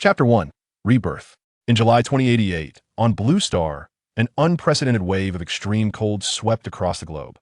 Chapter 1. Rebirth. In July 2088, on Blue Star, an unprecedented wave of extreme cold swept across the globe.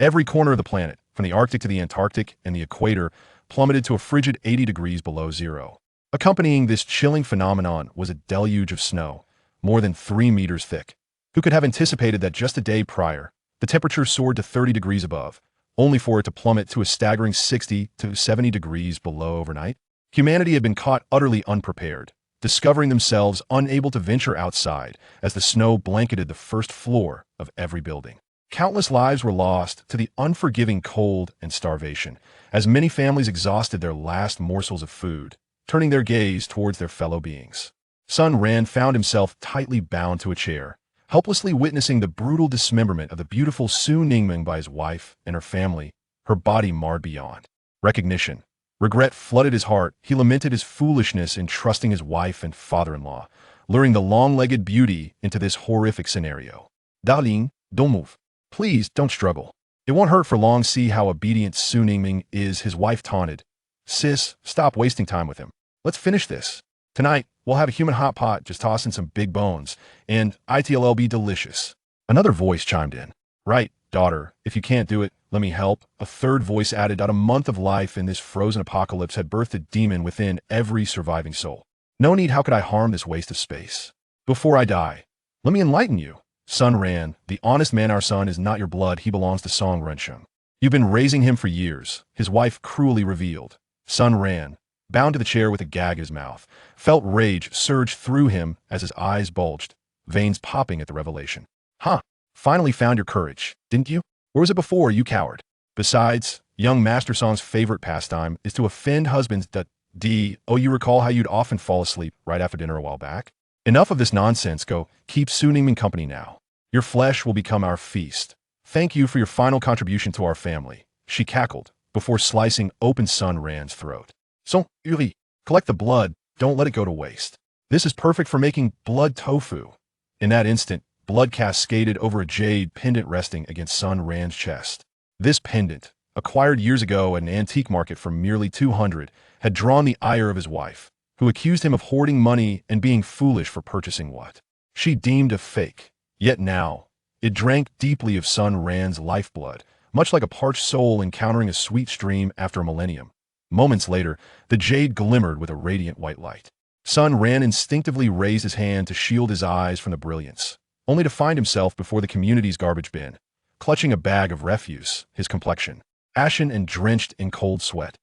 Every corner of the planet, from the Arctic to the Antarctic and the equator, plummeted to a frigid 80 degrees below zero. Accompanying this chilling phenomenon was a deluge of snow, more than 3 meters thick. Who could have anticipated that just a day prior, the temperature soared to 30 degrees above, only for it to plummet to a staggering 60 to 70 degrees below overnight? Humanity had been caught utterly unprepared, discovering themselves unable to venture outside as the snow blanketed the first floor of every building. Countless lives were lost to the unforgiving cold and starvation, as many families exhausted their last morsels of food, turning their gaze towards their fellow beings. Sun Ran found himself tightly bound to a chair, helplessly witnessing the brutal dismemberment of the beautiful Su Ningming by his wife and her family, her body marred beyond recognition. Regret flooded his heart. He lamented his foolishness in trusting his wife and father-in-law, luring the long-legged beauty into this horrific scenario. Darling, don't move. Please, don't struggle. It won't hurt for long. See how obedient Su Ningming is, his wife taunted. Sis, stop wasting time with him. Let's finish this. Tonight, we'll have a human hot pot, just toss in some big bones, and it'll be delicious. Another voice chimed in. Right, daughter, if you can't do it, let me help. A third voice added that a month of life in this frozen apocalypse had birthed a demon within every surviving soul. No need, how could I harm this waste of space? Before I die, let me enlighten you. Sun Ran, the honest man, our son is not your blood, he belongs to Song Rensheng. You've been raising him for years, his wife cruelly revealed. Sun Ran, bound to the chair with a gag in his mouth, felt rage surge through him as his eyes bulged, veins popping at the revelation. Huh, finally found your courage, didn't you? Where was it before, you coward? Besides, young Master Song's favorite pastime is to offend husbands that you recall how you'd often fall asleep right after dinner a while back? Enough of this nonsense, go, keep Su Ningming company now. Your flesh will become our feast. Thank you for your final contribution to our family, she cackled, before slicing open Sun Ran's throat. Song Yuri, collect the blood, don't let it go to waste. This is perfect for making blood tofu. In that instant, blood cascaded over a jade pendant resting against Sun Ran's chest. This pendant, acquired years ago at an antique market for merely 200, had drawn the ire of his wife, who accused him of hoarding money and being foolish for purchasing what she deemed a fake. Yet now, it drank deeply of Sun Ran's lifeblood, much like a parched soul encountering a sweet stream after a millennium. Moments later, the jade glimmered with a radiant white light. Sun Ran instinctively raised his hand to shield his eyes from the brilliance, only to find himself before the community's garbage bin, clutching a bag of refuse, his complexion ashen and drenched in cold sweat.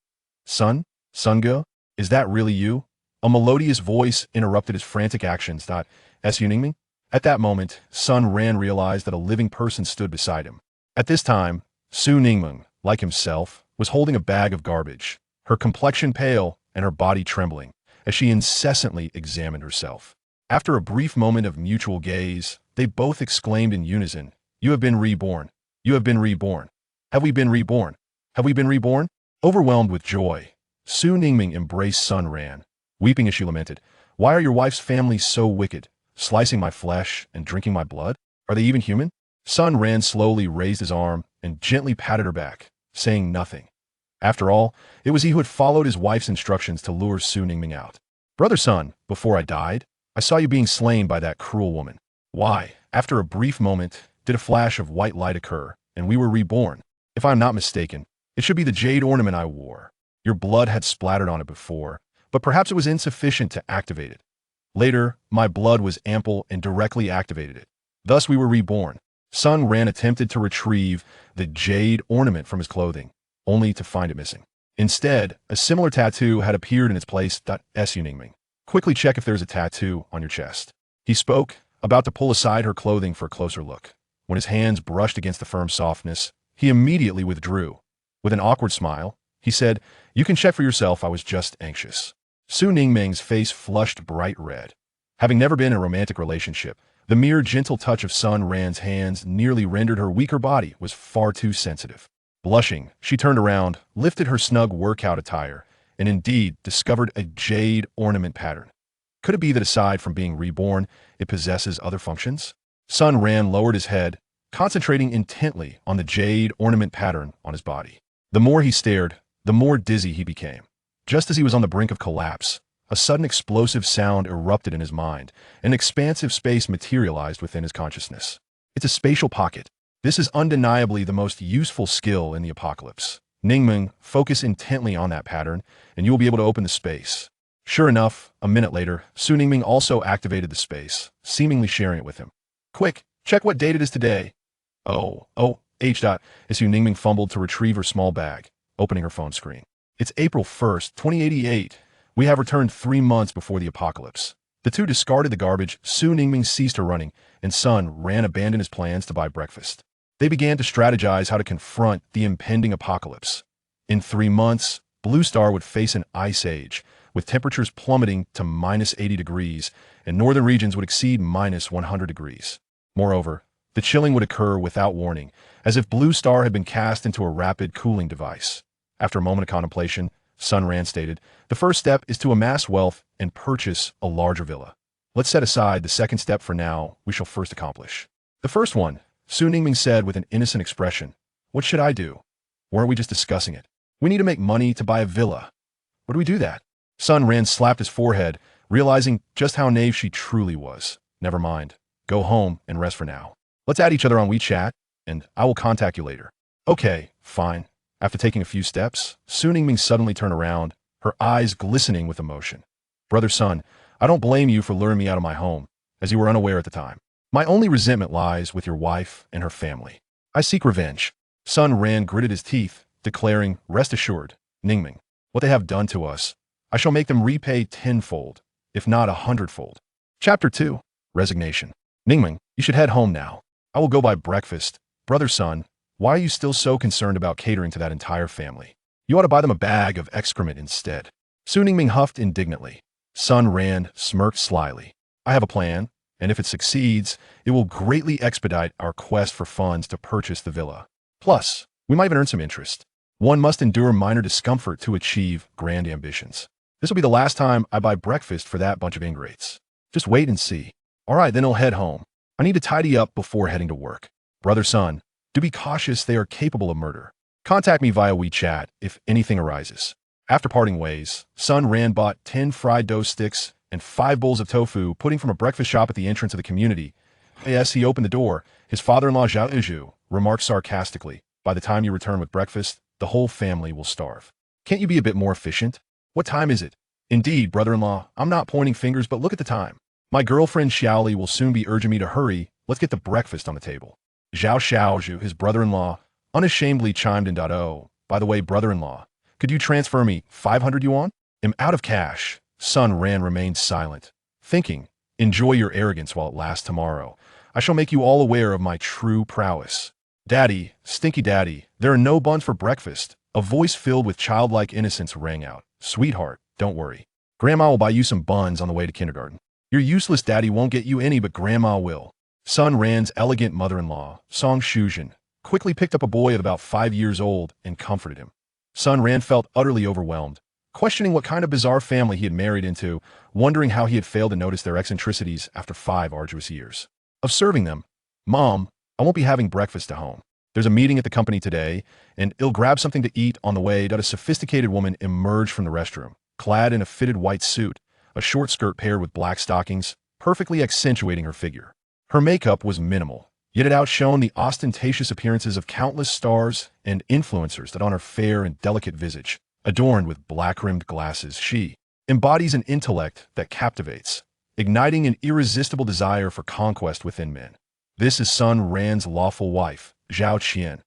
Sun? Sungo? Is that really you? A melodious voice interrupted his frantic actions. Su Ningming? At that moment, Sun Ran realized that a living person stood beside him. At this time, Su Ningming, like himself, was holding a bag of garbage, her complexion pale and her body trembling, as she incessantly examined herself. After a brief moment of mutual gaze, they both exclaimed in unison, "You have been reborn. You have been reborn. Have we been reborn? Have we been reborn?" Overwhelmed with joy, Su Ningming embraced Sun Ran, weeping as she lamented, "Why are your wife's family so wicked, slicing my flesh and drinking my blood? Are they even human?" Sun Ran slowly raised his arm and gently patted her back, saying nothing. After all, it was he who had followed his wife's instructions to lure Su Ningming out. "Brother Sun, before I died, I saw you being slain by that cruel woman. Why, after a brief moment, did a flash of white light occur, and we were reborn. If I am not mistaken, it should be the jade ornament I wore. Your blood had splattered on it before, but perhaps it was insufficient to activate it. Later, my blood was ample and directly activated it. Thus we were reborn." Sun Ran attempted to retrieve the jade ornament from his clothing, only to find it missing. Instead, a similar tattoo had appeared in its place. Su Ningming, quickly check if there's a tattoo on your chest. He spoke, about to pull aside her clothing for a closer look. When his hands brushed against the firm softness, he immediately withdrew. With an awkward smile, he said, "You can check for yourself, I was just anxious." Su Ningming's face flushed bright red. Having never been in a romantic relationship, the mere gentle touch of Sun Ran's hands nearly rendered her weaker body was far too sensitive. Blushing, she turned around, lifted her snug workout attire, and indeed discovered a jade ornament pattern. Could it be that aside from being reborn, it possesses other functions? Sun Ran lowered his head, concentrating intently on the jade ornament pattern on his body. The more he stared, the more dizzy he became. Just as he was on the brink of collapse, A sudden explosive sound erupted in his mind. An expansive space materialized within his consciousness. It's a spatial pocket. This is undeniably the most useful skill in the apocalypse. Ningming, focus intently on that pattern, and you will be able to open the space. Sure enough, a minute later, Su Ningming also activated the space, seemingly sharing it with him. Quick, check what date it is today. H. As Su Ningming fumbled to retrieve her small bag, opening her phone screen. It's April 1st, 2088. We have returned 3 months before the apocalypse. The two discarded the garbage. Su Ningming ceased her running, and Sun Ran abandoned his plans to buy breakfast. They began to strategize how to confront the impending apocalypse. In 3 months, Blue Star would face an ice age, with temperatures plummeting to minus 80 degrees, and northern regions would exceed minus 100 degrees. Moreover, the chilling would occur without warning, as if Blue Star had been cast into a rapid cooling device. After a moment of contemplation, Sun Ran stated, the first step is to amass wealth and purchase a larger villa. Let's set aside the second step for now. We shall first accomplish the first one, Su Ningming said with an innocent expression. What should I do? Weren't we just discussing it? We need to make money to buy a villa. Where do we do that? Sun Ran slapped his forehead, realizing just how naive she truly was. Never mind. Go home and rest for now. Let's add each other on WeChat, and I will contact you later. Okay, fine. After taking a few steps, Su Ningming suddenly turned around, her eyes glistening with emotion. Brother Sun, I don't blame you for luring me out of my home, as you were unaware at the time. My only resentment lies with your wife and her family. I seek revenge. Sun Ran gritted his teeth, declaring, rest assured, Ningming, what they have done to us, I shall make them repay tenfold, if not 100-fold. Chapter 2. Resignation. Ningming, you should head home now. I will go buy breakfast. Brother Sun, why are you still so concerned about catering to that entire family? You ought to buy them a bag of excrement instead. Su Ningming huffed indignantly. Sun Ran smirked slyly. I have a plan, and if it succeeds, it will greatly expedite our quest for funds to purchase the villa. Plus, we might even earn some interest. One must endure minor discomfort to achieve grand ambitions. This will be the last time I buy breakfast for that bunch of ingrates. Just wait and see. All right, then I'll head home. I need to tidy up before heading to work. Brother Sun, do be cautious, they are capable of murder. Contact me via WeChat if anything arises. After parting ways, Sun Ran bought 10 fried dough sticks and 5 bowls of tofu pudding from a breakfast shop at the entrance of the community. As he opened the door, his father-in-law Zhao Iju remarked sarcastically, by the time you return with breakfast, the whole family will starve. Can't you be a bit more efficient? What time is it? Indeed, brother-in-law, I'm not pointing fingers, but look at the time. My girlfriend Xiaoli will soon be urging me to hurry. Let's get the breakfast on the table. Zhao Xiaozhu, his brother-in-law, unashamedly chimed in. Oh, by the way, brother-in-law, could you transfer me 500 yuan? I'm out of cash. Sun Ran remained silent, thinking, enjoy your arrogance while it lasts tomorrow. I shall make you all aware of my true prowess. Daddy, stinky daddy, there are no buns for breakfast. A voice filled with childlike innocence rang out. Sweetheart, don't worry. Grandma will buy you some buns on the way to kindergarten. Your useless daddy won't get you any, but Grandma will. Sun Ran's elegant mother-in-law, Song Shuzhen, quickly picked up a boy of about 5 years old and comforted him. Sun Ran felt utterly overwhelmed, questioning what kind of bizarre family he had married into, wondering how he had failed to notice their eccentricities after 5 arduous years of serving them. Mom, I won't be having breakfast at home. There's a meeting at the company today, and I'll grab something to eat on the way. A sophisticated woman emerged from the restroom, clad in a fitted white suit, a short skirt paired with black stockings, perfectly accentuating her figure. Her makeup was minimal, yet it outshone the ostentatious appearances of countless stars and influencers that on her fair and delicate visage, adorned with black-rimmed glasses, she embodies an intellect that captivates, igniting an irresistible desire for conquest within men. This is Sun Ran's lawful wife, Zhao Qian,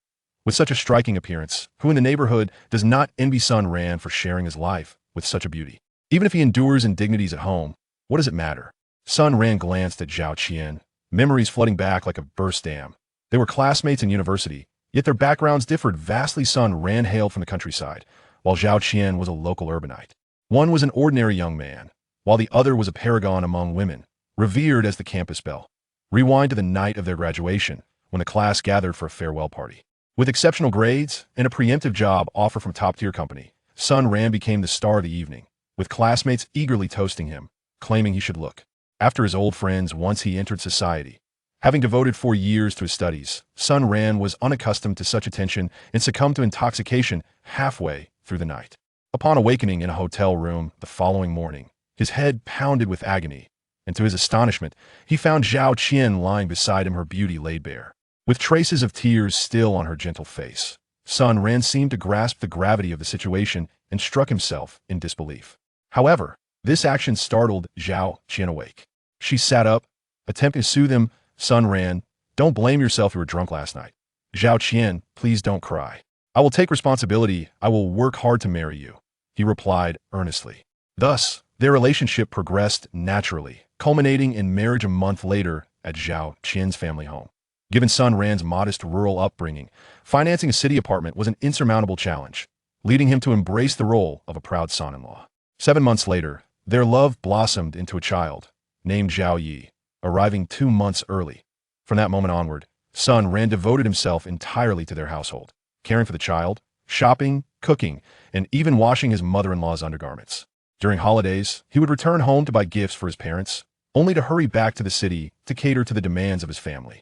with such a striking appearance, who in the neighborhood does not envy Sun Ran for sharing his life with such a beauty. Even if he endures indignities at home, what does it matter? Sun Ran glanced at Zhao Qian, memories flooding back like a burst dam. They were classmates in university, yet their backgrounds differed vastly. Sun Ran hailed from the countryside, while Zhao Qian was a local urbanite. One was an ordinary young man, while the other was a paragon among women, revered as the campus belle. Rewind to the night of their graduation, when the class gathered for a farewell party. With exceptional grades and a preemptive job offer from a top-tier company, Sun Ran became the star of the evening, with classmates eagerly toasting him, claiming he should look after his old friends once he entered society. Having devoted 4 years to his studies, Sun Ran was unaccustomed to such attention and succumbed to intoxication halfway through the night. Upon awakening in a hotel room the following morning, His head pounded with agony, and to his astonishment, he found Zhao Qian lying beside him, her beauty laid bare, with traces of tears still on her gentle face. Sun Ran seemed to grasp the gravity of the situation and struck himself in disbelief. However, this action startled Zhao Qian awake. She sat up, attempting to soothe him. Sun Ran, don't blame yourself, you were drunk last night. Zhao Qian, please don't cry. I will take responsibility. I will work hard to marry you, he replied earnestly. Thus, their relationship progressed naturally, culminating in marriage a month later at Zhao Qian's family home. Given Sun Ran's modest rural upbringing, financing a city apartment was an insurmountable challenge, leading him to embrace the role of a proud son-in-law. 7 months later, their love blossomed into a child, named Zhao Yi, arriving 2 months early. From that moment onward, Sun Ran devoted himself entirely to their household, caring for the child, shopping, cooking, and even washing his mother-in-law's undergarments. During holidays, he would return home to buy gifts for his parents, only to hurry back to the city to cater to the demands of his family.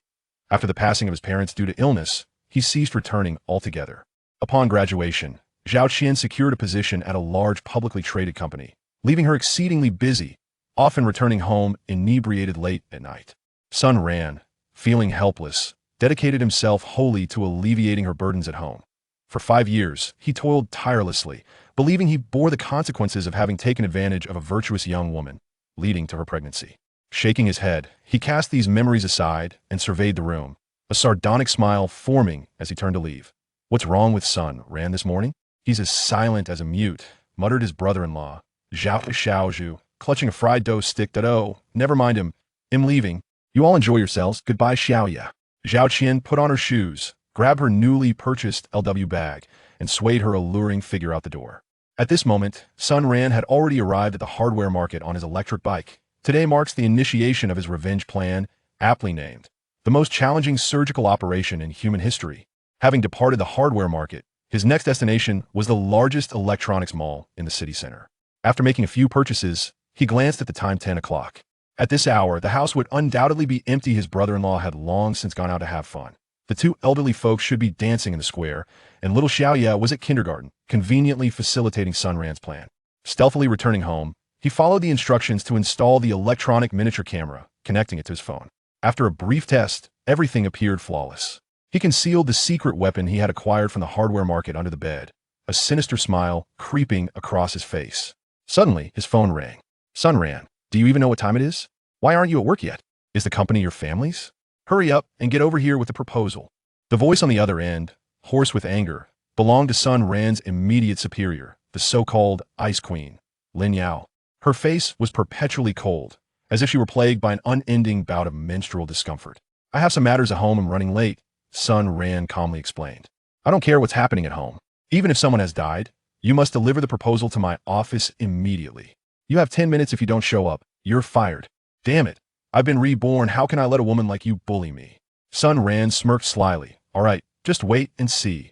After the passing of his parents due to illness, he ceased returning altogether. Upon graduation, Zhao Qian secured a position at a large publicly traded company, leaving her exceedingly busy, often returning home inebriated late at night. Sun Ran, feeling helpless, dedicated himself wholly to alleviating her burdens at home. For 5 years, he toiled tirelessly, believing he bore the consequences of having taken advantage of a virtuous young woman, leading to her pregnancy. Shaking his head, he cast these memories aside and surveyed the room, a sardonic smile forming as he turned to leave. What's wrong with Sun Ran this morning? He's as silent as a mute, muttered his brother-in-law, Zhao Xiaozhu, clutching a fried dough stick. Oh, never mind him. I'm leaving. You all enjoy yourselves. Goodbye, Xiaoya. Zhao Qian put on her shoes, grabbed her newly purchased LW bag, and swayed her alluring figure out the door. At this moment, Sun Ran had already arrived at the hardware market on his electric bike. Today marks the initiation of his revenge plan, aptly named the most challenging surgical operation in human history. Having departed the hardware market, his next destination was the largest electronics mall in the city center. After making a few purchases, he glanced at the time, 10 o'clock. At this hour, the house would undoubtedly be empty. His brother-in-law had long since gone out to have fun. The 2 elderly folks should be dancing in the square, and little Xiaoya was at kindergarten, conveniently facilitating Sun Ran's plan. Stealthily returning home, he followed the instructions to install the electronic miniature camera, connecting it to his phone. After a brief test, everything appeared flawless. He concealed the secret weapon he had acquired from the hardware market under the bed, a sinister smile creeping across his face. Suddenly, his phone rang. Sun Ran, do you even know what time it is? Why aren't you at work yet? Is the company your family's? Hurry up and get over here with the proposal. The voice on the other end, hoarse with anger, belonged to Sun Ran's immediate superior, the so-called Ice Queen, Lin Yao. Her face was perpetually cold, as if she were plagued by an unending bout of menstrual discomfort. I have some matters at home and running late, Sun Ran calmly explained. I don't care what's happening at home. Even if someone has died, you must deliver the proposal to my office immediately. You have 10 minutes. If you don't show up, you're fired. Damn it. I've been reborn. How can I let a woman like you bully me? Sun Ran smirked slyly. All right, just wait and see.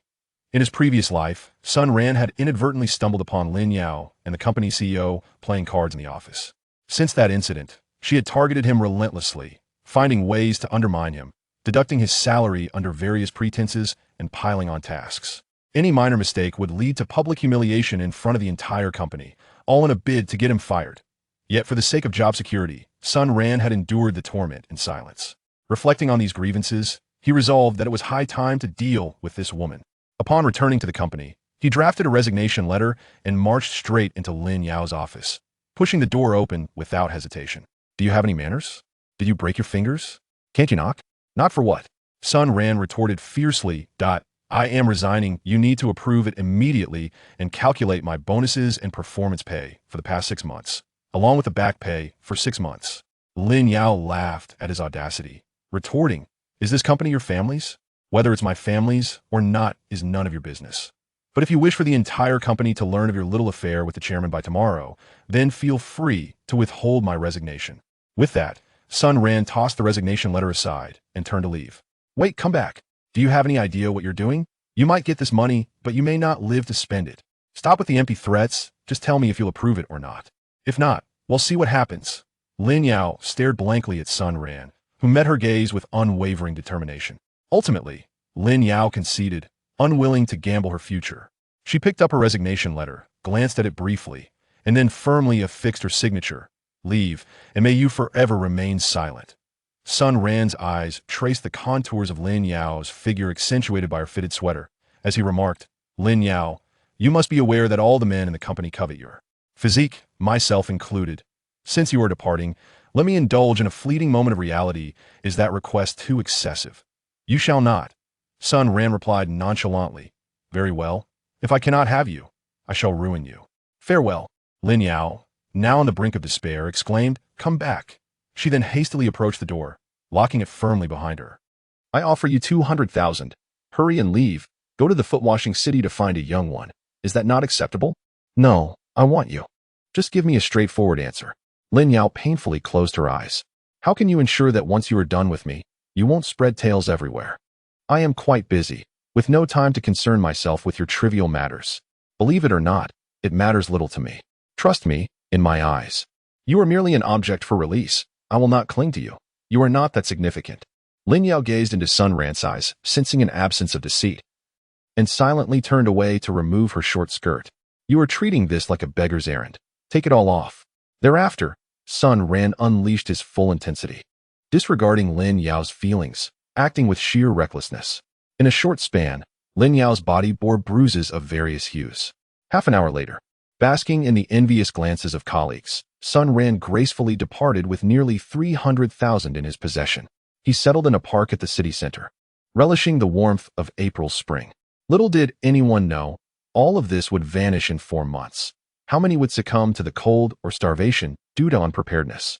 In his previous life, Sun Ran had inadvertently stumbled upon Lin Yao and the company CEO playing cards in the office. Since that incident, she had targeted him relentlessly, finding ways to undermine him, deducting his salary under various pretenses and piling on tasks. Any minor mistake would lead to public humiliation in front of the entire company, all in a bid to get him fired. Yet for the sake of job security, Sun Ran had endured the torment in silence. Reflecting on these grievances, he resolved that it was high time to deal with this woman. Upon returning to the company, he drafted a resignation letter and marched straight into Lin Yao's office, pushing the door open without hesitation. Do you have any manners? Did you break your fingers? Can't you knock? Not for what? Sun Ran retorted fiercely. I am resigning. You need to approve it immediately and calculate my bonuses and performance pay for the past 6 months, along with the back pay for 6 months. Lin Yao laughed at his audacity, retorting, is this company your family's? Whether it's my family's or not is none of your business. But if you wish for the entire company to learn of your little affair with the chairman by tomorrow, then feel free to withhold my resignation. With that, Sun Ran tossed the resignation letter aside and turned to leave. Wait, come back. Do you have any idea what you're doing? You might get this money, but you may not live to spend it. Stop with the empty threats. Just tell me if you'll approve it or not. If not, we'll see what happens. Lin Yao stared blankly at Sun Ran, who met her gaze with unwavering determination. Ultimately, Lin Yao conceded, unwilling to gamble her future. She picked up her resignation letter, glanced at it briefly, and then firmly affixed her signature. Leave, and may you forever remain silent. Sun Ran's eyes traced the contours of Lin Yao's figure accentuated by her fitted sweater, as he remarked, Lin Yao, you must be aware that all the men in the company covet your physique, myself included. Since you are departing, let me indulge in a fleeting moment of reality. Is that request too excessive? You shall not. Sun Ran replied nonchalantly. Very well. If I cannot have you, I shall ruin you. Farewell. Lin Yao, now on the brink of despair, exclaimed, Come back. She then hastily approached the door, locking it firmly behind her. I offer you 200,000. Hurry and leave. Go to the foot-washing city to find a young one. Is that not acceptable? No, I want you. Just give me a straightforward answer. Lin Yao painfully closed her eyes. How can you ensure that once you are done with me, you won't spread tales everywhere? I am quite busy, with no time to concern myself with your trivial matters. Believe it or not, it matters little to me. Trust me, in my eyes. You are merely an object for release. I will not cling to you. You are not that significant. Lin Yao gazed into Sun Ran's eyes, sensing an absence of deceit, and silently turned away to remove her short skirt. You are treating this like a beggar's errand. Take it all off. Thereafter, Sun Ran unleashed his full intensity, disregarding Lin Yao's feelings, acting with sheer recklessness. In a short span, Lin Yao's body bore bruises of various hues. Half an hour later, basking in the envious glances of colleagues, Sun Ran gracefully departed with nearly 300,000 in his possession. He settled in a park at the city center, relishing the warmth of April's spring. Little did anyone know, all of this would vanish in 4 months. How many would succumb to the cold or starvation due to unpreparedness?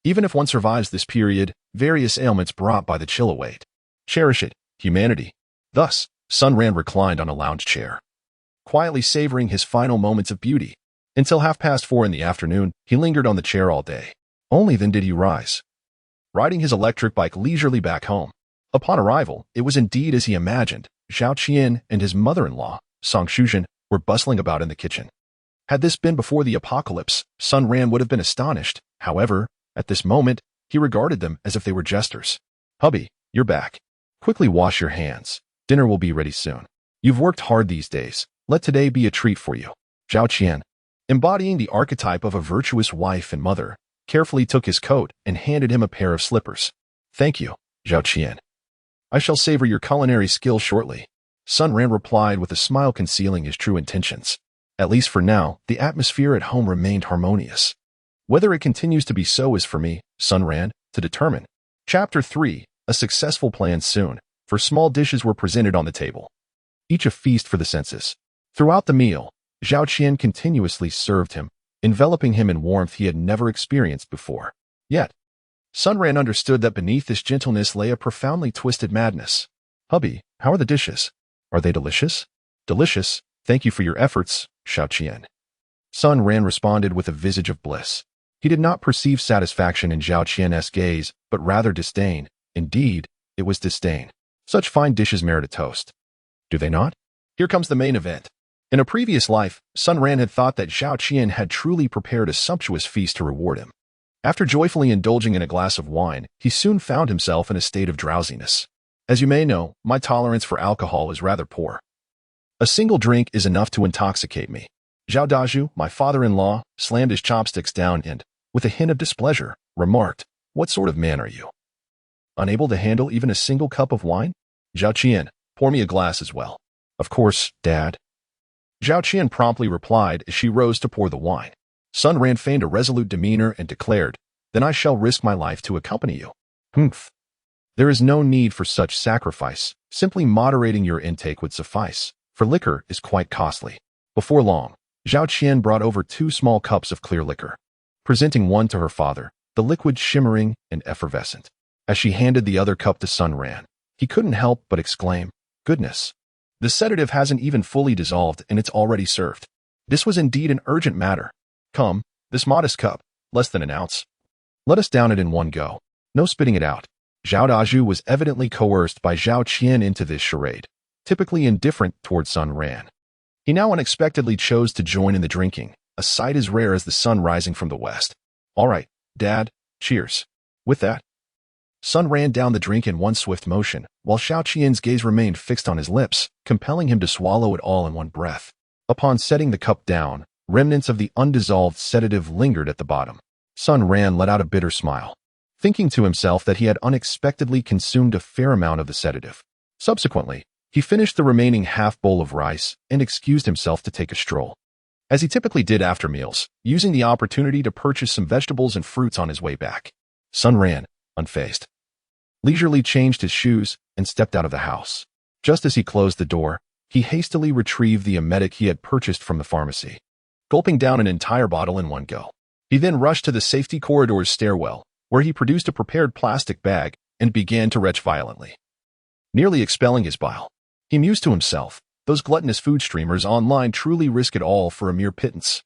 Even if one survives this period, various ailments brought by the chill await. Cherish it, humanity. Thus, Sun Ran reclined on a lounge chair, quietly savoring his final moments of beauty. Until 4:30 in the afternoon, he lingered on the chair all day. Only then did he rise, riding his electric bike leisurely back home. Upon arrival, it was indeed as he imagined. Zhao Qian and his mother-in-law, Song Shuzhen, were bustling about in the kitchen. Had this been before the apocalypse, Sun Ran would have been astonished. However, at this moment, he regarded them as if they were jesters. Hubby, you're back. Quickly wash your hands. Dinner will be ready soon. You've worked hard these days. Let today be a treat for you. Zhao Qian, embodying the archetype of a virtuous wife and mother, carefully took his coat and handed him a pair of slippers. Thank you, Zhao Qian. I shall savor your culinary skill shortly. Sun Ran replied with a smile concealing his true intentions. At least for now, the atmosphere at home remained harmonious. Whether it continues to be so is for me, Sun Ran, to determine. Chapter 3. A successful plan soon, for small dishes were presented on the table, each a feast for the senses. Throughout the meal, Zhao Qian continuously served him, enveloping him in warmth he had never experienced before. Yet, Sun Ran understood that beneath this gentleness lay a profoundly twisted madness. Hubby, how are the dishes? Are they delicious? Delicious. Thank you for your efforts, Zhao Qian. Sun Ran responded with a visage of bliss. He did not perceive satisfaction in Zhao Qian's gaze, but rather disdain. Indeed, it was disdain. Such fine dishes merit a toast. Do they not? Here comes the main event. In a previous life, Sun Ran had thought that Zhao Qian had truly prepared a sumptuous feast to reward him. After joyfully indulging in a glass of wine, he soon found himself in a state of drowsiness. As you may know, my tolerance for alcohol is rather poor. A single drink is enough to intoxicate me. Zhao Dazhu, my father-in-law, slammed his chopsticks down and, with a hint of displeasure, remarked, What sort of man are you? Unable to handle even a single cup of wine? Zhao Qian, pour me a glass as well. Of course, Dad. Zhao Qian promptly replied as she rose to pour the wine. Sun Ran feigned a resolute demeanor and declared, Then I shall risk my life to accompany you. Humph. There is no need for such sacrifice. Simply moderating your intake would suffice, for liquor is quite costly. Before long, Zhao Qian brought over 2 small cups of clear liquor, presenting one to her father, the liquid shimmering and effervescent. As she handed the other cup to Sun Ran, he couldn't help but exclaim, Goodness! The sedative hasn't even fully dissolved and it's already served. This was indeed an urgent matter. Come, this modest cup, less than an ounce. Let us down it in one go. No spitting it out. Zhao Dazhu was evidently coerced by Zhao Qian into this charade, typically indifferent toward Sun Ran. He now unexpectedly chose to join in the drinking, a sight as rare as the sun rising from the west. All right, Dad, cheers. With that, Sun ran down the drink in one swift motion, while Zhao Qian's gaze remained fixed on his lips, compelling him to swallow it all in one breath. Upon setting the cup down, Remnants of the undissolved sedative lingered at the bottom. Sun Ran let out a bitter smile, thinking to himself that he had unexpectedly consumed a fair amount of the sedative. Subsequently, he finished the remaining half bowl of rice and excused himself to take a stroll, as he typically did after meals, using the opportunity to purchase some vegetables and fruits on his way back. Sun Ran, unfazed, leisurely changed his shoes and stepped out of the house. Just as he closed the door, he hastily retrieved the emetic he had purchased from the pharmacy, gulping down an entire bottle in one go. He then rushed to the safety corridor's stairwell, where he produced a prepared plastic bag and began to retch violently, nearly expelling his bile. He mused to himself, those gluttonous food streamers online truly risk it all for a mere pittance.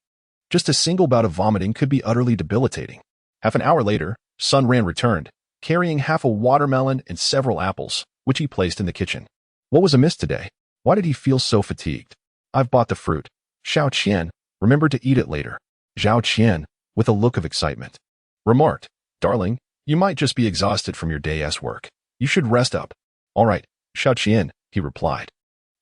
Just a single bout of vomiting could be utterly debilitating. Half an hour later, Sun Ran returned, carrying half a watermelon and several apples, which he placed in the kitchen. What was amiss today? Why did he feel so fatigued? I've bought the fruit. Xiao Qian, remember to eat it later. Zhao Qian, with a look of excitement, remarked, Darling, you might just be exhausted from your day's work. You should rest up. All right, Xiao Qian, he replied.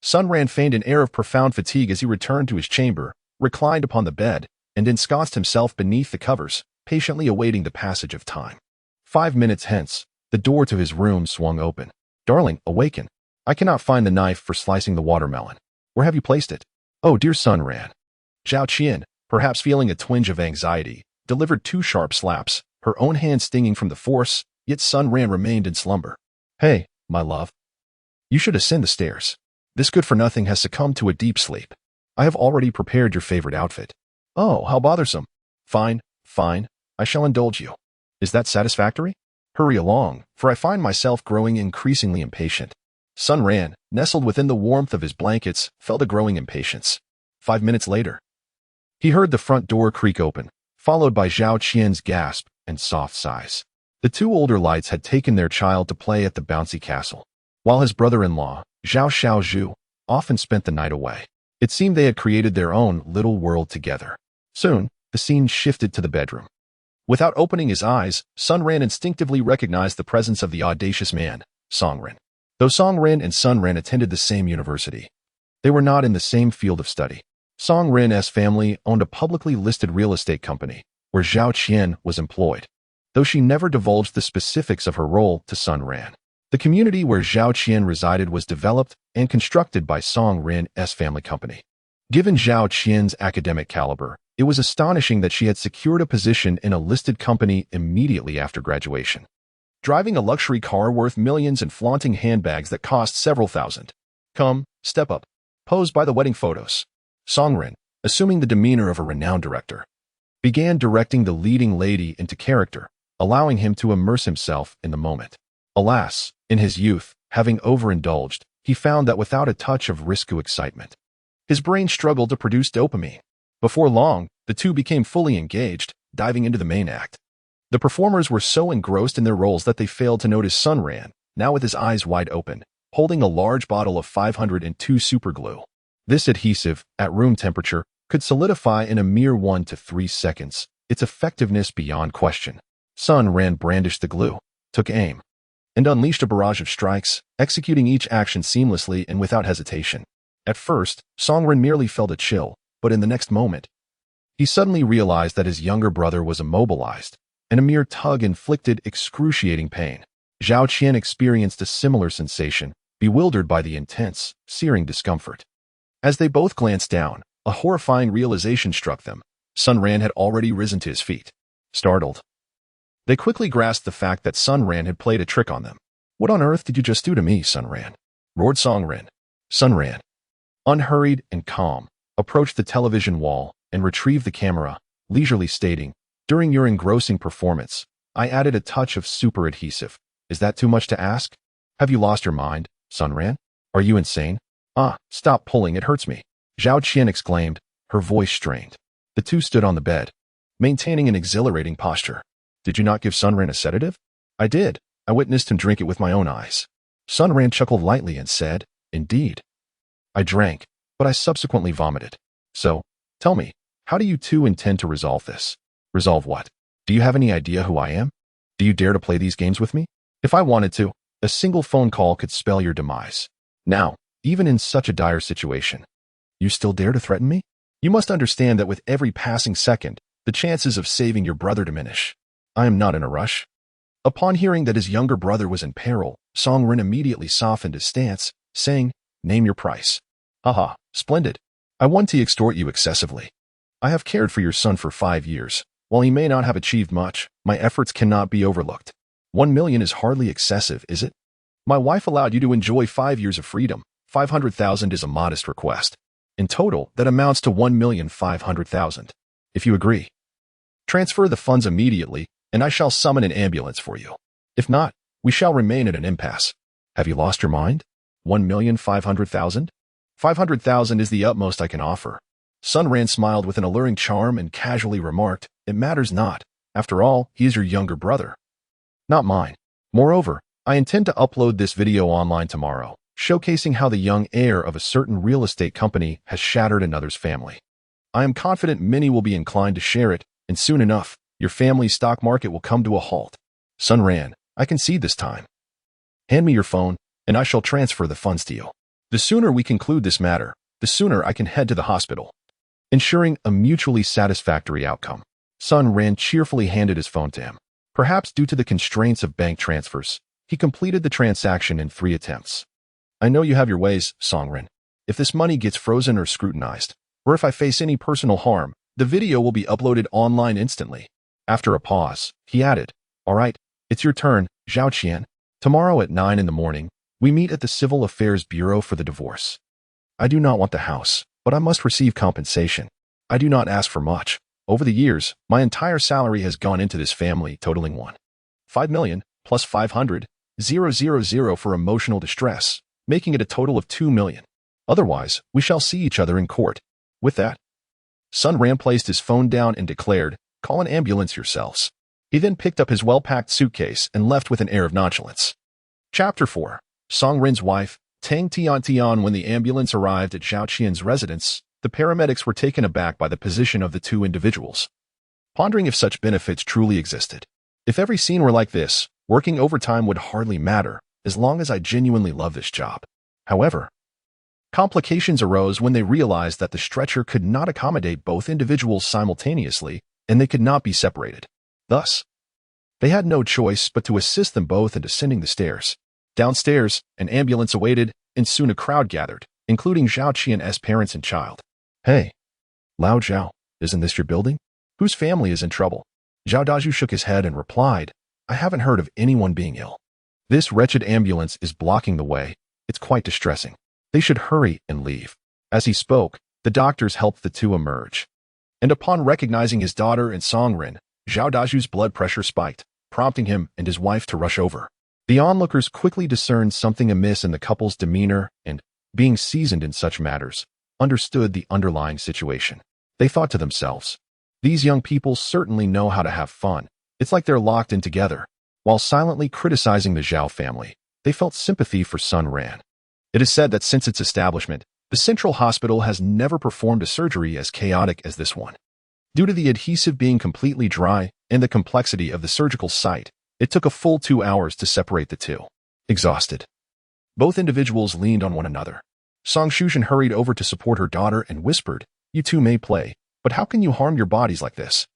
Sun Ran feigned an air of profound fatigue as he returned to his chamber, reclined upon the bed, and ensconced himself beneath the covers, patiently awaiting the passage of time. 5 minutes hence, the door to his room swung open. Darling, awaken. I cannot find the knife for slicing the watermelon. Where have you placed it? Oh, dear Sun Ran. Zhao Qian, perhaps feeling a twinge of anxiety, delivered 2 sharp slaps, her own hand stinging from the force, yet Sun Ran remained in slumber. Hey, my love. You should ascend the stairs. This good-for-nothing has succumbed to a deep sleep. I have already prepared your favorite outfit. Oh, how bothersome. Fine, fine, I shall indulge you. Is that satisfactory? Hurry along, for I find myself growing increasingly impatient. Sun Ran, nestled within the warmth of his blankets, felt a growing impatience. 5 minutes later, he heard the front door creak open, followed by Zhao Qian's gasp and soft sighs. The 2 older lights had taken their child to play at the bouncy castle, while his brother-in-law, Zhao Xiaozhu, often spent the night away. It seemed they had created their own little world together. Soon, the scene shifted to the bedroom. Without opening his eyes, Sun Ran instinctively recognized the presence of the audacious man, Song Ren. Though Song Ren and Sun Ran attended the same university, they were not in the same field of study. Song Ren's family owned a publicly listed real estate company, where Zhao Qian was employed, though she never divulged the specifics of her role to Sun Ran. The community where Zhao Qian resided was developed and constructed by Song Ren's family company. Given Zhao Qian's academic caliber, it was astonishing that she had secured a position in a listed company immediately after graduation, driving a luxury car worth millions and flaunting handbags that cost several thousand. Come, step up. Pose by the wedding photos. Song Ren, assuming the demeanor of a renowned director, began directing the leading lady into character, allowing him to immerse himself in the moment. Alas, in his youth, having overindulged, he found that without a touch of risque excitement, his brain struggled to produce dopamine. Before long, the two became fully engaged, diving into the main act. The performers were so engrossed in their roles that they failed to notice Sun Ran, now with his eyes wide open, holding a large bottle of 502 superglue. This adhesive, at room temperature, could solidify in a mere 1 to 3 seconds, its effectiveness beyond question. Sun Ran brandished the glue, took aim, and unleashed a barrage of strikes, executing each action seamlessly and without hesitation. At first, Song Ran merely felt a chill, but in the next moment, he suddenly realized that his younger brother was immobilized, and a mere tug inflicted excruciating pain. Zhao Qian experienced a similar sensation, bewildered by the intense, searing discomfort. As they both glanced down, a horrifying realization struck them. Sun Ran had already risen to his feet. Startled, they quickly grasped the fact that Sun Ran had played a trick on them. What on earth did you just do to me, Sun Ran? Roared Song Ran. Sun Ran, unhurried and calm, approached the television wall and retrieved the camera, leisurely stating, During your engrossing performance, I added a touch of super adhesive. Is that too much to ask? Have you lost your mind, Sun Ran? Are you insane? Stop pulling, it hurts me. Zhao Qian exclaimed, her voice strained. The two stood on the bed, maintaining an exhilarating posture. Did you not give Sun Ran a sedative? I did. I witnessed him drink it with my own eyes. Sun Ran chuckled lightly and said, Indeed. I drank, but I subsequently vomited. So, tell me, how do you two intend to resolve this? Resolve what? Do you have any idea who I am? Do you dare to play these games with me? If I wanted to, a single phone call could spell your demise. Now, even in such a dire situation, you still dare to threaten me? You must understand that with every passing second, the chances of saving your brother diminish. I am not in a rush. Upon hearing that his younger brother was in peril, Song Rin immediately softened his stance, saying, "Name your price." "Haha, splendid. I want to extort you excessively. I have cared for your son for 5 years. While he may not have achieved much, my efforts cannot be overlooked. 1 million is hardly excessive, is it? My wife allowed you to enjoy 5 years of freedom. 500,000 is a modest request. In total, that amounts to 1,500,000. If you agree, transfer the funds immediately, and I shall summon an ambulance for you. If not, we shall remain at an impasse. Have you lost your mind? 1,500,000? 500,000 is the utmost I can offer." Sun Ran smiled with an alluring charm and casually remarked, "It matters not. After all, he is your younger brother, not mine. Moreover, I intend to upload this video online tomorrow, showcasing how the young heir of a certain real estate company has shattered another's family. I am confident many will be inclined to share it, and soon enough, your family's stock market will come to a halt. Sun Ran, I concede this time. Hand me your phone, and I shall transfer the funds to you. The sooner we conclude this matter, the sooner I can head to the hospital." Ensuring a mutually satisfactory outcome, Sun Ran cheerfully handed his phone to him. Perhaps due to the constraints of bank transfers, he completed the transaction in 3 attempts. "I know you have your ways, Song Rin. If this money gets frozen or scrutinized, or if I face any personal harm, the video will be uploaded online instantly." After a pause, he added, "All right, it's your turn, Zhao Qian. Tomorrow at 9 in the morning, we meet at the Civil Affairs Bureau for the divorce. I do not want the house, but I must receive compensation. I do not ask for much. Over the years, my entire salary has gone into this family, totaling 1.5 million plus 500,000 for emotional distress, making it a total of 2 million. Otherwise, we shall see each other in court." With that, Sun Ran placed his phone down and declared, "Call an ambulance yourselves." He then picked up his well-packed suitcase and left with an air of nonchalance. Chapter 4. Song Rin's wife, Tang Tian. When the ambulance arrived at Zhao Qian's residence, the paramedics were taken aback by the position of the 2 individuals, pondering if such benefits truly existed. If every scene were like this, working overtime would hardly matter, as long as I genuinely love this job. However, complications arose when they realized that the stretcher could not accommodate both individuals simultaneously, and they could not be separated. Thus, they had no choice but to assist them both in descending the stairs. Downstairs, an ambulance awaited, and soon a crowd gathered, including Zhao Qian's parents and child. "Hey, Lao Zhao, isn't this your building? Whose family is in trouble?" Zhao Daju shook his head and replied, "I haven't heard of anyone being ill. This wretched ambulance is blocking the way. It's quite distressing. They should hurry and leave." As he spoke, the doctors helped the 2 emerge. And upon recognizing his daughter and Song Rin, Zhao Daju's blood pressure spiked, prompting him and his wife to rush over. The onlookers quickly discerned something amiss in the couple's demeanor and, being seasoned in such matters, understood the underlying situation. They thought to themselves, "These young people certainly know how to have fun. It's like they're locked in together." While silently criticizing the Zhao family, they felt sympathy for Sun Ran. It is said that since its establishment, the Central Hospital has never performed a surgery as chaotic as this one. Due to the adhesive being completely dry and the complexity of the surgical site, it took a full 2 hours to separate the 2. Exhausted, both individuals leaned on one another. Song Shushan hurried over to support her daughter and whispered, "You 2 may play, but how can you harm your bodies like this?"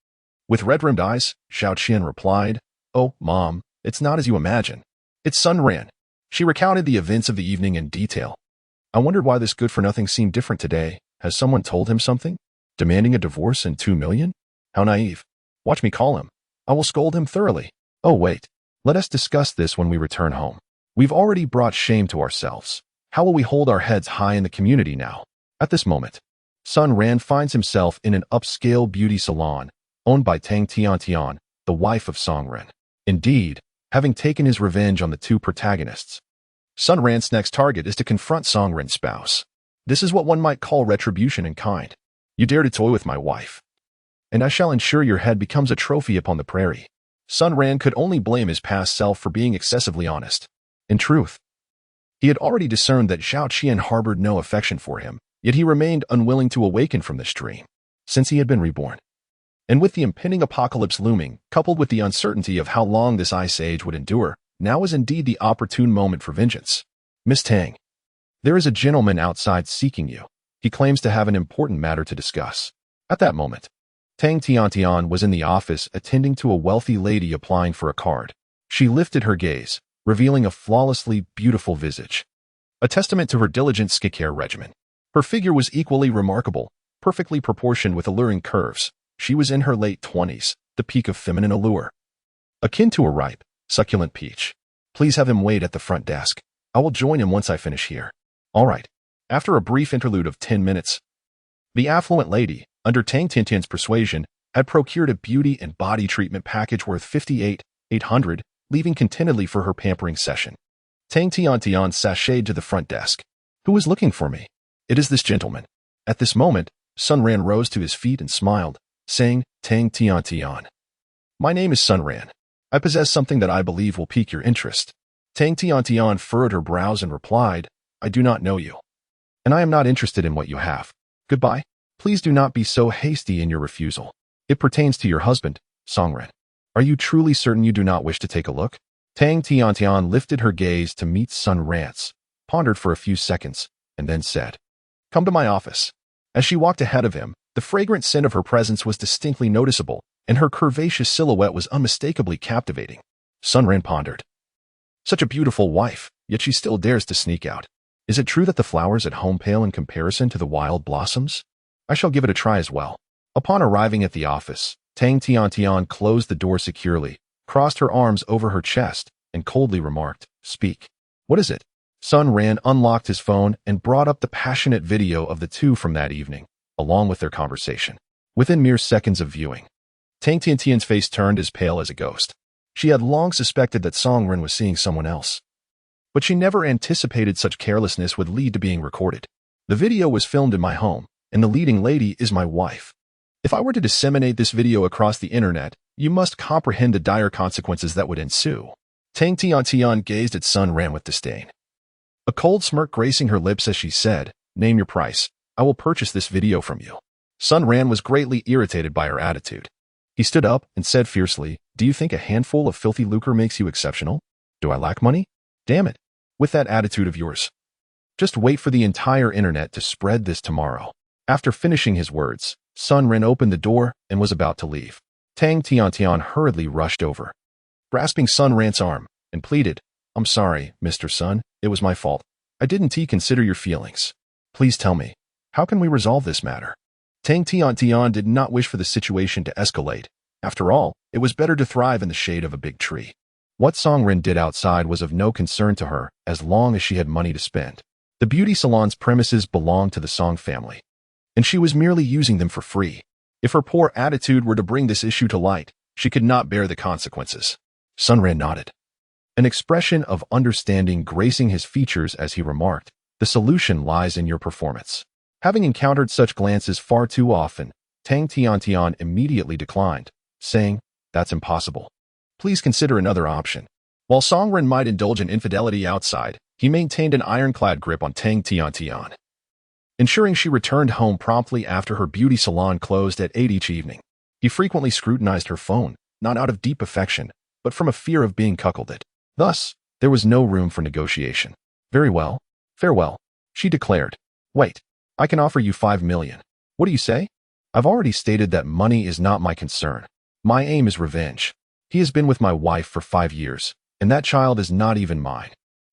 With red-rimmed eyes, Zhao Qian replied, "Oh, Mom, it's not as you imagine. It's Sun Ran." She recounted the events of the evening in detail. "I wondered why this good-for-nothing seemed different today. Has someone told him something? Demanding a divorce and 2 million? How naive. Watch me call him. I will scold him thoroughly. Oh, wait. Let us discuss this when we return home. We've already brought shame to ourselves. How will we hold our heads high in the community now?" At this moment, Sun Ran finds himself in an upscale beauty salon owned by Tang Tian, the wife of Song Ran. Indeed, having taken his revenge on the 2 protagonists, Sun Ran's next target is to confront Song Ran's spouse. This is what one might call retribution in kind. "You dare to toy with my wife, and I shall ensure your head becomes a trophy upon the prairie." Sun Ran could only blame his past self for being excessively honest. In truth, he had already discerned that Zhao Qian harbored no affection for him, yet he remained unwilling to awaken from this dream, since he had been reborn. And with the impending apocalypse looming, coupled with the uncertainty of how long this ice age would endure, now is indeed the opportune moment for vengeance. "Miss Tang, there is a gentleman outside seeking you." He claims to have an important matter to discuss. At that moment, Tang Tiantian was in the office attending to a wealthy lady applying for a card. She lifted her gaze, revealing a flawlessly beautiful visage, a testament to her diligent skincare regimen. Her figure was equally remarkable, perfectly proportioned with alluring curves. She was in her late 20s, the peak of feminine allure, akin to a ripe, succulent peach. Please have him wait at the front desk. I will join him once I finish here. All right. After a brief interlude of 10 minutes, the affluent lady, under Tang Tiantian's persuasion, had procured a beauty and body treatment package worth 58,800, leaving contentedly for her pampering session. Tang Tiantian sashayed to the front desk. Who is looking for me? It is this gentleman. At this moment, Sun Ran rose to his feet and smiled, saying, Tang Tiantian. My name is Sun Ran. I possess something that I believe will pique your interest. Tang Tiantian furrowed her brows and replied, I do not know you, and I am not interested in what you have. Goodbye. Please do not be so hasty in your refusal. It pertains to your husband, Songren. Are you truly certain you do not wish to take a look? Tang Tiantian lifted her gaze to meet Sun Ran's, pondered for a few seconds, and then said, Come to my office. As she walked ahead of him, the fragrant scent of her presence was distinctly noticeable, and her curvaceous silhouette was unmistakably captivating. Sun Ran pondered. Such a beautiful wife, yet she still dares to sneak out. Is it true that the flowers at home pale in comparison to the wild blossoms? I shall give it a try as well. Upon arriving at the office, Tang Tiantian closed the door securely, crossed her arms over her chest, and coldly remarked, Speak. What is it? Sun Ran unlocked his phone and brought up the passionate video of the two from that evening, along with their conversation. Within mere seconds of viewing, Tang Tiantian's face turned as pale as a ghost. She had long suspected that Song Ren was seeing someone else, but she never anticipated such carelessness would lead to being recorded. The video was filmed in my home, and the leading lady is my wife. If I were to disseminate this video across the internet, you must comprehend the dire consequences that would ensue. Tang Tiantian gazed at Sun Ran with disdain, a cold smirk gracing her lips as she said, Name your price. I will purchase this video from you. Sun Ran was greatly irritated by her attitude. He stood up and said fiercely, Do you think a handful of filthy lucre makes you exceptional? Do I lack money? Damn it. With that attitude of yours. Just wait for the entire internet to spread this tomorrow. After finishing his words, Sun Ran opened the door and was about to leave. Tang Tiantian hurriedly rushed over, grasping Sun Ran's arm, and pleaded, I'm sorry, Mr. Sun, it was my fault. I didn't consider your feelings. Please tell me, how can we resolve this matter? Tang Tiantian did not wish for the situation to escalate. After all, it was better to thrive in the shade of a big tree. What Song Ren did outside was of no concern to her as long as she had money to spend. The beauty salon's premises belonged to the Song family, and she was merely using them for free. If her poor attitude were to bring this issue to light, she could not bear the consequences. Sun Ran nodded, an expression of understanding gracing his features as he remarked, The solution lies in your performance. Having encountered such glances far too often, Tang Tiantian immediately declined, saying, That's impossible. Please consider another option. While Song Ren might indulge in infidelity outside, he maintained an ironclad grip on Tang Tiantian, ensuring she returned home promptly after her beauty salon closed at 8 each evening. He frequently scrutinized her phone, not out of deep affection, but from a fear of being cuckolded. Thus, there was no room for negotiation. Very well. Farewell, she declared. Wait, I can offer you 5 million. What do you say? I've already stated that money is not my concern. My aim is revenge. He has been with my wife for 5 years, and that child is not even mine.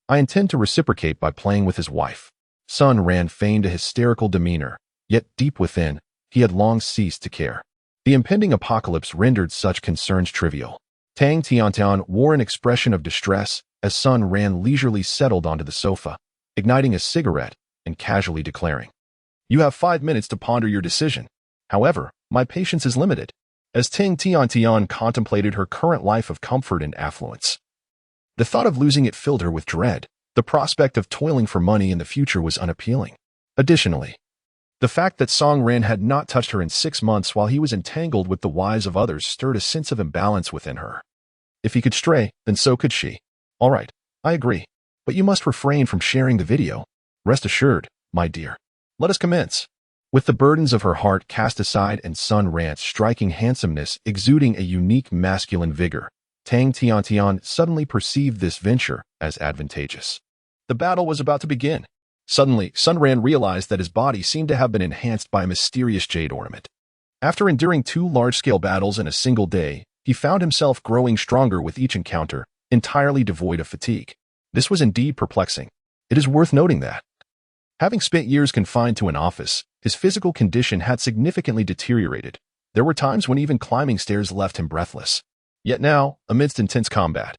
I intend to reciprocate by playing with his wife. Sun Ran feigned a hysterical demeanor, yet deep within, he had long ceased to care. The impending apocalypse rendered such concerns trivial. Tang Tiantian wore an expression of distress as Sun Ran leisurely settled onto the sofa, igniting a cigarette and casually declaring, You have 5 minutes to ponder your decision. However, my patience is limited. As Tang Tiantian contemplated her current life of comfort and affluence, the thought of losing it filled her with dread. The prospect of toiling for money in the future was unappealing. Additionally, the fact that Song Ran had not touched her in 6 months while he was entangled with the wives of others stirred a sense of imbalance within her. If he could stray, then so could she. All right, I agree. But you must refrain from sharing the video. Rest assured, my dear. Let us commence. With the burdens of her heart cast aside and Sun Ran's striking handsomeness exuding a unique masculine vigor, Tang Tiantian suddenly perceived this venture as advantageous. The battle was about to begin. Suddenly, Sun Ran realized that his body seemed to have been enhanced by a mysterious jade ornament. After enduring 2 large-scale battles in a single day, he found himself growing stronger with each encounter, entirely devoid of fatigue. This was indeed perplexing. It is worth noting that, having spent years confined to an office, his physical condition had significantly deteriorated. There were times when even climbing stairs left him breathless. Yet now, amidst intense combat,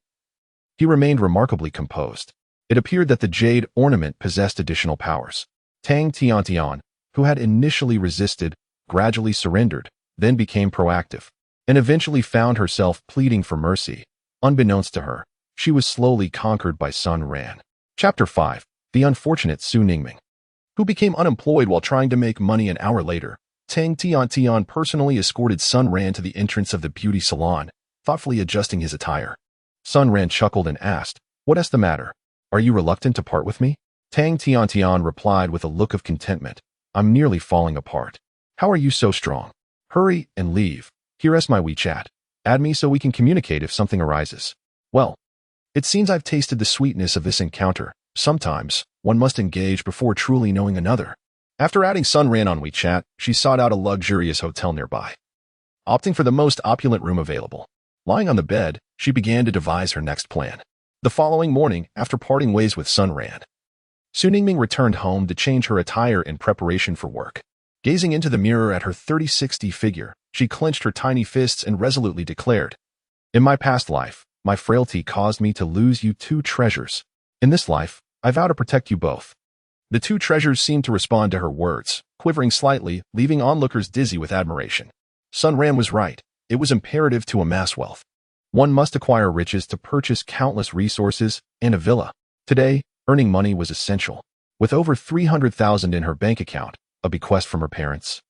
he remained remarkably composed. It appeared that the jade ornament possessed additional powers. Tang Tiantian, who had initially resisted, gradually surrendered, then became proactive, and eventually found herself pleading for mercy. Unbeknownst to her, she was slowly conquered by Sun Ran. Chapter 5. The unfortunate Su Ningming, who became unemployed while trying to make money an hour later. Tang Tiantian personally escorted Sun Ran to the entrance of the beauty salon, thoughtfully adjusting his attire. Sun Ran chuckled and asked, "What's the matter? Are you reluctant to part with me?" Tang Tiantian replied with a look of contentment, "I'm nearly falling apart. How are you so strong? Hurry and leave. Here's my WeChat. Add me so we can communicate if something arises." Well, it seems I've tasted the sweetness of this encounter. Sometimes, one must engage before truly knowing another. After adding Sun Ran on WeChat, she sought out a luxurious hotel nearby, opting for the most opulent room available. Lying on the bed, she began to devise her next plan. The following morning, after parting ways with Sun Ran, Su Ningming returned home to change her attire in preparation for work. Gazing into the mirror at her 30-60 figure, she clenched her tiny fists and resolutely declared, "In my past life, my frailty caused me to lose you 2 treasures. In this life, I vow to protect you both." The 2 treasures seemed to respond to her words, quivering slightly, leaving onlookers dizzy with admiration. Sun Ran was right. It was imperative to amass wealth. One must acquire riches to purchase countless resources and a villa. Today, earning money was essential. With over 300,000 in her bank account, a bequest from her parents,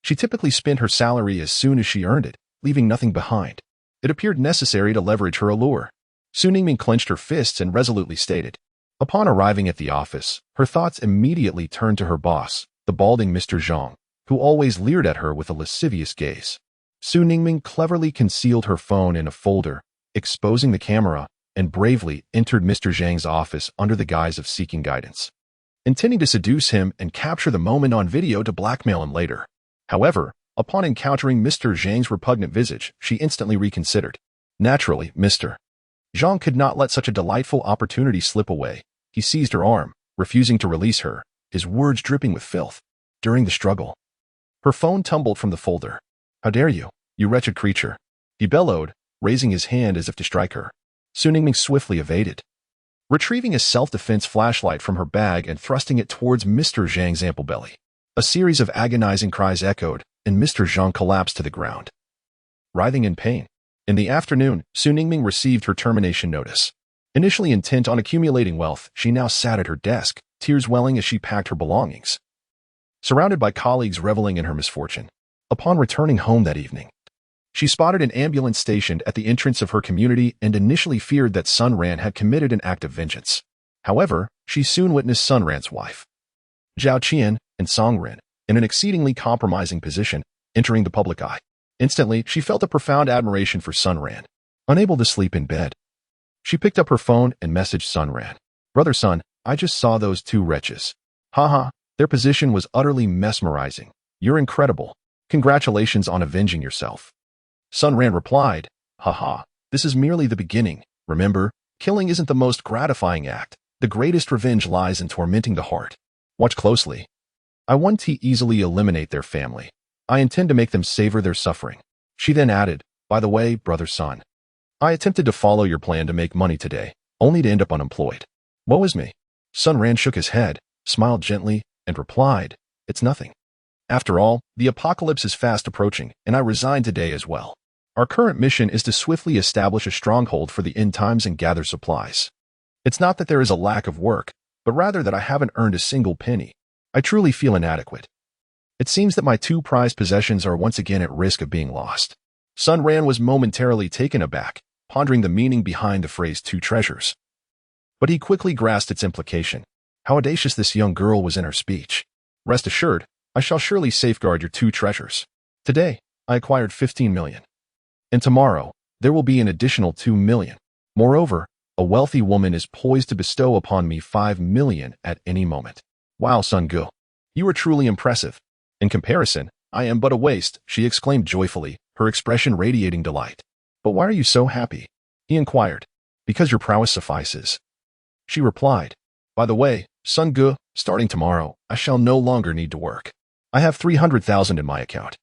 she typically spent her salary as soon as she earned it, leaving nothing behind. It appeared necessary to leverage her allure. Su Ningming clenched her fists and resolutely stated. Upon arriving at the office, her thoughts immediately turned to her boss, the balding Mr. Zhang, who always leered at her with a lascivious gaze. Su Ningming cleverly concealed her phone in a folder, exposing the camera, and bravely entered Mr. Zhang's office under the guise of seeking guidance, intending to seduce him and capture the moment on video to blackmail him later. However, upon encountering Mr. Zhang's repugnant visage, she instantly reconsidered. Naturally, Mr. Zhang could not let such a delightful opportunity slip away. He seized her arm, refusing to release her, his words dripping with filth. During the struggle, her phone tumbled from the folder. "How dare you, you wretched creature!" he bellowed, raising his hand as if to strike her. Su Ningming swiftly evaded, retrieving a self-defense flashlight from her bag and thrusting it towards Mr. Zhang's ample belly. A series of agonizing cries echoed, and Mr. Zhang collapsed to the ground, writhing in pain. In the afternoon, Su Ningming received her termination notice. Initially intent on accumulating wealth, she now sat at her desk, tears welling as she packed her belongings, surrounded by colleagues reveling in her misfortune. Upon returning home that evening, she spotted an ambulance stationed at the entrance of her community and initially feared that Sun Ran had committed an act of vengeance. However, she soon witnessed Sun Ran's wife, Zhao Qian, and Song Ren, in an exceedingly compromising position, entering the public eye. Instantly, she felt a profound admiration for Sun Ran. Unable to sleep in bed, she picked up her phone and messaged Sun Ran. "Brother Sun, I just saw those 2 wretches. Haha, their position was utterly mesmerizing. You're incredible. Congratulations on avenging yourself." Sun Ran replied, "Haha, this is merely the beginning. Remember, killing isn't the most gratifying act. The greatest revenge lies in tormenting the heart. Watch closely. I want to easily eliminate their family. I intend to make them savor their suffering." She then added, "By the way, brother Sun, I attempted to follow your plan to make money today, only to end up unemployed. Woe is me." Sun Ran shook his head, smiled gently, and replied, "It's nothing. After all, the apocalypse is fast approaching, and I resigned today as well. Our current mission is to swiftly establish a stronghold for the end times and gather supplies. It's not that there is a lack of work, but rather that I haven't earned a single penny. I truly feel inadequate. It seems that my 2 prized possessions are once again at risk of being lost." Sun Ran was momentarily taken aback, pondering the meaning behind the phrase 2 treasures. But he quickly grasped its implication. How audacious this young girl was in her speech. "Rest assured, I shall surely safeguard your 2 treasures. Today, I acquired 15 million. And tomorrow, there will be an additional 2 million. Moreover, a wealthy woman is poised to bestow upon me 5 million at any moment. Wow, Sun Gu. You are truly impressive. In comparison, I am but a waste, she exclaimed joyfully, her expression radiating delight. But why are you so happy? He inquired. Because your prowess suffices. She replied. By the way, Sun Gu, starting tomorrow, I shall no longer need to work. I have 300,000 in my account,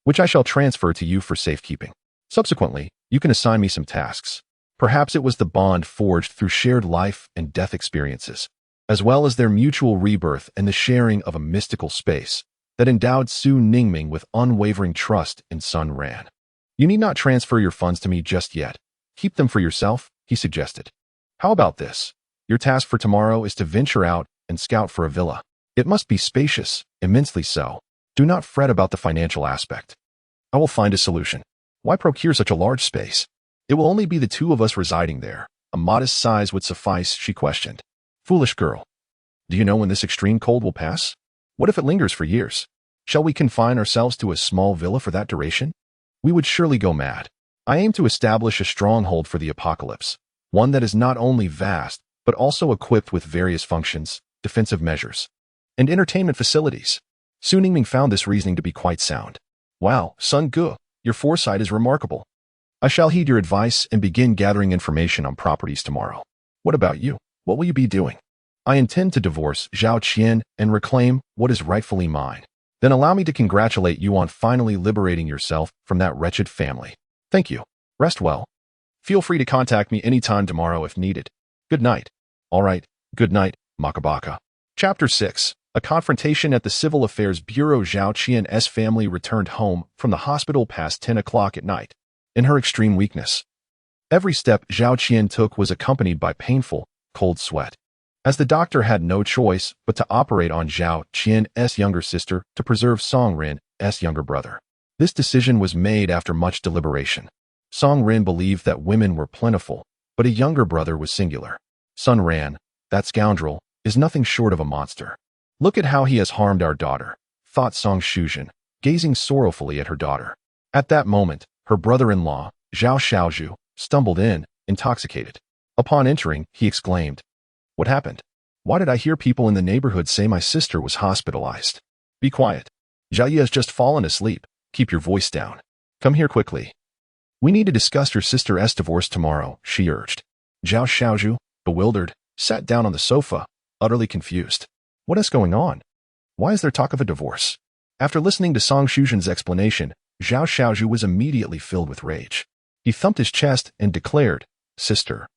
which I shall transfer to you for safekeeping. Subsequently, you can assign me some tasks. Perhaps it was the bond forged through shared life and death experiences, as well as their mutual rebirth and the sharing of a mystical space that endowed Su Ningming with unwavering trust in Sun Ran. You need not transfer your funds to me just yet. Keep them for yourself, he suggested. How about this? Your task for tomorrow is to venture out and scout for a villa. It must be spacious, immensely so. Do not fret about the financial aspect. I will find a solution. Why procure such a large space? It will only be the two of us residing there. A modest size would suffice, she questioned. Foolish girl. Do you know when this extreme cold will pass? What if it lingers for years? Shall we confine ourselves to a small villa for that duration? We would surely go mad. I aim to establish a stronghold for the apocalypse, one that is not only vast, but also equipped with various functions, defensive measures, and entertainment facilities. Su Ningming found this reasoning to be quite sound. Wow, Sun Gu, your foresight is remarkable. I shall heed your advice and begin gathering information on properties tomorrow. What about you? What will you be doing? I intend to divorce Zhao Qian and reclaim what is rightfully mine. Then allow me to congratulate you on finally liberating yourself from that wretched family. Thank you. Rest well. Feel free to contact me anytime tomorrow if needed. Good night. All right. Good night, Makabaka. Chapter 6. A confrontation at the Civil Affairs Bureau. Zhao Qian's family returned home from the hospital past 10 o'clock at night, in her extreme weakness. Every step Zhao Qian took was accompanied by painful, cold sweat, as the doctor had no choice but to operate on Zhao Qian's younger sister to preserve Song Ren's younger brother. This decision was made after much deliberation. Song Ren believed that women were plentiful, but a younger brother was singular. Sun Ran, that scoundrel, is nothing short of a monster. Look at how he has harmed our daughter, thought Song Shuzhen, gazing sorrowfully at her daughter. At that moment, her brother-in-law, Zhao Xiaozhu, stumbled in, intoxicated. Upon entering, he exclaimed, What happened? Why did I hear people in the neighborhood say my sister was hospitalized? Be quiet. Zhao Yi has just fallen asleep. Keep your voice down. Come here quickly. We need to discuss your sister's divorce tomorrow, she urged. Zhao Xiaozhu, bewildered, sat down on the sofa, utterly confused. What is going on? Why is there talk of a divorce? After listening to Song Shuzhen's explanation, Zhao Xiaozhu was immediately filled with rage. He thumped his chest and declared, Sister,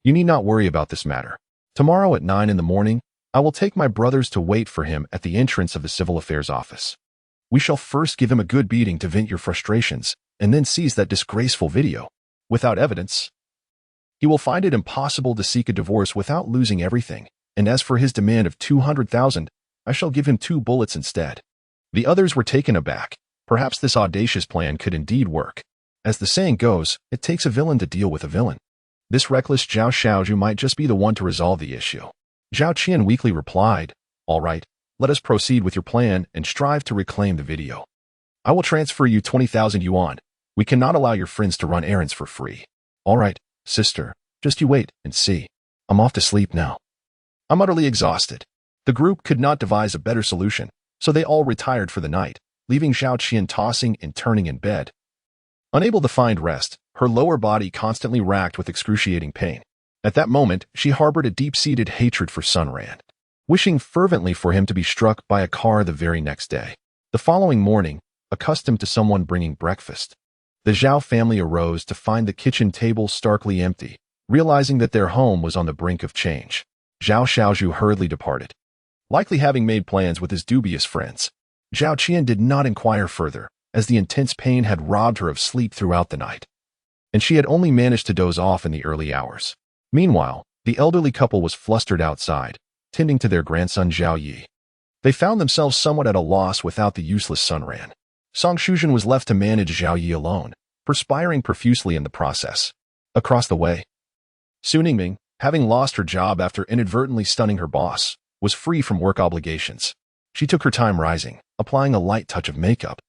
you need not worry about this matter. Tomorrow at 9 in the morning, I will take my brothers to wait for him at the entrance of the Civil Affairs office. We shall first give him a good beating to vent your frustrations, and then seize that disgraceful video. Without evidence, he will find it impossible to seek a divorce without losing everything, and as for his demand of 200,000, I shall give him 2 bullets instead. The others were taken aback. Perhaps this audacious plan could indeed work. As the saying goes, it takes a villain to deal with a villain. This reckless Zhao Xiaozhu might just be the one to resolve the issue. Zhao Qian weakly replied, All right, let us proceed with your plan and strive to reclaim the video. I will transfer you 20,000 yuan. We cannot allow your friends to run errands for free. All right, sister, just you wait and see. I'm off to sleep now. I'm utterly exhausted. The group could not devise a better solution, so they all retired for the night, leaving Zhao Qian tossing and turning in bed. Unable to find rest, her lower body constantly racked with excruciating pain. At that moment, she harbored a deep-seated hatred for Sun Ran, wishing fervently for him to be struck by a car the very next day. The following morning, accustomed to someone bringing breakfast, the Zhao family arose to find the kitchen table starkly empty, realizing that their home was on the brink of change. Zhao Xiaozhu hurriedly departed, likely having made plans with his dubious friends. Zhao Qian did not inquire further, as the intense pain had robbed her of sleep throughout the night, and she had only managed to doze off in the early hours. Meanwhile, the elderly couple was flustered outside, tending to their grandson Zhao Yi. They found themselves somewhat at a loss without the useless Sun Ran. Song Shuzhen was left to manage Zhao Yi alone, perspiring profusely in the process. Across the way, Su Ningming, having lost her job after inadvertently stunning her boss, was free from work obligations. She took her time rising, applying a light touch of makeup,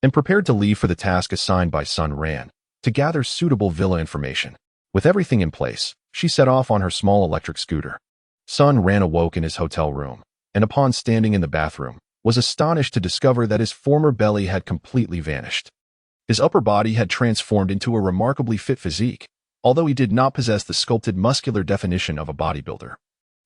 and prepared to leave for the task assigned by Sun Ran, to gather suitable villa information. With everything in place, she set off on her small electric scooter. Sun Ran awoke in his hotel room, and upon standing in the bathroom, was astonished to discover that his former belly had completely vanished. His upper body had transformed into a remarkably fit physique, although he did not possess the sculpted muscular definition of a bodybuilder.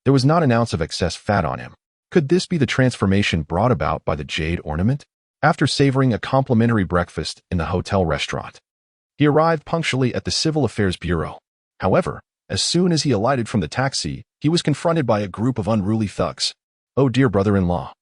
There was not an ounce of excess fat on him. Could this be the transformation brought about by the jade ornament? After savoring a complimentary breakfast in the hotel restaurant, he arrived punctually at the Civil Affairs Bureau. However, as soon as he alighted from the taxi, he was confronted by a group of unruly thugs. "Oh dear brother-in-law.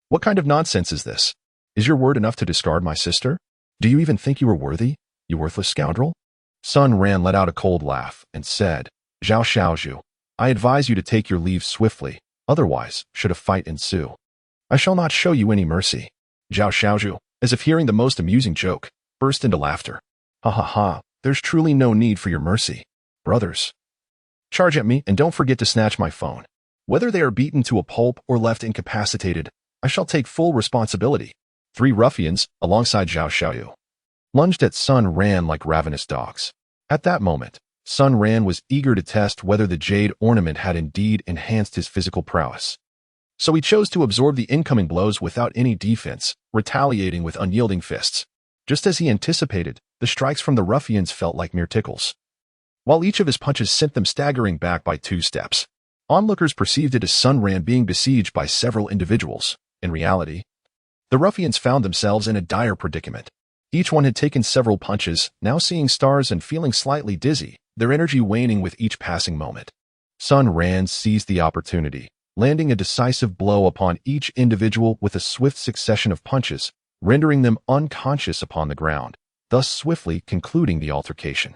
What kind of nonsense is this? Is your word enough to discard my sister? Do you even think you are worthy, you worthless scoundrel?" Sun Ran let out a cold laugh and said, "Zhao Xiaozhu, I advise you to take your leave swiftly, otherwise, should a fight ensue, I shall not show you any mercy." Zhao Xiaozhu, as if hearing the most amusing joke, burst into laughter. "Ha ha ha, there's truly no need for your mercy. Brothers, charge at me and don't forget to snatch my phone. Whether they are beaten to a pulp or left incapacitated, I shall take full responsibility." 3 ruffians, alongside Zhao Xiaoyu, lunged at Sun Ran like ravenous dogs. At that moment, Sun Ran was eager to test whether the jade ornament had indeed enhanced his physical prowess. So he chose to absorb the incoming blows without any defense, retaliating with unyielding fists. Just as he anticipated, the strikes from the ruffians felt like mere tickles, while each of his punches sent them staggering back by 2 steps. Onlookers perceived it as Sun Ran being besieged by several individuals. In reality, the ruffians found themselves in a dire predicament. Each one had taken several punches, now seeing stars and feeling slightly dizzy, their energy waning with each passing moment. Sun Ran seized the opportunity, landing a decisive blow upon each individual with a swift succession of punches, rendering them unconscious upon the ground, thus swiftly concluding the altercation.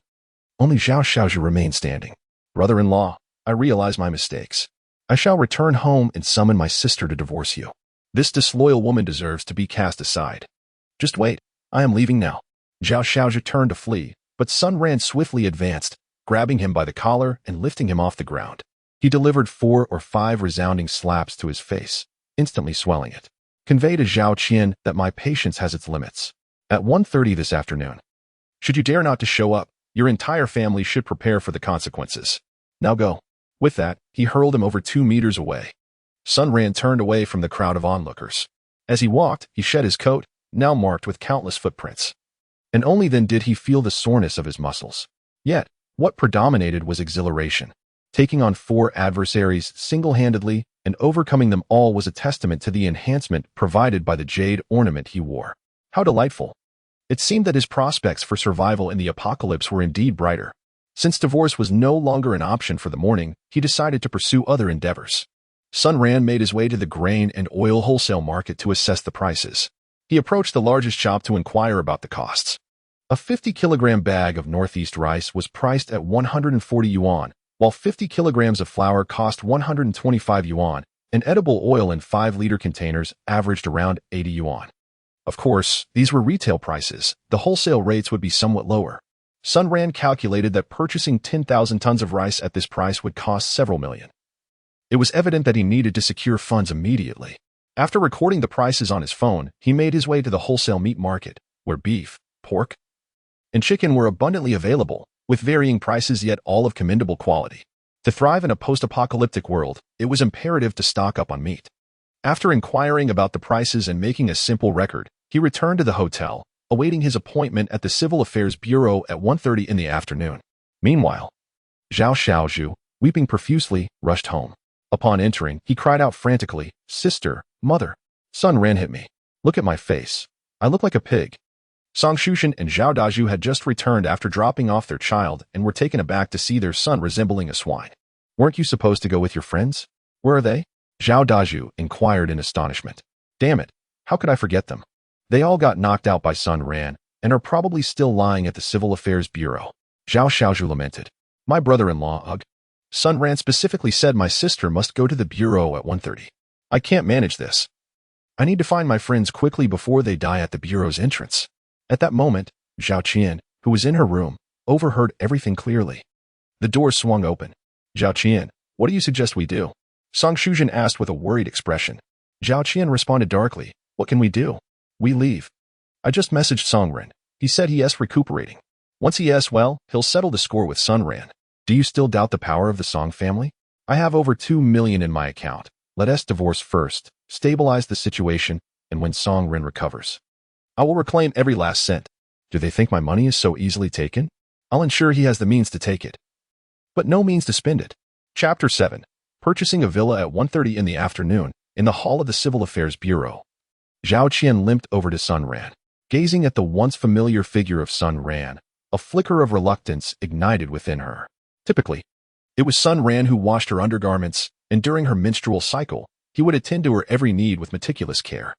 Only Zhao Xiaozhu remained standing. "Brother-in-law, I realize my mistakes. I shall return home and summon my sister to divorce you. This disloyal woman deserves to be cast aside. Just wait, I am leaving now." Zhao Xiaozhu turned to flee, but Sun Ran swiftly advanced, grabbing him by the collar and lifting him off the ground. He delivered 4 or 5 resounding slaps to his face, instantly swelling it. "Convey to Zhao Qian that my patience has its limits. At 1:30 this afternoon. Should you dare not to show up, your entire family should prepare for the consequences. Now go." With that, he hurled him over 2 meters away. Sun Ran turned away from the crowd of onlookers. As he walked, he shed his coat, now marked with countless footprints. And only then did he feel the soreness of his muscles. Yet, what predominated was exhilaration. Taking on 4 adversaries single-handedly and overcoming them all was a testament to the enhancement provided by the jade ornament he wore. How delightful! It seemed that his prospects for survival in the apocalypse were indeed brighter. Since divorce was no longer an option for the morning, he decided to pursue other endeavors. Sun Ran made his way to the grain and oil wholesale market to assess the prices. He approached the largest shop to inquire about the costs. A 50-kilogram bag of Northeast rice was priced at 140 yuan, while 50 kilograms of flour cost 125 yuan, and edible oil in 5-liter containers averaged around 80 yuan. Of course, these were retail prices. The wholesale rates would be somewhat lower. Sun Ran calculated that purchasing 10,000 tons of rice at this price would cost several million. It was evident that he needed to secure funds immediately. After recording the prices on his phone, he made his way to the wholesale meat market, where beef, pork, and chicken were abundantly available, with varying prices yet all of commendable quality. To thrive in a post-apocalyptic world, it was imperative to stock up on meat. After inquiring about the prices and making a simple record, he returned to the hotel, awaiting his appointment at the Civil Affairs Bureau at 1:30 in the afternoon. Meanwhile, Zhao Xiaozhu, weeping profusely, rushed home. Upon entering, he cried out frantically, "Sister, mother, Sun Ran hit me. Look at my face. I look like a pig." Song Shushan and Zhao Dazhu had just returned after dropping off their child and were taken aback to see their son resembling a swine. "Weren't you supposed to go with your friends? Where are they?" Zhao Dazhu inquired in astonishment. "Damn it, how could I forget them? They all got knocked out by Sun Ran and are probably still lying at the Civil Affairs Bureau." Zhao Xiaozhu lamented. "My brother-in-law, ugh. Sun Ran specifically said my sister must go to the bureau at 1:30. I can't manage this. I need to find my friends quickly before they die at the bureau's entrance." At that moment, Zhao Qian, who was in her room, overheard everything clearly. The door swung open. "Zhao Qian, what do you suggest we do?" Song Shushan asked with a worried expression. Zhao Qian responded darkly, "What can we do? We leave. I just messaged Song Ran. He said he is recuperating. Once he is well, he'll settle the score with Sun Ran. Do you still doubt the power of the Song family? I have over 2 million in my account. Let us divorce first, stabilize the situation, and when Song Rin recovers, I will reclaim every last cent. Do they think my money is so easily taken? I'll ensure he has the means to take it, but no means to spend it. Chapter 7. Purchasing a villa at 1:30 in the afternoon in the hall of the Civil Affairs Bureau. Zhao Qian limped over to Sun Ran. Gazing at the once familiar figure of Sun Ran, a flicker of reluctance ignited within her. Typically, it was Sun Ran who washed her undergarments, and during her menstrual cycle, he would attend to her every need with meticulous care.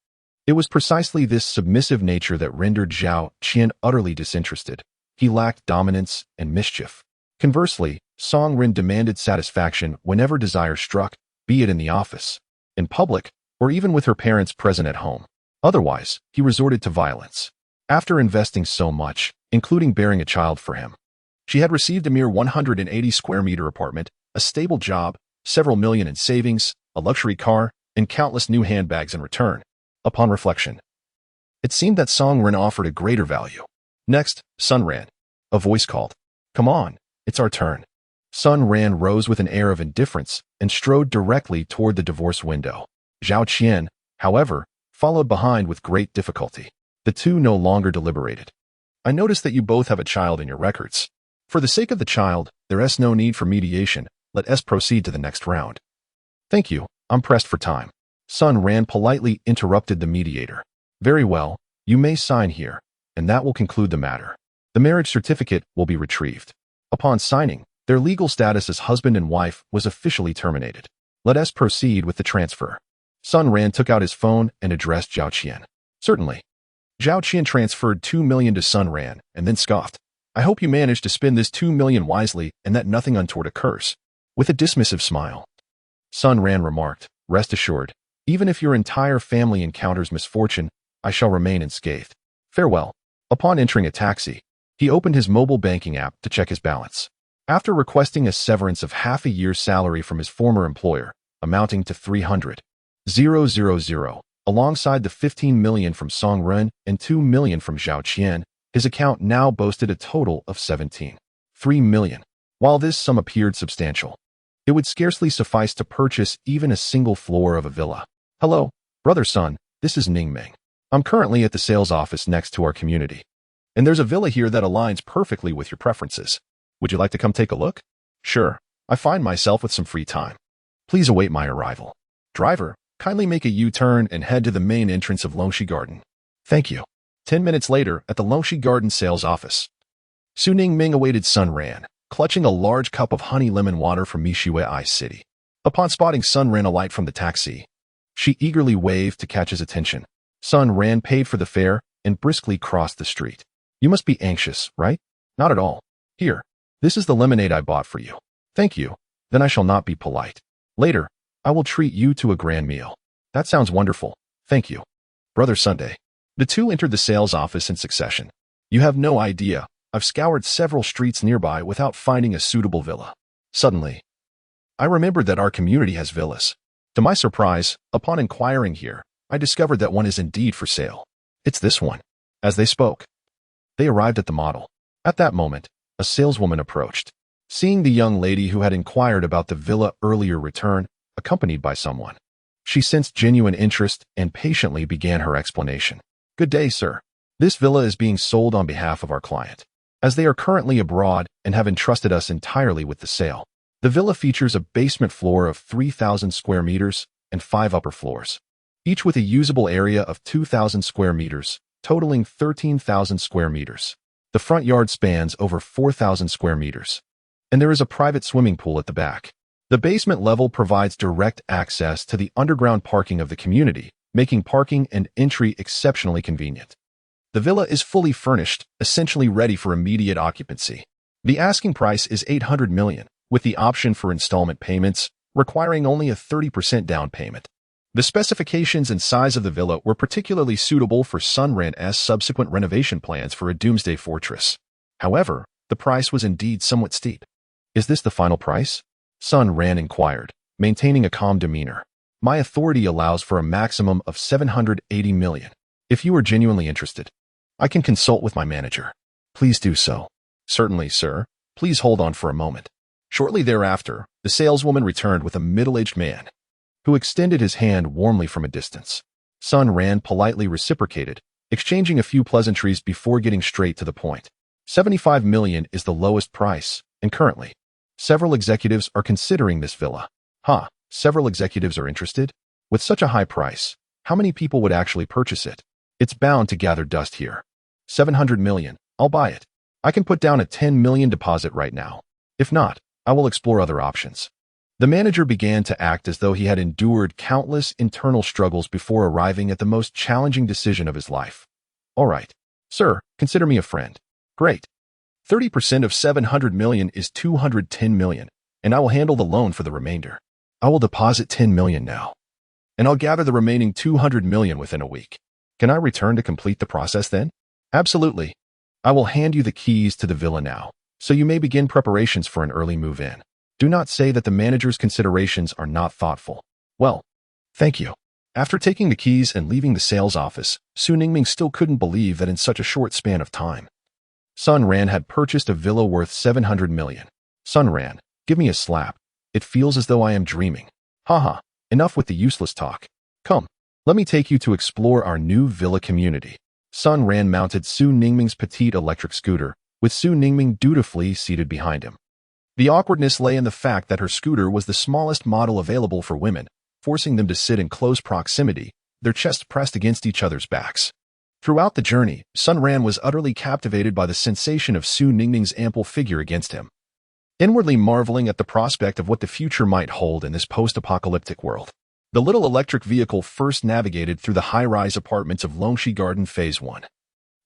It was precisely this submissive nature that rendered Zhao Qian utterly disinterested. He lacked dominance and mischief. Conversely, Song Rin demanded satisfaction whenever desire struck, be it in the office, in public, or even with her parents present at home. Otherwise, he resorted to violence. After investing so much, including bearing a child for him, she had received a mere 180 square meter apartment, a stable job, several million in savings, a luxury car, and countless new handbags in return. Upon reflection, it seemed that Song Rin offered a greater value. Next, Sun Ran. A voice called, "Come on, it's our turn." Sun Ran rose with an air of indifference and strode directly toward the divorce window. Zhao Qian, however, followed behind with great difficulty. The two no longer deliberated. "I notice that you both have a child in your records. For the sake of the child, there is no need for mediation. Let us proceed to the next round." "Thank you, I'm pressed for time." Sun Ran politely interrupted the mediator. "Very well, you may sign here, and that will conclude the matter. The marriage certificate will be retrieved." Upon signing, their legal status as husband and wife was officially terminated. "Let us proceed with the transfer." Sun Ran took out his phone and addressed Zhao Qian. "Certainly." Zhao Qian transferred 2 million to Sun Ran and then scoffed. "I hope you manage to spend this 2 million wisely and that nothing untoward occurs." With a dismissive smile, Sun Ran remarked, "Rest assured, even if your entire family encounters misfortune, I shall remain unscathed. Farewell." Upon entering a taxi, he opened his mobile banking app to check his balance. After requesting a severance of half a year's salary from his former employer, amounting to 300,000, alongside the 15 million from Song Rin and 2 million from Zhao Qian, his account now boasted a total of 17.3 million. While this sum appeared substantial, it would scarcely suffice to purchase even a single floor of a villa. "Hello, brother Sun, this is Ning Ming. I'm currently at the sales office next to our community, and there's a villa here that aligns perfectly with your preferences. Would you like to come take a look?" "Sure, I find myself with some free time. Please await my arrival. Driver, kindly make a U-turn and head to the main entrance of Longxi Garden." "Thank you." 10 minutes later, at the Longxi Garden sales office, Su Ning Ming awaited Sun Ran, clutching a large cup of honey lemon water from Mishui City. Upon spotting Sun Ran alight from the taxi, she eagerly waved to catch his attention. Sun Ran paid for the fare and briskly crossed the street. "You must be anxious, right?" "Not at all. Here, this is the lemonade I bought for you." "Thank you. Then I shall not be polite. Later, I will treat you to a grand meal." "That sounds wonderful. Thank you, brother Sunday." The two entered the sales office in succession. "You have no idea. I've scoured several streets nearby without finding a suitable villa. Suddenly, I remembered that our community has villas. To my surprise, upon inquiring here, I discovered that one is indeed for sale. It's this one." As they spoke, they arrived at the model. At that moment, a saleswoman approached. Seeing the young lady who had inquired about the villa earlier return, accompanied by someone, she sensed genuine interest and patiently began her explanation. "Good day, sir. This villa is being sold on behalf of our client, as they are currently abroad and have entrusted us entirely with the sale. The villa features a basement floor of 3,000 square meters and 5 upper floors, each with a usable area of 2,000 square meters, totaling 13,000 square meters. The front yard spans over 4,000 square meters, and there is a private swimming pool at the back. The basement level provides direct access to the underground parking of the community, making parking and entry exceptionally convenient. The villa is fully furnished, essentially ready for immediate occupancy. The asking price is 800 million, with the option for installment payments, requiring only a 30% down payment. The specifications and size of the villa were particularly suitable for Sun Ran's subsequent renovation plans for a doomsday fortress. However, the price was indeed somewhat steep. "Is this the final price?" Sun Ran inquired, maintaining a calm demeanor. "My authority allows for a maximum of 780 million. If you are genuinely interested, I can consult with my manager." "Please do so." "Certainly, sir. Please hold on for a moment." Shortly thereafter, the saleswoman returned with a middle-aged man. who extended his hand warmly from a distance. Sun Ran politely reciprocated, exchanging a few pleasantries before getting straight to the point. 75 million is the lowest price, and currently, several executives are considering this villa. Several executives are interested? With such a high price, how many people would actually purchase it? It's bound to gather dust here. 700 million, I'll buy it. I can put down a 10 million deposit right now. If not, I will explore other options. The manager began to act as though he had endured countless internal struggles before arriving at the most challenging decision of his life. All right, sir, consider me a friend. Great. 30% of 700 million is 210 million, and I will handle the loan for the remainder. I will deposit 10 million now, and I'll gather the remaining 200 million within a week. Can I return to complete the process then? Absolutely. I will hand you the keys to the villa now, so you may begin preparations for an early move-in. Do not say that the manager's considerations are not thoughtful. Well, thank you. After taking the keys and leaving the sales office, Su Ningming still couldn't believe that in such a short span of time, Sun Ran had purchased a villa worth 700 million. Sun Ran, give me a slap. It feels as though I am dreaming. Haha, enough with the useless talk. Come, let me take you to explore our new villa community. Sun Ran mounted Su Ningming's petite electric scooter, with Su Ningming dutifully seated behind him. The awkwardness lay in the fact that her scooter was the smallest model available for women, forcing them to sit in close proximity, their chests pressed against each other's backs. Throughout the journey, Sun Ran was utterly captivated by the sensation of Su Ningming's ample figure against him, inwardly marveling at the prospect of what the future might hold in this post-apocalyptic world. The little electric vehicle first navigated through the high-rise apartments of Longxi Garden Phase 1,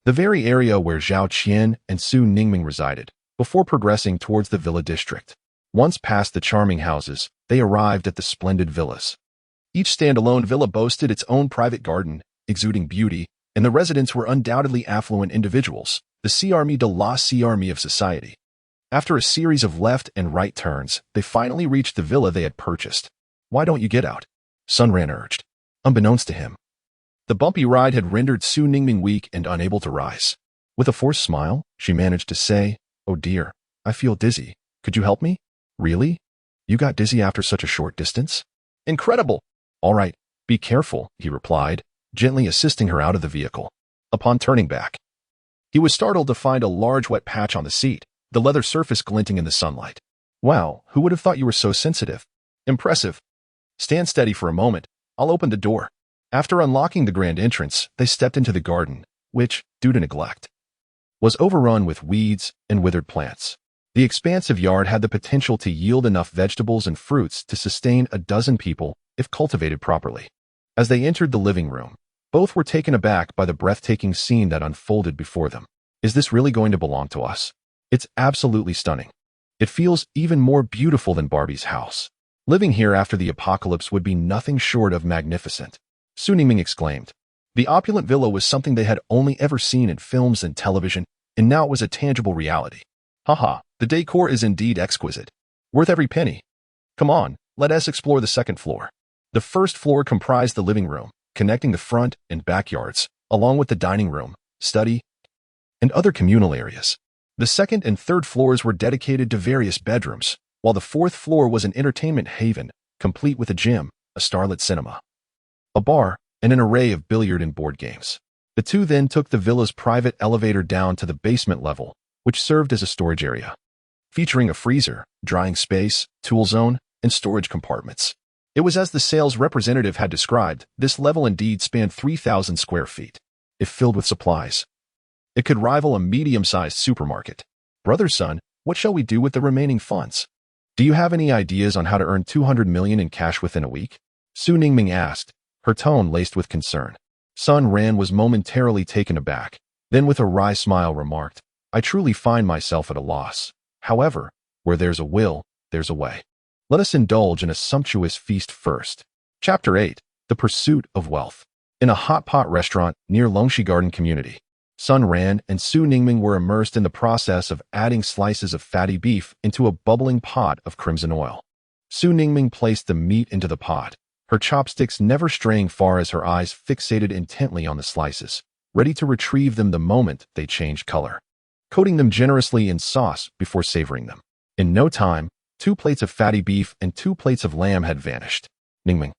the very area where Zhao Qian and Su Ningming resided, before progressing towards the villa district. Once past the charming houses, they arrived at the splendid villas. Each standalone villa boasted its own private garden, exuding beauty, and the residents were undoubtedly affluent individuals, the C'Armée de la C'Armée of society. After a series of left and right turns, they finally reached the villa they had purchased. Why don't you get out? Sun Ran urged. Unbeknownst to him, the bumpy ride had rendered Su Ningming weak and unable to rise. With a forced smile, she managed to say, "Oh dear, I feel dizzy. Could you help me?" Really? You got dizzy after such a short distance? Incredible! All right, be careful, he replied, gently assisting her out of the vehicle. Upon turning back, he was startled to find a large wet patch on the seat, the leather surface glinting in the sunlight. Wow, who would have thought you were so sensitive? Impressive. Stand steady for a moment. I'll open the door. After unlocking the grand entrance, they stepped into the garden, which, due to neglect, was overrun with weeds and withered plants. The expansive yard had the potential to yield enough vegetables and fruits to sustain a dozen people if cultivated properly. As they entered the living room, both were taken aback by the breathtaking scene that unfolded before them. Is this really going to belong to us? It's absolutely stunning. It feels even more beautiful than Barbie's house. Living here after the apocalypse would be nothing short of magnificent, Su Ningming exclaimed. The opulent villa was something they had only ever seen in films and television, and now it was a tangible reality. Haha, the decor is indeed exquisite. Worth every penny. Come on, let us explore the second floor. The first floor comprised the living room, connecting the front and backyards, along with the dining room, study, and other communal areas. The second and third floors were dedicated to various bedrooms, while the fourth floor was an entertainment haven, complete with a gym, a starlit cinema, a bar, and an array of billiard and board games. The two then took the villa's private elevator down to the basement level, which served as a storage area, featuring a freezer, drying space, tool zone, and storage compartments. It was as the sales representative had described, this level indeed spanned 3,000 square feet. If filled with supplies, it could rival a medium-sized supermarket. Brother Sun, what shall we do with the remaining funds? Do you have any ideas on how to earn 200 million in cash within a week? Su Ningming asked, her tone laced with concern. Sun Ran was momentarily taken aback, then with a wry smile remarked, I truly find myself at a loss. However, where there's a will, there's a way. Let us indulge in a sumptuous feast first. Chapter 8. The Pursuit of Wealth. In a hot pot restaurant near Longxi Garden Community, Sun Ran and Su Ningming were immersed in the process of adding slices of fatty beef into a bubbling pot of crimson oil. Su Ningming placed the meat into the pot, her chopsticks never straying far as her eyes fixated intently on the slices, ready to retrieve them the moment they changed color, coating them generously in sauce before savoring them. In no time, 2 plates of fatty beef and 2 plates of lamb had vanished. Ningming,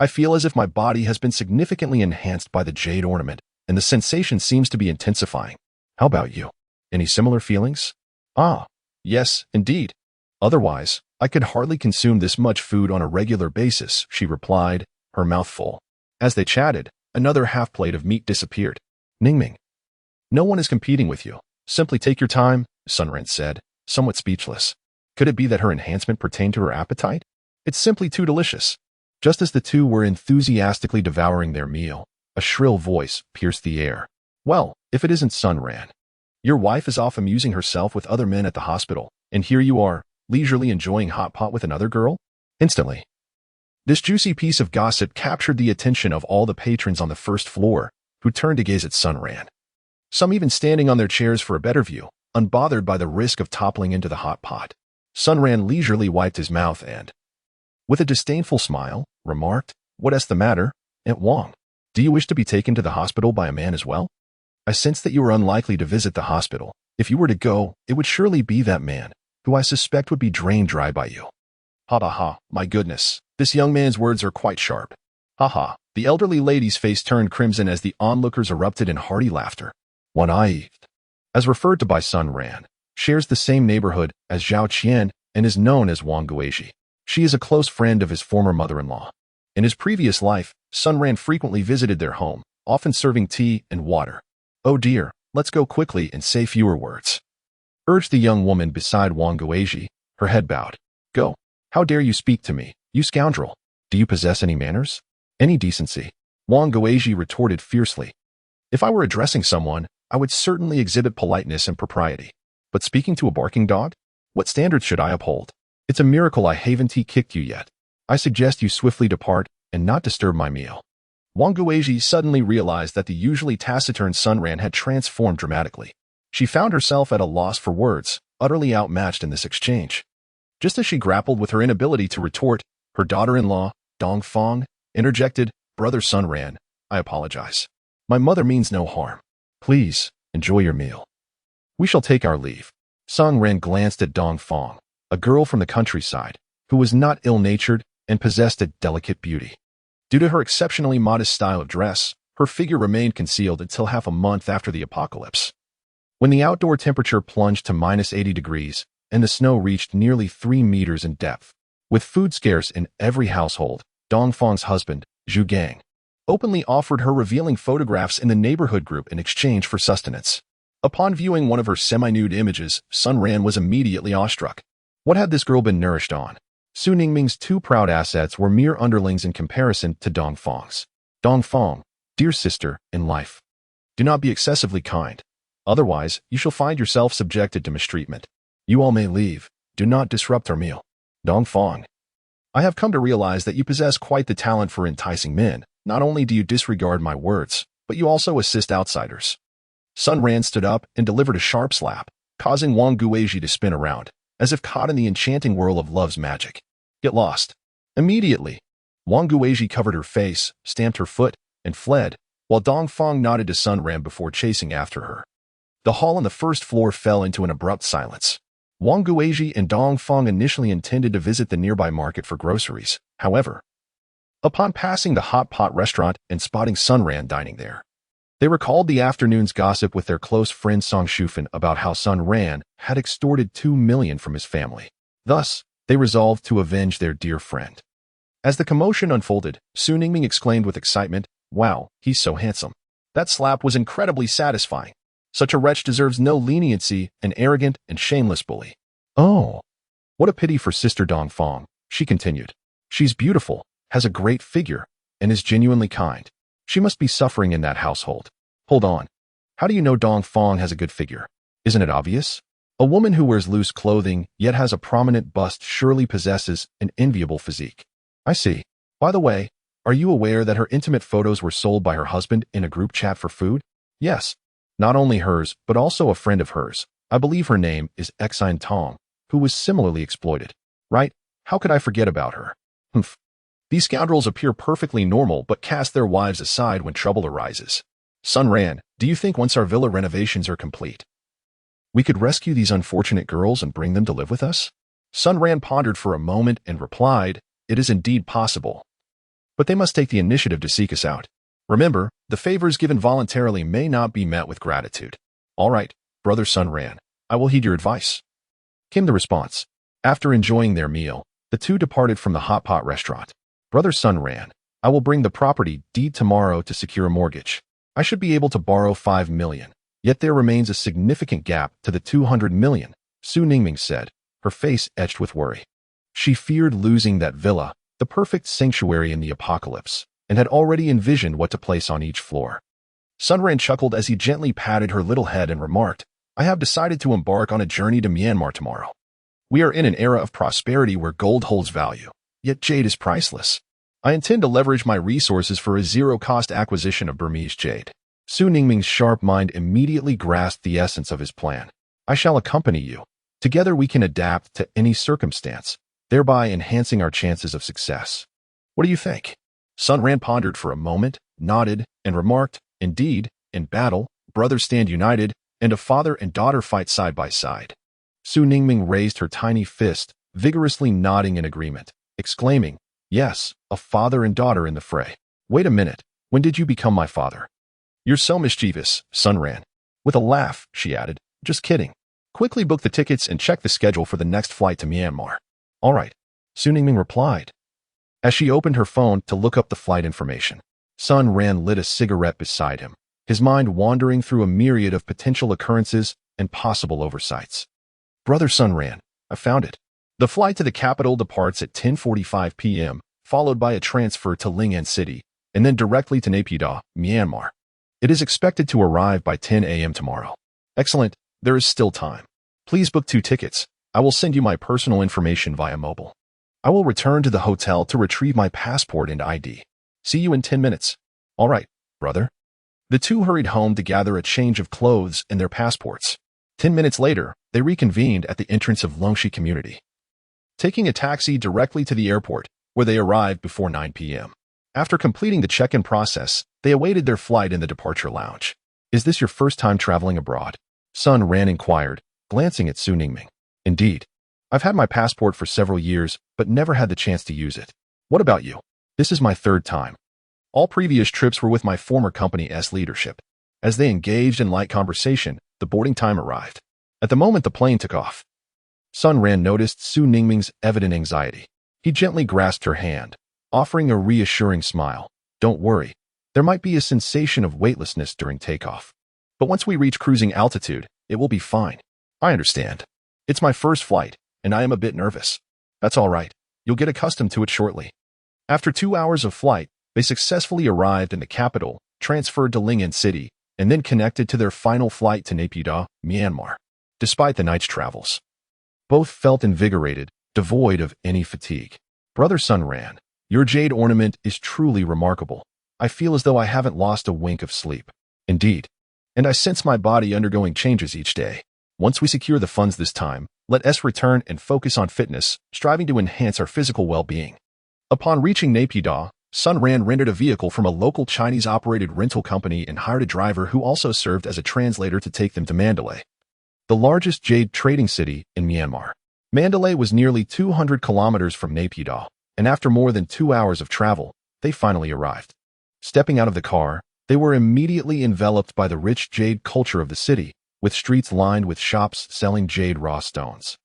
I feel as if my body has been significantly enhanced by the jade ornament, and the sensation seems to be intensifying. How about you? Any similar feelings? Ah, yes, indeed. Otherwise, I could hardly consume this much food on a regular basis, she replied, her mouth full. As they chatted, another half plate of meat disappeared. Ningming. No one is competing with you. Simply take your time, Sunran said, somewhat speechless. Could it be that her enhancement pertained to her appetite? It's simply too delicious. Just as the two were enthusiastically devouring their meal, a shrill voice pierced the air. Well, if it isn't Sunran. Your wife is off amusing herself with other men at the hospital, and here you are, leisurely enjoying hot pot with another girl? Instantly. This juicy piece of gossip captured the attention of all the patrons on the first floor, who turned to gaze at Sunran. Some even standing on their chairs for a better view, unbothered by the risk of toppling into the hot pot. Sunran leisurely wiped his mouth and, with a disdainful smile, remarked, "What's the matter, Aunt Wang? Do you wish to be taken to the hospital by a man as well? I sense that you are unlikely to visit the hospital. If you were to go, it would surely be that man, who I suspect would be drained dry by you." Ha ha ha, my goodness, this young man's words are quite sharp. Ha ha, the elderly lady's face turned crimson as the onlookers erupted in hearty laughter. One Eye, as referred to by Sunran, shares the same neighborhood as Zhao Qian and is known as Wang Guizhi. She is a close friend of his former mother-in-law. In his previous life, Sunran frequently visited their home, often serving tea and water. Oh dear, let's go quickly and say fewer words, urged the young woman beside Wang Guizhi, her head bowed. Go. How dare you speak to me, you scoundrel? Do you possess any manners? Any decency? Wang Guizhi retorted fiercely. If I were addressing someone, I would certainly exhibit politeness and propriety. But speaking to a barking dog? What standards should I uphold? It's a miracle I haven't kicked you yet. I suggest you swiftly depart and not disturb my meal. Wang Guizhi suddenly realized that the usually taciturn Sunran had transformed dramatically. She found herself at a loss for words, utterly outmatched in this exchange. Just as she grappled with her inability to retort, her daughter-in-law, Dong Fong, interjected, Brother Sunran, I apologize. My mother means no harm. Please, enjoy your meal. We shall take our leave. Sunran glanced at Dong Fong, a girl from the countryside, who was not ill-natured and possessed a delicate beauty. Due to her exceptionally modest style of dress, her figure remained concealed until half a month after the apocalypse. When the outdoor temperature plunged to -80 degrees and the snow reached nearly 3 meters in depth, with food scarce in every household, Dong Fong's husband, Zhu Gang, openly offered her revealing photographs in the neighborhood group in exchange for sustenance. Upon viewing one of her semi-nude images, Sunran was immediately awestruck. What had this girl been nourished on? Su Ningming's two proud assets were mere underlings in comparison to Dong Fong's. Dong Fong, dear sister in life, do not be excessively kind. Otherwise, you shall find yourself subjected to mistreatment. You all may leave. Do not disrupt our meal. Dong Fong, I have come to realize that you possess quite the talent for enticing men. Not only do you disregard my words, but you also assist outsiders. Sunran stood up and delivered a sharp slap, causing Wang Guizhi to spin around, as if caught in the enchanting whirl of love's magic. Get lost. Immediately, Wang Guizhi covered her face, stamped her foot, and fled, while Dong Fong nodded to Sunran before chasing after her. The hall on the first floor fell into an abrupt silence. Wang Guizhi and Dong Fong initially intended to visit the nearby market for groceries. However, upon passing the hot pot restaurant and spotting Sunran dining there, they recalled the afternoon's gossip with their close friend Song Shufan about how Sunran had extorted 2 million from his family. Thus, they resolved to avenge their dear friend. As the commotion unfolded, Su Ningming exclaimed with excitement, Wow, he's so handsome. That slap was incredibly satisfying. Such a wretch deserves no leniency, an arrogant and shameless bully. Oh, what a pity for Sister Dong Fong, she continued. She's beautiful, has a great figure, and is genuinely kind. She must be suffering in that household. Hold on. How do you know Dong Fong has a good figure? Isn't it obvious? A woman who wears loose clothing yet has a prominent bust surely possesses an enviable physique. I see. By the way, are you aware that her intimate photos were sold by her husband in a group chat for food? Yes. Not only hers, but also a friend of hers. I believe her name is Xine Tong, who was similarly exploited. Right? How could I forget about her? Humph. These scoundrels appear perfectly normal but cast their wives aside when trouble arises. Sunran, do you think once our villa renovations are complete, we could rescue these unfortunate girls and bring them to live with us? Sunran pondered for a moment and replied, It is indeed possible. but they must take the initiative to seek us out. Remember, the favors given voluntarily may not be met with gratitude. All right, brother Sun Ran, I will heed your advice, came the response. After enjoying their meal, the two departed from the hot pot restaurant. Brother Sun Ran, I will bring the property deed tomorrow to secure a mortgage. I should be able to borrow 5 million. Yet there remains a significant gap to the 200 million, Su Ningming said, her face etched with worry. She feared losing that villa, the perfect sanctuary in the apocalypse, and had already envisioned what to place on each floor. Sun Ran chuckled as he gently patted her little head and remarked, I have decided to embark on a journey to Myanmar tomorrow. We are in an era of prosperity where gold holds value, yet jade is priceless. I intend to leverage my resources for a zero-cost acquisition of Burmese jade. Su Ningming's sharp mind immediately grasped the essence of his plan. I shall accompany you. Together we can adapt to any circumstance, thereby enhancing our chances of success. What do you think? Sun Ran pondered for a moment, nodded, and remarked, Indeed, in battle, brothers stand united, and a father and daughter fight side by side. Su Ningming raised her tiny fist, vigorously nodding in agreement, exclaiming, Yes, a father and daughter in the fray. Wait a minute, when did you become my father? You're so mischievous, Sun Ran. With a laugh, she added, Just kidding. Quickly book the tickets and check the schedule for the next flight to Myanmar. All right, Su Ningming replied. As she opened her phone to look up the flight information, Sun Ran lit a cigarette beside him, his mind wandering through a myriad of potential occurrences and possible oversights. Brother Sun Ran, I found it. The flight to the capital departs at 10:45 p.m., followed by a transfer to Lingan City, and then directly to Naypyidaw, Myanmar. It is expected to arrive by 10 a.m. tomorrow. Excellent, there is still time. Please book 2 tickets. I will send you my personal information via mobile. I will return to the hotel to retrieve my passport and ID. See you in 10 minutes. All right, brother. The two hurried home to gather a change of clothes and their passports. 10 minutes later, they reconvened at the entrance of Lungshi Community, taking a taxi directly to the airport, where they arrived before 9 p.m. After completing the check-in process, they awaited their flight in the departure lounge. Is this your first time traveling abroad? Sun Ran inquired, glancing at Su Ningming. Indeed. I've had my passport for several years, but never had the chance to use it. What about you? This is my 3rd time. All previous trips were with my former company's leadership. As they engaged in light conversation, the boarding time arrived. At the moment the plane took off, Sun Ran noticed Su Ningming's evident anxiety. He gently grasped her hand, offering a reassuring smile. Don't worry. There might be a sensation of weightlessness during takeoff. But once we reach cruising altitude, it will be fine. I understand. It's my first flight, and I am a bit nervous. That's all right. You'll get accustomed to it shortly. After 2 hours of flight, they successfully arrived in the capital, transferred to Lingan City, and then connected to their final flight to Naypyidaw, Myanmar. Despite the night's travels, both felt invigorated, devoid of any fatigue. Brother Sun Ran, your jade ornament is truly remarkable. I feel as though I haven't lost a wink of sleep. Indeed. And I sense my body undergoing changes each day. Once we secure the funds this time, let us return and focus on fitness, striving to enhance our physical well-being. Upon reaching Naypyidaw, Sun Ran rented a vehicle from a local Chinese-operated rental company and hired a driver who also served as a translator to take them to Mandalay, the largest jade trading city in Myanmar. Mandalay was nearly 200 kilometers from Naypyidaw, and after more than 2 hours of travel, they finally arrived. Stepping out of the car, they were immediately enveloped by the rich jade culture of the city, with streets lined with shops selling jade raw stones,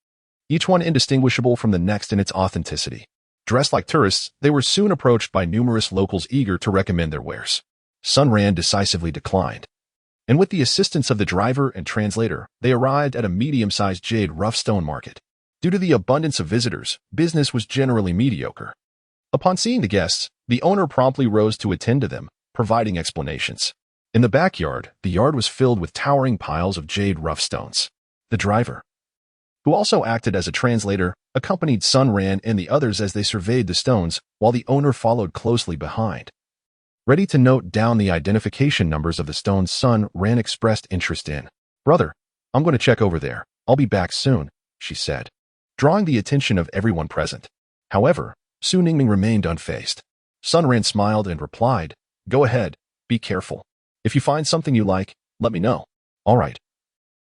each one indistinguishable from the next in its authenticity. Dressed like tourists, they were soon approached by numerous locals eager to recommend their wares. Sun Ran decisively declined, and with the assistance of the driver and translator, they arrived at a medium-sized jade rough stone market. Due to the abundance of visitors, business was generally mediocre. Upon seeing the guests, the owner promptly rose to attend to them, providing explanations. In the backyard, the yard was filled with towering piles of jade rough stones. The driver, who also acted as a translator, accompanied Sun Ran and the others as they surveyed the stones, while the owner followed closely behind. Ready to note down the identification numbers of the stones Sun Ran expressed interest in. Brother, I'm going to check over there. I'll be back soon, she said, drawing the attention of everyone present. However, Su Ningming remained unfazed. Sun Ran smiled and replied, Go ahead, be careful. If you find something you like, let me know. All right.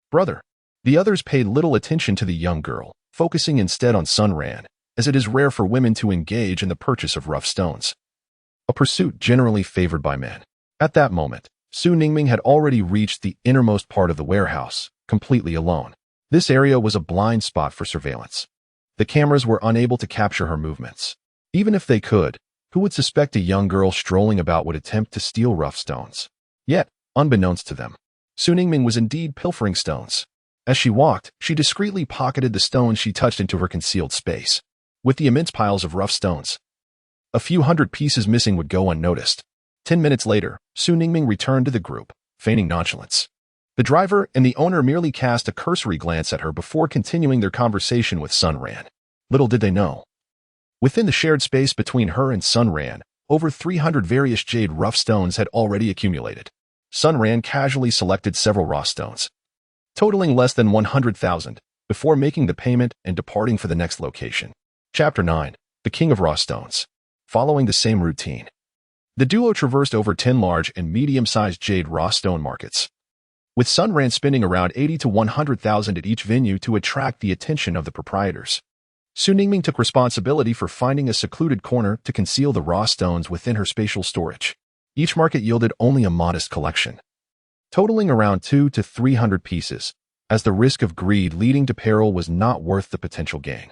Brother. The others paid little attention to the young girl, focusing instead on Sun Ran, as it is rare for women to engage in the purchase of rough stones. a pursuit generally favored by men. At that moment, Su Ningming had already reached the innermost part of the warehouse, completely alone. This area was a blind spot for surveillance. The cameras were unable to capture her movements. Even if they could, who would suspect a young girl strolling about would attempt to steal rough stones? Yet, unbeknownst to them, Su Ningming was indeed pilfering stones. As she walked, she discreetly pocketed the stones she touched into her concealed space. With the immense piles of rough stones, a few hundred pieces missing would go unnoticed. 10 minutes later, Su Ningming returned to the group, feigning nonchalance. The driver and the owner merely cast a cursory glance at her before continuing their conversation with Sun Ran. Little did they know. Within the shared space between her and Sun Ran, over 300 various jade rough stones had already accumulated. Sun Ran casually selected several raw stones, totaling less than 100,000, before making the payment and departing for the next location. Chapter 9. The King of Raw Stones. Following the same routine, the duo traversed over 10 large and medium-sized jade raw stone markets, with Sun Ran spending around 80 to 100,000 at each venue to attract the attention of the proprietors. Su Ningming took responsibility for finding a secluded corner to conceal the raw stones within her spatial storage. Each market yielded only a modest collection, totaling around 200 to 300 pieces, as the risk of greed leading to peril was not worth the potential gain,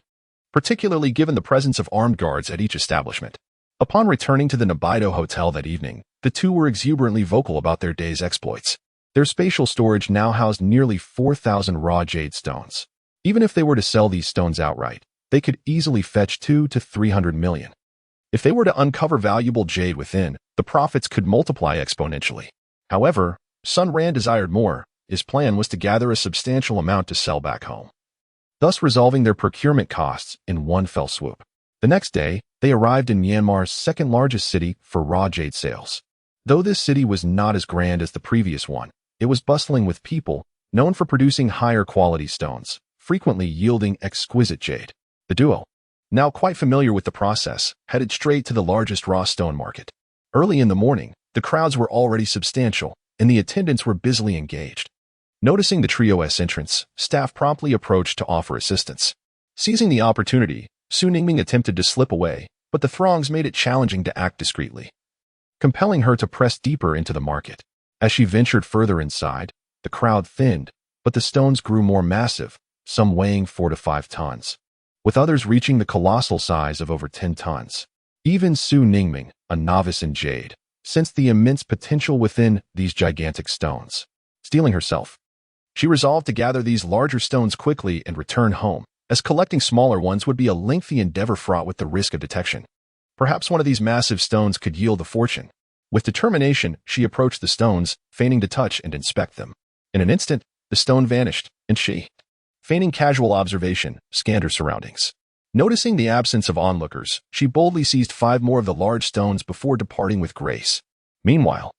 particularly given the presence of armed guards at each establishment. Upon returning to the Nabaido Hotel that evening, the two were exuberantly vocal about their day's exploits. Their spatial storage now housed nearly 4,000 raw jade stones. Even if they were to sell these stones outright, they could easily fetch 200 to 300 million. If they were to uncover valuable jade within, the profits could multiply exponentially. However, Sun Ran desired more. His plan was to gather a substantial amount to sell back home, thus resolving their procurement costs in one fell swoop. The next day, they arrived in Myanmar's second-largest city for raw jade sales. Though this city was not as grand as the previous one, it was bustling with people, known for producing higher-quality stones, frequently yielding exquisite jade. The duo, now quite familiar with the process, headed straight to the largest raw stone market. Early in the morning, the crowds were already substantial, and the attendants were busily engaged. Noticing the trio's entrance, staff promptly approached to offer assistance. Seizing the opportunity, Su Ningming attempted to slip away, but the throngs made it challenging to act discreetly, compelling her to press deeper into the market. As she ventured further inside, the crowd thinned, but the stones grew more massive, some weighing 4 to 5 tons, with others reaching the colossal size of over 10 tons. Even Su Ningming, a novice in jade, sensed the immense potential within these gigantic stones. Steeling herself, she resolved to gather these larger stones quickly and return home, as collecting smaller ones would be a lengthy endeavor fraught with the risk of detection. Perhaps one of these massive stones could yield a fortune. With determination, she approached the stones, feigning to touch and inspect them. In an instant, the stone vanished, and she, feigning casual observation, scanned her surroundings. Noticing the absence of onlookers, she boldly seized 5 more of the large stones before departing with grace. Meanwhile,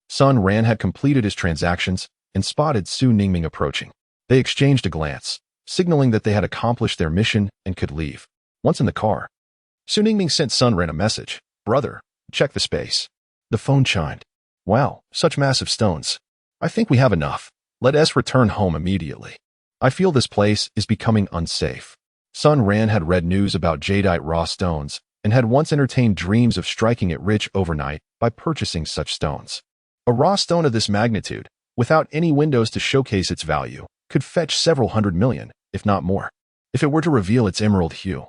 Sun Ran had completed his transactions and spotted Su Ningming approaching. They exchanged a glance, signaling that they had accomplished their mission and could leave. Once in the car, Su Ningming sent Sun Ran a message. "Brother, check the space." The phone chimed. "Wow, such massive stones. I think we have enough. Let us return home immediately. I feel this place is becoming unsafe." Sun Ran had read news about jadeite raw stones and had once entertained dreams of striking it rich overnight by purchasing such stones. A raw stone of this magnitude, without any windows to showcase its value, could fetch several hundred million, if not more. If it were to reveal its emerald hue,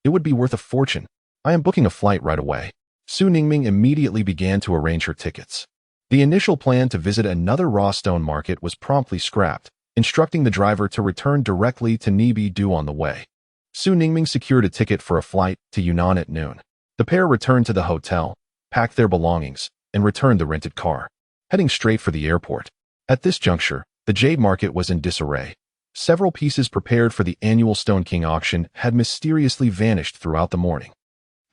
it would be worth a fortune. "I am booking a flight right away." Su Ningming immediately began to arrange her tickets. The initial plan to visit another raw stone market was promptly scrapped, instructing the driver to return directly to Neibi-do on the way. Su Ningming secured a ticket for a flight to Yunnan at noon. The pair returned to the hotel, packed their belongings, and returned the rented car, heading straight for the airport. At this juncture, the jade market was in disarray. Several pieces prepared for the annual Stone King auction had mysteriously vanished throughout the morning.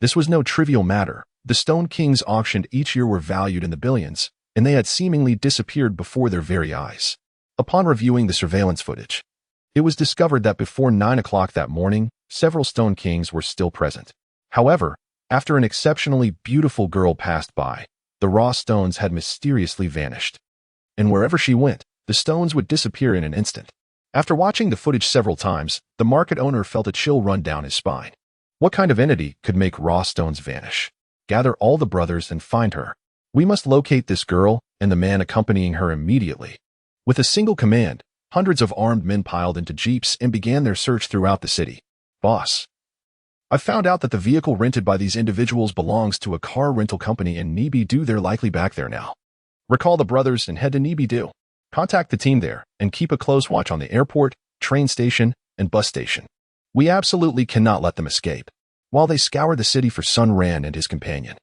This was no trivial matter. The Stone Kings auctioned each year were valued in the billions, and they had seemingly disappeared before their very eyes. Upon reviewing the surveillance footage, it was discovered that before 9 o'clock that morning, several Stone Kings were still present. However, after an exceptionally beautiful girl passed by, the raw stones had mysteriously vanished. And wherever she went, the stones would disappear in an instant. After watching the footage several times, the market owner felt a chill run down his spine. What kind of entity could make raw stones vanish? Gather all the brothers and find her. We must locate this girl and the man accompanying her immediately. With a single command, hundreds of armed men piled into jeeps and began their search throughout the city. Boss, I found out that the vehicle rented by these individuals belongs to a car rental company in Nibidu. They're likely back there now. Recall the brothers and head to Nibidu. Contact the team there and keep a close watch on the airport, train station, and bus station. We absolutely cannot let them escape. While they scoured the city for Sun Ran and his companion,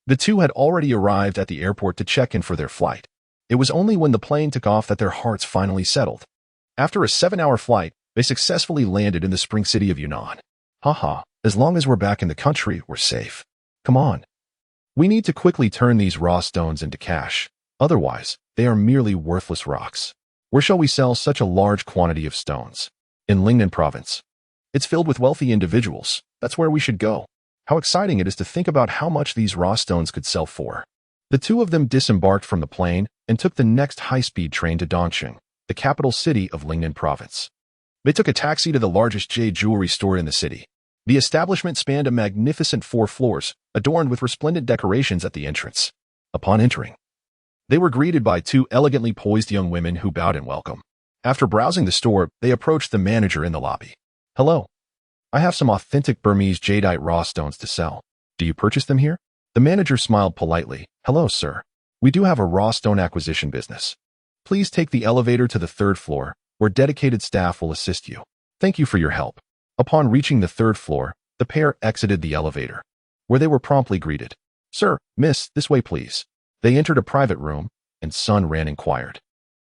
the two had already arrived at the airport to check in for their flight. It was only when the plane took off that their hearts finally settled. After a 7-hour flight, they successfully landed in the spring city of Yunnan. Haha, as long as we're back in the country, we're safe. Come on. We need to quickly turn these raw stones into cash. Otherwise, they are merely worthless rocks. Where shall we sell such a large quantity of stones? In Lingnan province. It's filled with wealthy individuals. That's where we should go. How exciting it is to think about how much these raw stones could sell for. The two of them disembarked from the plane and took the next high-speed train to Dongqing, the capital city of Lingnan province. They took a taxi to the largest jade jewelry store in the city. The establishment spanned a magnificent 4 floors, adorned with resplendent decorations at the entrance. Upon entering, they were greeted by 2 elegantly poised young women who bowed in welcome. After browsing the store, they approached the manager in the lobby. Hello. I have some authentic Burmese jadeite raw stones to sell. Do you purchase them here? The manager smiled politely. Hello, sir. We do have a raw stone acquisition business. Please take the elevator to the 3rd floor, where dedicated staff will assist you. Thank you for your help. Upon reaching the 3rd floor, the pair exited the elevator, where they were promptly greeted. Sir, miss, this way please. They entered a private room, and Sun Ran inquired.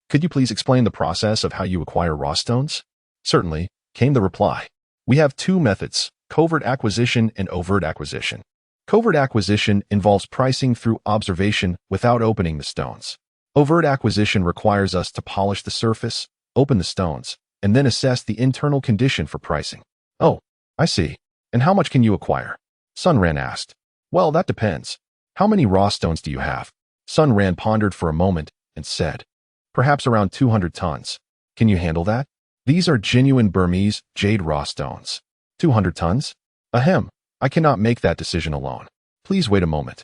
Could you please explain the process of how you acquire raw stones? Certainly, came the reply. We have 2 methods, covert acquisition and overt acquisition. Covert acquisition involves pricing through observation without opening the stones. Overt acquisition requires us to polish the surface, open the stones, and then assess the internal condition for pricing. Oh, I see. And how much can you acquire? Sun Ran asked. Well, that depends. How many raw stones do you have? Sun Ran pondered for a moment and said, perhaps around 200 tons. Can you handle that? These are genuine Burmese jade raw stones. 200 tons? Ahem, I cannot make that decision alone. Please wait a moment.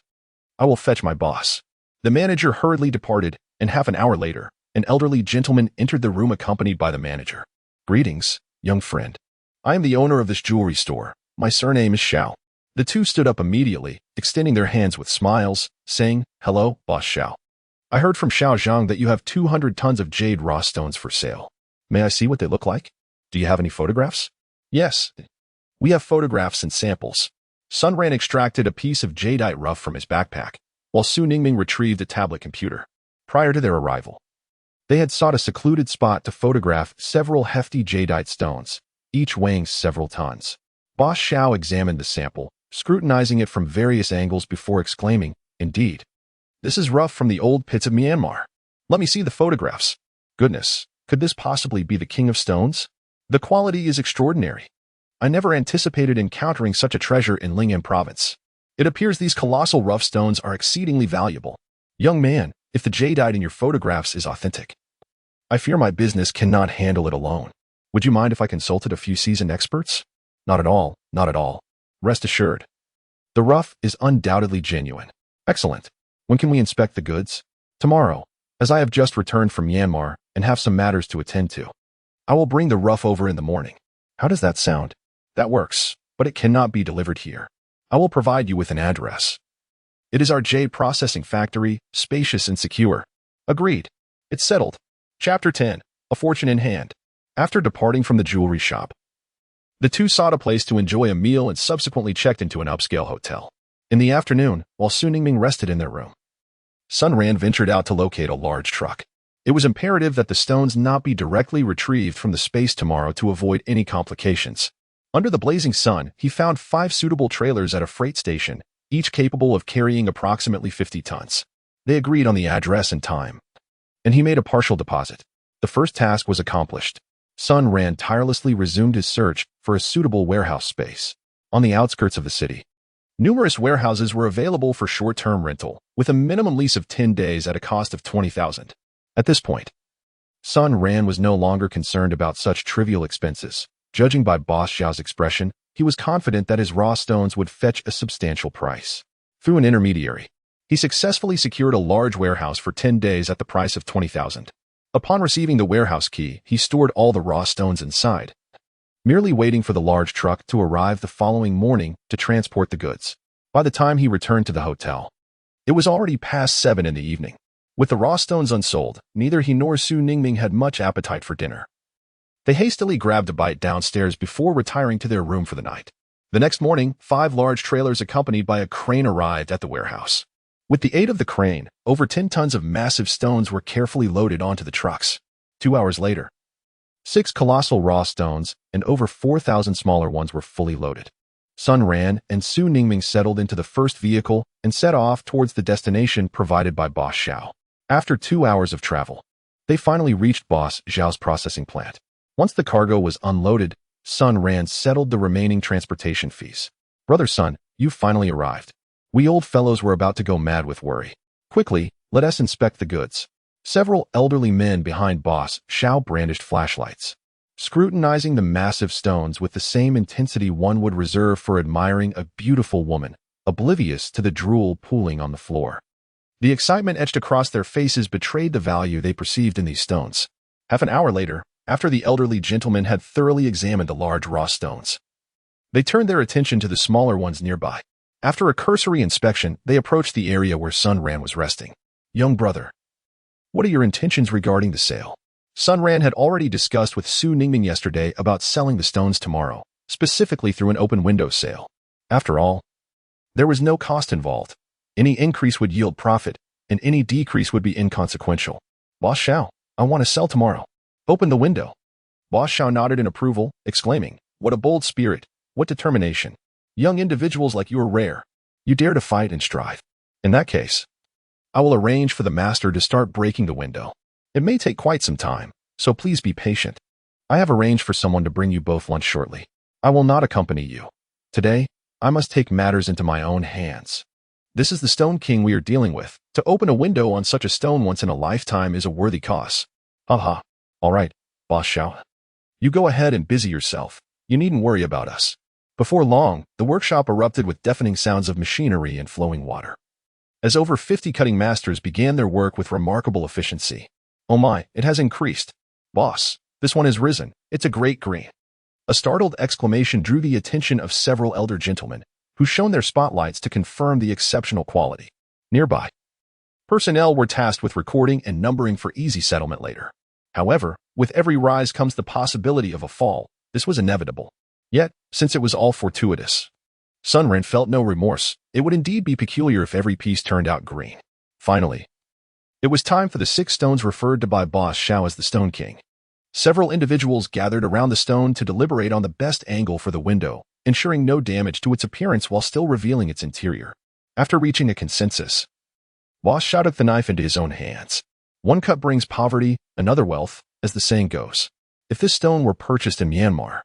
I will fetch my boss. The manager hurriedly departed, and half an hour later, an elderly gentleman entered the room accompanied by the manager. Greetings, young friend. I am the owner of this jewelry store. My surname is Xiao. The two stood up immediately, extending their hands with smiles, saying, Hello, Boss Xiao. I heard from Xiao Zhang that you have 200 tons of jade raw stones for sale. May I see what they look like? Do you have any photographs? Yes. We have photographs and samples. Sun Ran extracted a piece of jadeite rough from his backpack, while Su Ningming retrieved a tablet computer. Prior to their arrival, they had sought a secluded spot to photograph several hefty jadeite stones, each weighing several tons. Boss Xiao examined the sample, scrutinizing it from various angles before exclaiming, Indeed. This is rough from the old pits of Myanmar. Let me see the photographs. Goodness, could this possibly be the king of stones? The quality is extraordinary. I never anticipated encountering such a treasure in Lingnan province. It appears these colossal rough stones are exceedingly valuable. Young man, if the jadeite in your photographs is authentic, I fear my business cannot handle it alone. Would you mind if I consulted a few seasoned experts? Not at all, not at all. Rest assured. The rough is undoubtedly genuine. Excellent. When can we inspect the goods? Tomorrow, as I have just returned from Myanmar and have some matters to attend to. I will bring the rough over in the morning. How does that sound? That works, but it cannot be delivered here. I will provide you with an address. It is our jade processing factory, spacious and secure. Agreed. It's settled. Chapter 10. A Fortune in Hand. After departing from the jewelry shop, the two sought a place to enjoy a meal and subsequently checked into an upscale hotel. In the afternoon, while Su Ningming rested in their room, Sun Ran ventured out to locate a large truck. It was imperative that the stones not be directly retrieved from the space tomorrow to avoid any complications. Under the blazing sun, he found 5 suitable trailers at a freight station, each capable of carrying approximately 50 tons. They agreed on the address and time, and he made a partial deposit. The first task was accomplished. Sun Ran tirelessly resumed his search for a suitable warehouse space. On the outskirts of the city, numerous warehouses were available for short-term rental, with a minimum lease of 10 days at a cost of 20,000. At this point, Sun Ran was no longer concerned about such trivial expenses. Judging by Boss Xiao's expression, he was confident that his raw stones would fetch a substantial price. through an intermediary. He successfully secured a large warehouse for 10 days at the price of 20,000. Upon receiving the warehouse key, he stored all the raw stones inside, merely waiting for the large truck to arrive the following morning to transport the goods. By the time he returned to the hotel, it was already past 7 in the evening. With the raw stones unsold, neither he nor Su Ningming had much appetite for dinner. They hastily grabbed a bite downstairs before retiring to their room for the night. The next morning, 5 large trailers accompanied by a crane arrived at the warehouse. With the aid of the crane, over 10 tons of massive stones were carefully loaded onto the trucks. 2 hours later, 6 colossal raw stones and over 4,000 smaller ones were fully loaded. Sun Ran and Su Ningming settled into the first vehicle and set off towards the destination provided by Boss Xiao. After 2 hours of travel, they finally reached Boss Xiao's processing plant. Once the cargo was unloaded, Sun Ran settled the remaining transportation fees. "Brother Sun, you finally arrived. We old fellows were about to go mad with worry. Quickly, let us inspect the goods." Several elderly men behind Boss Xiao brandished flashlights, scrutinizing the massive stones with the same intensity one would reserve for admiring a beautiful woman, oblivious to the drool pooling on the floor. The excitement etched across their faces betrayed the value they perceived in these stones. Half an hour later, after the elderly gentleman had thoroughly examined the large raw stones, they turned their attention to the smaller ones nearby. After a cursory inspection, they approached the area where Sun Ran was resting. "Young brother, what are your intentions regarding the sale?" Sun Ran had already discussed with Su Ningming yesterday about selling the stones tomorrow, specifically through an open window sale. After all, there was no cost involved. Any increase would yield profit, and any decrease would be inconsequential. "Boss Xiao, I want to sell tomorrow. Open the window." Boss Xiao nodded in approval, exclaiming, "What a bold spirit, what determination. Young individuals like you are rare. You dare to fight and strive. In that case, I will arrange for the master to start breaking the window. It may take quite some time, so please be patient. I have arranged for someone to bring you both lunch shortly. I will not accompany you. Today, I must take matters into my own hands. This is the Stone King we are dealing with. To open a window on such a stone once in a lifetime is a worthy cause." "Haha. All right, Boss Xiao. You go ahead and busy yourself. You needn't worry about us." Before long, the workshop erupted with deafening sounds of machinery and flowing water, as over 50 cutting masters began their work with remarkable efficiency. "Oh my, it has increased. Boss, this one has risen. It's a great green." A startled exclamation drew the attention of several elder gentlemen, who shone their spotlights to confirm the exceptional quality. Nearby, personnel were tasked with recording and numbering for easy settlement later. However, with every rise comes the possibility of a fall. This was inevitable. Yet, since it was all fortuitous, Sun Ran felt no remorse. It would indeed be peculiar if every piece turned out green. Finally, it was time for the 6 stones referred to by Boss Xiao as the Stone King. Several individuals gathered around the stone to deliberate on the best angle for the window, ensuring no damage to its appearance while still revealing its interior. After reaching a consensus, Boss Xiao took the knife into his own hands. "One cut brings poverty, another wealth, as the saying goes. If this stone were purchased in Myanmar,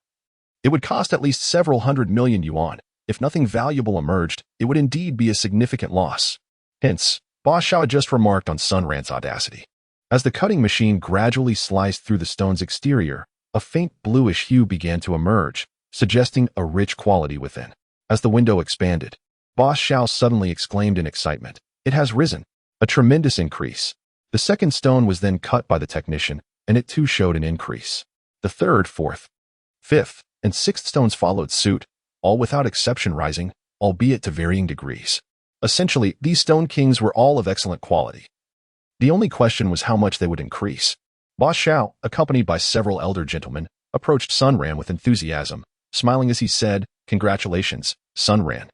it would cost at least several 100 million yuan. If nothing valuable emerged, it would indeed be a significant loss." Hence, Boss Xiao had just remarked on Sun Ran's audacity. As the cutting machine gradually sliced through the stone's exterior, a faint bluish hue began to emerge, suggesting a rich quality within. As the window expanded, Boss Xiao suddenly exclaimed in excitement, "It has risen! A tremendous increase." The second stone was then cut by the technician, and it too showed an increase. The third, fourth, fifth, and sixth stones followed suit, all without exception rising, albeit to varying degrees. Essentially, these Stone Kings were all of excellent quality. The only question was how much they would increase. Boss Xiao, accompanied by several elder gentlemen, approached Sun Ran with enthusiasm, smiling as he said, "Congratulations, Sun Ran.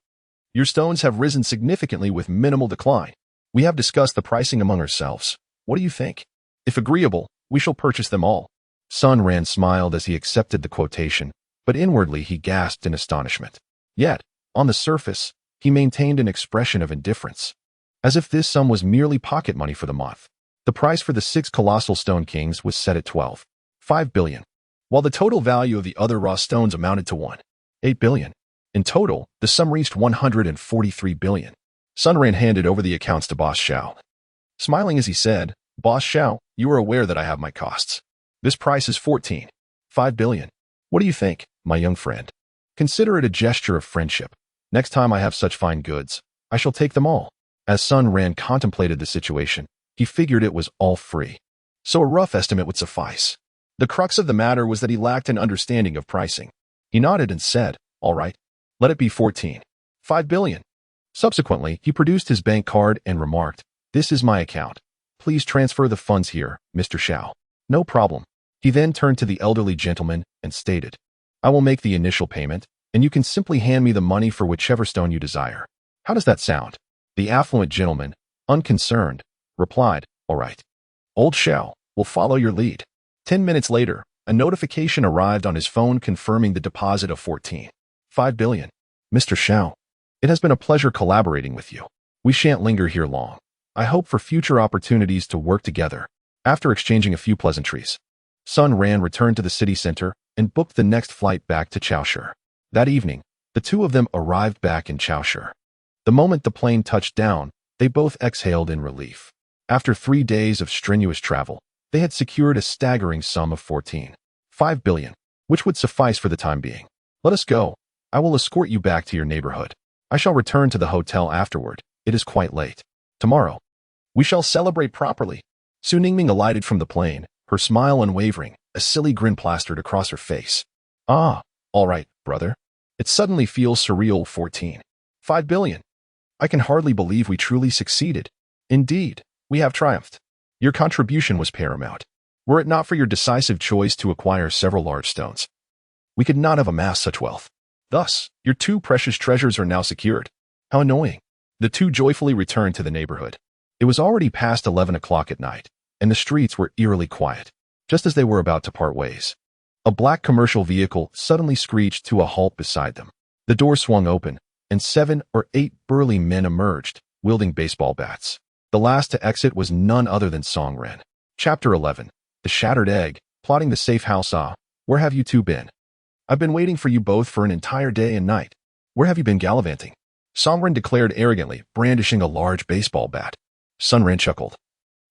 Your stones have risen significantly with minimal decline. We have discussed the pricing among ourselves. What do you think? If agreeable, we shall purchase them all." Sun Ran smiled as he accepted the quotation, but inwardly he gasped in astonishment. Yet, on the surface, he maintained an expression of indifference, as if this sum was merely pocket money for the month. The price for the 6 colossal Stone Kings was set at 12.5 billion, while the total value of the other raw stones amounted to 1.8 billion. In total, the sum reached 143 billion. Sun Ran handed over the accounts to Boss Xiao, smiling as he said, "Boss Xiao, you are aware that I have my costs. This price is 14.5 billion. What do you think, my young friend? Consider it a gesture of friendship. Next time I have such fine goods, I shall take them all. As Sun Ran contemplated the situation, he figured it was all free. So a rough estimate would suffice. The crux of the matter was that he lacked an understanding of pricing. He nodded and said, all right, let it be 14. 5 billion. Subsequently, he produced his bank card and remarked, this is my account. Please transfer the funds here, Mr. Xiao. No problem. He then turned to the elderly gentleman and stated, I will make the initial payment, and you can simply hand me the money for whichever stone you desire. How does that sound? The affluent gentleman, unconcerned, replied, all right. Old Xiao will follow your lead. 10 minutes later, a notification arrived on his phone confirming the deposit of 14.5 billion. Mr. Xiao, it has been a pleasure collaborating with you. We shan't linger here long. I hope for future opportunities to work together. After exchanging a few pleasantries, Sun Ran returned to the city center and booked the next flight back to Chaoshi. That evening, the two of them arrived back in Chaoshi. The moment the plane touched down, they both exhaled in relief. After 3 days of strenuous travel, they had secured a staggering sum of 14.5 billion, which would suffice for the time being. Let us go. I will escort you back to your neighborhood. I shall return to the hotel afterward. It is quite late. Tomorrow, we shall celebrate properly. Su Ningming alighted from the plane, her smile unwavering, a silly grin plastered across her face. Ah, all right, brother. It suddenly feels surreal. 14.5 billion. I can hardly believe we truly succeeded. Indeed, we have triumphed. Your contribution was paramount. Were it not for your decisive choice to acquire several large stones, we could not have amassed such wealth. Thus, your 2 precious treasures are now secured. How annoying. The two joyfully returned to the neighborhood. It was already past 11 o'clock at night, and the streets were eerily quiet. Just as they were about to part ways, a black commercial vehicle suddenly screeched to a halt beside them. The door swung open, and 7 or 8 burly men emerged, wielding baseball bats. The last to exit was none other than Song Ren. Chapter 11. The Shattered Egg, plotting the safe house. Ah, where have you two been? I've been waiting for you both for an entire day and night. Where have you been gallivanting? Song Ren declared arrogantly, brandishing a large baseball bat. Sun Ran chuckled.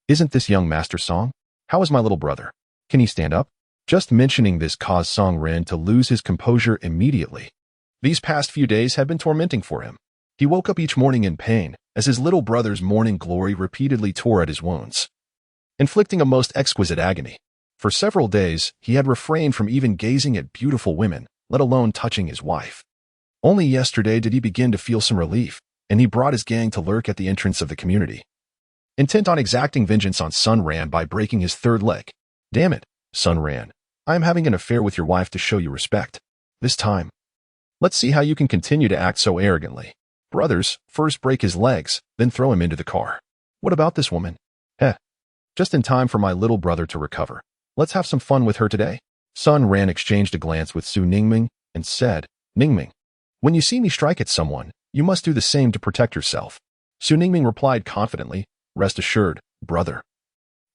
Isn't this young Master Song? How is my little brother? Can he stand up? Just mentioning this caused Song Ren to lose his composure immediately. These past few days had been tormenting for him. He woke up each morning in pain, as his little brother's morning glory repeatedly tore at his wounds, inflicting a most exquisite agony. For several days, he had refrained from even gazing at beautiful women, let alone touching his wife. Only yesterday did he begin to feel some relief, and he brought his gang to lurk at the entrance of the community, intent on exacting vengeance on Sun Ran by breaking his 3rd leg. Damn it, Sun Ran. I am having an affair with your wife to show you respect. This time, let's see how you can continue to act so arrogantly. Brothers, first break his legs, then throw him into the car. What about this woman? Just in time for my little brother to recover. Let's have some fun with her today. Sun Ran exchanged a glance with Su Ningming and said, Ningming, when you see me strike at someone, you must do the same to protect yourself. Su Ningming replied confidently, rest assured, brother.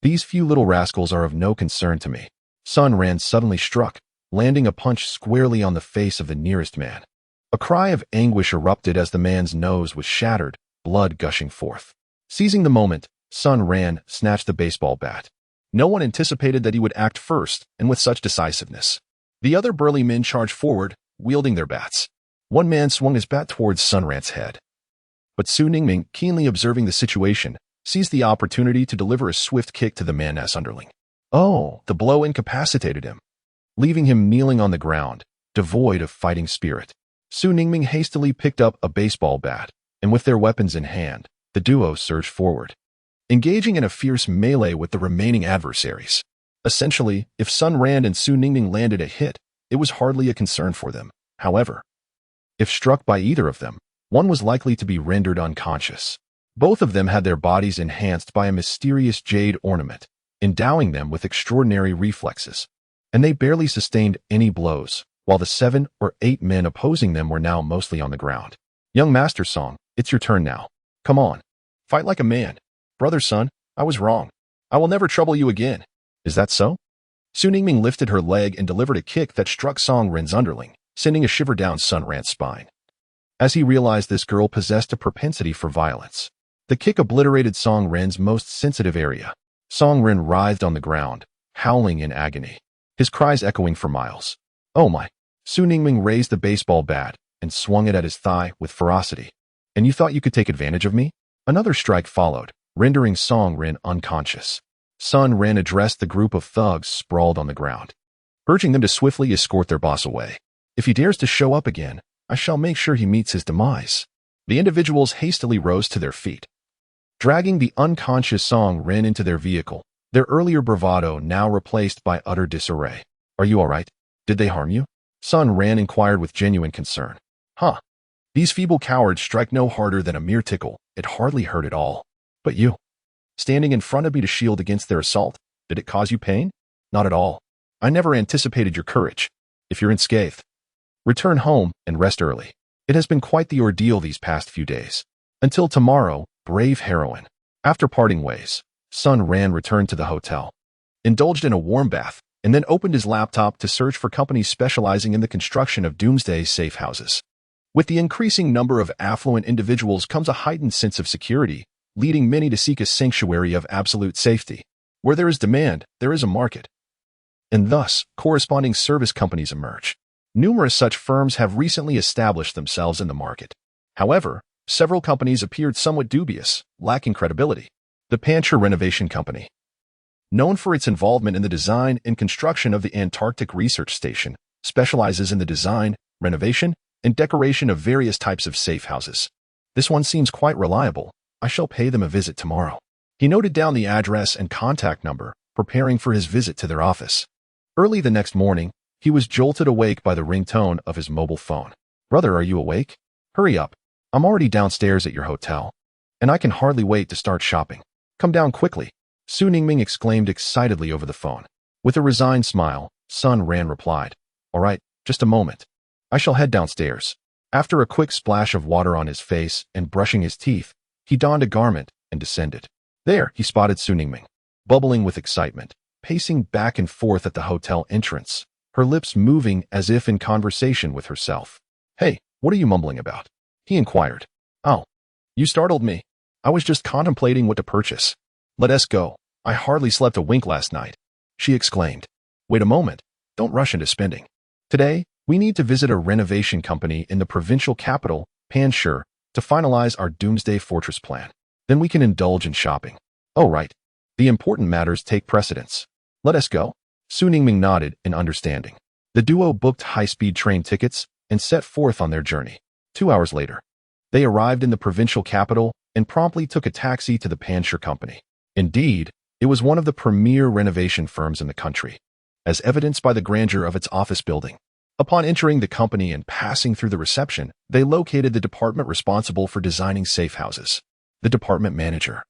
These few little rascals are of no concern to me. Sun Ran suddenly struck, landing a punch squarely on the face of the nearest man. A cry of anguish erupted as the man's nose was shattered, blood gushing forth. Seizing the moment, Sun Ran snatched the baseball bat. No one anticipated that he would act first and with such decisiveness. The other burly men charged forward, wielding their bats. One man swung his bat towards Sun Ran's head. But Su Ningming, keenly observing the situation, seized the opportunity to deliver a swift kick to the man's underling. Oh, the blow incapacitated him, leaving him kneeling on the ground, devoid of fighting spirit. Su Ningming hastily picked up a baseball bat, and with their weapons in hand, the duo surged forward, engaging in a fierce melee with the remaining adversaries. Essentially, if Sun Ran and Su Ningming landed a hit, it was hardly a concern for them. However, if struck by either of them, one was likely to be rendered unconscious. Both of them had their bodies enhanced by a mysterious jade ornament, endowing them with extraordinary reflexes, and they barely sustained any blows, while the 7 or 8 men opposing them were now mostly on the ground. Young Master Song, it's your turn now. Come on. Fight like a man. Brother Sun, I was wrong. I will never trouble you again. Is that so? Su Ningming lifted her leg and delivered a kick that struck Song Ren's underling, sending a shiver down Sun Ran's spine. As he realized this girl possessed a propensity for violence, the kick obliterated Song Ren's most sensitive area. Song Ren writhed on the ground, howling in agony, his cries echoing for miles. Oh my! Su Ningming raised the baseball bat and swung it at his thigh with ferocity. And you thought you could take advantage of me? Another strike followed, rendering Song Ren unconscious. Sun Ren addressed the group of thugs sprawled on the ground, urging them to swiftly escort their boss away. If he dares to show up again, I shall make sure he meets his demise. The individuals hastily rose to their feet, dragging the unconscious Song Ren into their vehicle, their earlier bravado now replaced by utter disarray. Are you all right? Did they harm you? Sun Ren inquired with genuine concern. Huh. These feeble cowards strike no harder than a mere tickle. It hardly hurt at all. But you, standing in front of me to shield against their assault, did it cause you pain? Not at all. I never anticipated your courage. If you're unscathed, return home and rest early. It has been quite the ordeal these past few days. Until tomorrow, brave heroine. After parting ways, Sun Ren returned to the hotel, indulged in a warm bath, and then opened his laptop to search for companies specializing in the construction of doomsday safe houses. With the increasing number of affluent individuals comes a heightened sense of security, leading many to seek a sanctuary of absolute safety. Where there is demand, there is a market. And thus, corresponding service companies emerge. Numerous such firms have recently established themselves in the market. However, several companies appeared somewhat dubious, lacking credibility. The Panchur Renovation Company, known for its involvement in the design and construction of the Antarctic Research Station, specializes in the design, renovation, and decoration of various types of safe houses. This one seems quite reliable. I shall pay them a visit tomorrow. He noted down the address and contact number, preparing for his visit to their office. Early the next morning, he was jolted awake by the ringtone of his mobile phone. Brother, are you awake? Hurry up. I'm already downstairs at your hotel, and I can hardly wait to start shopping. Come down quickly. Su Ningming exclaimed excitedly over the phone. With a resigned smile, Sun Ren replied, All right, just a moment. I shall head downstairs. After a quick splash of water on his face and brushing his teeth, he donned a garment and descended. There, he spotted Su Ningming, bubbling with excitement, pacing back and forth at the hotel entrance, her lips moving as if in conversation with herself. Hey, what are you mumbling about? He inquired. Oh, you startled me. I was just contemplating what to purchase. Let us go. I hardly slept a wink last night. She exclaimed. Wait a moment. Don't rush into spending. Today, we need to visit a renovation company in the provincial capital, Panchur, to finalize our doomsday fortress plan. Then we can indulge in shopping. Oh, right. The important matters take precedence. Let us go. Su Ningming nodded in understanding. The duo booked high-speed train tickets and set forth on their journey. 2 hours later, they arrived in the provincial capital and promptly took a taxi to the Panchur company. Indeed, it was one of the premier renovation firms in the country, as evidenced by the grandeur of its office building. Upon entering the company and passing through the reception, they located the department responsible for designing safe houses. The department manager,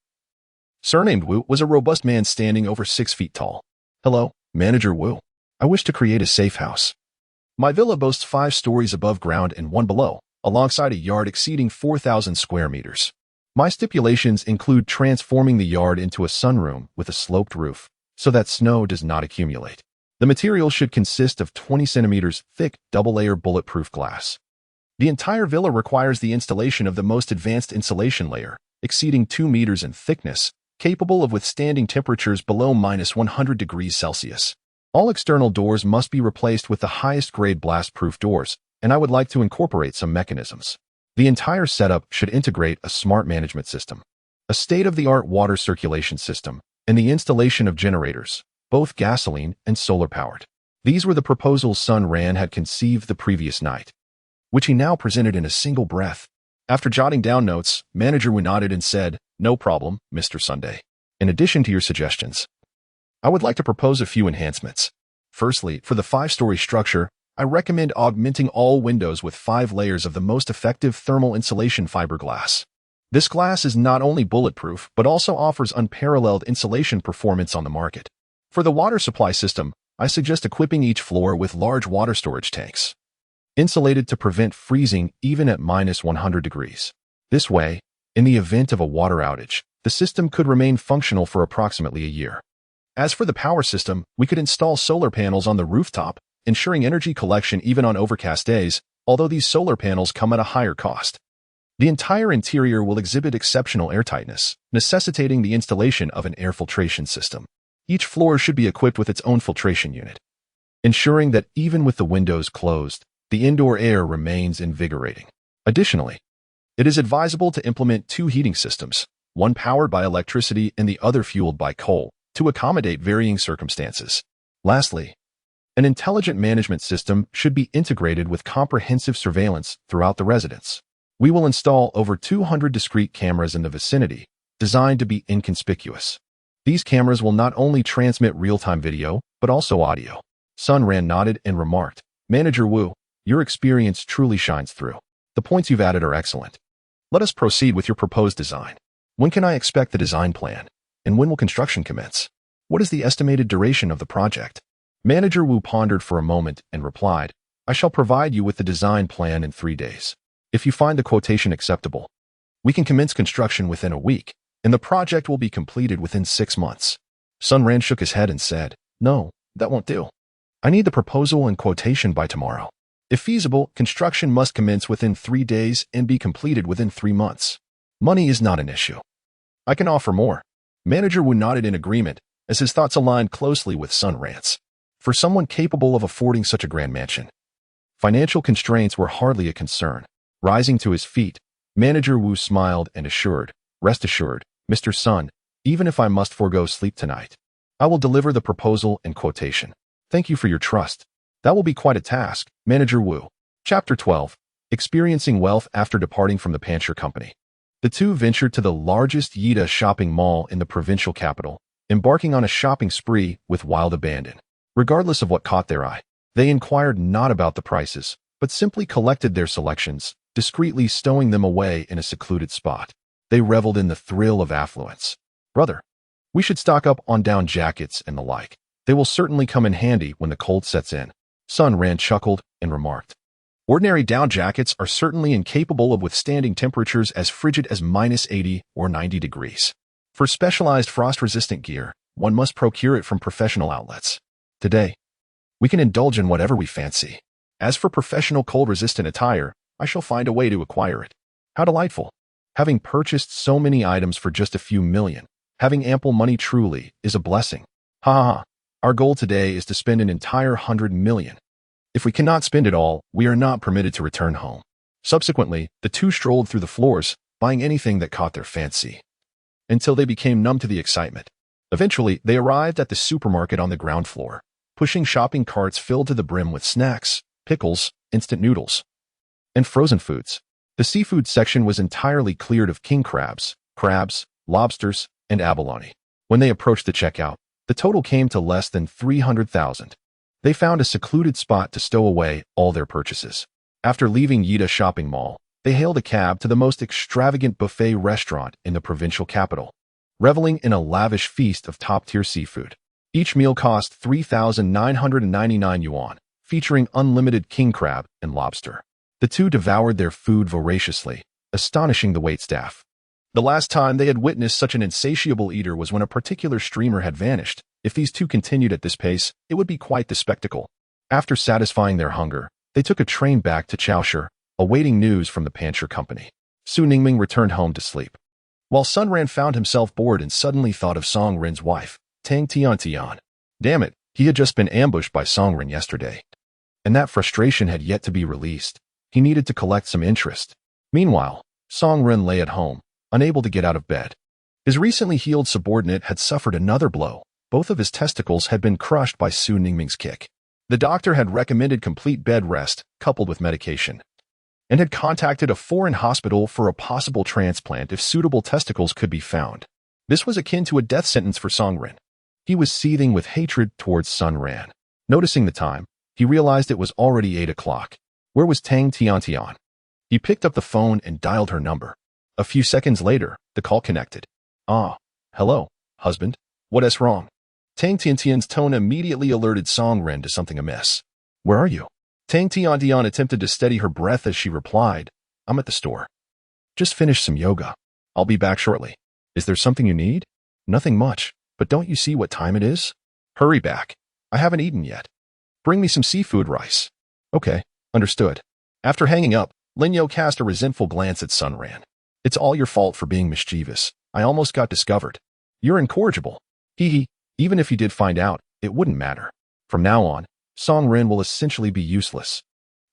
surnamed Wu, was a robust man standing over 6 feet tall. Hello, Manager Wu. I wish to create a safe house. My villa boasts 5 stories above ground and 1 below, alongside a yard exceeding 4,000 square meters. My stipulations include transforming the yard into a sunroom with a sloped roof, so that snow does not accumulate. The material should consist of 20 centimeters thick double-layer bulletproof glass. The entire villa requires the installation of the most advanced insulation layer, exceeding 2 meters in thickness, capable of withstanding temperatures below -100 degrees Celsius. All external doors must be replaced with the highest-grade blast-proof doors, and I would like to incorporate some mechanisms. The entire setup should integrate a smart management system, a state-of-the-art water circulation system, and the installation of generators, both gasoline and solar-powered. These were the proposals Sun Ren had conceived the previous night, which he now presented in a single breath. After jotting down notes, Manager Wu nodded and said, No problem, Mr. Sunday. In addition to your suggestions, I would like to propose a few enhancements. Firstly, for the 5-story structure, I recommend augmenting all windows with 5 layers of the most effective thermal insulation fiberglass. This glass is not only bulletproof, but also offers unparalleled insulation performance on the market. For the water supply system, I suggest equipping each floor with large water storage tanks, insulated to prevent freezing even at -100 degrees. This way, in the event of a water outage, the system could remain functional for approximately a year. As for the power system, we could install solar panels on the rooftop, ensuring energy collection even on overcast days, although these solar panels come at a higher cost. The entire interior will exhibit exceptional airtightness, necessitating the installation of an air filtration system. Each floor should be equipped with its own filtration unit, ensuring that even with the windows closed, the indoor air remains invigorating. Additionally, It is advisable to implement two heating systems, one powered by electricity and the other fueled by coal, to accommodate varying circumstances. Lastly, an intelligent management system should be integrated with comprehensive surveillance throughout the residence. We will install over 200 discrete cameras in the vicinity, designed to be inconspicuous. These cameras will not only transmit real-time video, but also audio. Sun Ran nodded and remarked, Manager Wu, your experience truly shines through. The points you've added are excellent. Let us proceed with your proposed design. When can I expect the design plan? And when will construction commence? What is the estimated duration of the project? Manager Wu pondered for a moment and replied, I shall provide you with the design plan in 3 days. If you find the quotation acceptable, we can commence construction within a week, and the project will be completed within 6 months. Sun Ran shook his head and said, No, that won't do. I need the proposal and quotation by tomorrow. If feasible, construction must commence within 3 days and be completed within 3 months. Money is not an issue. I can offer more. Manager Wu nodded in agreement as his thoughts aligned closely with Sun Ran's. For someone capable of affording such a grand mansion, financial constraints were hardly a concern. Rising to his feet, Manager Wu smiled and assured, Rest assured, Mr. Sun, even if I must forego sleep tonight, I will deliver the proposal and quotation. Thank you for your trust. That will be quite a task, Manager Wu. Chapter 12. Experiencing wealth after departing from the Pancher Company. The two ventured to the largest Yida shopping mall in the provincial capital, embarking on a shopping spree with wild abandon. Regardless of what caught their eye, they inquired not about the prices, but simply collected their selections, discreetly stowing them away in a secluded spot. They reveled in the thrill of affluence. Brother, we should stock up on down jackets and the like. They will certainly come in handy when the cold sets in. Sun Ran chuckled and remarked, Ordinary down jackets are certainly incapable of withstanding temperatures as frigid as -80 or 90 degrees. For specialized frost-resistant gear, one must procure it from professional outlets. Today, we can indulge in whatever we fancy. As for professional cold-resistant attire, I shall find a way to acquire it. How delightful. Having purchased so many items for just a few million, having ample money truly is a blessing. Ha ha ha. Our goal today is to spend an entire 100 million. If we cannot spend it all, we are not permitted to return home. Subsequently, the two strolled through the floors, buying anything that caught their fancy, until they became numb to the excitement. Eventually, they arrived at the supermarket on the ground floor, pushing shopping carts filled to the brim with snacks, pickles, instant noodles, and frozen foods. The seafood section was entirely cleared of king crabs, lobsters, and abalone. When they approached the checkout, the total came to less than 300,000. They found a secluded spot to stow away all their purchases. After leaving Yida Shopping Mall, they hailed a cab to the most extravagant buffet restaurant in the provincial capital, reveling in a lavish feast of top-tier seafood. Each meal cost 3,999 yuan, featuring unlimited king crab and lobster. The two devoured their food voraciously, astonishing the waitstaff. The last time they had witnessed such an insatiable eater was when a particular streamer had vanished. If these two continued at this pace, it would be quite the spectacle. After satisfying their hunger, they took a train back to Chaoshi, awaiting news from the Pancher Company. Su Ningming returned home to sleep, while Sun Ran found himself bored and suddenly thought of Song Rin's wife, Tang Tian. Damn it, he had just been ambushed by Song Rin yesterday, and that frustration had yet to be released. He needed to collect some interest. Meanwhile, Song Rin lay at home, unable to get out of bed. His recently healed subordinate had suffered another blow. Both of his testicles had been crushed by Su Ningming's kick. The doctor had recommended complete bed rest, coupled with medication, and had contacted a foreign hospital for a possible transplant if suitable testicles could be found. This was akin to a death sentence for Song Rin. He was seething with hatred towards Sun Ran. Noticing the time, he realized it was already 8 o'clock. Where was Tang Tian? He picked up the phone and dialed her number. A few seconds later, the call connected. Ah, hello, husband. What's wrong? Tang Tian's tone immediately alerted Song Rin to something amiss. Where are you? Tang Tian attempted to steady her breath as she replied, I'm at the store. Just finished some yoga. I'll be back shortly. Is there something you need? Nothing much, but don't you see what time it is? Hurry back. I haven't eaten yet. Bring me some seafood rice. Okay, understood. After hanging up, Lin Yo cast a resentful glance at Sun Ran. It's all your fault for being mischievous. I almost got discovered. You're incorrigible. Hee hee. Even if you did find out, it wouldn't matter. From now on, Song Rin will essentially be useless.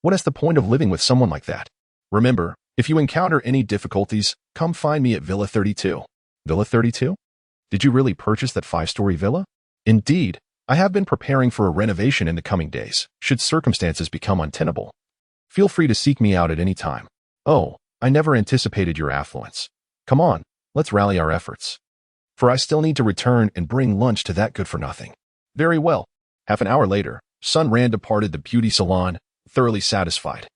What is the point of living with someone like that? Remember, If you encounter any difficulties, come find me at Villa 32. Villa 32? Did you really purchase that 5-story villa? Indeed, I have been preparing for a renovation in the coming days, should circumstances become untenable. Feel free to seek me out at any time. Oh, I never anticipated your affluence. Come on, let's rally our efforts. For I still need to return and bring lunch to that good-for-nothing. Very well. Half an hour later, Sun Ran departed the beauty salon, thoroughly satisfied.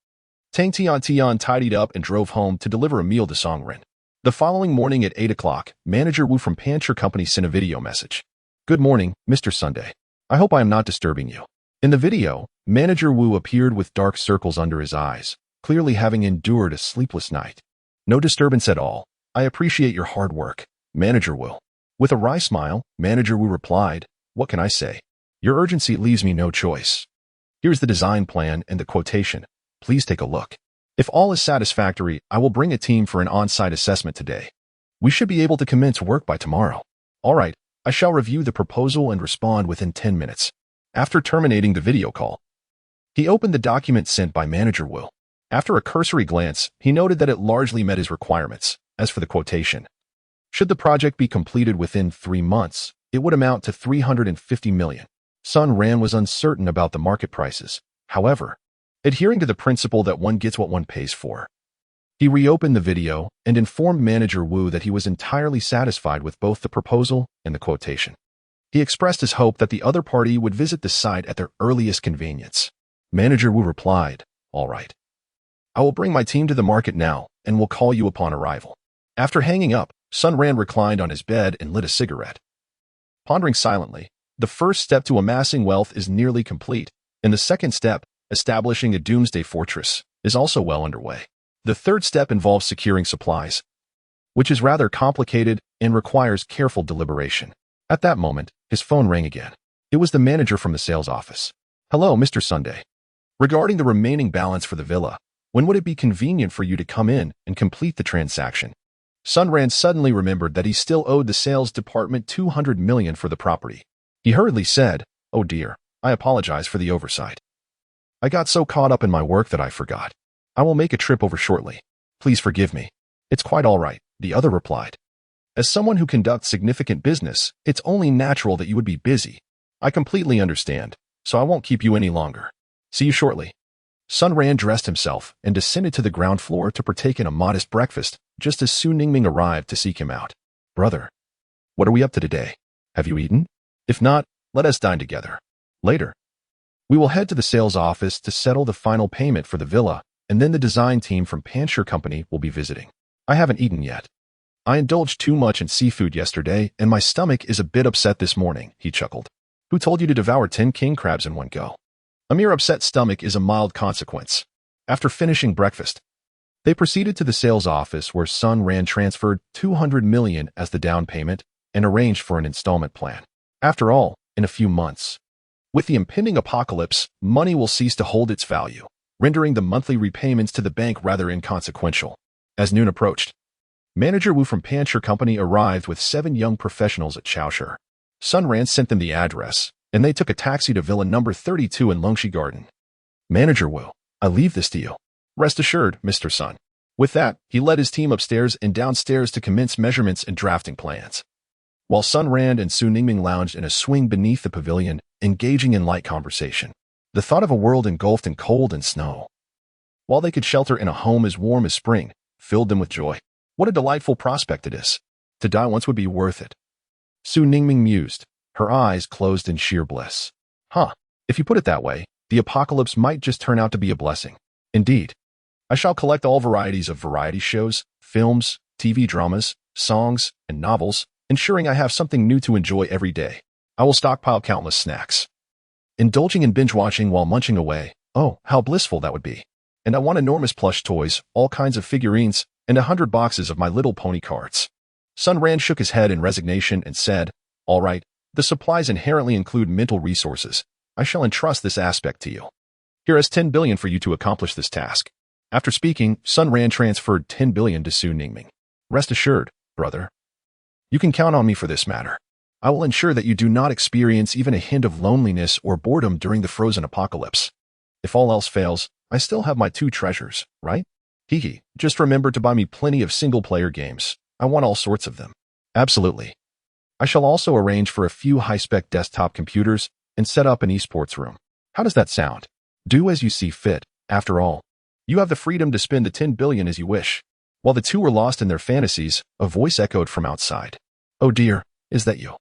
Tang Tian tidied up and drove home to deliver a meal to Song Ren. The following morning at 8 o'clock, Manager Wu from Pansher Company sent a video message. Good morning, Mr. Sunday. I hope I am not disturbing you. In the video, Manager Wu appeared with dark circles under his eyes, clearly having endured a sleepless night. No disturbance at all. I appreciate your hard work, Manager Wu. With a wry smile, Manager Wu replied, what can I say? Your urgency leaves me no choice. Here's the design plan and the quotation. Please take a look. If all is satisfactory, I will bring a team for an on-site assessment today. We should be able to commence work by tomorrow. All right, I shall review the proposal and respond within 10 minutes. After terminating the video call, he opened the document sent by Manager Wu. After a cursory glance, he noted that it largely met his requirements. As for the quotation, should the project be completed within 3 months, it would amount to 350 million. Sun Ran was uncertain about the market prices. However, adhering to the principle that one gets what one pays for, he reopened the video and informed Manager Wu that he was entirely satisfied with both the proposal and the quotation. He expressed his hope that the other party would visit the site at their earliest convenience. Manager Wu replied, all right. I will bring my team to the market now and will call you upon arrival. After hanging up, Sun Ran reclined on his bed and lit a cigarette. Pondering silently, the first step to amassing wealth is nearly complete, and the second step, establishing a doomsday fortress, is also well underway. The third step involves securing supplies, which is rather complicated and requires careful deliberation. At that moment, his phone rang again. It was the manager from the sales office. Hello, Mr. Sunday. Regarding the remaining balance for the villa, when would it be convenient for you to come in and complete the transaction? Sun Ran suddenly remembered that he still owed the sales department 200 million for the property. He hurriedly said, oh dear, I apologize for the oversight. I got so caught up in my work that I forgot. I will make a trip over shortly. Please forgive me. It's quite all right, the other replied. As someone who conducts significant business, it's only natural that you would be busy. I completely understand, so I won't keep you any longer. See you shortly. Sun Ran dressed himself and descended to the ground floor to partake in a modest breakfast, just as Su Ningming arrived to seek him out. Brother, what are we up to today? Have you eaten? If not, let us dine together. Later, we will head to the sales office to settle the final payment for the villa, and then the design team from Pansher Company will be visiting. I haven't eaten yet. I indulged too much in seafood yesterday, and my stomach is a bit upset this morning, he chuckled. Who told you to devour 10 king crabs in one go? A mere upset stomach is a mild consequence. After finishing breakfast, they proceeded to the sales office where Sun Ran transferred 200 million as the down payment and arranged for an installment plan. After all, in a few months, with the impending apocalypse, money will cease to hold its value, rendering the monthly repayments to the bank rather inconsequential. As noon approached, Manager Wu from Pansher Company arrived with 7 young professionals at Chaoshi. Sun Ran sent them the address, and they took a taxi to Villa number 32 in Longxi Garden. Manager Wu, I leave this to you. Rest assured, Mr. Sun. With that, he led his team upstairs and downstairs to commence measurements and drafting plans. While Sun Ran and Su Ningming lounged in a swing beneath the pavilion, engaging in light conversation, the thought of a world engulfed in cold and snow, while they could shelter in a home as warm as spring, filled them with joy. What a delightful prospect it is. To die once would be worth it. Su Ningming mused, her eyes closed in sheer bliss. If you put it that way, the apocalypse might just turn out to be a blessing. Indeed. I shall collect all varieties of variety shows, films, TV dramas, songs, and novels, ensuring I have something new to enjoy every day. I will stockpile countless snacks, indulging in binge-watching while munching away. Oh, how blissful that would be. And I want enormous plush toys, all kinds of figurines, and 100 boxes of My Little Pony cards. Sun Ran shook his head in resignation and said, all right, the supplies inherently include mental resources. I shall entrust this aspect to you. Here is 10 billion for you to accomplish this task. After speaking, Sun Ran transferred 10 billion to Su Ningming. Rest assured, brother. You can count on me for this matter. I will ensure that you do not experience even a hint of loneliness or boredom during the frozen apocalypse. If all else fails, I still have my 2 treasures, right? Hee, just remember to buy me plenty of single-player games. I want all sorts of them. Absolutely. I shall also arrange for a few high-spec desktop computers and set up an esports room. How does that sound? Do as you see fit. After all, you have the freedom to spend the 10 billion as you wish. While the two were lost in their fantasies, a voice echoed from outside. Oh dear, is that you?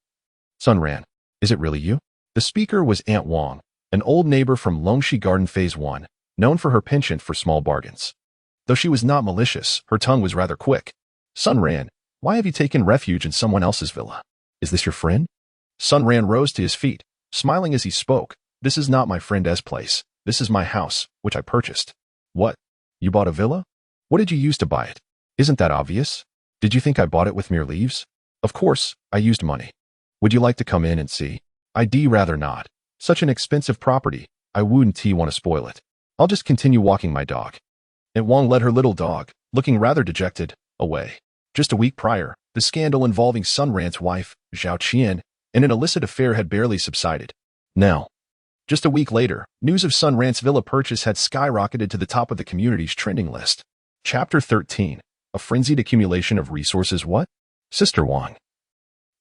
Sun Ran, is it really you? The speaker was Aunt Wong, an old neighbor from Longxi Garden Phase 1, known for her penchant for small bargains. Though she was not malicious, her tongue was rather quick. Sun Ran, why have you taken refuge in someone else's villa? Is this your friend? Sun Ran rose to his feet, smiling as he spoke. This is not my friend's place. This is my house, which I purchased. What? You bought a villa? What did you use to buy it? Isn't that obvious? Did you think I bought it with mere leaves? Of course, I used money. Would you like to come in and see? I'd rather not. Such an expensive property, I wouldn't want to spoil it. I'll just continue walking my dog. And Wong led her little dog, looking rather dejected, away. Just a week prior, the scandal involving Sun Ran's wife, Zhao Qian, and an illicit affair had barely subsided. Now, just a week later, news of Sun Ran's villa purchase had skyrocketed to the top of the community's trending list. Chapter 13. A frenzied accumulation of resources. What? Sister Wang.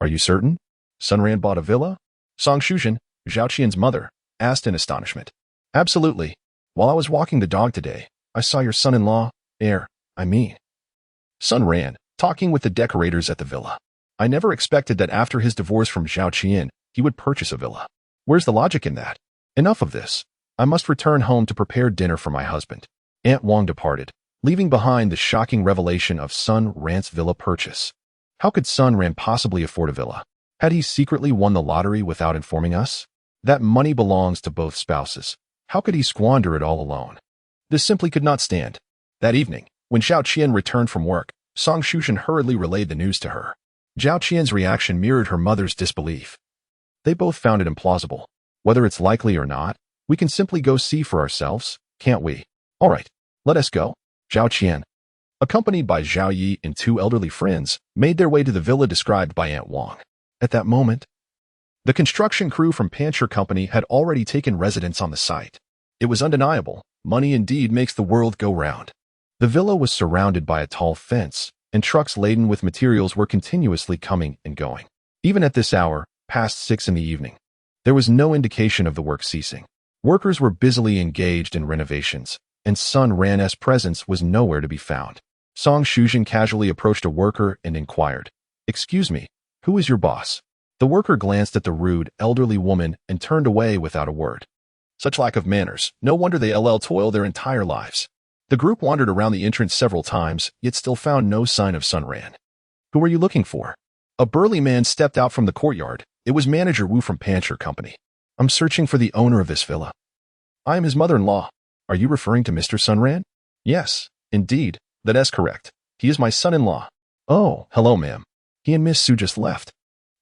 Are you certain? Sun Ran bought a villa? Song Shuzhen, Zhao Qian's mother, asked in astonishment. Absolutely. While I was walking the dog today, I saw your son-in-law, Sun Ran, talking with the decorators at the villa. I never expected that after his divorce from Zhao Qian, he would purchase a villa. Where's the logic in that? Enough of this. I must return home to prepare dinner for my husband. Aunt Wang departed, leaving behind the shocking revelation of Sun Ran's villa purchase. How could Sun Ran possibly afford a villa? Had he secretly won the lottery without informing us? That money belongs to both spouses. How could he squander it all alone? This simply could not stand. That evening, when Zhao Qian returned from work, Song Shuzhen hurriedly relayed the news to her. Zhao Qian's reaction mirrored her mother's disbelief. They both found it implausible. Whether it's likely or not, we can simply go see for ourselves, can't we? All right, let us go. Zhao Qian, accompanied by Zhao Yi and two elderly friends, made their way to the villa described by Aunt Wang. At that moment, the construction crew from Pancher Company had already taken residence on the site. It was undeniable. Money indeed makes the world go round. The villa was surrounded by a tall fence, and trucks laden with materials were continuously coming and going. Even at this hour, past 6 in the evening, there was no indication of the work ceasing. Workers were busily engaged in renovations, and Sun Ran's presence was nowhere to be found. Song Shuzhen casually approached a worker and inquired, "Excuse me, who is your boss?" The worker glanced at the rude, elderly woman and turned away without a word. Such lack of manners, no wonder they toil their entire lives. The group wandered around the entrance several times, yet still found no sign of Sun Ran. Who are you looking for? A burly man stepped out from the courtyard. It was Manager Wu from Pancher Company. I'm searching for the owner of this villa. I am his mother-in-law. Are you referring to Mr. Sun Ran? Yes, indeed, that is correct. He is my son-in-law. Oh, hello, ma'am. He and Miss Su just left.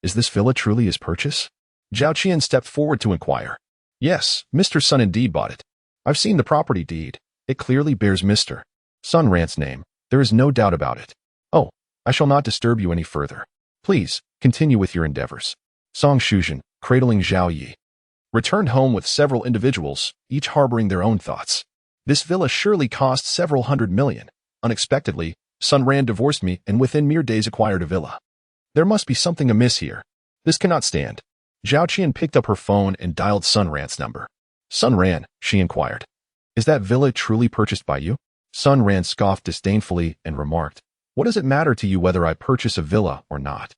Is this villa truly his purchase? Zhao Qian stepped forward to inquire. Yes, Mr. Sun indeed bought it. I've seen the property deed. It clearly bears Mr. Sun Ran's name. There is no doubt about it. Oh, I shall not disturb you any further. Please, continue with your endeavors. Song Shuzhen, cradling Zhao Yi, returned home with several individuals, each harboring their own thoughts. This villa surely cost several hundred million. Unexpectedly, Sun Ran divorced me and within mere days acquired a villa. There must be something amiss here. This cannot stand. Zhao Qian picked up her phone and dialed Sun Ran's number. Sun Ran, she inquired. Is that villa truly purchased by you? Sun Ran scoffed disdainfully and remarked, what does it matter to you whether I purchase a villa or not?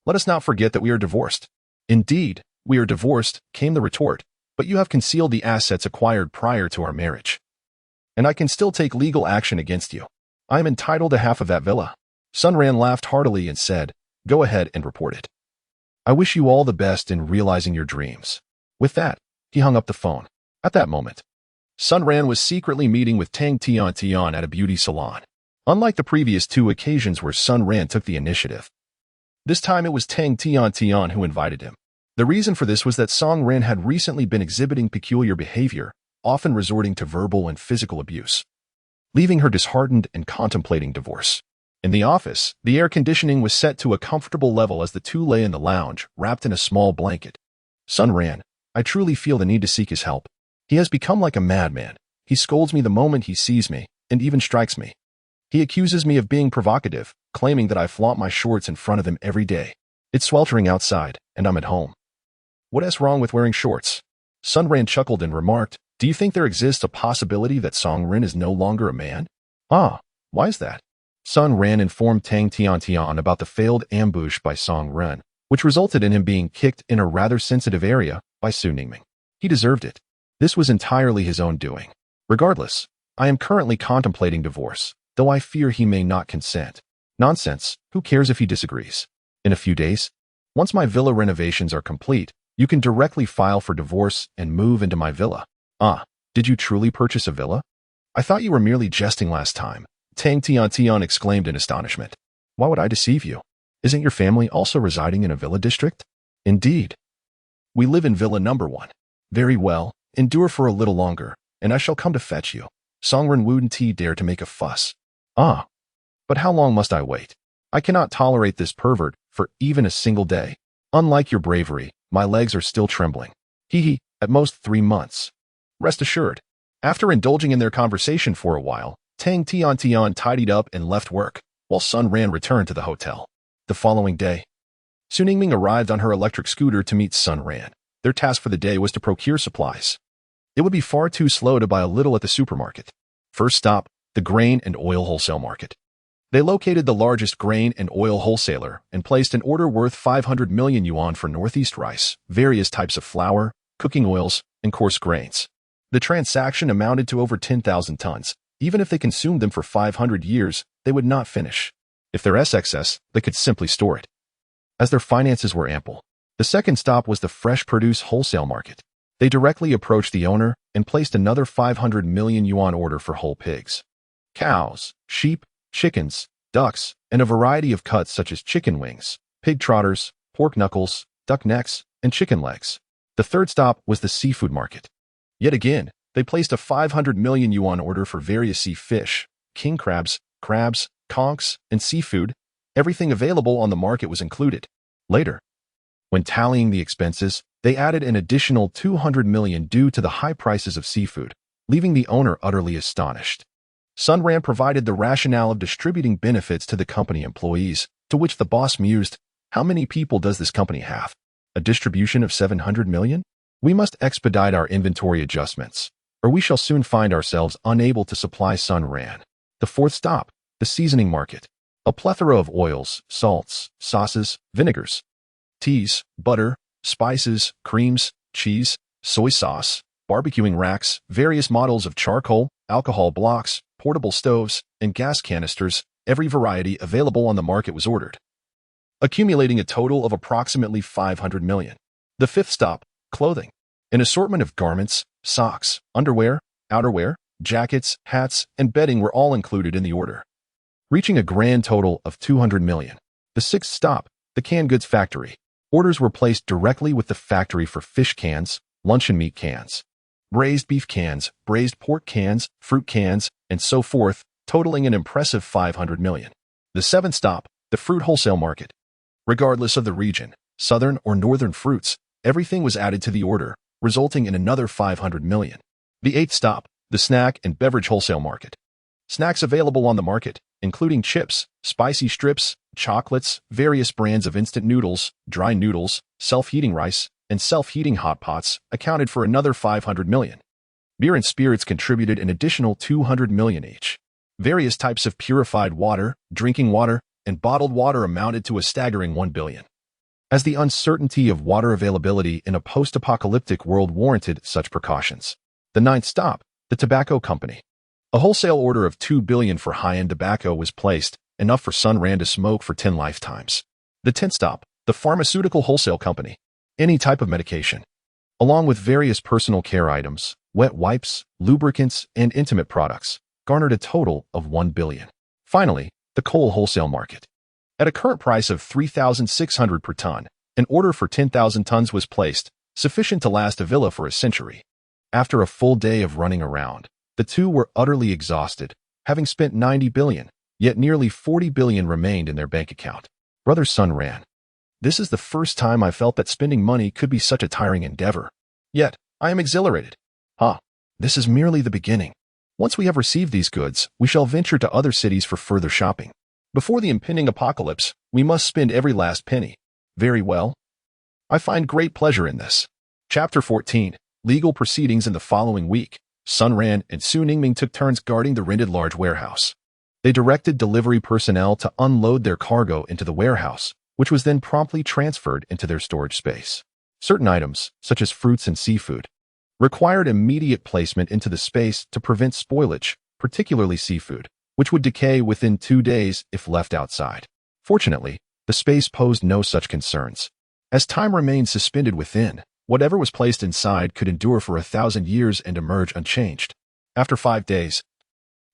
Let us not forget that we are divorced. Indeed, we are divorced, came the retort, but you have concealed the assets acquired prior to our marriage. And I can still take legal action against you. I am entitled to half of that villa. Sun Ran laughed heartily and said, go ahead and report it. I wish you all the best in realizing your dreams. With that, he hung up the phone. At that moment, Sun Ran was secretly meeting with Tang Tian at a beauty salon. Unlike the previous two occasions where Sun Ran took the initiative, this time it was Tang Tian who invited him. The reason for this was that Song Ran had recently been exhibiting peculiar behavior, often resorting to verbal and physical abuse, leaving her disheartened and contemplating divorce. In the office, the air conditioning was set to a comfortable level as the two lay in the lounge, wrapped in a small blanket. Sun Ran, I truly feel the need to seek his help. He has become like a madman. He scolds me the moment he sees me, and even strikes me. He accuses me of being provocative, claiming that I flaunt my shorts in front of him every day. It's sweltering outside, and I'm at home. What is wrong with wearing shorts? Sun Ran chuckled and remarked, do you think there exists a possibility that Song Ren is no longer a man? Ah, why is that? Sun Ran informed Tang Tiantian about the failed ambush by Song Ren, which resulted in him being kicked in a rather sensitive area by Su Ningming. He deserved it. This was entirely his own doing. Regardless, I am currently contemplating divorce, though I fear he may not consent. Nonsense, who cares if he disagrees? In a few days, once my villa renovations are complete, you can directly file for divorce and move into my villa. Ah, did you truly purchase a villa? I thought you were merely jesting last time, Tang Tiantian exclaimed in astonishment. Why would I deceive you? Isn't your family also residing in a villa district? Indeed. We live in villa number 1. Very well, endure for a little longer, and I shall come to fetch you. Songren wouldn't dare to make a fuss. Ah, but how long must I wait? I cannot tolerate this pervert for even a single day. Unlike your bravery, my legs are still trembling. Hee, at most 3 months. Rest assured. After indulging in their conversation for a while, Tang Tiantian tidied up and left work, while Sun Ran returned to the hotel. The following day, Su Ningming arrived on her electric scooter to meet Sun Ran. Their task for the day was to procure supplies. It would be far too slow to buy a little at the supermarket. First stop, the grain and oil wholesale market. They located the largest grain and oil wholesaler and placed an order worth 500 million yuan for Northeast rice, various types of flour, cooking oils, and coarse grains. The transaction amounted to over 10,000 tons. Even if they consumed them for 500 years, they would not finish. If there is excess, they could simply store it. As their finances were ample, the second stop was the fresh produce wholesale market. They directly approached the owner and placed another 500 million yuan order for whole pigs, cows, sheep, chickens, ducks, and a variety of cuts such as chicken wings, pig trotters, pork knuckles, duck necks, and chicken legs. The third stop was the seafood market. Yet again, they placed a 500 million yuan order for various sea fish, king crabs, conchs, and seafood. Everything available on the market was included. Later, when tallying the expenses, they added an additional 200 million due to the high prices of seafood, leaving the owner utterly astonished. Sun Ran provided the rationale of distributing benefits to the company employees, to which the boss mused, how many people does this company have? A distribution of 700 million? We must expedite our inventory adjustments, or we shall soon find ourselves unable to supply Sun Ran. The fourth stop, the seasoning market. A plethora of oils, salts, sauces, vinegars, teas, butter, spices, creams, cheese, soy sauce, barbecuing racks, various models of charcoal, alcohol blocks, portable stoves, and gas canisters, every variety available on the market was ordered, accumulating a total of approximately 500 million. The fifth stop, clothing. An assortment of garments, socks, underwear, outerwear, jackets, hats, and bedding were all included in the order, reaching a grand total of 200 million. The sixth stop, the canned goods factory. Orders were placed directly with the factory for fish cans, luncheon meat cans, braised beef cans, braised pork cans, fruit cans, and so forth, totaling an impressive 500 million. The seventh stop, the fruit wholesale market. Regardless of the region, southern or northern fruits, everything was added to the order, resulting in another 500 million. The eighth stop, the snack and beverage wholesale market. Snacks available on the market, including chips, spicy strips, chocolates, various brands of instant noodles, dry noodles, self-heating rice, and self-heating hot pots, accounted for another 500 million. Beer and spirits contributed an additional 200 million each. Various types of purified water, drinking water, and bottled water amounted to a staggering 1 billion. As the uncertainty of water availability in a post-apocalyptic world warranted such precautions. The ninth stop, the tobacco company. A wholesale order of 2 billion for high-end tobacco was placed, enough for Sun Ran to smoke for 10 lifetimes. The 10th stop, the pharmaceutical wholesale company. Any type of medication, along with various personal care items, wet wipes, lubricants, and intimate products, garnered a total of 1 billion. Finally, the coal wholesale market. At a current price of 3,600 per ton, an order for 10,000 tons was placed, sufficient to last a villa for a century. After a full day of running around, the two were utterly exhausted, having spent 90 billion, yet nearly 40 billion remained in their bank account. Brother Sun Ran. This is the first time I felt that spending money could be such a tiring endeavor. Yet, I am exhilarated. This is merely the beginning. Once we have received these goods, we shall venture to other cities for further shopping. Before the impending apocalypse, we must spend every last penny. Very well. I find great pleasure in this. Chapter 14. Legal proceedings. In the following week, Sun Ran and Su Ningming took turns guarding the rented large warehouse. They directed delivery personnel to unload their cargo into the warehouse, which was then promptly transferred into their storage space. Certain items, such as fruits and seafood, required immediate placement into the space to prevent spoilage, particularly seafood, which would decay within 2 days if left outside. Fortunately, the space posed no such concerns. As time remained suspended within, whatever was placed inside could endure for 1,000 years and emerge unchanged. After 5 days,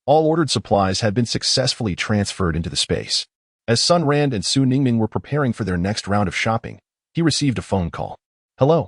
all ordered supplies had been successfully transferred into the space. As Sun Ran and Su Ningming were preparing for their next round of shopping, he received a phone call. Hello,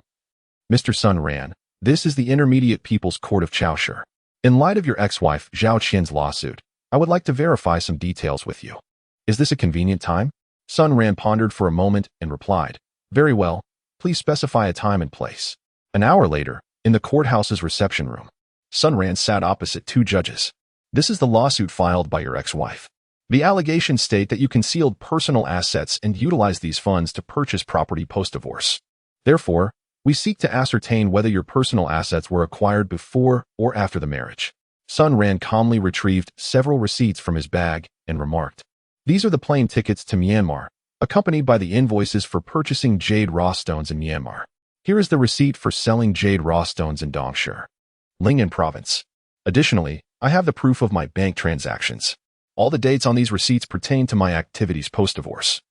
Mr. Sun Ran. This is the Intermediate People's Court of Chaoshi. In light of your ex-wife Zhao Qian's lawsuit, I would like to verify some details with you. Is this a convenient time? Sun Ran pondered for a moment and replied, Very well, please specify a time and place. An hour later, in the courthouse's reception room, Sun Ran sat opposite 2 judges. This is the lawsuit filed by your ex-wife. The allegations state that you concealed personal assets and utilized these funds to purchase property post-divorce. Therefore, we seek to ascertain whether your personal assets were acquired before or after the marriage. Sun Ran calmly retrieved several receipts from his bag and remarked, These are the plane tickets to Myanmar, accompanied by the invoices for purchasing jade raw stones in Myanmar. Here is the receipt for selling jade raw stones in Dongshi, Lingnan Province. Additionally, I have the proof of my bank transactions. All the dates on these receipts pertain to my activities post-divorce.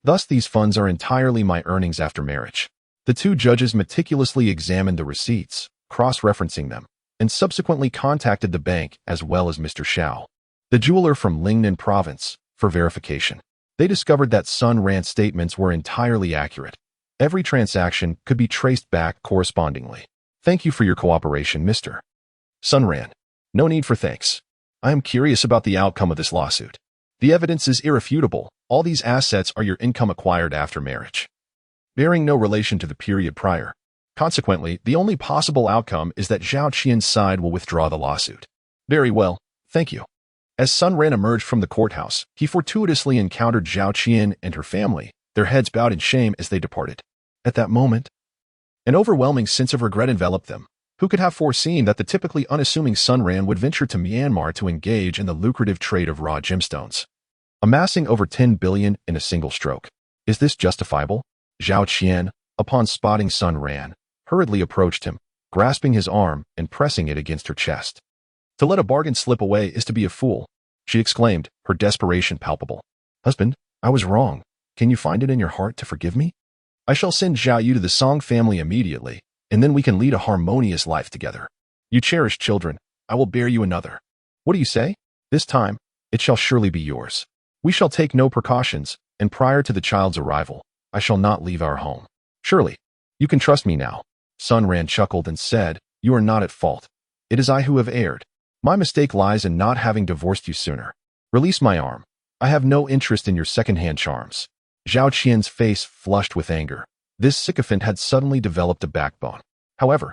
Thus, these funds are entirely my earnings after marriage. The 2 judges meticulously examined the receipts, cross-referencing them, and subsequently contacted the bank as well as Mr. Xiao, the jeweler from Lingnan Province, for verification. They discovered that Sun Ran's statements were entirely accurate. Every transaction could be traced back correspondingly. Thank you for your cooperation, Mr. Sun Ran. No need for thanks. I am curious about the outcome of this lawsuit. The evidence is irrefutable. All these assets are your income acquired after marriage, bearing no relation to the period prior. Consequently, the only possible outcome is that Zhao Qian's side will withdraw the lawsuit. Very well, thank you. As Sun Ran emerged from the courthouse, he fortuitously encountered Zhao Qian and her family, their heads bowed in shame as they departed. At that moment, an overwhelming sense of regret enveloped them. Who could have foreseen that the typically unassuming Sun Ran would venture to Myanmar to engage in the lucrative trade of raw gemstones, amassing over 10 billion in a single stroke? Is this justifiable? Zhao Qian, upon spotting Sun Ran, hurriedly approached him, grasping his arm and pressing it against her chest. To let a bargain slip away is to be a fool, she exclaimed, her desperation palpable. Husband, I was wrong. Can you find it in your heart to forgive me? I shall send Zhao Yu to the Song family immediately, and then we can lead a harmonious life together. You cherish children. I will bear you another. What do you say? This time, it shall surely be yours. We shall take no precautions, and prior to the child's arrival, I shall not leave our home. Surely, you can trust me now. Sun Ran chuckled and said, You are not at fault. It is I who have erred. My mistake lies in not having divorced you sooner. Release my arm. I have no interest in your second-hand charms. Zhao Qian's face flushed with anger. This sycophant had suddenly developed a backbone. However,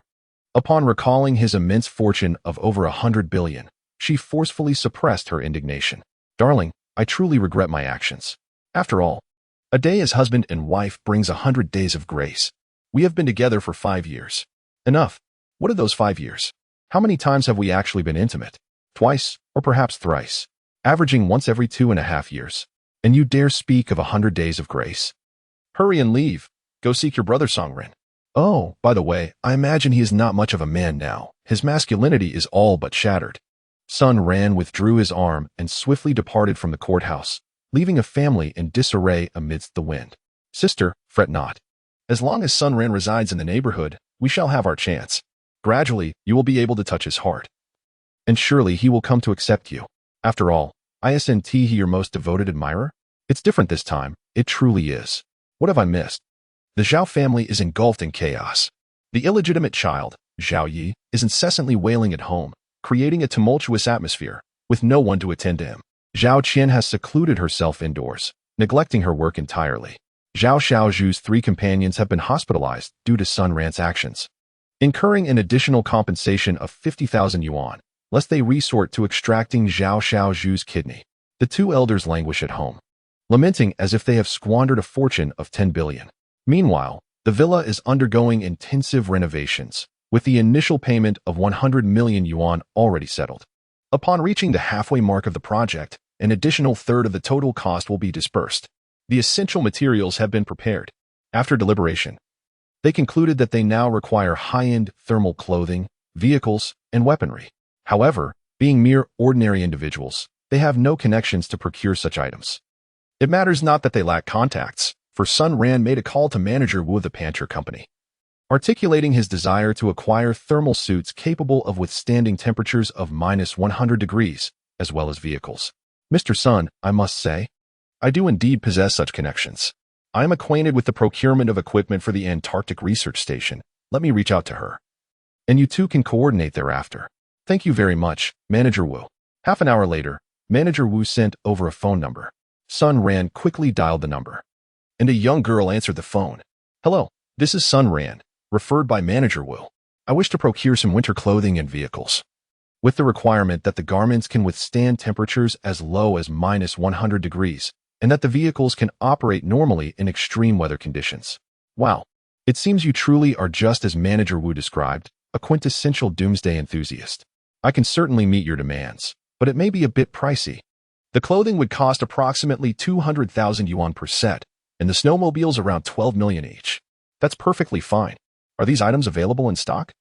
upon recalling his immense fortune of over 100 billion, she forcefully suppressed her indignation. Darling, I truly regret my actions. After all, a day as husband and wife brings 100 days of grace. We have been together for 5 years. Enough. What are those 5 years? How many times have we actually been intimate? Twice, or perhaps thrice, averaging once every 2.5 years. And you dare speak of 100 days of grace? Hurry and leave. Go seek your brother Song Ran. Oh, by the way, I imagine he is not much of a man now. His masculinity is all but shattered. Sun Ran withdrew his arm and swiftly departed from the courthouse, leaving a family in disarray amidst the wind. Sister, fret not. As long as Sun Ran resides in the neighborhood, we shall have our chance. Gradually, you will be able to touch his heart. And surely he will come to accept you. After all, isn't he your most devoted admirer? It's different this time. It truly is. What have I missed? The Zhao family is engulfed in chaos. The illegitimate child, Zhao Yi, is incessantly wailing at home, creating a tumultuous atmosphere, with no one to attend to him. Zhao Qian has secluded herself indoors, neglecting her work entirely. Zhao Xiaozhu's 3 companions have been hospitalized due to Sun Ran's actions, incurring an additional compensation of 50,000 yuan, lest they resort to extracting Zhao Xiaozhu's kidney. The two elders languish at home, lamenting as if they have squandered a fortune of 10 billion. Meanwhile, the villa is undergoing intensive renovations, with the initial payment of 100 million yuan already settled. Upon reaching the halfway mark of the project, an additional third of the total cost will be dispersed. The essential materials have been prepared. After deliberation, they concluded that they now require high-end thermal clothing, vehicles, and weaponry. However, being mere ordinary individuals, they have no connections to procure such items. It matters not that they lack contacts, for Sun Ran made a call to Manager Wu of the Pancher Company, articulating his desire to acquire thermal suits capable of withstanding temperatures of -100 degrees, as well as vehicles. Mr. Sun, I must say, I do indeed possess such connections. I am acquainted with the procurement of equipment for the Antarctic Research Station. Let me reach out to her. And you two can coordinate thereafter. Thank you very much, Manager Wu. Half an hour later, Manager Wu sent over a phone number. Sun Ran quickly dialed the number, and a young girl answered the phone. Hello, this is Sun Ran, referred by Manager Wu. I wish to procure some winter clothing and vehicles, with the requirement that the garments can withstand temperatures as low as -100 degrees, and that the vehicles can operate normally in extreme weather conditions. Wow, it seems you truly are just as Manager Wu described, a quintessential doomsday enthusiast. I can certainly meet your demands, but it may be a bit pricey. The clothing would cost approximately 200,000 yuan per set, and the snowmobiles around 12 million each. That's perfectly fine. Are these items available in stock?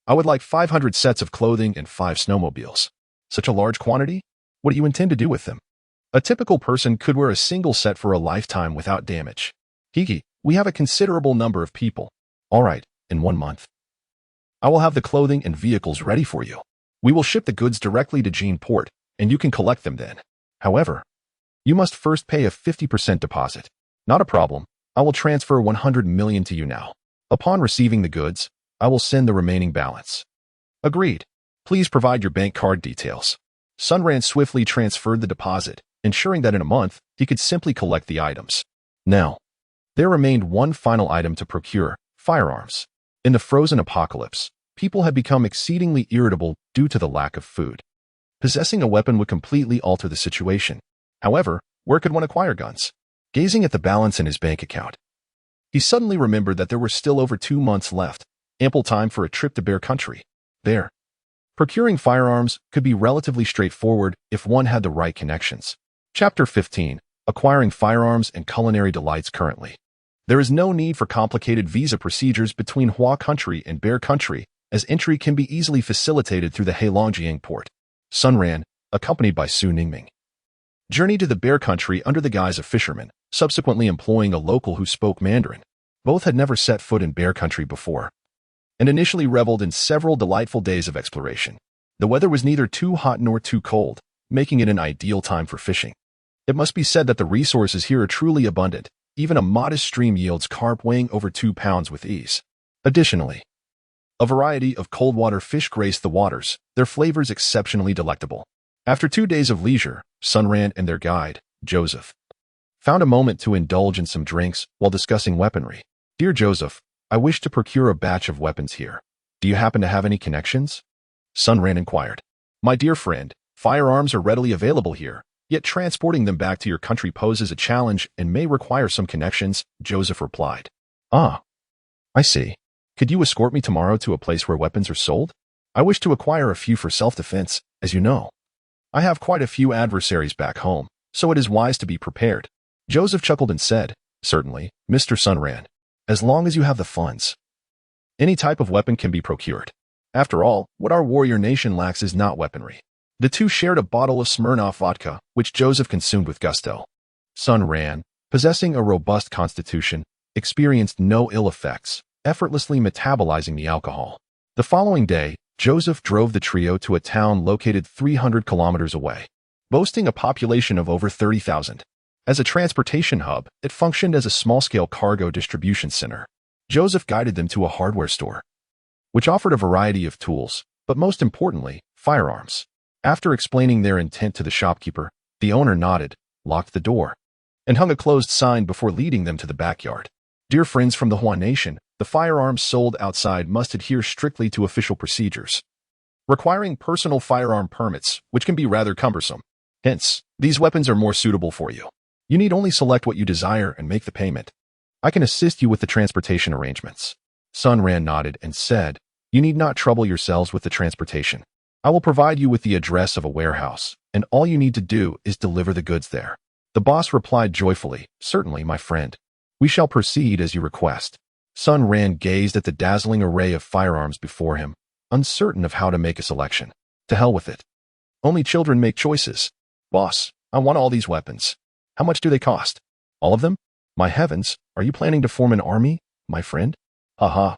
I would like 500 sets of clothing and 5 snowmobiles. Such a large quantity? What do you intend to do with them? A typical person could wear a single set for a lifetime without damage. Hiki, we have a considerable number of people. All right, in 1 month, I will have the clothing and vehicles ready for you. We will ship the goods directly to Jean Port, and you can collect them then. However, you must first pay a 50% deposit. Not a problem. I will transfer 100 million to you now. Upon receiving the goods, I will send the remaining balance. Agreed. Please provide your bank card details. Sun Ran swiftly transferred the deposit, ensuring that in a month, he could simply collect the items. Now, there remained one final item to procure: firearms. In the frozen apocalypse, people had become exceedingly irritable due to the lack of food. Possessing a weapon would completely alter the situation. However, where could one acquire guns? Gazing at the balance in his bank account, he suddenly remembered that there were still over 2 months left, ample time for a trip to Bear Country. There, procuring firearms could be relatively straightforward if one had the right connections. Chapter 15. Acquiring firearms and culinary delights currently. There is no need for complicated visa procedures between Hua Country and Bear Country, as entry can be easily facilitated through the Heilongjiang port. Sun Ran, accompanied by Su Ningming, journeyed to the Bear Country under the guise of fishermen, subsequently employing a local who spoke Mandarin. Both had never set foot in Bear Country before, and initially reveled in several delightful days of exploration. The weather was neither too hot nor too cold, making it an ideal time for fishing. It must be said that the resources here are truly abundant. Even a modest stream yields carp weighing over 2 pounds with ease. Additionally, a variety of cold water fish grace the waters, their flavors exceptionally delectable. After 2 days of leisure, Sun Ran and their guide, Joseph, found a moment to indulge in some drinks while discussing weaponry. Dear Joseph, I wish to procure a batch of weapons here. Do you happen to have any connections? Sun Ran inquired. My dear friend, firearms are readily available here, yet transporting them back to your country poses a challenge and may require some connections, Joseph replied. Ah, I see. Could you escort me tomorrow to a place where weapons are sold? I wish to acquire a few for self-defense, as you know. I have quite a few adversaries back home, so it is wise to be prepared. Joseph chuckled and said, Certainly, Mr. Sun Ran. As long as you have the funds, any type of weapon can be procured. After all, what our warrior nation lacks is not weaponry. The two shared a bottle of Smirnoff vodka, which Joseph consumed with gusto. Sun Ran, possessing a robust constitution, experienced no ill effects, effortlessly metabolizing the alcohol. The following day, Joseph drove the trio to a town located 300 kilometers away, boasting a population of over 30,000. As a transportation hub, it functioned as a small-scale cargo distribution center. Joseph guided them to a hardware store, which offered a variety of tools, but most importantly, firearms. After explaining their intent to the shopkeeper, the owner nodded, locked the door, and hung a closed sign before leading them to the backyard. Dear friends from the Hua Nation, the firearms sold outside must adhere strictly to official procedures. requiring personal firearm permits, which can be rather cumbersome. Hence, these weapons are more suitable for you. You need only select what you desire and make the payment. I can assist you with the transportation arrangements. Sun Ran nodded and said, "You need not trouble yourselves with the transportation. I will provide you with the address of a warehouse, and all you need to do is deliver the goods there." The boss replied joyfully, "Certainly, my friend. We shall proceed as you request." Sun Ran gazed at the dazzling array of firearms before him, uncertain of how to make a selection. To hell with it. Only children make choices. "Boss, I want all these weapons. How much do they cost? All of them? My heavens, are you planning to form an army, my friend?" "Haha.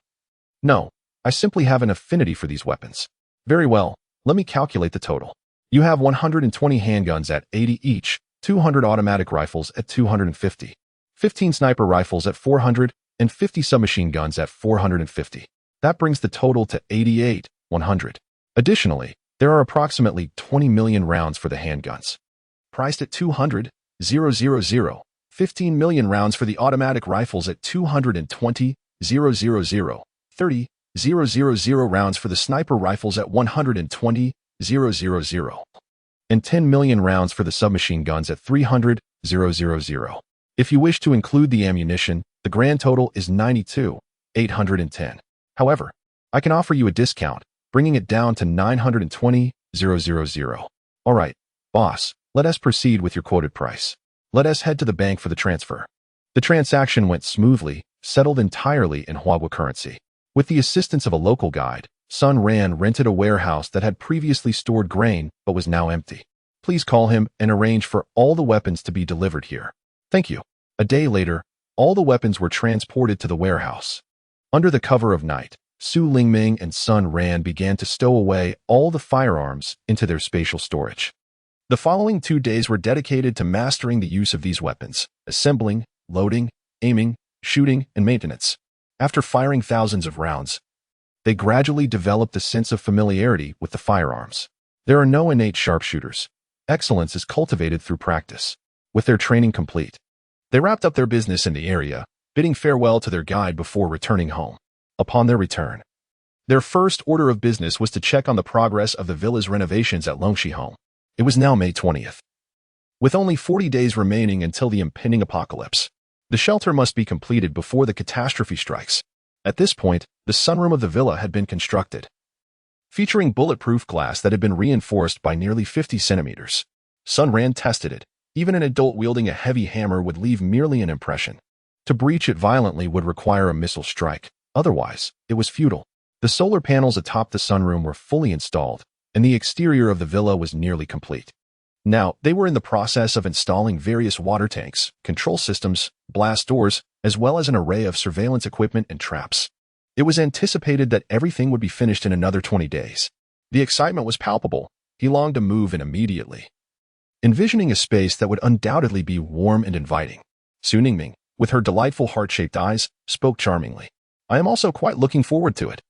No, I simply have an affinity for these weapons." "Very well, let me calculate the total. You have 120 handguns at 80 each, 200 automatic rifles at 250, 15 sniper rifles at 400, and 50 submachine guns at 450. That brings the total to 88,100. Additionally, there are approximately 20 million rounds for the handguns. Priced at 200,000, 15 million rounds for the automatic rifles at 220,000, 30,000 rounds for the sniper rifles at 120,000, and 10 million rounds for the submachine guns at 300,000. If you wish to include the ammunition, the grand total is 92,810. However, I can offer you a discount, bringing it down to 920,000. All right, boss, let us proceed with your quoted price. Let us head to the bank for the transfer. The transaction went smoothly, settled entirely in Huagua currency. With the assistance of a local guide, Sun Ran rented a warehouse that had previously stored grain but was now empty. Please call him and arrange for all the weapons to be delivered here. Thank you. A day later, all the weapons were transported to the warehouse. Under the cover of night, Su Lingming and Sun Ran began to stow away all the firearms into their spatial storage. The following 2 days were dedicated to mastering the use of these weapons, assembling, loading, aiming, shooting, and maintenance. After firing thousands of rounds, they gradually developed a sense of familiarity with the firearms. There are no innate sharpshooters. Excellence is cultivated through practice. With their training complete, they wrapped up their business in the area, bidding farewell to their guide before returning home. Upon their return, their first order of business was to check on the progress of the villa's renovations at Longxi home. It was now May 20th. With only 40 days remaining until the impending apocalypse, the shelter must be completed before the catastrophe strikes. At this point, the sunroom of the villa had been constructed, featuring bulletproof glass that had been reinforced by nearly 50 centimeters. Sun Ran tested it. Even an adult wielding a heavy hammer would leave merely an impression. To breach it violently would require a missile strike. Otherwise, it was futile. The solar panels atop the sunroom were fully installed, and the exterior of the villa was nearly complete. Now, they were in the process of installing various water tanks, control systems, blast doors, as well as an array of surveillance equipment and traps. It was anticipated that everything would be finished in another 20 days. The excitement was palpable. He longed to move in immediately, envisioning a space that would undoubtedly be warm and inviting. Su Ningming, with her delightful heart-shaped eyes, spoke charmingly. "I am also quite looking forward to it.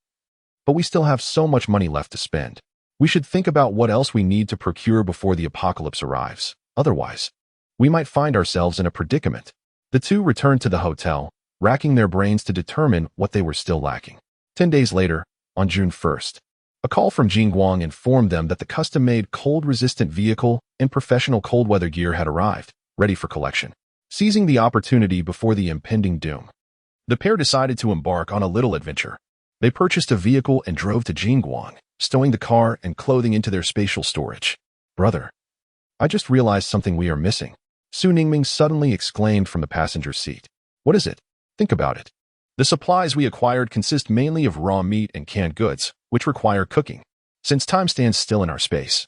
But we still have so much money left to spend. We should think about what else we need to procure before the apocalypse arrives. Otherwise, we might find ourselves in a predicament." The two returned to the hotel, racking their brains to determine what they were still lacking. 10 days later, on June 1st, a call from Jingguang informed them that the custom-made cold-resistant vehicle and professional cold-weather gear had arrived, ready for collection. Seizing the opportunity before the impending doom, the pair decided to embark on a little adventure. They purchased a vehicle and drove to Jingguang, stowing the car and clothing into their spatial storage. "Brother, I just realized something we are missing," Su Ningming suddenly exclaimed from the passenger seat. "What is it? Think about it. The supplies we acquired consist mainly of raw meat and canned goods, which require cooking. Since time stands still in our space,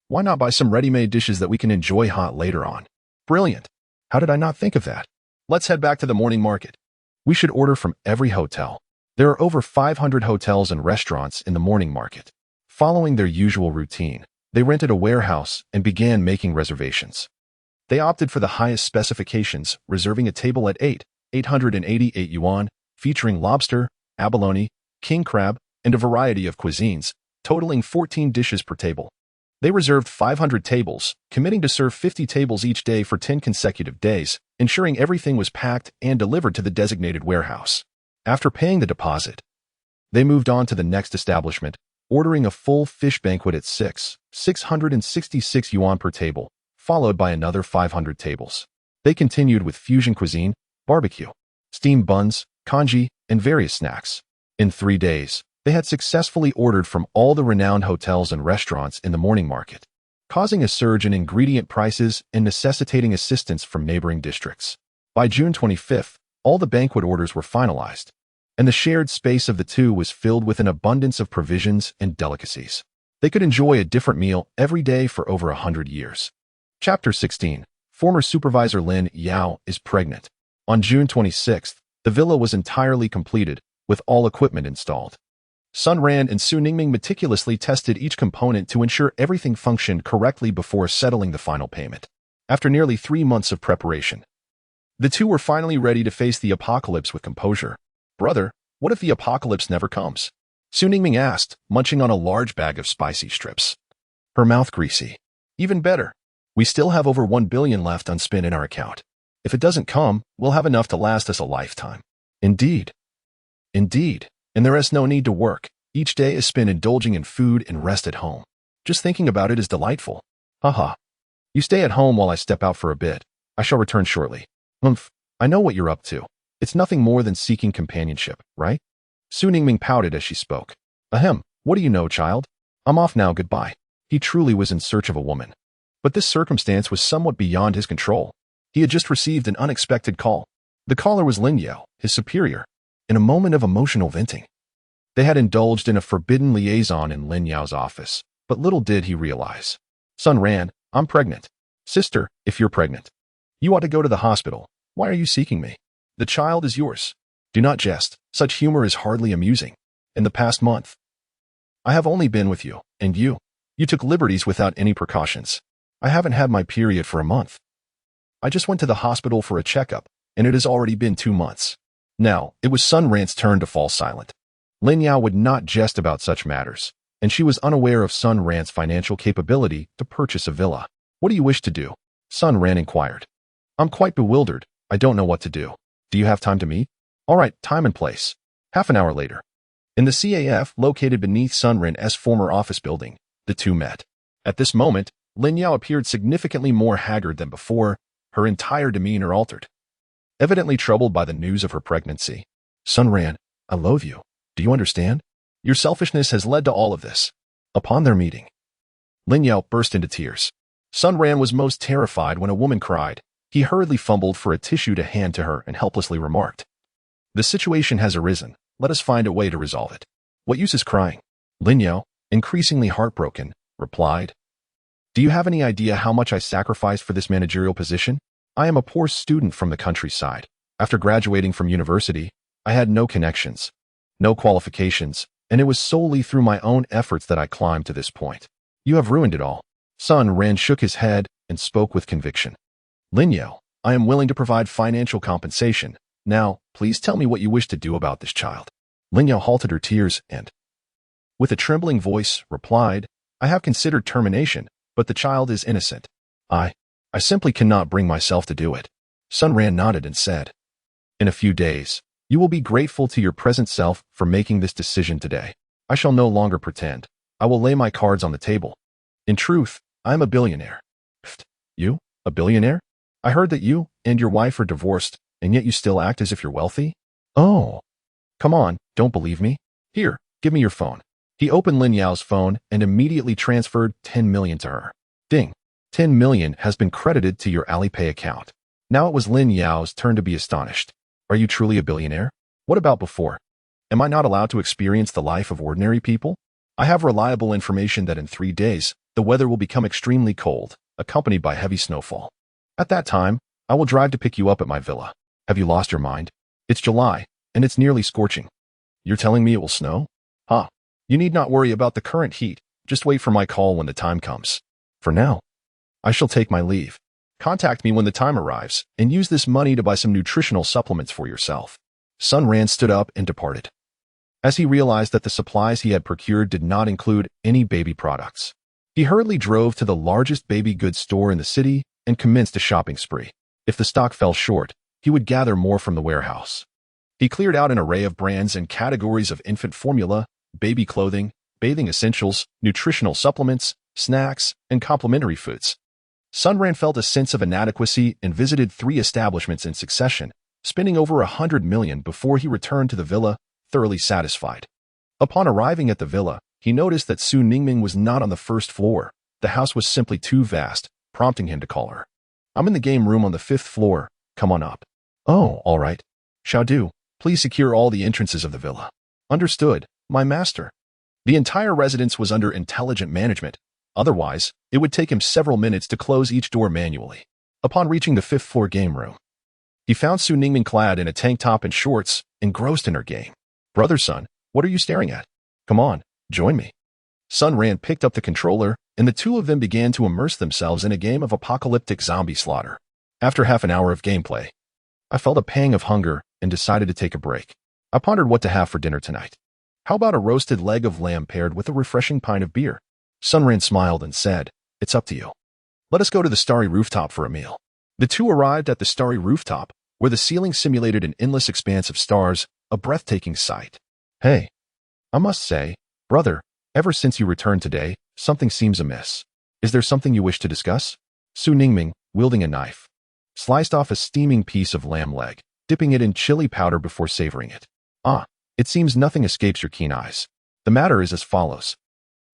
why not buy some ready-made dishes that we can enjoy hot later on?" "Brilliant. How did I not think of that? Let's head back to the morning market. We should order from every hotel. There are over 500 hotels and restaurants in the morning market." Following their usual routine, they rented a warehouse and began making reservations. They opted for the highest specifications, reserving a table at 888 yuan, featuring lobster, abalone, king crab, and a variety of cuisines, totaling 14 dishes per table. They reserved 500 tables, committing to serve 50 tables each day for 10 consecutive days, ensuring everything was packed and delivered to the designated warehouse. After paying the deposit, they moved on to the next establishment, ordering a full fish banquet at 666 yuan per table, followed by another 500 tables. They continued with fusion cuisine, barbecue, steamed buns, congee, and various snacks. In 3 days, they had successfully ordered from all the renowned hotels and restaurants in the morning market, causing a surge in ingredient prices and necessitating assistance from neighboring districts. By June 25th, all the banquet orders were finalized, and the shared space of the two was filled with an abundance of provisions and delicacies. They could enjoy a different meal every day for over 100 years. Chapter 16. Former Supervisor Lin Yao is pregnant. On June 26th, the villa was entirely completed, with all equipment installed. Sun Ran and Su Ningming meticulously tested each component to ensure everything functioned correctly before settling the final payment. After nearly 3 months of preparation, the two were finally ready to face the apocalypse with composure. "Brother, what if the apocalypse never comes?" Su Ningming asked, munching on a large bag of spicy strips, her mouth greasy. "Even better. We still have over 1 billion left unspent in our account. If it doesn't come, we'll have enough to last us a lifetime." Indeed. And there is no need to work. Each day is spent indulging in food and rest at home. Just thinking about it is delightful. Haha. You stay at home while I step out for a bit. I shall return shortly. I know what you're up to. It's nothing more than seeking companionship, right? Su Ningming pouted as she spoke. Ahem, what do you know, child? I'm off now, goodbye. He truly was in search of a woman. But this circumstance was somewhat beyond his control. He had just received an unexpected call. The caller was Lin Yao, his superior. In a moment of emotional venting, they had indulged in a forbidden liaison in Lin Yao's office, but little did he realize. Sun Ran, I'm pregnant. Sister, if you're pregnant, you ought to go to the hospital. Why are you seeking me? The child is yours. Do not jest. Such humor is hardly amusing. In the past month, I have only been with you, and you took liberties without any precautions. I haven't had my period for a month. I just went to the hospital for a checkup, and it has already been 2 months. Now, it was Sun Ran's turn to fall silent. Lin Yao would not jest about such matters, and she was unaware of Sun Ran's financial capability to purchase a villa. What do you wish to do? Sun Ran inquired. I'm quite bewildered. I don't know what to do. Do you have time to meet? All right, time and place. Half an hour later. In the CAF located beneath Sun Ran's former office building, the two met. At this moment, Lin Yao appeared significantly more haggard than before, her entire demeanor altered. Evidently troubled by the news of her pregnancy. Sun Ran, I loathe you. Do you understand? Your selfishness has led to all of this. Upon their meeting, Lin Yao burst into tears. Sun Ran was most terrified when a woman cried. He hurriedly fumbled for a tissue to hand to her and helplessly remarked, The situation has arisen. Let us find a way to resolve it. What use is crying? Lin Yao, increasingly heartbroken, replied, Do you have any idea how much I sacrificed for this managerial position? I am a poor student from the countryside. After graduating from university, I had no connections, no qualifications, and it was solely through my own efforts that I climbed to this point. You have ruined it all. Sun Ran shook his head and spoke with conviction. Lin Yao, I am willing to provide financial compensation. Now, please tell me what you wish to do about this child. Lin Yao halted her tears and, with a trembling voice, replied, I have considered termination, but the child is innocent. I simply cannot bring myself to do it. Sun Ran nodded and said, In a few days, you will be grateful to your present self for making this decision today. I shall no longer pretend. I will lay my cards on the table. In truth, I am a billionaire. Pfft, you? A billionaire? I heard that you and your wife are divorced, and yet you still act as if you're wealthy? Oh. Come on, don't believe me? Here, give me your phone. He opened Lin Yao's phone and immediately transferred 10 million to her. Ding. 10 million has been credited to your Alipay account. Now it was Lin Yao's turn to be astonished. Are you truly a billionaire? What about before? Am I not allowed to experience the life of ordinary people? I have reliable information that in 3 days, the weather will become extremely cold, accompanied by heavy snowfall. At that time, I will drive to pick you up at my villa. Have you lost your mind? It's July, and it's nearly scorching. You're telling me it will snow? You need not worry about the current heat. Just wait for my call when the time comes. For now, I shall take my leave. Contact me when the time arrives, and use this money to buy some nutritional supplements for yourself. Sun Ran stood up and departed, as he realized that the supplies he had procured did not include any baby products. He hurriedly drove to the largest baby goods store in the city and commenced a shopping spree. If the stock fell short, he would gather more from the warehouse. He cleared out an array of brands and categories of infant formula, baby clothing, bathing essentials, nutritional supplements, snacks, and complimentary foods. Sun Ran felt a sense of inadequacy and visited 3 establishments in succession, spending over 100 million before he returned to the villa, thoroughly satisfied. Upon arriving at the villa, he noticed that Su Ningming was not on the first floor. The house was simply too vast, prompting him to call her. "I'm in the game room on the 5th floor. Come on up." "Oh, all right. Shall do. Please secure all the entrances of the villa." "Understood, my master." The entire residence was under intelligent management. Otherwise, it would take him several minutes to close each door manually. Upon reaching the 5th floor game room, he found Su Ningming clad in a tank top and shorts, engrossed in her game. "Brother Sun, what are you staring at? Come on, join me." Sun Ran picked up the controller, and the two of them began to immerse themselves in a game of apocalyptic zombie slaughter. After half an hour of gameplay, I felt a pang of hunger and decided to take a break. I pondered what to have for dinner tonight. How about a roasted leg of lamb paired with a refreshing pint of beer? Sun Ran smiled and said, "It's up to you. Let us go to the starry rooftop for a meal." The two arrived at the starry rooftop, where the ceiling simulated an endless expanse of stars, a breathtaking sight. "Hey, I must say, brother, ever since you returned today, something seems amiss. Is there something you wish to discuss?" Su Ningming, wielding a knife, sliced off a steaming piece of lamb leg, dipping it in chili powder before savoring it. "Ah, it seems nothing escapes your keen eyes. The matter is as follows."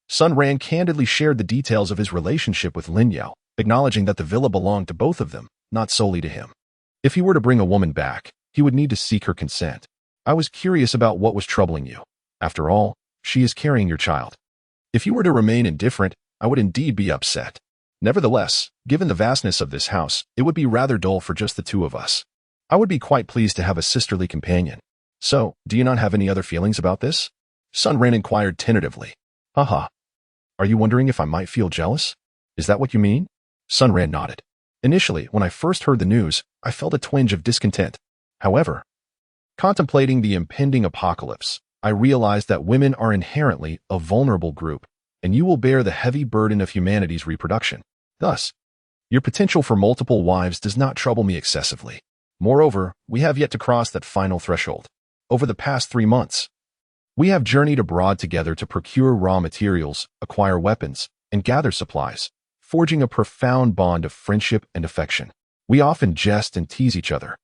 Sun Ran candidly shared the details of his relationship with Lin Yao, acknowledging that the villa belonged to both of them, not solely to him. If he were to bring a woman back, he would need to seek her consent. "I was curious about what was troubling you. After all, she is carrying your child. If you were to remain indifferent, I would indeed be upset. Nevertheless, given the vastness of this house, it would be rather dull for just the two of us. I would be quite pleased to have a sisterly companion. So, do you not have any other feelings about this?" Sun Ran inquired tentatively. "Haha. Are you wondering if I might feel jealous? Is that what you mean?" Sun Ran nodded. "Initially, when I first heard the news, I felt a twinge of discontent. However, contemplating the impending apocalypse, I realized that women are inherently a vulnerable group, and you will bear the heavy burden of humanity's reproduction. Thus, your potential for multiple wives does not trouble me excessively. Moreover, we have yet to cross that final threshold. Over the past 3 months, we have journeyed abroad together to procure raw materials, acquire weapons, and gather supplies, forging a profound bond of friendship and affection. We often jest and tease each other,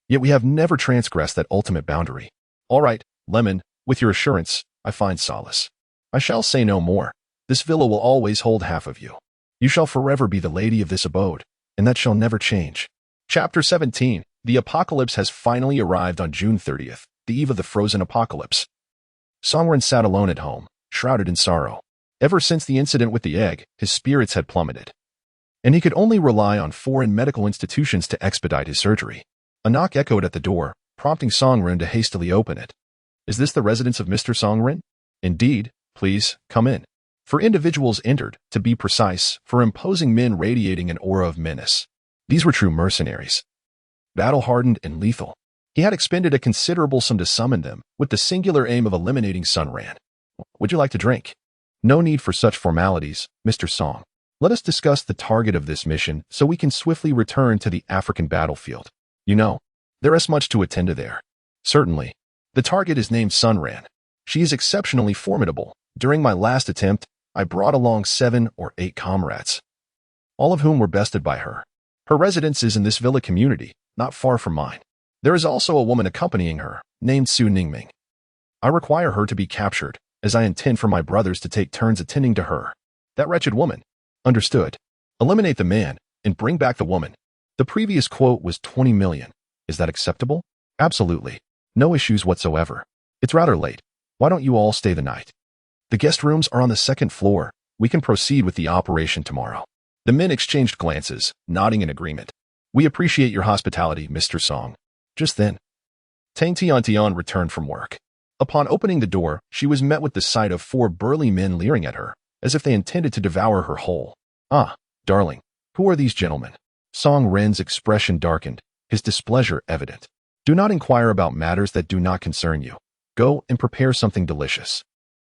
yet we have never transgressed that ultimate boundary. All right, Lemon, with your assurance, I find solace. I shall say no more. This villa will always hold half of you. You shall forever be the lady of this abode, and that shall never change." Chapter 17. The apocalypse has finally arrived on June 30th, the eve of the frozen apocalypse. Song Ran sat alone at home, shrouded in sorrow. Ever since the incident with the egg, his spirits had plummeted, and he could only rely on foreign medical institutions to expedite his surgery. A knock echoed at the door, prompting Song Ran to hastily open it. "Is this the residence of Mr. Song Ran?" "Indeed. Please, come in." For individuals entered, to be precise, for imposing men radiating an aura of menace. These were true mercenaries, battle-hardened and lethal. He had expended a considerable sum to summon them, with the singular aim of eliminating Sun Ran. "Would you like to drink?" "No need for such formalities, Mr. Song. Let us discuss the target of this mission so we can swiftly return to the African battlefield. You know, there is much to attend to there." "Certainly. The target is named Sun Ran. She is exceptionally formidable. During my last attempt, I brought along 7 or 8 comrades, all of whom were bested by her. Her residence is in this villa community, not far from mine. There is also a woman accompanying her, named Su Ningming. I require her to be captured, as I intend for my brothers to take turns attending to her." "That wretched woman." "Understood. Eliminate the man, and bring back the woman." The previous quote was 20 million. Is that acceptable? "Absolutely. No issues whatsoever. It's rather late. Why don't you all stay the night? The guest rooms are on the 2nd floor. We can proceed with the operation tomorrow." The men exchanged glances, nodding in agreement. "We appreciate your hospitality, Mr. Song." Just then, Tang Tiantian returned from work. Upon opening the door, she was met with the sight of 4 burly men leering at her, as if they intended to devour her whole. "Ah, darling, who are these gentlemen?" Song Ren's expression darkened, his displeasure evident. "Do not inquire about matters that do not concern you. Go and prepare something delicious.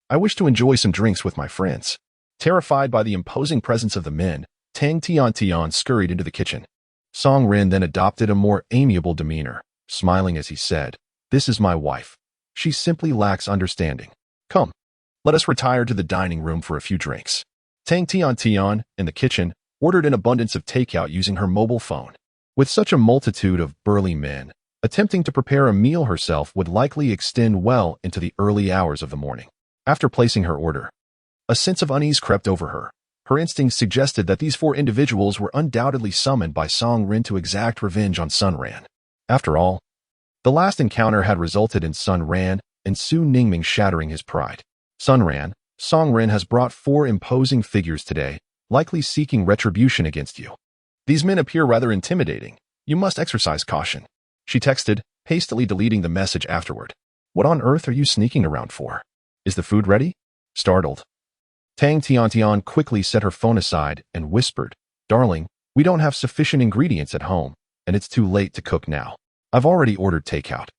I wish to enjoy some drinks with my friends." Terrified by the imposing presence of the men, Tang Tiantian scurried into the kitchen. Song Ren then adopted a more amiable demeanor, smiling as he said, "This is my wife. She simply lacks understanding. Come, Let us retire to the dining room for a few drinks. Tang Tian, in the kitchen, ordered an abundance of takeout using her mobile phone. With such a multitude of burly men, attempting to prepare a meal herself would likely extend well into the early hours of the morning. After placing her order, a sense of unease crept over her. Her instincts suggested that these 4 individuals were undoubtedly summoned by Song Ren to exact revenge on Sun Ran. After all, the last encounter had resulted in Sun Ran and Su Ningming shattering his pride. Sun Ran, Song Ren has brought 4 imposing figures today, likely seeking retribution against you. These men appear rather intimidating. You must exercise caution. She texted, hastily deleting the message afterward. What on earth are you sneaking around for? Is the food ready? Startled, Tang Tian quickly set her phone aside and whispered, Darling, we don't have sufficient ingredients at home, and it's too late to cook now. I've already ordered takeout.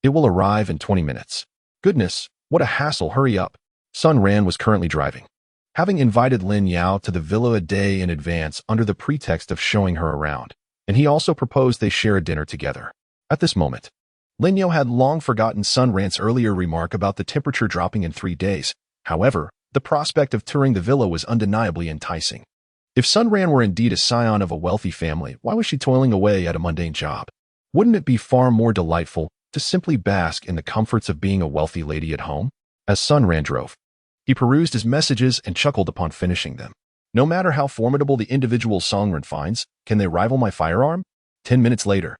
It will arrive in 20 minutes. Goodness, what a hassle, hurry up. Sun Ran was currently driving. Having invited Lin Yao to the villa a day in advance under the pretext of showing her around, and he also proposed they share a dinner together. At this moment, Lin Yao had long forgotten Sun Ran's earlier remark about the temperature dropping in 3 days. However, the prospect of touring the villa was undeniably enticing. If Sun Ran were indeed a scion of a wealthy family, why was she toiling away at a mundane job? Wouldn't it be far more delightful to simply bask in the comforts of being a wealthy lady at home? As Sun Ran drove, he perused his messages and chuckled upon finishing them. No matter how formidable the individual Song Ran finds, can they rival my firearm? 10 minutes later,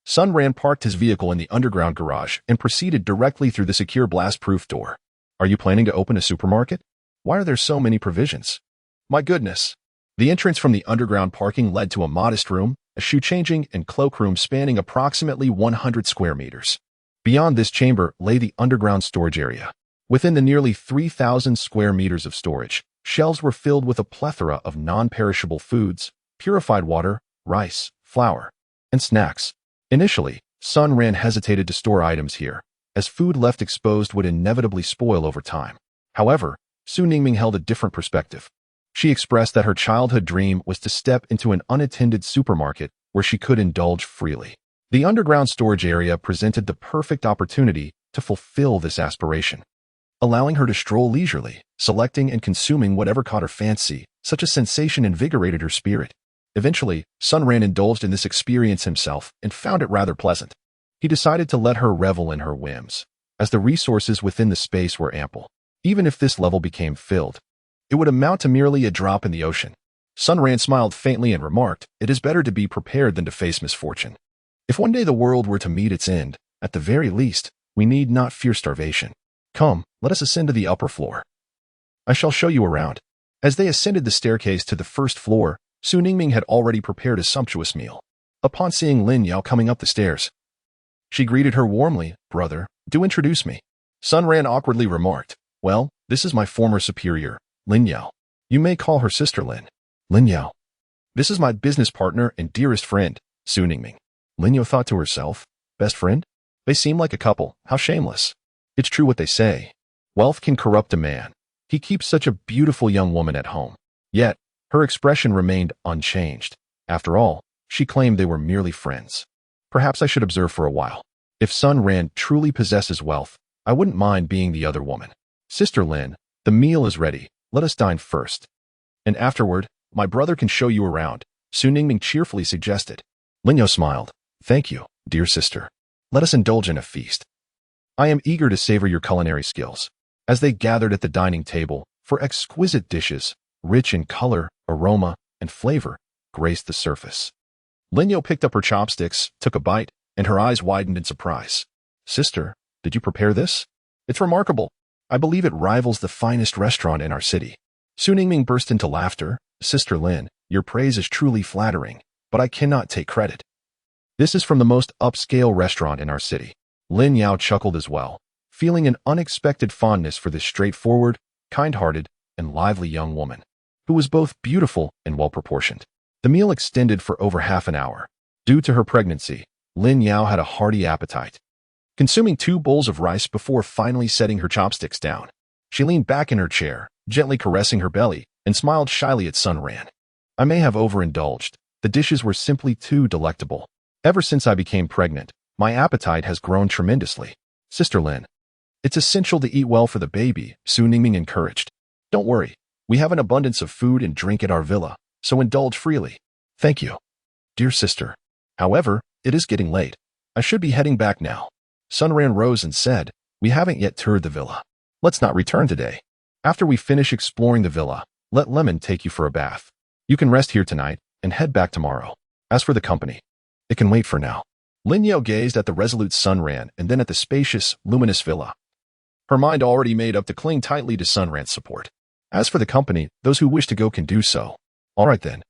Sun Ran parked his vehicle in the underground garage and proceeded directly through the secure blast-proof door. Are you planning to open a supermarket? Why are there so many provisions? My goodness. The entrance from the underground parking led to a modest room, a shoe-changing and cloakroom spanning approximately 100 square meters. Beyond this chamber lay the underground storage area. Within the nearly 3,000 square meters of storage, shelves were filled with a plethora of non-perishable foods, purified water, rice, flour, and snacks. Initially, Sun Ran hesitated to store items here, as food left exposed would inevitably spoil over time. However, Su Ningming held a different perspective. She expressed that her childhood dream was to step into an unattended supermarket where she could indulge freely. The underground storage area presented the perfect opportunity to fulfill this aspiration, allowing her to stroll leisurely, selecting and consuming whatever caught her fancy. Such a sensation invigorated her spirit. Eventually, Sun Ran indulged in this experience himself and found it rather pleasant. He decided to let her revel in her whims, as the resources within the space were ample. Even if this level became filled, it would amount to merely a drop in the ocean. Sun Ran smiled faintly and remarked, It is better to be prepared than to face misfortune. If one day the world were to meet its end, at the very least, we need not fear starvation. Come, let us ascend to the upper floor. I shall show you around. As they ascended the staircase to the first floor, Su Ningming had already prepared a sumptuous meal. Upon seeing Lin Yao coming up the stairs, she greeted her warmly. Brother, do introduce me. Sun Ran awkwardly remarked, Well, this is my former superior, Lin Yao. You may call her Sister Lin. Lin Yao. This is my business partner and dearest friend, Su Ningming. Lin Yao thought to herself, Best friend? They seem like a couple, how shameless. It's true what they say. Wealth can corrupt a man. He keeps such a beautiful young woman at home. Yet, her expression remained unchanged. After all, she claimed they were merely friends. Perhaps I should observe for a while. If Sun Ran truly possesses wealth, I wouldn't mind being the other woman. Sister Lin, the meal is ready. Let us dine first. And afterward, my brother can show you around, Su Ningming cheerfully suggested. Lin Yao smiled. Thank you, dear sister. Let us indulge in a feast. I am eager to savor your culinary skills. As they gathered at the dining table, for exquisite dishes, rich in color, aroma, and flavor, graced the surface. Lin Yao picked up her chopsticks, took a bite, and her eyes widened in surprise. Sister, did you prepare this? It's remarkable. I believe it rivals the finest restaurant in our city. Su Ningming burst into laughter. Sister Lin, your praise is truly flattering, but I cannot take credit. This is from the most upscale restaurant in our city. Lin Yao chuckled as well, feeling an unexpected fondness for this straightforward, kind-hearted, and lively young woman, who was both beautiful and well-proportioned. The meal extended for over half an hour. Due to her pregnancy, Lin Yao had a hearty appetite, consuming 2 bowls of rice before finally setting her chopsticks down. She leaned back in her chair, gently caressing her belly, and smiled shyly at Sun Ran. I may have overindulged. The dishes were simply too delectable. Ever since I became pregnant, my appetite has grown tremendously. Sister Lin, It's essential to eat well for the baby, Su Ningming encouraged. Don't worry, we have an abundance of food and drink at our villa, so indulge freely. Thank you, dear sister. However, it is getting late. I should be heading back now. Sunran rose and said, we haven't yet toured the villa. Let's not return today. After we finish exploring the villa, let Lemon take you for a bath. You can rest here tonight and head back tomorrow. As for the company, it can wait for now. Lin Yao gazed at the resolute Sunran and then at the spacious, luminous villa. Her mind already made up to cling tightly to Sunran's support. As for the company, those who wish to go can do so. All right then.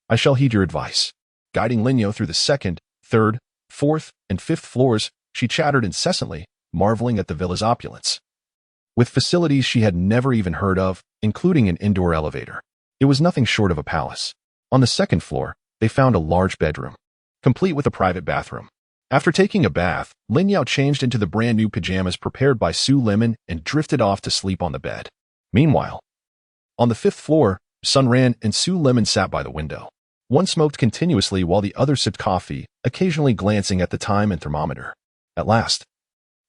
I shall heed your advice. Guiding Lin Yao through the second, third, fourth, and fifth floors, she chattered incessantly, marveling at the villa's opulence. With facilities she had never even heard of, including an indoor elevator. It was nothing short of a palace. On the second floor, they found a large bedroom, complete with a private bathroom. After taking a bath, Lin Yao changed into the brand new pajamas prepared by Su Lemon and drifted off to sleep on the bed. Meanwhile, on the fifth floor, Sunran and Su Lemon sat by the window. One smoked continuously while the other sipped coffee, occasionally glancing at the time and thermometer. At last,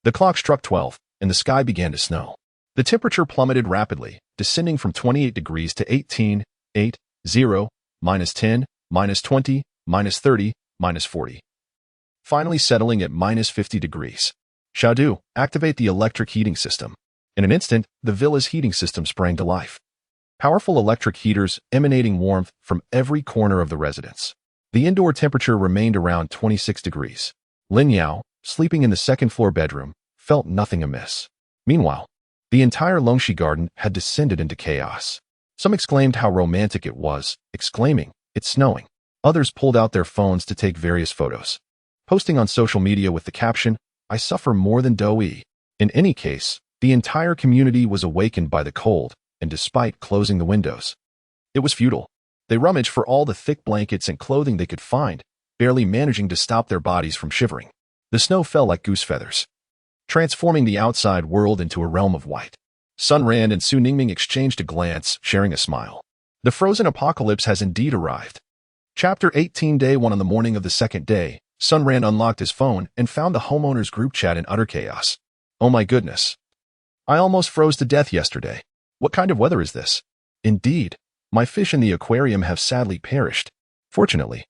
the clock struck 12, and the sky began to snow. The temperature plummeted rapidly, descending from 28 degrees to 18, 8, 0, -10, -20, -30, -40. Finally settling at -50 degrees. Shadu, activate the electric heating system. In an instant, the villa's heating system sprang to life. Powerful electric heaters emanating warmth from every corner of the residence. The indoor temperature remained around 26 degrees. Lin Yao, sleeping in the second-floor bedroom, felt nothing amiss. Meanwhile, the entire Longxi garden had descended into chaos. Some exclaimed how romantic it was, exclaiming, it's snowing. Others pulled out their phones to take various photos, posting on social media with the caption, I suffer more than Doi. In any case, the entire community was awakened by the cold, and despite closing the windows, it was futile. They rummaged for all the thick blankets and clothing they could find, barely managing to stop their bodies from shivering. The snow fell like goose feathers, transforming the outside world into a realm of white. Sunran and Su Ningming exchanged a glance, sharing a smile. The frozen apocalypse has indeed arrived. Chapter 18 Day 1 On the morning of the second day, Sunran unlocked his phone and found the homeowners group chat in utter chaos. Oh my goodness. I almost froze to death yesterday. What kind of weather is this? Indeed, my fish in the aquarium have sadly perished. Fortunately,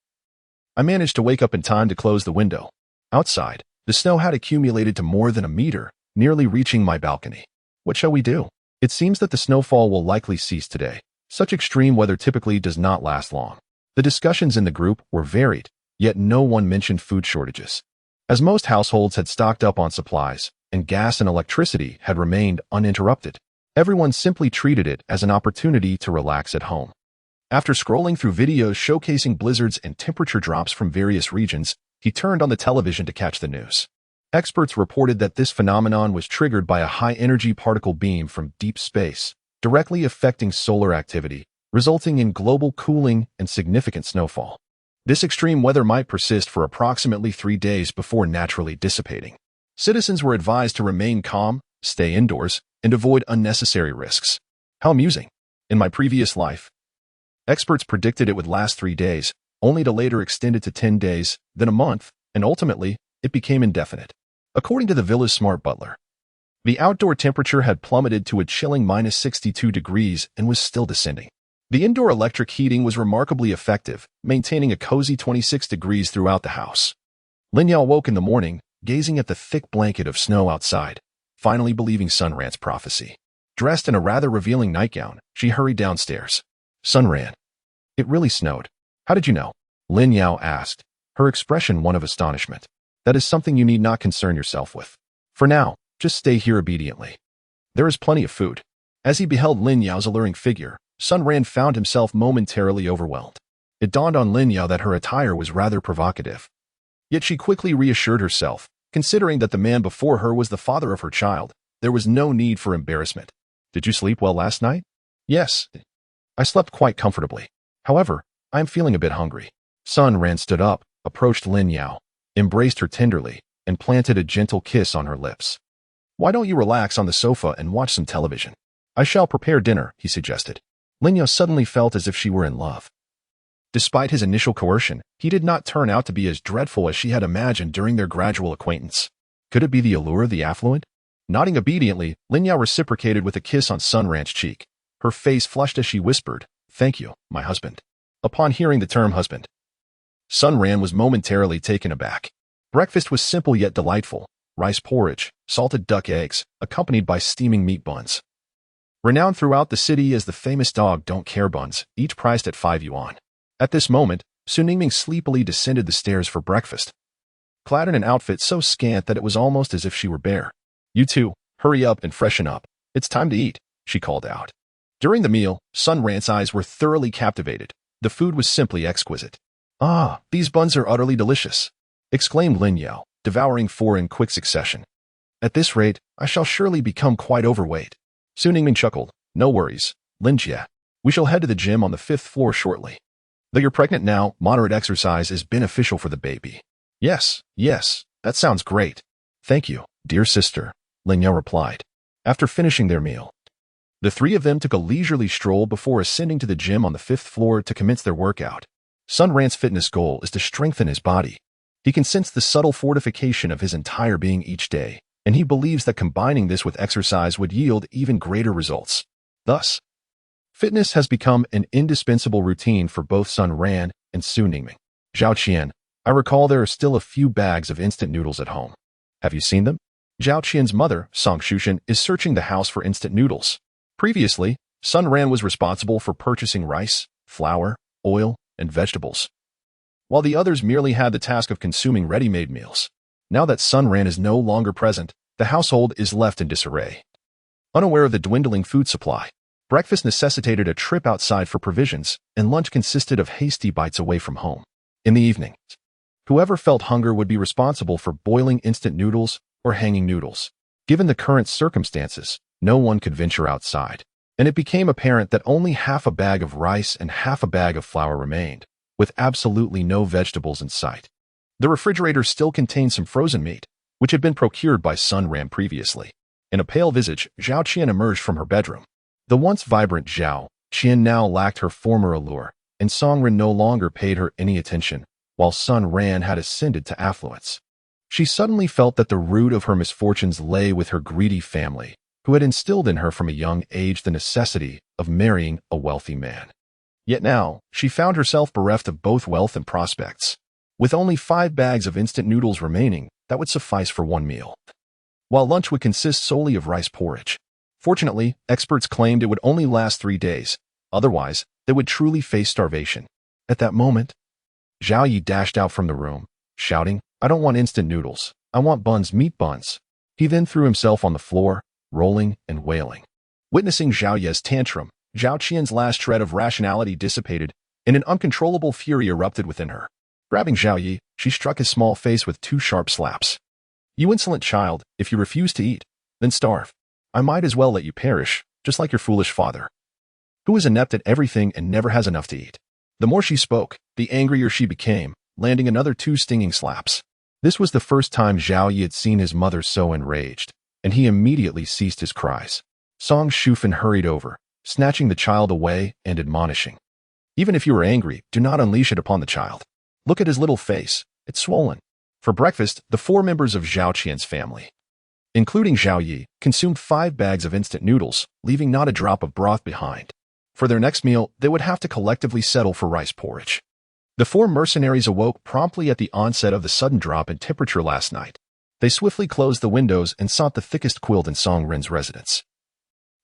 I managed to wake up in time to close the window. Outside, the snow had accumulated to more than a meter, nearly reaching my balcony. What shall we do? It seems that the snowfall will likely cease today. Such extreme weather typically does not last long. The discussions in the group were varied, yet no one mentioned food shortages. As most households had stocked up on supplies, and gas and electricity had remained uninterrupted, everyone simply treated it as an opportunity to relax at home. After scrolling through videos showcasing blizzards and temperature drops from various regions, he turned on the television to catch the news. Experts reported that this phenomenon was triggered by a high-energy particle beam from deep space, directly affecting solar activity, resulting in global cooling and significant snowfall. This extreme weather might persist for approximately 3 days before naturally dissipating. Citizens were advised to remain calm, stay indoors, and avoid unnecessary risks. How amusing. In my previous life, experts predicted it would last 3 days, only to later extend it to 10 days, then a month, and ultimately, it became indefinite. According to the villa's smart butler, the outdoor temperature had plummeted to a chilling -62 degrees and was still descending. The indoor electric heating was remarkably effective, maintaining a cozy 26 degrees throughout the house. Lin Yao woke in the morning, gazing at the thick blanket of snow outside, finally believing Sunran's prophecy. Dressed in a rather revealing nightgown, she hurried downstairs. Sunran. It really snowed. How did you know? Lin Yao asked, her expression one of astonishment. That is something you need not concern yourself with. For now, just stay here obediently. There is plenty of food. As he beheld Lin Yao's alluring figure, Sunran found himself momentarily overwhelmed. It dawned on Lin Yao that her attire was rather provocative. Yet she quickly reassured herself, considering that the man before her was the father of her child, there was no need for embarrassment. Did you sleep well last night? Yes. I slept quite comfortably. However, I am feeling a bit hungry. Sunran stood up, approached Lin Yao, embraced her tenderly, and planted a gentle kiss on her lips. Why don't you relax on the sofa and watch some television? I shall prepare dinner, he suggested. Lin Yao suddenly felt as if she were in love. Despite his initial coercion, he did not turn out to be as dreadful as she had imagined during their gradual acquaintance. Could it be the allure of the affluent? Nodding obediently, Lin Yao reciprocated with a kiss on Sun Ran's cheek. Her face flushed as she whispered, "Thank you, my husband." Upon hearing the term husband, Sun Ran was momentarily taken aback. Breakfast was simple yet delightful: rice porridge, salted duck eggs, accompanied by steaming meat buns. Renowned throughout the city as the famous dog don't care buns, each priced at 5 yuan. At this moment, Su Ningming sleepily descended the stairs for breakfast, clad in an outfit so scant that it was almost as if she were bare. "You two, hurry up and freshen up. It's time to eat," she called out. During the meal, Sun Ran's eyes were thoroughly captivated. The food was simply exquisite. "Ah, these buns are utterly delicious," exclaimed Lin Yao, devouring 4 in quick succession. "At this rate, I shall surely become quite overweight." Su Ningming chuckled. "No worries, Lin Jie. We shall head to the gym on the 5th floor shortly. Though you're pregnant now, moderate exercise is beneficial for the baby." Yes, that sounds great. "Thank you, dear sister," Lin Yao replied. After finishing their meal, the 3 of them took a leisurely stroll before ascending to the gym on the 5th floor to commence their workout. Sun Ran's fitness goal is to strengthen his body. He can sense the subtle fortification of his entire being each day, and he believes that combining this with exercise would yield even greater results. Thus, fitness has become an indispensable routine for both Sun Ran and Su Ningming. "Zhao Qian, I recall there are still a few bags of instant noodles at home. Have you seen them?" Zhao Qian's mother, Song Shushan, is searching the house for instant noodles. Previously, Sun Ran was responsible for purchasing rice, flour, oil, and vegetables, while the others merely had the task of consuming ready-made meals. Now that Sun Ran is no longer present, the household is left in disarray. Unaware of the dwindling food supply, breakfast necessitated a trip outside for provisions, and lunch consisted of hasty bites away from home. In the evening, whoever felt hunger would be responsible for boiling instant noodles or hanging noodles. Given the current circumstances, no one could venture outside, and it became apparent that only half a bag of rice and half a bag of flour remained, with absolutely no vegetables in sight. The refrigerator still contained some frozen meat, which had been procured by Sun Ran previously. In a pale visage, Zhao Qian emerged from her bedroom. The once vibrant Zhao Qian now lacked her former allure, and Song Ran no longer paid her any attention, while Sun Ran had ascended to affluence. She suddenly felt that the root of her misfortunes lay with her greedy family, who had instilled in her from a young age the necessity of marrying a wealthy man. Yet now, she found herself bereft of both wealth and prospects. With only 5 bags of instant noodles remaining, that would suffice for 1 meal, while lunch would consist solely of rice porridge. Fortunately, experts claimed it would only last 3 days. Otherwise, they would truly face starvation. At that moment, Zhao Yi dashed out from the room, shouting, "I don't want instant noodles. I want buns, meat buns." He then threw himself on the floor, rolling and wailing. Witnessing Zhao Yi's tantrum, Zhao Qian's last shred of rationality dissipated, and an uncontrollable fury erupted within her. Grabbing Zhao Yi, she struck his small face with 2 sharp slaps. "You insolent child, if you refuse to eat, then starve. I might as well let you perish, just like your foolish father, who is inept at everything and never has enough to eat." The more she spoke, the angrier she became, landing another 2 stinging slaps. This was the first time Zhao Yi had seen his mother so enraged, and he immediately ceased his cries. Song Shufan hurried over, snatching the child away and admonishing, "Even if you are angry, do not unleash it upon the child. Look at his little face, it's swollen." For breakfast, the 4 members of Zhao Qian's family, including Zhao Yi, consumed 5 bags of instant noodles, leaving not a drop of broth behind. For their next meal, they would have to collectively settle for rice porridge. The 4 mercenaries awoke promptly at the onset of the sudden drop in temperature last night. They swiftly closed the windows and sought the thickest quilt in Song Ren's residence,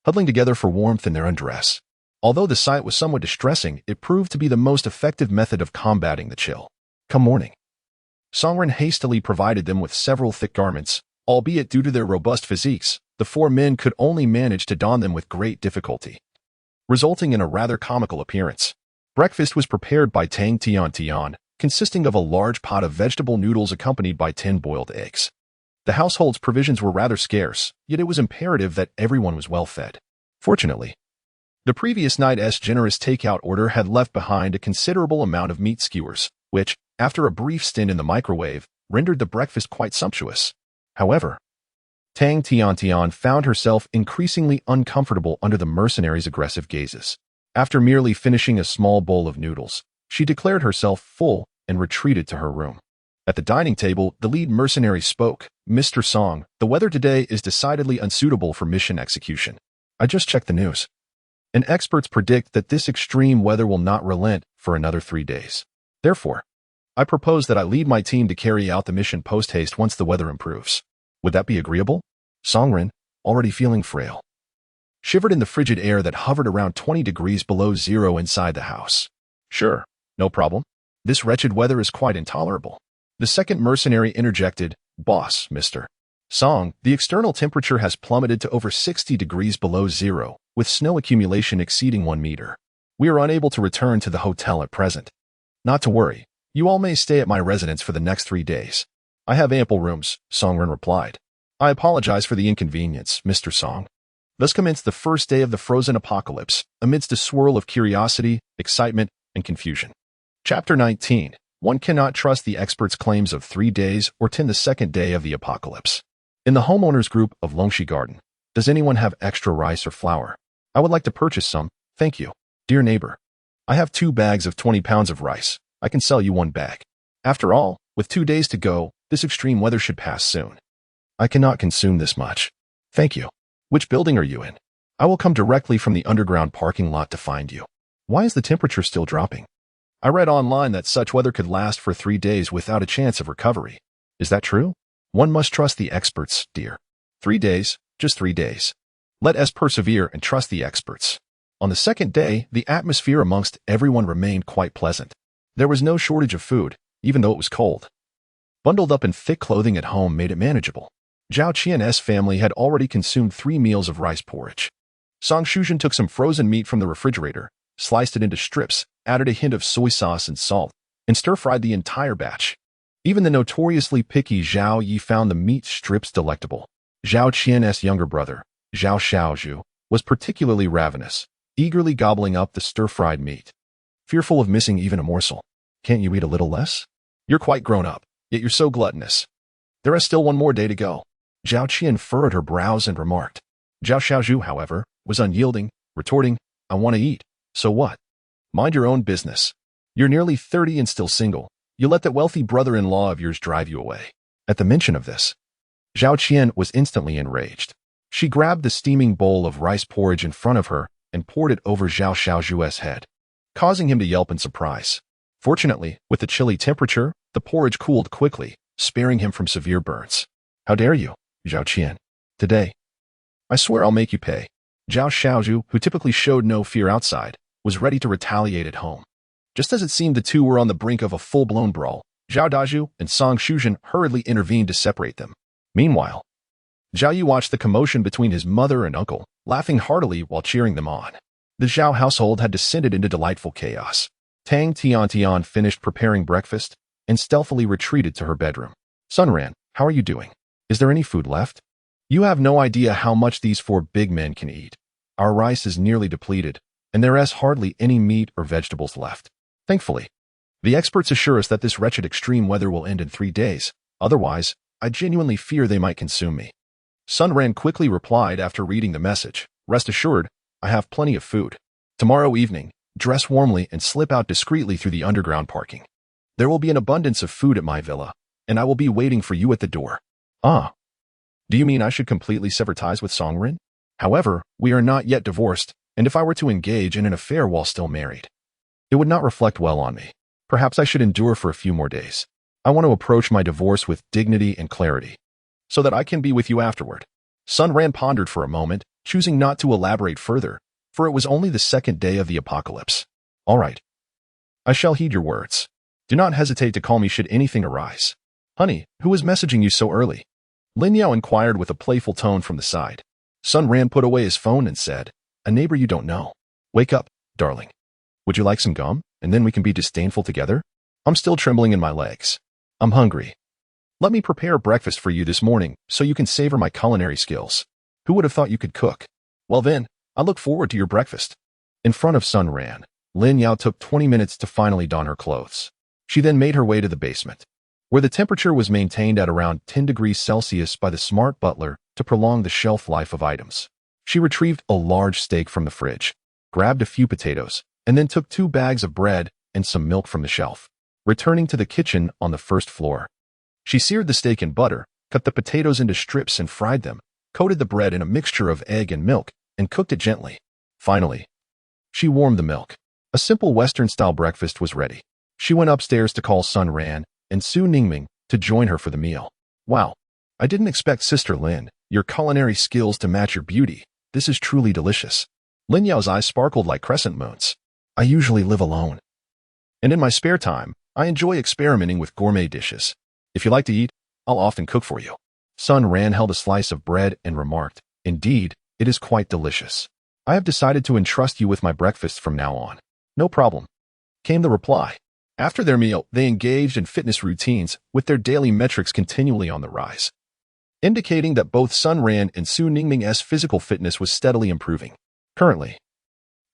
huddling together for warmth in their undress. Although the sight was somewhat distressing, it proved to be the most effective method of combating the chill. Come morning, Song Ren hastily provided them with several thick garments. Albeit due to their robust physiques, the 4 men could only manage to don them with great difficulty, resulting in a rather comical appearance. Breakfast was prepared by Tang Tian, consisting of a large pot of vegetable noodles accompanied by 10 boiled eggs. The household's provisions were rather scarce, yet it was imperative that everyone was well fed. Fortunately, the previous night's generous takeout order had left behind a considerable amount of meat skewers, which, after a brief stint in the microwave, rendered the breakfast quite sumptuous. However, Tang Tian found herself increasingly uncomfortable under the mercenaries' aggressive gazes. After merely finishing a small bowl of noodles, she declared herself full and retreated to her room. At the dining table, the lead mercenary spoke. Mr. Song, the weather today is decidedly unsuitable for mission execution. I just checked the news, and experts predict that this extreme weather will not relent for another 3 days. Therefore, I propose that I lead my team to carry out the mission post-haste once the weather improves. Would that be agreeable? Songren, already feeling frail, shivered in the frigid air that hovered around 20 degrees below zero inside the house. Sure, no problem. This wretched weather is quite intolerable. The second mercenary interjected, Boss, Mr. Song, the external temperature has plummeted to over 60 degrees below zero, with snow accumulation exceeding 1 meter. We are unable to return to the hotel at present. Not to worry, you all may stay at my residence for the next 3 days. I have ample rooms, Songren replied. I apologize for the inconvenience, Mr. Song. Thus commenced the first day of the frozen apocalypse, amidst a swirl of curiosity, excitement, and confusion. Chapter 19. One cannot trust the experts' claims of 3 days or 10 the second day of the apocalypse. In the homeowners group of Longshi Garden, does anyone have extra rice or flour? I would like to purchase some, thank you. Dear neighbor, I have 2 bags of 20 pounds of rice. I can sell you 1 bag. After all, with 2 days to go, this extreme weather should pass soon. I cannot consume this much. Thank you. Which building are you in? I will come directly from the underground parking lot to find you. Why is the temperature still dropping? I read online that such weather could last for 3 days without a chance of recovery. Is that true? One must trust the experts, dear. 3 days, just 3 days. Let us persevere and trust the experts. On the second day, the atmosphere amongst everyone remained quite pleasant. There was no shortage of food, even though it was cold. Bundled up in thick clothing at home made it manageable. Zhao Qian's family had already consumed 3 meals of rice porridge. Song Shuzhen took some frozen meat from the refrigerator, sliced it into strips, added a hint of soy sauce and salt, and stir-fried the entire batch. Even the notoriously picky Zhao Yi found the meat strips delectable. Zhao Qian's younger brother, Zhao Xiaozhu, was particularly ravenous, eagerly gobbling up the stir-fried meat. Fearful of missing even a morsel. Can't you eat a little less? You're quite grown up, yet you're so gluttonous. There is still 1 more day to go. Zhao Qian furrowed her brows and remarked. Zhao Xiaozhu, however, was unyielding, retorting, I want to eat, so what? Mind your own business. You're nearly 30 and still single. You let that wealthy brother-in-law of yours drive you away. At the mention of this, Zhao Qian was instantly enraged. She grabbed the steaming bowl of rice porridge in front of her and poured it over Zhao Xiaozhu's head, causing him to yelp in surprise. Fortunately, with the chilly temperature, the porridge cooled quickly, sparing him from severe burns. How dare you, Zhao Qian? Today, I swear I'll make you pay. Zhao Xiaozhu, who typically showed no fear outside, was ready to retaliate at home. Just as it seemed the two were on the brink of a full-blown brawl, Zhao Dazhu and Song Shuzhen hurriedly intervened to separate them. Meanwhile, Zhao Yi watched the commotion between his mother and uncle, laughing heartily while cheering them on. The Zhao household had descended into delightful chaos. Tang Tiantian finished preparing breakfast and stealthily retreated to her bedroom. Sunran, how are you doing? Is there any food left? You have no idea how much these 4 big men can eat. Our rice is nearly depleted, and there is hardly any meat or vegetables left. Thankfully, the experts assure us that this wretched extreme weather will end in 3 days. Otherwise, I genuinely fear they might consume me. Sunran quickly replied after reading the message. Rest assured, I have plenty of food. Tomorrow evening, dress warmly and slip out discreetly through the underground parking. There will be an abundance of food at my villa, and I will be waiting for you at the door. Ah. Do you mean I should completely sever ties with Songren? However, we are not yet divorced, and if I were to engage in an affair while still married, it would not reflect well on me. Perhaps I should endure for a few more days. I want to approach my divorce with dignity and clarity, so that I can be with you afterward. Sunran pondered for a moment, choosing not to elaborate further, for it was only the second day of the apocalypse. All right. I shall heed your words. Do not hesitate to call me should anything arise. Honey, who is messaging you so early? Lin Yao inquired with a playful tone from the side. Sunran put away his phone and said, a neighbor you don't know. Wake up, darling. Would you like some gum, and then we can be disdainful together? I'm still trembling in my legs. I'm hungry. Let me prepare breakfast for you this morning so you can savor my culinary skills. Who would have thought you could cook? Well then, I look forward to your breakfast. In front of Sunran, Lin Yao took 20 minutes to finally don her clothes. She then made her way to the basement, where the temperature was maintained at around 10 degrees Celsius by the smart butler to prolong the shelf life of items. She retrieved a large steak from the fridge, grabbed a few potatoes, and then took 2 bags of bread and some milk from the shelf. Returning to the kitchen on the first floor, She seared the steak in butter, cut the potatoes into strips and fried them, coated the bread in a mixture of egg and milk, and cooked it gently. Finally, she warmed the milk. A simple Western-style breakfast was ready. She went upstairs to call Sun Ran and Su Ningming to join her for the meal. Wow, I didn't expect Sister Lin, your culinary skills to match your beauty. This is truly delicious. Lin Yao's eyes sparkled like crescent moons. I usually live alone, and in my spare time, I enjoy experimenting with gourmet dishes. If you like to eat, I'll often cook for you. Sun Ran held a slice of bread and remarked, Indeed, it is quite delicious. I have decided to entrust you with my breakfast from now on. No problem, came the reply. After their meal, they engaged in fitness routines, with their daily metrics continually on the rise, indicating that both Sun Ran and Su Ningming's physical fitness was steadily improving. Currently,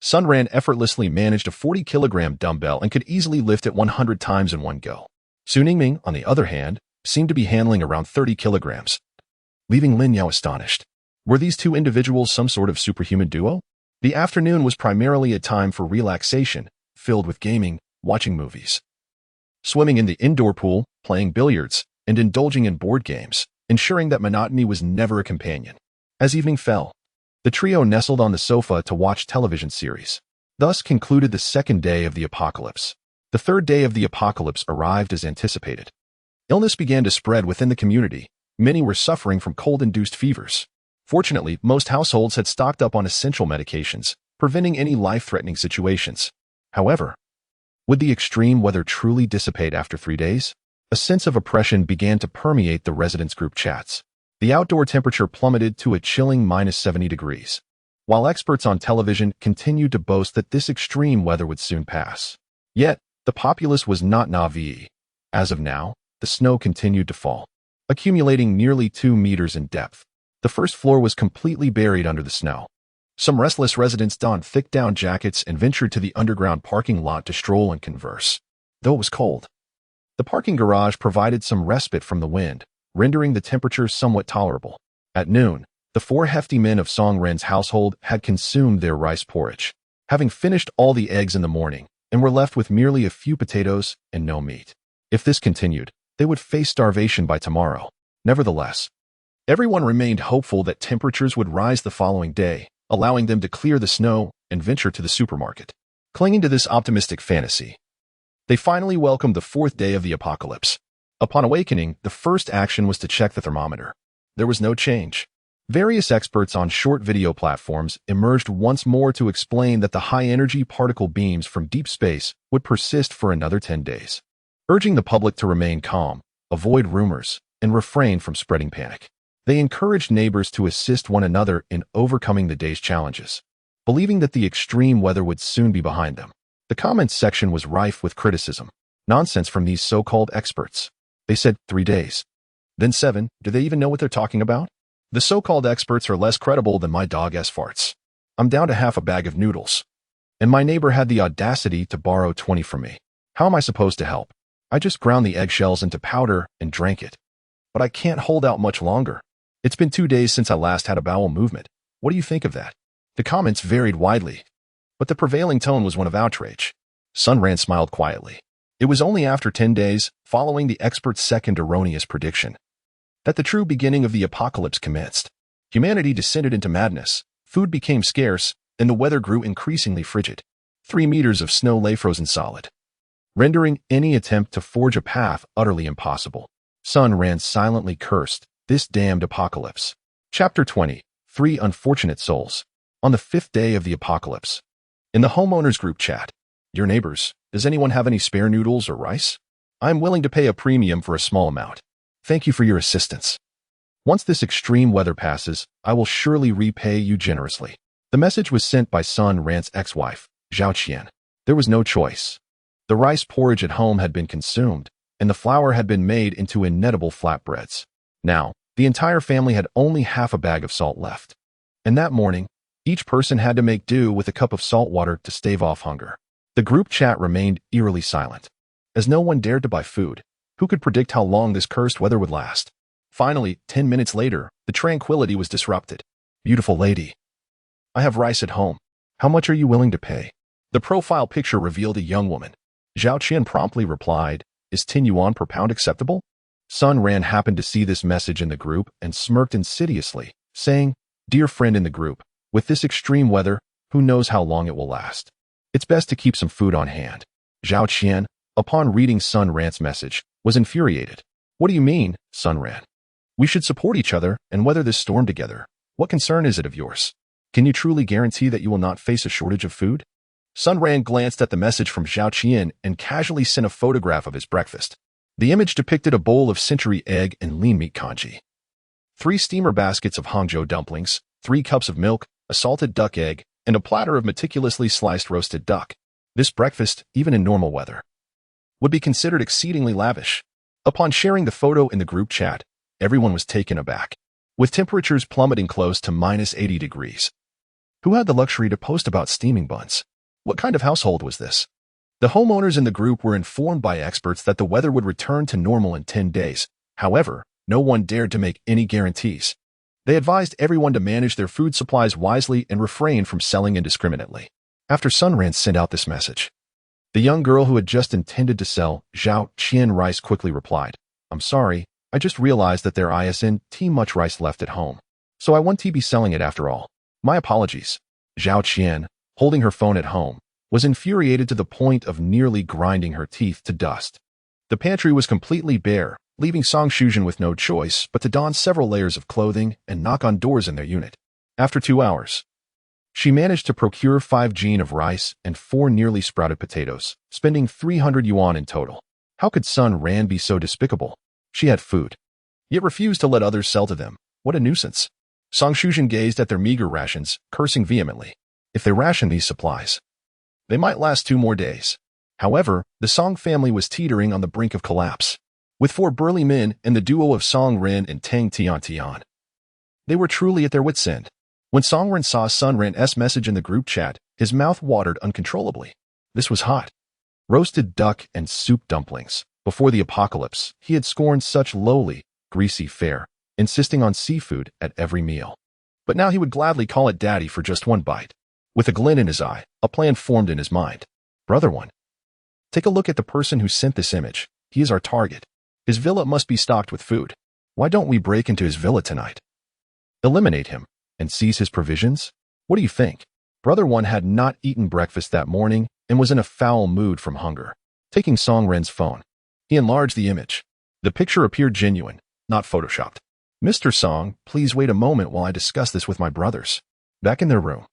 Sun Ran effortlessly managed a 40-kilogram dumbbell and could easily lift it 100 times in one go. Su Ningming, on the other hand, seemed to be handling around 30 kilograms, leaving Lin Yao astonished. Were these two individuals some sort of superhuman duo? The afternoon was primarily a time for relaxation, filled with gaming, watching movies, swimming in the indoor pool, playing billiards, and indulging in board games, ensuring that monotony was never a companion. As evening fell, the trio nestled on the sofa to watch television series. Thus concluded the second day of the apocalypse. The third day of the apocalypse arrived as anticipated. Illness began to spread within the community. Many were suffering from cold-induced fevers. Fortunately, most households had stocked up on essential medications, preventing any life-threatening situations. However, would the extreme weather truly dissipate after 3 days? A sense of oppression began to permeate the residents' group chats. The outdoor temperature plummeted to a chilling -70 degrees, while experts on television continued to boast that this extreme weather would soon pass. Yet, the populace was not naive. As of now, the snow continued to fall, accumulating nearly 2 meters in depth. The first floor was completely buried under the snow. Some restless residents donned thick down jackets and ventured to the underground parking lot to stroll and converse. Though it was cold, the parking garage provided some respite from the wind, rendering the temperature somewhat tolerable. At noon, the 4 hefty men of Song Ren's household had consumed their rice porridge, having finished all the eggs in the morning, and were left with merely a few potatoes and no meat. If this continued, they would face starvation by tomorrow. Nevertheless, everyone remained hopeful that temperatures would rise the following day, allowing them to clear the snow and venture to the supermarket. Clinging to this optimistic fantasy, they finally welcomed the 4th day of the apocalypse. Upon awakening, the first action was to check the thermometer. There was no change. Various experts on short video platforms emerged once more to explain that the high-energy particle beams from deep space would persist for another 10 days, urging the public to remain calm, avoid rumors, and refrain from spreading panic. They encouraged neighbors to assist one another in overcoming the day's challenges, believing that the extreme weather would soon be behind them. The comments section was rife with criticism. Nonsense from these so-called experts. They said 3 days, then 7. Do they even know what they're talking about? The so-called experts are less credible than my dog's farts. I'm down to half a bag of noodles, and my neighbor had the audacity to borrow 20 from me. How am I supposed to help? I just ground the eggshells into powder and drank it. But I can't hold out much longer. It's been 2 days since I last had a bowel movement. What do you think of that? The comments varied widely, but the prevailing tone was one of outrage. Sun Ran smiled quietly. It was only after 10 days, following the expert's second erroneous prediction, that the true beginning of the apocalypse commenced. Humanity descended into madness, food became scarce, and the weather grew increasingly frigid. 3 meters of snow lay frozen solid, rendering any attempt to forge a path utterly impossible. Sun Ran silently cursed this damned apocalypse. Chapter 20. 3 Unfortunate Souls. On the 5th day of the apocalypse. In the homeowners group chat, your neighbors, does anyone have any spare noodles or rice? I am willing to pay a premium for a small amount. Thank you for your assistance. Once this extreme weather passes, I will surely repay you generously. The message was sent by Sun Ran's ex-wife, Zhao Qian. There was no choice. The rice porridge at home had been consumed, and the flour had been made into inedible flatbreads. Now, the entire family had only half a bag of salt left. And that morning, each person had to make do with a cup of salt water to stave off hunger. The group chat remained eerily silent, as no one dared to buy food. Who could predict how long this cursed weather would last? Finally, 10 minutes later, the tranquility was disrupted. Beautiful lady, I have rice at home. How much are you willing to pay? The profile picture revealed a young woman. Zhao Qian promptly replied, Is 10 yuan per pound acceptable? Sun Ran happened to see this message in the group and smirked insidiously, saying, "Dear friend in the group, with this extreme weather, who knows how long it will last? It's best to keep some food on hand." Zhao Qian, upon reading Sun Ran's message, was infuriated. "What do you mean, Sun Ran? We should support each other and weather this storm together. What concern is it of yours? Can you truly guarantee that you will not face a shortage of food?" Sun Ran glanced at the message from Zhao Qian and casually sent a photograph of his breakfast. The image depicted a bowl of century egg and lean meat congee, 3 steamer baskets of Hangzhou dumplings, 3 cups of milk, a salted duck egg, and a platter of meticulously sliced roasted duck. This breakfast, even in normal weather, would be considered exceedingly lavish. Upon sharing the photo in the group chat, everyone was taken aback, with temperatures plummeting close to -80 degrees. Who had the luxury to post about steaming buns? What kind of household was this? The homeowners in the group were informed by experts that the weather would return to normal in 10 days. However, no one dared to make any guarantees. They advised everyone to manage their food supplies wisely and refrain from selling indiscriminately. After Sun Ran sent out this message, the young girl who had just intended to sell Zhao Qian rice quickly replied, "I'm sorry, I just realized that there isn't much rice left at home, so I won't be selling it after all. My apologies." Zhao Qian, holding her phone at home, was infuriated to the point of nearly grinding her teeth to dust. The pantry was completely bare, leaving Song Shuzhen with no choice but to don several layers of clothing and knock on doors in their unit. After 2 hours, she managed to procure 5 jin of rice and 4 nearly sprouted potatoes, spending 300 yuan in total. How could Sun Ran be so despicable? She had food, yet refused to let others sell to them. What a nuisance. Song Shuzhen gazed at their meager rations, cursing vehemently. If they rationed these supplies, they might last 2 more days. However, the Song family was teetering on the brink of collapse. With 4 burly men and the duo of Song Ren and Tang Tian, they were truly at their wits' end. When Song Ren saw Sun Ran's message in the group chat, his mouth watered uncontrollably. This was hot. Roasted duck and soup dumplings. Before the apocalypse, he had scorned such lowly, greasy fare, insisting on seafood at every meal. But now he would gladly call it daddy for just 1 bite. With a glint in his eye, a plan formed in his mind. "Brother one, take a look at the person who sent this image. He is our target. His villa must be stocked with food. Why don't we break into his villa tonight? Eliminate him and seize his provisions? What do you think?" Brother one had not eaten breakfast that morning and was in a foul mood from hunger. Taking Song Ren's phone, he enlarged the image. The picture appeared genuine, not photoshopped. "Mr. Song, please wait a moment while I discuss this with my brothers." Back in their room,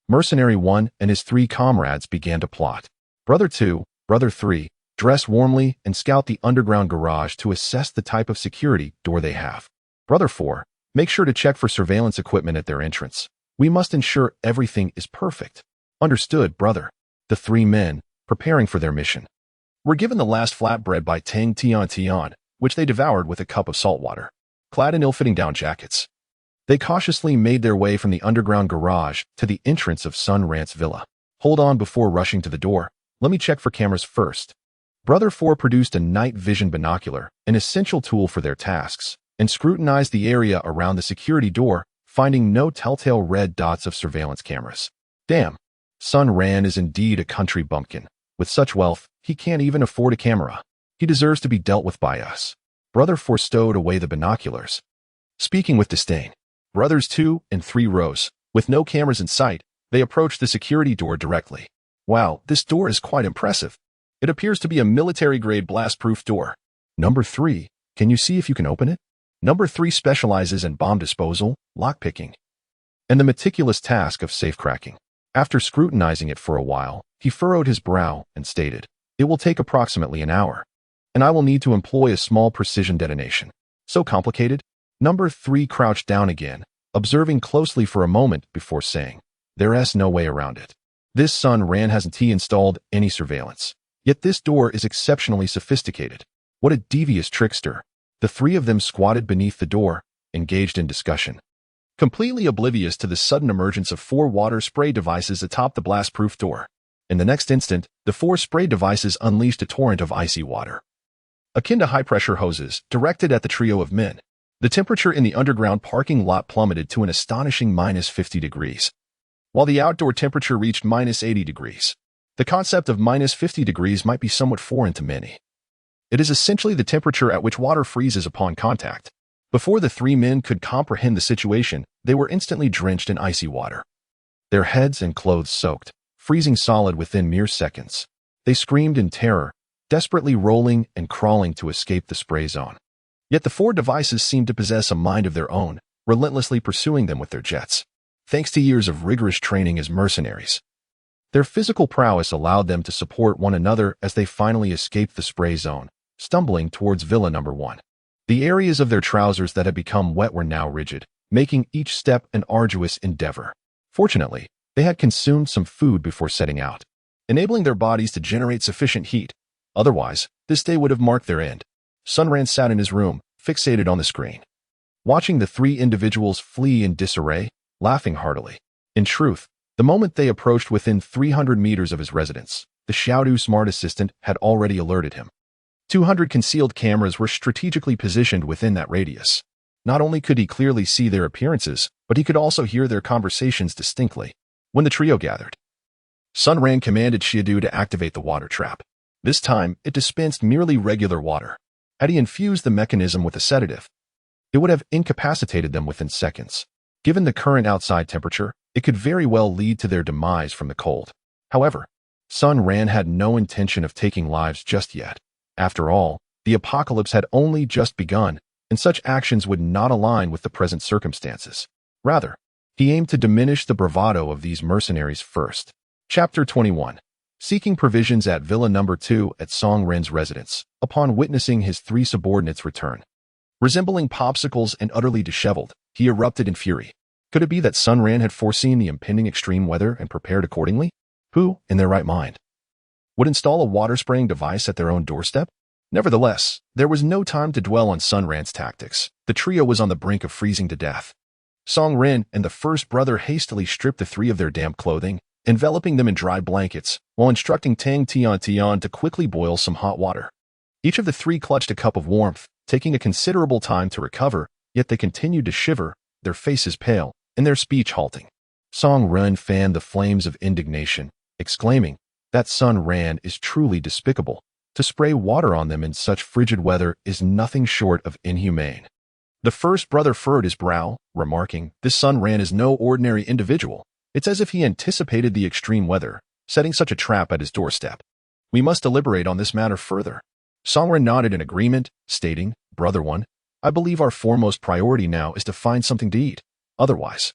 Mercenary 1 and his 3 comrades began to plot. Brother 2, Brother 3, dress warmly and scout the underground garage to assess the type of security door they have. Brother 4, make sure to check for surveillance equipment at their entrance. We must ensure everything is perfect. Understood, brother. The 3 men, preparing for their mission, were given the last flatbread by Tang Tian, which they devoured with a cup of salt water. Clad in ill-fitting down jackets, they cautiously made their way from the underground garage to the entrance of Sun Ran's villa. "Hold on before rushing to the door. Let me check for cameras first." Brother 4 produced a night vision binocular, an essential tool for their tasks, and scrutinized the area around the security door, finding no telltale red dots of surveillance cameras. Damn, Sun Ran is indeed a country bumpkin. With such wealth, he can't even afford a camera. He deserves to be dealt with by us. Brother 4 stowed away the binoculars, speaking with disdain. Brothers 2 and 3 rose. With no cameras in sight, they approached the security door directly. Wow, this door is quite impressive. It appears to be a military-grade blast-proof door. Number 3, can you see if you can open it? Number 3 specializes in bomb disposal, lockpicking, and the meticulous task of safe cracking. After scrutinizing it for a while, he furrowed his brow and stated, "It will take approximately an hour, and I will need to employ a small precision detonation." So complicated? Number 3 crouched down again, observing closely for a moment before saying, "There's no way around it. This Sun Ran hasn't installed any surveillance. Yet this door is exceptionally sophisticated. What a devious trickster." The 3 of them squatted beneath the door, engaged in discussion, completely oblivious to the sudden emergence of 4 water spray devices atop the blast-proof door. In the next instant, the 4 spray devices unleashed a torrent of icy water, akin to high-pressure hoses, directed at the trio of men. The temperature in the underground parking lot plummeted to an astonishing -50 degrees, while the outdoor temperature reached -80 degrees. The concept of -50 degrees might be somewhat foreign to many. It is essentially the temperature at which water freezes upon contact. Before the three men could comprehend the situation, they were instantly drenched in icy water. Their heads and clothes soaked, freezing solid within mere seconds. They screamed in terror, desperately rolling and crawling to escape the spray zone. Yet the four devices seemed to possess a mind of their own, relentlessly pursuing them with their jets. Thanks to years of rigorous training as mercenaries, their physical prowess allowed them to support one another as they finally escaped the spray zone, stumbling towards Villa Number 1. The areas of their trousers that had become wet were now rigid, making each step an arduous endeavor. Fortunately, they had consumed some food before setting out, enabling their bodies to generate sufficient heat. Otherwise, this day would have marked their end. Sun Ran sat in his room, fixated on the screen, watching the three individuals flee in disarray, laughing heartily. In truth, the moment they approached within 300 meters of his residence, the Xiaodu smart assistant had already alerted him. 200 concealed cameras were strategically positioned within that radius. Not only could he clearly see their appearances, but he could also hear their conversations distinctly. When the trio gathered, Sun Ran commanded Xiaodu to activate the water trap. This time, it dispensed merely regular water. Had he infused the mechanism with a sedative, it would have incapacitated them within seconds. Given the current outside temperature, it could very well lead to their demise from the cold. However, Sun Ran had no intention of taking lives just yet. After all, the apocalypse had only just begun, and such actions would not align with the present circumstances. Rather, he aimed to diminish the bravado of these mercenaries first. Chapter 21. Seeking provisions at Villa Number 2 at Song Ren's residence, upon witnessing his three subordinates return. Resembling popsicles and utterly disheveled, he erupted in fury. Could it be that Sun Ran had foreseen the impending extreme weather and prepared accordingly? Who, in their right mind, would install a water-spraying device at their own doorstep? Nevertheless, there was no time to dwell on Sun Ran's tactics. The trio was on the brink of freezing to death. Song Ren and the first brother hastily stripped the three of their damp clothing, enveloping them in dry blankets, while instructing Tang Tian to quickly boil some hot water. Each of the three clutched a cup of warmth, taking a considerable time to recover, yet they continued to shiver, their faces pale, and their speech halting. Song Ren fanned the flames of indignation, exclaiming, "That Sun Ran is truly despicable. To spray water on them in such frigid weather is nothing short of inhumane." The first brother furrowed his brow, remarking, "This Sun Ran is no ordinary individual. It's as if he anticipated the extreme weather, setting such a trap at his doorstep. We must deliberate on this matter further." Song Ran nodded in agreement, stating, "Brother One, I believe our foremost priority now is to find something to eat. Otherwise,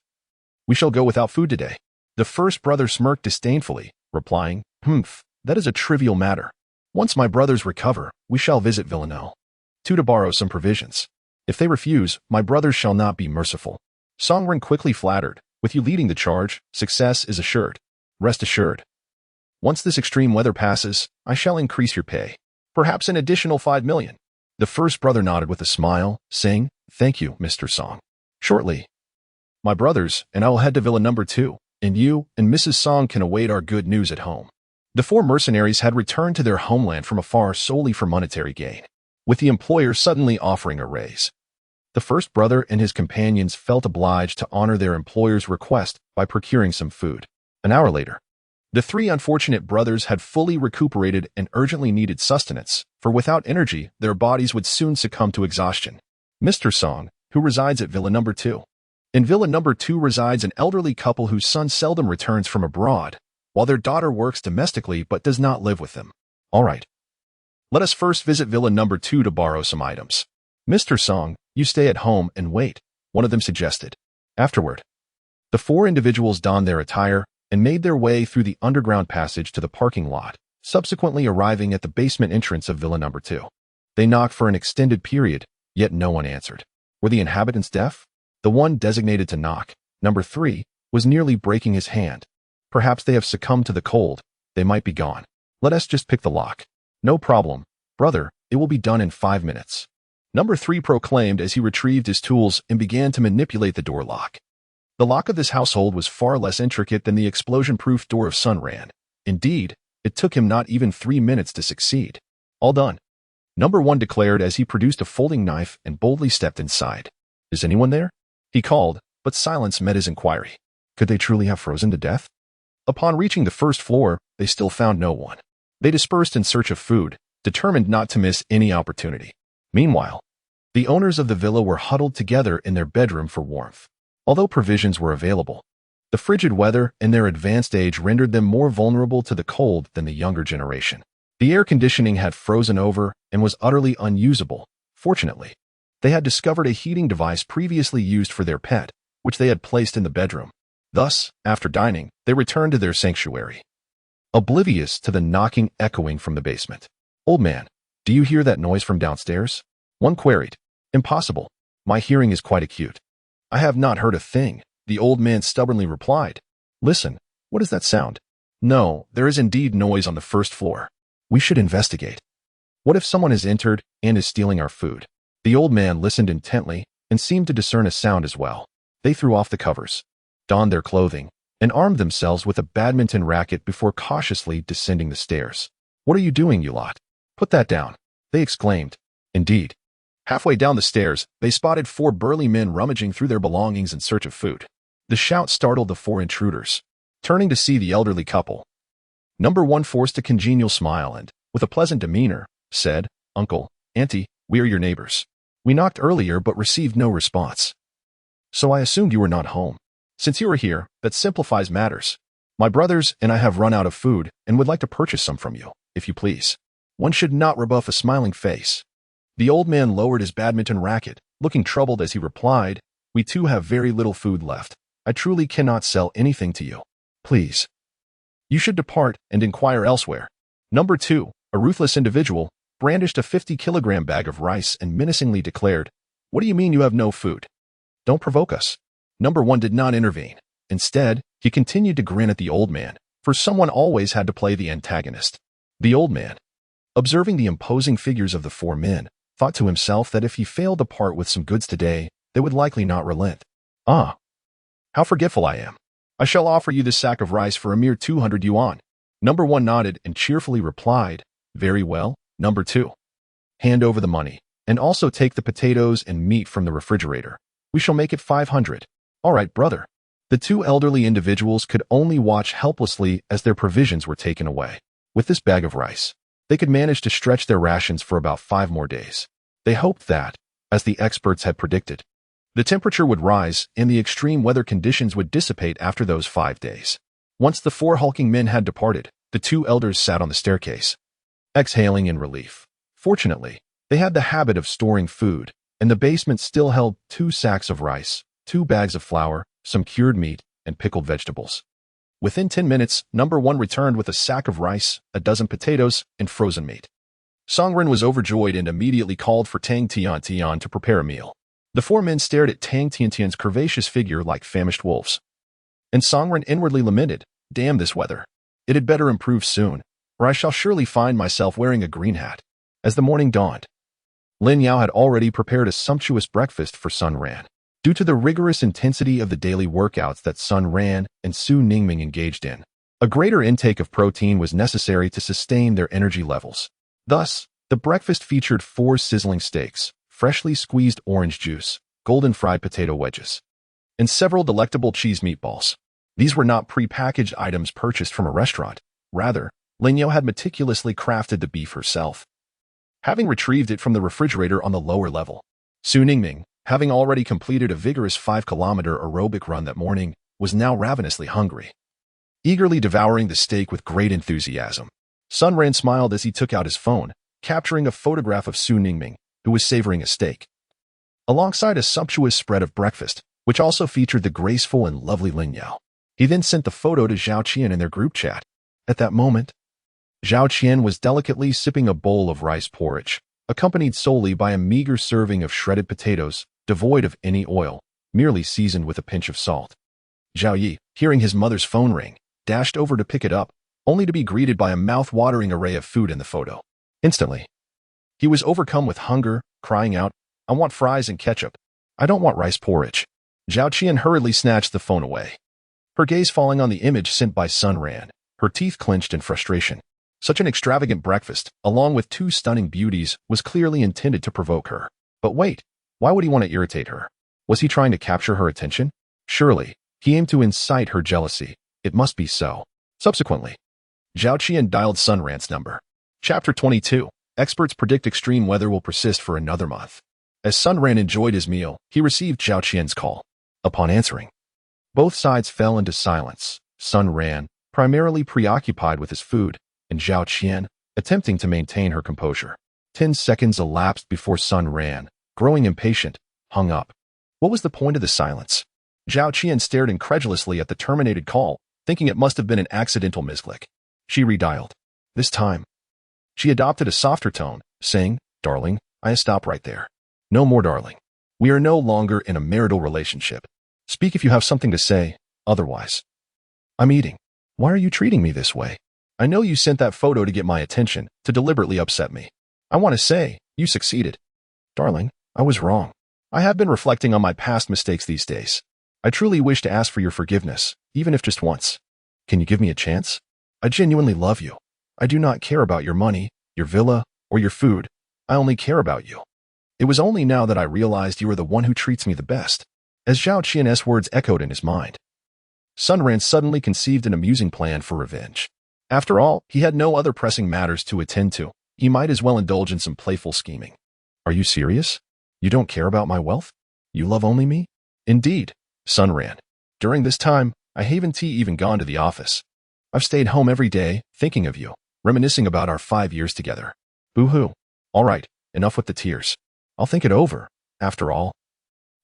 we shall go without food today." The first brother smirked disdainfully, replying, "That is a trivial matter. Once my brothers recover, we shall visit Villanelle to borrow some provisions. If they refuse, my brothers shall not be merciful." Song Ran quickly flattered, "With you leading the charge, success is assured. Rest assured. Once this extreme weather passes, I shall increase your pay. Perhaps an additional 5 million. The first brother nodded with a smile, saying, "Thank you, Mr. Song. Shortly, my brothers and I will head to Villa Number 2, and you and Mrs. Song can await our good news at home." The four mercenaries had returned to their homeland from afar solely for monetary gain, with the employer suddenly offering a raise. The first brother and his companions felt obliged to honor their employer's request by procuring some food. An hour later, the three unfortunate brothers had fully recuperated and urgently needed sustenance, for without energy, their bodies would soon succumb to exhaustion. Mr. Song, who resides at Villa Number 2. In Villa Number 2 resides an elderly couple whose son seldom returns from abroad, while their daughter works domestically but does not live with them. All right. Let us first visit Villa Number 2 to borrow some items. Mr. Song, you stay at home and wait, one of them suggested. Afterward, the four individuals donned their attire and made their way through the underground passage to the parking lot, subsequently arriving at the basement entrance of Villa Number 2. They knocked for an extended period, yet no one answered. Were the inhabitants deaf? The one designated to knock, Number 3, was nearly breaking his hand. Perhaps they have succumbed to the cold. They might be gone. Let us just pick the lock. No problem, brother, it will be done in 5 minutes. Number 3 proclaimed as he retrieved his tools and began to manipulate the door lock. The lock of this household was far less intricate than the explosion-proof door of Sun Ran. Indeed, it took him not even 3 minutes to succeed. All done. Number 1 declared as he produced a folding knife and boldly stepped inside. "Is anyone there?" he called, but silence met his inquiry. Could they truly have frozen to death? Upon reaching the first floor, they still found no one. They dispersed in search of food, determined not to miss any opportunity. Meanwhile, the owners of the villa were huddled together in their bedroom for warmth. Although provisions were available, the frigid weather and their advanced age rendered them more vulnerable to the cold than the younger generation. The air conditioning had frozen over and was utterly unusable. Fortunately, they had discovered a heating device previously used for their pet, which they had placed in the bedroom. Thus, after dining, they returned to their sanctuary, oblivious to the knocking echoing from the basement. "Old man, do you hear that noise from downstairs?" One queried. "Impossible. My hearing is quite acute." "I have not heard a thing," the old man stubbornly replied. "Listen, what is that sound?" "No, there is indeed noise on the first floor. We should investigate. What if someone has entered and is stealing our food?" The old man listened intently and seemed to discern a sound as well. They threw off the covers, donned their clothing, and armed themselves with a badminton racket before cautiously descending the stairs. "What are you doing, you lot? Put that down," they exclaimed. Indeed, halfway down the stairs, they spotted 4 burly men rummaging through their belongings in search of food. The shout startled the 4 intruders. Turning to see the elderly couple, Number 1 forced a congenial smile and, with a pleasant demeanor, said, "Uncle, Auntie, we are your neighbors. We knocked earlier but received no response. So I assumed you were not home. Since you are here, that simplifies matters. My brothers and I have run out of food and would like to purchase some from you, if you please." One should not rebuff a smiling face. The old man lowered his badminton racket, looking troubled as he replied, "We too have very little food left. I truly cannot sell anything to you. Please, you should depart and inquire elsewhere." Number 2, a ruthless individual, brandished a 50-kilogram bag of rice and menacingly declared, "What do you mean you have no food? Don't provoke us." Number 1 did not intervene. Instead, he continued to grin at the old man, for someone always had to play the antagonist. The old man, observing the imposing figures of the 4 men, thought to himself that if he failed to part with some goods today, they would likely not relent. "Ah, how forgetful I am. I shall offer you this sack of rice for a mere 200 yuan. Number 1 nodded and cheerfully replied, "Very well, Number 2. Hand over the money, and also take the potatoes and meat from the refrigerator. We shall make it 500. "All right, brother." The 2 elderly individuals could only watch helplessly as their provisions were taken away. With this bag of rice, they could manage to stretch their rations for about 5 more days. They hoped that, as the experts had predicted, the temperature would rise and the extreme weather conditions would dissipate after those 5 days. Once the 4 hulking men had departed, the 2 elders sat on the staircase, exhaling in relief. Fortunately, they had the habit of storing food, and the basement still held 2 sacks of rice, 2 bags of flour, some cured meat, and pickled vegetables. Within 10 minutes, Number 1 returned with a sack of rice, a dozen potatoes, and frozen meat. Songren was overjoyed and immediately called for Tang Tian to prepare a meal. The 4 men stared at Tang Tian's curvaceous figure like famished wolves. And Songren inwardly lamented, "Damn this weather. It had better improve soon, or I shall surely find myself wearing a green hat." As the morning dawned, Lin Yao had already prepared a sumptuous breakfast for Sun Ran. Due to the rigorous intensity of the daily workouts that Sun Ran and Su Ningming engaged in, a greater intake of protein was necessary to sustain their energy levels. Thus, the breakfast featured 4 sizzling steaks, freshly squeezed orange juice, golden fried potato wedges, and several delectable cheese meatballs. These were not pre-packaged items purchased from a restaurant. Rather, Lin Yao had meticulously crafted the beef herself, having retrieved it from the refrigerator on the lower level. Su Ningming, having already completed a vigorous 5-kilometer aerobic run that morning, was now ravenously hungry, eagerly devouring the steak with great enthusiasm. Sun Ran smiled as he took out his phone, capturing a photograph of Su Ningming, who was savoring a steak, alongside a sumptuous spread of breakfast, which also featured the graceful and lovely Lin Yao. He then sent the photo to Zhao Qian in their group chat. At that moment, Zhao Qian was delicately sipping a bowl of rice porridge, accompanied solely by a meager serving of shredded potatoes, devoid of any oil, merely seasoned with a pinch of salt. Zhao Yi, hearing his mother's phone ring, dashed over to pick it up, only to be greeted by a mouth-watering array of food in the photo. Instantly, he was overcome with hunger, crying out, "I want fries and ketchup. I don't want rice porridge." Zhao Qian hurriedly snatched the phone away, her gaze falling on the image sent by Sun Ran, her teeth clenched in frustration. Such an extravagant breakfast, along with 2 stunning beauties, was clearly intended to provoke her. But wait, why would he want to irritate her? Was he trying to capture her attention? Surely, he aimed to incite her jealousy. It must be so. Subsequently, Zhao Qian dialed Sun Ran's number. Chapter 22. Experts predict extreme weather will persist for another month. As Sun Ran enjoyed his meal, he received Zhao Qian's call. Upon answering, both sides fell into silence. Sun Ran, primarily preoccupied with his food, and Zhao Qian, attempting to maintain her composure. 10 seconds elapsed before Sun Ran, growing impatient, hung up. What was the point of the silence? Zhao Qian stared incredulously at the terminated call, thinking it must have been an accidental misclick. She redialed. This time, she adopted a softer tone, saying, "Darling, I stop right there. No more darling. We are no longer in a marital relationship. Speak if you have something to say, otherwise. I'm eating. Why are you treating me this way? I know you sent that photo to get my attention, to deliberately upset me. I want to say, you succeeded. Darling, I was wrong. I have been reflecting on my past mistakes these days. I truly wish to ask for your forgiveness, even if just once. Can you give me a chance? I genuinely love you. I do not care about your money, your villa, or your food. I only care about you. It was only now that I realized you are the one who treats me the best." As Zhao Qian's words echoed in his mind, Sun Ran suddenly conceived an amusing plan for revenge. After all, he had no other pressing matters to attend to. He might as well indulge in some playful scheming. Are you serious? You don't care about my wealth? You love only me? Indeed, Sun Ran. During this time, I haven't even gone to the office. I've stayed home every day, thinking of you, reminiscing about our 5 years together. Boo-hoo. All right, enough with the tears. I'll think it over. After all,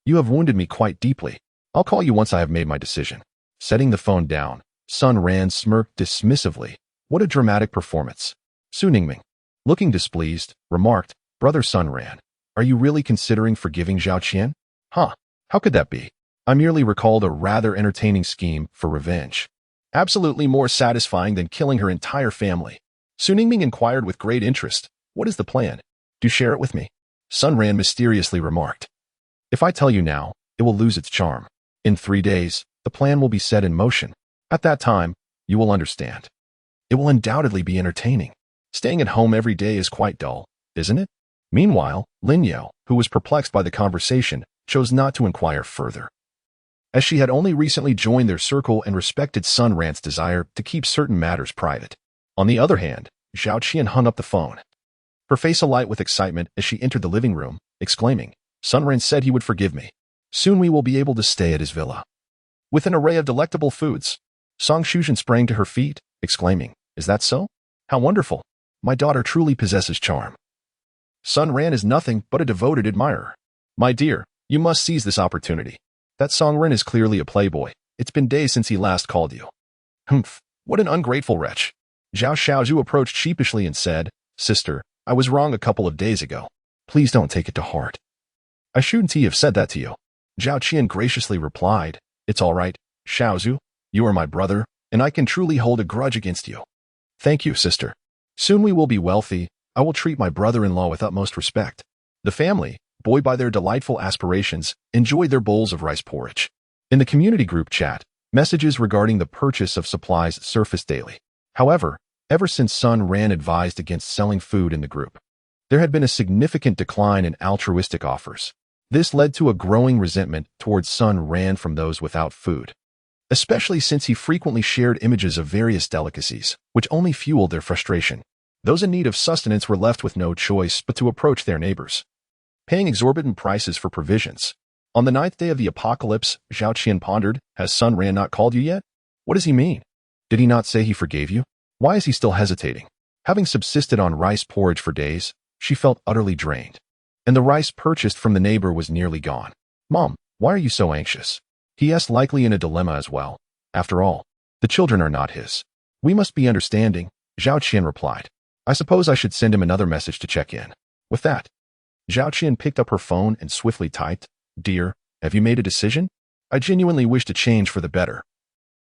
you have wounded me quite deeply. I'll call you once I have made my decision. Setting the phone down, Sun Ran smirked dismissively. What a dramatic performance. Su Ningming, looking displeased, remarked, Brother Sun Ran, are you really considering forgiving Zhao Qian? Huh, how could that be? I merely recalled a rather entertaining scheme for revenge. Absolutely more satisfying than killing her entire family. Su Ningming inquired with great interest. What is the plan? Do share it with me. Sun Ran mysteriously remarked. If I tell you now, it will lose its charm. In 3 days, the plan will be set in motion. At that time, you will understand. It will undoubtedly be entertaining. Staying at home every day is quite dull, isn't it? Meanwhile, Lin Yao, who was perplexed by the conversation, chose not to inquire further, as she had only recently joined their circle and respected Sun Ran's desire to keep certain matters private. On the other hand, Zhao Qian hung up the phone, her face alight with excitement as she entered the living room, exclaiming, Sun Ran said he would forgive me. Soon we will be able to stay at his villa, with an array of delectable foods. Song Shuzhen sprang to her feet, exclaiming, Is that so? How wonderful. My daughter truly possesses charm. Sun Ran is nothing but a devoted admirer. My dear, you must seize this opportunity. That Song Ran is clearly a playboy. It's been days since he last called you. Humph, what an ungrateful wretch. Zhao Xiaozhu approached sheepishly and said, Sister, I was wrong a couple of days ago. Please don't take it to heart. I shouldn't have said that to you. Zhao Qian graciously replied, It's all right, Xiaozhu. You are my brother, and I can truly hold a grudge against you. Thank you, sister. Soon we will be wealthy. I will treat my brother-in-law with utmost respect. The family, buoyed by their delightful aspirations, enjoyed their bowls of rice porridge. In the community group chat, messages regarding the purchase of supplies surfaced daily. However, ever since Sun Ran advised against selling food in the group, there had been a significant decline in altruistic offers. This led to a growing resentment towards Sun Ran from those without food, especially since he frequently shared images of various delicacies, which only fueled their frustration. Those in need of sustenance were left with no choice but to approach their neighbors, paying exorbitant prices for provisions. On the 9th day of the apocalypse, Zhao Qian pondered, Has Sun Ran not called you yet? What does he mean? Did he not say he forgave you? Why is he still hesitating? Having subsisted on rice porridge for days, she felt utterly drained, and the rice purchased from the neighbor was nearly gone. Mom, why are you so anxious? He is likely in a dilemma as well. After all, the children are not his. We must be understanding, Zhao Qian replied. I suppose I should send him another message to check in. With that, Zhao Qian picked up her phone and swiftly typed, Dear, have you made a decision? I genuinely wish to change for the better.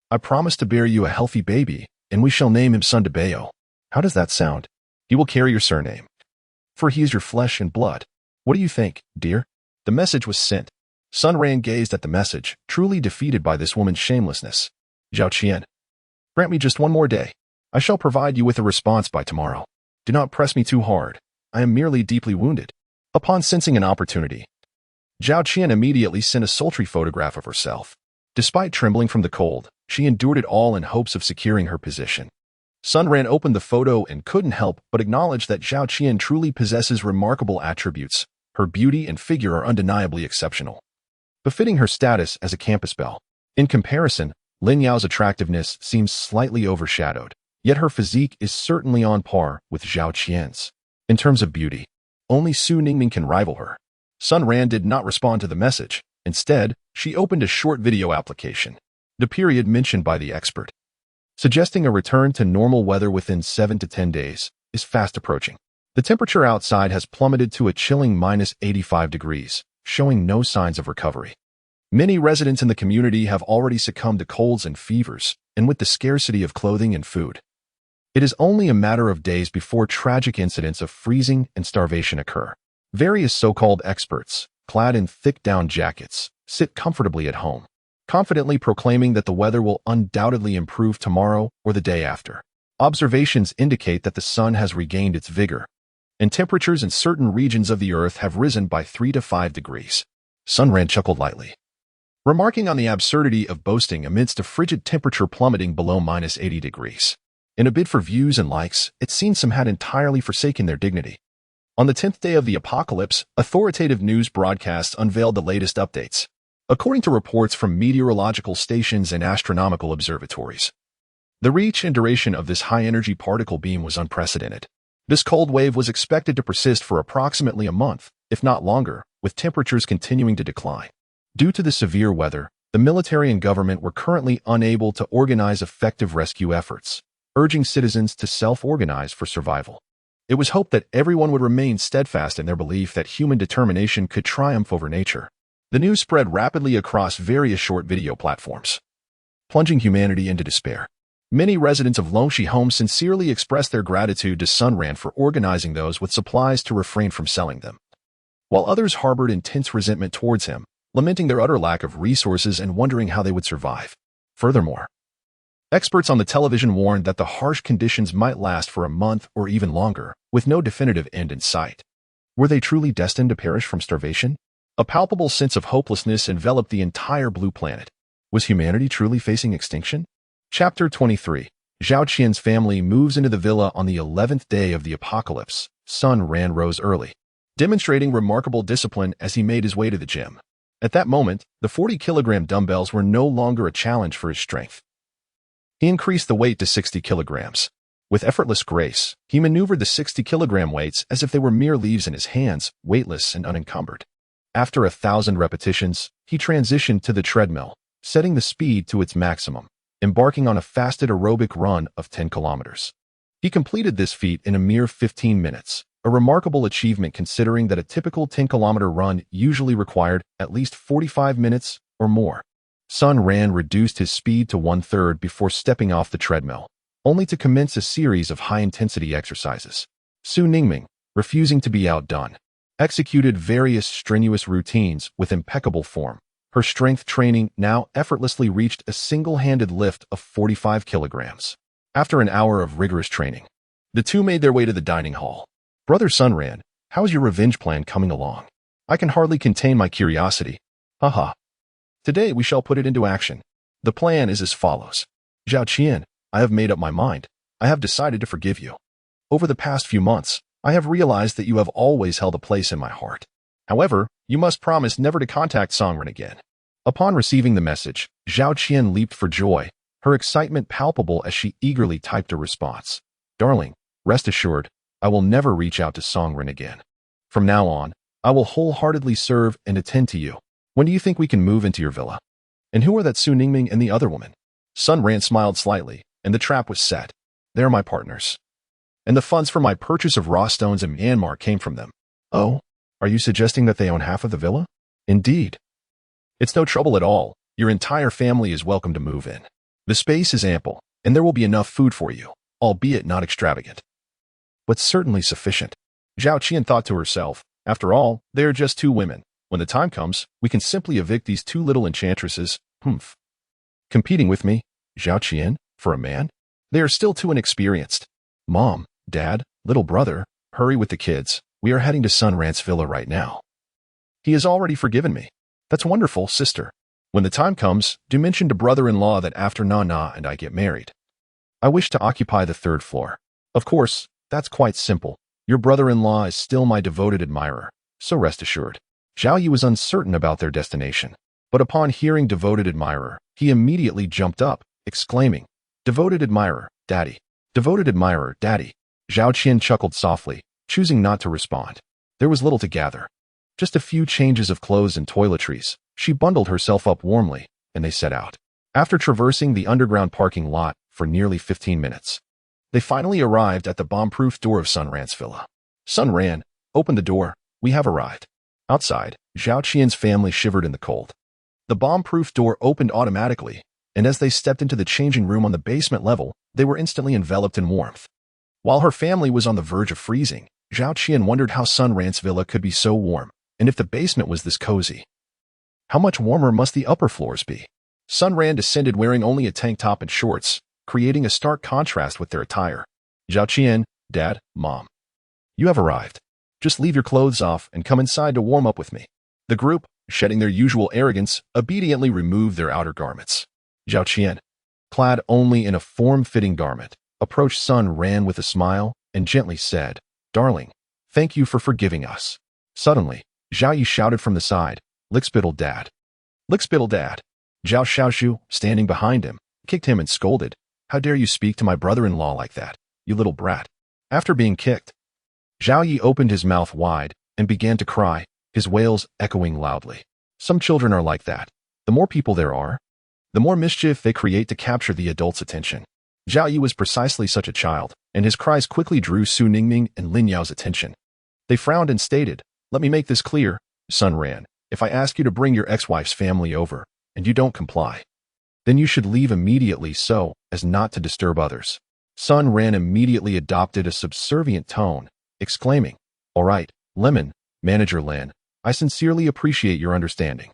I promise to bear you a healthy baby, and we shall name him Sun Debao. How does that sound? He will carry your surname, for he is your flesh and blood. What do you think, dear? The message was sent. Sun Ran gazed at the message, truly defeated by this woman's shamelessness. Zhao Qian, grant me just one more day. I shall provide you with a response by tomorrow. Do not press me too hard. I am merely deeply wounded. Upon sensing an opportunity, Zhao Qian immediately sent a sultry photograph of herself. Despite trembling from the cold, she endured it all in hopes of securing her position. Sun Ran opened the photo and couldn't help but acknowledge that Zhao Qian truly possesses remarkable attributes. Her beauty and figure are undeniably exceptional, befitting her status as a campus belle. In comparison, Lin Yao's attractiveness seems slightly overshadowed, yet her physique is certainly on par with Zhao Qian's. In terms of beauty, only Su Ningming can rival her. Sun Ran did not respond to the message. Instead, she opened a short video application, the period mentioned by the expert, suggesting a return to normal weather within 7 to 10 days is fast approaching. The temperature outside has plummeted to a chilling -85 degrees, showing no signs of recovery. Many residents in the community have already succumbed to colds and fevers, and with the scarcity of clothing and food, it is only a matter of days before tragic incidents of freezing and starvation occur. Various so-called experts, clad in thick down jackets, sit comfortably at home, confidently proclaiming that the weather will undoubtedly improve tomorrow or the day after. Observations indicate that the sun has regained its vigor, and temperatures in certain regions of the earth have risen by 3 to 5 degrees. Sun Ran chuckled lightly, remarking on the absurdity of boasting amidst a frigid temperature plummeting below -80 degrees. In a bid for views and likes, it seems some had entirely forsaken their dignity. On the 10th day of the apocalypse, authoritative news broadcasts unveiled the latest updates. According to reports from meteorological stations and astronomical observatories, the reach and duration of this high-energy particle beam was unprecedented. This cold wave was expected to persist for approximately a month, if not longer, with temperatures continuing to decline. Due to the severe weather, the military and government were currently unable to organize effective rescue efforts, urging citizens to self-organize for survival. It was hoped that everyone would remain steadfast in their belief that human determination could triumph over nature. The news spread rapidly across various short video platforms, plunging humanity into despair. Many residents of Longxi Home sincerely expressed their gratitude to Sun Ran for organizing those with supplies to refrain from selling them, while others harbored intense resentment towards him, lamenting their utter lack of resources and wondering how they would survive. Furthermore, experts on the television warned that the harsh conditions might last for a month or even longer, with no definitive end in sight. Were they truly destined to perish from starvation? A palpable sense of hopelessness enveloped the entire blue planet. Was humanity truly facing extinction? Chapter 23. Zhao Qian's family moves into the villa on the 11th day of the apocalypse. Sun Ran rose early, demonstrating remarkable discipline as he made his way to the gym. At that moment, the 40-kilogram dumbbells were no longer a challenge for his strength. He increased the weight to 60 kilograms. With effortless grace, he maneuvered the 60-kilogram weights as if they were mere leaves in his hands, weightless and unencumbered. After 1,000 repetitions, he transitioned to the treadmill, setting the speed to its maximum, embarking on a fasted aerobic run of 10 kilometers. He completed this feat in a mere 15 minutes, a remarkable achievement considering that a typical 10-kilometer run usually required at least 45 minutes or more. Sun Ran reduced his speed to 1/3 before stepping off the treadmill, only to commence a series of high-intensity exercises. Su Ningming, refusing to be outdone, executed various strenuous routines with impeccable form. Her strength training now effortlessly reached a single-handed lift of 45 kilograms. After an hour of rigorous training, the two made their way to the dining hall. "Brother Sun Ran, how is your revenge plan coming along? I can hardly contain my curiosity. Haha. Today we shall put it into action. The plan is as follows. Zhao Qian, I have made up my mind. I have decided to forgive you. Over the past few months, I have realized that you have always held a place in my heart. However, you must promise never to contact Songren again." Upon receiving the message, Zhao Qian leaped for joy, her excitement palpable as she eagerly typed a response. "Darling, rest assured, I will never reach out to Songren again. From now on, I will wholeheartedly serve and attend to you. When do you think we can move into your villa? And who are that Su Ningming and the other woman?" Sun Ran smiled slightly, and the trap was set. "They are my partners. And the funds for my purchase of raw stones in Myanmar came from them." "Oh, are you suggesting that they own half of the villa?" "Indeed. It's no trouble at all. Your entire family is welcome to move in. The space is ample, and there will be enough food for you, albeit not extravagant, but certainly sufficient." Zhao Qian thought to herself, after all, they are just two women. When the time comes, we can simply evict these two little enchantresses. Competing with me, Zhao Qian, for a man? They are still too inexperienced. "Mom, Dad, little brother, hurry with the kids. We are heading to Sun Ran's villa right now. He has already forgiven me." "That's wonderful, sister. When the time comes, do mention to brother-in-law that after Nana and I get married, I wish to occupy the third floor. Of course, that's quite simple. Your brother-in-law is still my devoted admirer, so rest assured. Zhao Yu was uncertain about their destination, but upon hearing devoted admirer, he immediately jumped up, exclaiming, "Devoted admirer, daddy! Devoted admirer, daddy!" Zhao Qian chuckled softly, choosing not to respond. There was little to gather. Just a few changes of clothes and toiletries. She bundled herself up warmly, and they set out. After traversing the underground parking lot for nearly 15 minutes, they finally arrived at the bomb-proof door of Sun Ran's villa. Sun Ran, open the door. We have arrived. Outside, Zhao Qian's family shivered in the cold. The bomb-proof door opened automatically, and as they stepped into the changing room on the basement level, they were instantly enveloped in warmth. While her family was on the verge of freezing, Zhao Qian wondered how Sun Ran's villa could be so warm, and if the basement was this cozy. How much warmer must the upper floors be? Sun Ran descended wearing only a tank top and shorts, creating a stark contrast with their attire. Zhao Qian, Dad, Mom. You have arrived. Just leave your clothes off and come inside to warm up with me. The group, shedding their usual arrogance, obediently removed their outer garments. Zhao Qian, clad only in a form-fitting garment, approached Sun Ran with a smile and gently said, "Darling, thank you for forgiving us." Suddenly, Zhao Yu shouted from the side, "Lickspittle Dad! Lickspittle Dad!" Zhao Xiaoshu, standing behind him, kicked him and scolded, "How dare you speak to my brother-in-law like that, you little brat?" After being kicked, Zhao Yi opened his mouth wide and began to cry, his wails echoing loudly. Some children are like that. The more people there are, the more mischief they create to capture the adult's attention. Zhao Yi was precisely such a child, and his cries quickly drew Su Ningming and Lin Yao's attention. They frowned and stated, "Let me make this clear, Sun Ran. If I ask you to bring your ex-wife's family over, and you don't comply, then you should leave immediately so as not to disturb others." Sun Ran immediately adopted a subservient tone, exclaiming, "All right, Lemon, Manager Lin, I sincerely appreciate your understanding."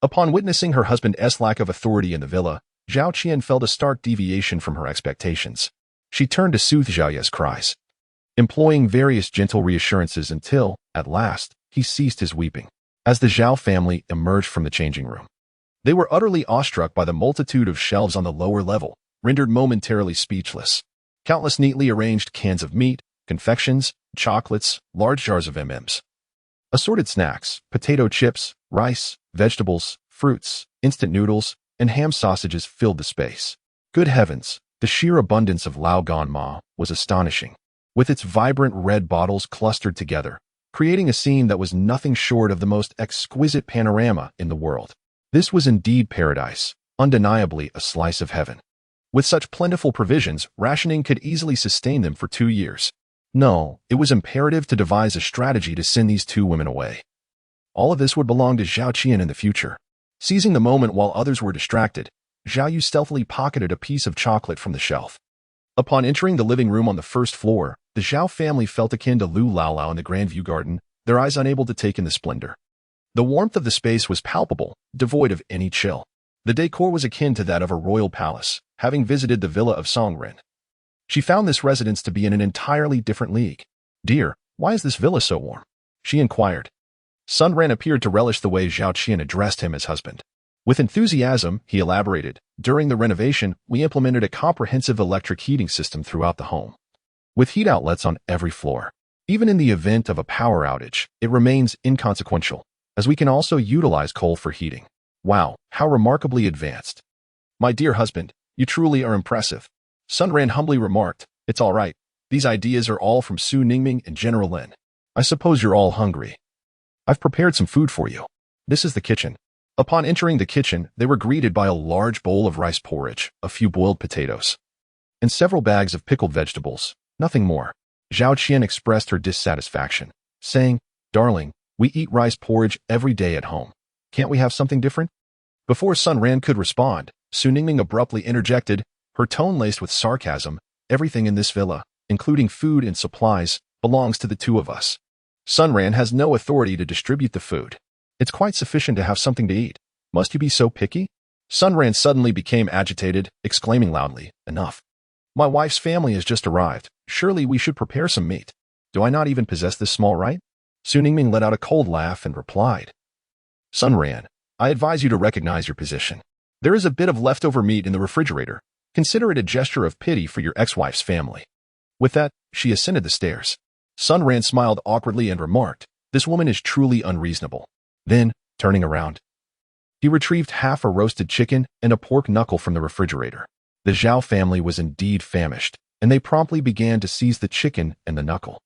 Upon witnessing her husband's lack of authority in the villa, Zhao Qian felt a stark deviation from her expectations. She turned to soothe Zhao Yi's cries, employing various gentle reassurances until, at last, he ceased his weeping. As the Zhao family emerged from the changing room, they were utterly awestruck by the multitude of shelves on the lower level, rendered momentarily speechless. Countless neatly arranged cans of meat, confections, chocolates, large jars of M&Ms. Assorted snacks, potato chips, rice, vegetables, fruits, instant noodles, and ham sausages filled the space. Good heavens, the sheer abundance of Lao Gan Ma was astonishing, with its vibrant red bottles clustered together, creating a scene that was nothing short of the most exquisite panorama in the world. This was indeed paradise, undeniably a slice of heaven. With such plentiful provisions, rationing could easily sustain them for 2 years. No, it was imperative to devise a strategy to send these two women away. All of this would belong to Zhao Qian in the future. Seizing the moment while others were distracted, Zhao Yu stealthily pocketed a piece of chocolate from the shelf. Upon entering the living room on the first floor, the Zhao family felt akin to Lu Laolao in the Grandview Garden, their eyes unable to take in the splendor. The warmth of the space was palpable, devoid of any chill. The decor was akin to that of a royal palace, having visited the villa of Songren. She found this residence to be in an entirely different league. "Dear, why is this villa so warm?" she inquired. Sun Ran appeared to relish the way Zhao Qian addressed him as husband. With enthusiasm, he elaborated, "During the renovation, we implemented a comprehensive electric heating system throughout the home, with heat outlets on every floor. Even in the event of a power outage, it remains inconsequential, as we can also utilize coal for heating." Wow, how remarkably advanced. "My dear husband, you truly are impressive." Sun Ran humbly remarked, "It's all right. These ideas are all from Su Ningming and General Lin. I suppose you're all hungry. I've prepared some food for you. This is the kitchen." Upon entering the kitchen, they were greeted by a large bowl of rice porridge, a few boiled potatoes, and several bags of pickled vegetables, nothing more. Zhao Qian expressed her dissatisfaction, saying, "Darling, we eat rice porridge every day at home. Can't we have something different?" Before Sun Ran could respond, Su Ningming abruptly interjected, her tone laced with sarcasm, "Everything in this villa, including food and supplies, belongs to the two of us. Sun Ran has no authority to distribute the food. It's quite sufficient to have something to eat. Must you be so picky?" Sun Ran suddenly became agitated, exclaiming loudly, "Enough. My wife's family has just arrived. Surely we should prepare some meat. Do I not even possess this small right?" Su Ningming let out a cold laugh and replied, "Sun Ran, I advise you to recognize your position. There is a bit of leftover meat in the refrigerator. Consider it a gesture of pity for your ex-wife's family." With that, she ascended the stairs. Sun Ran smiled awkwardly and remarked, "This woman is truly unreasonable." Then, turning around, he retrieved half a roasted chicken and a pork knuckle from the refrigerator. The Zhao family was indeed famished, and they promptly began to seize the chicken and the knuckle.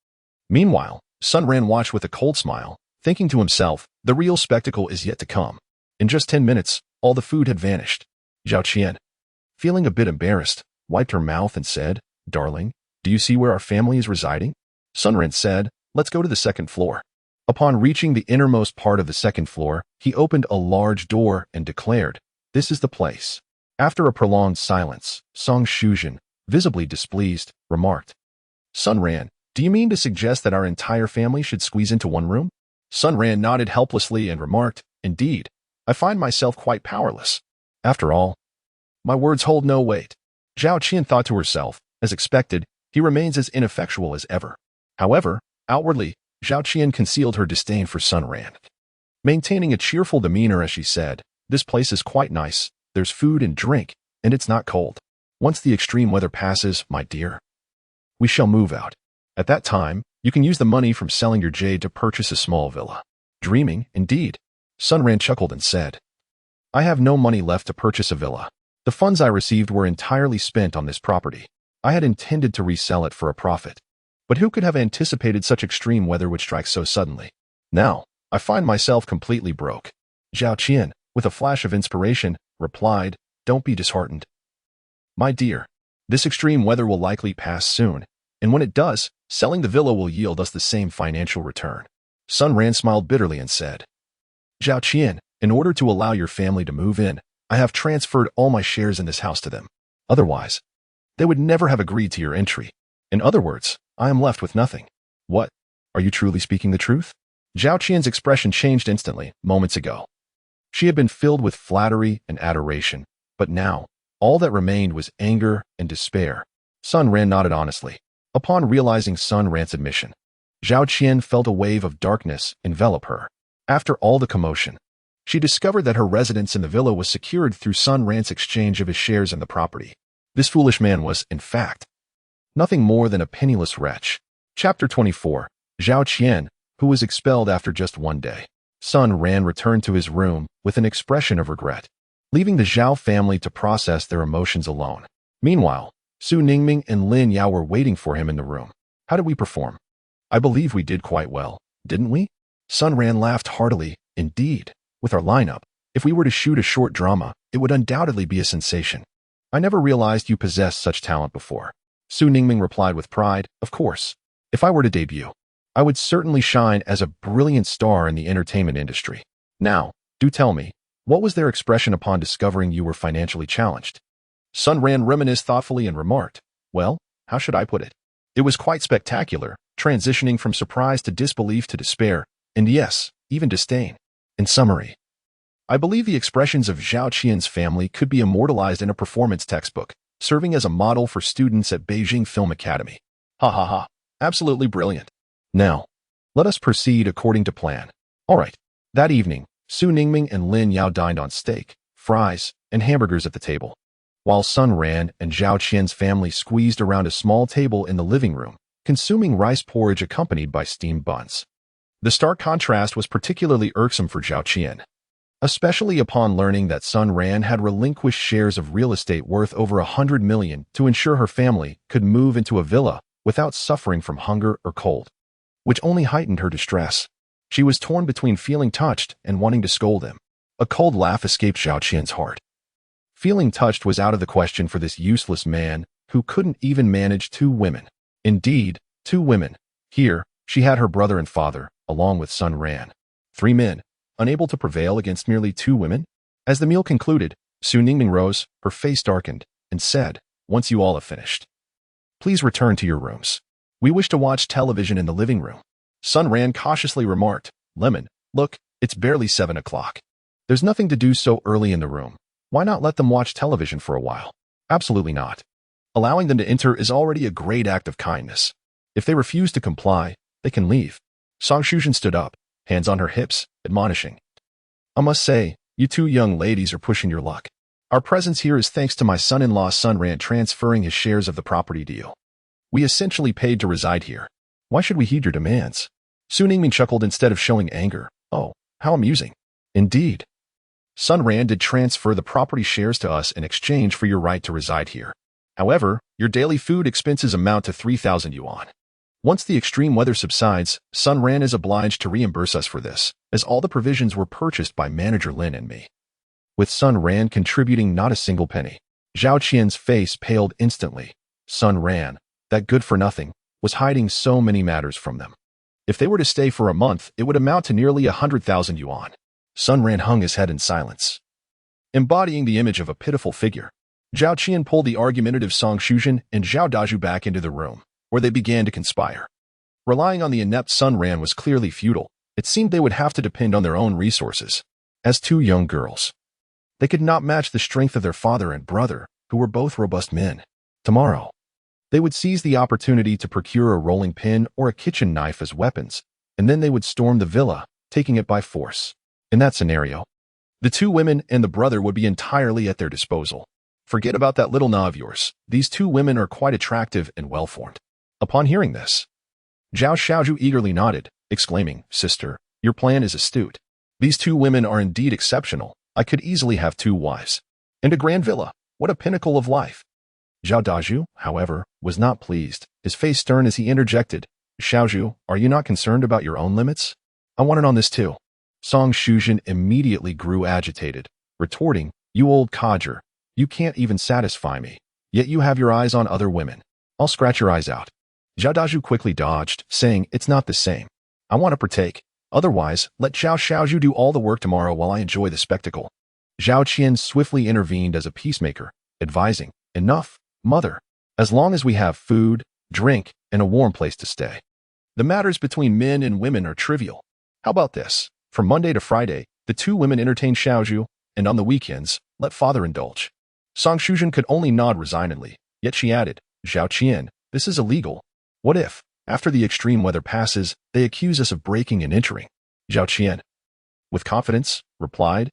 Meanwhile, Sun Ran watched with a cold smile, thinking to himself, the real spectacle is yet to come. In just 10 minutes, all the food had vanished. Zhao Qian, feeling a bit embarrassed, wiped her mouth and said, "Darling, do you see where our family is residing?" Sun Ran said, "Let's go to the second floor." Upon reaching the innermost part of the second floor, he opened a large door and declared, "This is the place." After a prolonged silence, Song Shuzhen, visibly displeased, remarked, "Sun Ran, do you mean to suggest that our entire family should squeeze into one room?" Sun Ran nodded helplessly and remarked, "Indeed, I find myself quite powerless. After all, my words hold no weight." Zhao Qian thought to herself, as expected, he remains as ineffectual as ever. However, outwardly, Zhao Qian concealed her disdain for Sun Ran. Maintaining a cheerful demeanor as she said, "This place is quite nice, there's food and drink, and it's not cold. Once the extreme weather passes, my dear, we shall move out. At that time, you can use the money from selling your jade to purchase a small villa." "Dreaming, indeed." Sun Ran chuckled and said, "I have no money left to purchase a villa. The funds I received were entirely spent on this property. I had intended to resell it for a profit. But who could have anticipated such extreme weather would strike so suddenly? Now, I find myself completely broke." Zhao Qian, with a flash of inspiration, replied, "Don't be disheartened. My dear, this extreme weather will likely pass soon, and when it does, selling the villa will yield us the same financial return." Sun Ran smiled bitterly and said, "Zhao Qian, in order to allow your family to move in, I have transferred all my shares in this house to them. Otherwise, they would never have agreed to your entry. In other words, I am left with nothing." "What? Are you truly speaking the truth?" Zhao Qian's expression changed instantly, moments ago. She had been filled with flattery and adoration, but now, all that remained was anger and despair. Sun Ran nodded honestly. Upon realizing Sun Ran's admission, Zhao Qian felt a wave of darkness envelop her. After all the commotion, she discovered that her residence in the villa was secured through Sun Ran's exchange of his shares in the property. This foolish man was, in fact, nothing more than a penniless wretch. Chapter 24. Zhao Qian, who was expelled after just one day. Sun Ran returned to his room with an expression of regret, leaving the Zhao family to process their emotions alone. Meanwhile, Su Ningming and Lin Yao were waiting for him in the room. "How did we perform?" "I believe we did quite well, didn't we?" Sun Ran laughed heartily. "Indeed, with our lineup, if we were to shoot a short drama, it would undoubtedly be a sensation. I never realized you possessed such talent before." Su Ningming replied with pride, "Of course, if I were to debut, I would certainly shine as a brilliant star in the entertainment industry. Now, do tell me, what was their expression upon discovering you were financially challenged?" Sun Ran reminisced thoughtfully and remarked, "Well, how should I put it? It was quite spectacular, transitioning from surprise to disbelief to despair, and yes, even disdain. In summary, I believe the expressions of Zhao Qian's family could be immortalized in a performance textbook, serving as a model for students at Beijing Film Academy. Ha ha ha, absolutely brilliant. Now, let us proceed according to plan." All right. That evening, Su Ningming and Lin Yao dined on steak, fries, and hamburgers at the table, while Sun Ran and Zhao Qian's family squeezed around a small table in the living room, consuming rice porridge accompanied by steamed buns. The stark contrast was particularly irksome for Zhao Qian, especially upon learning that Sun Ran had relinquished shares of real estate worth over 100 million to ensure her family could move into a villa without suffering from hunger or cold, which only heightened her distress. She was torn between feeling touched and wanting to scold him. A cold laugh escaped Zhao Qian's heart. Feeling touched was out of the question for this useless man who couldn't even manage 2 women. Indeed, 2 women. Here, she had her brother and father, along with Sun Ran. 3 men, unable to prevail against merely 2 women? As the meal concluded, Su Ningming rose, her face darkened, and said, "Once you all have finished, please return to your rooms. We wish to watch television in the living room." Sun Ran cautiously remarked, "Lemon, look, it's barely 7 o'clock. There's nothing to do so early in the room. Why not let them watch television for a while?" "Absolutely not. Allowing them to enter is already a great act of kindness. If they refuse to comply, they can leave." Song Shuzhen stood up, hands on her hips, admonishing, "I must say, you 2 young ladies are pushing your luck. Our presence here is thanks to my son-in-law Sun Ran transferring his shares of the property deal. We essentially paid to reside here. Why should we heed your demands? Su Ningming chuckled instead of showing anger. Oh, how amusing. Indeed. Sun Ran did transfer the property shares to us in exchange for your right to reside here. However, your daily food expenses amount to 3,000 yuan. Once the extreme weather subsides, Sun Ran is obliged to reimburse us for this, as all the provisions were purchased by Manager Lin and me. With Sun Ran contributing not a single penny, Zhao Qian's face paled instantly. Sun Ran, that good-for-nothing, was hiding so many matters from them. If they were to stay for a month, it would amount to nearly 100,000 yuan. Sun Ran hung his head in silence. Embodying the image of a pitiful figure, Zhao Qian pulled the argumentative Song Shuzhen and Zhao Daju back into the room, where they began to conspire. Relying on the inept Sun Ran was clearly futile. It seemed they would have to depend on their own resources. As two young girls, they could not match the strength of their father and brother, who were both robust men. Tomorrow, they would seize the opportunity to procure a rolling pin or a kitchen knife as weapons, and then they would storm the villa, taking it by force. In that scenario, the two women and the brother would be entirely at their disposal. Forget about that little na of yours. These two women are quite attractive and well-formed. Upon hearing this, Zhao Xiaozhu eagerly nodded, exclaiming, Sister, your plan is astute. These two women are indeed exceptional. I could easily have two wives. And a grand villa. What a pinnacle of life. Zhao Daju, however, was not pleased, his face stern as he interjected, Xiaozhu, are you not concerned about your own limits? I want it on this too. Song Shuzhen immediately grew agitated, retorting, You old codger, you can't even satisfy me, yet you have your eyes on other women. I'll scratch your eyes out. Zhao Daju quickly dodged, saying, It's not the same. I want to partake. Otherwise, let Zhao Xiaozhu do all the work tomorrow while I enjoy the spectacle. Zhao Qian swiftly intervened as a peacemaker, advising, Enough, mother. As long as we have food, drink, and a warm place to stay. The matters between men and women are trivial. How about this? From Monday to Friday, the two women entertain Xiaozhu, and on the weekends, let father indulge. Song Shuzhen could only nod resignedly, yet she added, Zhao Qian, this is illegal. What if, after the extreme weather passes, they accuse us of breaking and entering? Zhao Qian, with confidence, replied,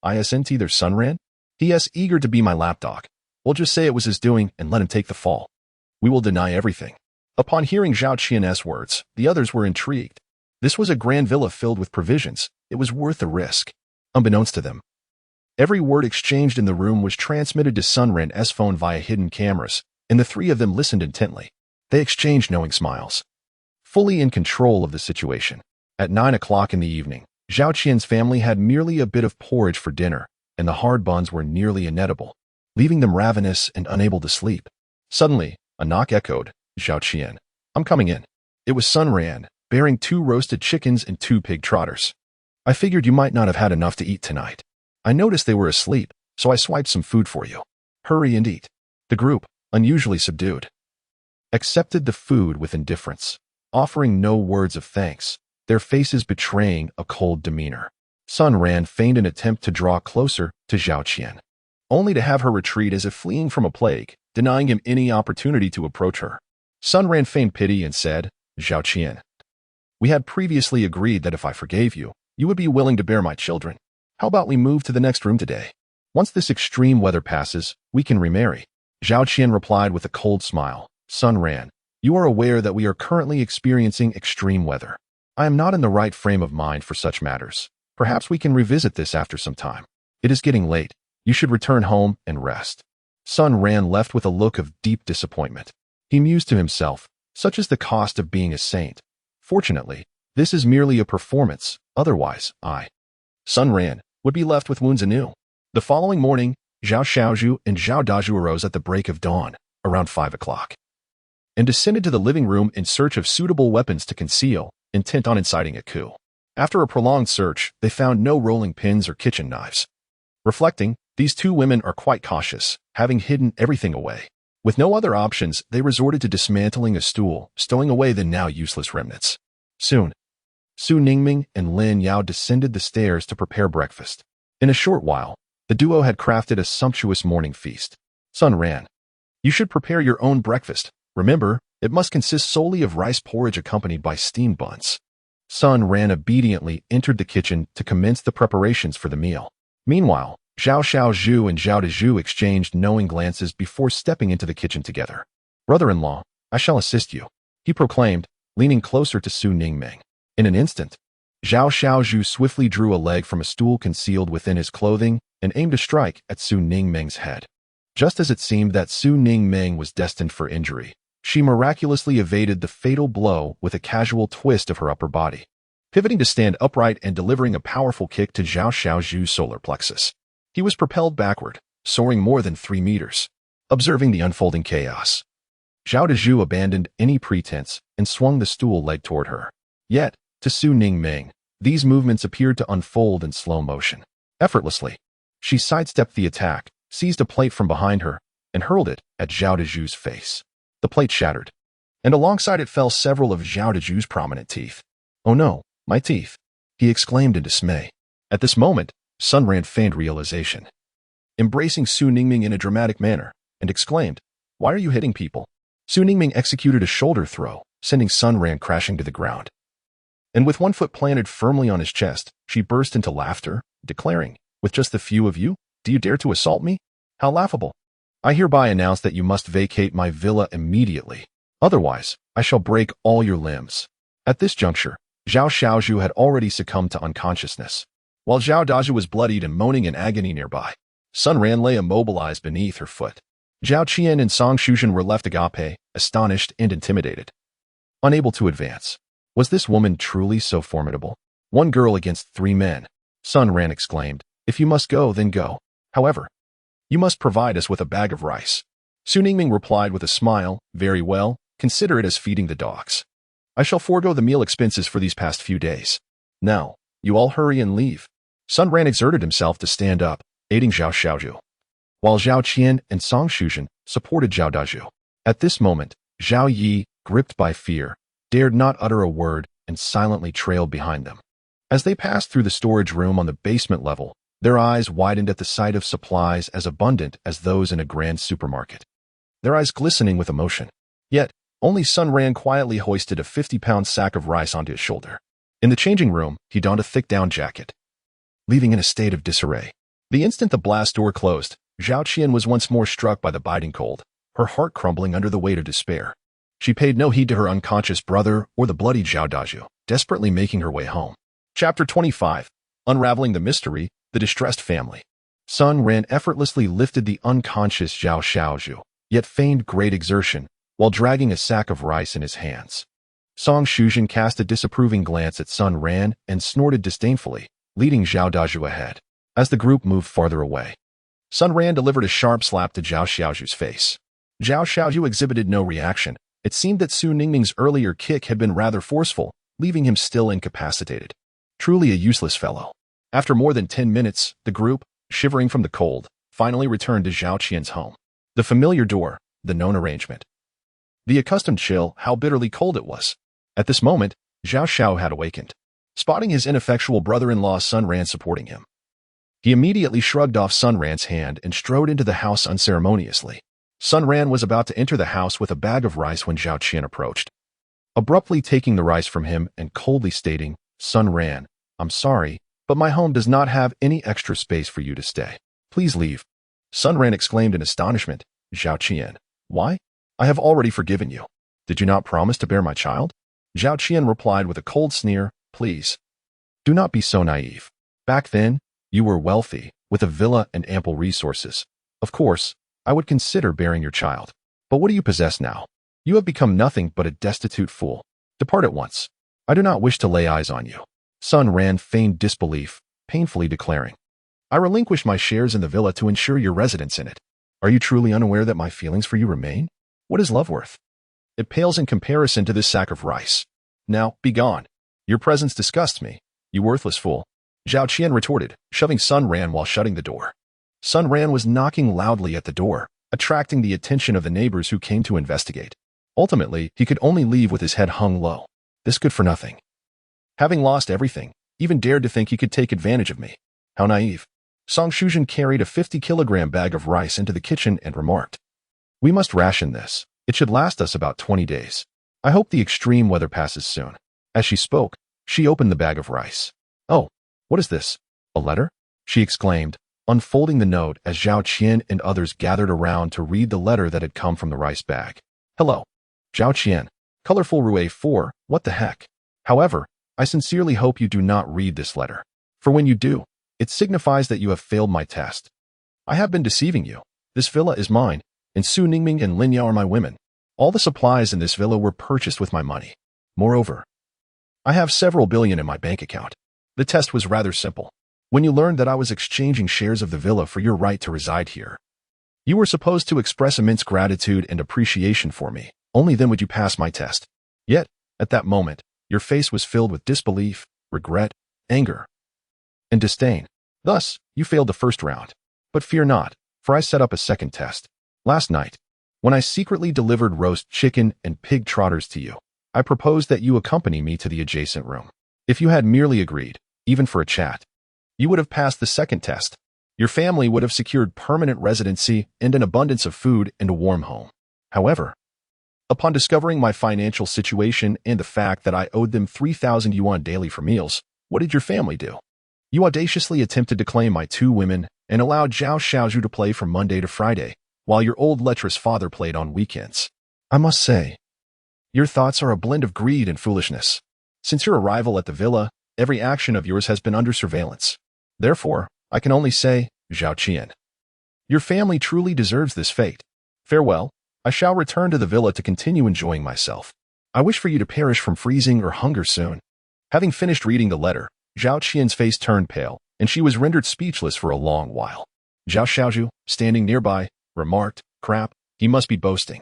I isn't either Sun Ran. He is eager to be my lapdog. We'll just say it was his doing and let him take the fall. We will deny everything. Upon hearing Zhao Qian's words, the others were intrigued. This was a grand villa filled with provisions. It was worth the risk. Unbeknownst to them, every word exchanged in the room was transmitted to Sun Ran's phone via hidden cameras, and the three of them listened intently. They exchanged knowing smiles. Fully in control of the situation. At 9 o'clock in the evening, Zhao Qian's family had merely a bit of porridge for dinner, and the hard buns were nearly inedible, leaving them ravenous and unable to sleep. Suddenly, a knock echoed, Zhao Qian, I'm coming in. It was Sun Ran, bearing 2 roasted chickens and 2 pig trotters. I figured you might not have had enough to eat tonight. I noticed they were asleep, so I swiped some food for you. Hurry and eat. The group, unusually subdued, accepted the food with indifference, offering no words of thanks, their faces betraying a cold demeanor. Sun Ran feigned an attempt to draw closer to Zhao Qian, only to have her retreat as if fleeing from a plague, denying him any opportunity to approach her. Sun Ran feigned pity and said, Zhao Qian, we had previously agreed that if I forgave you, you would be willing to bear my children. How about we move to the next room today? Once this extreme weather passes, we can remarry. Zhao Qian replied with a cold smile, Sun Ran, you are aware that we are currently experiencing extreme weather. I am not in the right frame of mind for such matters. Perhaps we can revisit this after some time. It is getting late. You should return home and rest. Sun Ran left with a look of deep disappointment. He mused to himself, such is the cost of being a saint. Fortunately, this is merely a performance, otherwise, Sun Ran, would be left with wounds anew. The following morning, Zhao Xiaozhu and Zhao Daju arose at the break of dawn, around 5 o'clock, and descended to the living room in search of suitable weapons to conceal, intent on inciting a coup. After a prolonged search, they found no rolling pins or kitchen knives. Reflecting, these two women are quite cautious, having hidden everything away. With no other options, they resorted to dismantling a stool, stowing away the now useless remnants. Soon, Su Ningming and Lin Yao descended the stairs to prepare breakfast. In a short while, the duo had crafted a sumptuous morning feast. Sun Ran, you should prepare your own breakfast. Remember, it must consist solely of rice porridge accompanied by steamed buns. Sun Ran obediently entered the kitchen to commence the preparations for the meal. Meanwhile, Zhao Xiaozhu and Zhao Dezhu exchanged knowing glances before stepping into the kitchen together. "Brother-in-law, I shall assist you," he proclaimed, leaning closer to Su Ningming. In an instant, Zhao Xiaozhu swiftly drew a leg from a stool concealed within his clothing and aimed a strike at Su Ningming's head. Just as it seemed that Su Ningming was destined for injury, she miraculously evaded the fatal blow with a casual twist of her upper body, pivoting to stand upright and delivering a powerful kick to Zhao Xiaozhu's solar plexus. He was propelled backward, soaring more than 3 meters. Observing the unfolding chaos, Zhao Dezhu abandoned any pretense and swung the stool leg toward her. Yet, to Su Ningming, these movements appeared to unfold in slow motion. Effortlessly, she sidestepped the attack, seized a plate from behind her, and hurled it at Zhao Dezhu's face. The plate shattered, and alongside it fell several of Zhao Dezhu's prominent teeth. "Oh no, my teeth!" he exclaimed in dismay. At this moment, Sun Ran feigned realization, embracing Su Ningming in a dramatic manner, and exclaimed, "Why are you hitting people?" Su Ningming executed a shoulder throw, sending Sun Ran crashing to the ground. And with one foot planted firmly on his chest, she burst into laughter, declaring, "With just the few of you, do you dare to assault me? How laughable! I hereby announce that you must vacate my villa immediately. Otherwise, I shall break all your limbs." At this juncture, Zhao Xiaozhu had already succumbed to unconsciousness, while Zhao Dazhu was bloodied and moaning in agony nearby. Sun Ran lay immobilized beneath her foot. Zhao Qian and Song Shuzhen were left agape, astonished and intimidated, unable to advance. Was this woman truly so formidable? 1 girl against 3 men. Sun Ran exclaimed, "If you must go, then go. However, you must provide us with a bag of rice." Su Ningming replied with a smile, "Very well, consider it as feeding the dogs. I shall forego the meal expenses for these past few days. Now, you all hurry and leave." Sun Ran exerted himself to stand up, aiding Zhao Xiaozhu, while Zhao Qian and Song Shuzhen supported Zhao Dazhu. At this moment, Zhao Yi, gripped by fear, dared not utter a word and silently trailed behind them. As they passed through the storage room on the basement level, their eyes widened at the sight of supplies as abundant as those in a grand supermarket, their eyes glistening with emotion. Yet, only Sun Ran quietly hoisted a 50-pound sack of rice onto his shoulder. In the changing room, he donned a thick down jacket, leaving in a state of disarray. The instant the blast door closed, Zhao Qian was once more struck by the biting cold, her heart crumbling under the weight of despair. She paid no heed to her unconscious brother or the bloody Zhao Dazhu, desperately making her way home. Chapter 25. Unraveling the Mystery, the Distressed Family. Sun Ran effortlessly lifted the unconscious Zhao Xiaozhu, yet feigned great exertion, while dragging a sack of rice in his hands. Song Shuzhen cast a disapproving glance at Sun Ran and snorted disdainfully, leading Zhao Dazhu ahead. As the group moved farther away, Sun Ran delivered a sharp slap to Zhao Xiaozhu's face. Zhao Xiaozhu exhibited no reaction. It seemed that Su Ningming's earlier kick had been rather forceful, leaving him still incapacitated. Truly a useless fellow. After more than 10 minutes, the group, shivering from the cold, finally returned to Zhao Qian's home. The familiar door, the known arrangement, the accustomed chill, how bitterly cold it was. At this moment, Zhao Xiao had awakened, spotting his ineffectual brother-in-law Sun Ran supporting him. He immediately shrugged off Sun Ran's hand and strode into the house unceremoniously. Sun Ran was about to enter the house with a bag of rice when Zhao Qian approached, abruptly taking the rice from him and coldly stating, "Sun Ran, I'm sorry, but my home does not have any extra space for you to stay. Please leave." Sun Ran exclaimed in astonishment, "Zhao Qian, why? I have already forgiven you. Did you not promise to bear my child?" Zhao Qian replied with a cold sneer, "Please, do not be so naive. Back then, you were wealthy, with a villa and ample resources. Of course, I would consider bearing your child. But what do you possess now? You have become nothing but a destitute fool. Depart at once. I do not wish to lay eyes on you." Sun Ran feigned disbelief, painfully declaring, "I relinquished my shares in the villa to ensure your residence in it. Are you truly unaware that my feelings for you remain? What is love worth? It pales in comparison to this sack of rice. Now, be gone. Your presence disgusts me, you worthless fool." Zhao Qian retorted, shoving Sun Ran while shutting the door. Sun Ran was knocking loudly at the door, attracting the attention of the neighbors who came to investigate. Ultimately, he could only leave with his head hung low. This good for nothing. Having lost everything, even dared to think he could take advantage of me. How naive. Song Shuzhen carried a 50-kilogram bag of rice into the kitchen and remarked, "We must ration this. It should last us about 20 days. I hope the extreme weather passes soon." As she spoke, she opened the bag of rice. "Oh, what is this? A letter?" she exclaimed, unfolding the note as Zhao Qian and others gathered around to read the letter that had come from the rice bag. Hello. Zhao Qian. Colorful Rue 4, what the heck? However, I sincerely hope you do not read this letter. For when you do, it signifies that you have failed my test. I have been deceiving you. This villa is mine, and Su Ningming and Lin Yao are my women. All the supplies in this villa were purchased with my money. Moreover, I have several billion in my bank account. The test was rather simple. When you learned that I was exchanging shares of the villa for your right to reside here, you were supposed to express immense gratitude and appreciation for me. Only then would you pass my test. Yet, at that moment, your face was filled with disbelief, regret, anger, and disdain. Thus, you failed the first round. But fear not, for I set up a second test. Last night, when I secretly delivered roast chicken and pig trotters to you, I proposed that you accompany me to the adjacent room. If you had merely agreed, even for a chat, you would have passed the second test. Your family would have secured permanent residency and an abundance of food and a warm home. However, upon discovering my financial situation and the fact that I owed them 3,000 yuan daily for meals, what did your family do? You audaciously attempted to claim my 2 women and allowed Zhao Xiaozhu to play from Monday to Friday, while your old lecherous father played on weekends. I must say, your thoughts are a blend of greed and foolishness. Since your arrival at the villa, every action of yours has been under surveillance. Therefore, I can only say, Zhao Qian, your family truly deserves this fate. Farewell. I shall return to the villa to continue enjoying myself. I wish for you to perish from freezing or hunger soon. Having finished reading the letter, Zhao Qian's face turned pale, and she was rendered speechless for a long while. Zhao Xiaozhu, standing nearby, remarked, crap, he must be boasting.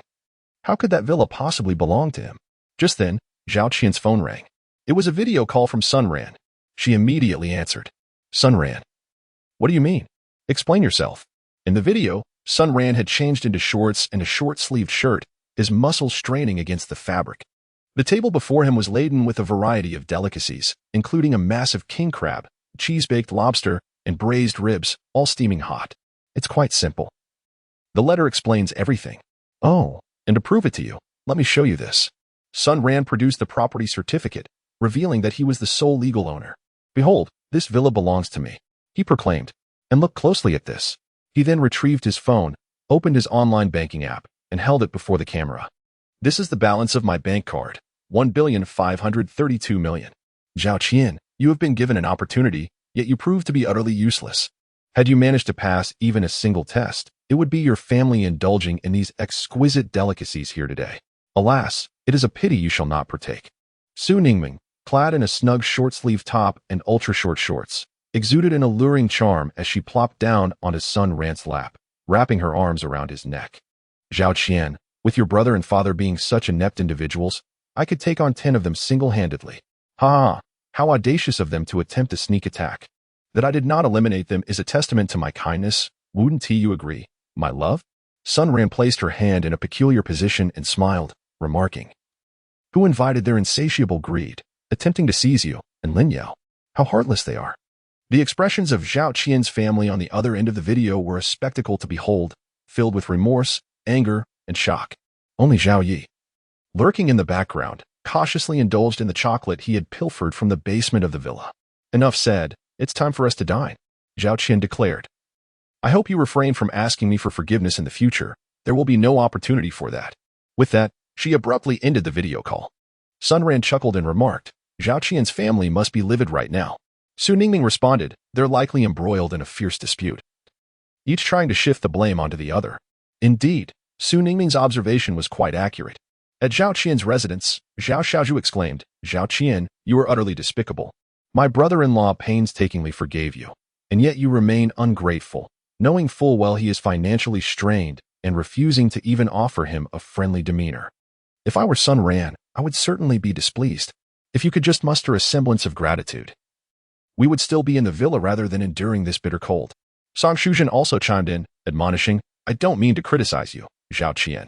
How could that villa possibly belong to him? Just then, Zhao Qian's phone rang. It was a video call from Sun Ran. She immediately answered. Sun Ran. What do you mean? Explain yourself. In the video, Sun Ran had changed into shorts and a short-sleeved shirt, his muscles straining against the fabric. The table before him was laden with a variety of delicacies, including a massive king crab, cheese-baked lobster, and braised ribs, all steaming hot. It's quite simple. The letter explains everything. Oh, and to prove it to you, let me show you this. Sun Ran produced the property certificate, revealing that he was the sole legal owner. Behold, this villa belongs to me, he proclaimed. And look closely at this. He then retrieved his phone, opened his online banking app, and held it before the camera. This is the balance of my bank card, 1,532,000,000. Zhao Qian, you have been given an opportunity, yet you proved to be utterly useless. Had you managed to pass even a single test, it would be your family indulging in these exquisite delicacies here today. Alas, it is a pity you shall not partake. Su Ningming, clad in a snug short-sleeved top and ultra-short shorts, exuded an alluring charm as she plopped down on his Sun Ran's lap, wrapping her arms around his neck. Zhao Qian, with your brother and father being such inept individuals, I could take on 10 of them single-handedly. Ha ha, how audacious of them to attempt a sneak attack. That I did not eliminate them is a testament to my kindness, wouldn't you agree, my love? Sun Ran placed her hand in a peculiar position and smiled, remarking, who invited their insatiable greed, attempting to seize you, and Lin Yao? How heartless they are. The expressions of Zhao Qian's family on the other end of the video were a spectacle to behold, filled with remorse, anger, and shock. Only Zhao Yi, lurking in the background, cautiously indulged in the chocolate he had pilfered from the basement of the villa. Enough said, it's time for us to dine, Zhao Qian declared. I hope you refrain from asking me for forgiveness in the future. There will be no opportunity for that. With that, she abruptly ended the video call. Sun Ran chuckled and remarked, Zhao Qian's family must be livid right now. Su Ningming responded, they're likely embroiled in a fierce dispute, each trying to shift the blame onto the other. Indeed, Su Ningming's observation was quite accurate. At Zhao Qian's residence, Zhao Xiaozhu exclaimed, Zhao Qian, you are utterly despicable. My brother-in-law painstakingly forgave you, and yet you remain ungrateful, knowing full well he is financially strained and refusing to even offer him a friendly demeanor. If I were Sun Ran, I would certainly be displeased. If you could just muster a semblance of gratitude, we would still be in the villa rather than enduring this bitter cold. Song Shuzhen also chimed in, admonishing, I don't mean to criticize you, Zhao Qian.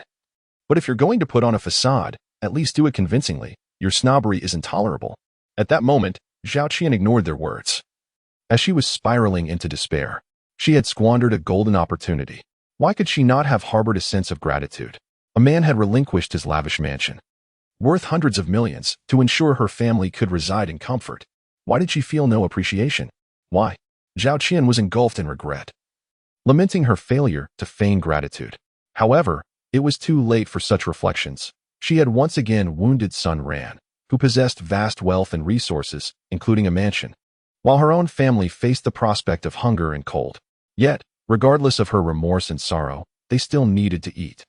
But if you're going to put on a facade, at least do it convincingly. Your snobbery is intolerable. At that moment, Zhao Qian ignored their words. As she was spiraling into despair, she had squandered a golden opportunity. Why could she not have harbored a sense of gratitude? A man had relinquished his lavish mansion, worth hundreds of millions, to ensure her family could reside in comfort. Why did she feel no appreciation? Why? Zhao Qian was engulfed in regret. lamenting her failure to feign gratitude. However, it was too late for such reflections. She had once again wounded Sun Ran, who possessed vast wealth and resources, including a mansion, while her own family faced the prospect of hunger and cold. Yet, regardless of her remorse and sorrow, they still needed to eat.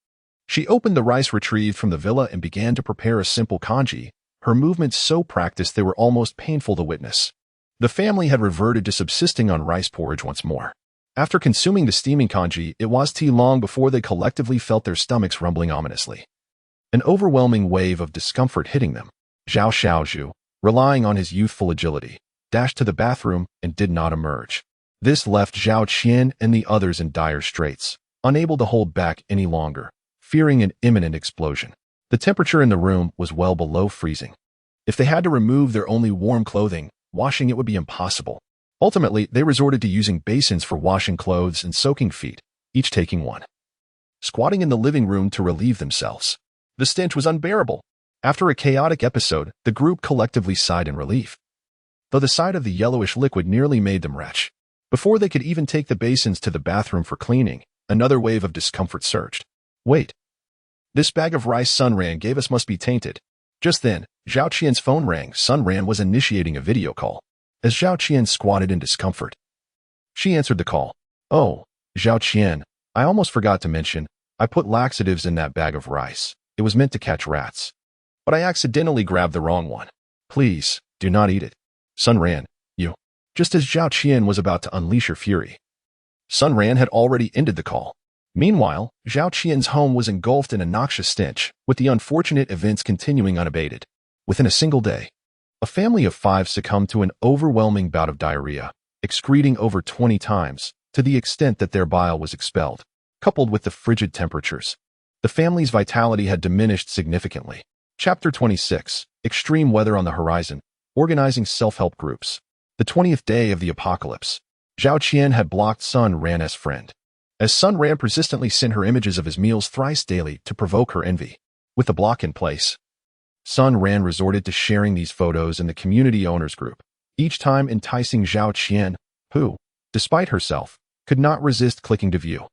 She opened the rice retrieved from the villa and began to prepare a simple congee, her movements so practiced they were almost painful to witness. The family had reverted to subsisting on rice porridge once more. After consuming the steaming congee, it was too long before they collectively felt their stomachs rumbling ominously. An overwhelming wave of discomfort hitting them. Zhao Xiaozhu, relying on his youthful agility, dashed to the bathroom and did not emerge. This left Zhao Qian and the others in dire straits, unable to hold back any longer, fearing an imminent explosion. The temperature in the room was well below freezing. If they had to remove their only warm clothing, washing it would be impossible. Ultimately, they resorted to using basins for washing clothes and soaking feet, each taking one. Squatting in the living room to relieve themselves. The stench was unbearable. After a chaotic episode, the group collectively sighed in relief, though the sight of the yellowish liquid nearly made them retch. Before they could even take the basins to the bathroom for cleaning, another wave of discomfort surged. Wait. This bag of rice Sun Ran gave us must be tainted. Just then, Zhao Qian's phone rang. Sun Ran was initiating a video call. As Zhao Qian squatted in discomfort, she answered the call. Oh, Zhao Qian, I almost forgot to mention, I put laxatives in that bag of rice. It was meant to catch rats. But I accidentally grabbed the wrong one. Please, do not eat it. Sun Ran, you. Just as Zhao Qian was about to unleash her fury, Sun Ran had already ended the call. Meanwhile, Zhao Qian's home was engulfed in a noxious stench, with the unfortunate events continuing unabated. Within a single day, a family of 5 succumbed to an overwhelming bout of diarrhea, excreting over 20 times, to the extent that their bile was expelled. Coupled with the frigid temperatures, the family's vitality had diminished significantly. Chapter 26, Extreme Weather on the Horizon, Organizing Self-Help Groups. The 20th day of the apocalypse. Zhao Qian had blocked Sun Ran's friend, as Sun Ran persistently sent her images of his meals thrice daily to provoke her envy. With the block in place, Sun Ran resorted to sharing these photos in the community owners group, each time enticing Zhao Qian, who, despite herself, could not resist clicking to view.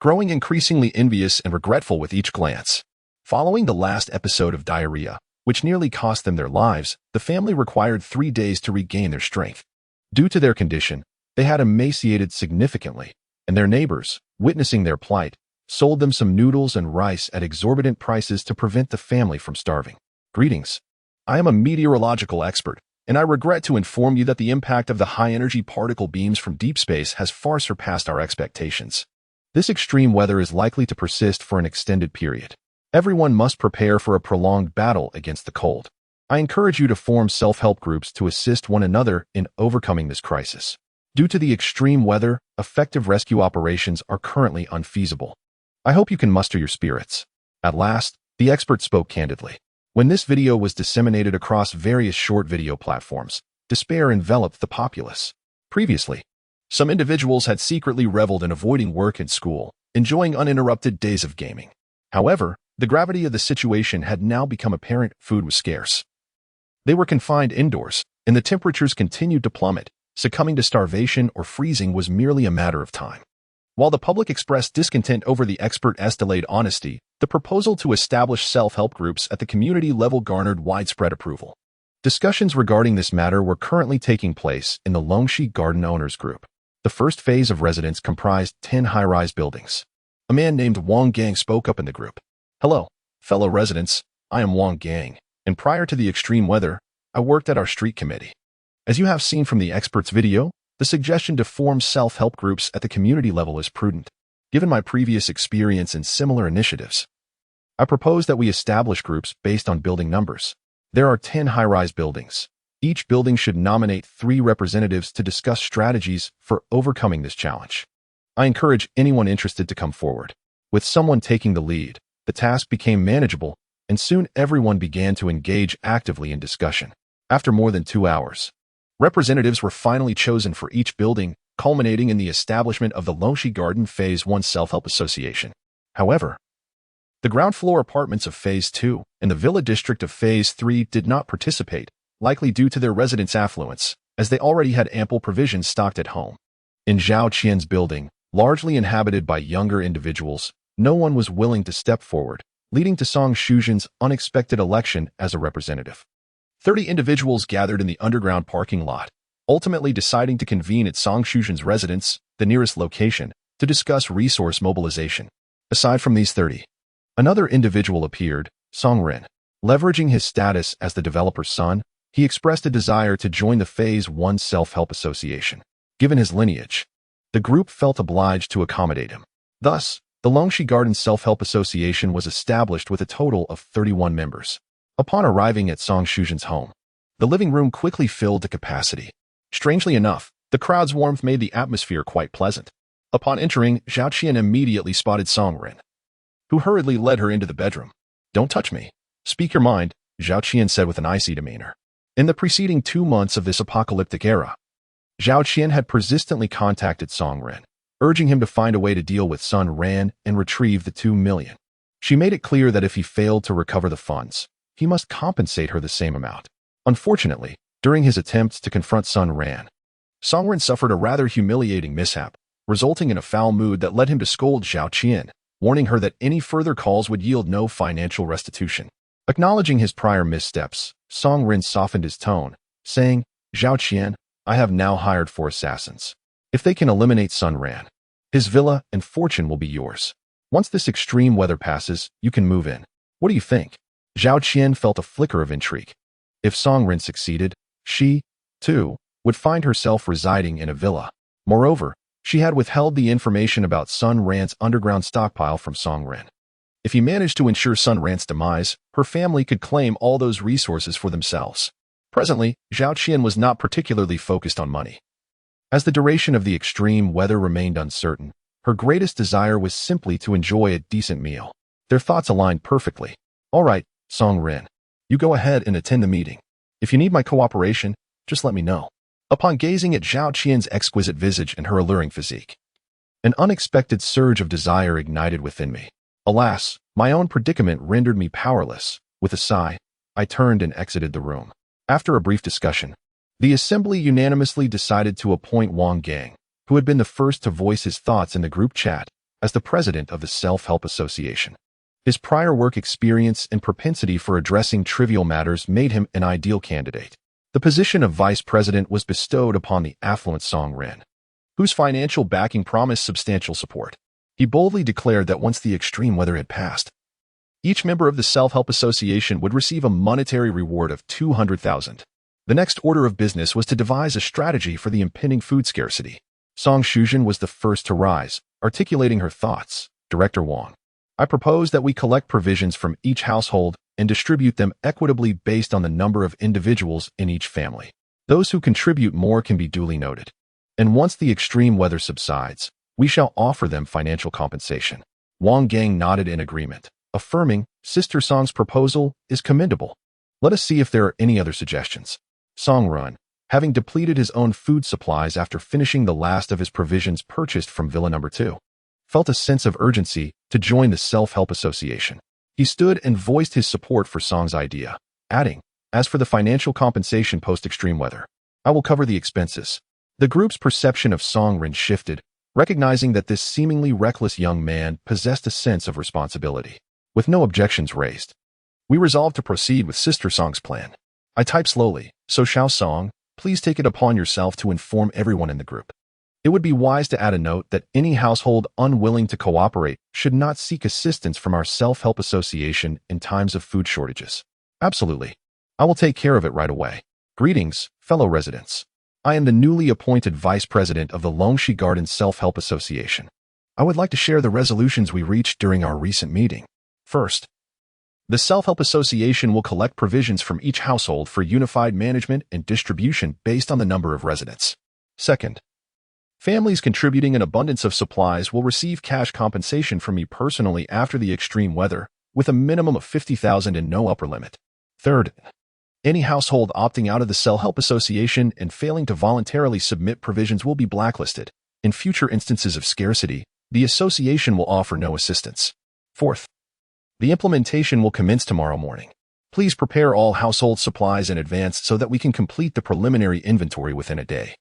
Growing increasingly envious and regretful with each glance. Following the last episode of diarrhea, which nearly cost them their lives, the family required 3 days to regain their strength. Due to their condition, they had emaciated significantly, and their neighbors, witnessing their plight, sold them some noodles and rice at exorbitant prices to prevent the family from starving. Greetings. I am a meteorological expert, and I regret to inform you that the impact of the high-energy particle beams from deep space has far surpassed our expectations. This extreme weather is likely to persist for an extended period. Everyone must prepare for a prolonged battle against the cold. I encourage you to form self-help groups to assist one another in overcoming this crisis. Due to the extreme weather, effective rescue operations are currently unfeasible. I hope you can muster your spirits. At last, the expert spoke candidly. When this video was disseminated across various short video platforms, despair enveloped the populace. Previously, some individuals had secretly reveled in avoiding work and school, enjoying uninterrupted days of gaming. However, the gravity of the situation had now become apparent. Food was scarce. They were confined indoors, and the temperatures continued to plummet. Succumbing to starvation or freezing was merely a matter of time. While the public expressed discontent over the expert's delayed honesty, the proposal to establish self-help groups at the community level garnered widespread approval. Discussions regarding this matter were currently taking place in the Longxi Garden Owners Group. The first phase of residence comprised 10 high-rise buildings. A man named Wang Gang spoke up in the group. Hello, fellow residents, I am Wang Gang, and prior to the extreme weather, I worked at our street committee. As you have seen from the expert's video, the suggestion to form self-help groups at the community level is prudent. Given my previous experience in similar initiatives, I propose that we establish groups based on building numbers. There are 10 high-rise buildings. Each building should nominate 3 representatives to discuss strategies for overcoming this challenge. I encourage anyone interested to come forward. With someone taking the lead, the task became manageable, and soon everyone began to engage actively in discussion. After more than 2 hours, representatives were finally chosen for each building, culminating in the establishment of the Longxi Garden Phase 1 Self-Help Association. However, the ground floor apartments of Phase 2 and the villa district of Phase 3 did not participate, likely due to their residents' affluence, as they already had ample provisions stocked at home. In Zhao Qian's building, largely inhabited by younger individuals. No one was willing to step forward, leading to Song Shujin's unexpected election as a representative. 30 individuals gathered in the underground parking lot, ultimately deciding to convene at Song Shujin's residence, the nearest location, to discuss resource mobilization. Aside from these 30, another individual appeared, Song Rin. Leveraging his status as the developer's son, he expressed a desire to join the Phase 1 Self-Help Association. Given his lineage, the group felt obliged to accommodate him. Thus, the Longxi Garden Self-Help Association was established with a total of 31 members. Upon arriving at Song Shujin's home, the living room quickly filled to capacity. Strangely enough, the crowd's warmth made the atmosphere quite pleasant. Upon entering, Zhao Qian immediately spotted Song Rin, who hurriedly led her into the bedroom. "Don't touch me. Speak your mind," Zhao Qian said with an icy demeanor. In the preceding 2 months of this apocalyptic era, Zhao Qian had persistently contacted Song Rin, urging him to find a way to deal with Sun Ran and retrieve the 2 million. She made it clear that if he failed to recover the funds, he must compensate her the same amount. Unfortunately, during his attempts to confront Sun Ran, Song Rin suffered a rather humiliating mishap, resulting in a foul mood that led him to scold Zhao Qian, warning her that any further calls would yield no financial restitution. Acknowledging his prior missteps, Song Rin softened his tone, saying, "Zhao Qian, I have now hired 4 assassins. If they can eliminate Sun Ran, his villa and fortune will be yours. Once this extreme weather passes, you can move in. What do you think?" Zhao Qian felt a flicker of intrigue. If Song Rin succeeded, she, too, would find herself residing in a villa. Moreover, she had withheld the information about Sun Ran's underground stockpile from Song Rin. If he managed to ensure Sun Ran's demise, her family could claim all those resources for themselves. Presently, Zhao Qian was not particularly focused on money. As the duration of the extreme weather remained uncertain, her greatest desire was simply to enjoy a decent meal. Their thoughts aligned perfectly. "All right, Song Rin, you go ahead and attend the meeting. If you need my cooperation, just let me know." Upon gazing at Zhao Qian's exquisite visage and her alluring physique, an unexpected surge of desire ignited within me. Alas, my own predicament rendered me powerless. With a sigh, I turned and exited the room. After a brief discussion, the assembly unanimously decided to appoint Wang Gang, who had been the first to voice his thoughts in the group chat, as the president of the Self-Help Association. His prior work experience and propensity for addressing trivial matters made him an ideal candidate. The position of vice president was bestowed upon the affluent Song Rin, whose financial backing promised substantial support. He boldly declared that once the extreme weather had passed, each member of the Self-Help Association would receive a monetary reward of 200,000. The next order of business was to devise a strategy for the impending food scarcity. Song Shujin was the first to rise, articulating her thoughts. "Director Wang, I propose that we collect provisions from each household and distribute them equitably based on the number of individuals in each family. Those who contribute more can be duly noted. And once the extreme weather subsides, we shall offer them financial compensation." Wang Gang nodded in agreement, affirming, "Sister Song's proposal is commendable. Let us see if there are any other suggestions." Song Rin, having depleted his own food supplies after finishing the last of his provisions purchased from Villa No. 2, felt a sense of urgency to join the Self-Help Association. He stood and voiced his support for Song's idea, adding, "As for the financial compensation post-extreme weather, I will cover the expenses." The group's perception of Song Rin shifted, recognizing that this seemingly reckless young man possessed a sense of responsibility. With no objections raised, we resolved to proceed with Sister Song's plan. I typed slowly, "So Xiao Song, please take it upon yourself to inform everyone in the group. It would be wise to add a note that any household unwilling to cooperate should not seek assistance from our Self-Help Association in times of food shortages." "Absolutely. I will take care of it right away. Greetings, fellow residents. I am the newly appointed Vice President of the Longxi Garden Self-Help Association. I would like to share the resolutions we reached during our recent meeting. First, the Self-Help Association will collect provisions from each household for unified management and distribution based on the number of residents. Second, families contributing an abundance of supplies will receive cash compensation from me personally after the extreme weather, with a minimum of 50,000 and no upper limit. Third, any household opting out of the Self-Help Association and failing to voluntarily submit provisions will be blacklisted. In future instances of scarcity, the association will offer no assistance. Fourth, the implementation will commence tomorrow morning. Please prepare all household supplies in advance so that we can complete the preliminary inventory within a day.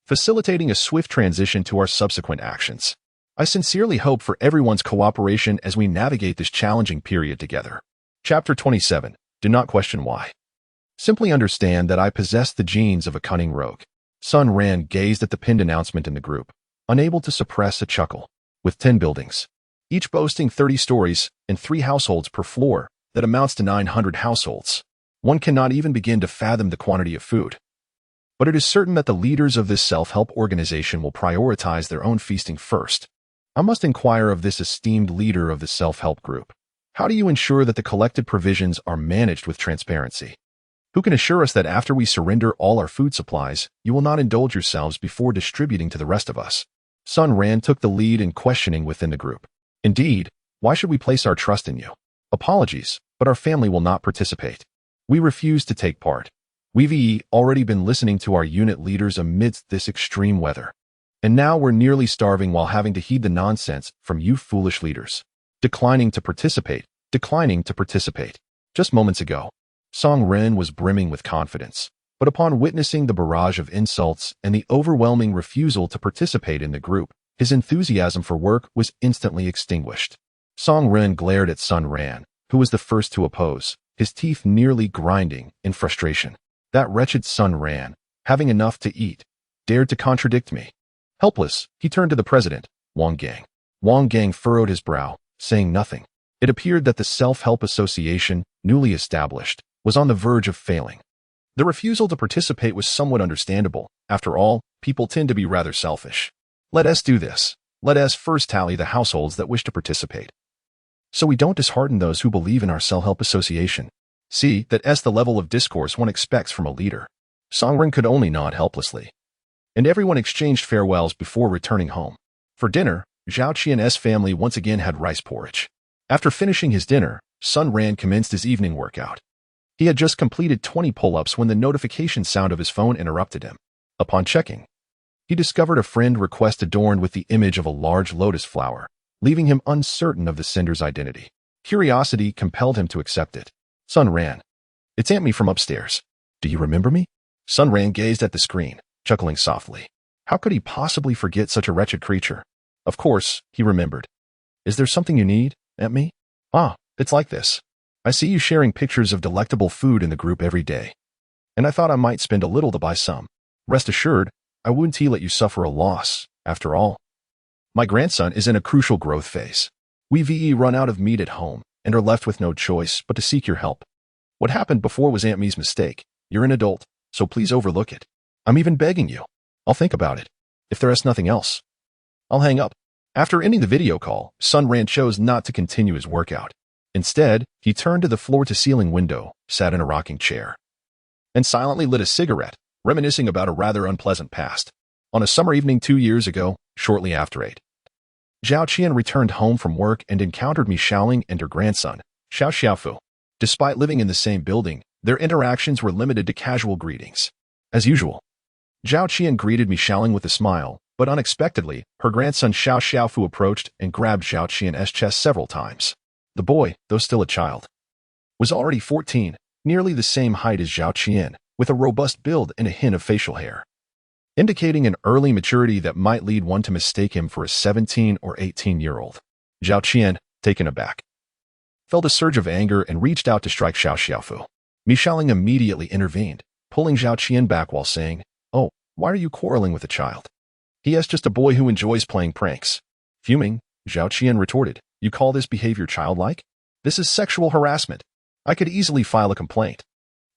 facilitating a swift transition to our subsequent actions. I sincerely hope for everyone's cooperation as we navigate this challenging period together. Chapter 27. Do not question why. Simply understand that I possess the genes of a cunning rogue. Sun Ran gazed at the pinned announcement in the group, unable to suppress a chuckle. With 10 buildings, each boasting 30 stories and 3 households per floor, that amounts to 900 households. One cannot even begin to fathom the quantity of food. But it is certain that the leaders of this self-help organization will prioritize their own feasting first. I must inquire of this esteemed leader of the self-help group. How do you ensure that the collected provisions are managed with transparency? Who can assure us that after we surrender all our food supplies, you will not indulge yourselves before distributing to the rest of us? Sun Ran took the lead in questioning within the group. Indeed, why should we place our trust in you? Apologies, but our family will not participate. We refuse to take part. We've already been listening to our unit leaders amidst this extreme weather. And now we're nearly starving while having to heed the nonsense from you foolish leaders. Declining to participate. Just moments ago, Song Ren was brimming with confidence, but upon witnessing the barrage of insults and the overwhelming refusal to participate in the group, his enthusiasm for work was instantly extinguished. Song Ren glared at Sun Ran, who was the first to oppose, his teeth nearly grinding in frustration. That wretched Sun Ran, having enough to eat, dared to contradict me. Helpless, he turned to the president, Wang Gang. Wang Gang furrowed his brow, saying nothing. It appeared that the Self-Help Association, newly established, was on the verge of failing. The refusal to participate was somewhat understandable. After all, people tend to be rather selfish. Let us do this. Let us first tally the households that wish to participate, so we don't dishearten those who believe in our Self-Help Association. See, that's the level of discourse one expects from a leader. Songren could only nod helplessly. And everyone exchanged farewells before returning home. For dinner, Zhao Qian's family once again had rice porridge. After finishing his dinner, Sun Ran commenced his evening workout. He had just completed 20 pull-ups when the notification sound of his phone interrupted him. Upon checking, he discovered a friend request adorned with the image of a large lotus flower, leaving him uncertain of the sender's identity. Curiosity compelled him to accept it. Sun Ran. It's Aunt Me from upstairs. Do you remember me? Sun Ran gazed at the screen, chuckling softly. How could he possibly forget such a wretched creature? Of course, he remembered. Is there something you need, Aunt Me? Ah, it's like this. I see you sharing pictures of delectable food in the group every day, and I thought I might spend a little to buy some. Rest assured, I wouldn't let you suffer a loss, after all. My grandson is in a crucial growth phase. We've run out of meat at home and are left with no choice but to seek your help. What happened before was Aunt Me's mistake. You're an adult, so please overlook it. I'm even begging you. I'll think about it. If there is nothing else, I'll hang up. After ending the video call, Sun Ran chose not to continue his workout. Instead, he turned to the floor-to-ceiling window, sat in a rocking chair, and silently lit a cigarette, reminiscing about a rather unpleasant past. On a summer evening 2 years ago, shortly after 8, Zhao Qian returned home from work and encountered Mi Xiaoling and her grandson, Xiao Xiaofu. Despite living in the same building, their interactions were limited to casual greetings. As usual, Zhao Qian greeted Mi Xiaoling with a smile, but unexpectedly, her grandson Xiao Xiaofu approached and grabbed Zhao Qian's chest several times. The boy, though still a child, was already 14, nearly the same height as Zhao Qian, with a robust build and a hint of facial hair, indicating an early maturity that might lead one to mistake him for a 17 or 18-year-old. Zhao Qian, taken aback, felt a surge of anger and reached out to strike Xiao Xiaofu. Mi Xiaoling immediately intervened, pulling Zhao Qian back while saying, "Oh, why are you quarreling with a child? He is just a boy who enjoys playing pranks." Fuming, Zhao Qian retorted, "You call this behavior childlike? This is sexual harassment. I could easily file a complaint.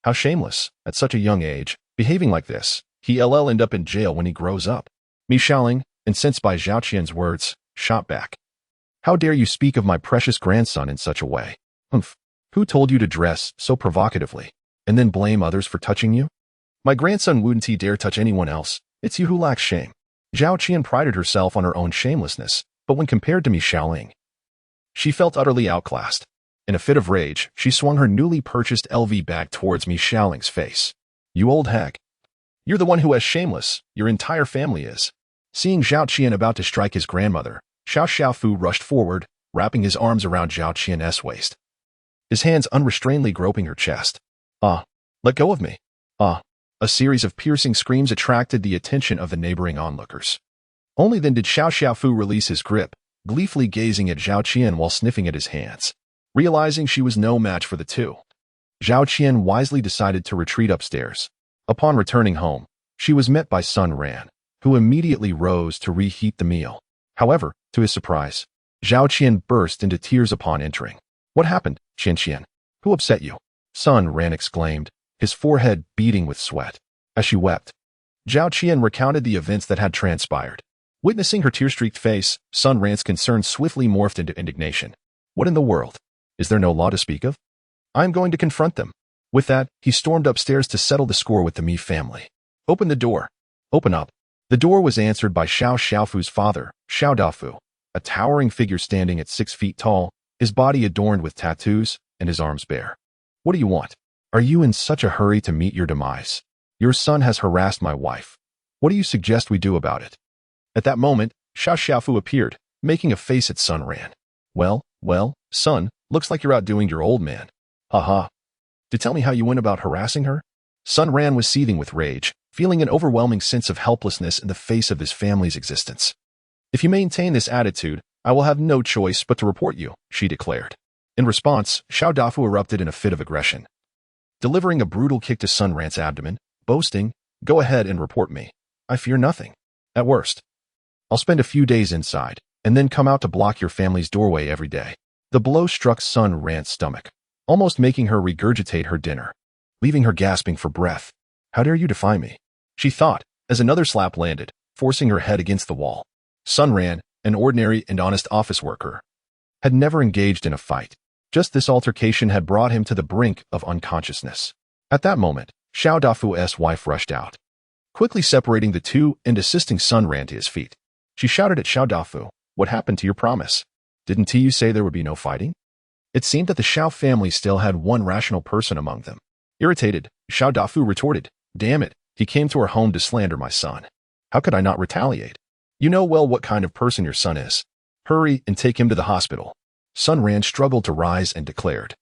How shameless, at such a young age, behaving like this. He'll end up in jail when he grows up." Mi Xiaoling, incensed by Zhao Qian's words, shot back. "How dare you speak of my precious grandson in such a way? Humph. Who told you to dress so provocatively, and then blame others for touching you? My grandson wouldn't dare touch anyone else. It's you who lacks shame." Zhao Qian prided herself on her own shamelessness, but when compared to Mi Xiaoling, she felt utterly outclassed. In a fit of rage, she swung her newly purchased LV bag towards Mi Xiaoling's face. "You old hag. You're the one who is shameless. Your entire family is." Seeing Zhao Qian about to strike his grandmother, Xiao Xiaofu rushed forward, wrapping his arms around Zhao Qian's waist, his hands unrestrainedly groping her chest. "Ah, let go of me. Ah." A series of piercing screams attracted the attention of the neighboring onlookers. Only then did Xiao Xiaofu release his grip, gleefully gazing at Zhao Qian while sniffing at his hands. Realizing she was no match for the two, Zhao Qian wisely decided to retreat upstairs. Upon returning home, she was met by Sun Ran, who immediately rose to reheat the meal. However, to his surprise, Zhao Qian burst into tears upon entering. "What happened, Qian Qian? Who upset you?" Sun Ran exclaimed, his forehead beading with sweat. As she wept, Zhao Qian recounted the events that had transpired. Witnessing her tear-streaked face, Sun Ran's concern swiftly morphed into indignation. "What in the world? Is there no law to speak of? I am going to confront them." With that, he stormed upstairs to settle the score with the Mi family. "Open the door. Open up." The door was answered by Xiao Xiaofu's father, Xiao Dafu, a towering figure standing at 6 feet tall, his body adorned with tattoos and his arms bare. "What do you want? Are you in such a hurry to meet your demise? Your son has harassed my wife. What do you suggest we do about it?" At that moment, Xiao Xiaofu appeared, making a face at Sun Ran. Well, son, looks like you're outdoing your old man. Haha. To tell me how you went about harassing her?" Sun Ran was seething with rage, feeling an overwhelming sense of helplessness in the face of his family's existence. "If you maintain this attitude, I will have no choice but to report you," she declared. In response, Xiao Dafu erupted in a fit of aggression, delivering a brutal kick to Sun Ran's abdomen, boasting, "Go ahead and report me. I fear nothing. At worst, I'll spend a few days inside, and then come out to block your family's doorway every day." The blow struck Sun Ran's stomach, almost making her regurgitate her dinner, leaving her gasping for breath. "How dare you defy me?" she thought, as another slap landed, forcing her head against the wall. Sun Ran, an ordinary and honest office worker, had never engaged in a fight. Just this altercation had brought him to the brink of unconsciousness. At that moment, Xiao Dafu's wife rushed out, quickly separating the two and assisting Sun Ran to his feet. She shouted at Xiao Dafu, "What happened to your promise? Didn't you say there would be no fighting?" It seemed that the Xiao family still had one rational person among them. Irritated, Xiao Dafu retorted, "Damn it, he came to our home to slander my son. How could I not retaliate? You know well what kind of person your son is. Hurry and take him to the hospital." Sun Ran struggled to rise and declared,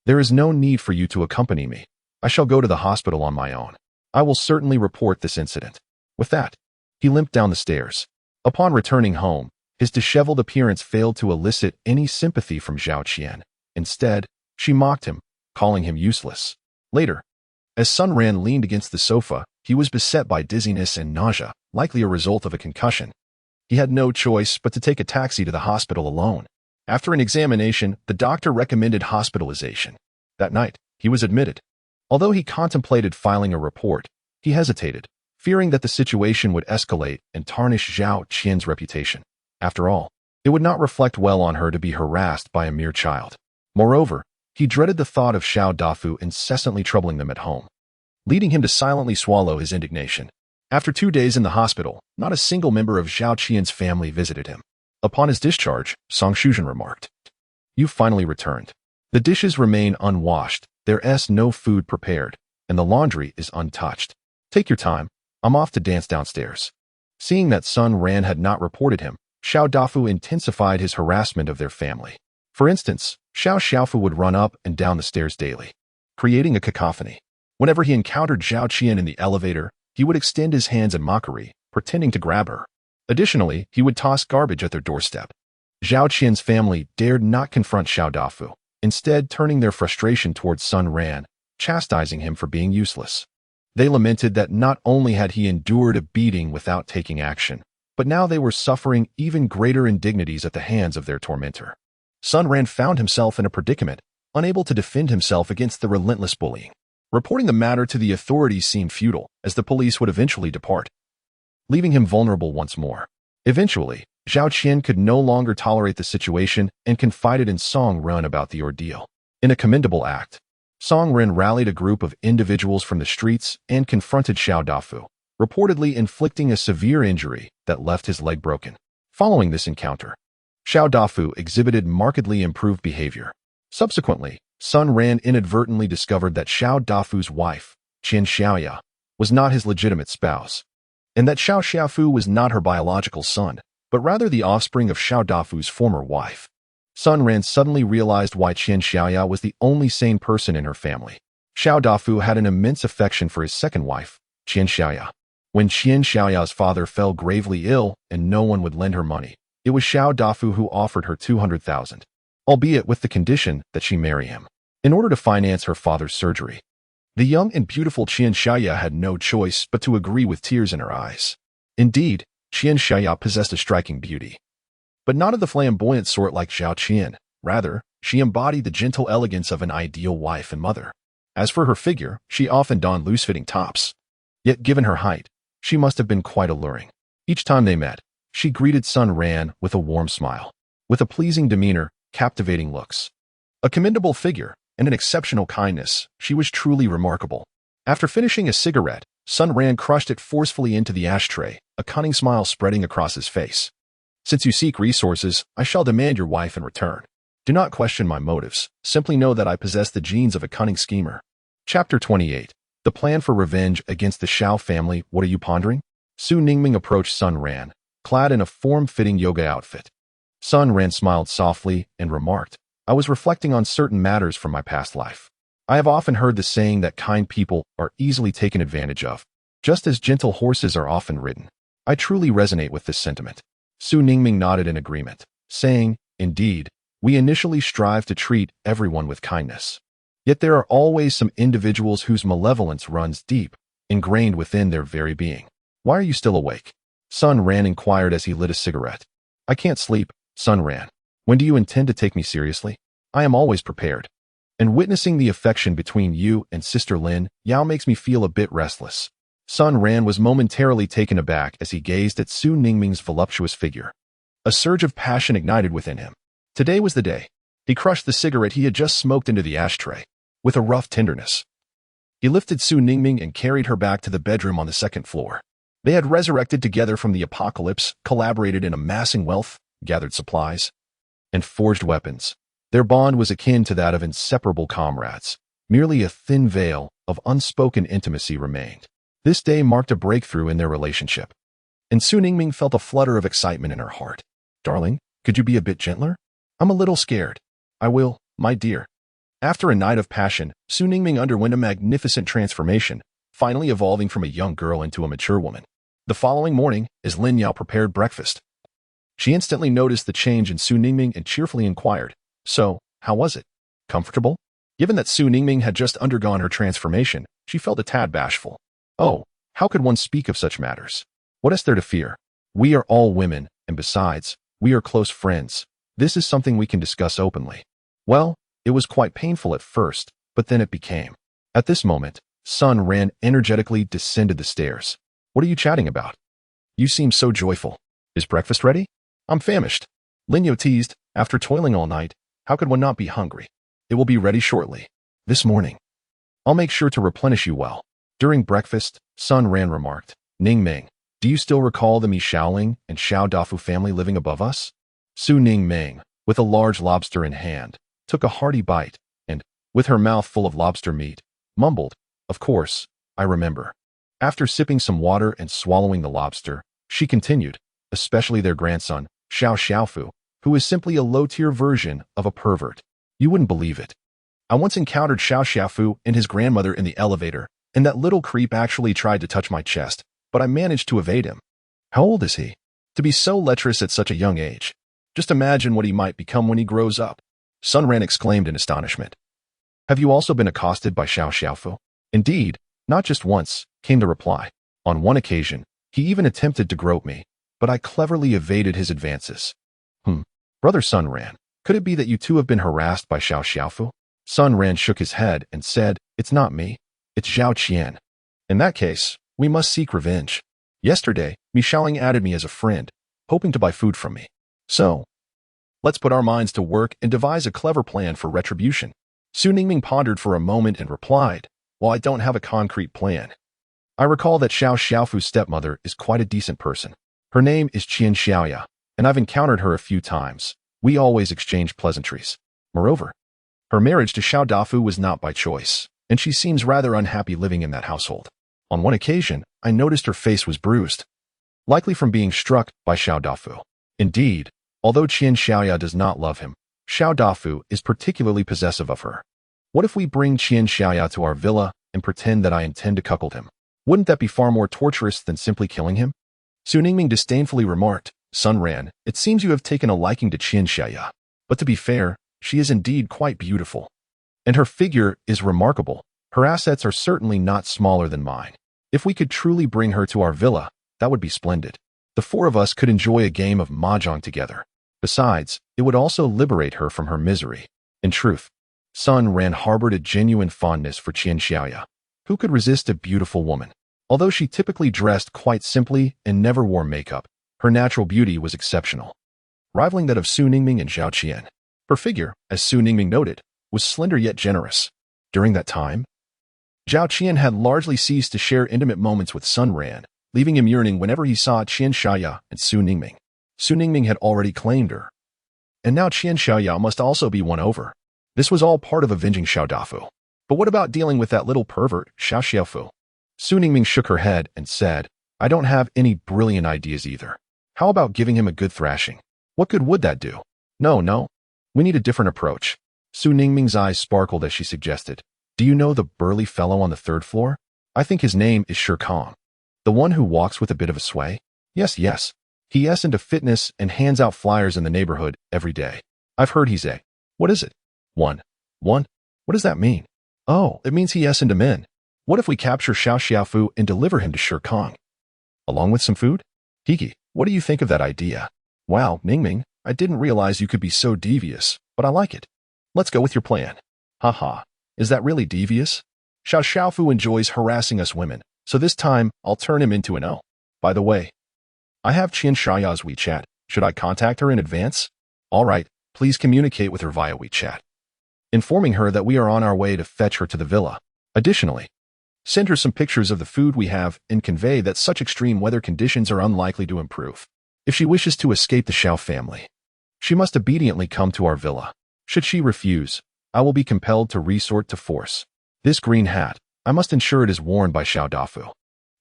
"There is no need for you to accompany me. I shall go to the hospital on my own. I will certainly report this incident." With that, he limped down the stairs. Upon returning home, his disheveled appearance failed to elicit any sympathy from Zhao Qian. Instead, she mocked him, calling him useless. Later, as Sun Ran leaned against the sofa, he was beset by dizziness and nausea, likely a result of a concussion. He had no choice but to take a taxi to the hospital alone. After an examination, the doctor recommended hospitalization. That night, he was admitted. Although he contemplated filing a report, he hesitated, fearing that the situation would escalate and tarnish Zhao Qian's reputation. After all, it would not reflect well on her to be harassed by a mere child. Moreover, he dreaded the thought of Xiao Dafu incessantly troubling them at home, leading him to silently swallow his indignation. After 2 days in the hospital, not a single member of Zhao Qian's family visited him. Upon his discharge, Song Shuzhen remarked, "You've finally returned. The dishes remain unwashed, there's no food prepared, and the laundry is untouched. Take your time, I'm off to dance downstairs." Seeing that Sun Ran had not reported him, Xiao Dafu intensified his harassment of their family. For instance, Xiao Xiaofu would run up and down the stairs daily, creating a cacophony. Whenever he encountered Zhao Qian in the elevator, he would extend his hands in mockery, pretending to grab her. Additionally, he would toss garbage at their doorstep. Zhao Qian's family dared not confront Xiao Dafu, instead turning their frustration towards Sun Ran, chastising him for being useless. They lamented that not only had he endured a beating without taking action, but now they were suffering even greater indignities at the hands of their tormentor. Sun Ran found himself in a predicament, unable to defend himself against the relentless bullying. Reporting the matter to the authorities seemed futile, as the police would eventually depart, leaving him vulnerable once more. Eventually, Zhao Qian could no longer tolerate the situation and confided in Song Ren about the ordeal. In a commendable act, Song Ren rallied a group of individuals from the streets and confronted Xiao Dafu, reportedly inflicting a severe injury that left his leg broken. Following this encounter, Xiao Dafu exhibited markedly improved behavior. Subsequently, Sun Ran inadvertently discovered that Xiao Dafu's wife, Qian Xiaoya, was not his legitimate spouse, and that Xiao Xiaofu was not her biological son, but rather the offspring of Xiao Dafu's former wife. Sun Ran suddenly realized why Qian Xiaoya was the only sane person in her family. Xiao Dafu had an immense affection for his second wife, Qian Xiaoya. When Qian Xiaoya's father fell gravely ill and no one would lend her money, it was Xiao Dafu who offered her 200,000, albeit with the condition that she marry him, in order to finance her father's surgery. The young and beautiful Qian Xiaoya had no choice but to agree with tears in her eyes. Indeed, Qian Xiaoya possessed a striking beauty, but not of the flamboyant sort like Zhao Qian. Rather, she embodied the gentle elegance of an ideal wife and mother. As for her figure, she often donned loose-fitting tops. Yet given her height, she must have been quite alluring. Each time they met, she greeted Sun Ran with a warm smile, with a pleasing demeanor, captivating looks, a commendable figure, and an exceptional kindness. She was truly remarkable. After finishing a cigarette, Sun Ran crushed it forcefully into the ashtray, a cunning smile spreading across his face. Since you seek resources, I shall demand your wife in return. Do not question my motives. Simply know that I possess the genes of a cunning schemer. Chapter 28. The plan for revenge against the Xiao family. What are you pondering? Su Ningming approached Sun Ran, clad in a form-fitting yoga outfit. Sun Ran smiled softly and remarked, I was reflecting on certain matters from my past life. I have often heard the saying that kind people are easily taken advantage of, just as gentle horses are often ridden. I truly resonate with this sentiment. Su Ningming nodded in agreement, saying, Indeed, we initially strive to treat everyone with kindness. Yet there are always some individuals whose malevolence runs deep, ingrained within their very being. Why are you still awake? Sun Ran inquired as he lit a cigarette. I can't sleep, Sun Ran. When do you intend to take me seriously? I am always prepared. And witnessing the affection between you and Sister Lin Yao makes me feel a bit restless. Sun Ran was momentarily taken aback as he gazed at Su Ningming's voluptuous figure. A surge of passion ignited within him. Today was the day. He crushed the cigarette he had just smoked into the ashtray, with a rough tenderness. He lifted Su Ningming and carried her back to the bedroom on the second floor. They had resurrected together from the apocalypse, collaborated in amassing wealth, gathered supplies, and forged weapons. Their bond was akin to that of inseparable comrades. Merely a thin veil of unspoken intimacy remained. This day marked a breakthrough in their relationship, and Su Ningming felt a flutter of excitement in her heart. Darling, could you be a bit gentler? I'm a little scared. I will, my dear. After a night of passion, Su Ningming underwent a magnificent transformation, finally evolving from a young girl into a mature woman. The following morning, as Lin Yao prepared breakfast, she instantly noticed the change in Su Ningming and cheerfully inquired, So, how was it? Comfortable? Given that Su Ningming had just undergone her transformation, she felt a tad bashful. Oh, how could one speak of such matters? What is there to fear? We are all women, and besides, we are close friends. This is something we can discuss openly. Well, it was quite painful at first, but then it became. At this moment, Sun Ran energetically descended the stairs. What are you chatting about? You seem so joyful. Is breakfast ready? I'm famished. Lin Yao teased, after toiling all night, how could one not be hungry? It will be ready shortly. This morning. I'll make sure to replenish you well. During breakfast, Sun Ran remarked, Ningming, do you still recall the Mi Shaoling and Xiao Dafu family living above us? Su Ningming, with a large lobster in hand, took a hearty bite, and, with her mouth full of lobster meat, mumbled, Of course, I remember. After sipping some water and swallowing the lobster, she continued, especially their grandson, Xiao Xiaofu, who is simply a low-tier version of a pervert. You wouldn't believe it. I once encountered Xiao Xiaofu and his grandmother in the elevator, and that little creep actually tried to touch my chest, but I managed to evade him. How old is he? To be so lecherous at such a young age. Just imagine what he might become when he grows up. Sun Ran exclaimed in astonishment. Have you also been accosted by Xiao Xiaofu? Indeed, not just once, came the reply. On one occasion, he even attempted to grope me, but I cleverly evaded his advances. Brother Sun Ran, could it be that you too have been harassed by Xiao Xiaofu? Sun Ran shook his head and said, It's not me, it's Zhao Qian. In that case, we must seek revenge. Yesterday, Mi Shaoling added me as a friend, hoping to buy food from me. So, let's put our minds to work and devise a clever plan for retribution. Su Ningming pondered for a moment and replied, Well, I don't have a concrete plan. I recall that Xiao Xiaofu's stepmother is quite a decent person. Her name is Qian Xiaoya, and I've encountered her a few times. We always exchange pleasantries. Moreover, her marriage to Xiao Dafu was not by choice, and she seems rather unhappy living in that household. On one occasion, I noticed her face was bruised, likely from being struck by Xiao Dafu. Indeed, although Qian Xiaoya does not love him, Xiao Dafu is particularly possessive of her. What if we bring Qian Xiaoya to our villa and pretend that I intend to cuckold him? Wouldn't that be far more torturous than simply killing him? Su Ningming disdainfully remarked, Sun Ran, it seems you have taken a liking to Qian Xiaoya. But to be fair, she is indeed quite beautiful. And her figure is remarkable. Her assets are certainly not smaller than mine. If we could truly bring her to our villa, that would be splendid. The four of us could enjoy a game of mahjong together. Besides, it would also liberate her from her misery. In truth, Sun Ran harbored a genuine fondness for Qian Xiaoya. Who could resist a beautiful woman? Although she typically dressed quite simply and never wore makeup, her natural beauty was exceptional, rivaling that of Su Ningming and Zhao Qian. Her figure, as Su Ningming noted, was slender yet generous. During that time, Zhao Qian had largely ceased to share intimate moments with Sun Ran, leaving him yearning whenever he saw Qian Xiaoya and Su Ningming. Su Ningming had already claimed her, and now Qian Xiaoya must also be won over. This was all part of avenging Xiao Dafu. But what about dealing with that little pervert, Xiao Xiaofu? Su Ningming shook her head and said, I don't have any brilliant ideas either. How about giving him a good thrashing? What good would that do? No. We need a different approach. Su Ningming's eyes sparkled as she suggested. Do you know the burly fellow on the third floor? I think his name is Shirkong. The one who walks with a bit of a sway? Yes. He is into fitness and hands out flyers in the neighborhood every day. I've heard he's a... What is it? One. What does that mean? Oh, it means he is into men. What if we capture Xiao Xiaofu and deliver him to Shirkong? Along with some food? Hiki, what do you think of that idea? Wow, Ningming, I didn't realize you could be so devious, but I like it. Let's go with your plan. Haha, is that really devious? Xiao Xiaofu enjoys harassing us women, so this time I'll turn him into an O. By the way, I have Qian Xiaoya's WeChat. Should I contact her in advance? All right, please communicate with her via WeChat, informing her that we are on our way to fetch her to the villa. Additionally, send her some pictures of the food we have and convey that such extreme weather conditions are unlikely to improve. If she wishes to escape the Xiao family, she must obediently come to our villa. Should she refuse, I will be compelled to resort to force. This green hat, I must ensure it is worn by Xiao Dafu.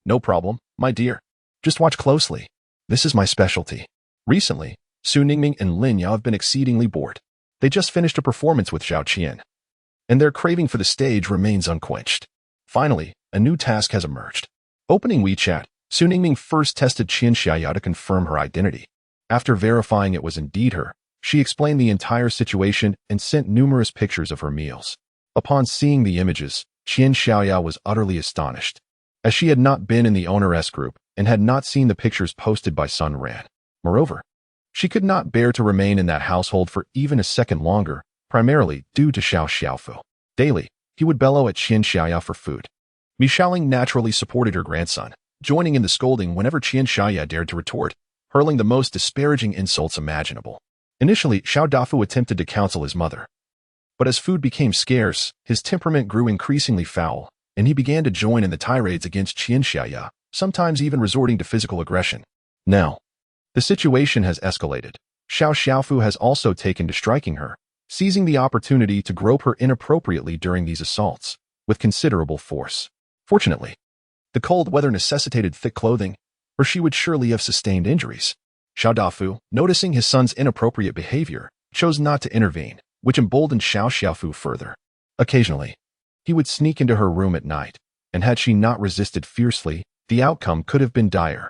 No problem, my dear. Just watch closely. This is my specialty. Recently, Su Ningming and Lin Yao have been exceedingly bored. They just finished a performance with Zhao Qian, and their craving for the stage remains unquenched. Finally, a new task has emerged. Opening WeChat, Su Ningming first tested Qian Xiaoya to confirm her identity. After verifying it was indeed her, she explained the entire situation and sent numerous pictures of her meals. Upon seeing the images, Qian Xiaoya was utterly astonished, as she had not been in the owner-s group and had not seen the pictures posted by Sun Ran. Moreover, she could not bear to remain in that household for even a second longer, primarily due to Xiao Xiaofu. Daily, he would bellow at Qian Xiaoya for food. Mi Shaoling naturally supported her grandson, joining in the scolding whenever Qian Xiaoya dared to retort, hurling the most disparaging insults imaginable. Initially, Xiao Dafu attempted to counsel his mother, but as food became scarce, his temperament grew increasingly foul, and he began to join in the tirades against Qian Xiaoya, sometimes even resorting to physical aggression. Now, the situation has escalated. Xiao Xiaofu has also taken to striking her, seizing the opportunity to grope her inappropriately during these assaults, with considerable force. Fortunately, the cold weather necessitated thick clothing, or she would surely have sustained injuries. Xiao Dafu, noticing his son's inappropriate behavior, chose not to intervene, which emboldened Xiao Xiaofu further. Occasionally, he would sneak into her room at night, and had she not resisted fiercely, the outcome could have been dire.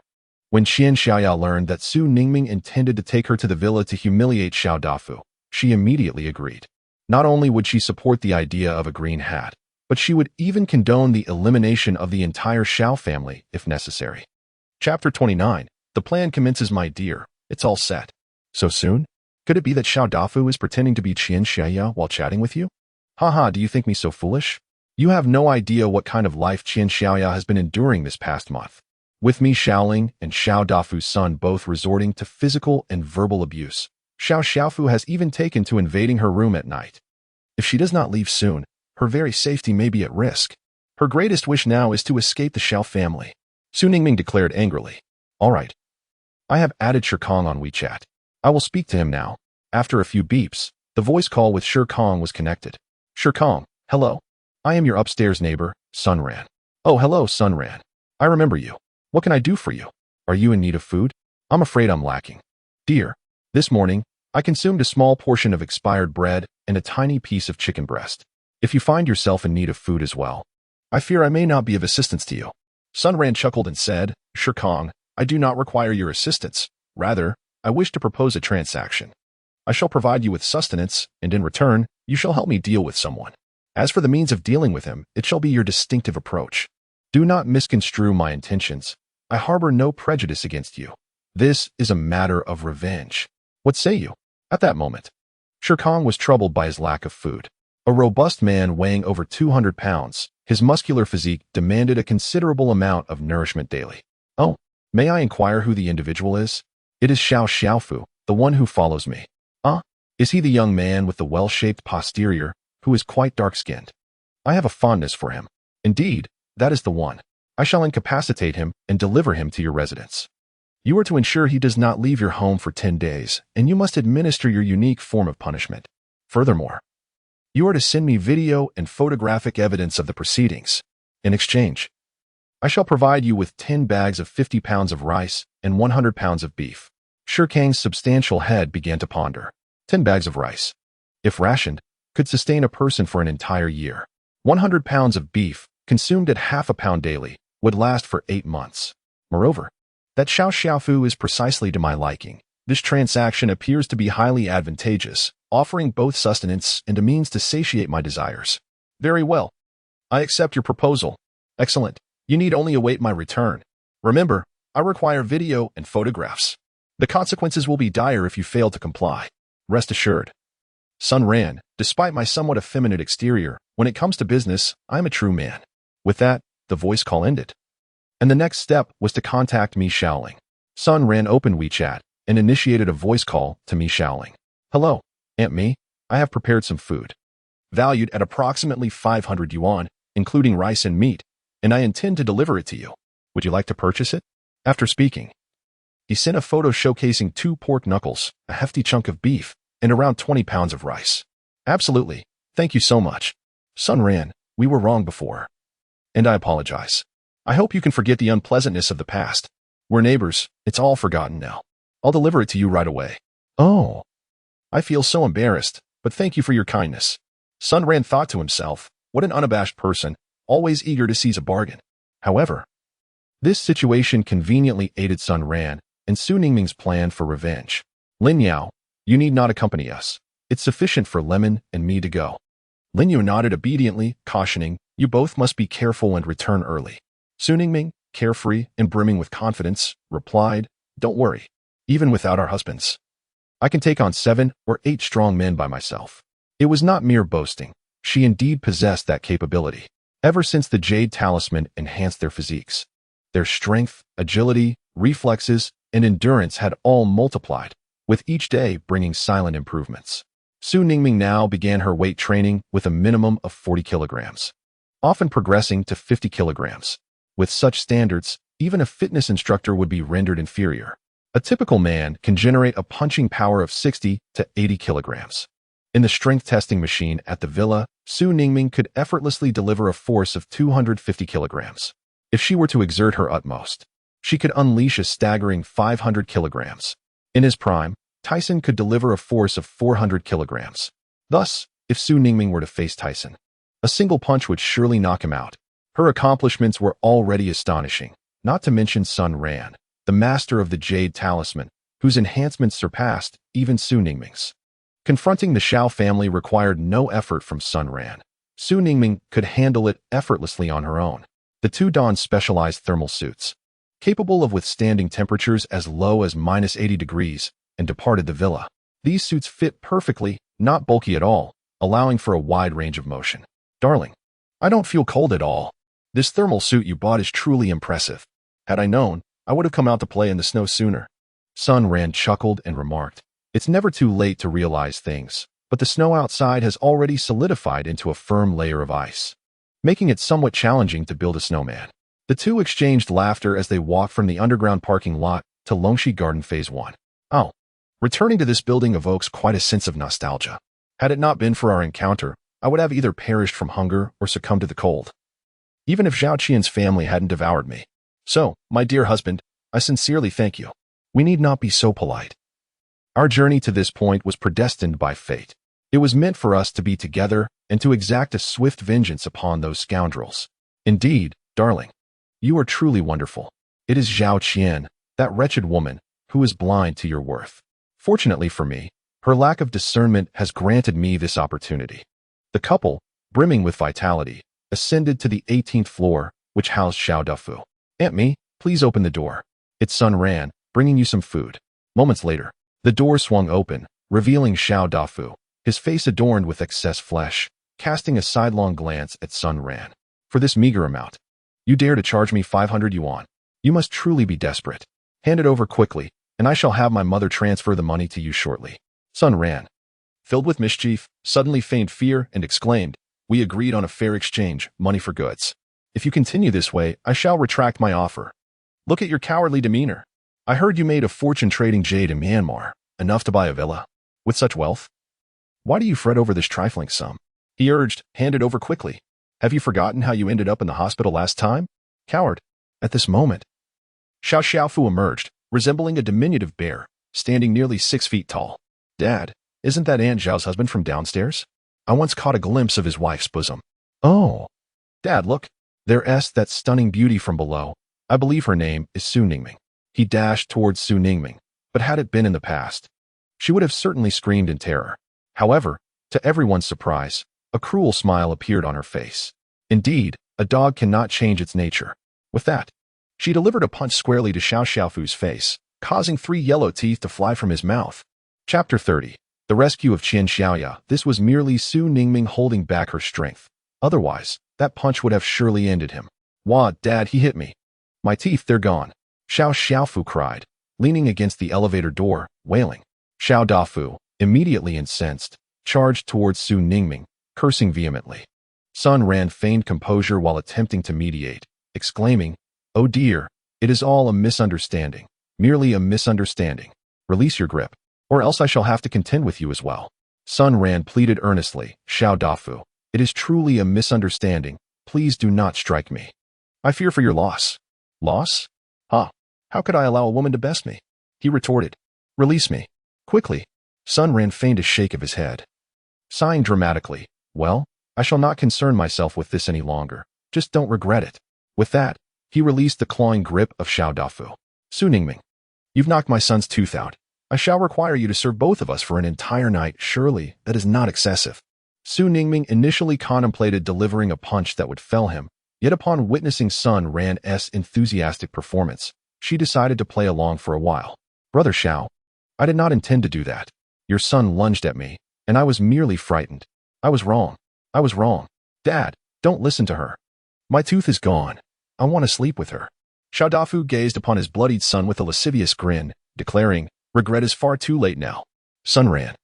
When Qian Xiaoya learned that Su Ningming intended to take her to the villa to humiliate Xiao Dafu, she immediately agreed. Not only would she support the idea of a green hat, but she would even condone the elimination of the entire Xiao family if necessary. Chapter 29. The plan commences, my dear. It's all set. So soon? Could it be that Xiao Dafu is pretending to be Qian Xiaoya while chatting with you? Haha, do you think me so foolish? You have no idea what kind of life Qian Xiaoya has been enduring this past month. With Mi Shaoling and Xiao Dafu's son both resorting to physical and verbal abuse, Xiao Xiaofu has even taken to invading her room at night. If she does not leave soon, her very safety may be at risk. Her greatest wish now is to escape the Xiao family. Su Ningming declared angrily. All right. I have added Shirkong on WeChat. I will speak to him now. After a few beeps, the voice call with Shirkong was connected. Shirkong, hello. I am your upstairs neighbor, Sun Ran. Oh, hello, Sun Ran. I remember you. What can I do for you? Are you in need of food? I'm afraid I'm lacking. Dear, this morning, I consumed a small portion of expired bread and a tiny piece of chicken breast. if you find yourself in need of food as well. I fear I may not be of assistance to you." Sun Ran chuckled and said, "Shirkong, I do not require your assistance. Rather, I wish to propose a transaction. I shall provide you with sustenance, and in return, you shall help me deal with someone. As for the means of dealing with him, it shall be your distinctive approach. Do not misconstrue my intentions. I harbor no prejudice against you. This is a matter of revenge. What say you?" At that moment, Shirkong was troubled by his lack of food. A robust man weighing over 200 pounds, his muscular physique demanded a considerable amount of nourishment daily. "Oh, may I inquire who the individual is?" "It is Xiao Xiaofu, the one who follows me." "Ah, is he the young man with the well-shaped posterior, who is quite dark-skinned?" "I have a fondness for him." "Indeed, that is the one. I shall incapacitate him and deliver him to your residence. You are to ensure he does not leave your home for 10 days, and you must administer your unique form of punishment. Furthermore, you are to send me video and photographic evidence of the proceedings. In exchange, I shall provide you with 10 bags of 50 pounds of rice and 100 pounds of beef." Shirkang's substantial head began to ponder. 10 bags of rice, if rationed, could sustain a person for an entire year. 100 pounds of beef, consumed at half a pound daily, would last for 8 months. Moreover, that Xiao Xiaofu is precisely to my liking. This transaction appears to be highly advantageous, offering both sustenance and a means to satiate my desires. Very well. I accept your proposal. Excellent. You need only await my return. Remember, I require video and photographs. The consequences will be dire if you fail to comply. Rest assured. Sun Ran, despite my somewhat effeminate exterior, when it comes to business, I'm a true man. With that, the voice call ended. And the next step was to contact Mi Shaoling. Sun Ran opened WeChat and initiated a voice call to Mi Shaoling. "Hello, Aunt Mi, I have prepared some food, valued at approximately 500 yuan, including rice and meat, and I intend to deliver it to you. Would you like to purchase it?" After speaking, he sent a photo showcasing 2 pork knuckles, a hefty chunk of beef, and around 20 pounds of rice. "Absolutely. Thank you so much. Sun Ran, we were wrong before. And I apologize. I hope you can forget the unpleasantness of the past. We're neighbors. It's all forgotten now. I'll deliver it to you right away." "Oh, I feel so embarrassed, but thank you for your kindness." Sun Ran thought to himself, what an unabashed person, always eager to seize a bargain. However, this situation conveniently aided Sun Ran and Su Ningming's plan for revenge. "Lin Yao, you need not accompany us. It's sufficient for Lemon and me to go." Lin Yao nodded obediently, cautioning, "You both must be careful and return early." Su Ningming, carefree and brimming with confidence, replied, "Don't worry. Even without our husbands, I can take on 7 or 8 strong men by myself." It was not mere boasting. She indeed possessed that capability. Ever since the Jade Talisman enhanced their physiques, their strength, agility, reflexes, and endurance had all multiplied, with each day bringing silent improvements. Su Ningming now began her weight training with a minimum of 40 kilograms, often progressing to 50 kilograms. With such standards, even a fitness instructor would be rendered inferior. A typical man can generate a punching power of 60 to 80 kilograms. In the strength testing machine at the villa, Su Ningming could effortlessly deliver a force of 250 kilograms. If she were to exert her utmost, she could unleash a staggering 500 kilograms. In his prime, Tyson could deliver a force of 400 kilograms. Thus, if Su Ningming were to face Tyson, a single punch would surely knock him out. Her accomplishments were already astonishing, not to mention Sun Ran, the master of the Jade Talisman, whose enhancements surpassed even Su Ningming's. Confronting the Xiao family required no effort from Sun Ran. Su Ningming could handle it effortlessly on her own. The two donned specialized thermal suits, capable of withstanding temperatures as low as -80 degrees, and departed the villa. These suits fit perfectly, not bulky at all, allowing for a wide range of motion. "Darling, I don't feel cold at all. This thermal suit you bought is truly impressive. Had I known, I would have come out to play in the snow sooner." Sun Ran chuckled and remarked, "It's never too late to realize things, but the snow outside has already solidified into a firm layer of ice, making it somewhat challenging to build a snowman." The two exchanged laughter as they walked from the underground parking lot to Longxi Garden Phase 1. "Oh, returning to this building evokes quite a sense of nostalgia. Had it not been for our encounter, I would have either perished from hunger or succumbed to the cold, even if Zhao Qian's family hadn't devoured me. So, my dear husband, I sincerely thank you. We need not be so polite. Our journey to this point was predestined by fate. It was meant for us to be together and to exact a swift vengeance upon those scoundrels. Indeed, darling, you are truly wonderful. It is Zhao Qian, that wretched woman, who is blind to your worth. Fortunately for me, her lack of discernment has granted me this opportunity. The couple, brimming with vitality, ascended to the 18th floor, which housed Xiao Dafu. Aunt Me, please open the door. Its son ran, bringing you some food. Moments later, the door swung open, revealing Xiao Dafu, his face adorned with excess flesh, casting a sidelong glance at Sun Ran. For this meager amount, you dare to charge me 500 yuan. You must truly be desperate. Hand it over quickly, and I shall have my mother transfer the money to you shortly. Sun Ran, filled with mischief, suddenly feigned fear and exclaimed, we agreed on a fair exchange, money for goods. If you continue this way, I shall retract my offer. Look at your cowardly demeanor. I heard you made a fortune trading jade in Myanmar, enough to buy a villa. With such wealth? Why do you fret over this trifling sum? He urged, hand it over quickly. Have you forgotten how you ended up in the hospital last time? Coward. At this moment, Xiao Xiaofu emerged, resembling a diminutive bear, standing nearly 6 feet tall. Dad, isn't that Aunt Zhao's husband from downstairs? I once caught a glimpse of his wife's bosom. Oh. Dad, look. There's that stunning beauty from below. I believe her name is Su Ningming. He dashed towards Su Ningming, but had it been in the past, she would have certainly screamed in terror. However, to everyone's surprise, a cruel smile appeared on her face. Indeed, a dog cannot change its nature. With that, she delivered a punch squarely to Xiao Xiaofu's face, causing 3 yellow teeth to fly from his mouth. Chapter 30. The Rescue of Qian Xiaoya. This was merely Su Ningming holding back her strength. Otherwise, that punch would have surely ended him. Wah, Dad, he hit me. My teeth, they're gone. Xiao Xiaofu cried, leaning against the elevator door, wailing. Xiao Dafu, immediately incensed, charged towards Su Ningming, cursing vehemently. Sun Ran feigned composure while attempting to mediate, exclaiming, oh dear, it is all a misunderstanding, merely a misunderstanding. Release your grip, or else I shall have to contend with you as well. Sun Ran pleaded earnestly, Xiao Dafu, it is truly a misunderstanding, please do not strike me. I fear for your loss. Loss? Huh? How could I allow a woman to best me? He retorted. Release me. Quickly. Sun Ran feigned a shake of his head. Sighing dramatically, well, I shall not concern myself with this any longer, just don't regret it. With that, he released the clawing grip of Xiao Dafu. Su Ningming, you've knocked my son's tooth out. I shall require you to serve both of us for an entire night. Surely, that is not excessive. Su Ningming initially contemplated delivering a punch that would fell him, yet upon witnessing Sun Ran's enthusiastic performance, she decided to play along for a while. Brother Xiao, I did not intend to do that. Your son lunged at me, and I was merely frightened. I was wrong. I was wrong. Dad, don't listen to her. My tooth is gone. I want to sleep with her. Xiao Dafu gazed upon his bloodied son with a lascivious grin, declaring, regret is far too late now. Sun Ran,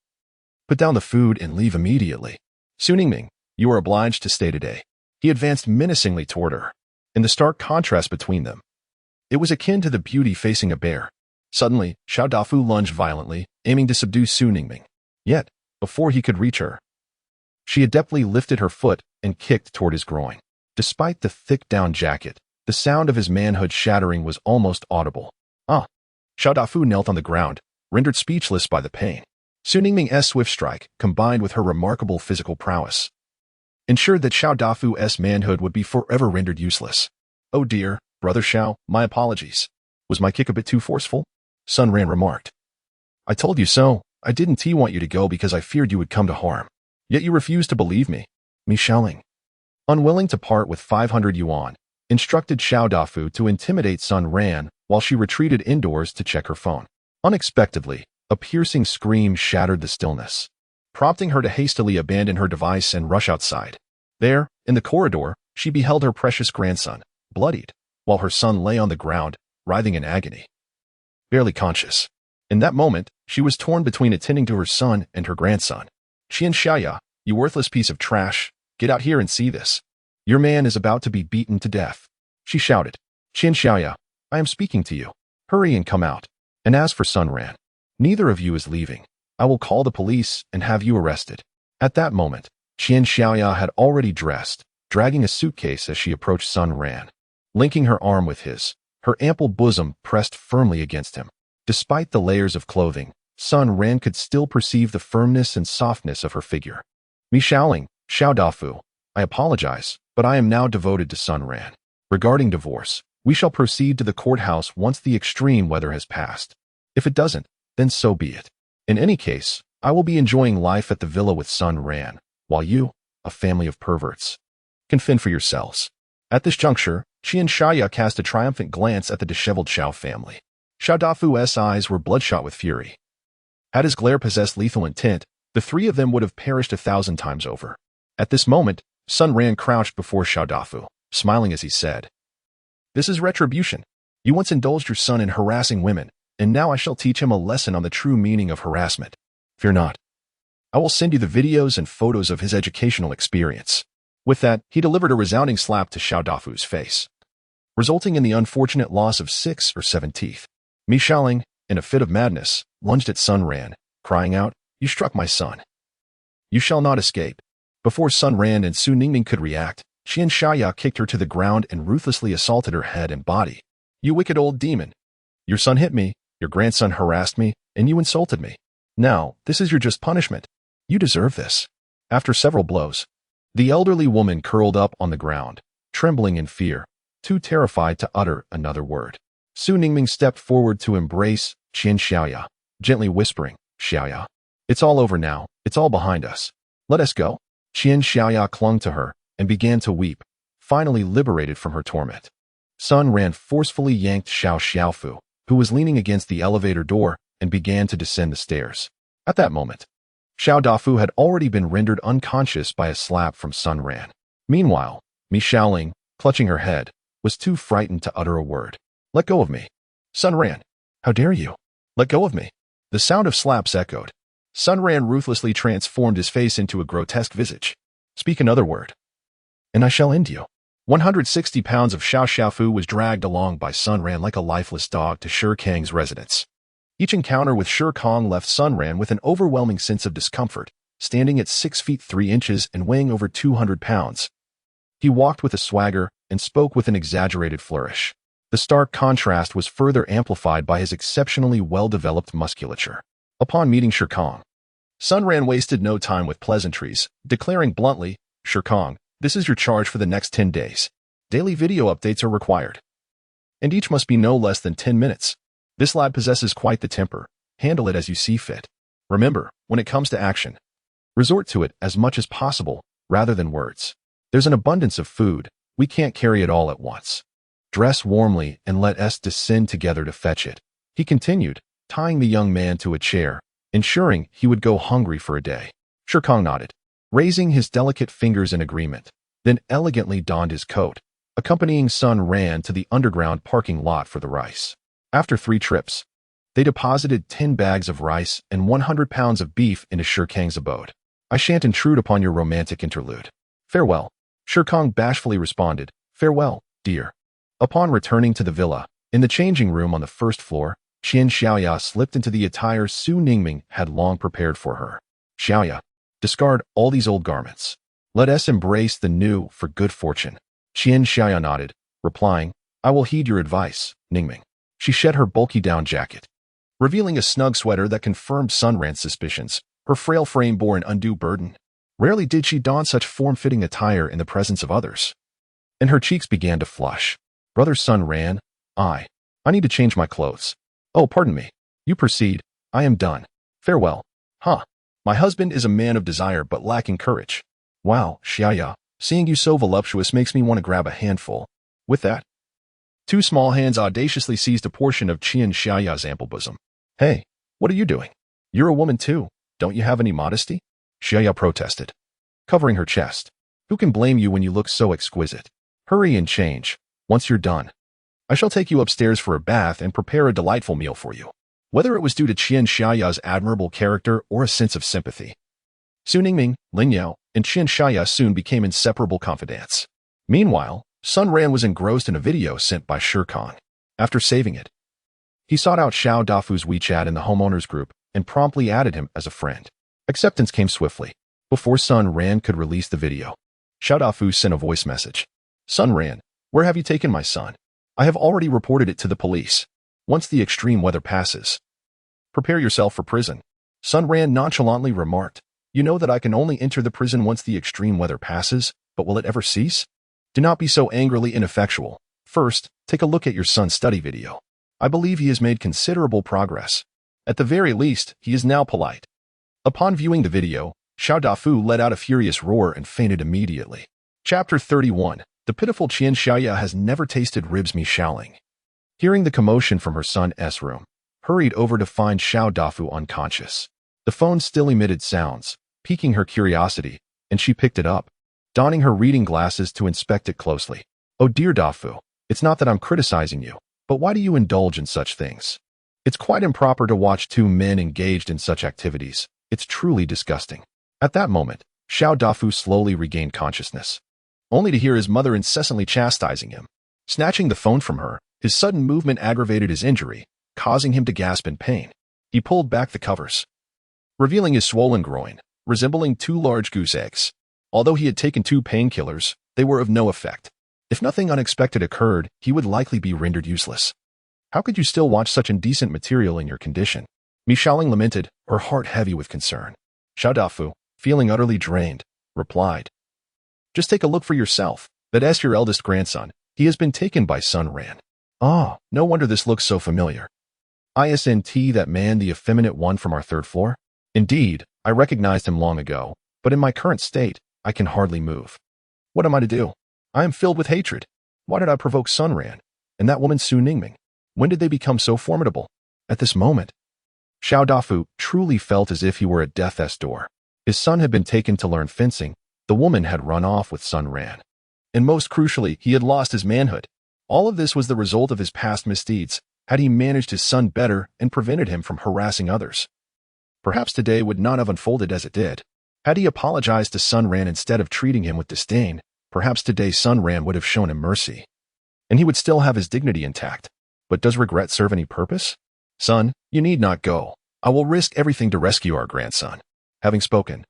put down the food and leave immediately. Su Ningming, you are obliged to stay today. He advanced menacingly toward her. In the stark contrast between them, it was akin to the beauty facing a bear. Suddenly, Xiao Dafu lunged violently, aiming to subdue Su Ningming. Yet, before he could reach her, she adeptly lifted her foot and kicked toward his groin. Despite the thick down jacket, the sound of his manhood shattering was almost audible. Ah! Xiao Dafu knelt on the ground, rendered speechless by the pain. Su Ningming's swift strike, combined with her remarkable physical prowess, ensured that Xiao Dafu's manhood would be forever rendered useless. Oh dear, Brother Xiao, my apologies. Was my kick a bit too forceful? Sun Ran remarked. I told you so. I didn't want you to go because I feared you would come to harm. Yet you refused to believe me. Mi Xiaoling, unwilling to part with 500 yuan, instructed Xiao Dafu to intimidate Sun Ran while she retreated indoors to check her phone. Unexpectedly, a piercing scream shattered the stillness, prompting her to hastily abandon her device and rush outside. There, in the corridor, she beheld her precious grandson, bloodied, while her son lay on the ground, writhing in agony, barely conscious. In that moment, she was torn between attending to her son and her grandson. Qian Xiaoya, you worthless piece of trash, get out here and see this. Your man is about to be beaten to death. She shouted. Qian Xiaoya, I am speaking to you. Hurry and come out. And as for Sun Ran, neither of you is leaving. I will call the police and have you arrested. At that moment, Qian Xiaoya had already dressed, dragging a suitcase as she approached Sun Ran. Linking her arm with his, her ample bosom pressed firmly against him. Despite the layers of clothing, Sun Ran could still perceive the firmness and softness of her figure. Mi Xiaoling, Xiao Dafu, I apologize, but I am now devoted to Sun Ran. Regarding divorce, we shall proceed to the courthouse once the extreme weather has passed. If it doesn't, then so be it. In any case, I will be enjoying life at the villa with Sun Ran, while you, a family of perverts, can fend for yourselves. At this juncture, Qian Shaya cast a triumphant glance at the disheveled Xiao family. Xiao Dafu's eyes were bloodshot with fury. Had his glare possessed lethal intent, the three of them would have perished 1,000 times over. At this moment, Sun Ran crouched before Xiao Dafu, smiling as he said, "This is retribution. You once indulged your son in harassing women, and now I shall teach him a lesson on the true meaning of harassment. Fear not. I will send you the videos and photos of his educational experience." With that, he delivered a resounding slap to Xiao Dafu's face, resulting in the unfortunate loss of 6 or 7 teeth. Mi Xiaoling, in a fit of madness, lunged at Sun Ran, crying out, "You struck my son. You shall not escape." Before Sun Ran and Su Ningming could react, Qian Shaya kicked her to the ground and ruthlessly assaulted her head and body. "You wicked old demon! Your son hit me, your grandson harassed me, and you insulted me. Now, this is your just punishment. You deserve this." After several blows, the elderly woman curled up on the ground, trembling in fear, too terrified to utter another word. Su Ningming stepped forward to embrace Qian Shaya, gently whispering, "Xiaoya, it's all over now, it's all behind us. Let us go." Qian Shaya clung to her and began to weep, finally liberated from her torment. Sun Ran forcefully yanked Xiao Xiaofu, who was leaning against the elevator door, and began to descend the stairs. At that moment, Xiao Dafu had already been rendered unconscious by a slap from Sun Ran. Meanwhile, Mi Xiaoling, clutching her head, was too frightened to utter a word. "Let go of me. Sun Ran, how dare you? Let go of me." The sound of slaps echoed. Sun Ran ruthlessly transformed his face into a grotesque visage. "Speak another word, and I shall end you." 160 pounds of Xiao Xiaofu was dragged along by Sun Ran like a lifeless dog to Shi Kang's residence. Each encounter with Shi Kang left Sun Ran with an overwhelming sense of discomfort, standing at 6 feet 3 inches and weighing over 200 pounds. He walked with a swagger and spoke with an exaggerated flourish. The stark contrast was further amplified by his exceptionally well-developed musculature. Upon meeting Shi Kang, Sun Ran wasted no time with pleasantries, declaring bluntly, "Shi Kang, this is your charge for the next 10 days. Daily video updates are required, and each must be no less than 10 minutes. This lad possesses quite the temper. Handle it as you see fit. Remember, when it comes to action, resort to it as much as possible, rather than words. There's an abundance of food. We can't carry it all at once. Dress warmly and let us descend together to fetch it," he continued, tying the young man to a chair, ensuring he would go hungry for a day. Shi Kang nodded, raising his delicate fingers in agreement, then elegantly donned his coat, accompanying Sun Ran to the underground parking lot for the rice. After 3 trips, they deposited 10 bags of rice and 100 pounds of beef into Shi Kang's abode. "I shan't intrude upon your romantic interlude. Farewell." Shi Kang bashfully responded, "Farewell, dear." Upon returning to the villa, in the changing room on the first floor, Qian Xiaoya slipped into the attire Su Ningming had long prepared for her. "Xiaoya, discard all these old garments. Let us embrace the new for good fortune." Qian Xiaoya nodded, replying, "I will heed your advice, Ningming." She shed her bulky down jacket, revealing a snug sweater that confirmed Sun Ran's suspicions. Her frail frame bore an undue burden. Rarely did she don such form-fitting attire in the presence of others, and her cheeks began to flush. "Brother Sun Ran, I need to change my clothes." "Oh, pardon me. You proceed. I am done. Farewell." "Huh. My husband is a man of desire but lacking courage. Wow, Xiaoya, seeing you so voluptuous makes me want to grab a handful." With that, 2 small hands audaciously seized a portion of Qian Xiaoya's ample bosom. "Hey, what are you doing? You're a woman too. Don't you have any modesty?" Xiaoya protested, covering her chest. "Who can blame you when you look so exquisite? Hurry and change. Once you're done, I shall take you upstairs for a bath and prepare a delightful meal for you." Whether it was due to Qian Xiaoya's admirable character or a sense of sympathy, Su Ningming, Lin Yao, and Qian Xiaoya soon became inseparable confidants. Meanwhile, Sun Ran was engrossed in a video sent by Shi Kang. After saving it, he sought out Xiao Dafu's WeChat in the homeowners group and promptly added him as a friend. Acceptance came swiftly. Before Sun Ran could release the video, Xiao Dafu sent a voice message. "Sun Ran, where have you taken my son? I have already reported it to the police. Once the extreme weather passes, Prepare yourself for prison. Sun Ran nonchalantly remarked. You know that I can only enter the prison once the extreme weather passes, but will it ever cease? Do not be so angrily ineffectual. First, take a look at your son's study video. I believe he has made considerable progress. At the very least, he is now polite. Upon viewing the video, Xiao Dafu let out a furious roar and fainted immediately. Chapter 31. The pitiful Qian Xiaoya has never tasted ribs. Mi Xiaoling, hearing the commotion from her son's room, hurried over to find Xiao Dafu unconscious. The phone still emitted sounds, piquing her curiosity, and she picked it up, donning her reading glasses to inspect it closely. Oh dear Dafu, it's not that I'm criticizing you, but why do you indulge in such things? It's quite improper to watch two men engaged in such activities. It's truly disgusting. At that moment, Xiao Dafu slowly regained consciousness, only to hear his mother incessantly chastising him. Snatching the phone from her, his sudden movement aggravated his injury, causing him to gasp in pain. He pulled back the covers, revealing his swollen groin, resembling two large goose eggs. Although he had taken 2 painkillers, they were of no effect. If nothing unexpected occurred, he would likely be rendered useless. How could you still watch such indecent material in your condition? Mi Xiaoling lamented, her heart heavy with concern. Xiao Dafu, feeling utterly drained, replied, just take a look for yourself. That's your eldest grandson. He has been taken by Sun Ran. Ah, no wonder this looks so familiar. Isn't that man the effeminate one from our 3rd floor? Indeed, I recognized him long ago, but in my current state, I can hardly move. What am I to do? I am filled with hatred. Why did I provoke Sun Ran? And that woman Su Ningming? When did they become so formidable? At this moment, Xiao Dafu truly felt as if he were at death's door. His son had been taken to learn fencing. The woman had run off with Sun Ran. And most crucially, he had lost his manhood. All of this was the result of his past misdeeds. Had he managed his son better and prevented him from harassing others, perhaps today would not have unfolded as it did. Had he apologized to Sun Ran instead of treating him with disdain, perhaps today Sun Ran would have shown him mercy, and he would still have his dignity intact. But does regret serve any purpose? Son, you need not go. I will risk everything to rescue our grandson. Having spoken,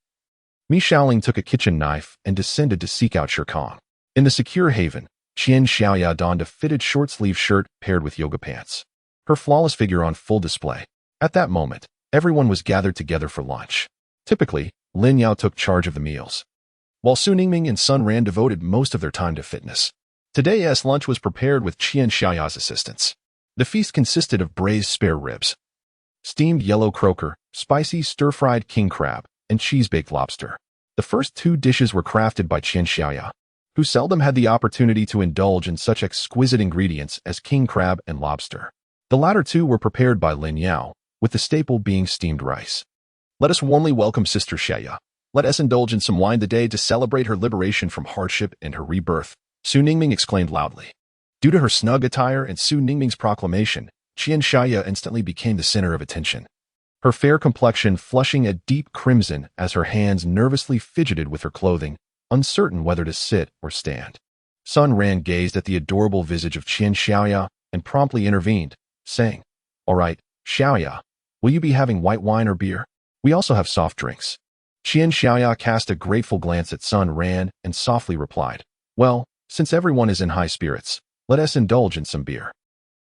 Mi Xiaoling took a kitchen knife and descended to seek out Shirkong. In the secure haven, Qian Xiaoya donned a fitted short-sleeve shirt paired with yoga pants, her flawless figure on full display. At that moment, everyone was gathered together for lunch. Typically, Lin Yao took charge of the meals, while Su Ningming and Sun Ran devoted most of their time to fitness. Today's lunch was prepared with Qian Xiaoya's assistance. The feast consisted of braised spare ribs, steamed yellow croaker, spicy stir-fried king crab, and cheese-baked lobster. The first 2 dishes were crafted by Qian Xiaoya, who seldom had the opportunity to indulge in such exquisite ingredients as king crab and lobster. The latter 2 were prepared by Lin Yao, with the staple being steamed rice. Let us warmly welcome Sister Xiaoya. Let us indulge in some wine today to celebrate her liberation from hardship and her rebirth, Su Ningming exclaimed loudly. Due to her snug attire and Su Ningming's proclamation, Qian Xiaoya instantly became the center of attention, her fair complexion flushing a deep crimson as her hands nervously fidgeted with her clothing, uncertain whether to sit or stand. Sun Ran gazed at the adorable visage of Qian Xiaoya and promptly intervened, saying, All right, Xiaoya, will you be having white wine or beer? We also have soft drinks. Qian Xiaoya cast a grateful glance at Sun Ran and softly replied, Well, since everyone is in high spirits, let us indulge in some beer.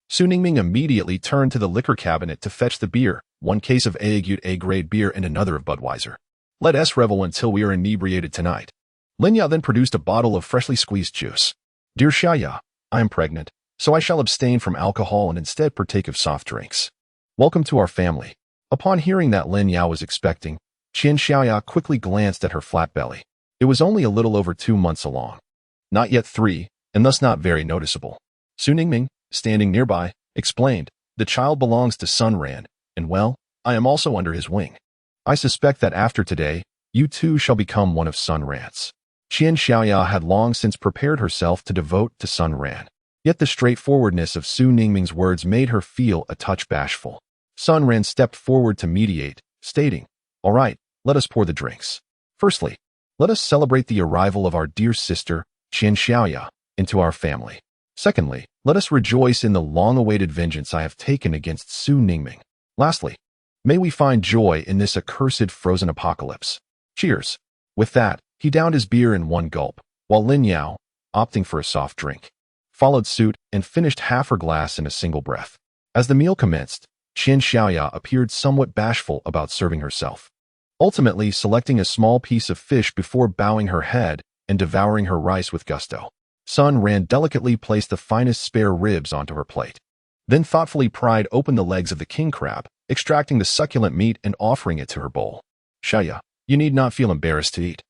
Su Ningming immediately turned to the liquor cabinet to fetch the beer, 1 case of Agut A-grade beer and another of Budweiser. Let us revel until we are inebriated tonight. Lin Yao then produced a bottle of freshly squeezed juice. Dear Xiaoya, I am pregnant, so I shall abstain from alcohol and instead partake of soft drinks. Welcome to our family. Upon hearing that Lin Yao was expecting, Qian Xiaoya quickly glanced at her flat belly. It was only a little over 2 months along. Not yet 3, and thus not very noticeable. Su Ningming, standing nearby, explained, The child belongs to Sun Ran, and well, I am also under his wing. I suspect that after today, you too shall become one of Sun Ran's. Qian Xiaoya had long since prepared herself to devote to Sun Ran. Yet the straightforwardness of Su Ningming's words made her feel a touch bashful. Sun Ran stepped forward to mediate, stating, All right, let us pour the drinks. Firstly, let us celebrate the arrival of our dear sister, Qian Xiaoya, into our family. Secondly, let us rejoice in the long-awaited vengeance I have taken against Su Ningming. Lastly, may we find joy in this accursed frozen apocalypse. Cheers. With that, he downed his beer in 1 gulp, while Lin Yao, opting for a soft drink, followed suit and finished half her glass in a single breath. As the meal commenced, Qian Xiaoya appeared somewhat bashful about serving herself, ultimately selecting a small piece of fish before bowing her head and devouring her rice with gusto. Sun Ran delicately placed the finest spare ribs onto her plate, then thoughtfully pried open the legs of the king crab, extracting the succulent meat and offering it to her bowl. Xiaoya, you need not feel embarrassed to eat.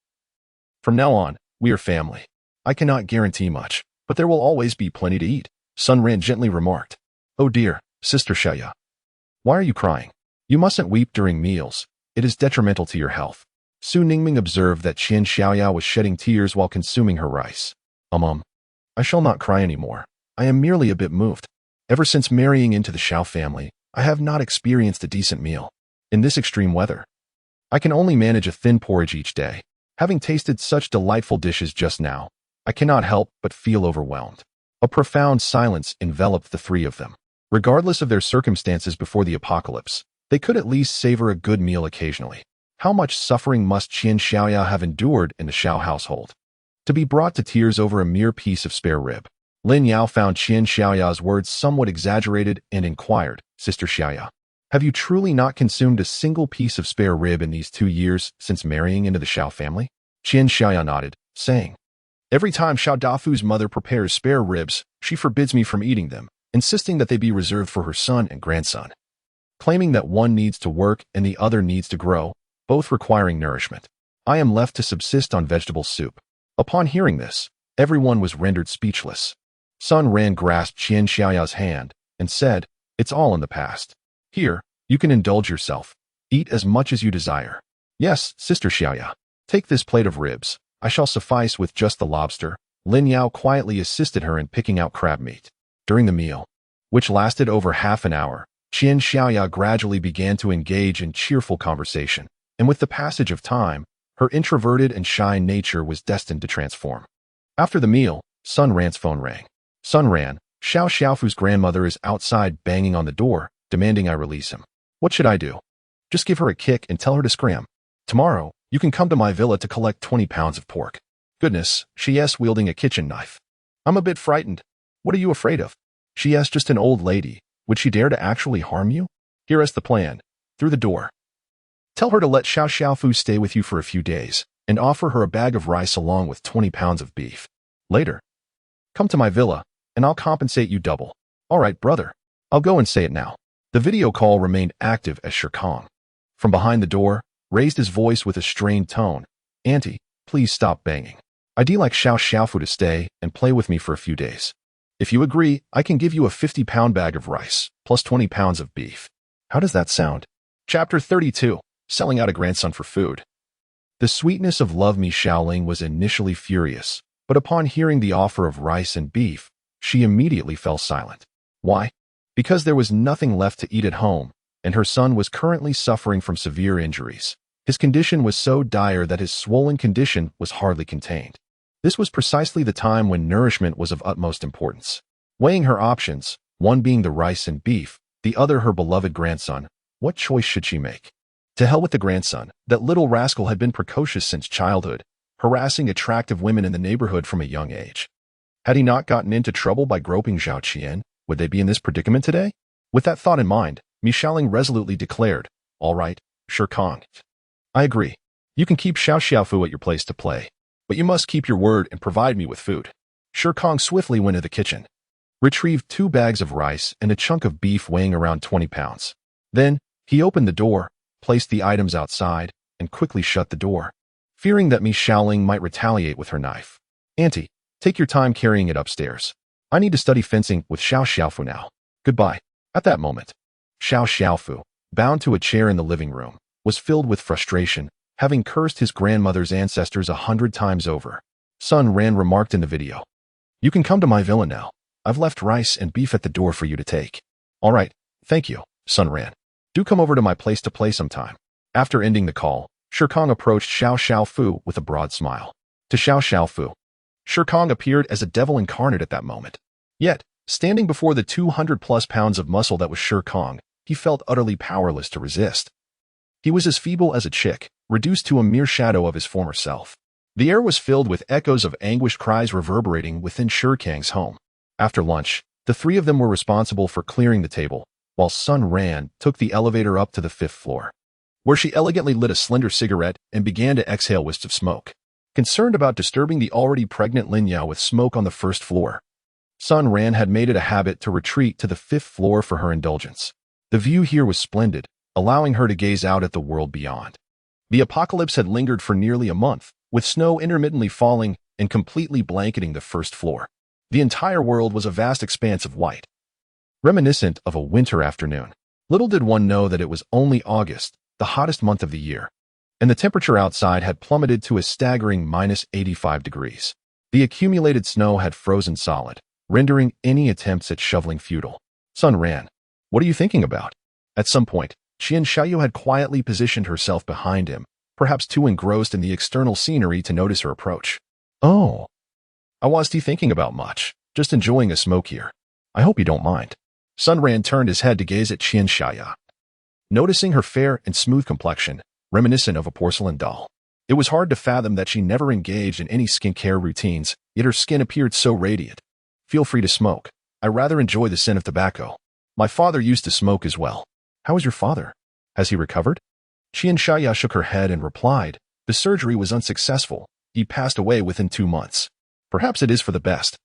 From now on, we are family. I cannot guarantee much, but there will always be plenty to eat, Sun Ran gently remarked. Oh dear, Sister Xiaoya. Why are you crying? You mustn't weep during meals. It is detrimental to your health. Su Ningming observed that Qian Xiaoya was shedding tears while consuming her rice. I shall not cry anymore. I am merely a bit moved. Ever since marrying into the Xiao family, I have not experienced a decent meal. In this extreme weather, I can only manage a thin porridge each day. Having tasted such delightful dishes just now, I cannot help but feel overwhelmed. A profound silence enveloped the three of them. Regardless of their circumstances before the apocalypse, they could at least savor a good meal occasionally. How much suffering must Qian Xiaoya have endured in the Xiao household to be brought to tears over a mere piece of spare rib? Lin Yao found Qian Xiaoya's words somewhat exaggerated and inquired, Sister Xiaoya, have you truly not consumed a single piece of spare rib in these 2 years since marrying into the Xiao family? Qian Xiaoya nodded, saying, every time Xiao Dafu's mother prepares spare ribs, she forbids me from eating them, insisting that they be reserved for her son and grandson, claiming that one needs to work and the other needs to grow, both requiring nourishment. I am left to subsist on vegetable soup. Upon hearing this, everyone was rendered speechless. Sun Ran grasped Qian Xiaoya's hand and said, it's all in the past. Here, you can indulge yourself. Eat as much as you desire. Yes, Sister Xiaoya. Take this plate of ribs. I shall suffice with just the lobster. Lin Yao quietly assisted her in picking out crab meat. During the meal, which lasted over half an hour, Qian Xiaoya gradually began to engage in cheerful conversation, and with the passage of time, her introverted and shy nature was destined to transform. After the meal, Sun Ran's phone rang. Sun Ran, Xiao Xiaofu's grandmother is outside banging on the door, demanding I release him. What should I do? Just give her a kick and tell her to scram. Tomorrow, you can come to my villa to collect 20 pounds of pork. Goodness, she is wielding a kitchen knife. I'm a bit frightened. What are you afraid of? She is just an old lady. Would she dare to actually harm you? Here is the plan. Through the door. Tell her to let Xiao Xiaofu stay with you for a few days, and offer her a bag of rice along with 20 pounds of beef. Later, come to my villa, and I'll compensate you double. All right, brother. I'll go and say it now. The video call remained active as Shirkong, from behind the door, raised his voice with a strained tone. Auntie, please stop banging. I'd like Xiao Xiaofu to stay and play with me for a few days. If you agree, I can give you a 50-pound bag of rice, plus 20 pounds of beef. How does that sound? Chapter 32. Selling out a grandson for food. The sweetness of Love Me Xiaoling was initially furious, but upon hearing the offer of rice and beef, she immediately fell silent. Why? Because there was nothing left to eat at home, and her son was currently suffering from severe injuries. His condition was so dire that his swollen condition was hardly contained. This was precisely the time when nourishment was of utmost importance. Weighing her options, one being the rice and beef, the other her beloved grandson, what choice should she make? To hell with the grandson. That little rascal had been precocious since childhood, harassing attractive women in the neighborhood from a young age. Had he not gotten into trouble by groping Zhao Qian, would they be in this predicament today? With that thought in mind, Mi Xiaoling resolutely declared, all right, Shirkong. I agree. You can keep Xiao Xiaofu at your place to play, but you must keep your word and provide me with food. Shirkong swiftly went to the kitchen, retrieved 2 bags of rice and a chunk of beef weighing around 20 pounds. Then, he opened the door, placed the items outside, and quickly shut the door, fearing that Mi Xiaoling might retaliate with her knife. Auntie, take your time carrying it upstairs. I need to study fencing with Xiao Xiaofu now. Goodbye. At that moment, Xiao Xiaofu, bound to a chair in the living room, was filled with frustration, having cursed his grandmother's ancestors 100 times over. Sun Ran remarked in the video, you can come to my villa now. I've left rice and beef at the door for you to take. All right, thank you, Sun Ran. Do come over to my place to play sometime. After ending the call, Shirkong approached Xiao Xiaofu with a broad smile. To Xiao Xiaofu, Shirkong appeared as a devil incarnate at that moment. Yet, standing before the 200+ pounds of muscle that was Shirkong, he felt utterly powerless to resist. He was as feeble as a chick, reduced to a mere shadow of his former self. The air was filled with echoes of anguished cries reverberating within Shirkang's home. After lunch, the 3 of them were responsible for clearing the table, while Sun Ran took the elevator up to the 5th floor, where she elegantly lit a slender cigarette and began to exhale wisps of smoke. Concerned about disturbing the already pregnant Lin Yao with smoke on the 1st floor, Sun Ran had made it a habit to retreat to the 5th floor for her indulgence. The view here was splendid, allowing her to gaze out at the world beyond. The apocalypse had lingered for nearly a month, with snow intermittently falling and completely blanketing the 1st floor. The entire world was a vast expanse of white, reminiscent of a winter afternoon. Little did one know that it was only August, the hottest month of the year, and the temperature outside had plummeted to a staggering -85 degrees. The accumulated snow had frozen solid, rendering any attempts at shoveling futile. Sun Ran, what are you thinking about? At some point, Qian Xiaoyu had quietly positioned herself behind him, perhaps too engrossed in the external scenery to notice her approach. Oh, I wasn't thinking about much, just enjoying a smoke here. I hope you don't mind. Sun Ran turned his head to gaze at Qian Xiaoyu, noticing her fair and smooth complexion, reminiscent of a porcelain doll. It was hard to fathom that she never engaged in any skincare routines, yet her skin appeared so radiant. Feel free to smoke. I rather enjoy the scent of tobacco. My father used to smoke as well. How is your father? Has he recovered? Qian Xiaoyu shook her head and replied, the surgery was unsuccessful. He passed away within 2 months. Perhaps it is for the best.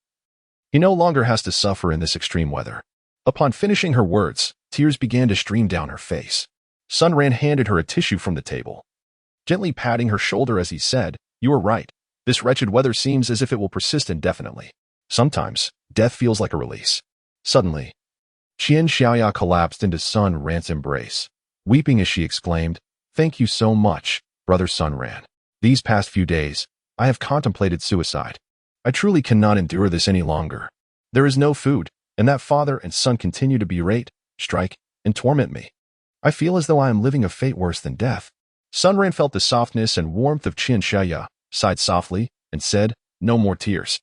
He no longer has to suffer in this extreme weather. Upon finishing her words, tears began to stream down her face. Sun Ran handed her a tissue from the table, gently patting her shoulder as he said, you are right. This wretched weather seems as if it will persist indefinitely. Sometimes, death feels like a release. Suddenly, Qian Xiaoyu collapsed into Sun Ran's embrace, weeping as she exclaimed, thank you so much, brother Sun Ran. These past few days, I have contemplated suicide. I truly cannot endure this any longer. There is no food, and that father and son continue to berate, strike, and torment me. I feel as though I am living a fate worse than death. Sun Ran felt the softness and warmth of Qian Xiaoyu, sighed softly, and said, no more tears.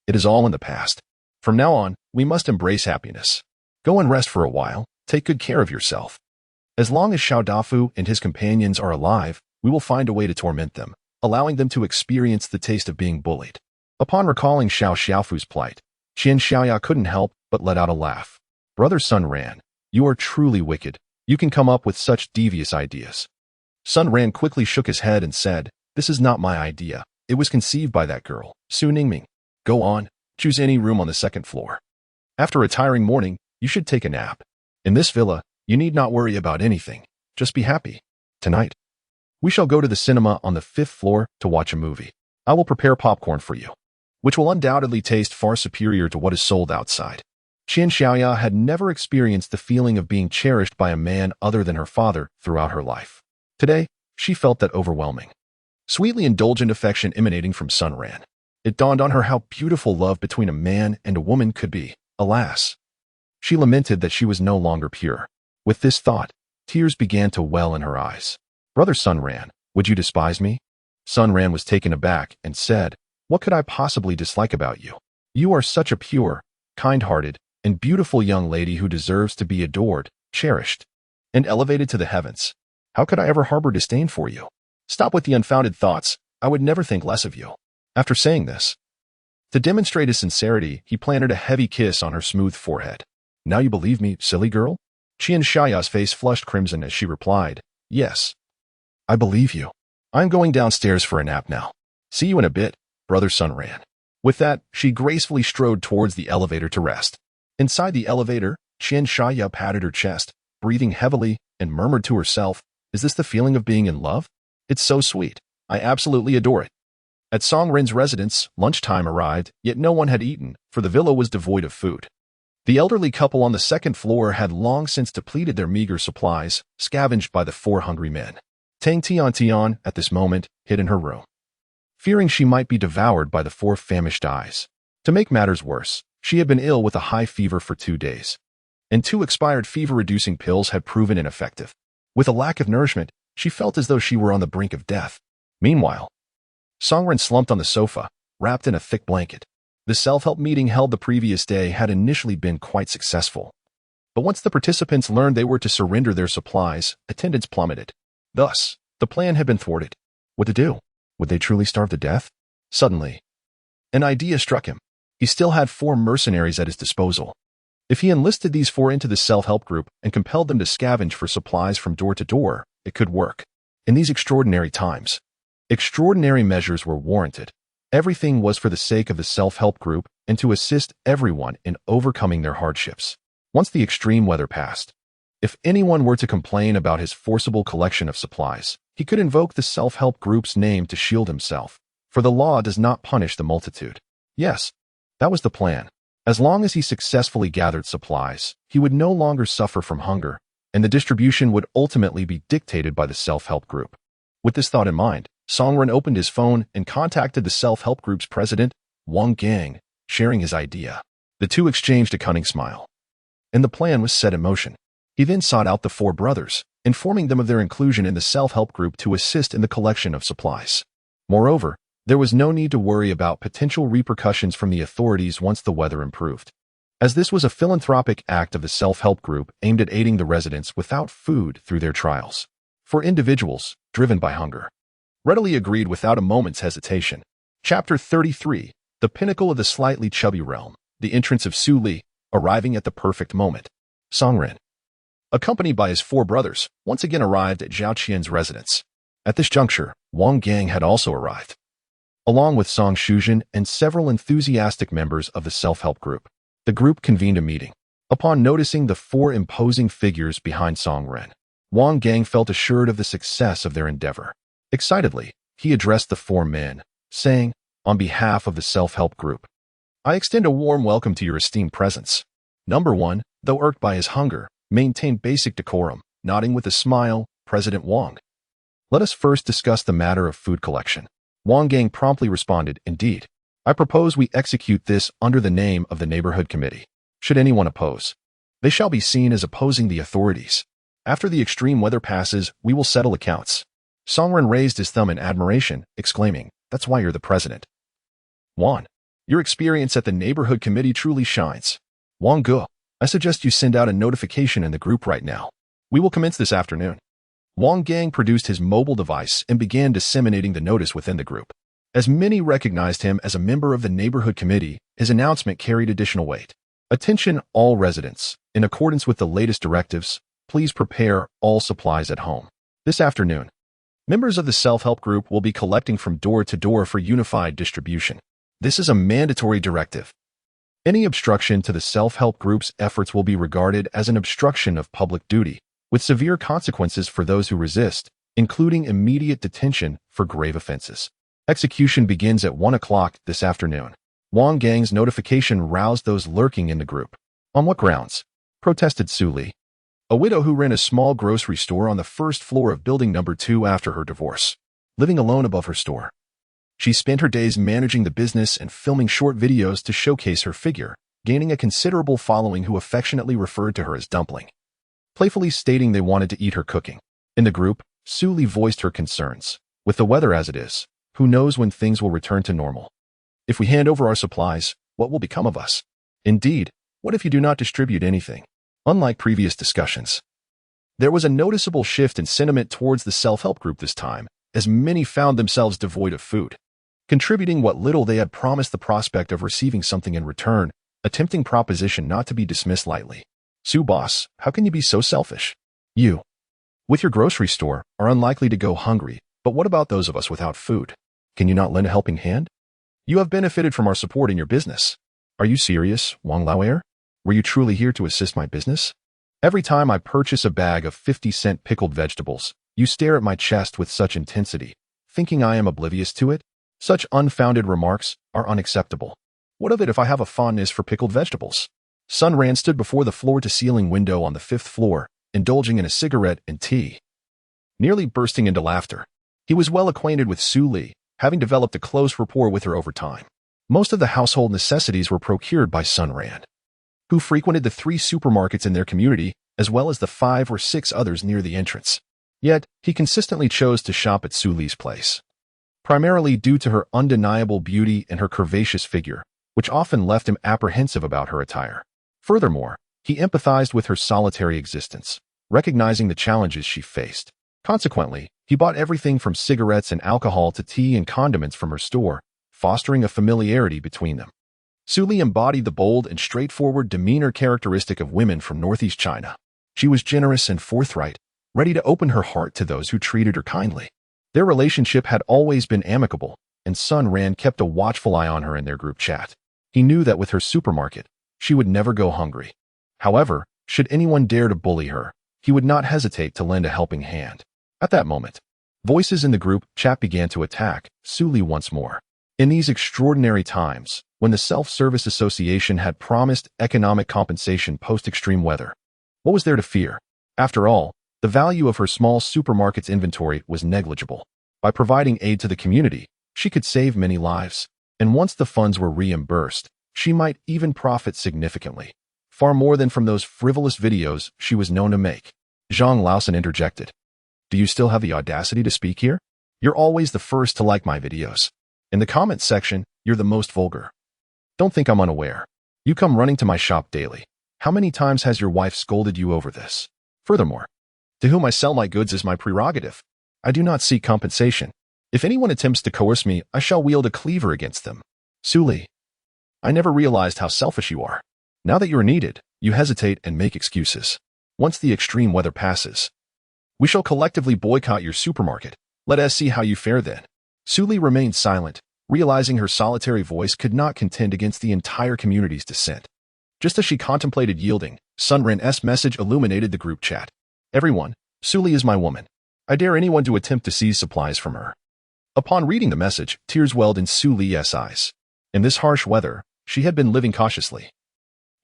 It is all in the past. From now on, we must embrace happiness. Go and rest for a while, take good care of yourself. As long as Xiao Dafu and his companions are alive, we will find a way to torment them, allowing them to experience the taste of being bullied. Upon recalling Xiao Xiaofu's plight, Qian Xiaoyu couldn't help but let out a laugh. Brother Sun Ran, you are truly wicked. You can come up with such devious ideas. Sun Ran quickly shook his head and said, this is not my idea. It was conceived by that girl, Su Ningming. Go on, choose any room on the 2nd floor. After a tiring morning, you should take a nap. In this villa, you need not worry about anything. Just be happy. Tonight, we shall go to the cinema on the 5th floor to watch a movie. I will prepare popcorn for you, which will undoubtedly taste far superior to what is sold outside. Qian Xiaoyu had never experienced the feeling of being cherished by a man other than her father throughout her life. Today, she felt that overwhelming, sweetly indulgent affection emanating from Sun Ran. It dawned on her how beautiful love between a man and a woman could be. Alas, she lamented that she was no longer pure. With this thought, tears began to well in her eyes. Brother Sun Ran, would you despise me? Sun Ran was taken aback and said, what could I possibly dislike about you? You are such a pure, kind-hearted, and beautiful young lady who deserves to be adored, cherished, and elevated to the heavens. How could I ever harbor disdain for you? Stop with the unfounded thoughts. I would never think less of you. After saying this, to demonstrate his sincerity, he planted a heavy kiss on her smooth forehead. Now you believe me, silly girl? Qian Xiaoyu's face flushed crimson as she replied, yes, I believe you. I'm going downstairs for a nap now. See you in a bit, brother Sun Ran. With that, she gracefully strode towards the elevator to rest. Inside the elevator, Qian Xiaoyu patted her chest, breathing heavily, and murmured to herself, is this the feeling of being in love? It's so sweet. I absolutely adore it. At Song Ren's residence, lunchtime arrived, yet no one had eaten, for the villa was devoid of food. The elderly couple on the 2nd floor had long since depleted their meager supplies, scavenged by the 4 hungry men. Tang Tian, at this moment, hid in her room, fearing she might be devoured by the 4 famished eyes. To make matters worse, she had been ill with a high fever for 2 days, and 2 expired fever-reducing pills had proven ineffective. With a lack of nourishment, she felt as though she were on the brink of death. Meanwhile, Song Ren slumped on the sofa, wrapped in a thick blanket. The self-help meeting held the previous day had initially been quite successful. But once the participants learned they were to surrender their supplies, attendance plummeted. Thus, the plan had been thwarted. What to do? Would they truly starve to death? Suddenly, an idea struck him. He still had 4 mercenaries at his disposal. If he enlisted these four into the self-help group and compelled them to scavenge for supplies from door to door, it could work. In these extraordinary times, extraordinary measures were warranted. Everything was for the sake of the self-help group and to assist everyone in overcoming their hardships. Once the extreme weather passed, if anyone were to complain about his forcible collection of supplies, he could invoke the self-help group's name to shield himself, for the law does not punish the multitude. Yes, that was the plan. As long as he successfully gathered supplies, he would no longer suffer from hunger, and the distribution would ultimately be dictated by the self-help group. With this thought in mind, Song Ren opened his phone and contacted the self-help group's president, Wang Gang, sharing his idea. The two exchanged a cunning smile, and the plan was set in motion. He then sought out the four brothers, informing them of their inclusion in the self-help group to assist in the collection of supplies. Moreover, there was no need to worry about potential repercussions from the authorities once the weather improved, as this was a philanthropic act of the self-help group aimed at aiding the residents without food through their trials. For individuals driven by hunger, readily agreed without a moment's hesitation. Chapter 33, The Pinnacle of the Slightly Chubby Realm, the entrance of Su Li, arriving at the perfect moment. Song Ren, accompanied by his four brothers, once again arrived at Zhao Qian's residence. At this juncture, Wang Gang had also arrived, along with Song Shuzhen and several enthusiastic members of the self-help group. The group convened a meeting. Upon noticing the four imposing figures behind Song Ren, Wang Gang felt assured of the success of their endeavor. Excitedly, he addressed the four men, saying, "On behalf of the self-help group, I extend a warm welcome to your esteemed presence." Number 1, though irked by his hunger, maintained basic decorum, nodding with a smile. President Wang, let us first discuss the matter of food collection. Wang Gang promptly responded, "Indeed, I propose we execute this under the name of the Neighborhood Committee. Should anyone oppose, they shall be seen as opposing the authorities. After the extreme weather passes, we will settle accounts." Song Ren raised his thumb in admiration, exclaiming, "That's why you're the president. Wang, your experience at the Neighborhood Committee truly shines. Wang Ge, I suggest you send out a notification in the group right now. We will commence this afternoon." Wang Gang produced his mobile device and began disseminating the notice within the group. As many recognized him as a member of the Neighborhood Committee, his announcement carried additional weight. "Attention all residents. In accordance with the latest directives, please prepare all supplies at home. This afternoon, members of the self-help group will be collecting from door to door for unified distribution. This is a mandatory directive. Any obstruction to the self-help group's efforts will be regarded as an obstruction of public duty, with severe consequences for those who resist, including immediate detention for grave offenses. Execution begins at 1 o'clock this afternoon." Wang Gang's notification roused those lurking in the group. "On what grounds?" protested Su Li, a widow who ran a small grocery store on the first floor of building number 2 after her divorce, living alone above her store. She spent her days managing the business and filming short videos to showcase her figure, gaining a considerable following who affectionately referred to her as Dumpling, playfully stating they wanted to eat her cooking. In the group, Su Li voiced her concerns. "With the weather as it is, who knows when things will return to normal? If we hand over our supplies, what will become of us? Indeed, what if you do not distribute anything?" Unlike previous discussions, there was a noticeable shift in sentiment towards the self-help group this time, as many found themselves devoid of food, contributing what little they had promised the prospect of receiving something in return, a tempting proposition not to be dismissed lightly. "Su boss, how can you be so selfish? You, with your grocery store, are unlikely to go hungry, but what about those of us without food? Can you not lend a helping hand? You have benefited from our support in your business. Are you serious, Wang Lauer? Were you truly here to assist my business? Every time I purchase a bag of 50-cent pickled vegetables, you stare at my chest with such intensity, thinking I am oblivious to it? Such unfounded remarks are unacceptable. What of it if I have a fondness for pickled vegetables?" Sun Ran stood before the floor-to-ceiling window on the 5th floor, indulging in a cigarette and tea, nearly bursting into laughter. He was well acquainted with Su Li, having developed a close rapport with her over time. Most of the household necessities were procured by Sun Ran, who frequented the 3 supermarkets in their community, as well as the 5 or 6 others near the entrance. Yet, he consistently chose to shop at Su Li's place, primarily due to her undeniable beauty and her curvaceous figure, which often left him apprehensive about her attire. Furthermore, he empathized with her solitary existence, recognizing the challenges she faced. Consequently, he bought everything from cigarettes and alcohol to tea and condiments from her store, fostering a familiarity between them. Su Li embodied the bold and straightforward demeanor characteristic of women from northeast China. She was generous and forthright, ready to open her heart to those who treated her kindly. Their relationship had always been amicable, and Sun Ran kept a watchful eye on her in their group chat. He knew that with her supermarket, she would never go hungry. However, should anyone dare to bully her, he would not hesitate to lend a helping hand. At that moment, voices in the group chat began to attack Su Li once more. In these extraordinary times, when the Self-Service Association had promised economic compensation post-extreme weather, what was there to fear? After all, the value of her small supermarket's inventory was negligible. By providing aid to the community, she could save many lives, and once the funds were reimbursed, she might even profit significantly, far more than from those frivolous videos she was known to make. Zhang Laosan interjected. Do you still have the audacity to speak here? You're always the first to like my videos. In the comments section, you're the most vulgar. Don't think I'm unaware. You come running to my shop daily. How many times has your wife scolded you over this? Furthermore, to whom I sell my goods is my prerogative. I do not seek compensation. If anyone attempts to coerce me, I shall wield a cleaver against them. Su Li, I never realized how selfish you are. Now that you are needed, you hesitate and make excuses. Once the extreme weather passes, we shall collectively boycott your supermarket. Let us see how you fare then. Su Li remained silent, realizing her solitary voice could not contend against the entire community's dissent. Just as she contemplated yielding, Sun Ran's message illuminated the group chat. Everyone, Su Li is my woman. I dare anyone to attempt to seize supplies from her. Upon reading the message, tears welled in Su Li's eyes. In this harsh weather, she had been living cautiously,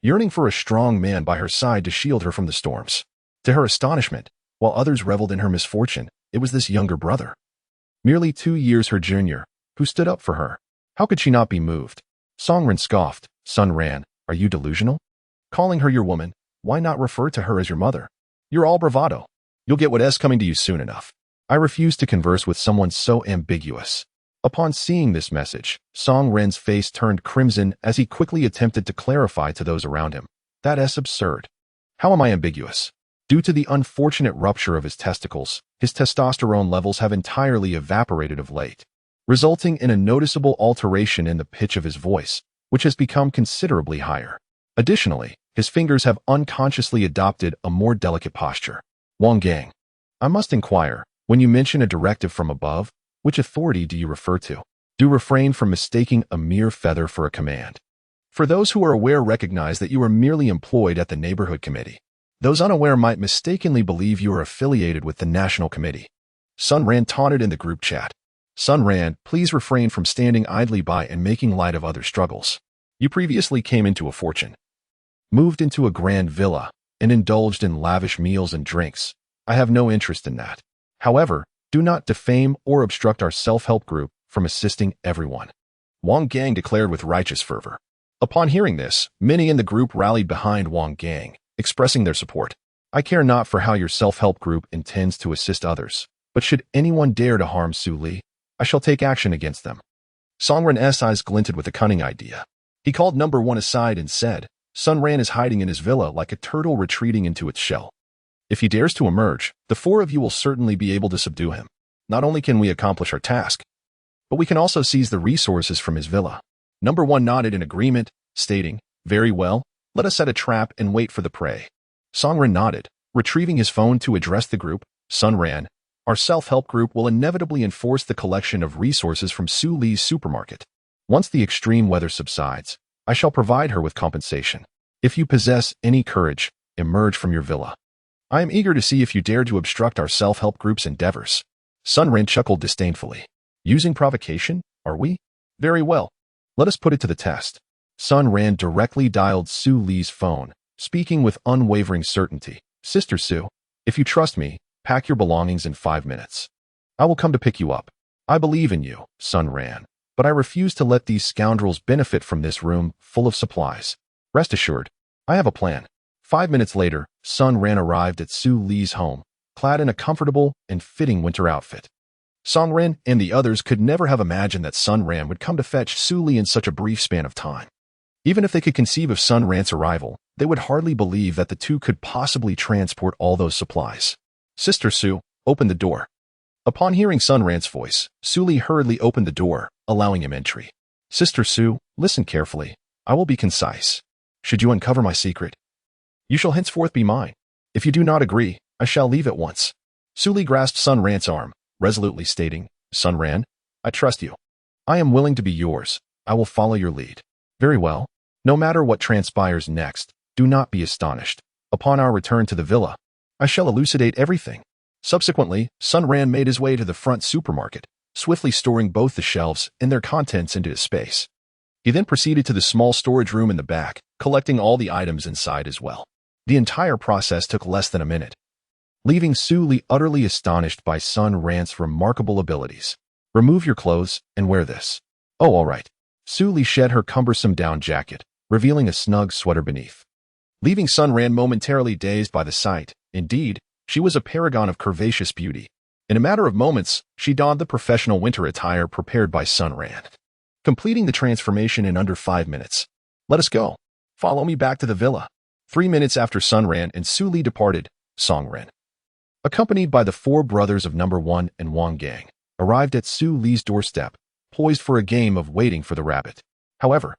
yearning for a strong man by her side to shield her from the storms. To her astonishment, while others reveled in her misfortune, it was this younger brother, merely 2 years her junior, who stood up for her. How could she not be moved? Song Ran scoffed. Sun Ran, are you delusional? Calling her your woman, why not refer to her as your mother? You're all bravado. You'll get what's coming to you soon enough. I refuse to converse with someone so ambiguous. Upon seeing this message, Song Ran's face turned crimson as he quickly attempted to clarify to those around him. That's absurd. How am I ambiguous? Due to the unfortunate rupture of his testicles, his testosterone levels have entirely evaporated of late, resulting in a noticeable alteration in the pitch of his voice, which has become considerably higher. Additionally, his fingers have unconsciously adopted a more delicate posture. Wang Gang, I must inquire, when you mention a directive from above, which authority do you refer to? Do refrain from mistaking a mere feather for a command. For those who are aware, recognize that you are merely employed at the neighborhood committee. Those unaware might mistakenly believe you are affiliated with the national committee. Sun Ran taunted in the group chat. Sun Ran, please refrain from standing idly by and making light of other struggles. You previously came into a fortune, moved into a grand villa, and indulged in lavish meals and drinks. I have no interest in that. However, do not defame or obstruct our self-help group from assisting everyone. Wang Gang declared with righteous fervor. Upon hearing this, many in the group rallied behind Wang Gang, expressing their support. I care not for how your self-help group intends to assist others, but should anyone dare to harm Su Li, I shall take action against them. Song Ran's eyes glinted with a cunning idea. He called number 1 aside and said, Sun Ran is hiding in his villa like a turtle retreating into its shell. If he dares to emerge, the 4 of you will certainly be able to subdue him. Not only can we accomplish our task, but we can also seize the resources from his villa. Number 1 nodded in agreement, stating, very well, let us set a trap and wait for the prey. Song Ran nodded, retrieving his phone to address the group. Sun Ran, our self-help group will inevitably enforce the collection of resources from Su Li's supermarket. Once the extreme weather subsides, I shall provide her with compensation. If you possess any courage, emerge from your villa. I am eager to see if you dare to obstruct our self-help group's endeavors. Sun Ran chuckled disdainfully. Using provocation, are we? Very well. Let us put it to the test. Sun Ran directly dialed Su Li's phone, speaking with unwavering certainty. Sister Su, if you trust me, pack your belongings in 5 minutes. I will come to pick you up. I believe in you, Sun Ran, but I refuse to let these scoundrels benefit from this room full of supplies. Rest assured, I have a plan. 5 minutes later, Sun Ran arrived at Su Li's home, clad in a comfortable and fitting winter outfit. Song Ran and the others could never have imagined that Sun Ran would come to fetch Su Li in such a brief span of time. Even if they could conceive of Sun Ran's arrival, they would hardly believe that the two could possibly transport all those supplies. Sister Su, open the door. Upon hearing Sun Ran's voice, Su Li hurriedly opened the door, allowing him entry. Sister Su, listen carefully. I will be concise. Should you uncover my secret, you shall henceforth be mine. If you do not agree, I shall leave at once. Su Li grasped Sun Ran's arm, resolutely stating, Sun Ran, I trust you. I am willing to be yours. I will follow your lead. Very well. No matter what transpires next, do not be astonished. Upon our return to the villa, I shall elucidate everything. Subsequently, Sun Ran made his way to the front supermarket, swiftly storing both the shelves and their contents into his space. He then proceeded to the small storage room in the back, collecting all the items inside as well. The entire process took less than a minute, leaving Su Li utterly astonished by Sun Ran's remarkable abilities. Remove your clothes and wear this. Oh, all right. Su Li shed her cumbersome down jacket, revealing a snug sweater beneath, leaving Sun Ran momentarily dazed by the sight. Indeed, she was a paragon of curvaceous beauty. In a matter of moments, she donned the professional winter attire prepared by Sun Ran, completing the transformation in under 5 minutes. Let us go. Follow me back to the villa. 3 minutes after Sun Ran and Su Li departed, Song Ren, accompanied by the 4 brothers of Number 1 and Wang Gang, arrived at Su Li's doorstep, poised for a game of waiting for the rabbit. However,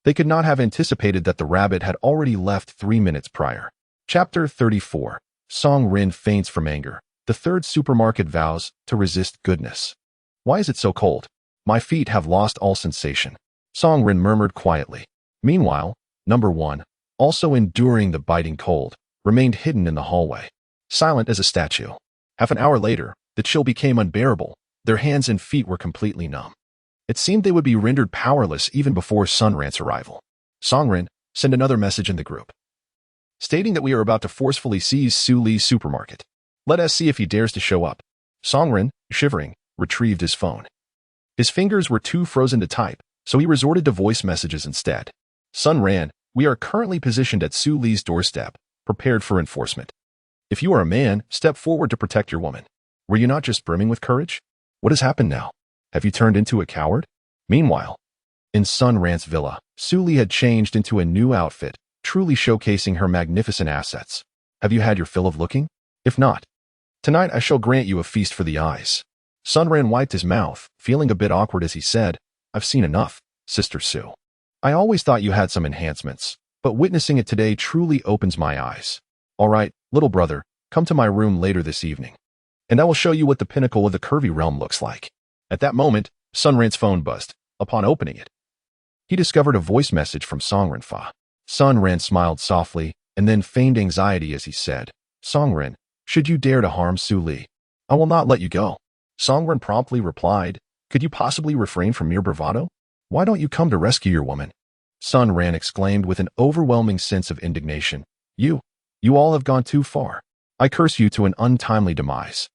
they could not have anticipated that the rabbit had already left 3 minutes prior. Chapter 34. Song Ren faints from anger. The third supermarket vows to resist goodness. Why is it so cold? My feet have lost all sensation. Song Ren murmured quietly. Meanwhile, Number 1, also enduring the biting cold, remained hidden in the hallway, silent as a statue. Half an hour later, the chill became unbearable. Their hands and feet were completely numb. It seemed they would be rendered powerless even before Sun Ran's arrival. Song Ren sent another message in the group, stating that we are about to forcefully seize Su Li's supermarket. Let us see if he dares to show up. Song Ren, shivering, retrieved his phone. His fingers were too frozen to type, so he resorted to voice messages instead. Sun Ran, we are currently positioned at Su Li's doorstep, prepared for enforcement. If you are a man, step forward to protect your woman. Were you not just brimming with courage? What has happened now? Have you turned into a coward? Meanwhile, in Sun Ran's villa, Su Li had changed into a new outfit, truly showcasing her magnificent assets. Have you had your fill of looking? If not, tonight I shall grant you a feast for the eyes. Sun Ran wiped his mouth, feeling a bit awkward as he said, I've seen enough, Sister Su. I always thought you had some enhancements, but witnessing it today truly opens my eyes. All right, little brother, come to my room later this evening, and I will show you what the pinnacle of the curvy realm looks like. At that moment, Sun Ran's phone buzzed. Upon opening it, he discovered a voice message from Song Ren Fa. Sun Ran smiled softly and then feigned anxiety as he said, Song Ren, should you dare to harm Su Li, I will not let you go. Song Ren promptly replied, could you possibly refrain from mere bravado? Why don't you come to rescue your woman? Sun Ran exclaimed with an overwhelming sense of indignation. You all have gone too far. I curse you to an untimely demise.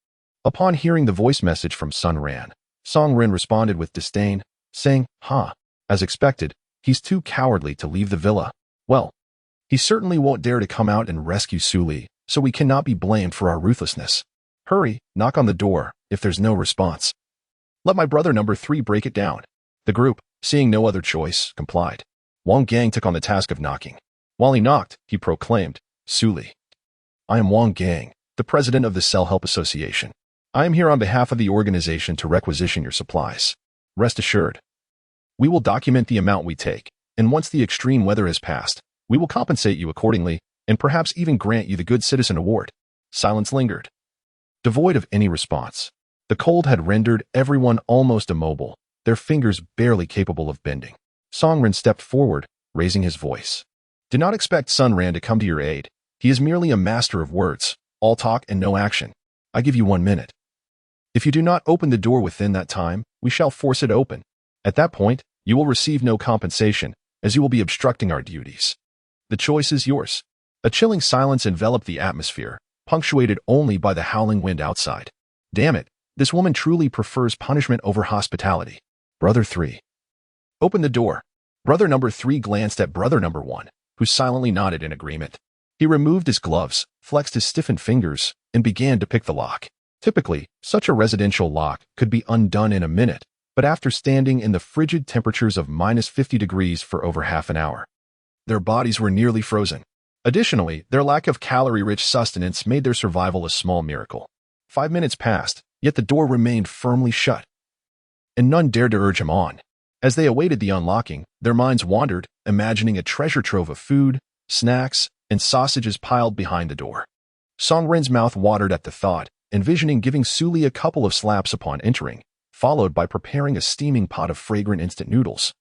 Upon hearing the voice message from Sun Ran, Song Ren responded with disdain, saying, as expected, he's too cowardly to leave the villa. Well, he certainly won't dare to come out and rescue Su Li, so we cannot be blamed for our ruthlessness. Hurry, knock on the door, if there's no response. Let my brother Number 3 break it down. The group, seeing no other choice, complied. Wang Gang took on the task of knocking. While he knocked, he proclaimed, Su Li, I am Wang Gang, the president of the Cell Help Association. I am here on behalf of the organization to requisition your supplies. Rest assured, we will document the amount we take, and once the extreme weather has passed, we will compensate you accordingly and perhaps even grant you the Good Citizen Award. Silence lingered, devoid of any response. The cold had rendered everyone almost immobile, their fingers barely capable of bending. Song Ren stepped forward, raising his voice. Do not expect Sun Ran to come to your aid. He is merely a master of words, all talk and no action. I give you 1 minute. If you do not open the door within that time, we shall force it open. At that point, you will receive no compensation, as you will be obstructing our duties. The choice is yours. A chilling silence enveloped the atmosphere, punctuated only by the howling wind outside. Damn it, this woman truly prefers punishment over hospitality. Brother 3. Open the door. Brother Number 3 glanced at Brother Number 1, who silently nodded in agreement. He removed his gloves, flexed his stiffened fingers, and began to pick the lock. Typically, such a residential lock could be undone in a minute, but after standing in the frigid temperatures of -50 degrees for over half an hour, their bodies were nearly frozen. Additionally, their lack of calorie-rich sustenance made their survival a small miracle. 5 minutes passed, yet the door remained firmly shut, and none dared to urge him on. As they awaited the unlocking, their minds wandered, imagining a treasure trove of food, snacks, and sausages piled behind the door. Songren's mouth watered at the thought, envisioning giving Suli a couple of slaps upon entering, followed by preparing a steaming pot of fragrant instant noodles,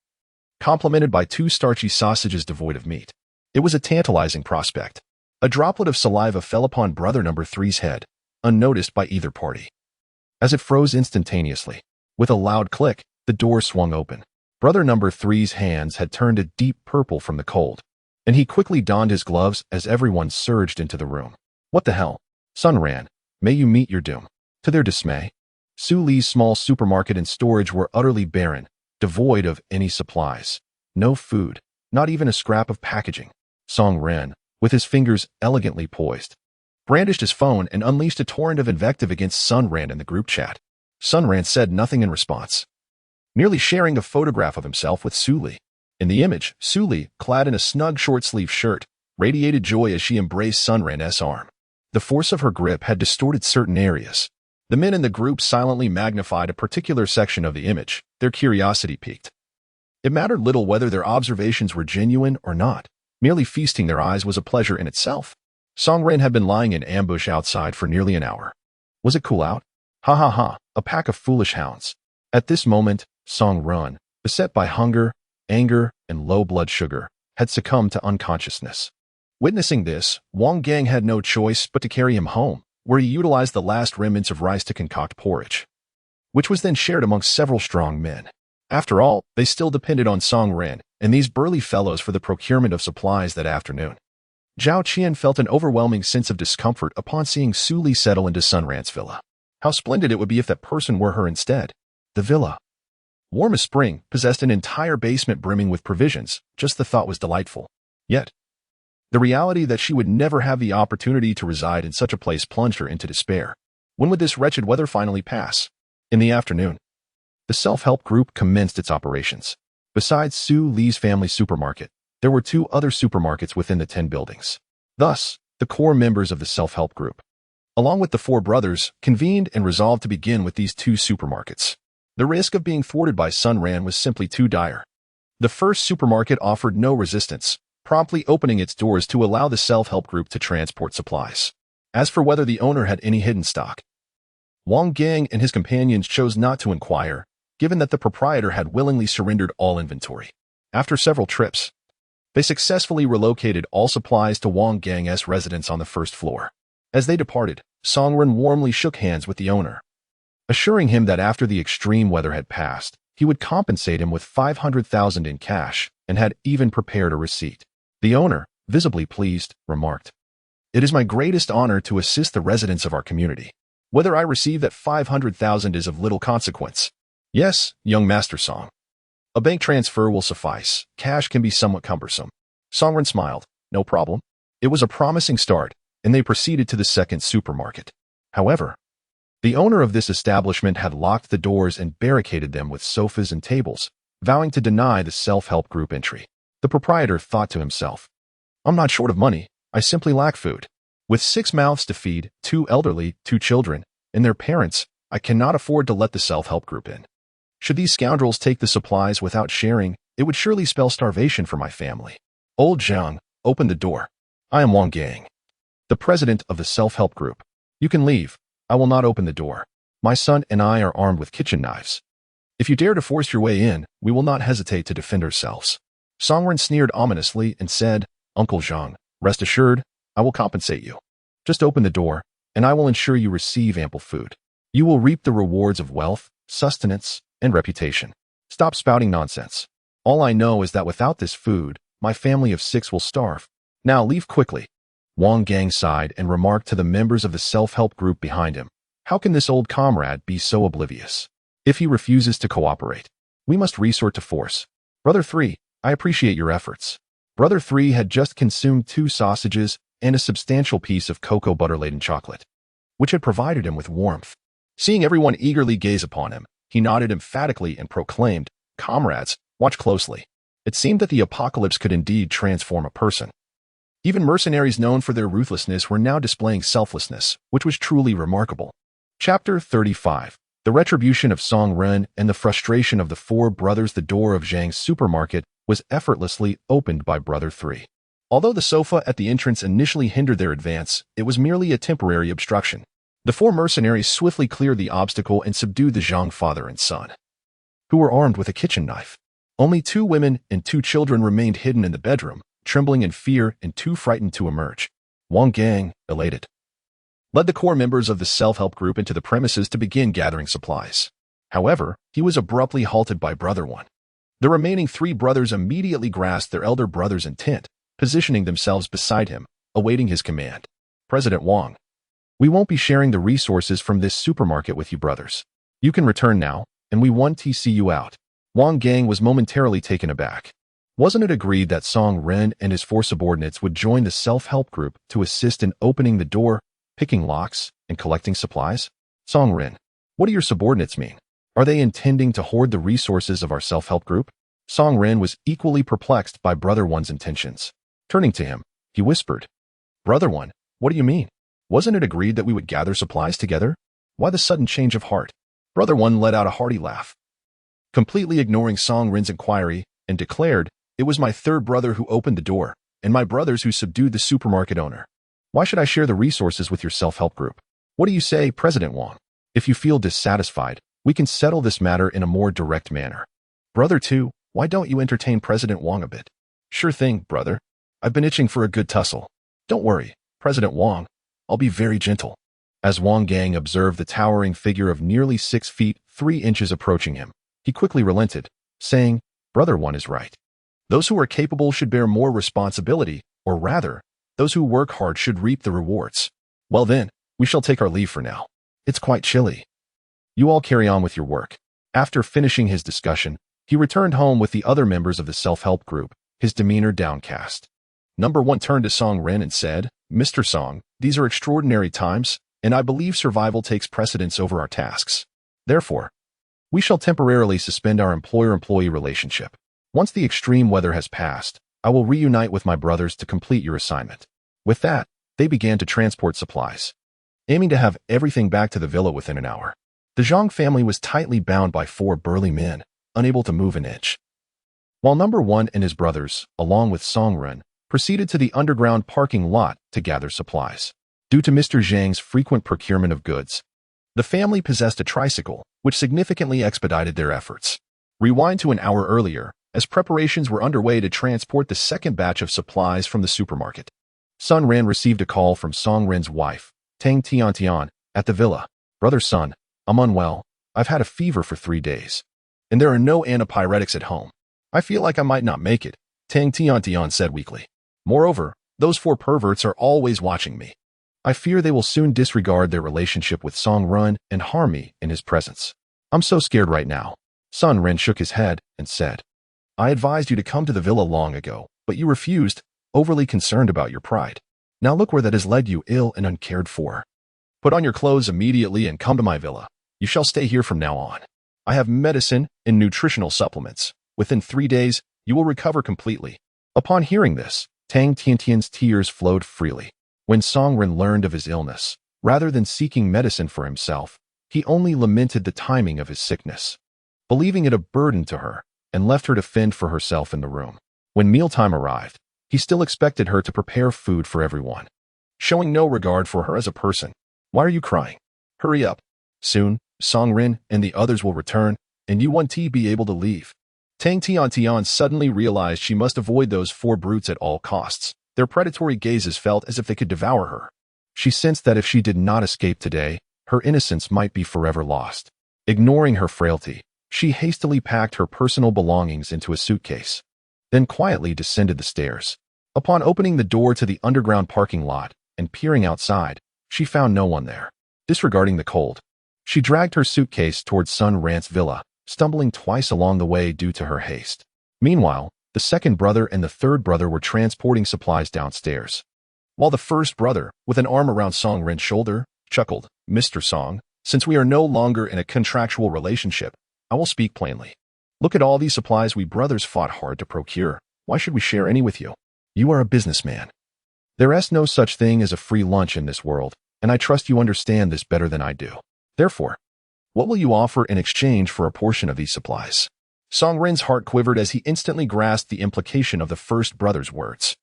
complemented by 2 starchy sausages devoid of meat. It was a tantalizing prospect. A droplet of saliva fell upon brother number 3's head, unnoticed by either party. As it froze instantaneously, with a loud click, the door swung open. Brother number 3's hands had turned a deep purple from the cold, and he quickly donned his gloves as everyone surged into the room. What the hell? Sunran, may you meet your doom. To their dismay, Suli's small supermarket and storage were utterly barren, devoid of any supplies. No food, not even a scrap of packaging. Songren, with his fingers elegantly poised, brandished his phone and unleashed a torrent of invective against Sunran in the group chat. Sunran said nothing in response, merely sharing a photograph of himself with Suli. In the image, Suli, clad in a snug short-sleeve shirt, radiated joy as she embraced Sunran's arm. The force of her grip had distorted certain areas. The men in the group silently magnified a particular section of the image, their curiosity piqued. It mattered little whether their observations were genuine or not. Merely feasting their eyes was a pleasure in itself. Songren had been lying in ambush outside for nearly an hour. Was it cool out? Ha ha ha, a pack of foolish hounds. At this moment, Songren, beset by hunger, anger, and low blood sugar, had succumbed to unconsciousness. Witnessing this, Wang Gang had no choice but to carry him home, where he utilized the last remnants of rice to concoct porridge, which was then shared amongst several strong men. After all, they still depended on Songren and these burly fellows for the procurement of supplies that afternoon. Zhao Qian felt an overwhelming sense of discomfort upon seeing Suli settle into Sunran's villa. How splendid it would be if that person were her instead. The villa, warm as spring, possessed an entire basement brimming with provisions. Just the thought was delightful. Yet, the reality that she would never have the opportunity to reside in such a place plunged her into despair. When would this wretched weather finally pass? In the afternoon, the self-help group commenced its operations. Besides Suli's family supermarket, there were 2 other supermarkets within the 10 buildings. Thus, the core members of the self-help group, along with the 4 brothers, convened and resolved to begin with these 2 supermarkets. The risk of being thwarted by Sunran was simply too dire. The first supermarket offered no resistance, promptly opening its doors to allow the self-help group to transport supplies. As for whether the owner had any hidden stock, Wang Gang and his companions chose not to inquire, given that the proprietor had willingly surrendered all inventory. After several trips, they successfully relocated all supplies to Wang Gang's residence on the first floor. As they departed, Songren warmly shook hands with the owner, assuring him that after the extreme weather had passed, he would compensate him with 500,000 in cash and had even prepared a receipt. The owner, visibly pleased, remarked, "It is my greatest honor to assist the residents of our community. Whether I receive that 500,000 is of little consequence. Yes, young Master Song. A bank transfer will suffice. Cash can be somewhat cumbersome." Songren smiled. No problem. It was a promising start, and they proceeded to the second supermarket. However, the owner of this establishment had locked the doors and barricaded them with sofas and tables, vowing to deny the self-help group entry. The proprietor thought to himself, "I'm not short of money, I simply lack food. With 6 mouths to feed, 2 elderly, 2 children, and their parents, I cannot afford to let the self-help group in. Should these scoundrels take the supplies without sharing, it would surely spell starvation for my family." Old Zhang opened the door. "I am Wang Gang, the president of the self-help group. You can leave. I will not open the door. My son and I are armed with kitchen knives. If you dare to force your way in, we will not hesitate to defend ourselves." Songren sneered ominously and said, "Uncle Zhang, rest assured, I will compensate you. Just open the door, and I will ensure you receive ample food. You will reap the rewards of wealth, sustenance, and reputation. Stop spouting nonsense. All I know is that without this food, my family of 6 will starve. Now leave quickly." Wang Gang sighed and remarked to the members of the self-help group behind him, "How can this old comrade be so oblivious? If he refuses to cooperate, we must resort to force. Brother 3, I appreciate your efforts." Brother 3 had just consumed 2 sausages and a substantial piece of cocoa butter-laden chocolate, which had provided him with warmth. Seeing everyone eagerly gaze upon him, he nodded emphatically and proclaimed, "Comrades, watch closely." It seemed that the apocalypse could indeed transform a person. Even mercenaries known for their ruthlessness were now displaying selflessness, which was truly remarkable. Chapter 35. The retribution of Song Ren and the frustration of the four brothers. The door of Zhang's supermarket was effortlessly opened by Brother 3. Although the sofa at the entrance initially hindered their advance, it was merely a temporary obstruction. The four mercenaries swiftly cleared the obstacle and subdued the Zhang father and son, who were armed with a kitchen knife. Only 2 women and 2 children remained hidden in the bedroom, trembling in fear and too frightened to emerge. Wang Gang, elated, led the core members of the self-help group into the premises to begin gathering supplies. However, he was abruptly halted by Brother 1. The remaining 3 brothers immediately grasped their elder brother's intent, positioning themselves beside him, awaiting his command. President Wang, we won't be sharing the resources from this supermarket with you brothers. You can return now, and we want to see you out. Wang Gang was momentarily taken aback. Wasn't it agreed that Song Ren and his 4 subordinates would join the self-help group to assist in opening the door, picking locks, and collecting supplies? Song Ren, what do your subordinates mean? Are they intending to hoard the resources of our self-help group? Song Ren was equally perplexed by Brother 1's intentions. Turning to him, he whispered, Brother 1, what do you mean? Wasn't it agreed that we would gather supplies together? Why the sudden change of heart? Brother 1 let out a hearty laugh, completely ignoring Song Ren's inquiry, and declared, it was my 3rd brother who opened the door, and my brothers who subdued the supermarket owner. Why should I share the resources with your self-help group? What do you say, President Wang? If you feel dissatisfied, we can settle this matter in a more direct manner. Brother 2, why don't you entertain President Wang a bit? Sure thing, brother. I've been itching for a good tussle. Don't worry, President Wang. I'll be very gentle. As Wang Gang observed the towering figure of nearly 6 feet 3 inches approaching him, he quickly relented, saying, Brother 1 is right. Those who are capable should bear more responsibility, or rather, those who work hard should reap the rewards. Well then, we shall take our leave for now. It's quite chilly. You all carry on with your work. After finishing his discussion, he returned home with the other members of the self-help group, his demeanor downcast. Number 1 turned to Song Ren and said, Mr. Song, these are extraordinary times, and I believe survival takes precedence over our tasks. Therefore, we shall temporarily suspend our employer-employee relationship. Once the extreme weather has passed, I will reunite with my brothers to complete your assignment. With that, they began to transport supplies, aiming to have everything back to the villa within an hour. The Zhang family was tightly bound by 4 burly men, unable to move an inch. While Number 1 and his brothers, along with Song Ren, proceeded to the underground parking lot to gather supplies. Due to Mr. Zhang's frequent procurement of goods, the family possessed a tricycle, which significantly expedited their efforts. Rewind to an hour earlier, as preparations were underway to transport the second batch of supplies from the supermarket. Sun Ren received a call from Song Ren's wife, Tang Tiantian, at the villa. Brother Sun, I'm unwell. I've had a fever for 3 days, and there are no antipyretics at home. I feel like I might not make it, Tang Tiantian said weakly. Moreover, those 4 perverts are always watching me. I fear they will soon disregard their relationship with Song Ren and harm me in his presence. I'm so scared right now. Sun Ren shook his head and said, I advised you to come to the villa long ago, but you refused, overly concerned about your pride. Now look where that has led you, ill and uncared for. Put on your clothes immediately and come to my villa. You shall stay here from now on. I have medicine and nutritional supplements. Within 3 days, you will recover completely. Upon hearing this, Tang Tiantian's tears flowed freely. When Song Ren learned of his illness, rather than seeking medicine for himself, he only lamented the timing of his sickness, believing it a burden to her, and left her to fend for herself in the room. When mealtime arrived, he still expected her to prepare food for everyone, showing no regard for her as a person. Why are you crying? Hurry up. Soon, Song Ren and the others will return, and you won't be able to leave. Tang Tiantian suddenly realized she must avoid those 4 brutes at all costs. Their predatory gazes felt as if they could devour her. She sensed that if she did not escape today, her innocence might be forever lost. Ignoring her frailty, she hastily packed her personal belongings into a suitcase, then quietly descended the stairs. Upon opening the door to the underground parking lot and peering outside, she found no one there. Disregarding the cold, she dragged her suitcase towards Sun Ren's villa, stumbling twice along the way due to her haste. Meanwhile, the second brother and the 3rd brother were transporting supplies downstairs. While the first brother, with an arm around Song Ren's shoulder, chuckled, Mr. Song, since we are no longer in a contractual relationship, I will speak plainly. Look at all these supplies we brothers fought hard to procure. Why should we share any with you? You are a businessman. There is no such thing as a free lunch in this world, and I trust you understand this better than I do. Therefore, What will you offer in exchange for a portion of these supplies? Song Ren's heart quivered as he instantly grasped the implication of the first brother's words.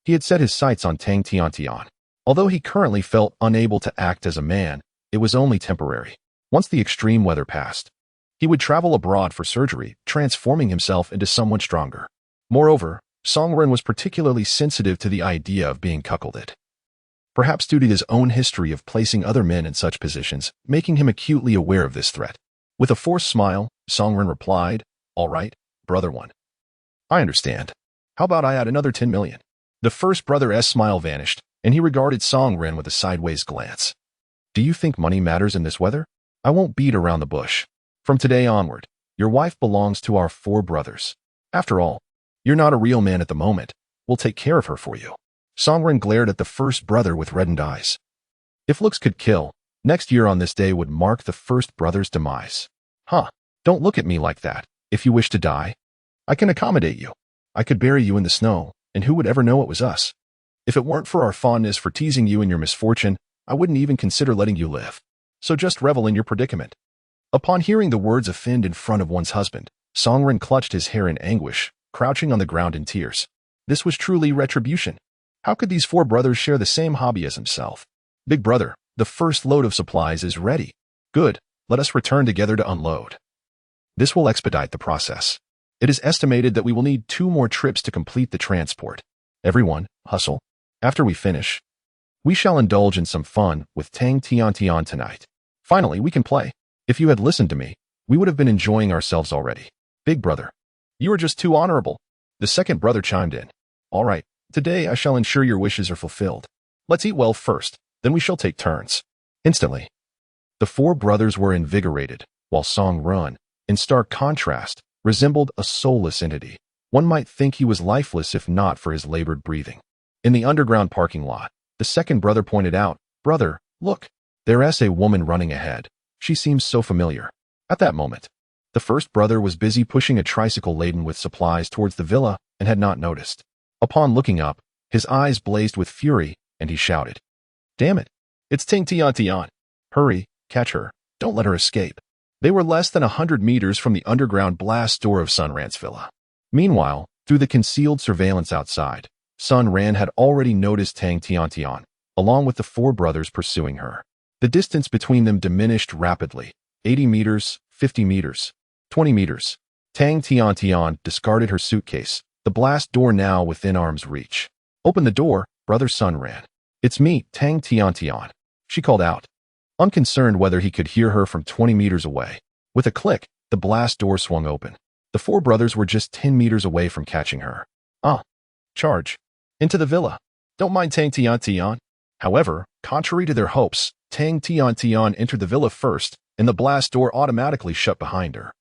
He had set his sights on Tang Tiantian. Although he currently felt unable to act as a man, it was only temporary. Once the extreme weather passed, he would travel abroad for surgery, transforming himself into someone stronger. Moreover, Song Ren was particularly sensitive to the idea of being cuckolded. Perhaps due to his own history of placing other men in such positions, making him acutely aware of this threat. With a forced smile, Song Ren replied, "All right, brother one. I understand. How about I add another 10 million? The first brother's smile vanished, and he regarded Song Ren with a sideways glance. Do you think money matters in this weather? I won't beat around the bush. From today onward, your wife belongs to our 4 brothers. After all, you're not a real man at the moment. We'll take care of her for you." Song Ren glared at the first brother with reddened eyes. If looks could kill, next year on this day would mark the first brother's demise. Huh, don't look at me like that. If you wish to die, I can accommodate you. I could bury you in the snow, and who would ever know it was us? If it weren't for our fondness for teasing you in your misfortune, I wouldn't even consider letting you live. So just revel in your predicament. Upon hearing the words offend in front of one's husband, Song Ren clutched his hair in anguish, crouching on the ground in tears. This was truly retribution. How could these 4 brothers share the same hobby as himself? Big brother, the first load of supplies is ready. Good, let us return together to unload. This will expedite the process. It is estimated that we will need 2 more trips to complete the transport. Everyone, hustle. After we finish, we shall indulge in some fun with Tang Tiantian tonight. Finally, we can play. If you had listened to me, we would have been enjoying ourselves already. Big brother, you are just too honorable. The second brother chimed in. All right, today I shall ensure your wishes are fulfilled. Let's eat well first, then we shall take turns. Instantly, the 4 brothers were invigorated, while Song Ren, in stark contrast, resembled a soulless entity. One might think he was lifeless if not for his labored breathing. In the underground parking lot, the second brother pointed out, "Brother, look, there's a woman running ahead. She seems so familiar." At that moment, the first brother was busy pushing a tricycle laden with supplies towards the villa and had not noticed. Upon looking up, his eyes blazed with fury, and he shouted, "Damn it, it's Tang Tiantian. Hurry, catch her, don't let her escape." They were less than 100 meters from the underground blast door of Sun Ran's villa. Meanwhile, through the concealed surveillance outside, Sun Ran had already noticed Tang Tiantian, along with the 4 brothers pursuing her. The distance between them diminished rapidly. 80 meters, 50 meters, 20 meters. Tang Tiantian discarded her suitcase, the blast door now within arm's reach. "Open the door, brother Sun Ran. It's me, Tang Tiantian," she called out, unconcerned whether he could hear her from 20 meters away. With a click, the blast door swung open. The 4 brothers were just 10 meters away from catching her. Charge. Into the villa. Don't mind Tang Tiantian. However, contrary to their hopes, Tang Tiantian entered the villa first, and the blast door automatically shut behind her,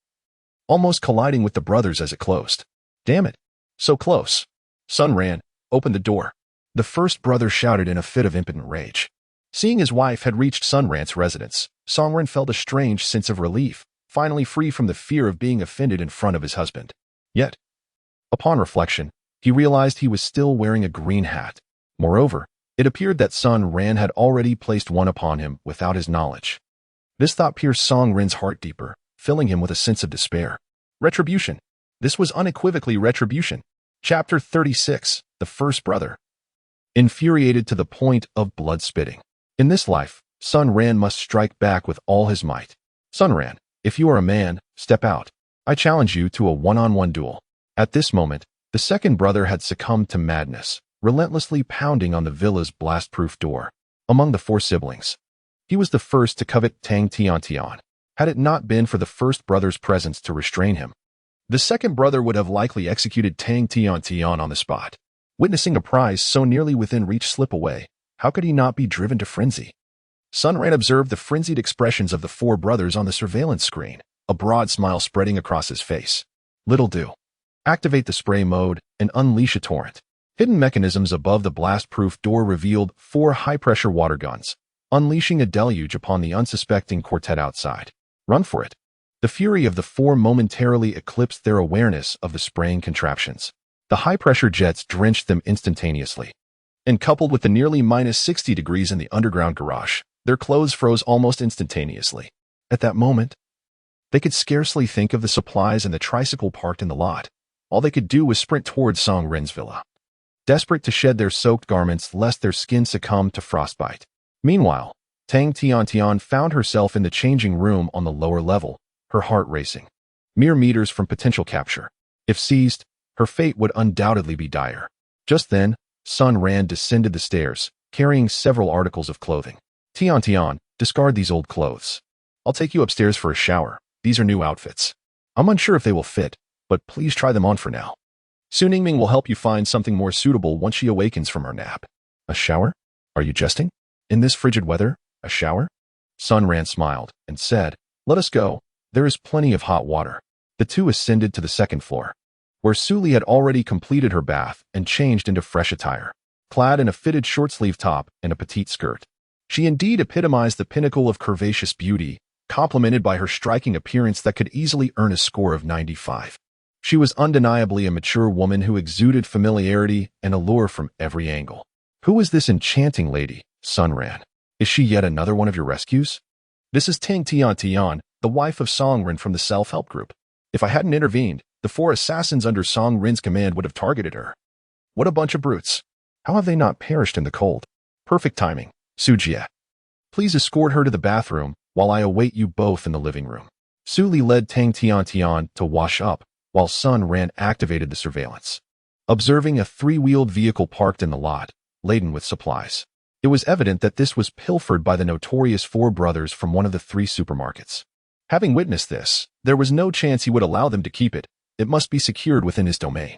almost colliding with the brothers as it closed. Damn it. So close. Sun Ran, open the door. The first brother shouted in a fit of impotent rage. Seeing his wife had reached Sun Ran's residence, Song Ren felt a strange sense of relief, finally free from the fear of being offended in front of his husband. Yet, upon reflection, he realized he was still wearing a green hat. Moreover, it appeared that Sun Ran had already placed one upon him without his knowledge. This thought pierced Song Ren's heart deeper, filling him with a sense of despair. Retribution. This was unequivocally retribution. Chapter 36, The First Brother. Infuriated to the point of blood spitting. In this life, Sun Ran must strike back with all his might. Sun Ran, if you are a man, step out. I challenge you to a one-on-one duel. At this moment, the second brother had succumbed to madness, relentlessly pounding on the villa's blast-proof door. Among the 4 siblings, he was the first to covet Tang Tiantian, had it not been for the first brother's presence to restrain him. The second brother would have likely executed Tang Tiantian on the spot. Witnessing a prize so nearly within reach slip away, how could he not be driven to frenzy? Sun Ran observed the frenzied expressions of the 4 brothers on the surveillance screen, a broad smile spreading across his face. Little do. Activate the spray mode and unleash a torrent. Hidden mechanisms above the blast-proof door revealed 4 high-pressure water guns, unleashing a deluge upon the unsuspecting quartet outside. Run for it. The fury of the 4 momentarily eclipsed their awareness of the spraying contraptions. The high-pressure jets drenched them instantaneously. And coupled with the nearly -60 degrees in the underground garage, their clothes froze almost instantaneously. At that moment, they could scarcely think of the supplies and the tricycle parked in the lot. All they could do was sprint towards Song Rin's villa, desperate to shed their soaked garments lest their skin succumb to frostbite. Meanwhile, Tang Tiantian found herself in the changing room on the lower level, her heart racing. Mere meters from potential capture. If seized, her fate would undoubtedly be dire. Just then, Sun Ran descended the stairs, carrying several articles of clothing. Tiantian, discard these old clothes. I'll take you upstairs for a shower. These are new outfits. I'm unsure if they will fit, but please try them on for now. Su Ningming will help you find something more suitable once she awakens from her nap. A shower? Are you jesting? In this frigid weather, a shower? Sun Ran smiled and said, let us go. There is plenty of hot water. The two ascended to the second floor, where Su Li had already completed her bath and changed into fresh attire. Clad in a fitted short-sleeve top and a petite skirt, she indeed epitomized the pinnacle of curvaceous beauty, complemented by her striking appearance that could easily earn a score of 95. She was undeniably a mature woman who exuded familiarity and allure from every angle. Who is this enchanting lady, Sun Ran? Is she yet another one of your rescues? This is Tang Tiantian, the wife of Song Rin from the self-help group. If I hadn't intervened, the 4 assassins under Song Rin's command would have targeted her. What a bunch of brutes. How have they not perished in the cold? Perfect timing, Su Jie. Please escort her to the bathroom while I await you both in the living room. Su Li led Tang Tiantian to wash up, while Sun Ran activated the surveillance. Observing a 3-wheeled vehicle parked in the lot, laden with supplies. It was evident that this was pilfered by the notorious 4 brothers from one of the 3 supermarkets. Having witnessed this, there was no chance he would allow them to keep it. It must be secured within his domain.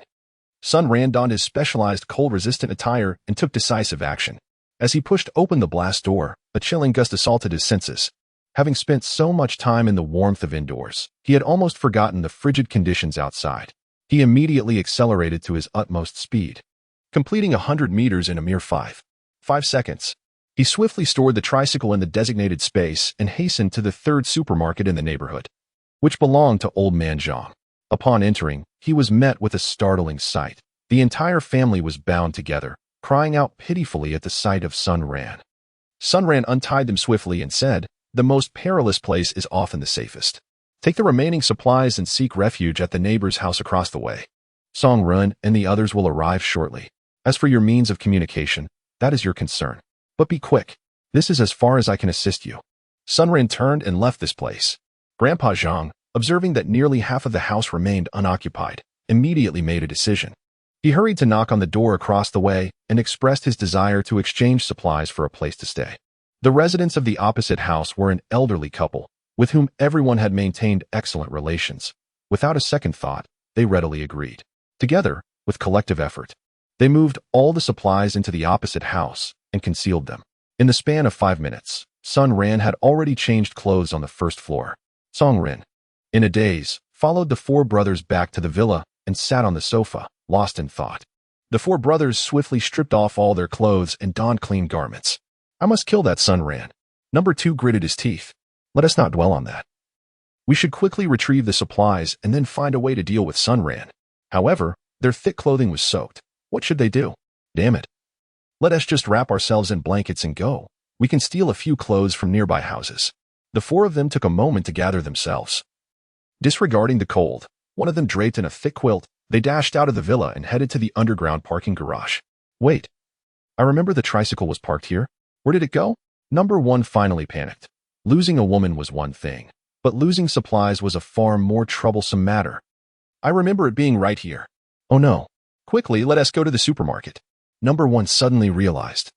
Sun Ran donned his specialized cold-resistant attire and took decisive action. As he pushed open the blast door, a chilling gust assaulted his senses. Having spent so much time in the warmth of indoors, he had almost forgotten the frigid conditions outside. He immediately accelerated to his utmost speed, completing 100 meters in a mere 5 seconds. He swiftly stored the tricycle in the designated space and hastened to the 3rd supermarket in the neighborhood, which belonged to Old Man Zhang. Upon entering, he was met with a startling sight. The entire family was bound together, crying out pitifully at the sight of Sun Ran. Sun Ran untied them swiftly and said, the most perilous place is often the safest. Take the remaining supplies and seek refuge at the neighbor's house across the way. Song Rin and the others will arrive shortly. As for your means of communication, that is your concern. But be quick. This is as far as I can assist you. Sun Rin turned and left this place. Grandpa Zhang, observing that nearly half of the house remained unoccupied, immediately made a decision. He hurried to knock on the door across the way and expressed his desire to exchange supplies for a place to stay. The residents of the opposite house were an elderly couple, with whom everyone had maintained excellent relations. Without a second thought, they readily agreed. Together, with collective effort, they moved all the supplies into the opposite house and concealed them. In the span of 5 minutes, Sun Ran had already changed clothes on the 1st floor. Song Rin, in a daze, followed the 4 brothers back to the villa and sat on the sofa, lost in thought. The 4 brothers swiftly stripped off all their clothes and donned clean garments. I must kill that Sun Ran. Number 2 gritted his teeth. Let us not dwell on that. We should quickly retrieve the supplies and then find a way to deal with Sun Ran. However, their thick clothing was soaked. What should they do? Damn it. Let us just wrap ourselves in blankets and go. We can steal a few clothes from nearby houses. The 4 of them took a moment to gather themselves. Disregarding the cold, one of them draped in a thick quilt, they dashed out of the villa and headed to the underground parking garage. Wait. I remember the tricycle was parked here. Where did it go? Number 1 finally panicked. Losing a woman was one thing, but losing supplies was a far more troublesome matter. I remember it being right here. Oh no. Quickly, let us go to the supermarket. Number 1 suddenly realized,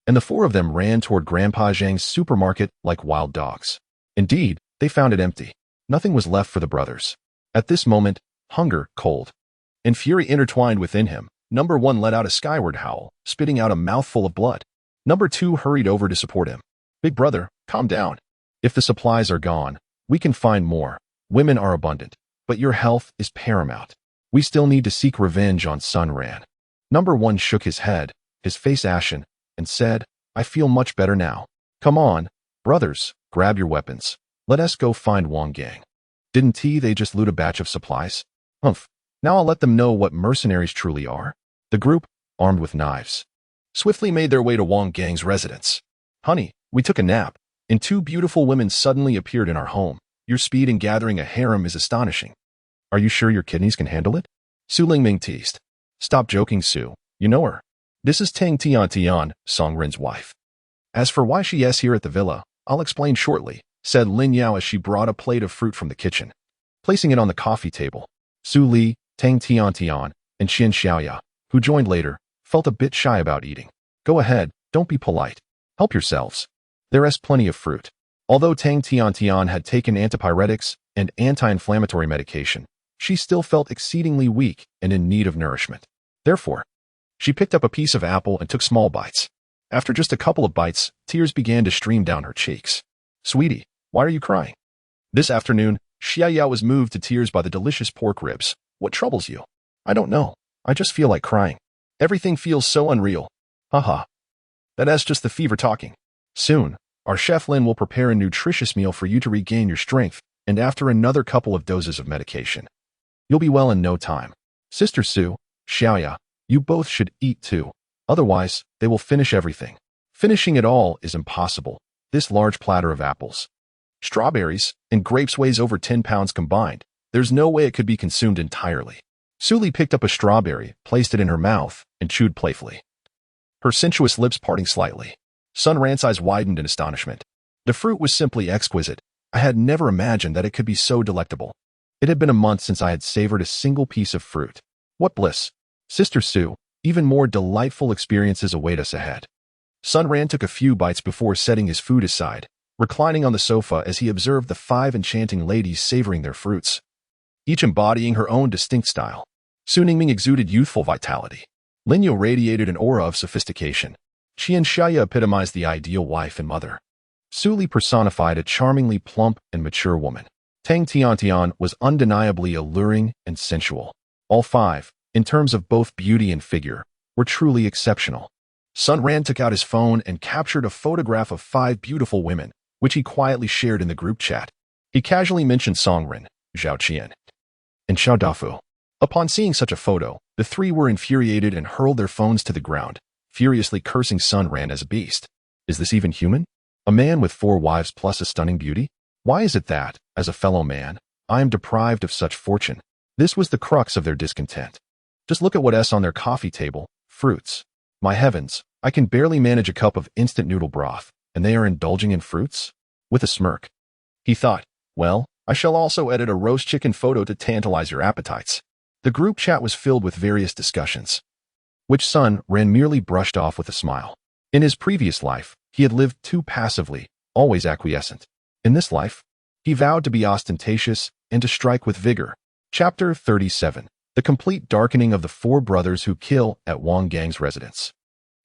and the 4 of them ran toward Grandpa Zhang's supermarket like wild dogs. Indeed, they found it empty. Nothing was left for the brothers. At this moment, hunger, cold, and fury intertwined within him. Number 1 let out a skyward howl, spitting out a mouthful of blood. Number 2 hurried over to support him. Big brother, calm down. If the supplies are gone, we can find more. Women are abundant, but your health is paramount. We still need to seek revenge on Sun Ran. Number 1 shook his head, his face ashen, and said, I feel much better now. Come on, brothers, grab your weapons. Let us go find Wang Gang. Didn't they just loot a batch of supplies? Humph. Now I'll let them know what mercenaries truly are. The group, armed with knives, swiftly made their way to Wang Gang's residence. Honey, we took a nap. and two beautiful women suddenly appeared in our home. Your speed in gathering a harem is astonishing. Are you sure your kidneys can handle it? Su Lingming teased. Stop joking, Su. You know her. This is Tang Tian, Song Ren's wife. As for why she is here at the villa, I'll explain shortly, said Lin Yao as she brought a plate of fruit from the kitchen. Placing it on the coffee table, Su Li, Tang Tian, and Xian Xiaoya, who joined later, felt a bit shy about eating. Go ahead, don't be polite. Help yourselves. There is plenty of fruit. Although Tang Tian had taken antipyretics and anti-inflammatory medication, she still felt exceedingly weak and in need of nourishment. Therefore, she picked up a piece of apple and took small bites. After just a couple of bites, tears began to stream down her cheeks. Sweetie, why are you crying? This afternoon, Xiaoya was moved to tears by the delicious pork ribs. What troubles you? I don't know. I just feel like crying. Everything feels so unreal. Haha. That's just the fever talking. Soon, our chef Lin will prepare a nutritious meal for you to regain your strength, and after another couple of doses of medication, you'll be well in no time. Sister Su, Xiaoya, you both should eat too. Otherwise, they will finish everything. Finishing it all is impossible. This large platter of apples, strawberries, and grapes weighs over 10 pounds combined. There's no way it could be consumed entirely. Su Li picked up a strawberry, placed it in her mouth, and chewed playfully, her sensuous lips parting slightly. Sun Ran's eyes widened in astonishment. The fruit was simply exquisite. I had never imagined that it could be so delectable. It had been a month since I had savored a single piece of fruit. What bliss! Sister Su, even more delightful experiences await us ahead. Sun Ran took a few bites before setting his food aside, reclining on the sofa as he observed the 5 enchanting ladies savoring their fruits, each embodying her own distinct style. Su Ningming exuded youthful vitality. Lin Yao radiated an aura of sophistication. Qian Xiaoya epitomized the ideal wife and mother. Su Li personified a charmingly plump and mature woman. Tang Tian was undeniably alluring and sensual. All 5, in terms of both beauty and figure, were truly exceptional. Sun Ran took out his phone and captured a photograph of 5 beautiful women, which he quietly shared in the group chat. He casually mentioned Song Ren, Zhao Qian, and Xiao Dafu. Upon seeing such a photo, the 3 were infuriated and hurled their phones to the ground, furiously cursing Sun Ran as a beast. Is this even human? A man with 4 wives plus a stunning beauty? Why is it that, as a fellow man, I am deprived of such fortune? This was the crux of their discontent. Just look at what is on their coffee table, fruits. My heavens, I can barely manage a cup of instant noodle broth, and they are indulging in fruits? With a smirk, he thought, well, I shall also edit a roast chicken photo to tantalize your appetites. The group chat was filled with various discussions, which Sun Ran merely brushed off with a smile. In his previous life, he had lived too passively, always acquiescent. In this life, he vowed to be ostentatious and to strike with vigor. Chapter 37. The complete darkening of the 4 brothers who kill at Wang Gang's residence.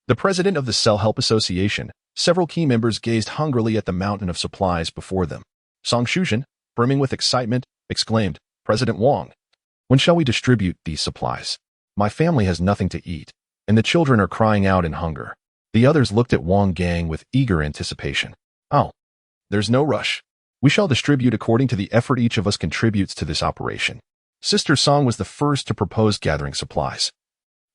The president of the Self-Help Association, several key members gazed hungrily at the mountain of supplies before them. Song Shuzhen, brimming with excitement, exclaimed, President Wang, when shall we distribute these supplies? My family has nothing to eat, and the children are crying out in hunger. The others looked at Wang Gang with eager anticipation. Oh, there's no rush. We shall distribute according to the effort each of us contributes to this operation. Sister Song was the first to propose gathering supplies.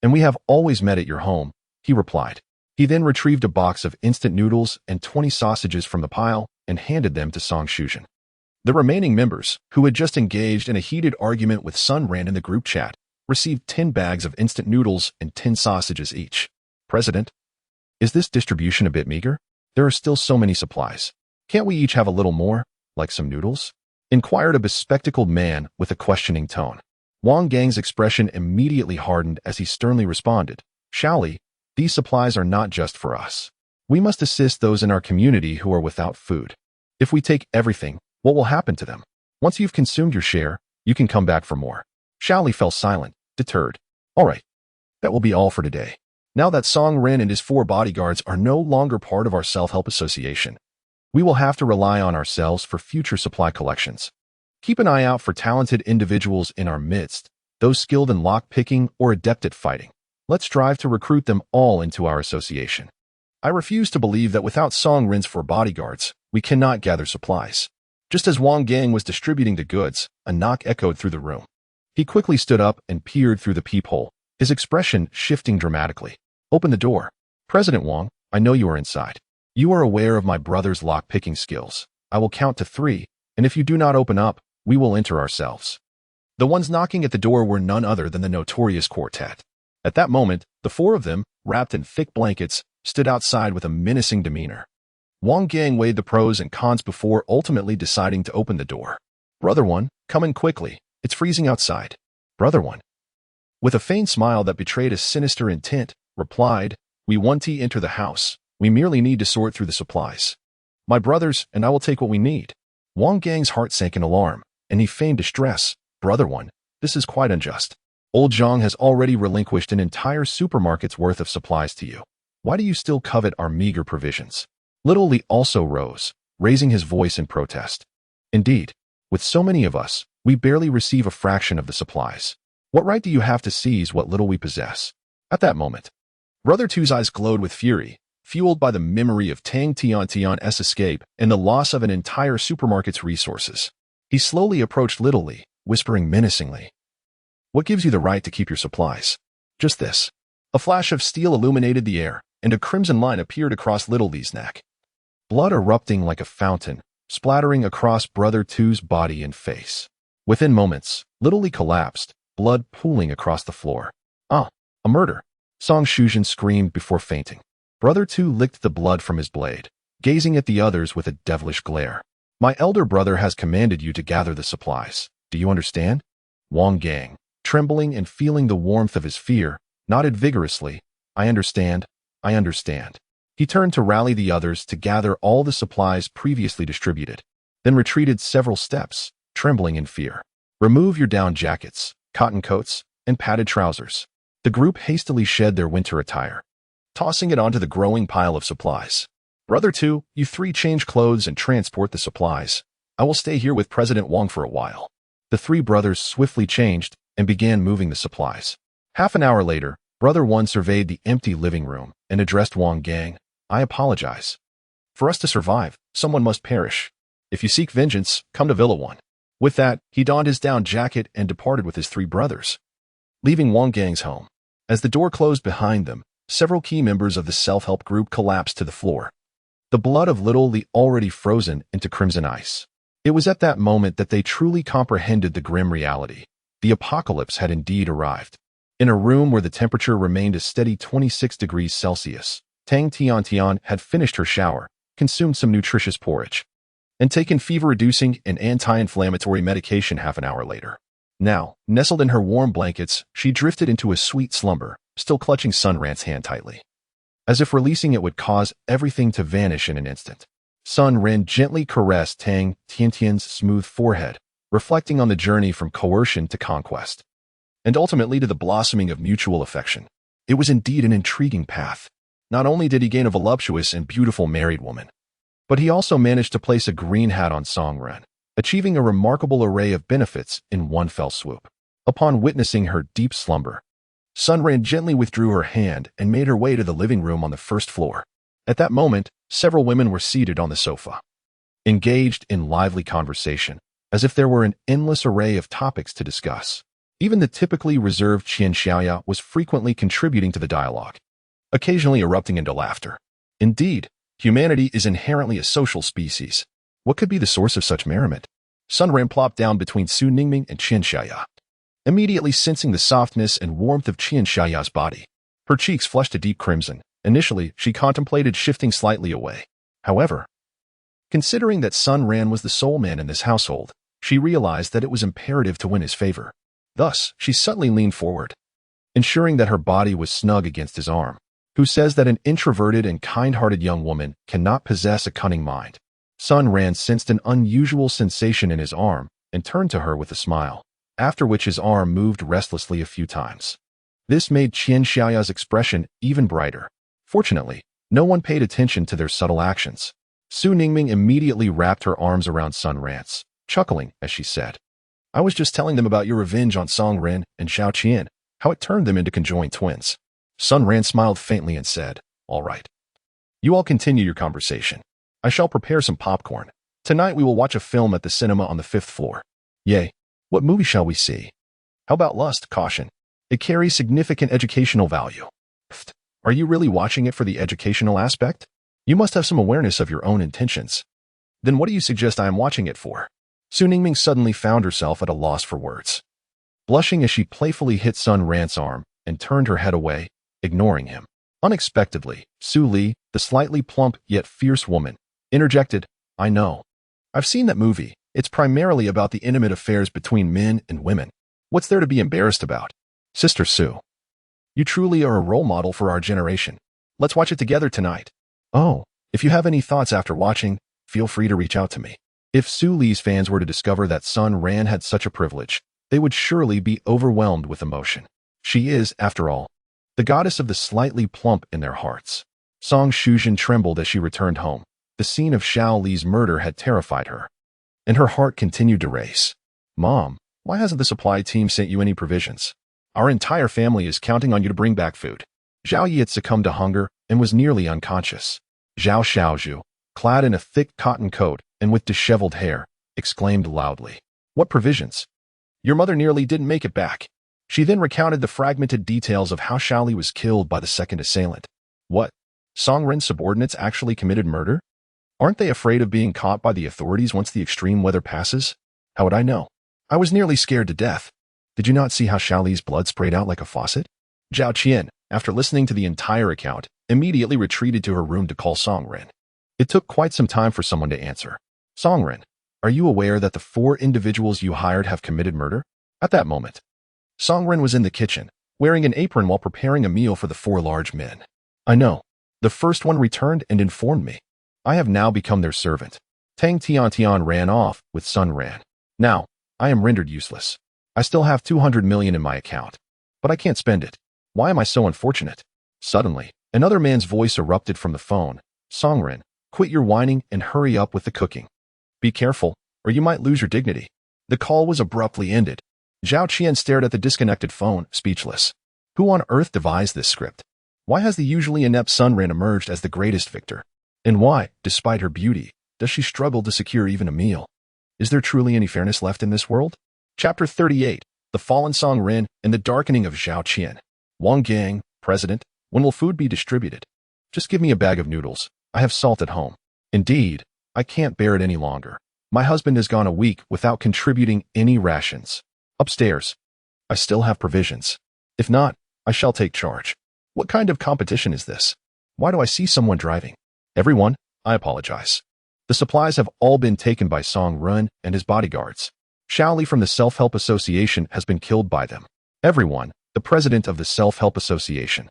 And we have always met at your home, he replied. He then retrieved a box of instant noodles and 20 sausages from the pile and handed them to Song Shuzhen. The remaining members, who had just engaged in a heated argument with Sun Ran in the group chat, received 10 bags of instant noodles and 10 sausages each. President, is this distribution a bit meager? There are still so many supplies. Can't we each have a little more, like some noodles? Inquired a bespectacled man with a questioning tone. Wang Gang's expression immediately hardened as he sternly responded, Shaoli, these supplies are not just for us. We must assist those in our community who are without food. If we take everything, what will happen to them? Once you've consumed your share, you can come back for more. Shaoli fell silent, deterred. All right, that will be all for today. Now that Song Ren and his 4 bodyguards are no longer part of our self-help association, we will have to rely on ourselves for future supply collections. Keep an eye out for talented individuals in our midst, those skilled in lock-picking or adept at fighting. Let's strive to recruit them all into our association. I refuse to believe that without Song Ren's 4 bodyguards, we cannot gather supplies. Just as Wang Gang was distributing the goods, a knock echoed through the room. He quickly stood up and peered through the peephole, his expression shifting dramatically. Open the door. President Wang, I know you are inside. You are aware of my brother's lock-picking skills. I will count to 3, and if you do not open up, we will enter ourselves. The ones knocking at the door were none other than the notorious quartet. At that moment, the 4 of them, wrapped in thick blankets, stood outside with a menacing demeanor. Wang Gang weighed the pros and cons before ultimately deciding to open the door. Brother 1, come in quickly. It's freezing outside. Brother 1, with a faint smile that betrayed a sinister intent, replied, we want to enter the house. We merely need to sort through the supplies. My brothers and I will take what we need. Wang Gang's heart sank in alarm, and he feigned distress. Brother 1, this is quite unjust. Old Zhang has already relinquished an entire supermarket's worth of supplies to you. Why do you still covet our meager provisions? Little Li also rose, raising his voice in protest. Indeed, with so many of us, we barely receive a fraction of the supplies. What right do you have to seize what little we possess? At that moment, Brother 2's eyes glowed with fury, fueled by the memory of Tang Tiantian's escape and the loss of an entire supermarket's resources. He slowly approached Little Li, whispering menacingly, what gives you the right to keep your supplies? Just this. A flash of steel illuminated the air, and a crimson line appeared across Little Li's neck. Blood erupting like a fountain, splattering across Brother 2's body and face. Within moments, Little Li collapsed, blood pooling across the floor. Ah, a murder! Song Shujin screamed before fainting. Brother 2 licked the blood from his blade, gazing at the others with a devilish glare. My elder brother has commanded you to gather the supplies. Do you understand? Wang Gang, trembling and feeling the warmth of his fear, nodded vigorously. I understand. I understand. He turned to rally the others to gather all the supplies previously distributed, then retreated several steps, trembling in fear. Remove your down jackets, cotton coats, and padded trousers. The group hastily shed their winter attire, tossing it onto the growing pile of supplies. Brother 2, you 3 change clothes and transport the supplies. I will stay here with President Wang for a while. The 3 brothers swiftly changed and began moving the supplies. Half an hour later, Brother 1 surveyed the empty living room and addressed Wang Gang. I apologize. For us to survive, someone must perish. If you seek vengeance, come to Villa 1. With that, he donned his down jacket and departed with his 3 brothers, leaving Wang Gang's home. As the door closed behind them, several key members of the self-help group collapsed to the floor, the blood of Little Li already frozen into crimson ice. It was at that moment that they truly comprehended the grim reality. The apocalypse had indeed arrived. In a room where the temperature remained a steady 26 degrees Celsius, Tang Tiantian had finished her shower, consumed some nutritious porridge, and taken fever-reducing and anti-inflammatory medication half an hour later. Now, nestled in her warm blankets, she drifted into a sweet slumber, still clutching Sun Ran's hand tightly, as if releasing it would cause everything to vanish in an instant. Sun Ran gently caressed Tang Tiantian's smooth forehead, reflecting on the journey from coercion to conquest, and ultimately to the blossoming of mutual affection. It was indeed an intriguing path. Not only did he gain a voluptuous and beautiful married woman, but he also managed to place a green hat on Song Ran, achieving a remarkable array of benefits in one fell swoop. Upon witnessing her deep slumber, Sun Ran gently withdrew her hand and made her way to the living room on the first floor. At that moment, several women were seated on the sofa, engaged in lively conversation, as if there were an endless array of topics to discuss. Even the typically reserved Qian Xiaoya was frequently contributing to the dialogue, occasionally erupting into laughter. Indeed, humanity is inherently a social species. What could be the source of such merriment? Sun Ran plopped down between Su Ningming and Qian Xiaoya, immediately sensing the softness and warmth of Qian Xiaoya's body. Her cheeks flushed a deep crimson. Initially, she contemplated shifting slightly away. However, considering that Sun Ran was the sole man in this household, she realized that it was imperative to win his favor. Thus, she subtly leaned forward, ensuring that her body was snug against his arm. Who says that an introverted and kind-hearted young woman cannot possess a cunning mind? Sun Ran sensed an unusual sensation in his arm and turned to her with a smile, after which his arm moved restlessly a few times. This made Qian Xiaoya's expression even brighter. Fortunately, no one paid attention to their subtle actions. Su Ningming immediately wrapped her arms around Sun Ran's, chuckling as she said, I was just telling them about your revenge on Song Ren and Xiao Qian, how it turned them into conjoined twins. Sun Ran smiled faintly and said, all right. You all continue your conversation. I shall prepare some popcorn. Tonight we will watch a film at the cinema on the 5th floor. Yay. What movie shall we see? How about Lust, Caution? It carries significant educational value. Pfft. Are you really watching it for the educational aspect? You must have some awareness of your own intentions. Then what do you suggest I am watching it for? Su Ningming suddenly found herself at a loss for words. Blushing as she playfully hit Sun Ran's arm and turned her head away, ignoring him. Unexpectedly, Su Li, the slightly plump yet fierce woman, interjected, I know. I've seen that movie. It's primarily about the intimate affairs between men and women. What's there to be embarrassed about? Sister Su, you truly are a role model for our generation. Let's watch it together tonight. Oh, if you have any thoughts after watching, feel free to reach out to me. If Su Li's fans were to discover that Sun Ran had such a privilege, they would surely be overwhelmed with emotion. She is, after all, the goddess of the slightly plump in their hearts. Song Shujin trembled as she returned home. The scene of Xiao Li's murder had terrified her, and her heart continued to race. Mom, why hasn't the supply team sent you any provisions? Our entire family is counting on you to bring back food. Zhao Yi had succumbed to hunger and was nearly unconscious. Zhao Xiaozhu, clad in a thick cotton coat and with disheveled hair, exclaimed loudly, What provisions? Your mother nearly didn't make it back. She then recounted the fragmented details of how Xiaoli was killed by the second assailant. What? Song Ren's subordinates actually committed murder? Aren't they afraid of being caught by the authorities once the extreme weather passes? How would I know? I was nearly scared to death. Did you not see how Xiaoli's blood sprayed out like a faucet? Zhao Qian, after listening to the entire account, immediately retreated to her room to call Song Ren. It took quite some time for someone to answer. Song Ren, are you aware that the 4 individuals you hired have committed murder? At that moment, Song Ren was in the kitchen, wearing an apron while preparing a meal for the 4 large men. I know. The first one returned and informed me. I have now become their servant. Tang Tiantian ran off with Sun Ran. Now, I am rendered useless. I still have 200 million in my account, but I can't spend it. Why am I so unfortunate? Suddenly, another man's voice erupted from the phone. Song Ren, quit your whining and hurry up with the cooking. Be careful, or you might lose your dignity. The call was abruptly ended. Zhao Qian stared at the disconnected phone, speechless. Who on earth devised this script? Why has the usually inept Sun Ran emerged as the greatest victor? And why, despite her beauty, does she struggle to secure even a meal? Is there truly any fairness left in this world? Chapter 38, The Fallen Song Ren and the Darkening of Zhao Qian. Wang Gang, President, when will food be distributed? Just give me a bag of noodles. I have salt at home. Indeed, I can't bear it any longer. My husband has gone a week without contributing any rations. Upstairs. I still have provisions. If not, I shall take charge. What kind of competition is this? Why do I see someone driving? Everyone, I apologize. The supplies have all been taken by Song Ren and his bodyguards. Xiao Li from the Self-Help Association has been killed by them. Everyone, the president of the Self-Help Association,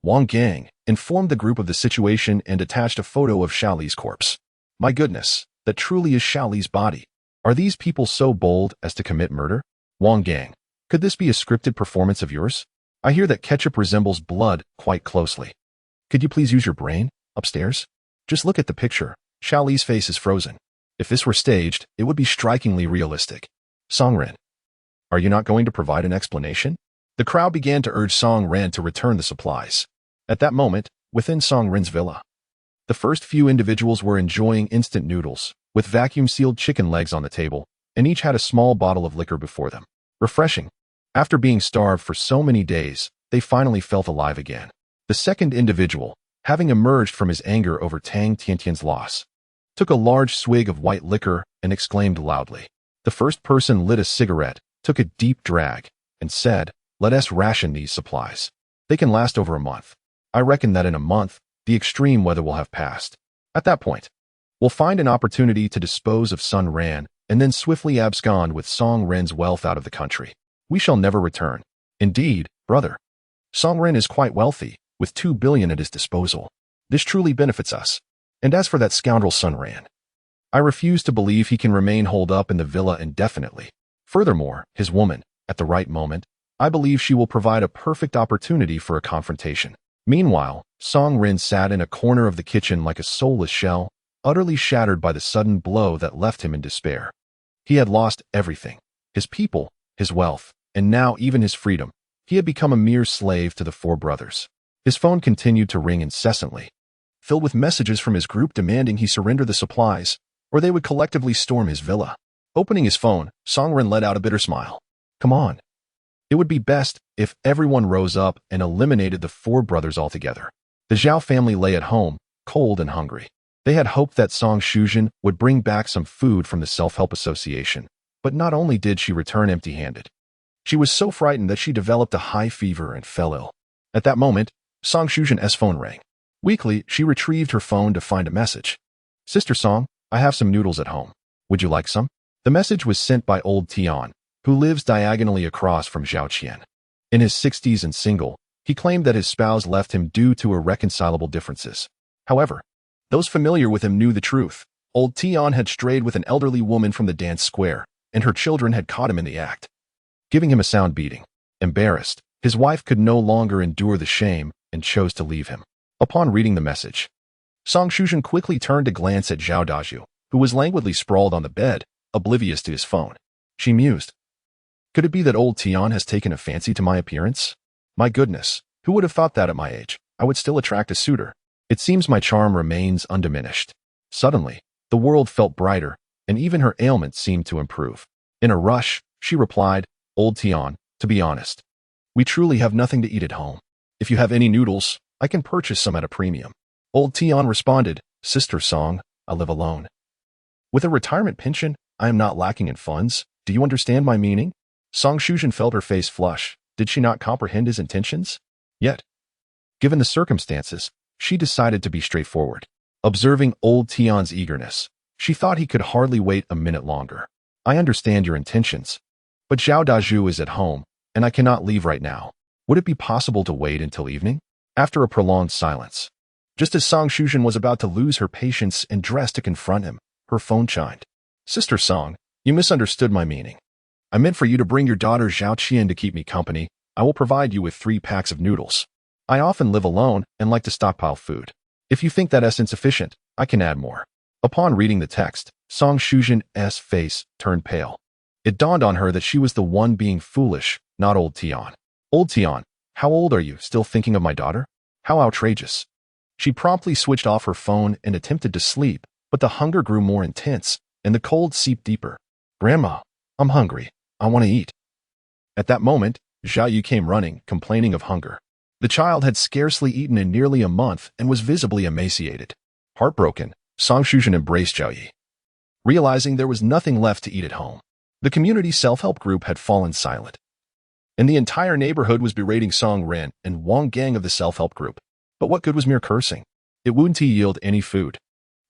Wang Gang, informed the group of the situation and attached a photo of Xiao Li's corpse. My goodness, that truly is Xiao Li's body. Are these people so bold as to commit murder? Wang Gang, could this be a scripted performance of yours? I hear that ketchup resembles blood quite closely. Could you please use your brain? Upstairs? Just look at the picture. Xiao Li's face is frozen. If this were staged, it would be strikingly realistic. Song Ren, are you not going to provide an explanation? The crowd began to urge Song Ren to return the supplies. At that moment, within Song Ren's villa, the first few individuals were enjoying instant noodles, with vacuum-sealed chicken legs on the table, and each had a small bottle of liquor before them. Refreshing. After being starved for so many days, they finally felt alive again. The second individual, having emerged from his anger over Tang Tiantian's loss, took a large swig of white liquor and exclaimed loudly. The first person lit a cigarette, took a deep drag, and said, Let us ration these supplies. They can last over a month. I reckon that in a month, the extreme weather will have passed. At that point, we'll find an opportunity to dispose of Sun Ran and then swiftly abscond with Song Ren's wealth out of the country. We shall never return. Indeed, brother. Song Ren is quite wealthy, with 2 billion at his disposal. This truly benefits us. And as for that scoundrel Sun Ran, I refuse to believe he can remain holed up in the villa indefinitely. Furthermore, his woman, at the right moment, I believe she will provide a perfect opportunity for a confrontation. Meanwhile, Song Ren sat in a corner of the kitchen like a soulless shell, utterly shattered by the sudden blow that left him in despair. He had lost everything. His people, his wealth, and now even his freedom. He had become a mere slave to the 4 brothers. His phone continued to ring incessantly, filled with messages from his group demanding he surrender the supplies, or they would collectively storm his villa. Opening his phone, Song Ren let out a bitter smile. Come on. It would be best if everyone rose up and eliminated the 4 brothers altogether. The Zhao family lay at home, cold and hungry. They had hoped that Song Shuzhen would bring back some food from the Self-Help Association, but not only did she return empty-handed. She was so frightened that she developed a high fever and fell ill. At that moment, Song Shuzhen's phone rang. Weakly, she retrieved her phone to find a message. "Sister Song, I have some noodles at home. Would you like some?" The message was sent by old Tian, who lives diagonally across from Zhao Qian. In his 60s and single, he claimed that his spouse left him due to irreconcilable differences. However, those familiar with him knew the truth. Old Tian had strayed with an elderly woman from the dance square, and her children had caught him in the act, giving him a sound beating. Embarrassed, his wife could no longer endure the shame and chose to leave him. Upon reading the message, Song Shuzhen quickly turned to glance at Zhao Dazhu, who was languidly sprawled on the bed, oblivious to his phone. She mused. Could it be that old Tian has taken a fancy to my appearance? My goodness, who would have thought that at my age I would still attract a suitor? It seems my charm remains undiminished. Suddenly, the world felt brighter, and even her ailment seemed to improve. In a rush, she replied, "Old Tian, to be honest, we truly have nothing to eat at home. If you have any noodles, I can purchase some at a premium." Old Tian responded, "Sister Song, I live alone. With a retirement pension, I am not lacking in funds. Do you understand my meaning?" Song Shuzhen felt her face flush. Did she not comprehend his intentions? Yet, given the circumstances, she decided to be straightforward. Observing old Tian's eagerness, she thought he could hardly wait a minute longer. "I understand your intentions, but Zhao Dazhu is at home, and I cannot leave right now. Would it be possible to wait until evening?" After a prolonged silence, just as Song Shuzhen was about to lose her patience and dress to confront him, her phone chimed. "Sister Song, you misunderstood my meaning. I meant for you to bring your daughter Zhao Qian to keep me company. I will provide you with 3 packs of noodles. I often live alone and like to stockpile food. If you think that is insufficient, I can add more." Upon reading the text, Song Shuzhen's face turned pale. It dawned on her that she was the one being foolish, not old Tian. "Old Tian, how old are you, still thinking of my daughter? How outrageous." She promptly switched off her phone and attempted to sleep, but the hunger grew more intense, and the cold seeped deeper. "Grandma, I'm hungry. I want to eat." At that moment, Zhao Yu came running, complaining of hunger. The child had scarcely eaten in nearly a month and was visibly emaciated. Heartbroken, Song Shuzhen embraced Zhao Yu, realizing there was nothing left to eat at home. The community self-help group had fallen silent, and the entire neighborhood was berating Song Ren and Wang Gang of the self-help group. But what good was mere cursing? It wouldn't yield any food.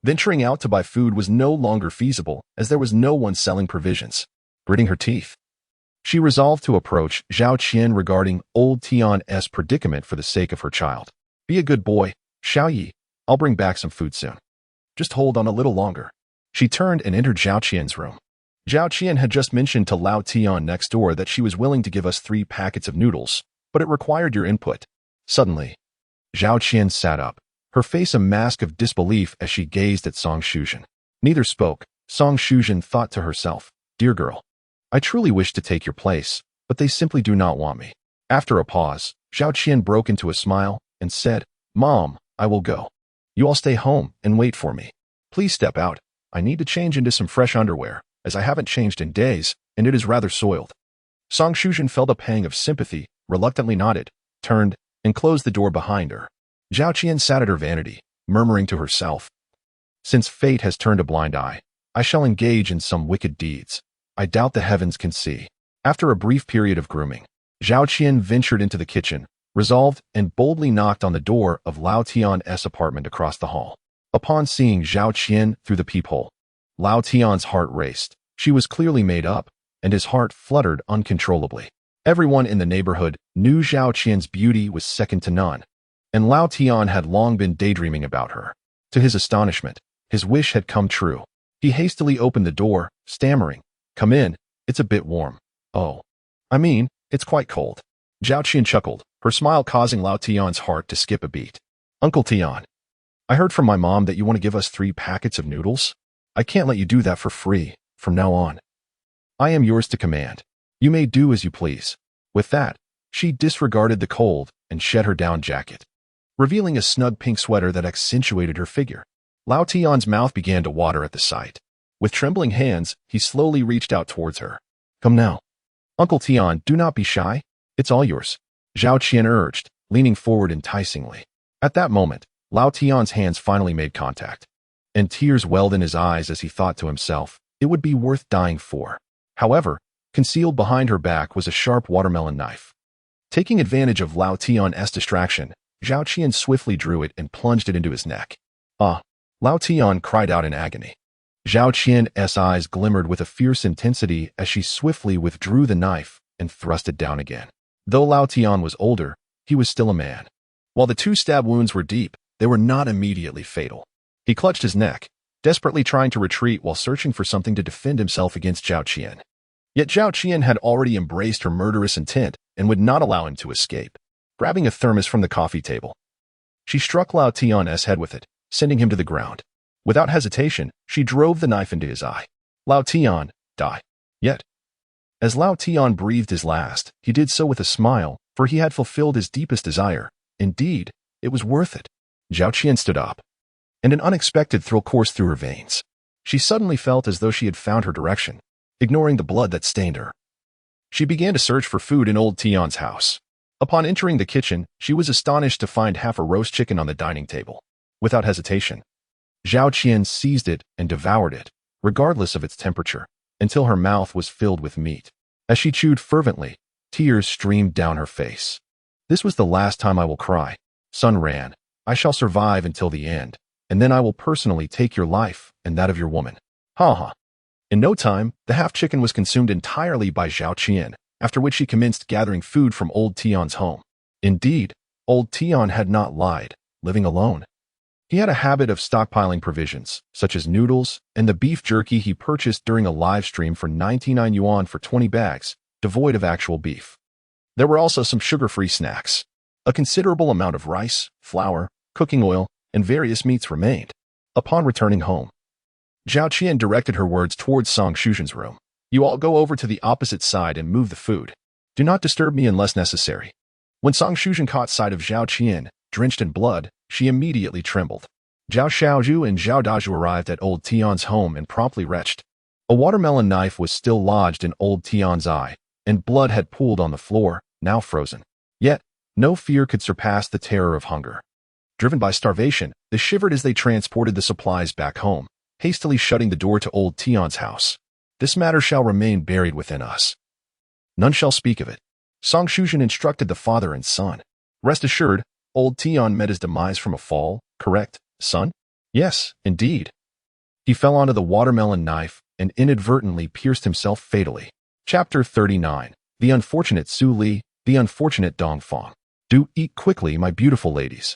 Venturing out to buy food was no longer feasible, as there was no one selling provisions. Gritting her teeth, she resolved to approach Zhao Qian regarding old Tian's predicament for the sake of her child. "Be a good boy, Xiao Yi. I'll bring back some food soon. Just hold on a little longer." She turned and entered Zhao Qian's room. Zhao Qian had just mentioned to Lao Tian next door that she was willing to give us 3 packets of noodles, but it required your input. Suddenly, Zhao Qian sat up, her face a mask of disbelief as she gazed at Song Shuzhen. Neither spoke. Song Shuzhen thought to herself, "Dear girl, I truly wish to take your place, but they simply do not want me." After a pause, Zhao Qian broke into a smile and said, "Mom, I will go. You all stay home and wait for me. Please step out. I need to change into some fresh underwear, as I haven't changed in days, and it is rather soiled." Song Shuzhen felt a pang of sympathy, reluctantly nodded, turned, and closed the door behind her. Zhao Qian sat at her vanity, murmuring to herself, "Since fate has turned a blind eye, I shall engage in some wicked deeds. I doubt the heavens can see." After a brief period of grooming, Zhao Qian ventured into the kitchen, resolved, and boldly knocked on the door of Lao Tian's apartment across the hall. Upon seeing Zhao Qian through the peephole, Lao Tian's heart raced. She was clearly made up, and his heart fluttered uncontrollably. Everyone in the neighborhood knew Zhao Qian's beauty was second to none, and Lao Tian had long been daydreaming about her. To his astonishment, his wish had come true. He hastily opened the door, stammering, "Come in, it's a bit warm." "Oh, I mean, it's quite cold." Zhao Qian chuckled, her smile causing Lao Tian's heart to skip a beat. "Uncle Tian, I heard from my mom that you want to give us 3 packets of noodles. I can't let you do that for free from now on. I am yours to command. You may do as you please." With that, she disregarded the cold and shed her down jacket, revealing a snug pink sweater that accentuated her figure. Lao Tian's mouth began to water at the sight. With trembling hands, he slowly reached out towards her. "Come now. Uncle Tian, do not be shy. It's all yours," Zhao Qian urged, leaning forward enticingly. At that moment, Lao Tian's hands finally made contact, and tears welled in his eyes as he thought to himself, it would be worth dying for. However, concealed behind her back was a sharp watermelon knife. Taking advantage of Lao Tian's distraction, Zhao Qian swiftly drew it and plunged it into his neck. Ah! Lao Tian cried out in agony. Zhao Qian's eyes glimmered with a fierce intensity as she swiftly withdrew the knife and thrust it down again. Though Lao Tian was older, he was still a man. While the two stab wounds were deep, they were not immediately fatal. He clutched his neck, desperately trying to retreat while searching for something to defend himself against Zhao Qian. Yet Zhao Qian had already embraced her murderous intent and would not allow him to escape. Grabbing a thermos from the coffee table, she struck Lao Tian's head with it, sending him to the ground. Without hesitation, she drove the knife into his eye. Lao Tian, die. Yet, as Lao Tian breathed his last, he did so with a smile, for he had fulfilled his deepest desire. Indeed, it was worth it. Zhao Qian stood up, and an unexpected thrill coursed through her veins. She suddenly felt as though she had found her direction, ignoring the blood that stained her. She began to search for food in old Tian's house. Upon entering the kitchen, she was astonished to find half a roast chicken on the dining table. Without hesitation, Zhao Qian seized it and devoured it, regardless of its temperature, until her mouth was filled with meat. As she chewed fervently, tears streamed down her face. This was the last time I will cry. Sun Ran, I shall survive until the end, and then I will personally take your life and that of your woman. Ha ha. In no time, the half-chicken was consumed entirely by Zhao Qian, after which she commenced gathering food from old Tian's home. Indeed, old Tian had not lied, living alone. He had a habit of stockpiling provisions, such as noodles and the beef jerky he purchased during a live stream for 99 yuan for 20 bags, devoid of actual beef. There were also some sugar-free snacks. A considerable amount of rice, flour, cooking oil, and various meats remained. Upon returning home, Zhao Qian directed her words towards Song Shuzhen's room. You all go over to the opposite side and move the food. Do not disturb me unless necessary. When Song Shuzhen caught sight of Zhao Qian, drenched in blood, she immediately trembled. Zhao Xiaozhu and Zhao Dazhu arrived at old Tian's home and promptly retched. A watermelon knife was still lodged in old Tian's eye, and blood had pooled on the floor, now frozen. Yet, no fear could surpass the terror of hunger. Driven by starvation, they shivered as they transported the supplies back home, hastily shutting the door to old Tian's house. This matter shall remain buried within us. None shall speak of it. Song Shuzhen instructed the father and son. Rest assured, old Tian met his demise from a fall, correct, son? Yes, indeed. He fell onto the watermelon knife and inadvertently pierced himself fatally. Chapter 39. The Unfortunate Su Li, the Unfortunate Dong Fang. Do eat quickly, my beautiful ladies.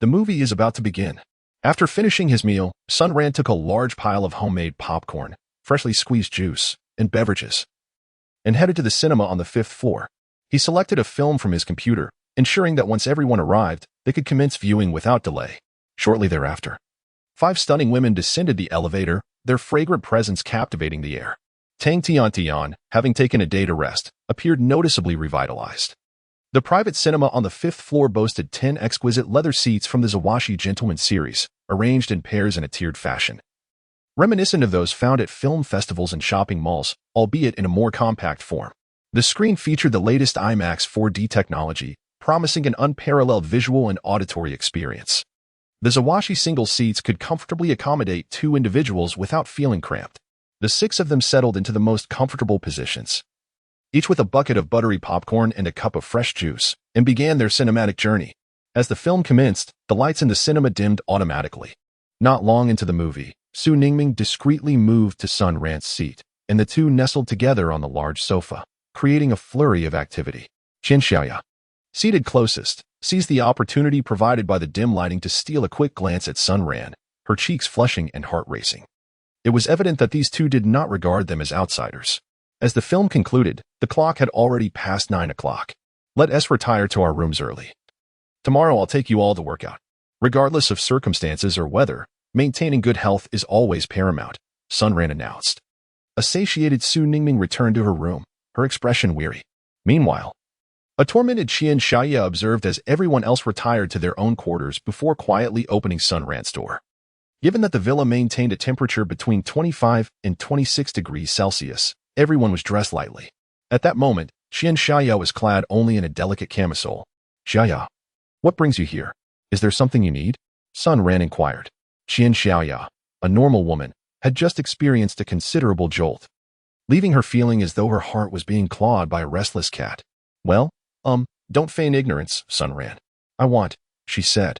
The movie is about to begin. After finishing his meal, Sun Ran took a large pile of homemade popcorn, freshly squeezed juice, and beverages, and headed to the cinema on the 5th floor. He selected a film from his computer, ensuring that once everyone arrived, they could commence viewing without delay. Shortly thereafter, 5 stunning women descended the elevator, their fragrant presence captivating the air. Tang Tian, having taken a day to rest, appeared noticeably revitalized. The private cinema on the 5th floor boasted 10 exquisite leather seats from the Zawashi Gentleman series, arranged in pairs in a tiered fashion, reminiscent of those found at film festivals and shopping malls, albeit in a more compact form. The screen featured the latest IMAX 4D technology, promising an unparalleled visual and auditory experience. The Zawashi single seats could comfortably accommodate 2 individuals without feeling cramped. The 6 of them settled into the most comfortable positions, each with a bucket of buttery popcorn and a cup of fresh juice, and began their cinematic journey. As the film commenced, the lights in the cinema dimmed automatically. Not long into the movie, Su Ningming discreetly moved to Sun Ran's seat, and the two nestled together on the large sofa, creating a flurry of activity. Qian Xiaoya, seated closest, seized the opportunity provided by the dim lighting to steal a quick glance at Sun Ran, her cheeks flushing and heart racing. It was evident that these two did not regard them as outsiders. As the film concluded, the clock had already passed 9 o'clock. Let us retire to our rooms early. Tomorrow I'll take you all to work out. Regardless of circumstances or weather, maintaining good health is always paramount, Sun Ran announced. A satiated Su Ningming returned to her room, her expression weary. Meanwhile, a tormented Qian Xiaoya observed as everyone else retired to their own quarters before quietly opening Sun Ran's door. Given that the villa maintained a temperature between 25 and 26 degrees Celsius, everyone was dressed lightly. At that moment, Qian Xiaoya was clad only in a delicate camisole. Xiaoya, what brings you here? Is there something you need? Sun Ran inquired. Qian Xiaoya, a normal woman, had just experienced a considerable jolt, leaving her feeling as though her heart was being clawed by a restless cat. Well, don't feign ignorance, Sun Ran. I want, she said,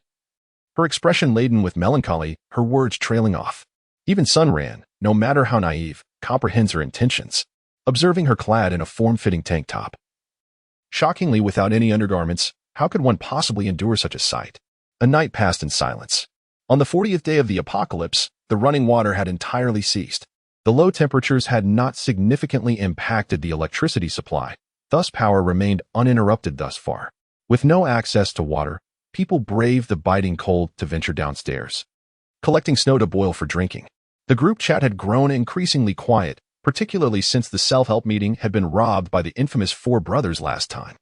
her expression laden with melancholy, her words trailing off. Even Sun Ran, no matter how naive, comprehends her intentions, observing her clad in a form-fitting tank top. Shockingly without any undergarments, how could one possibly endure such a sight? A night passed in silence. On the 40th day of the apocalypse, the running water had entirely ceased. The low temperatures had not significantly impacted the electricity supply, thus power remained uninterrupted thus far. With no access to water, people braved the biting cold to venture downstairs, collecting snow to boil for drinking. The group chat had grown increasingly quiet, particularly since the self-help meeting had been robbed by the infamous four brothers last time.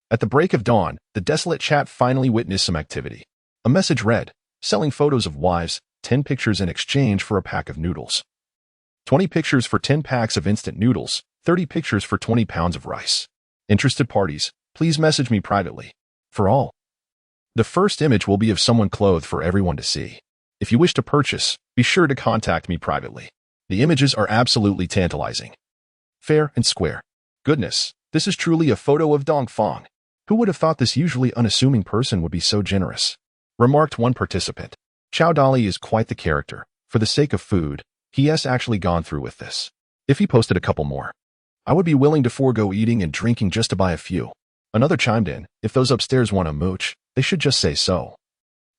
At the break of dawn, the desolate chat finally witnessed some activity. A message read, selling photos of wives, 10 pictures in exchange for a pack of noodles. 20 pictures for 10 packs of instant noodles, 30 pictures for 20 pounds of rice. Interested parties, please message me privately. For all. The first image will be of someone clothed for everyone to see. If you wish to purchase, be sure to contact me privately. The images are absolutely tantalizing. Fair and square. Goodness, this is truly a photo of Dongfang. Who would have thought this usually unassuming person would be so generous? Remarked one participant. Chow Dali is quite the character. For the sake of food, he has actually gone through with this. If he posted a couple more, I would be willing to forego eating and drinking just to buy a few. Another chimed in, if those upstairs want a mooch, they should just say so.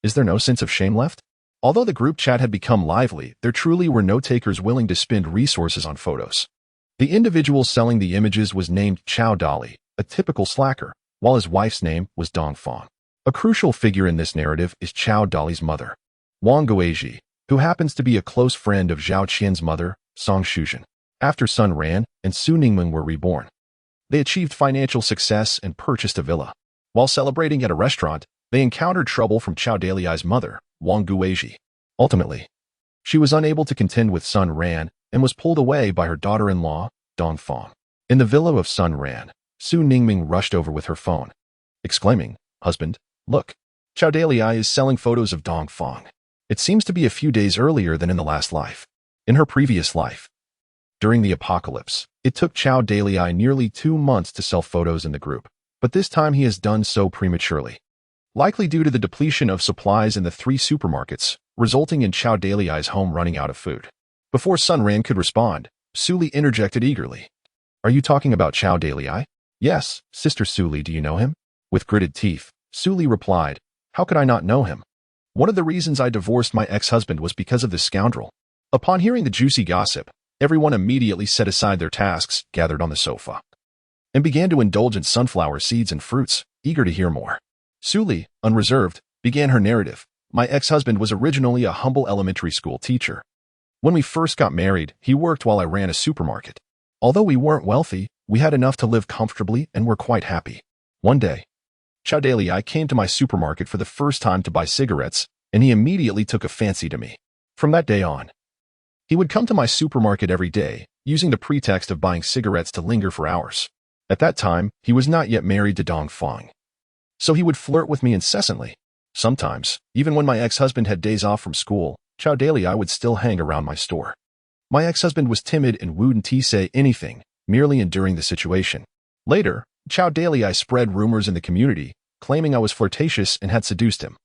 Is there no sense of shame left? Although the group chat had become lively, there truly were no takers willing to spend resources on photos. The individual selling the images was named Chow Dali, a typical slacker, while his wife's name was Dongfang. A crucial figure in this narrative is Chow Dali's mother, Wang Guizhi, who happens to be a close friend of Zhao Qian's mother, Song Shuzhen. After Sun Ran and Su Ningming were reborn, they achieved financial success and purchased a villa. While celebrating at a restaurant, they encountered trouble from Chow Dali's mother, Wang Guizhi. Ultimately, she was unable to contend with Sun Ran and was pulled away by her daughter-in-law, Dongfang. In the villa of Sun Ran, Su Ningming rushed over with her phone, exclaiming, "Husband, look, Chow Dali is selling photos of Dongfang. It seems to be a few days earlier than in the last life. In her previous life, during the apocalypse, it took Chow Dali nearly 2 months to sell photos in the group, but this time he has done so prematurely, likely due to the depletion of supplies in the 3 supermarkets, resulting in Chow Dali's home running out of food." Before Sun Ran could respond, Suli interjected eagerly. "Are you talking about Chow Dali?" "Yes, Sister Suli, do you know him?" With gritted teeth, Suli replied, "How could I not know him? One of the reasons I divorced my ex-husband was because of this scoundrel." Upon hearing the juicy gossip, everyone immediately set aside their tasks, gathered on the sofa, and began to indulge in sunflower seeds and fruits, eager to hear more. Suli, unreserved, began her narrative. "My ex-husband was originally a humble elementary school teacher. When we first got married, he worked while I ran a supermarket. Although we weren't wealthy, we had enough to live comfortably and were quite happy. One day, Chow Dali came to my supermarket for the first time to buy cigarettes, and he immediately took a fancy to me. From that day on, he would come to my supermarket every day, using the pretext of buying cigarettes to linger for hours. At that time, he was not yet married to Dongfang, so he would flirt with me incessantly. Sometimes, even when my ex-husband had days off from school, Chow Dali would still hang around my store. My ex-husband was timid and wouldn't say anything, merely enduring the situation. Later, Chow Dali spread rumors in the community, claiming I was flirtatious and had seduced him,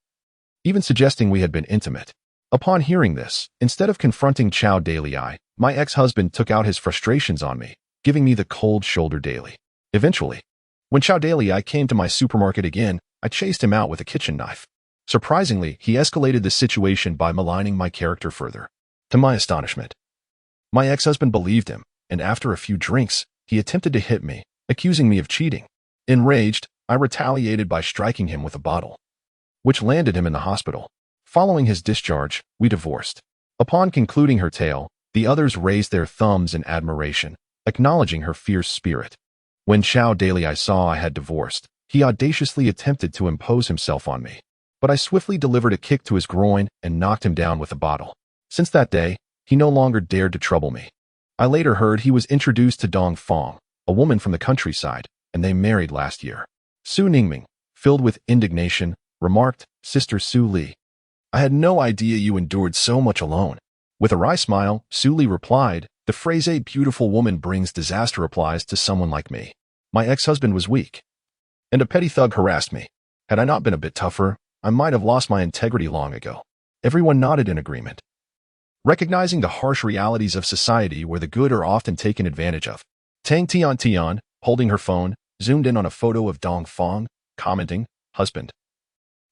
even suggesting we had been intimate. Upon hearing this, instead of confronting Chow Dali, my ex-husband took out his frustrations on me, giving me the cold shoulder daily. Eventually, when Chow Dali came to my supermarket again, I chased him out with a kitchen knife. Surprisingly, he escalated the situation by maligning my character further. To my astonishment, my ex-husband believed him, and after a few drinks, he attempted to hit me, accusing me of cheating. Enraged, I retaliated by striking him with a bottle, which landed him in the hospital. Following his discharge, we divorced. Upon concluding her tale, the others raised their thumbs in admiration, acknowledging her fierce spirit. When Chow Dali saw I had divorced, he audaciously attempted to impose himself on me, but I swiftly delivered a kick to his groin and knocked him down with a bottle. Since that day, he no longer dared to trouble me. I later heard he was introduced to Dongfang, a woman from the countryside, and they married last year. Su Ningming, filled with indignation, remarked, "Sister Su Li, I had no idea you endured so much alone. With a wry smile, Su Li replied, the phrase "a beautiful woman brings disaster" applies to someone like me. My ex-husband was weak, and a petty thug harassed me. Had I not been a bit tougher, I might have lost my integrity long ago. Everyone nodded in agreement, recognizing the harsh realities of society where the good are often taken advantage of. Tang Tian, holding her phone, zoomed in on a photo of Dong Fong, commenting, "Husband,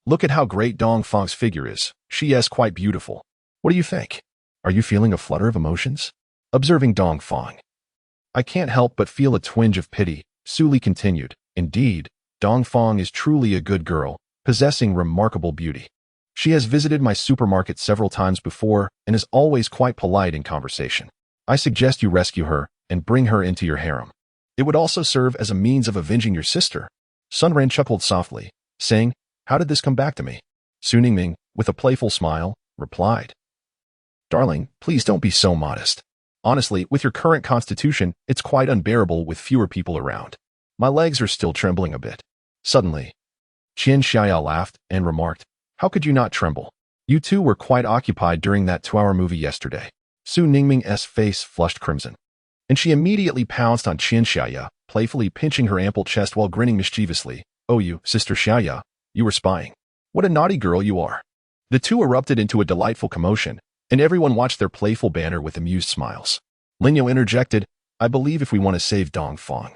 look at how great Dong Fong's figure is. She is quite beautiful. What do you think? Are you feeling a flutter of emotions?" Observing Dong Fong, "I can't help but feel a twinge of pity," Su Li continued. "Indeed, Dong Fong is truly a good girl, possessing remarkable beauty. She has visited my supermarket several times before and is always quite polite in conversation. I suggest you rescue her and bring her into your harem. It would also serve as a means of avenging your sister." Sun Ran chuckled softly, saying, "How did this come back to me?" Su Ningming, with a playful smile, replied, "Darling, please don't be so modest. Honestly, with your current constitution, it's quite unbearable with fewer people around. My legs are still trembling a bit." Suddenly, Qian Xiaoya laughed and remarked, "How could you not tremble? You two were quite occupied during that 2-hour movie yesterday." Su Ningming's face flushed crimson, and she immediately pounced on Qian Xiaoya, playfully pinching her ample chest while grinning mischievously. "Oh, you, Sister Xiaoya, you were spying. What a naughty girl you are." The two erupted into a delightful commotion, and everyone watched their playful banter with amused smiles. Lin Yao interjected, "I believe if we want to save Dong Fong,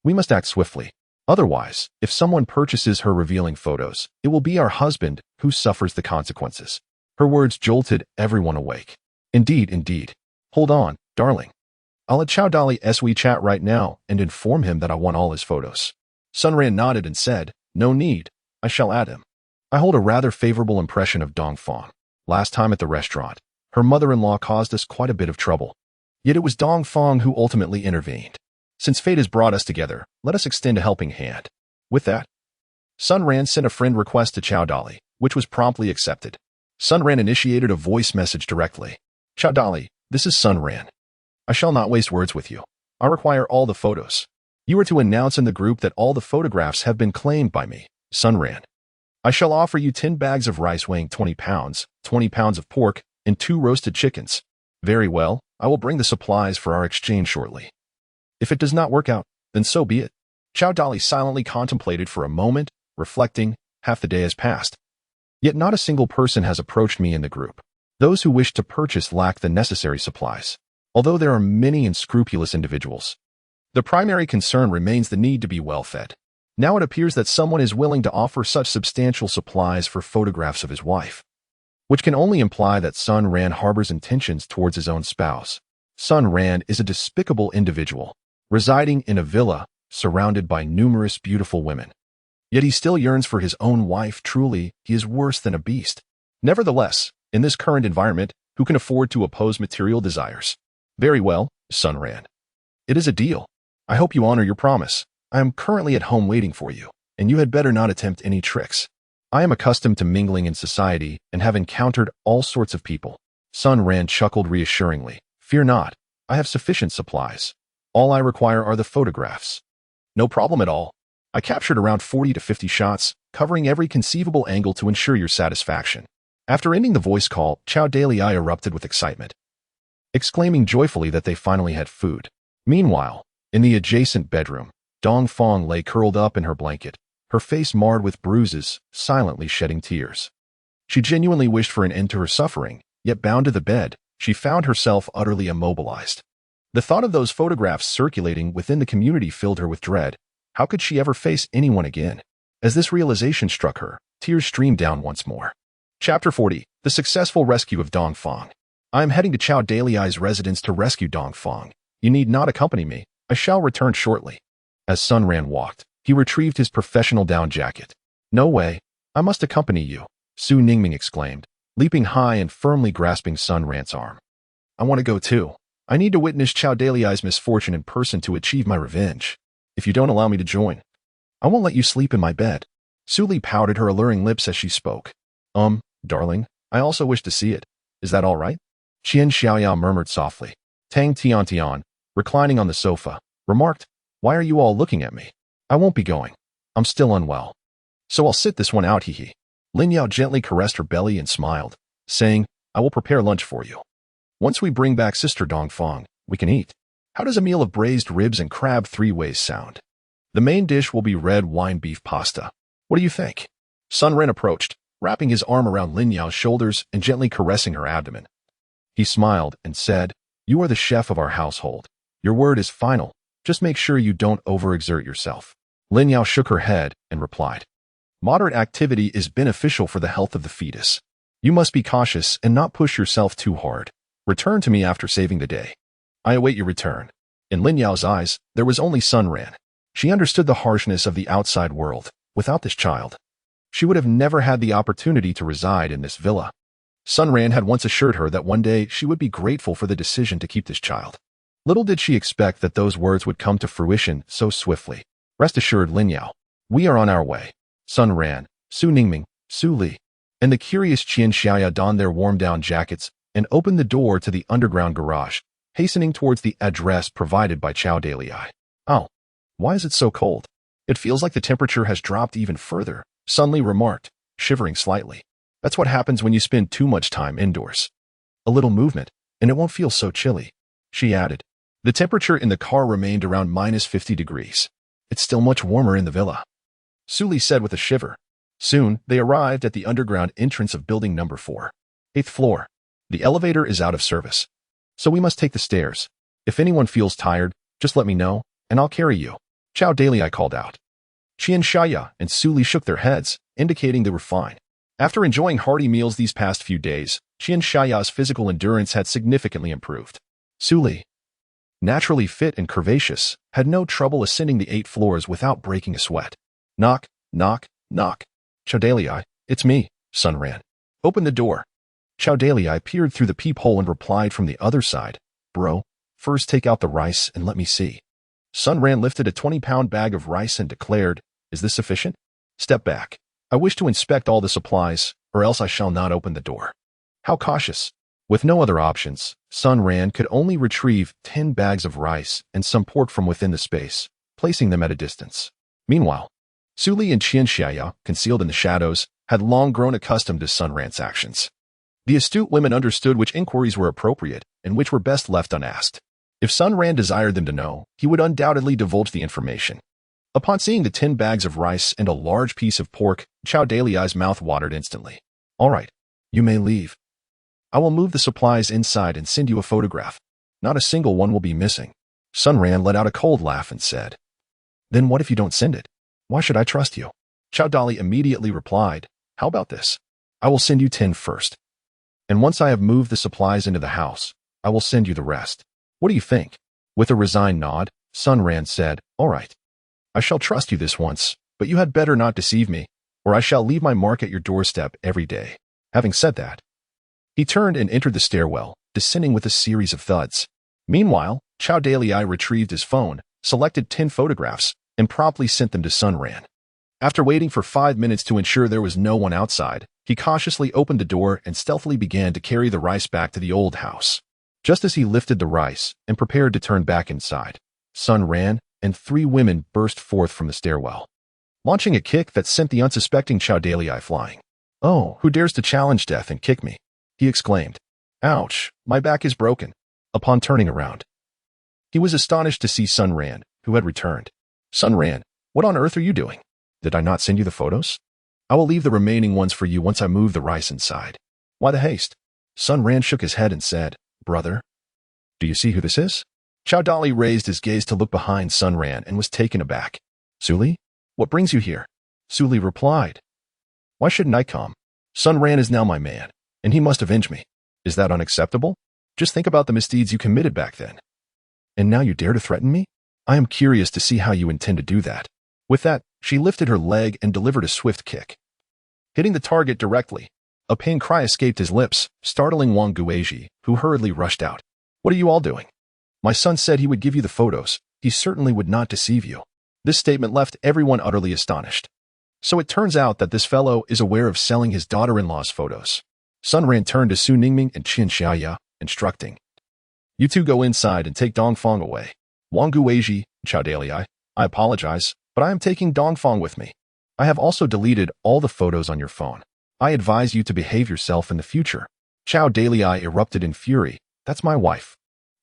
we must act swiftly. Otherwise, if someone purchases her revealing photos, it will be our husband who suffers the consequences." Her words jolted everyone awake. Indeed. Hold on, darling. I'll add Chao Dali's WeChat right now and inform him that I want all his photos." Sun Ran nodded and said, "No need, I shall add him. I hold a rather favorable impression of Dong Fong. Last time at the restaurant, her mother-in-law caused us quite a bit of trouble. Yet it was Dong Fong who ultimately intervened. Since fate has brought us together, let us extend a helping hand." With that, Sun Ran sent a friend request to Chao Dali, which was promptly accepted. Sun Ran initiated a voice message directly. "Chao Dali, this is Sun Ran. I shall not waste words with you. I require all the photos. You are to announce in the group that all the photographs have been claimed by me, Sun Ran. I shall offer you 10 bags of rice weighing 20 pounds, 20 pounds of pork, and 2 roasted chickens. Very well, I will bring the supplies for our exchange shortly. If it does not work out, then so be it." Chao Dali silently contemplated for a moment, reflecting, half the day has passed. Yet not a single person has approached me in the group. Those who wish to purchase lack the necessary supplies. Although there are many unscrupulous individuals, the primary concern remains the need to be well fed. Now it appears that someone is willing to offer such substantial supplies for photographs of his wife, which can only imply that Sun Ran harbors intentions towards his own spouse. Sun Ran is a despicable individual, residing in a villa surrounded by numerous beautiful women. Yet he still yearns for his own wife. Truly, he is worse than a beast. Nevertheless, in this current environment, who can afford to oppose material desires? Very well, Sun Ran. It is a deal. I hope you honor your promise. I am currently at home waiting for you, and you had better not attempt any tricks. I am accustomed to mingling in society and have encountered all sorts of people." Sun Ran chuckled reassuringly. "Fear not. I have sufficient supplies. All I require are the photographs." "No problem at all. I captured around 40 to 50 shots, covering every conceivable angle to ensure your satisfaction." After ending the voice call, Chao Dali erupted with excitement, exclaiming joyfully that they finally had food. Meanwhile, in the adjacent bedroom, Dong Fong lay curled up in her blanket, her face marred with bruises, silently shedding tears. She genuinely wished for an end to her suffering, yet bound to the bed, she found herself utterly immobilized. The thought of those photographs circulating within the community filled her with dread. How could she ever face anyone again? As this realization struck her, tears streamed down once more. Chapter 40. The Successful Rescue of Dong Fong. I am heading to Chao Dali's residence to rescue Dong Fong. You need not accompany me. I shall return shortly. As Sun Ran walked, he retrieved his professional down jacket. "No way. I must accompany you," Su Ningming exclaimed, leaping high and firmly grasping Sun Ran's arm. "I want to go too. I need to witness Chao Dali's misfortune in person to achieve my revenge. If you don't allow me to join, I won't let you sleep in my bed." Su Li pouted her alluring lips as she spoke. Darling, I also wish to see it. Is that all right?" Qian Xiaoya murmured softly. Tang Tian, reclining on the sofa, remarked, "Why are you all looking at me? I won't be going. I'm still unwell. So I'll sit this one out, hee hee." Lin Yao gently caressed her belly and smiled, saying, I will prepare lunch for you. Once we bring back Sister Dongfang, we can eat. How does a meal of braised ribs and crab 3 ways sound? The main dish will be red wine beef pasta. What do you think? Sun Ren approached, wrapping his arm around Lin Yao's shoulders and gently caressing her abdomen. He smiled and said, You are the chef of our household. Your word is final. Just make sure you don't overexert yourself. Lin Yao shook her head and replied, Moderate activity is beneficial for the health of the fetus. You must be cautious and not push yourself too hard. Return to me after saving the day. I await your return. In Lin Yao's eyes, there was only Sun Ran. She understood the harshness of the outside world. Without this child, she would have never had the opportunity to reside in this villa. Sun Ran had once assured her that one day she would be grateful for the decision to keep this child. Little did she expect that those words would come to fruition so swiftly. Rest assured, Lin Yao, we are on our way. Sun Ran, Su Ningming, Su Li, and the curious Qian Xiaya donned their warm-down jackets and opened the door to the underground garage, hastening towards the address provided by Chao Dalei. Oh, why is it so cold? It feels like the temperature has dropped even further, Sun Li remarked, shivering slightly. That's what happens when you spend too much time indoors. A little movement, and it won't feel so chilly, she added. The temperature in the car remained around -50 degrees. It's still much warmer in the villa, Su Li said with a shiver. Soon, they arrived at the underground entrance of building number 4. 8th floor. The elevator is out of service, so we must take the stairs. If anyone feels tired, just let me know, and I'll carry you. Chao Dalei called out. Qian Xiaya and Su Li shook their heads, indicating they were fine. After enjoying hearty meals these past few days, Qian Xiaya's physical endurance had significantly improved. Su Li, naturally fit and curvaceous, had no trouble ascending the 8 floors without breaking a sweat. Knock, knock, knock. Chao Dalei, it's me, Sun Ran. Open the door. Chao Dalei peered through the peephole and replied from the other side, Bro, first take out the rice and let me see. Sun Ran lifted a 20-pound bag of rice and declared, Is this sufficient? Step back. I wish to inspect all the supplies, or else I shall not open the door. How cautious. With no other options, Sun Ran could only retrieve 10 bags of rice and some pork from within the space, placing them at a distance. Meanwhile, Su Li and Qian Xiaya, concealed in the shadows, had long grown accustomed to Sun Ran's actions. The astute women understood which inquiries were appropriate and which were best left unasked. If Sun Ran desired them to know, he would undoubtedly divulge the information. Upon seeing the 10 bags of rice and a large piece of pork, Chao Dalei's mouth watered instantly. All right, you may leave. I will move the supplies inside and send you a photograph. Not a single one will be missing. Sun Ran let out a cold laugh and said, Then what if you don't send it? Why should I trust you? Chao Dalei immediately replied, How about this? I will send you 10 first. And once I have moved the supplies into the house, I will send you the rest. What do you think? With a resigned nod, Sun Ran said, All right. I shall trust you this once, but you had better not deceive me, or I shall leave my mark at your doorstep every day. Having said that, he turned and entered the stairwell, descending with a series of thuds. Meanwhile, Chao Dalei retrieved his phone, selected 10 photographs, and promptly sent them to Sun Ran. After waiting for 5 minutes to ensure there was no one outside, he cautiously opened the door and stealthily began to carry the rice back to the old house. Just as he lifted the rice and prepared to turn back inside, Sun Ran and 3 women burst forth from the stairwell, launching a kick that sent the unsuspecting Chao Dalei flying. Oh, who dares to challenge death and kick me? He exclaimed. Ouch, my back is broken. Upon turning around, he was astonished to see Sun Ran, who had returned. Sun Ran, what on earth are you doing? Did I not send you the photos? I will leave the remaining ones for you once I move the rice inside. Why the haste? Sun Ran shook his head and said, Brother, do you see who this is? Chao Dalei raised his gaze to look behind Sun Ran and was taken aback. Su Li, what brings you here? Su Li replied, Why shouldn't I come? Sun Ran is now my man, and he must avenge me. Is that unacceptable? Just think about the misdeeds you committed back then. And now you dare to threaten me? I am curious to see how you intend to do that. With that, she lifted her leg and delivered a swift kick, hitting the target directly. A pain cry escaped his lips, startling Wang Guizhi, who hurriedly rushed out. What are you all doing? My son said he would give you the photos. He certainly would not deceive you. This statement left everyone utterly astonished. So it turns out that this fellow is aware of selling his daughter-in-law's photos. Sun Ran turned to Su Ningming and Qian Xiaya, instructing, You two go inside and take Dongfang away. Wang Guizhi, Chao Dalei, I apologize, but I am taking Dongfang with me. I have also deleted all the photos on your phone. I advise you to behave yourself in the future. Chao Dalei erupted in fury. That's my wife.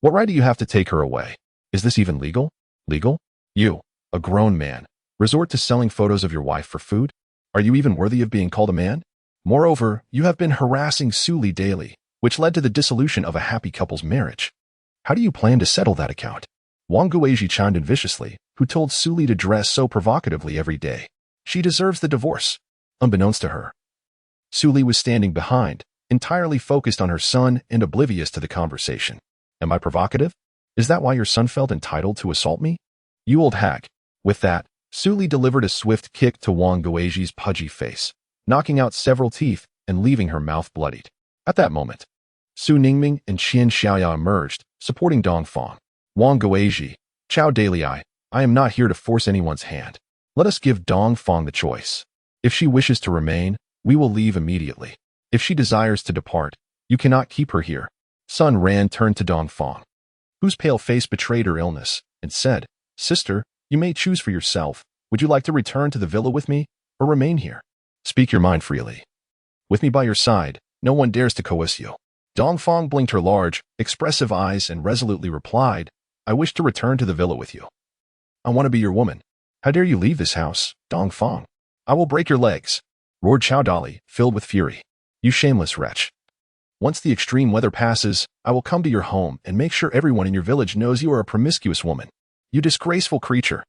What right do you have to take her away? Is this even legal? Legal? You, a grown man, resort to selling photos of your wife for food? Are you even worthy of being called a man? Moreover, you have been harassing Su Li daily, which led to the dissolution of a happy couple's marriage. How do you plan to settle that account? Wang Guizhi chimed in viciously, who told Su Li to dress so provocatively every day. She deserves the divorce. Unbeknownst to her, Su Li was standing behind, entirely focused on her son and oblivious to the conversation. Am I provocative? Is that why your son felt entitled to assault me? You old hag. With that, Su Li delivered a swift kick to Wang Guizhi's pudgy face, knocking out several teeth and leaving her mouth bloodied. At that moment, Su Ningming and Qian Xiaoya emerged, supporting Dongfang. Wang Guizhi, Chao Dalei, I am not here to force anyone's hand. Let us give Dongfang the choice. If she wishes to remain, we will leave immediately. If she desires to depart, you cannot keep her here. Sun Ran turned to Dongfang, whose pale face betrayed her illness, and said, Sister, you may choose for yourself. Would you like to return to the villa with me, or remain here? Speak your mind freely. With me by your side, no one dares to coerce you. Dongfang blinked her large, expressive eyes and resolutely replied, I wish to return to the villa with you. I want to be your woman. How dare you leave this house, Dongfang? I will break your legs, roared Chao Dalei, filled with fury. You shameless wretch. Once the extreme weather passes, I will come to your home and make sure everyone in your village knows you are a promiscuous woman. You disgraceful creature.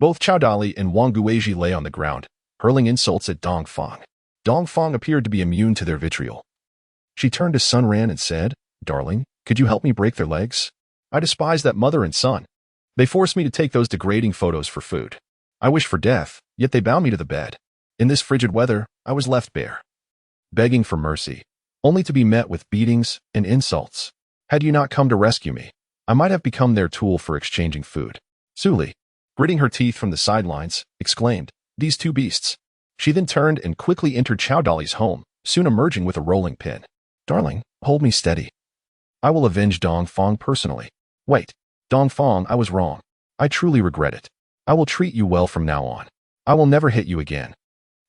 Both Chao Dalei and Wang Guizhi lay on the ground, hurling insults at Dongfang. Dongfang appeared to be immune to their vitriol. She turned to Sun Ran and said, Darling, could you help me break their legs? I despise that mother and son. They forced me to take those degrading photos for food. I wish for death, yet they bound me to the bed. In this frigid weather, I was left bare, begging for mercy, only to be met with beatings and insults. Had you not come to rescue me, I might have become their tool for exchanging food. Su Li, gritting her teeth from the sidelines, exclaimed, These two beasts. She then turned and quickly entered Chao Dalei's home, soon emerging with a rolling pin. Darling, hold me steady. I will avenge Dongfang personally. Wait, Dongfang, I was wrong. I truly regret it. I will treat you well from now on. I will never hit you again.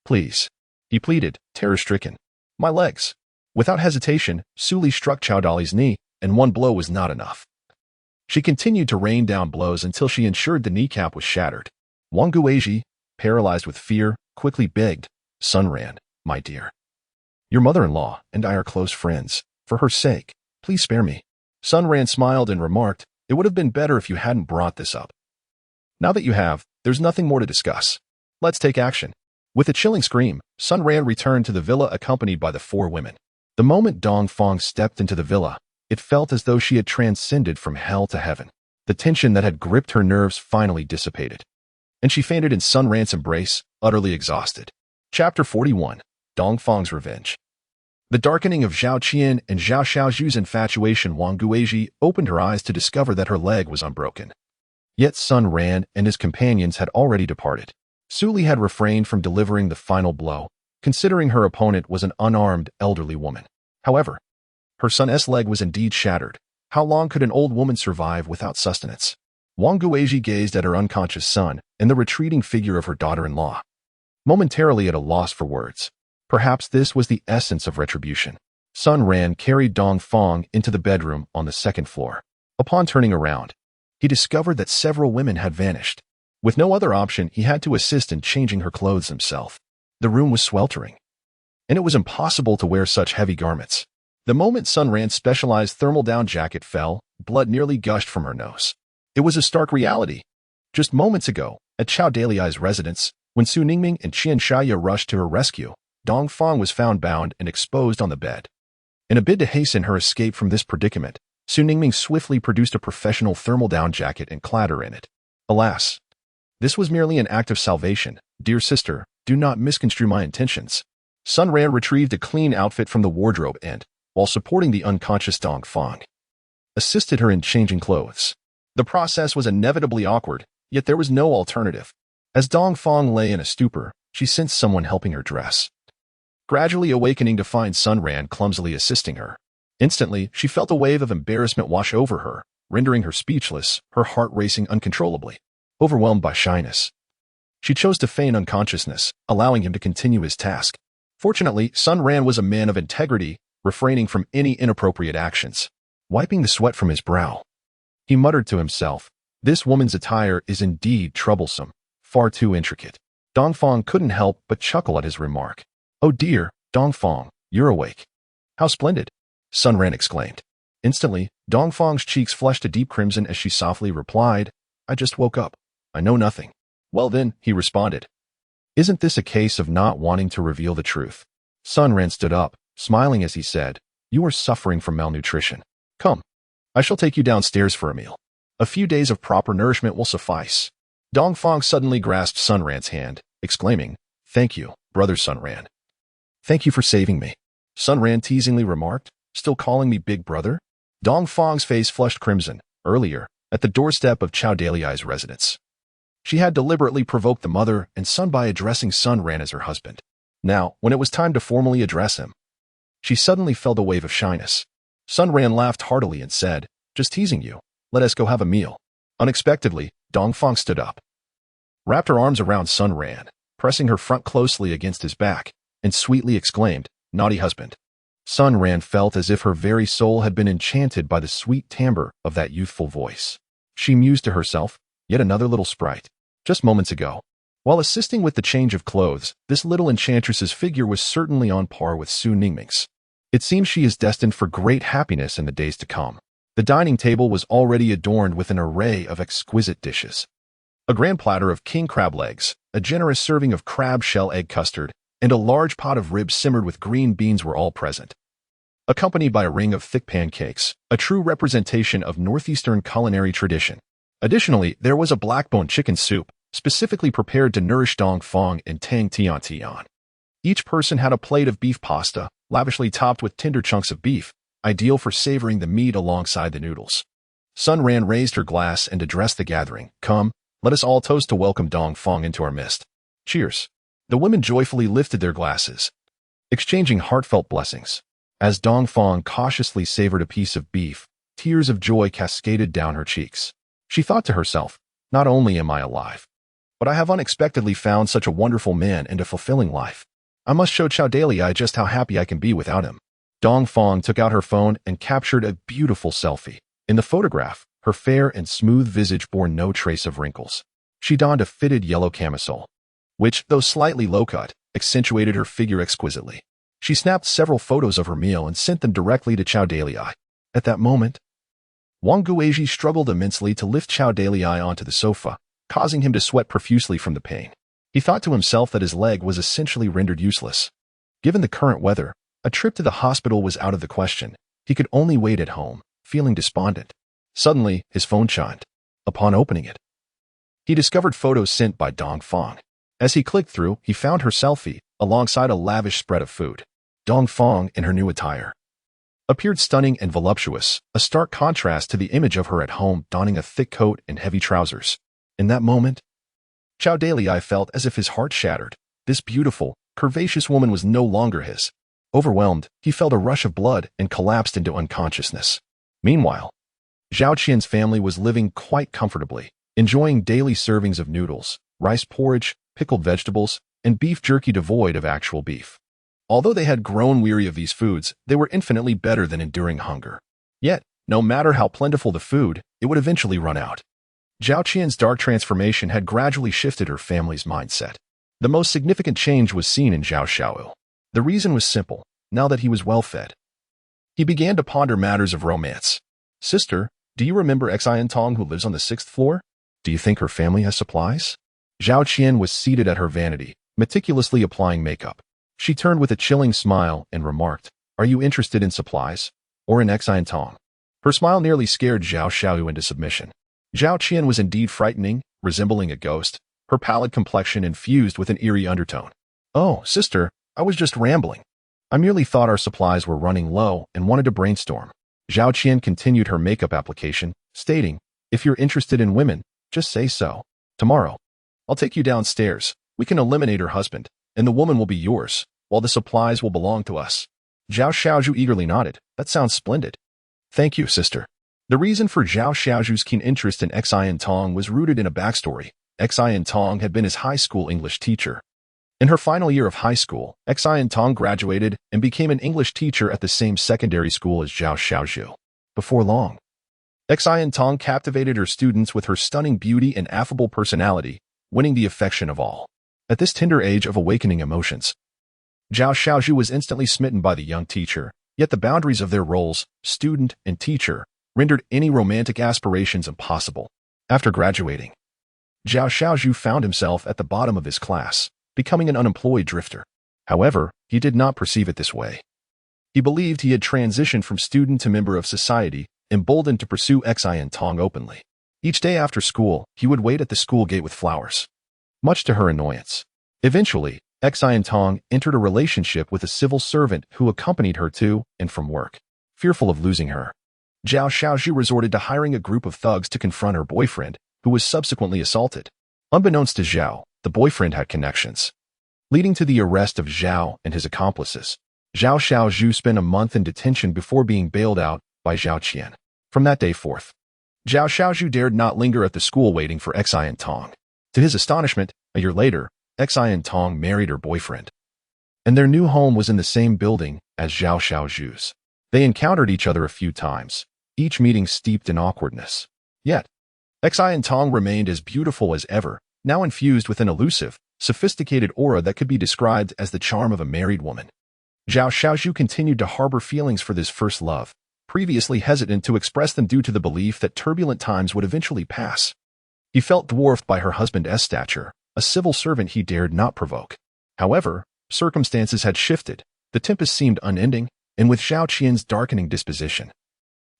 Please, he pleaded, terror-stricken. My legs. Without hesitation, Su Li struck Chao Dalei's knee, and one blow was not enough. She continued to rain down blows until she ensured the kneecap was shattered. Wang Guizhi, paralyzed with fear, quickly begged, Sun Ran, my dear. Your mother-in-law and I are close friends. For her sake, please spare me. Sun Ran smiled and remarked, It would have been better if you hadn't brought this up. Now that you have, there's nothing more to discuss. Let's take action. With a chilling scream, Sun Ran returned to the villa accompanied by the four women. The moment Dongfang stepped into the villa, it felt as though she had transcended from hell to heaven. The tension that had gripped her nerves finally dissipated, and she fainted in Sun Ran's embrace, utterly exhausted. Chapter 41. Dongfang's Revenge. The darkening of Zhao Qian and Zhao Xiaoju's infatuation. Wang Guizhi opened her eyes to discover that her leg was unbroken. Yet Sun Ran and his companions had already departed. Su Li had refrained from delivering the final blow, considering her opponent was an unarmed, elderly woman. However, her son's leg was indeed shattered. How long could an old woman survive without sustenance? Wang Guizhi gazed at her unconscious son and the retreating figure of her daughter-in-law, momentarily at a loss for words. Perhaps this was the essence of retribution. Sun Ran carried Dongfang into the bedroom on the second floor. Upon turning around, he discovered that several women had vanished. With no other option, he had to assist in changing her clothes himself. The room was sweltering, and it was impossible to wear such heavy garments. The moment Sun Ran's specialized thermal down jacket fell, blood nearly gushed from her nose. It was a stark reality. Just moments ago, at Chao Dalei's residence, when Su Ningming and Qian Xiaoya rushed to her rescue, Dongfang was found bound and exposed on the bed. In a bid to hasten her escape from this predicament, Su Ningming swiftly produced a professional thermal down jacket and clad her in it. Alas, this was merely an act of salvation. Dear sister, do not misconstrue my intentions. Sun Ran retrieved a clean outfit from the wardrobe and, while supporting the unconscious Dongfang, assisted her in changing clothes. The process was inevitably awkward, yet there was no alternative. As Dongfang lay in a stupor, she sensed someone helping her dress, gradually awakening to find Sun Ran clumsily assisting her. Instantly, she felt a wave of embarrassment wash over her, rendering her speechless, her heart racing uncontrollably. Overwhelmed by shyness, she chose to feign unconsciousness, allowing him to continue his task. Fortunately, Sun Ran was a man of integrity, refraining from any inappropriate actions. Wiping the sweat from his brow, he muttered to himself, "This woman's attire is indeed troublesome, far too intricate." Dongfang couldn't help but chuckle at his remark. "Oh dear, Dongfang, you're awake. How splendid!" Sun Ran exclaimed. Instantly, Dongfang's cheeks flushed a deep crimson as she softly replied, "I just woke up. I know nothing." "Well then," he responded, "isn't this a case of not wanting to reveal the truth?" Sun Ran stood up, smiling as he said, "You are suffering from malnutrition. Come, I shall take you downstairs for a meal. A few days of proper nourishment will suffice." Dongfang suddenly grasped Sun Ran's hand, exclaiming, "Thank you, brother Sun Ran. Thank you for saving me," Sun Ran teasingly remarked, "Still calling me big brother?" Dongfang's face flushed crimson. Earlier, at the doorstep of Chao Daliai's residence, she had deliberately provoked the mother and son by addressing Sun Ran as her husband. Now, when it was time to formally address him, she suddenly felt a wave of shyness. Sun Ran laughed heartily and said, "Just teasing you. Let us go have a meal." Unexpectedly, Dongfang stood up, wrapped her arms around Sun Ran, pressing her front closely against his back, and sweetly exclaimed, "Naughty husband." Sun Ran felt as if her very soul had been enchanted by the sweet timbre of that youthful voice. She mused to herself, "Yet another little sprite. Just moments ago, while assisting with the change of clothes, this little enchantress's figure was certainly on par with Su Ningming's. It seems she is destined for great happiness in the days to come." The dining table was already adorned with an array of exquisite dishes. A grand platter of king crab legs, a generous serving of crab shell egg custard, and a large pot of ribs simmered with green beans were all present, accompanied by a ring of thick pancakes, a true representation of northeastern culinary tradition. Additionally, there was a black-bone chicken soup, specifically prepared to nourish Dongfang and Tang Tian Tian. Each person had a plate of beef pasta, lavishly topped with tender chunks of beef, ideal for savoring the meat alongside the noodles. Sun Ran raised her glass and addressed the gathering. "Come, let us all toast to welcome Dongfang into our midst. Cheers." The women joyfully lifted their glasses, exchanging heartfelt blessings. As Dongfang cautiously savored a piece of beef, tears of joy cascaded down her cheeks. She thought to herself, "Not only am I alive, but I have unexpectedly found such a wonderful man and a fulfilling life. I must show Chao Daliai just how happy I can be without him." Dongfang took out her phone and captured a beautiful selfie. In the photograph, her fair and smooth visage bore no trace of wrinkles. She donned a fitted yellow camisole, which, though slightly low-cut, accentuated her figure exquisitely. She snapped several photos of her meal and sent them directly to Chao Daliai. At that moment, Wang Guizhi struggled immensely to lift Chao Daliai onto the sofa, causing him to sweat profusely from the pain. He thought to himself that his leg was essentially rendered useless. Given the current weather, a trip to the hospital was out of the question. He could only wait at home, feeling despondent. Suddenly, his phone chimed. Upon opening it, he discovered photos sent by Dongfang. As he clicked through, he found her selfie, alongside a lavish spread of food. Dongfang, in her new attire, appeared stunning and voluptuous, a stark contrast to the image of her at home donning a thick coat and heavy trousers. In that moment, Chao Daliai felt as if his heart shattered. This beautiful, curvaceous woman was no longer his. Overwhelmed, he felt a rush of blood and collapsed into unconsciousness. Meanwhile, Zhao Qian's family was living quite comfortably, enjoying daily servings of noodles, rice porridge, pickled vegetables, and beef jerky devoid of actual beef. Although they had grown weary of these foods, they were infinitely better than enduring hunger. Yet, no matter how plentiful the food, it would eventually run out. Zhao Qian's dark transformation had gradually shifted her family's mindset. The most significant change was seen in Zhao Xiaoyu. The reason was simple. Now that he was well-fed, he began to ponder matters of romance. "Sister, do you remember Xian Tong who lives on the 6th floor? Do you think her family has supplies?" Zhao Qian was seated at her vanity, meticulously applying makeup. She turned with a chilling smile and remarked, "Are you interested in supplies? Or in Xian Tong?" Her smile nearly scared Zhao Xiaoyu into submission. Zhao Qian was indeed frightening, resembling a ghost, her pallid complexion infused with an eerie undertone. "Oh, sister, I was just rambling. I merely thought our supplies were running low and wanted to brainstorm." Zhao Qian continued her makeup application, stating, "If you're interested in women, just say so. Tomorrow, I'll take you downstairs. We can eliminate her husband, and the woman will be yours, while the supplies will belong to us." Zhao Xiaoju eagerly nodded. "That sounds splendid." "Thank you, sister." The reason for Zhao Xiaoju's keen interest in Xian Tong was rooted in a backstory. Xian Tong had been his high school English teacher, In her final year of high school, Xian Tong graduated and became an English teacher at the same secondary school as Zhao Xiaozhu. Before long, Xian Tong captivated her students with her stunning beauty and affable personality, winning the affection of all. At this tender age of awakening emotions, Zhao Xiaozhu was instantly smitten by the young teacher, yet the boundaries of their roles, student and teacher, rendered any romantic aspirations impossible. After graduating, Zhao Xiaozhu found himself at the bottom of his class, becoming an unemployed drifter. However, he did not perceive it this way. He believed he had transitioned from student to member of society, emboldened to pursue Xian Tong openly. Each day after school, he would wait at the school gate with flowers, much to her annoyance. Eventually, Xian Tong entered a relationship with a civil servant who accompanied her to and from work. Fearful of losing her, Zhao Xiaozhu resorted to hiring a group of thugs to confront her boyfriend, who was subsequently assaulted. Unbeknownst to Zhao, the boyfriend had connections, leading to the arrest of Zhao and his accomplices. Zhao Xiaozhu spent a month in detention before being bailed out by Zhao Qian. From that day forth, Zhao Xiaozhu dared not linger at the school waiting for Xian Tong. To his astonishment, a year later, Xian Tong married her boyfriend, and their new home was in the same building as Zhao Xiaozhu's. They encountered each other a few times, each meeting steeped in awkwardness. Yet, Xian Tong remained as beautiful as ever, now infused with an elusive, sophisticated aura that could be described as the charm of a married woman. Zhao Xiaozhu continued to harbor feelings for this first love, previously hesitant to express them due to the belief that turbulent times would eventually pass. He felt dwarfed by her husband's stature, a civil servant he dared not provoke. However, circumstances had shifted, the tempest seemed unending, and with Zhao Qian's darkening disposition,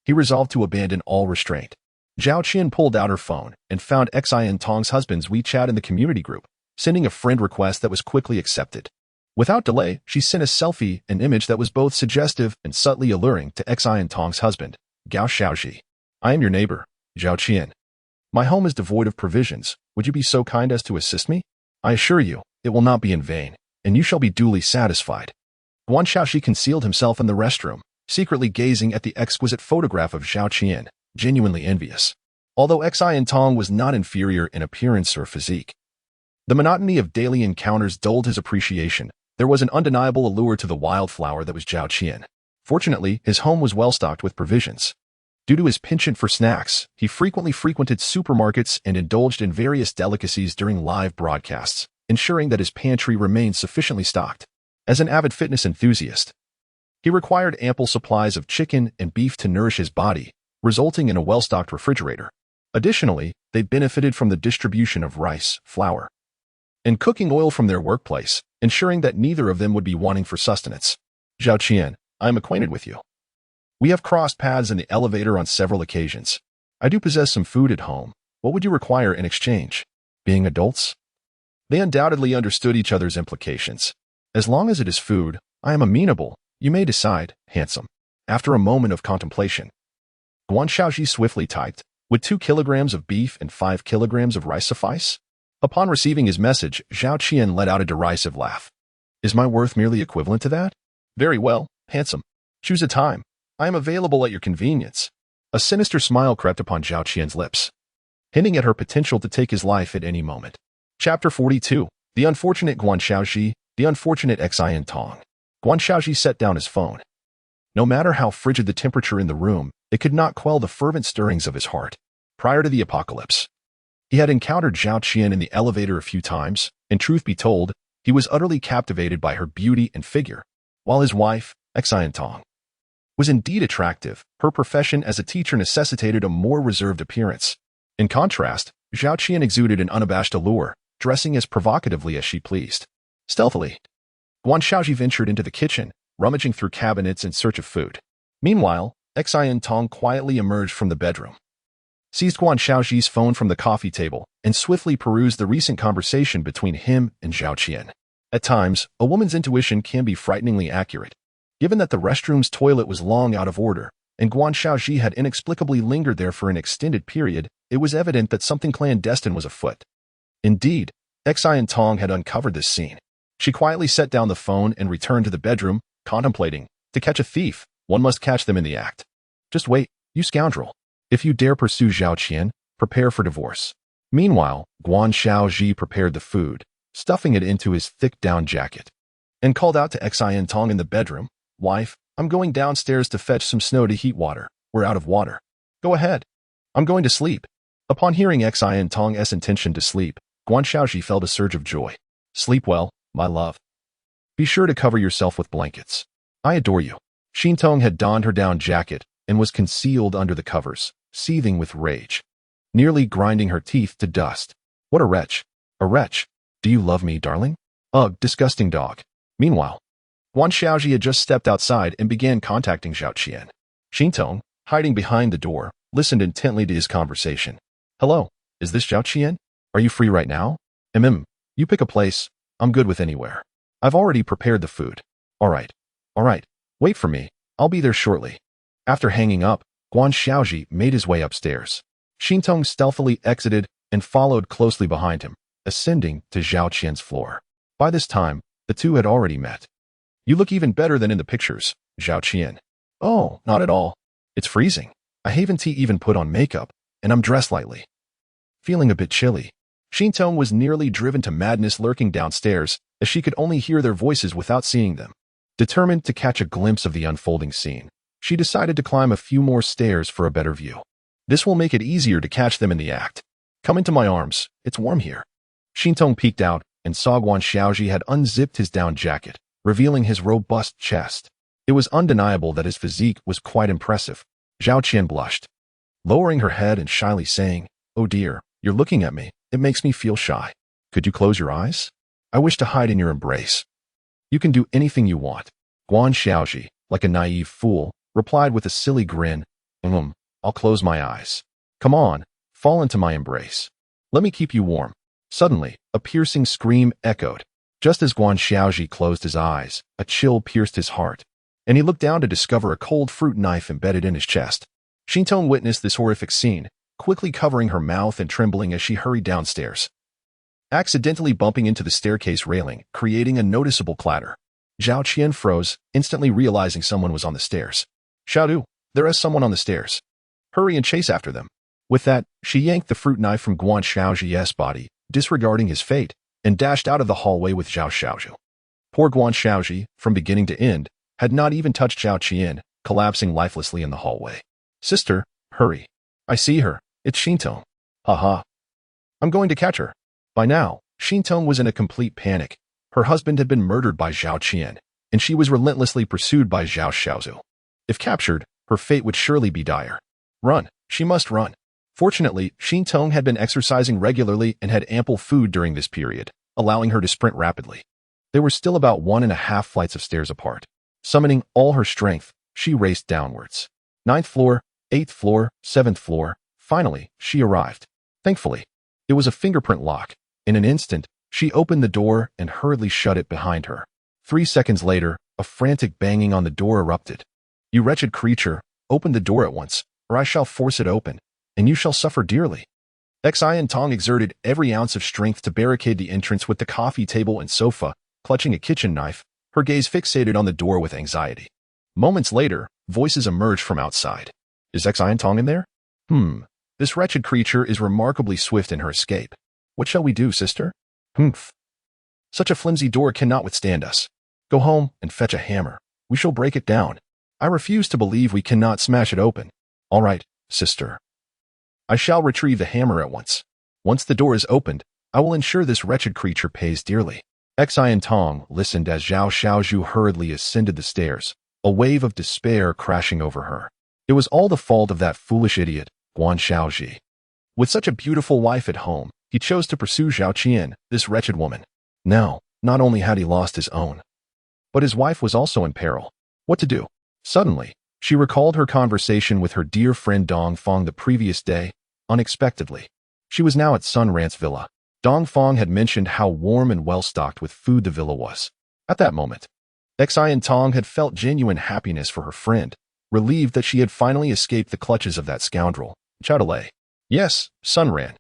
he resolved to abandon all restraint. Zhao Qian pulled out her phone and found Xian Tong's husband's WeChat in the community group, sending a friend request that was quickly accepted. Without delay, she sent a selfie, an image that was both suggestive and subtly alluring to Xian Tong's husband, Gao Xiaozhi. I am your neighbor, Zhao Qian. My home is devoid of provisions. Would you be so kind as to assist me? I assure you, it will not be in vain, and you shall be duly satisfied. Guan Xiaoxi concealed himself in the restroom, secretly gazing at the exquisite photograph of Zhao Qian, genuinely envious. Although Xian Tong was not inferior in appearance or physique, the monotony of daily encounters dulled his appreciation. There was an undeniable allure to the wildflower that was Zhao Qian. Fortunately, his home was well stocked with provisions. Due to his penchant for snacks, he frequently frequented supermarkets and indulged in various delicacies during live broadcasts, ensuring that his pantry remained sufficiently stocked. As an avid fitness enthusiast, he required ample supplies of chicken and beef to nourish his body, resulting in a well-stocked refrigerator. Additionally, they benefited from the distribution of rice, flour, and cooking oil from their workplace, ensuring that neither of them would be wanting for sustenance. Zhao Qian, I am acquainted with you. We have crossed paths in the elevator on several occasions. I do possess some food at home. What would you require in exchange? Being adults, they undoubtedly understood each other's implications. As long as it is food, I am amenable. You may decide, handsome. After a moment of contemplation, Guan Xiaoxi swiftly typed, would 2 kilograms of beef and 5 kilograms of rice suffice? Upon receiving his message, Zhao Qian let out a derisive laugh. Is my worth merely equivalent to that? Very well, handsome. Choose a time. I am available at your convenience. A sinister smile crept upon Zhao Qian's lips, hinting at her potential to take his life at any moment. Chapter 42. The unfortunate Guan Xiaoxi, the unfortunate Xian Tong. Guan Xiaoxi set down his phone. No matter how frigid the temperature in the room, it could not quell the fervent stirrings of his heart. Prior to the apocalypse, he had encountered Zhao Qian in the elevator a few times, and truth be told, he was utterly captivated by her beauty and figure. While his wife, Xian Tong, was indeed attractive, her profession as a teacher necessitated a more reserved appearance. In contrast, Zhao Qian exuded an unabashed allure, dressing as provocatively as she pleased. Stealthily, Guan Xiaoxi ventured into the kitchen, rummaging through cabinets in search of food. Meanwhile, Xian Tong quietly emerged from the bedroom, seized Guan Xiaoxi's phone from the coffee table, and swiftly perused the recent conversation between him and Zhao Qian. At times, a woman's intuition can be frighteningly accurate. Given that the restroom's toilet was long out of order, and Guan Xiaoxi had inexplicably lingered there for an extended period, it was evident that something clandestine was afoot. Indeed, Xian Tong had uncovered this scene. She quietly set down the phone and returned to the bedroom, contemplating, to catch a thief, one must catch them in the act. Just wait, you scoundrel. If you dare pursue Zhao Qian, prepare for divorce. Meanwhile, Guan Xiaoxi prepared the food, stuffing it into his thick down jacket, and called out to Xin Tong in the bedroom, "Wife, I'm going downstairs to fetch some snow to heat water. We're out of water. Go ahead. I'm going to sleep." Upon hearing Xin Tong's intention to sleep, Guan Xiaozhi felt a surge of joy. "Sleep well, my love. Be sure to cover yourself with blankets. I adore you." Xin Tong had donned her down jacket and was concealed under the covers, seething with rage, nearly grinding her teeth to dust. "What a wretch! A wretch! Do you love me, darling? Ugh, disgusting dog." Meanwhile, Guan Xiaozhi had just stepped outside and began contacting Zhao Qian. Xin Tong, hiding behind the door, listened intently to his conversation. "Hello, is this Zhao Qian? Are you free right now? You pick a place. I'm good with anywhere. I've already prepared the food." All right. Wait for me. I'll be there shortly." After hanging up, Guan Xiaozhi made his way upstairs. Xin Tong stealthily exited and followed closely behind him, ascending to Zhao Qian's floor. By this time, the two had already met. "You look even better than in the pictures, Zhao Qian." "Oh, not at all. It's freezing. I haven't even put on makeup, and I'm dressed lightly. Feeling a bit chilly." Xin Tong was nearly driven to madness lurking downstairs, as she could only hear their voices without seeing them. Determined to catch a glimpse of the unfolding scene, she decided to climb a few more stairs for a better view. This will make it easier to catch them in the act. "Come into my arms. It's warm here." Xin Tong peeked out and saw Guan Xiaozhi had unzipped his down jacket, revealing his robust chest. It was undeniable that his physique was quite impressive. Zhao Qian blushed, lowering her head and shyly saying, "Oh dear, you're looking at me. It makes me feel shy. Could you close your eyes? I wish to hide in your embrace." "You can do anything you want." Guan Xiaozhi, like a naive fool, replied with a silly grin, "I'll close my eyes. Come on, fall into my embrace. Let me keep you warm." Suddenly, a piercing scream echoed. Just as Guan Xiaozhi closed his eyes, a chill pierced his heart, and he looked down to discover a cold fruit knife embedded in his chest. Xin Tong witnessed this horrific scene, quickly covering her mouth and trembling as she hurried downstairs, accidentally bumping into the staircase railing, creating a noticeable clatter. Zhao Qian froze, instantly realizing someone was on the stairs. "Xiaodu, there is someone on the stairs. Hurry and chase after them." With that, she yanked the fruit knife from Guan Xiaozhi's body, disregarding his fate, and dashed out of the hallway with Zhao Xiaozhi. Poor Guan Xiaozhi, from beginning to end, had not even touched Zhao Qian, collapsing lifelessly in the hallway. "Sister, hurry. I see her. It's Xin Tong. Ha. I'm going to catch her." By now, Xin Tong was in a complete panic. Her husband had been murdered by Zhao Qian, and she was relentlessly pursued by Zhao Xiaozhi. If captured, her fate would surely be dire. Run. She must run. Fortunately, Xin Tong had been exercising regularly and had ample food during this period, allowing her to sprint rapidly. They were still about 1.5 flights of stairs apart. Summoning all her strength, she raced downwards. 9th floor, 8th floor, 7th floor. Finally, she arrived. Thankfully, it was a fingerprint lock. In an instant, she opened the door and hurriedly shut it behind her. 3 seconds later, a frantic banging on the door erupted. "You wretched creature, open the door at once, or I shall force it open, and you shall suffer dearly." Xin Tong exerted every ounce of strength to barricade the entrance with the coffee table and sofa, clutching a kitchen knife, her gaze fixated on the door with anxiety. Moments later, voices emerged from outside. "Is Xin Tong in there? This wretched creature is remarkably swift in her escape. What shall we do, sister?" "Such a flimsy door cannot withstand us. Go home and fetch a hammer. We shall break it down. I refuse to believe we cannot smash it open." "All right, sister. I shall retrieve the hammer at once. Once the door is opened, I will ensure this wretched creature pays dearly." Xin Tong listened as Zhao Xiaozhi hurriedly ascended the stairs, a wave of despair crashing over her. It was all the fault of that foolish idiot, Guan Xiaozhi. With such a beautiful wife at home, he chose to pursue Zhao Qian, this wretched woman. Now, not only had he lost his own, but his wife was also in peril. What to do? Suddenly, she recalled her conversation with her dear friend Dong Feng the previous day, unexpectedly. She was now at Sun Rant's villa. Dong Feng had mentioned how warm and well-stocked with food the villa was. At that moment, Xin Tong had felt genuine happiness for her friend, relieved that she had finally escaped the clutches of that scoundrel, Zhao Delay. Yes, Sun Ran.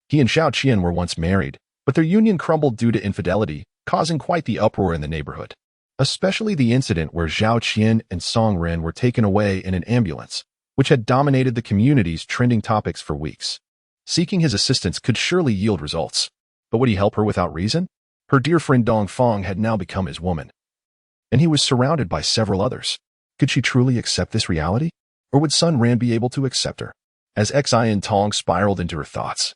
He and Zhao Qian were once married, but their union crumbled due to infidelity, causing quite the uproar in the neighborhood. Especially the incident where Zhao Qian and Song Ren were taken away in an ambulance, which had dominated the community's trending topics for weeks. Seeking his assistance could surely yield results. But would he help her without reason? Her dear friend Dong Fong had now become his woman, and he was surrounded by several others. Could she truly accept this reality? Or would Sun Ran be able to accept her? As Xian Tong spiraled into her thoughts,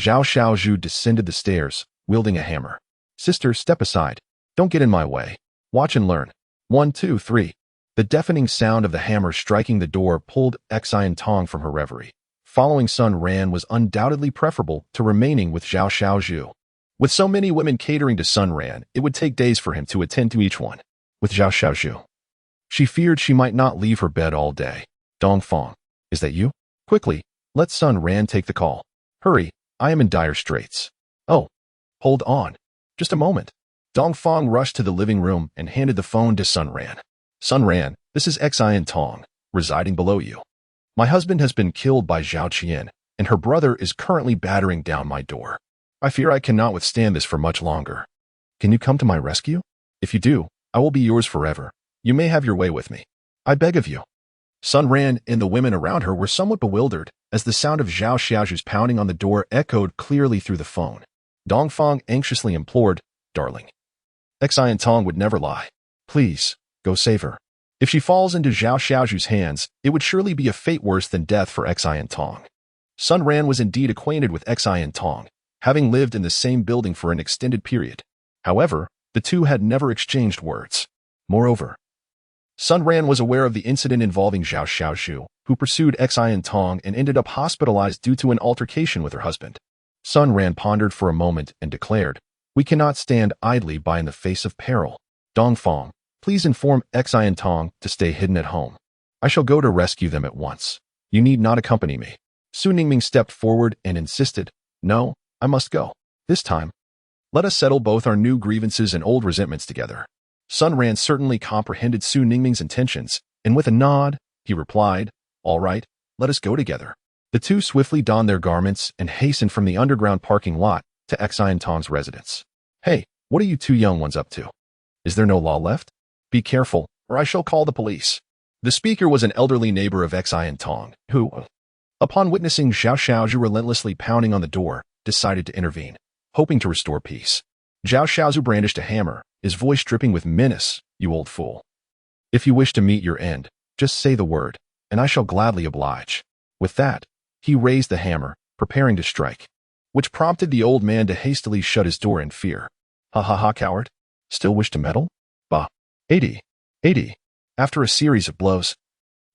Zhao Xiaozhu descended the stairs, wielding a hammer. Sister, step aside. Don't get in my way. Watch and learn. 1, 2, 3. The deafening sound of the hammer striking the door pulled Xian Tong from her reverie. Following Sun Ran was undoubtedly preferable to remaining with Zhao Xiaozhu. With so many women catering to Sun Ran, it would take days for him to attend to each one. With Zhao Xiaozhu, she feared she might not leave her bed all day. Dong Fong, is that you? Quickly, let Sun Ran take the call. Hurry, I am in dire straits. Oh, hold on. Just a moment. Dong Fong rushed to the living room and handed the phone to Sun Ran. Sun Ran, this is Xian Tong, residing below you. My husband has been killed by Zhao Qian, and her brother is currently battering down my door. I fear I cannot withstand this for much longer. Can you come to my rescue? If you do, I will be yours forever. You may have your way with me. I beg of you. Sun Ran and the women around her were somewhat bewildered as the sound of Zhao Xiaozhu's pounding on the door echoed clearly through the phone. Dong Fong anxiously implored, Darling, Xian Tong would never lie. Please, go save her. If she falls into Zhao Xiaozhu's hands, it would surely be a fate worse than death for Xian Tong. Sun Ran was indeed acquainted with Xian Tong, having lived in the same building for an extended period. However, the two had never exchanged words. Moreover, Sun Ran was aware of the incident involving Zhao Xiaozhu, who pursued Xian Tong and ended up hospitalized due to an altercation with her husband. Sun Ran pondered for a moment and declared, We cannot stand idly by in the face of peril. Dong Fong, please inform Xian Tong to stay hidden at home. I shall go to rescue them at once. You need not accompany me. Su Ningming stepped forward and insisted, No, I must go. This time, let us settle both our new grievances and old resentments together. Sun Ran certainly comprehended Su Ningming's intentions, and with a nod, he replied, All right, let us go together. The two swiftly donned their garments and hastened from the underground parking lot to Xian Tong's residence. Hey, what are you two young ones up to? Is there no law left? Be careful, or I shall call the police. The speaker was an elderly neighbor of Xian Tong, who, upon witnessing Zhao Xiaozhu relentlessly pounding on the door, decided to intervene, hoping to restore peace. Zhao Xiaozhu brandished a hammer, his voice dripping with menace, You old fool. If you wish to meet your end, just say the word, and I shall gladly oblige. With that, he raised the hammer, preparing to strike, which prompted the old man to hastily shut his door in fear. Ha ha ha, coward. Still wish to meddle? Bah. 80. After a series of blows,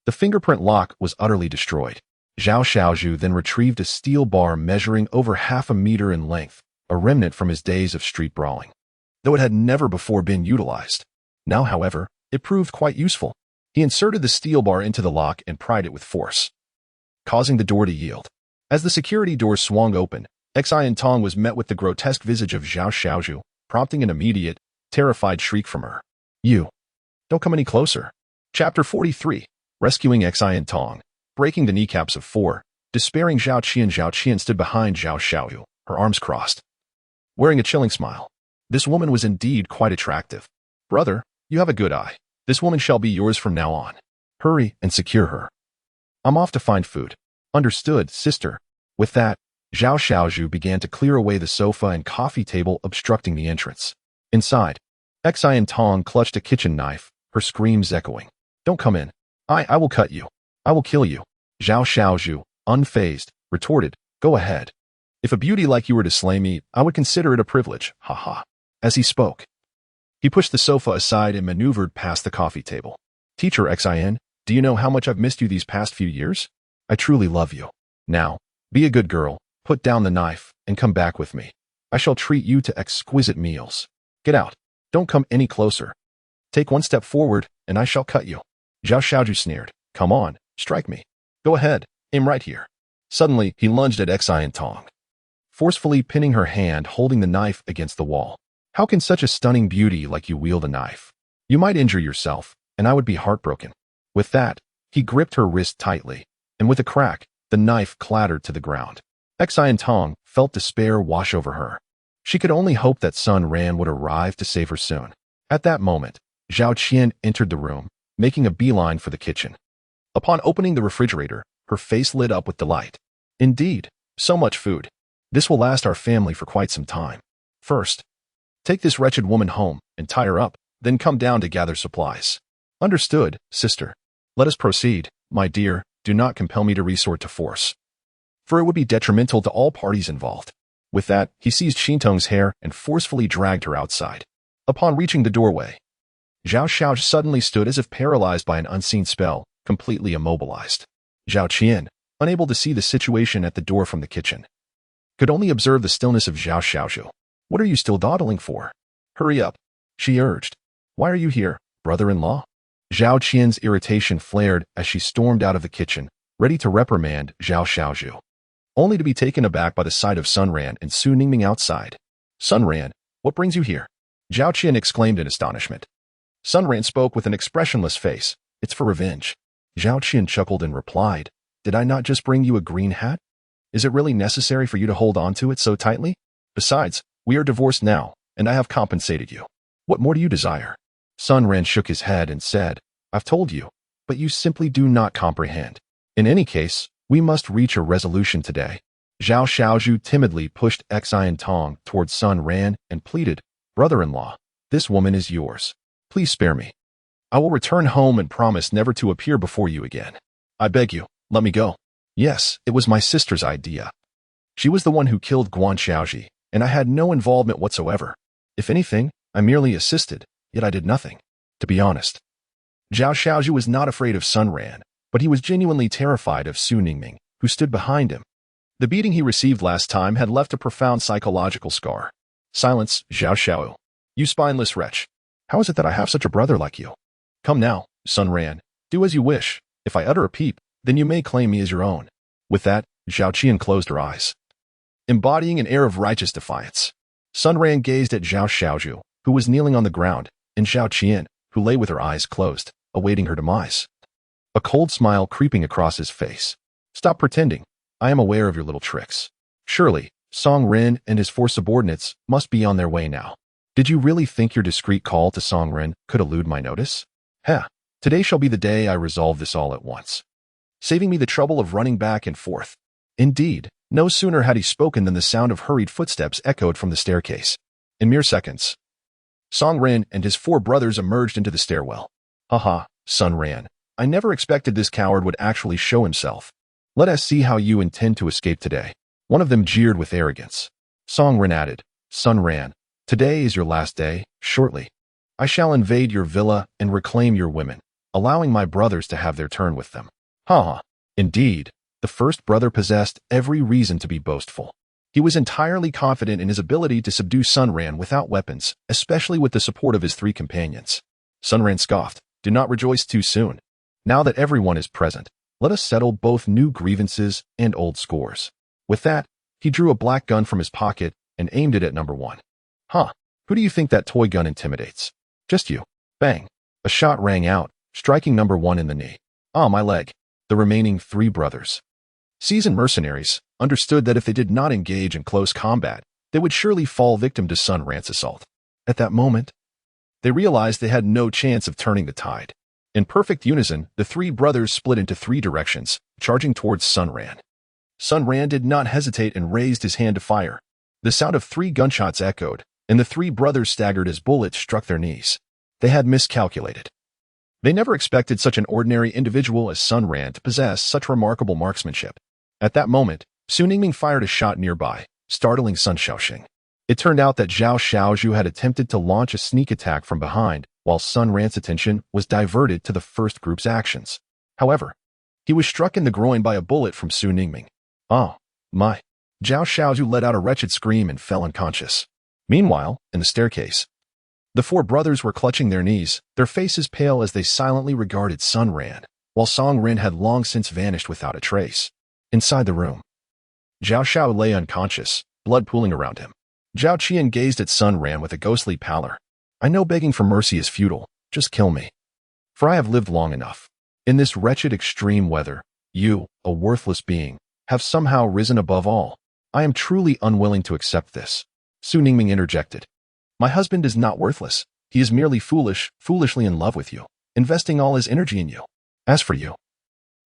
the fingerprint lock was utterly destroyed. Zhao Xiaozhu then retrieved a steel bar measuring over half a meter in length, a remnant from his days of street brawling, though it had never before been utilized. Now, however, it proved quite useful. He inserted the steel bar into the lock and pried it with force, causing the door to yield. As the security door swung open, Xian Tong was met with the grotesque visage of Zhao Xiaozhu, prompting an immediate, terrified shriek from her. You. Don't come any closer. Chapter 43. Rescuing Xian Tong. Breaking the kneecaps of 4. Despairing Zhao Qian stood behind Zhao Xiaozhu, her arms crossed, wearing a chilling smile. This woman was indeed quite attractive. Brother, you have a good eye. This woman shall be yours from now on. Hurry and secure her. I'm off to find food. Understood, sister. With that, Zhao Xiaozhu began to clear away the sofa and coffee table obstructing the entrance. Inside, Xian Tong clutched a kitchen knife, her screams echoing. Don't come in. I will cut you. I will kill you. Zhao Xiaozhu, unfazed, retorted, Go ahead. If a beauty like you were to slay me, I would consider it a privilege, ha. As he spoke, he pushed the sofa aside and maneuvered past the coffee table. Teacher Xian, do you know how much I've missed you these past few years? I truly love you. Now, be a good girl, put down the knife, and come back with me. I shall treat you to exquisite meals. Get out. Don't come any closer. Take one step forward, and I shall cut you. Zhao Xiaozhu sneered. Come on, strike me. Go ahead, aim right here. Suddenly, he lunged at Xian Tong, forcefully pinning her hand holding the knife against the wall. How can such a stunning beauty like you wield a knife? You might injure yourself, and I would be heartbroken. With that, he gripped her wrist tightly, and with a crack, the knife clattered to the ground. Xian Tong felt despair wash over her. She could only hope that Sun Ran would arrive to save her soon. At that moment, Zhao Qian entered the room, making a beeline for the kitchen. Upon opening the refrigerator, her face lit up with delight. Indeed, so much food. This will last our family for quite some time. First, Take this wretched woman home and tie her up, then come down to gather supplies. Understood, sister. Let us proceed, my dear. Do not compel me to resort to force, for it would be detrimental to all parties involved. With that, he seized Xintong's hair and forcefully dragged her outside. Upon reaching the doorway, Zhao Xiao suddenly stood as if paralyzed by an unseen spell, completely immobilized. Zhao Qian, unable to see the situation at the door from the kitchen, could only observe the stillness of Zhao Xiaozhu. What are you still dawdling for? Hurry up, she urged. Why are you here, brother-in-law? Zhao Qian's irritation flared as she stormed out of the kitchen, ready to reprimand Zhao Xiaozhu, only to be taken aback by the sight of Sun Ran and Su Ningming outside. Sun Ran, what brings you here? Zhao Qian exclaimed in astonishment. Sun Ran spoke with an expressionless face. It's for revenge. Zhao Qian chuckled and replied, Did I not just bring you a green hat? Is it really necessary for you to hold on to it so tightly? Besides, we are divorced now, and I have compensated you. What more do you desire? Sun Ran shook his head and said, I've told you, but you simply do not comprehend. In any case, we must reach a resolution today. Zhao Xiaozhu timidly pushed Xian Tong towards Sun Ran and pleaded, Brother-in-law, this woman is yours. Please spare me. I will return home and promise never to appear before you again. I beg you, let me go. Yes, it was my sister's idea. She was the one who killed Guan Xiaozhi, and I had no involvement whatsoever. If anything, I merely assisted, yet I did nothing. To be honest, Zhao Xiaozhu was not afraid of Sun Ran, but he was genuinely terrified of Su Ningming, who stood behind him. The beating he received last time had left a profound psychological scar. Silence, Zhao Xiao. You spineless wretch. How is it that I have such a brother like you? Come now, Sun Ran. Do as you wish. If I utter a peep, then you may claim me as your own. With that, Zhao Qian closed her eyes, embodying an air of righteous defiance. Sun Ran gazed at Zhao Xiaozhu, who was kneeling on the ground, and Zhao Qian, who lay with her eyes closed, awaiting her demise. A cold smile creeping across his face. Stop pretending. I am aware of your little tricks. Surely, Song Ren and his 4 subordinates must be on their way now. Did you really think your discreet call to Song Ren could elude my notice? Heh, today shall be the day I resolve this all at once, saving me the trouble of running back and forth. Indeed, no sooner had he spoken than the sound of hurried footsteps echoed from the staircase. In mere seconds, Song Ren and his 4 brothers emerged into the stairwell. Haha, Sun Ran. I never expected this coward would actually show himself. Let us see how you intend to escape today. One of them jeered with arrogance. Song Ren added, Sun Ran, today is your last day. Shortly, I shall invade your villa and reclaim your women, allowing my brothers to have their turn with them. Haha. Indeed, the first brother possessed every reason to be boastful. He was entirely confident in his ability to subdue Sun Ran without weapons, especially with the support of his 3 companions. Sun Ran scoffed, Do not rejoice too soon. Now that everyone is present, let us settle both new grievances and old scores. With that, he drew a black gun from his pocket and aimed it at number 1. Huh, who do you think that toy gun intimidates? Just you. Bang. A shot rang out, striking number 1 in the knee. Ah, my leg. The remaining 3 brothers, seasoned mercenaries, understood that if they did not engage in close combat, they would surely fall victim to Sun Ran's assault. At that moment, they realized they had no chance of turning the tide. In perfect unison, the 3 brothers split into 3 directions, charging towards Sun Ran. Sun Ran did not hesitate and raised his hand to fire. The sound of 3 gunshots echoed, and the 3 brothers staggered as bullets struck their knees. They had miscalculated. They never expected such an ordinary individual as Sun Ran to possess such remarkable marksmanship. At that moment, Su Ningming fired a shot nearby, startling Sun Shaoxing. It turned out that Zhao Xiaozhu had attempted to launch a sneak attack from behind, while Sun Ran's attention was diverted to the first group's actions. However, he was struck in the groin by a bullet from Su Ningming. Oh, my. Zhao Xiaozhu let out a wretched scream and fell unconscious. Meanwhile, in the staircase, the 4 brothers were clutching their knees, their faces pale as they silently regarded Sun Ran, while Song Ren had long since vanished without a trace. Inside the room, Zhao Xiao lay unconscious, blood pooling around him. Zhao Qian gazed at Sun Ran with a ghostly pallor. I know begging for mercy is futile. Just kill me, for I have lived long enough. In this wretched extreme weather, you, a worthless being, have somehow risen above all. I am truly unwilling to accept this. Su Ningming interjected. My husband is not worthless. He is merely foolishly in love with you, investing all his energy in you. As for you,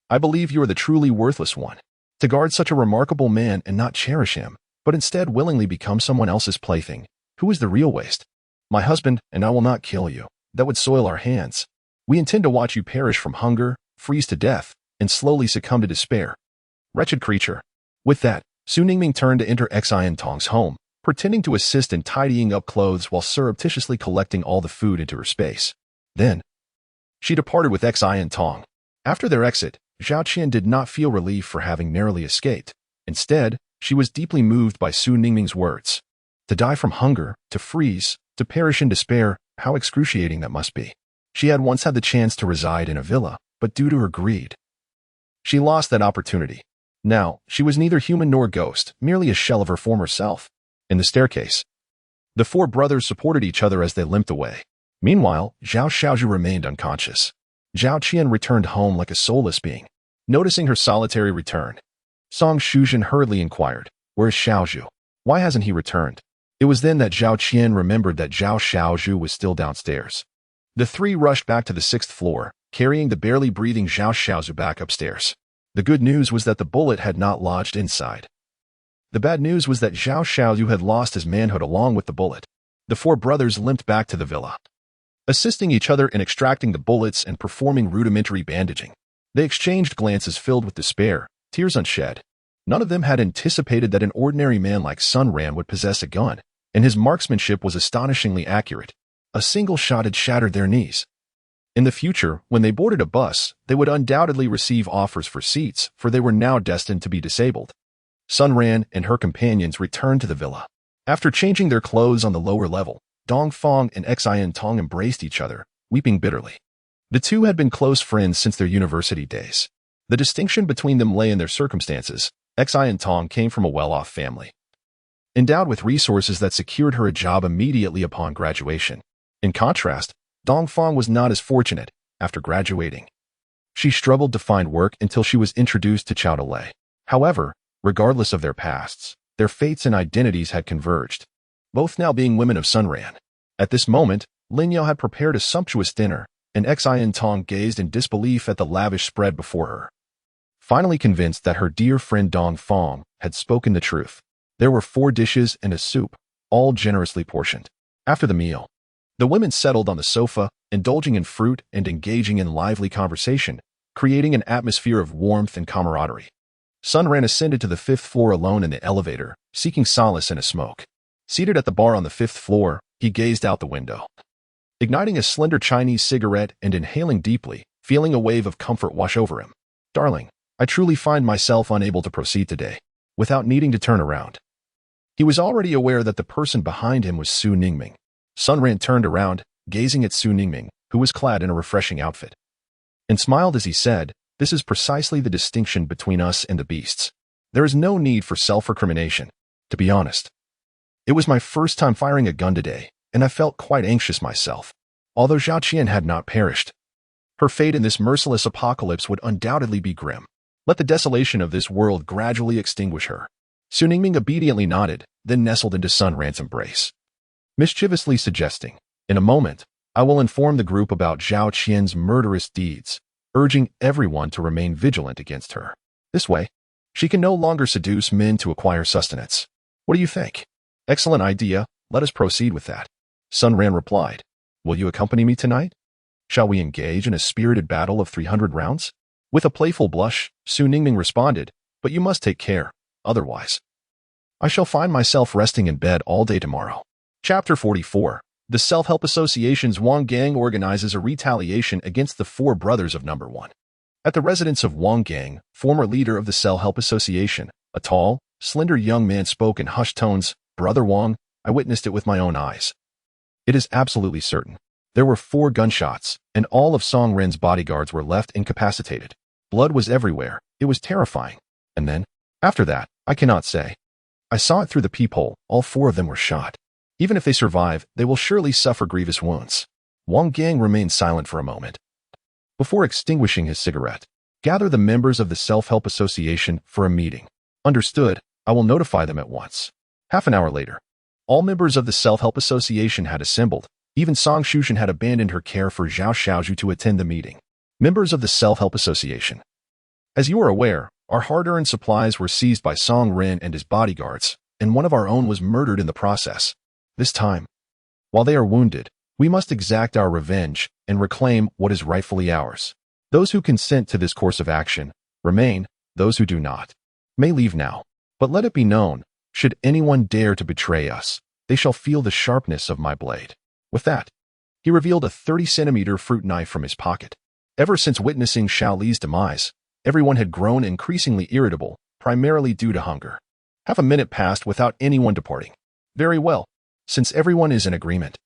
I believe you are the truly worthless one. To guard such a remarkable man and not cherish him, but instead willingly become someone else's plaything, Who is the real waste? My husband, and I will not kill you. That would soil our hands. We intend to watch you perish from hunger, freeze to death, and slowly succumb to despair. Wretched creature. With that, Su Ningming turned to enter Xian Tong's home, pretending to assist in tidying up clothes while surreptitiously collecting all the food into her space. Then, she departed with Xian Tong. After their exit, Zhao Qian did not feel relief for having narrowly escaped. Instead, she was deeply moved by Su Ningming's words. To die from hunger, to freeze, to perish in despair, how excruciating that must be. She had once had the chance to reside in a villa, but due to her greed, she lost that opportunity. Now, she was neither human nor ghost, merely a shell of her former self. In the staircase, the four brothers supported each other as they limped away. Meanwhile, Zhao Xiaozhu remained unconscious. Zhao Qian returned home like a soulless being. Noticing her solitary return, Song Shuzhen hurriedly inquired, "Where is Xiaozhu? Why hasn't he returned?" It was then that Zhao Qian remembered that Zhao Xiaozhu was still downstairs. The three rushed back to the 6th floor, carrying the barely breathing Zhao Xiaozhu back upstairs. The good news was that the bullet had not lodged inside. The bad news was that Zhao Xiaozhu had lost his manhood along with the bullet. The four brothers limped back to the villa, assisting each other in extracting the bullets and performing rudimentary bandaging. They exchanged glances filled with despair, tears unshed. None of them had anticipated that an ordinary man like Sun Ran would possess a gun, and his marksmanship was astonishingly accurate. A single shot had shattered their knees. In the future, when they boarded a bus, they would undoubtedly receive offers for seats, for they were now destined to be disabled. Sun Ran and her companions returned to the villa. After changing their clothes on the lower level, Dong Feng and Xian Tong embraced each other, weeping bitterly. The two had been close friends since their university days. The distinction between them lay in their circumstances. Xian Tong came from a well-off family, endowed with resources that secured her a job immediately upon graduation. In contrast, Dong Feng was not as fortunate. After graduating, she struggled to find work until she was introduced to Chao Delay. However, regardless of their pasts, their fates and identities had converged, both now being women of Sun Ran. At this moment, Lin Yao had prepared a sumptuous dinner, and Xian Tong gazed in disbelief at the lavish spread before her. Finally convinced that her dear friend Dong Feng had spoken the truth, there were 4 dishes and a soup, all generously portioned. After the meal, the women settled on the sofa, indulging in fruit and engaging in lively conversation, creating an atmosphere of warmth and camaraderie. Sun Ran ascended to the 5th floor alone in the elevator, seeking solace in a smoke. Seated at the bar on the 5th floor, he gazed out the window, igniting a slender Chinese cigarette and inhaling deeply, feeling a wave of comfort wash over him. "Darling, I truly find myself unable to proceed today, without needing to turn around." He was already aware that the person behind him was Su Ningming. Sun Ran turned around, gazing at Su Ningming, who was clad in a refreshing outfit, and smiled as he said, "This is precisely the distinction between us and the beasts. There is no need for self-recrimination. To be honest, it was my first time firing a gun today, and I felt quite anxious myself." Although Zhao Qian had not perished, her fate in this merciless apocalypse would undoubtedly be grim. Let the desolation of this world gradually extinguish her. Su Ningming obediently nodded, then nestled into Sun Ran's embrace, mischievously suggesting, "In a moment, I will inform the group about Zhao Qian's murderous deeds, urging everyone to remain vigilant against her. This way, she can no longer seduce men to acquire sustenance. What do you think?" "Excellent idea, let us proceed with that." Sun Ran replied. "Will you accompany me tonight? Shall we engage in a spirited battle of 300 rounds? With a playful blush, Su Ningming responded, "But you must take care, otherwise I shall find myself resting in bed all day tomorrow." Chapter 44. The Self-Help Association's Wang Gang organizes a retaliation against the 4 brothers of Number 1. At the residence of Wang Gang, former leader of the Self-Help Association, a tall, slender young man spoke in hushed tones, "Brother Wang, I witnessed it with my own eyes. It is absolutely certain. There were 4 gunshots, and all of Song Ren's bodyguards were left incapacitated. Blood was everywhere. It was terrifying. And then, after that, I cannot say. I saw it through the peephole. All 4 of them were shot. Even if they survive, they will surely suffer grievous wounds." Wang Gang remained silent for a moment, before extinguishing his cigarette. "Gather the members of the Self-Help Association for a meeting." "Understood. I will notify them at once." Half an hour later, all members of the Self-Help Association had assembled. Even Song Shuzhen had abandoned her care for Zhao Xiaozhu to attend the meeting. Members of the Self-Help Association. As you are aware, our hard-earned supplies were seized by Song Ren and his bodyguards, and one of our own was murdered in the process. This time, while they are wounded, we must exact our revenge and reclaim what is rightfully ours. Those who consent to this course of action remain, those who do not may leave now. But let it be known, should anyone dare to betray us, they shall feel the sharpness of my blade. With that, he revealed a 30-centimeter fruit knife from his pocket. Ever since witnessing Xiao Li's demise, everyone had grown increasingly irritable, primarily due to hunger. Half a minute passed without anyone departing. Very well, since everyone is in agreement,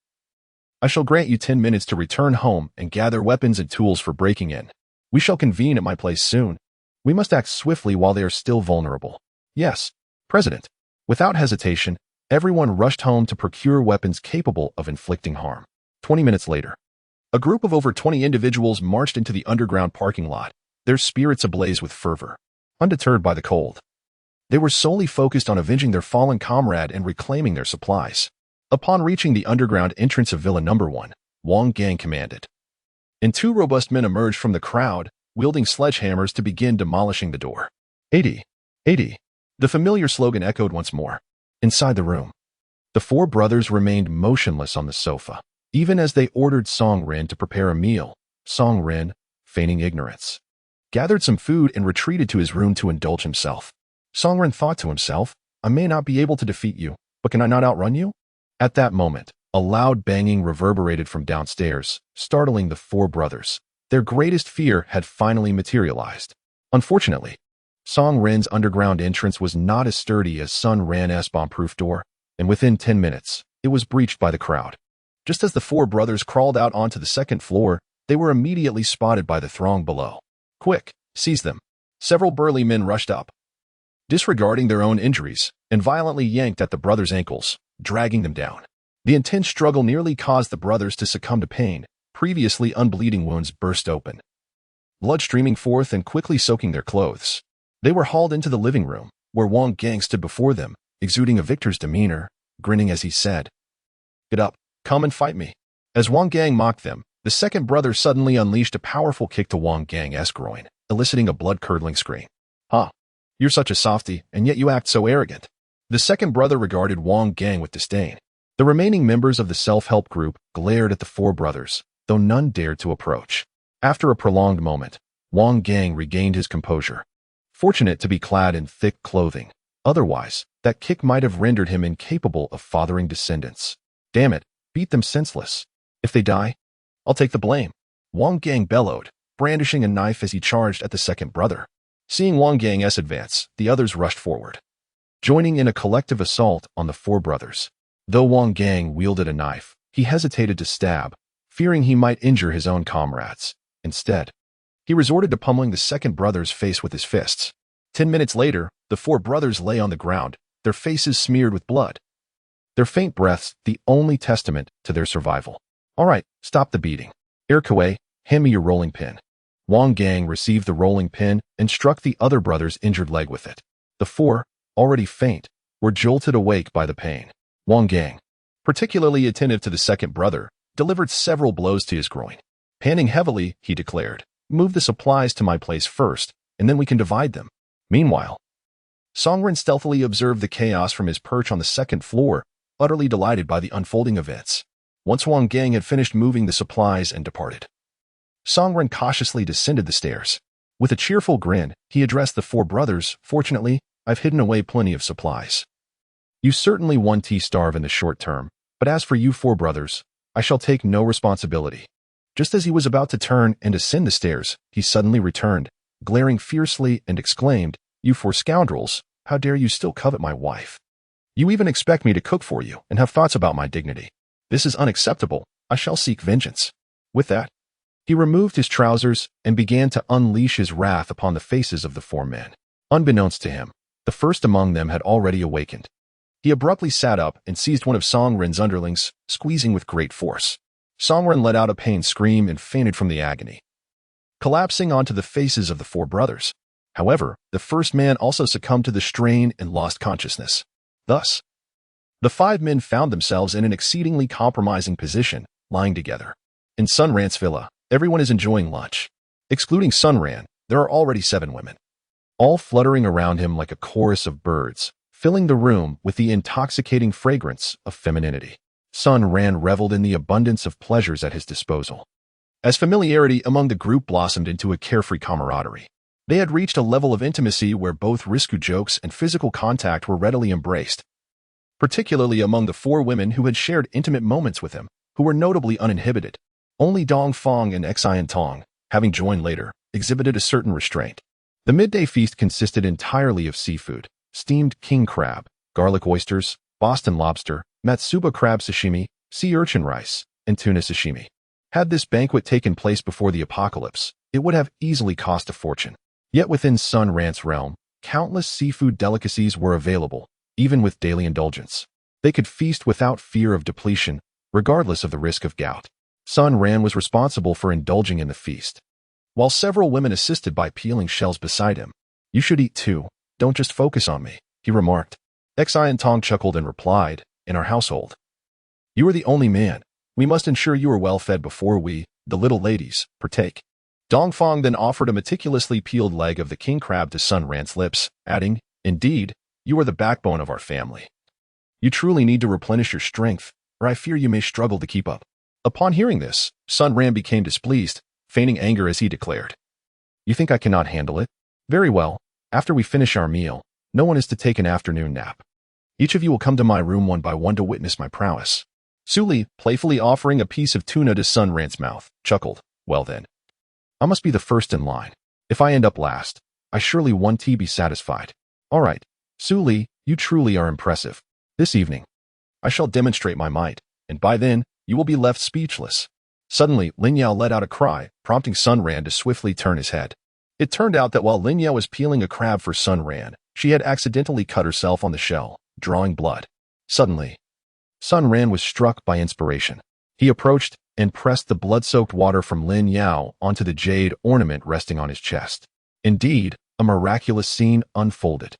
I shall grant you 10 minutes to return home and gather weapons and tools for breaking in. We shall convene at my place soon. We must act swiftly while they are still vulnerable. Yes, President. Without hesitation, everyone rushed home to procure weapons capable of inflicting harm. 20 minutes later, a group of over 20 individuals marched into the underground parking lot, their spirits ablaze with fervor. Undeterred by the cold, they were solely focused on avenging their fallen comrade and reclaiming their supplies. Upon reaching the underground entrance of Villa No. 1, Wang Gang commanded, and two robust men emerged from the crowd, wielding sledgehammers to begin demolishing the door. 80. 80. The familiar slogan echoed once more. Inside the room, the four brothers remained motionless on the sofa, even as they ordered Song Ren to prepare a meal. Song Ren, feigning ignorance, gathered some food and retreated to his room to indulge himself. Song Ren thought to himself, I may not be able to defeat you, but can I not outrun you? At that moment, a loud banging reverberated from downstairs, startling the four brothers. Their greatest fear had finally materialized. Unfortunately, Song Ren's underground entrance was not as sturdy as Sun Ran's bomb-proof door, and within 10 minutes, it was breached by the crowd. Just as the four brothers crawled out onto the second floor, they were immediately spotted by the throng below. Quick, seize them. Several burly men rushed up, disregarding their own injuries, and violently yanked at the brothers' ankles, dragging them down. The intense struggle nearly caused the brothers to succumb to pain. Previously unbleeding wounds burst open, blood streaming forth and quickly soaking their clothes. They were hauled into the living room, where Wang Gang stood before them, exuding a victor's demeanor, grinning as he said, Get up, come and fight me. As Wang Gang mocked them, the second brother suddenly unleashed a powerful kick to Wang Gang's groin, eliciting a blood-curdling scream. Huh, you're such a softy, and yet you act so arrogant. The second brother regarded Wang Gang with disdain. The remaining members of the self-help group glared at the four brothers, though none dared to approach. After a prolonged moment, Wang Gang regained his composure. Fortunate to be clad in thick clothing, otherwise, that kick might have rendered him incapable of fathering descendants. Damn it, beat them senseless. If they die, I'll take the blame. Wang Gang bellowed, brandishing a knife as he charged at the second brother. Seeing Wang Gang's advance, the others rushed forward, joining in a collective assault on the four brothers. Though Wang Gang wielded a knife, he hesitated to stab, fearing he might injure his own comrades. Instead, he resorted to pummeling the second brother's face with his fists. 10 minutes later, the four brothers lay on the ground, their faces smeared with blood, their faint breaths the only testament to their survival. All right, stop the beating. Erkaway, hand me your rolling pin. Wang Gang received the rolling pin and struck the other brother's injured leg with it. The four, already faint, were jolted awake by the pain. Wang Gang, particularly attentive to the second brother, delivered several blows to his groin. Panting heavily, he declared, Move the supplies to my place first, and then we can divide them. Meanwhile, Song Ren stealthily observed the chaos from his perch on the second floor, utterly delighted by the unfolding events. Once Wang Gang had finished moving the supplies and departed, Song Ren cautiously descended the stairs. With a cheerful grin, he addressed the four brothers, Fortunately, I've hidden away plenty of supplies. You certainly won't starve in the short term, but as for you four brothers, I shall take no responsibility. Just as he was about to turn and ascend the stairs, he suddenly returned, glaring fiercely and exclaimed, You four scoundrels, how dare you still covet my wife? You even expect me to cook for you and have thoughts about my dignity. This is unacceptable. I shall seek vengeance. With that, he removed his trousers and began to unleash his wrath upon the faces of the four men. Unbeknownst to him, the first among them had already awakened. He abruptly sat up and seized one of Song Ren's underlings, squeezing with great force. Song Ren let out a pained scream and fainted from the agony, collapsing onto the faces of the four brothers. However, the first man also succumbed to the strain and lost consciousness. Thus, the five men found themselves in an exceedingly compromising position, lying together. In Sun Ran's villa, everyone is enjoying lunch. Excluding Sun Ran, there are already 7 women, all fluttering around him like a chorus of birds, filling the room with the intoxicating fragrance of femininity. Sun Ran reveled in the abundance of pleasures at his disposal. As familiarity among the group blossomed into a carefree camaraderie, they had reached a level of intimacy where both risque jokes and physical contact were readily embraced, particularly among the four women who had shared intimate moments with him, who were notably uninhibited. Only Dong Fang and Xian Tong, having joined later, exhibited a certain restraint. The midday feast consisted entirely of seafood: steamed king crab, garlic oysters, Boston lobster, Matsuba crab sashimi, sea urchin rice, and tuna sashimi. Had this banquet taken place before the apocalypse, it would have easily cost a fortune. Yet within Sun Ran's realm, countless seafood delicacies were available, even with daily indulgence. They could feast without fear of depletion, regardless of the risk of gout. Sun Ran was responsible for indulging in the feast, while several women assisted by peeling shells beside him. "You should eat too. Don't just focus on me," he remarked. Xian Tong chuckled and replied, "In our household, you are the only man. We must ensure you are well fed before we, the little ladies, partake." Dong Fang then offered a meticulously peeled leg of the king crab to Sun Ran's lips, adding, "Indeed, you are the backbone of our family. You truly need to replenish your strength, or I fear you may struggle to keep up." Upon hearing this, Sun Ran became displeased, feigning anger as he declared, "You think I cannot handle it? Very well. After we finish our meal, no one is to take an afternoon nap. Each of you will come to my room one by one to witness my prowess." Su Li, playfully offering a piece of tuna to Sun Ran's mouth, chuckled, "Well then, I must be the first in line. If I end up last, I surely won't be satisfied. All right, Su Li, you truly are impressive. This evening, I shall demonstrate my might, and by then, you will be left speechless." Suddenly, Lin Yao let out a cry, prompting Sun Ran to swiftly turn his head. It turned out that while Lin Yao was peeling a crab for Sun Ran, she had accidentally cut herself on the shell, drawing blood. Suddenly, Sun Ran was struck by inspiration. He approached and pressed the blood-soaked water from Lin Yao onto the jade ornament resting on his chest. Indeed, a miraculous scene unfolded.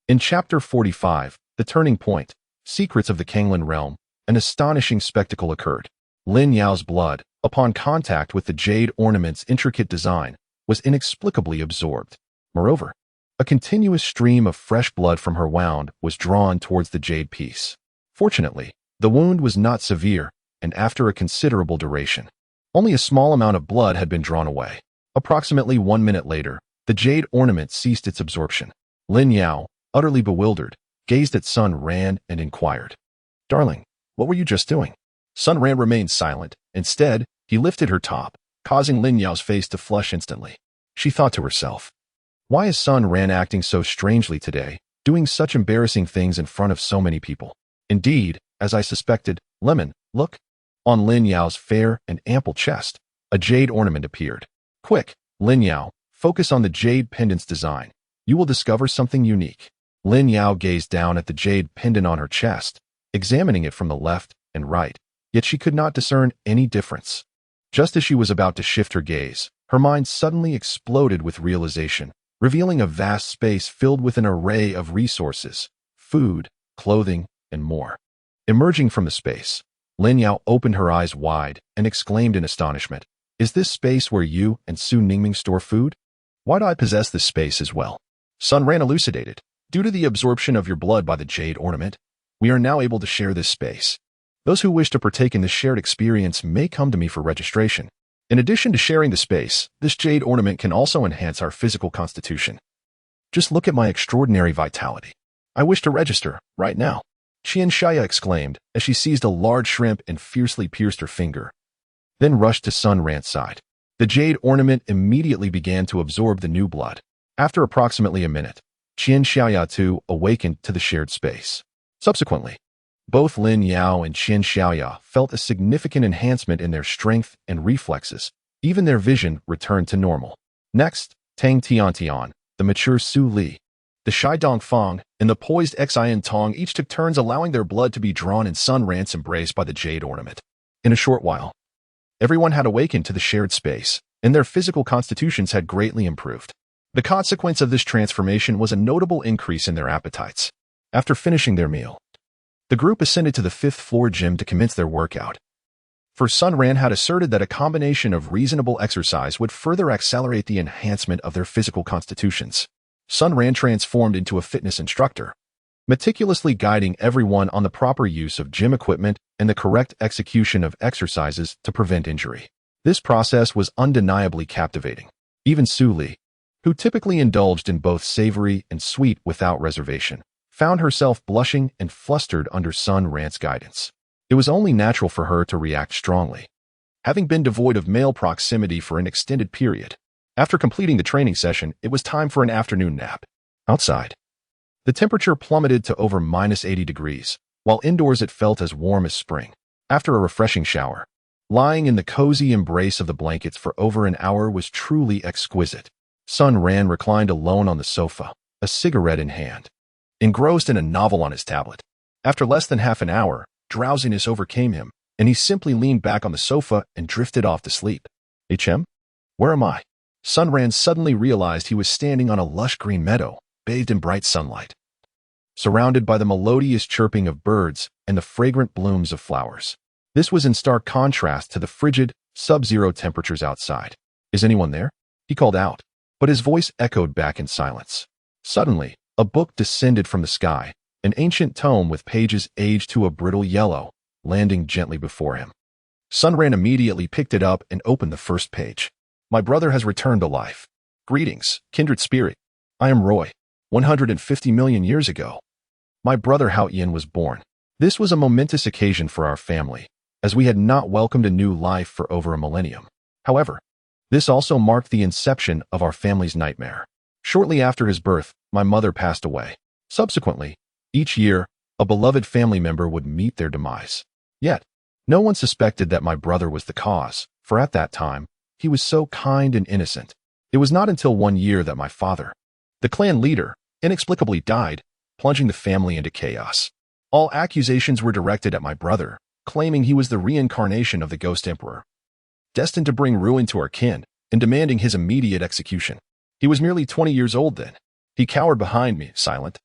In Chapter 45, The Turning Point, Secrets of the Kanglan Realm, an astonishing spectacle occurred. Lin Yao's blood, upon contact with the jade ornament's intricate design, was inexplicably absorbed. Moreover, a continuous stream of fresh blood from her wound was drawn towards the jade piece. Fortunately, the wound was not severe, and after a considerable duration, only a small amount of blood had been drawn away. Approximately 1 minute later, the jade ornament ceased its absorption. Lin Yao, utterly bewildered, gazed at Sun Ran and inquired, "Darling, what were you just doing?" Sun Ran remained silent. Instead, he lifted her top, causing Lin Yao's face to flush instantly. She thought to herself, "Why is Sun Ran acting so strangely today, doing such embarrassing things in front of so many people?" Indeed, as I suspected, Lemon, look. On Lin Yao's fair and ample chest, a jade ornament appeared. "Quick, Lin Yao, focus on the jade pendant's design. You will discover something unique." Lin Yao gazed down at the jade pendant on her chest, examining it from the left and right, yet she could not discern any difference. Just as she was about to shift her gaze, her mind suddenly exploded with realization, revealing a vast space filled with an array of resources, food, clothing, and more. Emerging from the space, Lin Yao opened her eyes wide and exclaimed in astonishment, "Is this space where you and Su Ningming store food? Why do I possess this space as well?" Sun Ran elucidated, "Due to the absorption of your blood by the jade ornament, we are now able to share this space. Those who wish to partake in this shared experience may come to me for registration. In addition to sharing the space, this jade ornament can also enhance our physical constitution. Just look at my extraordinary vitality. I wish to register, right now." Qian Shaya exclaimed as she seized a large shrimp and fiercely pierced her finger, then rushed to Sun Ran's side. The jade ornament immediately began to absorb the new blood. After approximately a minute, Qian Xiaoya too awakened to the shared space. Subsequently, both Lin Yao and Qian Xiaoya felt a significant enhancement in their strength and reflexes. Even their vision returned to normal. Next, Tang Tiantian, the mature Su Li, the shy Dong Fang, and the poised Xian Tong each took turns allowing their blood to be drawn in Sun Ran's embrace by the jade ornament. In a short while, everyone had awakened to the shared space, and their physical constitutions had greatly improved. The consequence of this transformation was a notable increase in their appetites. After finishing their meal, the group ascended to the 5th-floor gym to commence their workout. For Sun Ran had asserted that a combination of reasonable exercise would further accelerate the enhancement of their physical constitutions. Sun Ran transformed into a fitness instructor, meticulously guiding everyone on the proper use of gym equipment and the correct execution of exercises to prevent injury. This process was undeniably captivating. Even Su Li, who typically indulged in both savory and sweet without reservation, found herself blushing and flustered under Sun Ran's guidance. It was only natural for her to react strongly. Having been devoid of male proximity for an extended period, after completing the training session, it was time for an afternoon nap. Outside, the temperature plummeted to over -80 degrees, while indoors it felt as warm as spring. After a refreshing shower, lying in the cozy embrace of the blankets for over an hour was truly exquisite. Sun Ran reclined alone on the sofa, a cigarette in hand, engrossed in a novel on his tablet. After less than half an hour, drowsiness overcame him, and he simply leaned back on the sofa and drifted off to sleep. HM? Where am I? Sun Ran suddenly realized he was standing on a lush green meadow, bathed in bright sunlight, surrounded by the melodious chirping of birds and the fragrant blooms of flowers. This was in stark contrast to the frigid, sub-zero temperatures outside. Is anyone there? He called out, but his voice echoed back in silence. Suddenly, a book descended from the sky, an ancient tome with pages aged to a brittle yellow, landing gently before him. Sun Ran immediately picked it up and opened the first page. My brother has returned to life. Greetings, kindred spirit. I am Roy. 150 million years ago, my brother Hao Yin was born. This was a momentous occasion for our family, as we had not welcomed a new life for over a millennium. However, this also marked the inception of our family's nightmare. Shortly after his birth, my mother passed away. Subsequently, each year, a beloved family member would meet their demise. Yet, no one suspected that my brother was the cause, for at that time, he was so kind and innocent. It was not until 1 year that my father, the clan leader, inexplicably died, plunging the family into chaos. All accusations were directed at my brother, claiming he was the reincarnation of the Ghost Emperor, destined to bring ruin to our kin and demanding his immediate execution. He was merely 20 years old then. He cowered behind me, silent.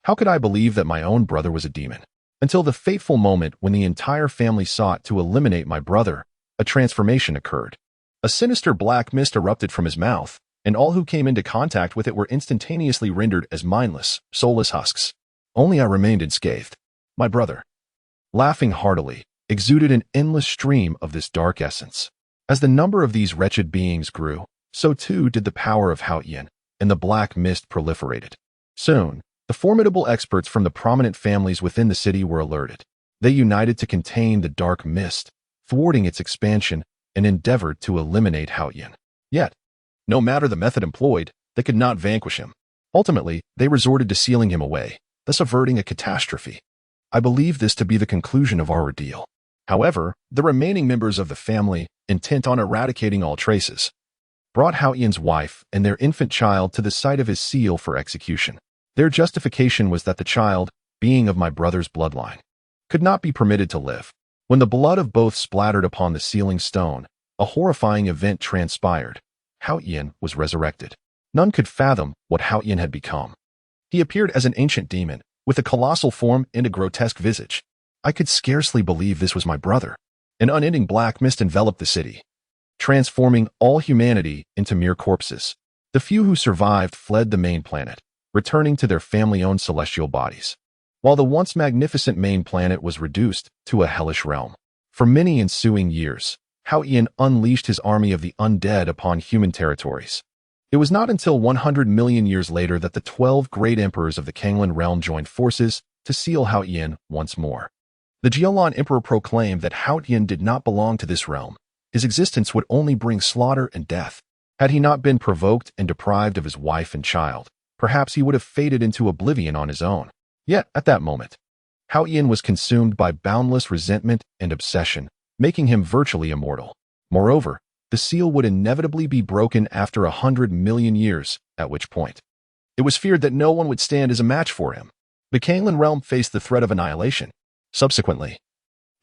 How could I believe that my own brother was a demon? Until the fateful moment when the entire family sought to eliminate my brother, a transformation occurred. A sinister black mist erupted from his mouth, and all who came into contact with it were instantaneously rendered as mindless, soulless husks. Only I remained unscathed. My brother, laughing heartily, exuded an endless stream of this dark essence. As the number of these wretched beings grew, so too did the power of Hao Yin, and the black mist proliferated. Soon, the formidable experts from the prominent families within the city were alerted. They united to contain the dark mist, thwarting its expansion, and endeavored to eliminate Hao Yin. Yet, no matter the method employed, they could not vanquish him. Ultimately, they resorted to sealing him away, thus averting a catastrophe. I believe this to be the conclusion of our ordeal. However, the remaining members of the family, intent on eradicating all traces, brought Hao Yin's wife and their infant child to the site of his seal for execution. Their justification was that the child, being of my brother's bloodline, could not be permitted to live. When the blood of both splattered upon the sealing stone, a horrifying event transpired. Hao Yin was resurrected. None could fathom what Hao Yin had become. He appeared as an ancient demon, with a colossal form and a grotesque visage. I could scarcely believe this was my brother. An unending black mist enveloped the city, transforming all humanity into mere corpses. The few who survived fled the main planet, returning to their family-owned celestial bodies, while the once magnificent main planet was reduced to a hellish realm. For many ensuing years, Hao Yin unleashed his army of the undead upon human territories. It was not until 100 million years later that the 12 great emperors of the Kanglan realm joined forces to seal Hao Yin once more. The Jialan Emperor proclaimed that Hao Yin did not belong to this realm. His existence would only bring slaughter and death. Had he not been provoked and deprived of his wife and child, perhaps he would have faded into oblivion on his own. Yet, at that moment, Hao Yin was consumed by boundless resentment and obsession, making him virtually immortal. Moreover, the seal would inevitably be broken after 100 million years, at which point it was feared that no one would stand as a match for him. The Kanglan realm faced the threat of annihilation. Subsequently,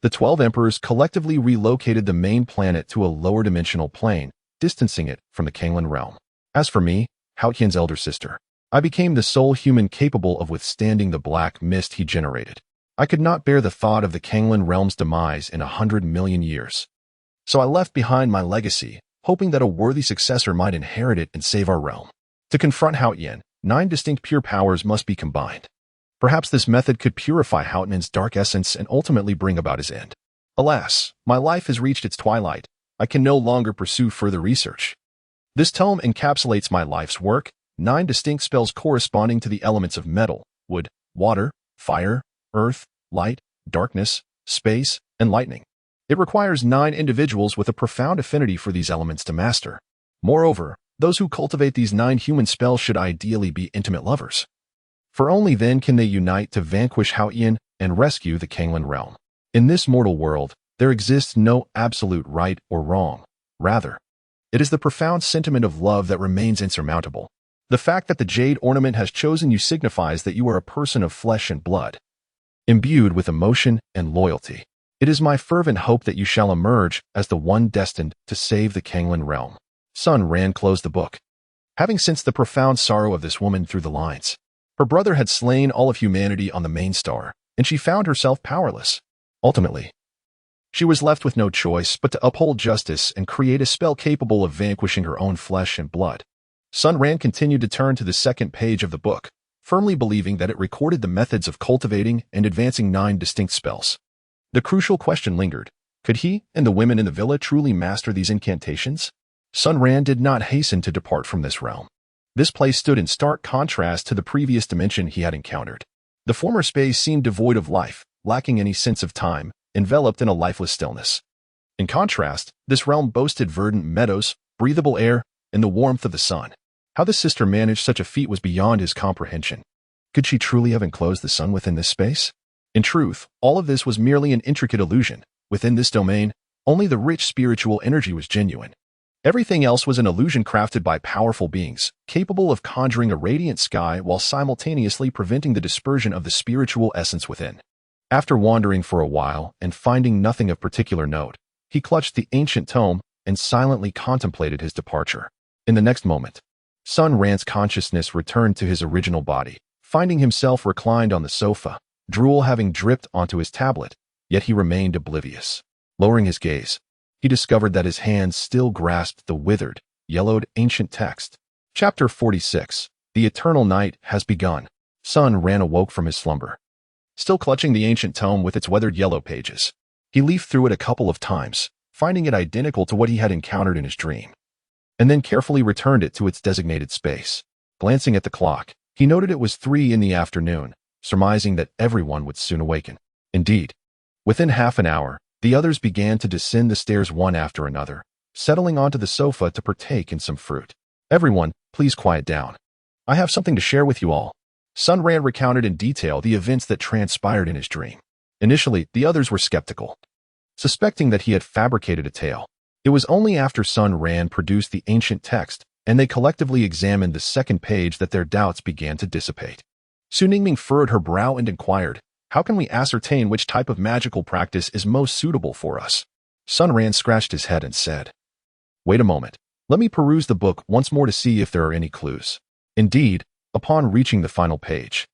the 12 emperors collectively relocated the main planet to a lower dimensional plane, distancing it from the Kanglan realm. As for me, Hao Yin's elder sister, I became the sole human capable of withstanding the black mist he generated. I could not bear the thought of the Kanglan realm's demise in 100 million years. So I left behind my legacy, hoping that a worthy successor might inherit it and save our realm. To confront Hao Yin, 9 distinct pure powers must be combined. Perhaps this method could purify Houghton's dark essence and ultimately bring about his end. Alas, my life has reached its twilight. I can no longer pursue further research. This tome encapsulates my life's work, 9 distinct spells corresponding to the elements of metal, wood, water, fire, earth, light, darkness, space, and lightning. It requires 9 individuals with a profound affinity for these elements to master. Moreover, those who cultivate these 9 human spells should ideally be intimate lovers. For only then can they unite to vanquish Houghton and rescue the Kanglen realm. In this mortal world, there exists no absolute right or wrong. Rather, it is the profound sentiment of love that remains insurmountable. The fact that the jade ornament has chosen you signifies that you are a person of flesh and blood, imbued with emotion and loyalty. It is my fervent hope that you shall emerge as the one destined to save the Kanglen realm. Sun Ran closed the book, having sensed the profound sorrow of this woman through the lines. Her brother had slain all of humanity on the main star, and she found herself powerless. Ultimately, she was left with no choice but to uphold justice and create a spell capable of vanquishing her own flesh and blood. Sun Ran continued to turn to the second page of the book, firmly believing that it recorded the methods of cultivating and advancing 9 distinct spells. The crucial question lingered. Could he and the women in the villa truly master these incantations? Sun Ran did not hasten to depart from this realm. This place stood in stark contrast to the previous dimension he had encountered. The former space seemed devoid of life, lacking any sense of time, enveloped in a lifeless stillness. In contrast, this realm boasted verdant meadows, breathable air, and the warmth of the sun. How the sister managed such a feat was beyond his comprehension. Could she truly have enclosed the sun within this space? In truth, all of this was merely an intricate illusion. Within this domain, only the rich spiritual energy was genuine. Everything else was an illusion crafted by powerful beings, capable of conjuring a radiant sky while simultaneously preventing the dispersion of the spiritual essence within. After wandering for a while and finding nothing of particular note, he clutched the ancient tome and silently contemplated his departure. In the next moment, Sun Ran's consciousness returned to his original body, finding himself reclined on the sofa, drool having dripped onto his tablet, yet he remained oblivious. Lowering his gaze, he discovered that his hands still grasped the withered, yellowed ancient text. Chapter 46. The Eternal Night has begun. Sun Ran awoke from his slumber, still clutching the ancient tome with its weathered yellow pages. He leafed through it a couple of times, finding it identical to what he had encountered in his dream, and then carefully returned it to its designated space. Glancing at the clock, he noted it was 3 in the afternoon, surmising that everyone would soon awaken. Indeed, within half an hour, the others began to descend the stairs one after another, settling onto the sofa to partake in some fruit. Everyone, please quiet down. I have something to share with you all. Sun Ran recounted in detail the events that transpired in his dream. Initially, the others were skeptical, suspecting that he had fabricated a tale. It was only after Sun Ran produced the ancient text and they collectively examined the second page that their doubts began to dissipate. Su Ningming furrowed her brow and inquired, "How can we ascertain which type of magical practice is most suitable for us?" Sun Ran scratched his head and said, "Wait a moment. Let me peruse the book once more to see if there are any clues." Indeed, upon reaching the final page,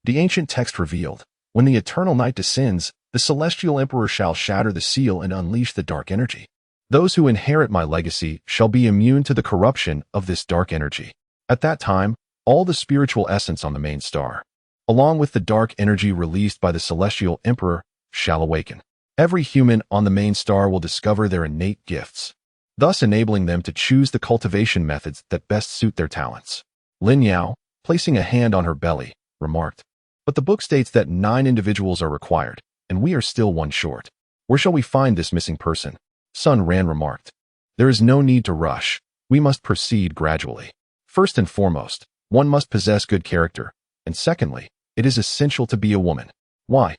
the ancient text revealed, "When the eternal night descends, the celestial emperor shall shatter the seal and unleash the dark energy. Those who inherit my legacy shall be immune to the corruption of this dark energy. At that time, all the spiritual essence on the main star, along with the dark energy released by the celestial emperor, shall awaken. Every human on the main star will discover their innate gifts, thus enabling them to choose the cultivation methods that best suit their talents." Lin Yao, placing a hand on her belly, remarked, "But the book states that 9 individuals are required, and we are still 1 short. Where shall we find this missing person?" Sun Ran remarked, "There is no need to rush. We must proceed gradually. First and foremost, one must possess good character, and secondly, it is essential to be a woman." "Why?"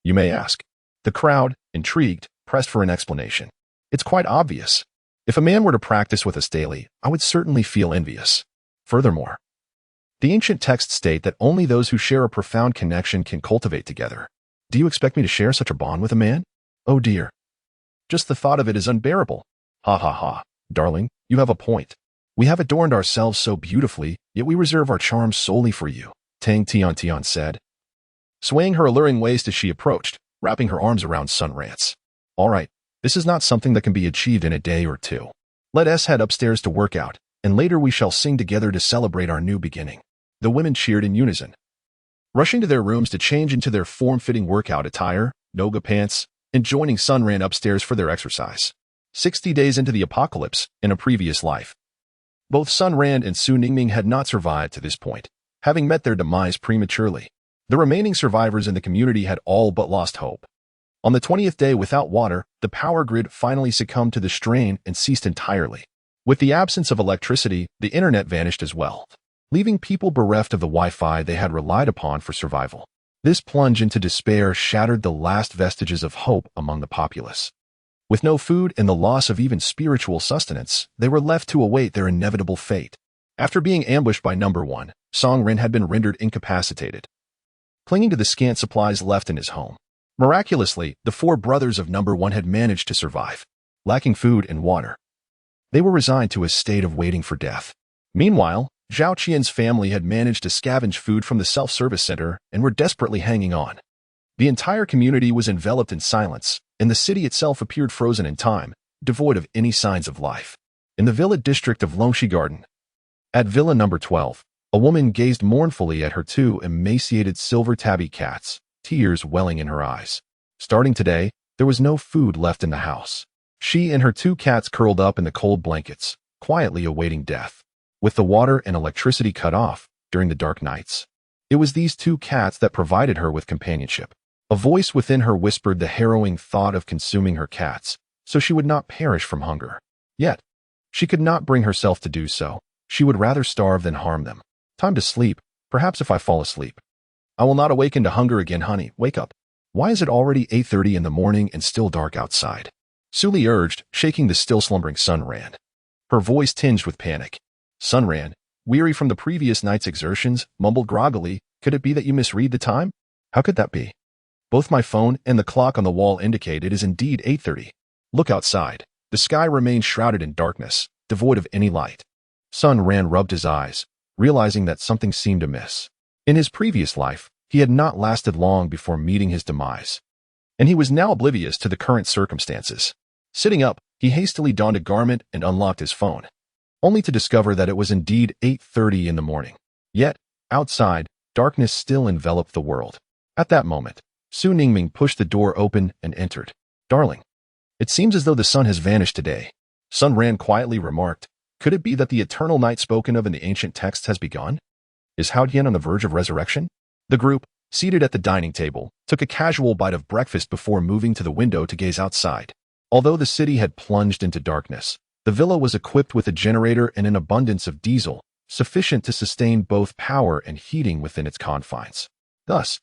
you may ask. The crowd, intrigued, pressed for an explanation. "It's quite obvious. If a man were to practice with us daily, I would certainly feel envious. Furthermore, the ancient texts state that only those who share a profound connection can cultivate together. Do you expect me to share such a bond with a man? Oh dear. Just the thought of it is unbearable." "Ha ha ha. Darling, you have a point. We have adorned ourselves so beautifully, yet we reserve our charms solely for you," Tang Tian said, swaying her alluring waist as she approached, wrapping her arms around Sun Ran's. "All right, this is not something that can be achieved in a day or 2. Let us head upstairs to work out, and later we shall sing together to celebrate our new beginning." The women cheered in unison. rushing to their rooms to change into their form-fitting workout attire, yoga pants, and joining Sun Ran upstairs for their exercise. 60 days into the apocalypse, in a previous life. Both Sun Ran and Su Ningming had not survived to this point, having met their demise prematurely. The remaining survivors in the community had all but lost hope. On the 20th day without water, the power grid finally succumbed to the strain and ceased entirely. With the absence of electricity, the internet vanished as well, leaving people bereft of the Wi-Fi they had relied upon for survival. This plunge into despair shattered the last vestiges of hope among the populace. With no food and the loss of even spiritual sustenance, they were left to await their inevitable fate. After being ambushed by Number 1, Song Ren had been rendered incapacitated, clinging to the scant supplies left in his home. Miraculously, the 4 brothers of Number 1 had managed to survive, lacking food and water. They were resigned to a state of waiting for death. Meanwhile, Zhao Qian's family had managed to scavenge food from the self-service center and were desperately hanging on. The entire community was enveloped in silence, and the city itself appeared frozen in time, devoid of any signs of life. In the villa district of Longxi Garden, at Villa Number 12, a woman gazed mournfully at her 2 emaciated silver tabby cats, tears welling in her eyes. Starting today, there was no food left in the house. She and her 2 cats curled up in the cold blankets, quietly awaiting death. With the water and electricity cut off during the dark nights, it was these 2 cats that provided her with companionship. A voice within her whispered the harrowing thought of consuming her cats, so she would not perish from hunger. Yet, she could not bring herself to do so. She would rather starve than harm them. Time to sleep, perhaps if I fall asleep. I will not awaken to hunger again, honey. Wake up. Why is it already 8:30 in the morning and still dark outside? Su Li urged, shaking the still slumbering Sun Ran. Her voice tinged with panic. Sun Ran, weary from the previous night's exertions, mumbled groggily, "Could it be that you misread the time? How could that be? Both my phone and the clock on the wall indicate it is indeed 8:30. Look outside. The sky remains shrouded in darkness, devoid of any light." Sun Ran rubbed his eyes, realizing that something seemed amiss. In his previous life, he had not lasted long before meeting his demise, and he was now oblivious to the current circumstances. Sitting up, he hastily donned a garment and unlocked his phone, only to discover that it was indeed 8:30 in the morning. Yet, outside, darkness still enveloped the world. At that moment, Su Ningming pushed the door open and entered. "Darling, it seems as though the sun has vanished today," Sun Ran quietly remarked. "Could it be that the eternal night spoken of in the ancient texts has begun? Is Hao Tian on the verge of resurrection?" The group, seated at the dining table, took a casual bite of breakfast before moving to the window to gaze outside. Although the city had plunged into darkness, the villa was equipped with a generator and an abundance of diesel, sufficient to sustain both power and heating within its confines. Thus,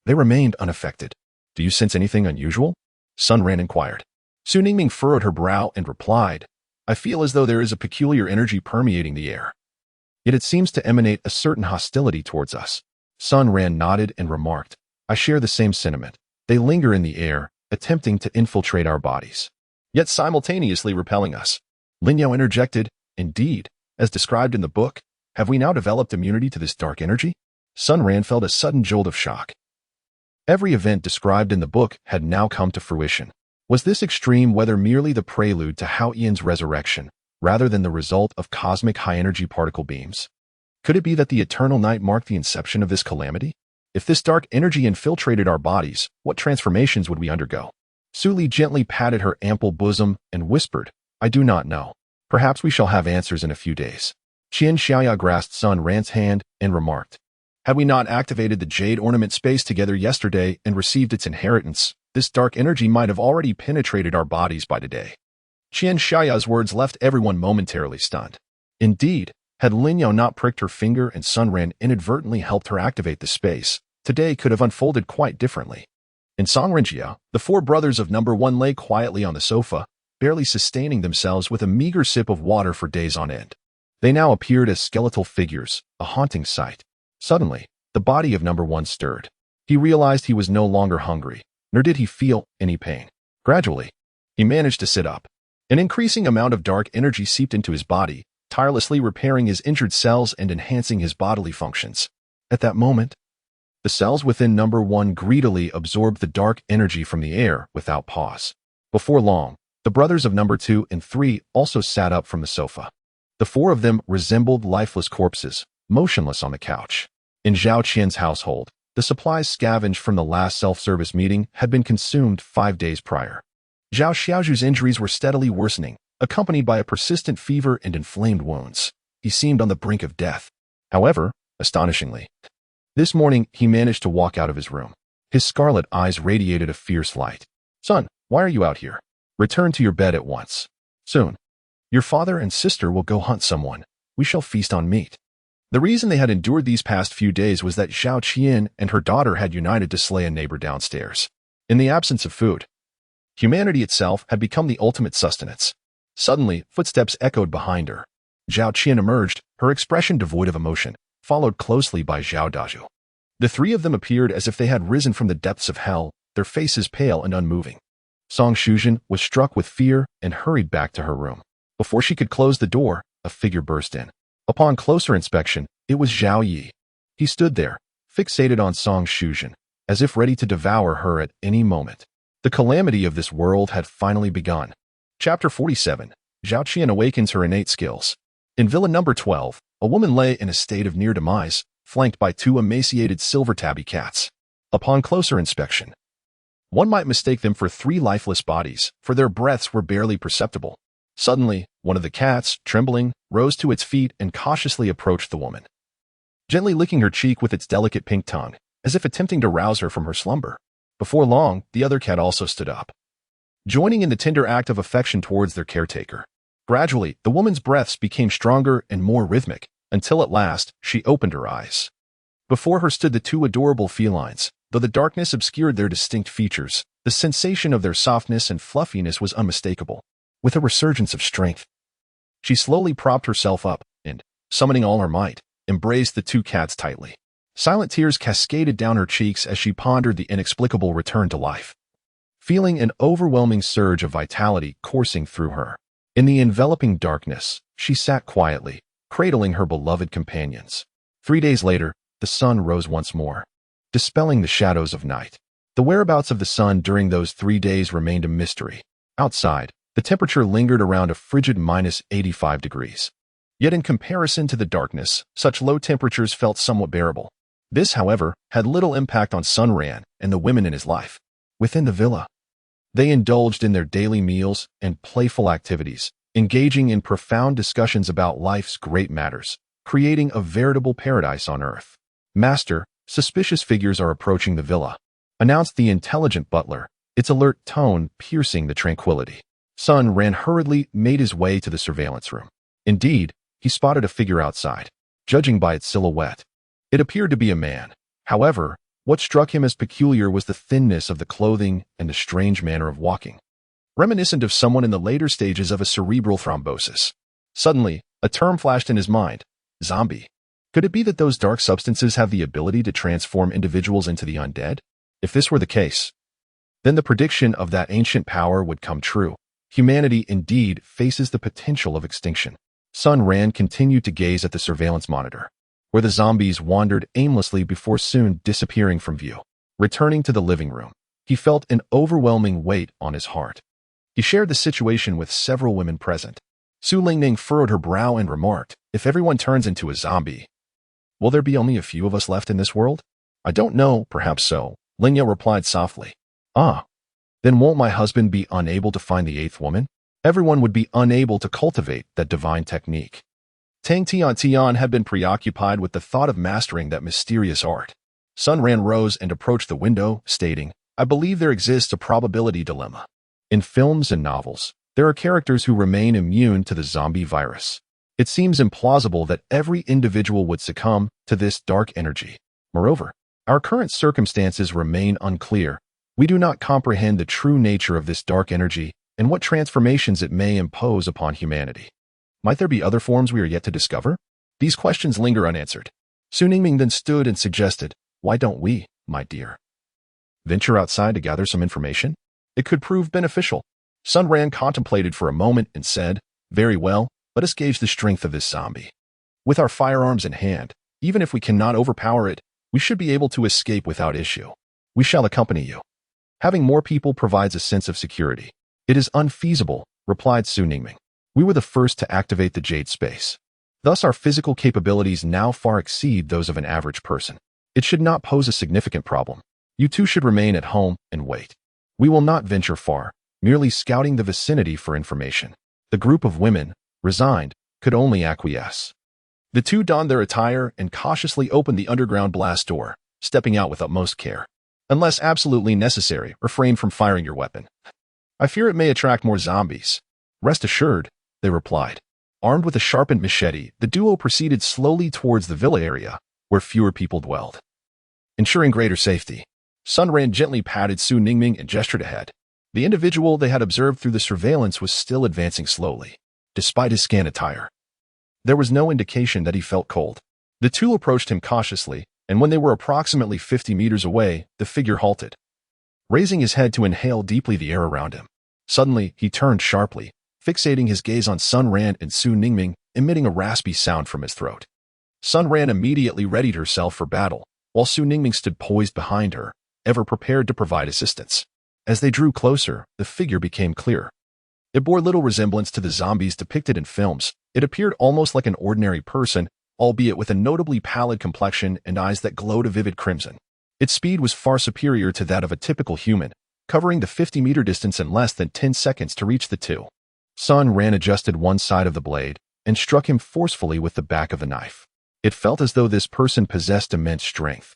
they remained unaffected. "Do you sense anything unusual?" Sun Ran inquired. Su Ningming furrowed her brow and replied, "I feel as though there is a peculiar energy permeating the air. Yet it seems to emanate a certain hostility towards us." Sun Ran nodded and remarked, "I share the same sentiment. They linger in the air, attempting to infiltrate our bodies, yet simultaneously repelling us." Lin Yao interjected, "Indeed, as described in the book, have we now developed immunity to this dark energy?" Sun Ran felt a sudden jolt of shock. Every event described in the book had now come to fruition. Was this extreme weather merely the prelude to Hao Tian's resurrection, rather than the result of cosmic high-energy particle beams? Could it be that the eternal night marked the inception of this calamity? If this dark energy infiltrated our bodies, what transformations would we undergo? Su Li gently patted her ample bosom and whispered, "I do not know. Perhaps we shall have answers in a few days." Qian Xiaoya grasped Sun Ran's hand and remarked, "Had we not activated the jade ornament space together yesterday and received its inheritance, this dark energy might have already penetrated our bodies by today." Qian Xiaoya's words left everyone momentarily stunned. Indeed, had Lin Yao not pricked her finger and Sun Ran inadvertently helped her activate the space, today could have unfolded quite differently. In Songrenjia, the 4 brothers of Number 1 lay quietly on the sofa, barely sustaining themselves with a meager sip of water for days on end. They now appeared as skeletal figures, a haunting sight. Suddenly, the body of Number 1 stirred. He realized he was no longer hungry, nor did he feel any pain. Gradually, he managed to sit up. An increasing amount of dark energy seeped into his body, tirelessly repairing his injured cells and enhancing his bodily functions. At that moment, the cells within Number 1 greedily absorbed the dark energy from the air without pause. Before long, the brothers of Number 2 and 3 also sat up from the sofa. The 4 of them resembled lifeless corpses, motionless on the couch. In Zhao Qian's household, The supplies scavenged from the last self-service meeting had been consumed 5 days prior. Zhao Xiaozhu's injuries were steadily worsening, accompanied by a persistent fever and inflamed wounds. He seemed on the brink of death. However, astonishingly, this morning he managed to walk out of his room. His scarlet eyes radiated a fierce light. "Son, why are you out here? Return to your bed at once. Soon, your father and sister will go hunt someone. We shall feast on meat." The reason they had endured these past few days was that Zhao Qian and her daughter had united to slay a neighbor downstairs. In the absence of food, humanity itself had become the ultimate sustenance. Suddenly, footsteps echoed behind her. Zhao Qian emerged, her expression devoid of emotion, followed closely by Zhao Dazhu. The three of them appeared as if they had risen from the depths of hell, their faces pale and unmoving. Song Shuzhen was struck with fear and hurried back to her room. Before she could close the door, a figure burst in. Upon closer inspection, it was Zhao Yi. He stood there, fixated on Song Shuzhen, as if ready to devour her at any moment. The calamity of this world had finally begun. Chapter 47. Zhao Qian awakens her innate skills. In Villa Number 12, a woman lay in a state of near demise, flanked by two emaciated silver tabby cats. Upon closer inspection, one might mistake them for three lifeless bodies, for their breaths were barely perceptible. Suddenly, one of the cats, trembling, rose to its feet and cautiously approached the woman, gently licking her cheek with its delicate pink tongue, as if attempting to rouse her from her slumber. Before long, the other cat also stood up, joining in the tender act of affection towards their caretaker. Gradually, the woman's breaths became stronger and more rhythmic, until at last, she opened her eyes. Before her stood the two adorable felines. Though the darkness obscured their distinct features, the sensation of their softness and fluffiness was unmistakable. With a resurgence of strength, she slowly propped herself up and, summoning all her might, embraced the two cats tightly. Silent tears cascaded down her cheeks as she pondered the inexplicable return to life, feeling an overwhelming surge of vitality coursing through her. In the enveloping darkness, she sat quietly, cradling her beloved companions. 3 days later, the sun rose once more, dispelling the shadows of night. The whereabouts of the sun during those 3 days remained a mystery. Outside, the temperature lingered around a frigid -85 degrees. Yet in comparison to the darkness, such low temperatures felt somewhat bearable. This, however, had little impact on Sun Ran and the women in his life. Within the villa, they indulged in their daily meals and playful activities, engaging in profound discussions about life's great matters, creating a veritable paradise on earth. "Master, suspicious figures are approaching the villa," announced the intelligent butler, its alert tone piercing the tranquility. Sun Ran hurriedly made his way to the surveillance room. Indeed, he spotted a figure outside. Judging by its silhouette, it appeared to be a man. However, what struck him as peculiar was the thinness of the clothing and the strange manner of walking, reminiscent of someone in the later stages of a cerebral thrombosis. Suddenly, a term flashed in his mind: zombie. Could it be that those dark substances have the ability to transform individuals into the undead? If this were the case, then the prediction of that ancient power would come true. Humanity indeed faces the potential of extinction. Sun Ran continued to gaze at the surveillance monitor, where the zombies wandered aimlessly before soon disappearing from view. Returning to the living room, he felt an overwhelming weight on his heart. He shared the situation with several women present. Su Lingning furrowed her brow and remarked, "If everyone turns into a zombie, will there be only a few of us left in this world?" "I don't know, perhaps so," Lingya replied softly. "Ah, then won't my husband be unable to find the eighth woman? Everyone would be unable to cultivate that divine technique." Tang Tian had been preoccupied with the thought of mastering that mysterious art. Sun Ran rose and approached the window, stating, "I believe there exists a probability dilemma. In films and novels, there are characters who remain immune to the zombie virus. It seems implausible that every individual would succumb to this dark energy. Moreover, our current circumstances remain unclear. We do not comprehend the true nature of this dark energy and what transformations it may impose upon humanity. Might there be other forms we are yet to discover?" These questions linger unanswered. Su Ningming then stood and suggested, "Why don't we, my dear, venture outside to gather some information? It could prove beneficial." Sun Ran contemplated for a moment and said, "Very well, let us gauge the strength of this zombie. With our firearms in hand, even if we cannot overpower it, we should be able to escape without issue. We shall accompany you. Having more people provides a sense of security." "It is unfeasible," replied Su Ningming. "We were the first to activate the Jade Space. Thus our physical capabilities now far exceed those of an average person. It should not pose a significant problem. You two should remain at home and wait. We will not venture far, merely scouting the vicinity for information. The group of women, resigned, could only acquiesce. The two donned their attire and cautiously opened the underground blast door, stepping out with utmost care. Unless absolutely necessary, refrain from firing your weapon. I fear it may attract more zombies. Rest assured, they replied. Armed with a sharpened machete, the duo proceeded slowly towards the villa area, where fewer people dwelled. Ensuring greater safety, Sun Ran gently patted Su Ningming and gestured ahead. The individual they had observed through the surveillance was still advancing slowly, despite his scant attire. There was no indication that he felt cold. The two approached him cautiously, and when they were approximately 50 meters away, the figure halted, raising his head to inhale deeply the air around him. Suddenly, he turned sharply, fixating his gaze on Sun Ran and Su Ningming, emitting a raspy sound from his throat. Sun Ran immediately readied herself for battle, while Su Ningming stood poised behind her, ever prepared to provide assistance. As they drew closer, the figure became clearer. It bore little resemblance to the zombies depicted in films. It appeared almost like an ordinary person, albeit with a notably pallid complexion and eyes that glowed a vivid crimson. Its speed was far superior to that of a typical human, covering the 50-meter distance in less than 10 seconds to reach the two. Sun Ran adjusted one side of the blade and struck him forcefully with the back of the knife. It felt as though this person possessed immense strength,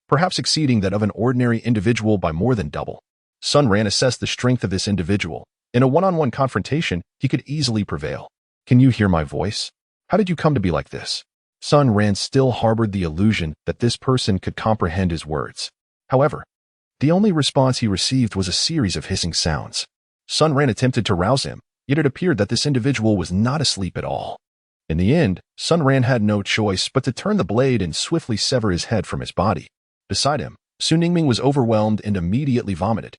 perhaps exceeding that of an ordinary individual by more than double. Sun Ran assessed the strength of this individual. In a one-on-one confrontation, he could easily prevail. Can you hear my voice? How did you come to be like this? Sun Ran still harbored the illusion that this person could comprehend his words. However, the only response he received was a series of hissing sounds. Sun Ran attempted to rouse him, yet it appeared that this individual was not asleep at all. In the end, Sun Ran had no choice but to turn the blade and swiftly sever his head from his body. Beside him, Su Ningming was overwhelmed and immediately vomited.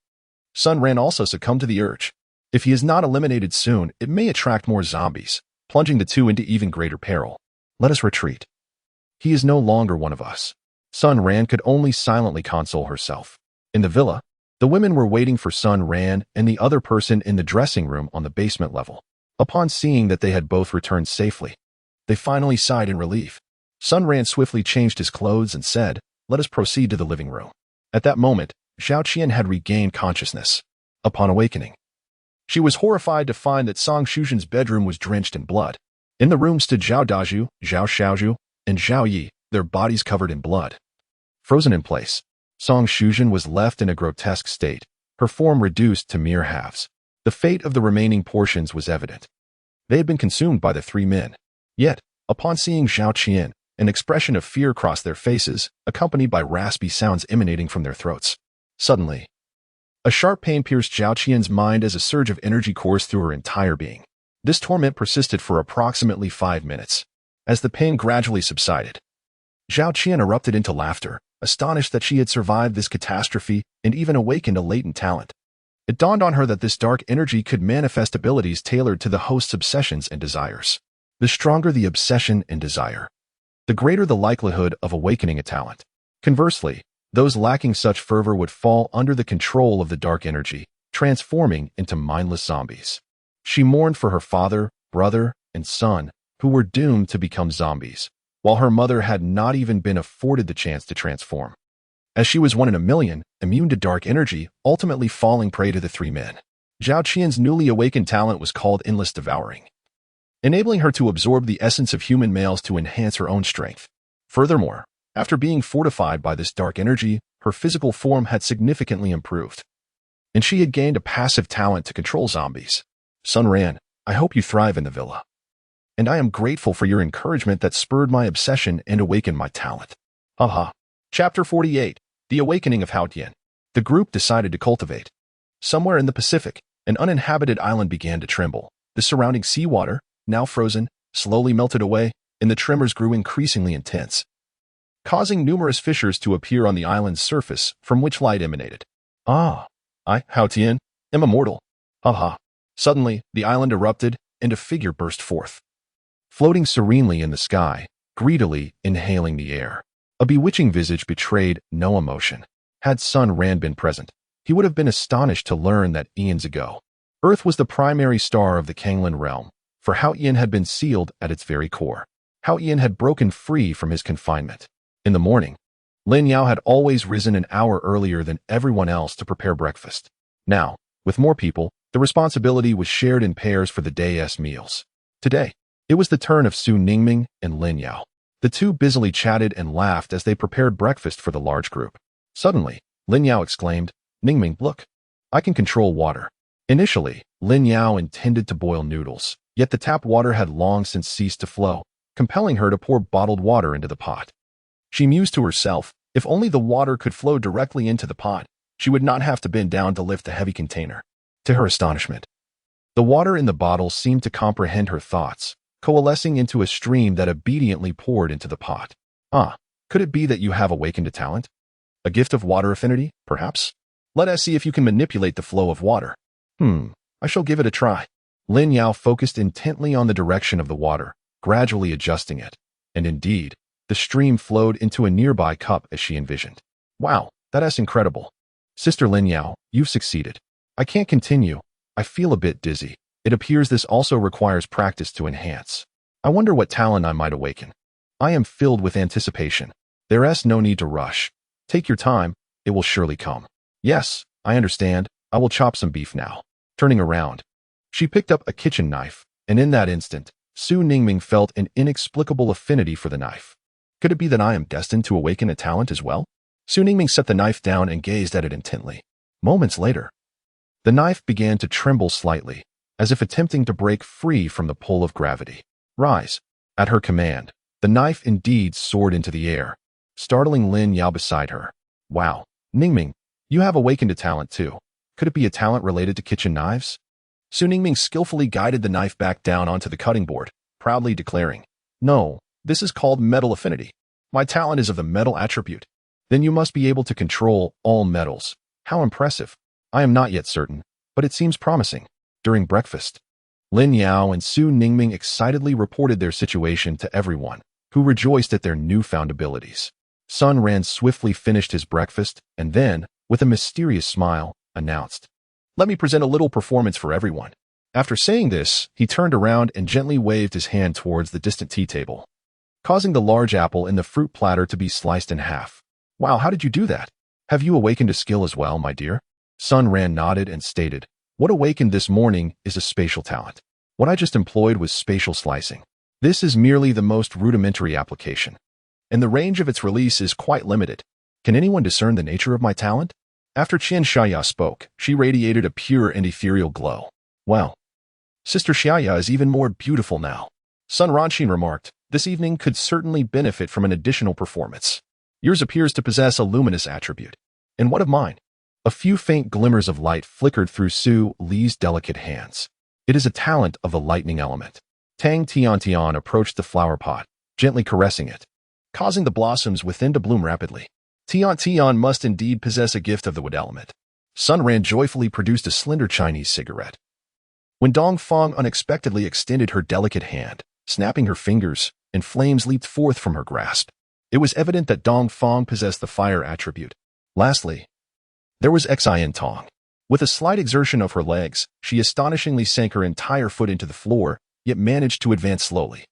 Sun Ran also succumbed to the urge. If he is not eliminated soon, it may attract more zombies, plunging the two into even greater peril. Let us retreat. He is no longer one of us. Sun Ran could only silently console herself. In the villa, the women were waiting for Sun Ran and the other person in the dressing room on the basement level. Upon seeing that they had both returned safely, they finally sighed in relief. Sun Ran swiftly changed his clothes and said, "Let us proceed to the living room." At that moment, Zhao Qian had regained consciousness. Upon awakening, she was horrified to find that Song Shuzhen's bedroom was drenched in blood. In the room stood Zhao Dazhu, Zhao Xiaozhu, and Zhao Yi, their bodies covered in blood. Frozen in place, Song Shuzhen was left in a grotesque state, her form reduced to mere halves. The fate of the remaining portions was evident. They had been consumed by the three men. Yet, upon seeing Zhao Qian, an expression of fear crossed their faces, accompanied by raspy sounds emanating from their throats. Suddenly, a sharp pain pierced Zhao Qian's mind as a surge of energy coursed through her entire being. This torment persisted for approximately 5 minutes. As the pain gradually subsided, Zhao Qian erupted into laughter, astonished that she had survived this catastrophe and even awakened a latent talent. It dawned on her that this dark energy could manifest abilities tailored to the host's obsessions and desires. The stronger the obsession and desire, the greater the likelihood of awakening a talent. Conversely, those lacking such fervor would fall under the control of the dark energy, transforming into mindless zombies. She mourned for her father, brother, and son, who were doomed to become zombies, while her mother had not even been afforded the chance to transform. As she was one in a million, immune to dark energy, ultimately falling prey to the three men. Zhao Qian's newly awakened talent was called Endless Devouring, enabling her to absorb the essence of human males to enhance her own strength. Furthermore, after being fortified by this dark energy, her physical form had significantly improved, and she had gained a passive talent to control zombies. Sun Ran, I hope you thrive in the villa, and I am grateful for your encouragement that spurred my obsession and awakened my talent. Haha. Chapter 48, The Awakening of Hao Tian. The group decided to cultivate. Somewhere in the Pacific, an uninhabited island began to tremble. The surrounding seawater, now frozen, slowly melted away, and the tremors grew increasingly intense, causing numerous fissures to appear on the island's surface from which light emanated. I, Hao Tian, am immortal. Haha. Suddenly, the island erupted, and a figure burst forth, floating serenely in the sky, greedily inhaling the air. A bewitching visage betrayed no emotion. Had Sun Ran been present, he would have been astonished to learn that eons ago, Earth was the primary star of the Kanglan realm, for Hao Tian had been sealed at its very core. Hao Tian had broken free from his confinement. In the morning, Lin Yao had always risen an hour earlier than everyone else to prepare breakfast. Now, with more people, the responsibility was shared in pairs for the day's meals. Today, it was the turn of Su Ningming and Lin Yao. The two busily chatted and laughed as they prepared breakfast for the large group. Suddenly, Lin Yao exclaimed, "Ningming, look! I can control water." Initially, Lin Yao intended to boil noodles, yet the tap water had long since ceased to flow, compelling her to pour bottled water into the pot. She mused to herself, if only the water could flow directly into the pot, she would not have to bend down to lift the heavy container. To her astonishment, the water in the bottle seemed to comprehend her thoughts, coalescing into a stream that obediently poured into the pot. Ah, could it be that you have awakened a talent? A gift of water affinity, perhaps? Let us see if you can manipulate the flow of water. I shall give it a try. Lin Yao focused intently on the direction of the water, gradually adjusting it. And indeed, the stream flowed into a nearby cup as she envisioned. Wow, that's incredible. Sister Lin Yao, you've succeeded. I can't continue. I feel a bit dizzy. It appears this also requires practice to enhance. I wonder what talent I might awaken. I am filled with anticipation. There's no need to rush. Take your time. It will surely come. Yes, I understand. I will chop some beef now. Turning around, she picked up a kitchen knife, and in that instant, Su Ningming felt an inexplicable affinity for the knife. Could it be that I am destined to awaken a talent as well? Su Ningming set the knife down and gazed at it intently. Moments later, the knife began to tremble slightly, as if attempting to break free from the pull of gravity. Rise. At her command, the knife indeed soared into the air, startling Lin Yao beside her. Wow, Ningming, you have awakened a talent too. Could it be a talent related to kitchen knives? Su Ningming skillfully guided the knife back down onto the cutting board, proudly declaring, "No, this is called metal affinity. My talent is of the metal attribute. Then you must be able to control all metals. How impressive. I am not yet certain, but it seems promising." During breakfast, Lin Yao and Su Ningming excitedly reported their situation to everyone, who rejoiced at their newfound abilities. Sun Ran swiftly finished his breakfast and then, with a mysterious smile, announced, "Let me present a little performance for everyone." After saying this, he turned around and gently waved his hand towards the distant tea table, causing the large apple in the fruit platter to be sliced in half. "Wow, how did you do that? Have you awakened a skill as well, my dear?" Sun Ran nodded and stated, "What awakened this morning is a spatial talent. What I just employed was spatial slicing. This is merely the most rudimentary application, and the range of its release is quite limited. Can anyone discern the nature of my talent?" After Qian Xiaya spoke, she radiated a pure and ethereal glow. "Well, Sister Xiaya is even more beautiful now." Sun Ranxin remarked, "This evening could certainly benefit from an additional performance. Yours appears to possess a luminous attribute. And what of mine?" A few faint glimmers of light flickered through Su Li's delicate hands. "It is a talent of the lightning element." Tang Tian approached the flower pot, gently caressing it, causing the blossoms within to bloom rapidly. Tian must indeed possess a gift of the wood element. Sun Ran joyfully produced a slender Chinese cigarette. When Dong Feng unexpectedly extended her delicate hand, snapping her fingers, and flames leaped forth from her grasp. It was evident that Dong Feng possessed the fire attribute. Lastly, there was Xian Tong. With a slight exertion of her legs, she astonishingly sank her entire foot into the floor, yet managed to advance slowly.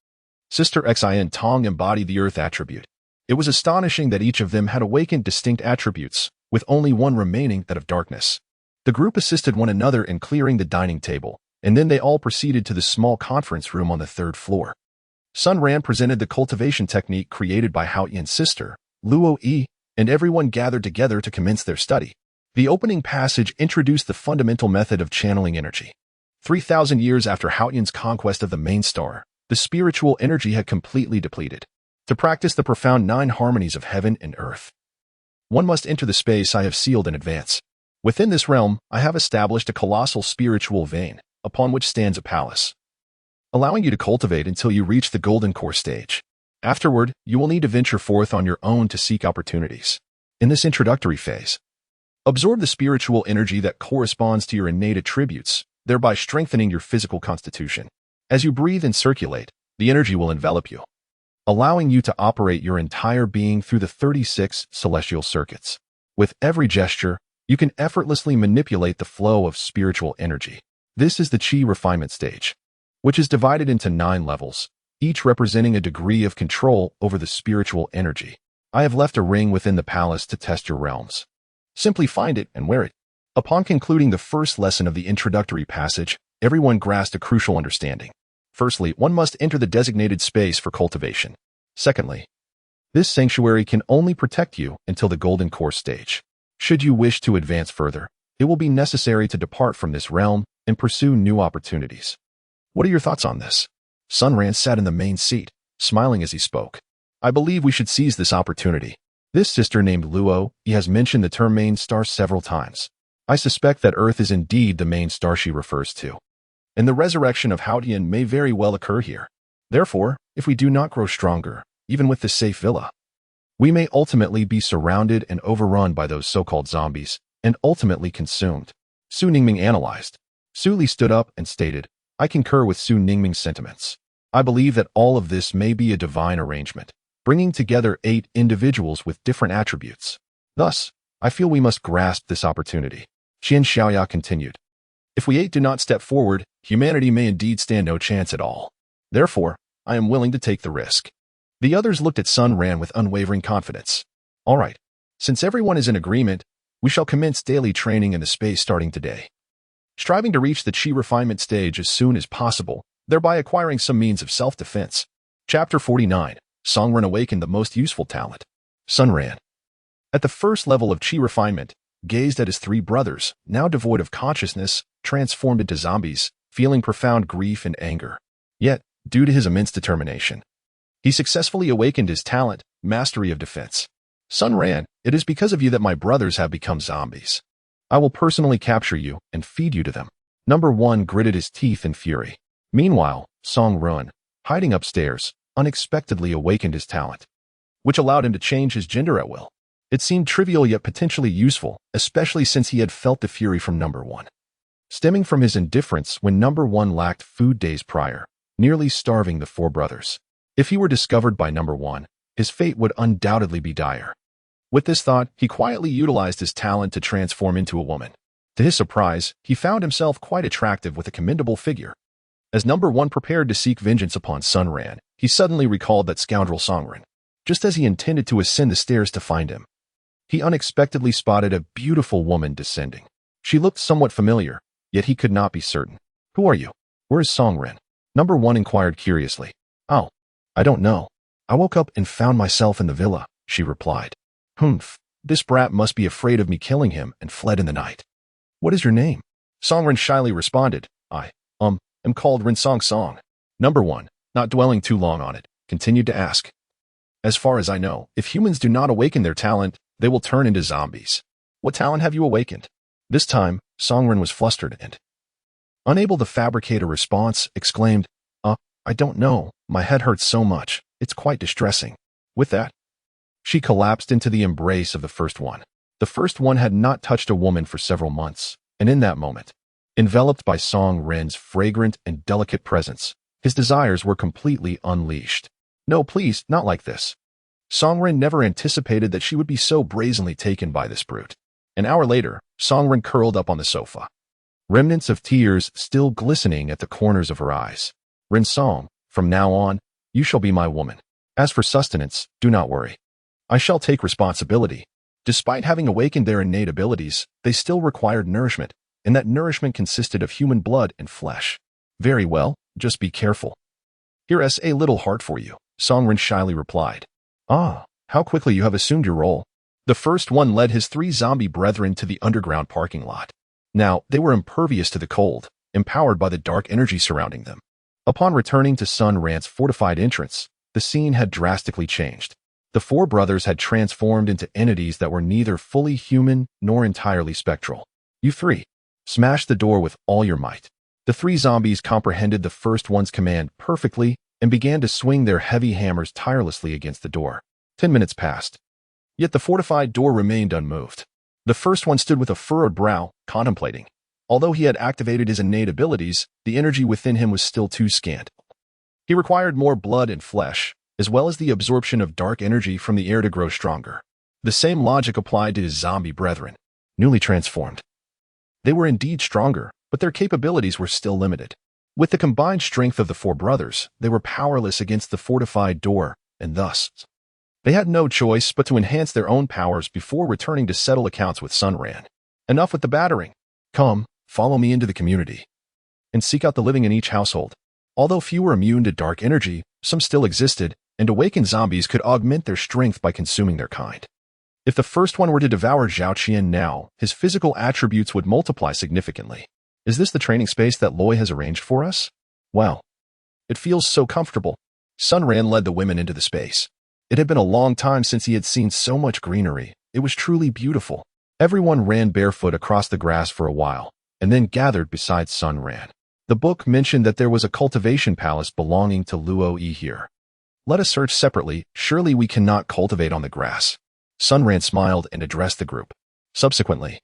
Sister Xian Tong embodied the earth attribute. It was astonishing that each of them had awakened distinct attributes, with only one remaining, that of darkness. The group assisted one another in clearing the dining table, and then they all proceeded to the small conference room on the third floor. Sun Ran presented the cultivation technique created by Hao Yan's sister, Luo Yi, and everyone gathered together to commence their study. The opening passage introduced the fundamental method of channeling energy. 3,000 years after Hao Yan's conquest of the main star, the spiritual energy had completely depleted. To practice the profound 9 harmonies of heaven and earth, one must enter the space I have sealed in advance. Within this realm, I have established a colossal spiritual vein, upon which stands a palace, allowing you to cultivate until you reach the golden core stage. Afterward, you will need to venture forth on your own to seek opportunities. In this introductory phase, absorb the spiritual energy that corresponds to your innate attributes, thereby strengthening your physical constitution. As you breathe and circulate, the energy will envelop you, allowing you to operate your entire being through the 36 celestial circuits. With every gesture, you can effortlessly manipulate the flow of spiritual energy. This is the Qi refinement stage, which is divided into 9 levels, each representing a degree of control over the spiritual energy. I have left a ring within the palace to test your realms. Simply find it and wear it. Upon concluding the first lesson of the introductory passage, everyone grasped a crucial understanding. Firstly, one must enter the designated space for cultivation. Secondly, this sanctuary can only protect you until the Golden Course stage. Should you wish to advance further, it will be necessary to depart from this realm and pursue new opportunities. What are your thoughts on this? Sun Ran sat in the main seat, smiling as he spoke. I believe we should seize this opportunity. This sister named Luo, he has mentioned the term main star several times. I suspect that Earth is indeed the main star she refers to. And the resurrection of Haotian may very well occur here. Therefore, if we do not grow stronger, even with this safe villa, we may ultimately be surrounded and overrun by those so-called zombies, and ultimately consumed. Su Ningming analyzed. Su Li stood up and stated, I concur with Su Ningming's sentiments. I believe that all of this may be a divine arrangement, bringing together 8 individuals with different attributes. Thus, I feel we must grasp this opportunity. Qian Xiaoya continued. If we 8 do not step forward, humanity may indeed stand no chance at all. Therefore, I am willing to take the risk. The others looked at Sun Ran with unwavering confidence. All right, since everyone is in agreement, we shall commence daily training in the space starting today. Striving to reach the Qi refinement stage as soon as possible, thereby acquiring some means of self-defense. Chapter 49. Song Ran awakened the most useful talent. Sun Ran, at the first level of Qi refinement, gazed at his 3 brothers, now devoid of consciousness, transformed into zombies, feeling profound grief and anger. Yet, due to his immense determination, he successfully awakened his talent, mastery of defense. Sun Ran, it is because of you that my brothers have become zombies. I will personally capture you and feed you to them. Number 1 gritted his teeth in fury. Meanwhile, Song Ran, hiding upstairs, unexpectedly awakened his talent, which allowed him to change his gender at will. It seemed trivial yet potentially useful, especially since he had felt the fury from Number 1. Stemming from his indifference when Number 1 lacked food days prior, nearly starving the 4 brothers. If he were discovered by Number 1, his fate would undoubtedly be dire. With this thought, he quietly utilized his talent to transform into a woman. To his surprise, he found himself quite attractive with a commendable figure. As Number 1 prepared to seek vengeance upon Sun Ran, he suddenly recalled that scoundrel Song Ran. Just as he intended to ascend the stairs to find him, he unexpectedly spotted a beautiful woman descending. She looked somewhat familiar, yet he could not be certain. Who are you? Where is Song Ran? Number 1 inquired curiously. Oh, I don't know. I woke up and found myself in the villa, she replied. Humph, this brat must be afraid of me killing him and fled in the night. What is your name? Song Ran shyly responded. I am called Rin Song Song. Number 1, not dwelling too long on it, continued to ask. As far as I know, if humans do not awaken their talent, they will turn into zombies. What talent have you awakened? This time, Song Ran was flustered and, unable to fabricate a response, exclaimed, I don't know. My head hurts so much. It's quite distressing. With that, she collapsed into the embrace of the first one. The first one had not touched a woman for several months, and in that moment, enveloped by Song Ran's fragrant and delicate presence, his desires were completely unleashed. No, please, not like this. Song Ran never anticipated that she would be so brazenly taken by this brute. An hour later, Song Ran curled up on the sofa, remnants of tears still glistening at the corners of her eyes. Rin Song, from now on, you shall be my woman. As for sustenance, do not worry. I shall take responsibility. Despite having awakened their innate abilities, they still required nourishment, and that nourishment consisted of human blood and flesh. Very well, just be careful. Here's a little heart for you, Song Ran shyly replied. Ah, how quickly you have assumed your role. The first one led his 3 zombie brethren to the underground parking lot. Now, they were impervious to the cold, empowered by the dark energy surrounding them. Upon returning to Sun Ran's fortified entrance, the scene had drastically changed. The 4 brothers had transformed into entities that were neither fully human nor entirely spectral. You 3, smash the door with all your might. The 3 zombies comprehended the first one's command perfectly and began to swing their heavy hammers tirelessly against the door. 10 minutes passed. Yet the fortified door remained unmoved. The first one stood with a furrowed brow, contemplating. Although he had activated his innate abilities, the energy within him was still too scant. He required more blood and flesh, as well as the absorption of dark energy from the air to grow stronger. The same logic applied to his zombie brethren, newly transformed. They were indeed stronger, but their capabilities were still limited. With the combined strength of the 4 brothers, they were powerless against the fortified door, and thus, They had no choice but to enhance their own powers before returning to settle accounts with Sun Ran. Enough with the battering. Come, follow me into the community and seek out the living in each household. Although few were immune to dark energy, some still existed, and awakened zombies could augment their strength by consuming their kind. If the first one were to devour Zhao Qian now, his physical attributes would multiply significantly. Is this the training space that Loi has arranged for us? Wow. It feels so comfortable. Sun Ran led the women into the space. It had been a long time since he had seen so much greenery. It was truly beautiful. Everyone ran barefoot across the grass for a while, and then gathered beside Sun Ran. The book mentioned that there was a cultivation palace belonging to Luo Yi here. Let us search separately. Surely we cannot cultivate on the grass. Sun Ran smiled and addressed the group. Subsequently,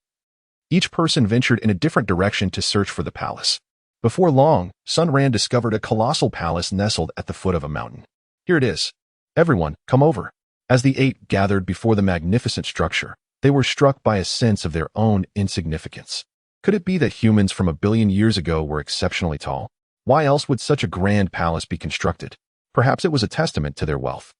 each person ventured in a different direction to search for the palace. Before long, Sun Ran discovered a colossal palace nestled at the foot of a mountain. Here it is. Everyone, come over. As the 8 gathered before the magnificent structure, they were struck by a sense of their own insignificance. Could it be that humans from 1 billion years ago were exceptionally tall? Why else would such a grand palace be constructed? Perhaps it was a testament to their wealth.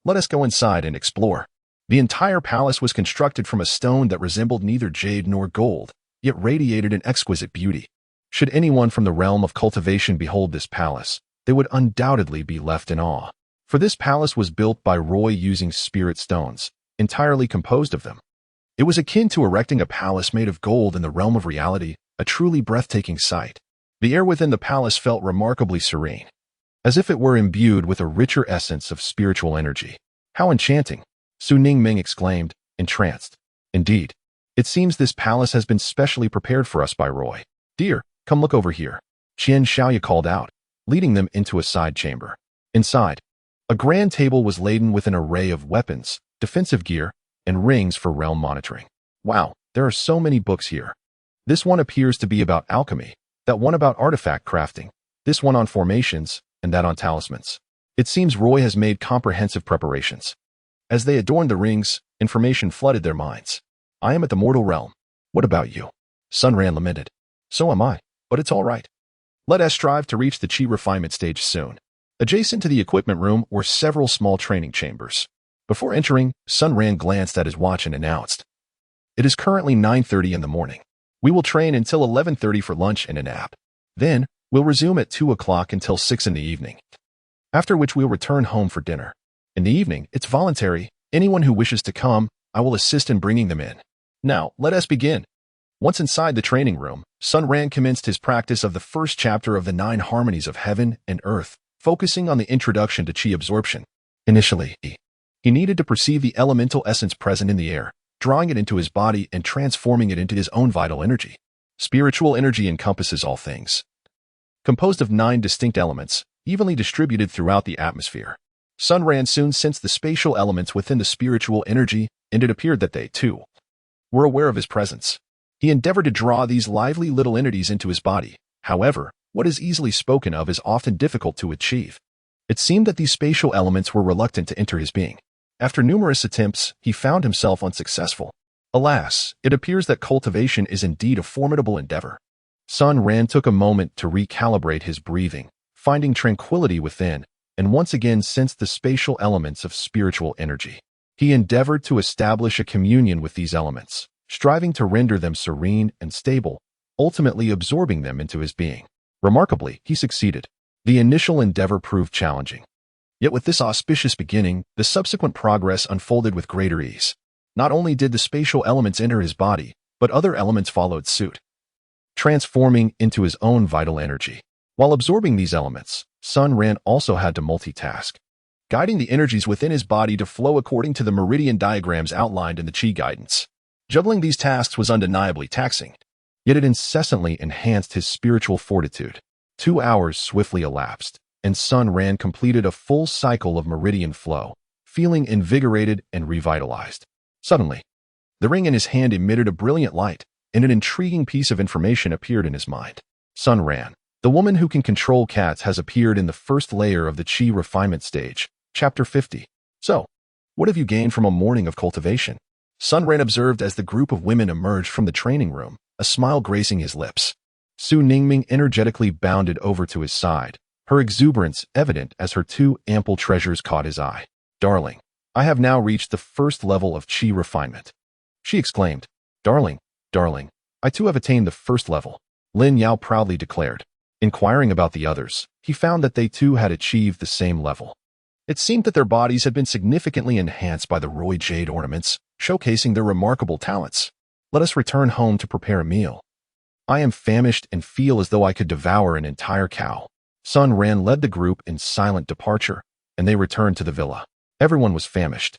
Let us go inside and explore. The entire palace was constructed from a stone that resembled neither jade nor gold, yet radiated an exquisite beauty. Should anyone from the realm of cultivation behold this palace, they would undoubtedly be left in awe. For this palace was built by Roy using spirit stones, entirely composed of them. It was akin to erecting a palace made of gold in the realm of reality, a truly breathtaking sight. The air within the palace felt remarkably serene, as if it were imbued with a richer essence of spiritual energy. How enchanting! Su Ningming exclaimed, entranced. Indeed, it seems this palace has been specially prepared for us by Roy. Dear, come look over here. Qian Xiaoya called out, leading them into a side chamber. Inside, a grand table was laden with an array of weapons, defensive gear, and rings for realm monitoring. Wow, there are so many books here. This one appears to be about alchemy, that one about artifact crafting, this one on formations, and that on talismans. It seems Roy has made comprehensive preparations. As they adorned the rings, information flooded their minds. I am at the mortal realm. What about you? Sun Ran lamented. So am I, but it's all right. Let us strive to reach the Qi refinement stage soon. Adjacent to the equipment room were several small training chambers. Before entering, Sun Ran glanced at his watch and announced, it is currently 9:30 in the morning. We will train until 11:30 for lunch and a nap. Then, we'll resume at 2 o'clock until 6 in the evening. After which we'll return home for dinner. In the evening, it's voluntary. Anyone who wishes to come, I will assist in bringing them in. Now, let us begin. Once inside the training room, Sun Ran commenced his practice of the first chapter of the 9 harmonies of heaven and earth, focusing on the introduction to Qi absorption. Initially, he needed to perceive the elemental essence present in the air, drawing it into his body and transforming it into his own vital energy. Spiritual energy encompasses all things. Composed of 9 distinct elements, evenly distributed throughout the atmosphere. Sun Ran soon sensed the spatial elements within the spiritual energy, and it appeared that they, too, were aware of his presence. He endeavored to draw these lively little entities into his body. However, what is easily spoken of is often difficult to achieve. It seemed that these spatial elements were reluctant to enter his being. After numerous attempts, he found himself unsuccessful. Alas, it appears that cultivation is indeed a formidable endeavor. Sun Ran took a moment to recalibrate his breathing, finding tranquility within, and once again sensed the spatial elements of spiritual energy. He endeavored to establish a communion with these elements, striving to render them serene and stable, ultimately absorbing them into his being. Remarkably, he succeeded. The initial endeavor proved challenging. Yet with this auspicious beginning, the subsequent progress unfolded with greater ease. Not only did the spatial elements enter his body, but other elements followed suit, transforming into his own vital energy. While absorbing these elements, Sun Ran also had to multitask, guiding the energies within his body to flow according to the meridian diagrams outlined in the Qi guidance. Juggling these tasks was undeniably taxing, yet it incessantly enhanced his spiritual fortitude. 2 hours swiftly elapsed, and Sun Ran completed a full cycle of meridian flow, feeling invigorated and revitalized. Suddenly, the ring in his hand emitted a brilliant light, and an intriguing piece of information appeared in his mind. Sun Ran, the woman who can control cats, has appeared in the first layer of the Qi refinement stage, Chapter 50. So, what have you gained from a morning of cultivation? Sun Ran observed as the group of women emerged from the training room, a smile gracing his lips. Su Ningming energetically bounded over to his side, her exuberance evident as her 2 ample treasures caught his eye. Darling, I have now reached the first level of chi refinement. She exclaimed. Darling, darling, I too have attained the first level, Lin Yao proudly declared. Inquiring about the others, he found that they too had achieved the same level. It seemed that their bodies had been significantly enhanced by the Roy Jade ornaments, showcasing their remarkable talents. Let us return home to prepare a meal. I am famished and feel as though I could devour an entire cow. Sun Ran led the group in silent departure, and they returned to the villa. Everyone was famished,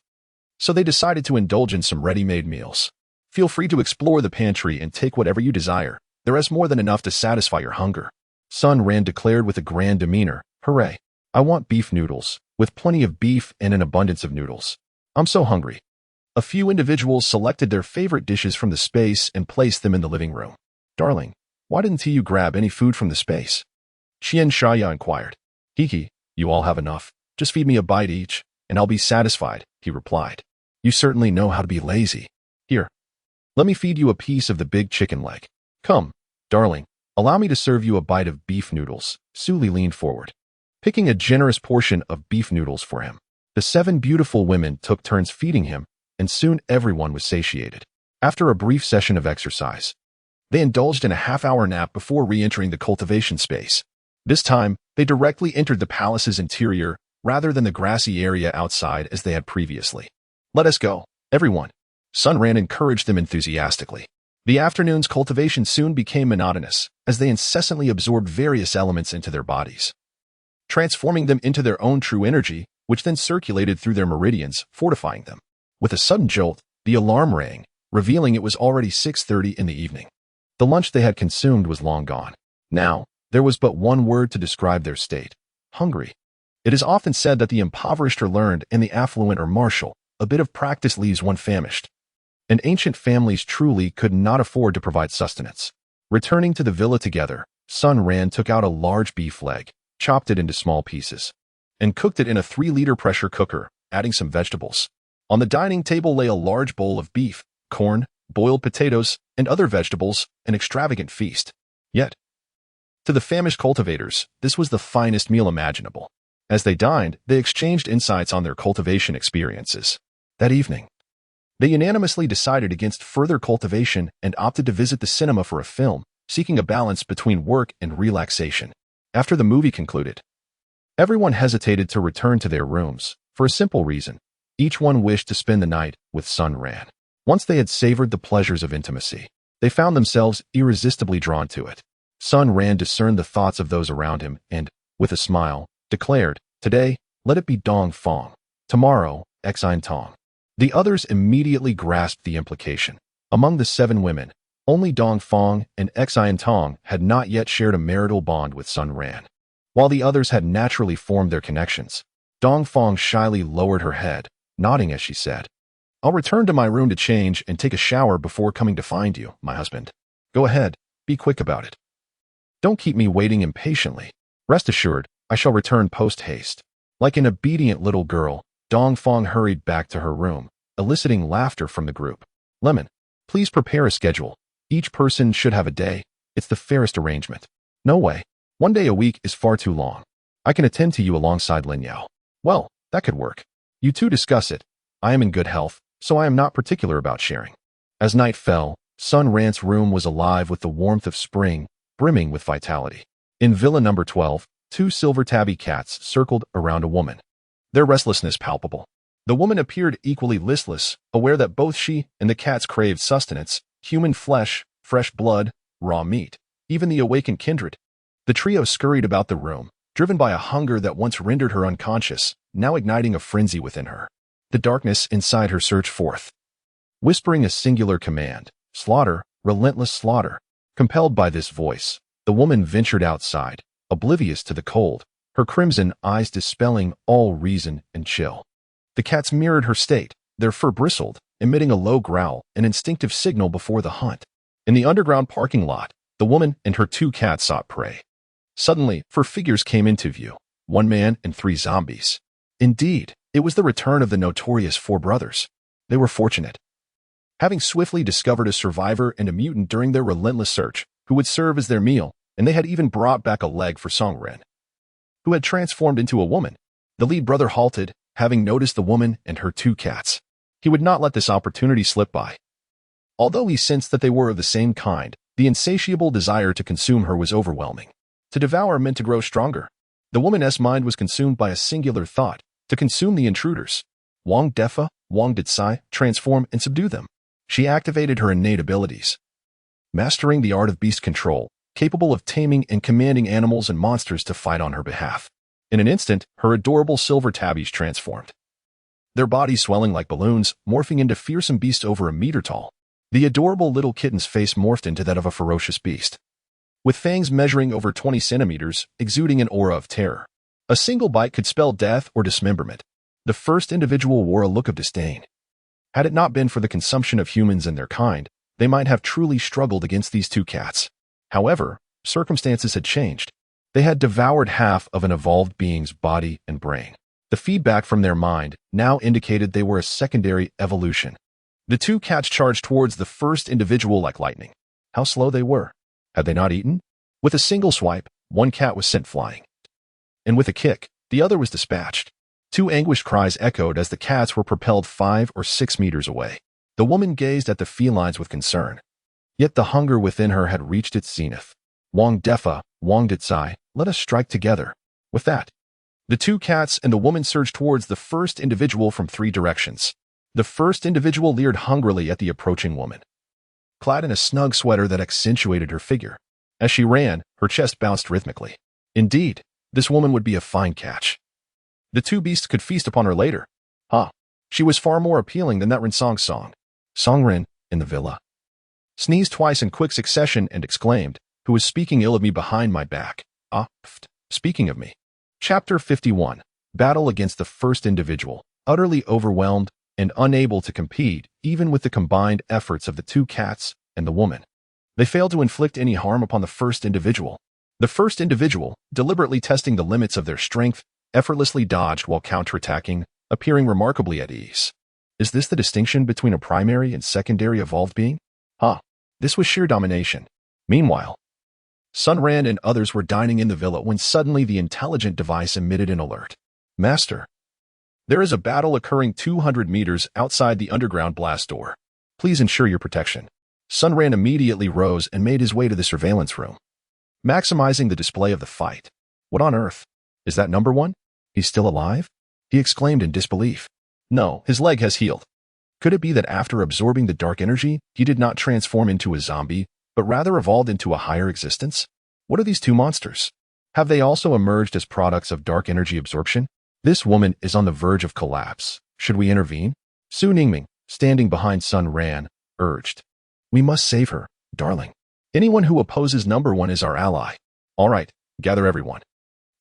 so they decided to indulge in some ready-made meals. Feel free to explore the pantry and take whatever you desire. There is more than enough to satisfy your hunger. Sun Ran declared with a grand demeanor. Hooray! I want beef noodles, with plenty of beef and an abundance of noodles. I'm so hungry. A few individuals selected their favorite dishes from the space and placed them in the living room. Darling, why didn't you grab any food from the space? Qian Shaya inquired. Hiki, you all have enough. Just feed me a bite each, and I'll be satisfied, he replied. You certainly know how to be lazy. Here, let me feed you a piece of the big chicken leg. Come, darling, allow me to serve you a bite of beef noodles. Suli leaned forward, picking a generous portion of beef noodles for him. The 7 beautiful women took turns feeding him, and soon everyone was satiated. After a brief session of exercise, they indulged in a half-hour nap before re-entering the cultivation space. This time, they directly entered the palace's interior rather than the grassy area outside as they had previously. Let us go, everyone. Sun Ran encouraged them enthusiastically. The afternoon's cultivation soon became monotonous as they incessantly absorbed various elements into their bodies, transforming them into their own true energy, which then circulated through their meridians, fortifying them. With a sudden jolt, the alarm rang, revealing it was already 6:30 in the evening. The lunch they had consumed was long gone. Now, there was but one word to describe their state: hungry. It is often said that the impoverished are learned and the affluent are martial. A bit of practice leaves one famished. And ancient families truly could not afford to provide sustenance. Returning to the villa together, Sun Ran took out a large beef leg, chopped it into small pieces, and cooked it in a 3-liter pressure cooker, adding some vegetables. On the dining table lay a large bowl of beef, corn, boiled potatoes, and other vegetables, an extravagant feast. Yet, to the famished cultivators, this was the finest meal imaginable. As they dined, they exchanged insights on their cultivation experiences. That evening, they unanimously decided against further cultivation and opted to visit the cinema for a film, seeking a balance between work and relaxation. After the movie concluded, everyone hesitated to return to their rooms, for a simple reason. Each one wished to spend the night with Sun Ran. Once they had savored the pleasures of intimacy, they found themselves irresistibly drawn to it. Sun Ran discerned the thoughts of those around him and, with a smile, declared, Today, let it be Dong Fong. Tomorrow, Xin Tong. The others immediately grasped the implication. Among the 7 women, only Dong Fong and Xin Tong had not yet shared a marital bond with Sun Ran. While the others had naturally formed their connections, Dong Fong shyly lowered her head, nodding as she said, I'll return to my room to change and take a shower before coming to find you, my husband. Go ahead, be quick about it. Don't keep me waiting impatiently. Rest assured, I shall return post-haste. Like an obedient little girl, Dong Fong hurried back to her room, eliciting laughter from the group. Lemon, please prepare a schedule. Each person should have a day. It's the fairest arrangement. No way. 1 day a week is far too long. I can attend to you alongside Lin Yao. Well, that could work. You two discuss it. I am in good health, so I am not particular about sharing. As night fell, Sun Ran's room was alive with the warmth of spring, brimming with vitality. In Villa number 12, 2 silver tabby cats circled around a woman, their restlessness palpable. The woman appeared equally listless, aware that both she and the cats craved sustenance, human flesh, fresh blood, raw meat, even the awakened kindred. The trio scurried about the room, driven by a hunger that once rendered her unconscious, now igniting a frenzy within her. The darkness inside her surged forth, whispering a singular command: slaughter, relentless slaughter. Compelled by this voice, the woman ventured outside, oblivious to the cold, her crimson eyes dispelling all reason and chill. The cats mirrored her state, their fur bristled, emitting a low growl, an instinctive signal before the hunt. In the underground parking lot, the woman and her 2 cats sought prey. Suddenly, 4 figures came into view, 1 man and 3 zombies. Indeed, it was the return of the notorious 4 brothers. They were fortunate, having swiftly discovered a survivor and a mutant during their relentless search, who would serve as their meal, and they had even brought back a leg for Song Ren, who had transformed into a woman. The lead brother halted, having noticed the woman and her two cats. He would not let this opportunity slip by. Although he sensed that they were of the same kind, the insatiable desire to consume her was overwhelming. To devour meant to grow stronger. The woman's mind was consumed by a singular thought, to consume the intruders. Wang Defa, Wang Dicai, transform and subdue them. She activated her innate abilities, mastering the art of beast control, capable of taming and commanding animals and monsters to fight on her behalf. In an instant, her adorable silver tabbies transformed, their bodies swelling like balloons, morphing into fearsome beasts over a meter tall. The adorable little kitten's face morphed into that of a ferocious beast, with fangs measuring over 20 centimeters, exuding an aura of terror. A single bite could spell death or dismemberment. The first individual wore a look of disdain. Had it not been for the consumption of humans and their kind, they might have truly struggled against these two cats. However, circumstances had changed. They had devoured half of an evolved being's body and brain. The feedback from their mind now indicated they were a secondary evolution. The two cats charged towards the first individual like lightning. How slow they were. Had they not eaten? With a single swipe, one cat was sent flying, and with a kick, the other was dispatched. Two anguished cries echoed as the cats were propelled 5 or 6 meters away. The woman gazed at the felines with concern. Yet the hunger within her had reached its zenith. Wang Defa, Wang Dicai, let us strike together. With that, the two cats and the woman surged towards the first individual from 3 directions. The first individual leered hungrily at the approaching woman, clad in a snug sweater that accentuated her figure. As she ran, her chest bounced rhythmically. Indeed, this woman would be a fine catch. The two beasts could feast upon her later. She was far more appealing than that Rinsong song. Songren, in the villa, sneezed twice in quick succession and exclaimed, "Who is speaking ill of me behind my back? Speaking of me." Chapter 51. Battle against the first individual. Utterly overwhelmed and unable to compete, even with the combined efforts of the two cats and the woman, they failed to inflict any harm upon the first individual. The first individual, deliberately testing the limits of their strength, effortlessly dodged while counterattacking, appearing remarkably at ease. Is this the distinction between a primary and secondary evolved being? This was sheer domination. Meanwhile, Sun Ran and others were dining in the villa when suddenly the intelligent device emitted an alert. "Master, there is a battle occurring 200 meters outside the underground blast door. Please ensure your protection." Sun Ran immediately rose and made his way to the surveillance room, maximizing the display of the fight. What on earth? Is that number one? He's still alive? He exclaimed in disbelief. No, his leg has healed. Could it be that after absorbing the dark energy, he did not transform into a zombie, but rather evolved into a higher existence? What are these two monsters? Have they also emerged as products of dark energy absorption? This woman is on the verge of collapse. Should we intervene? Su Ningming, standing behind Sun Ran, urged. We must save her, darling. Anyone who opposes number one is our ally. All right, gather everyone.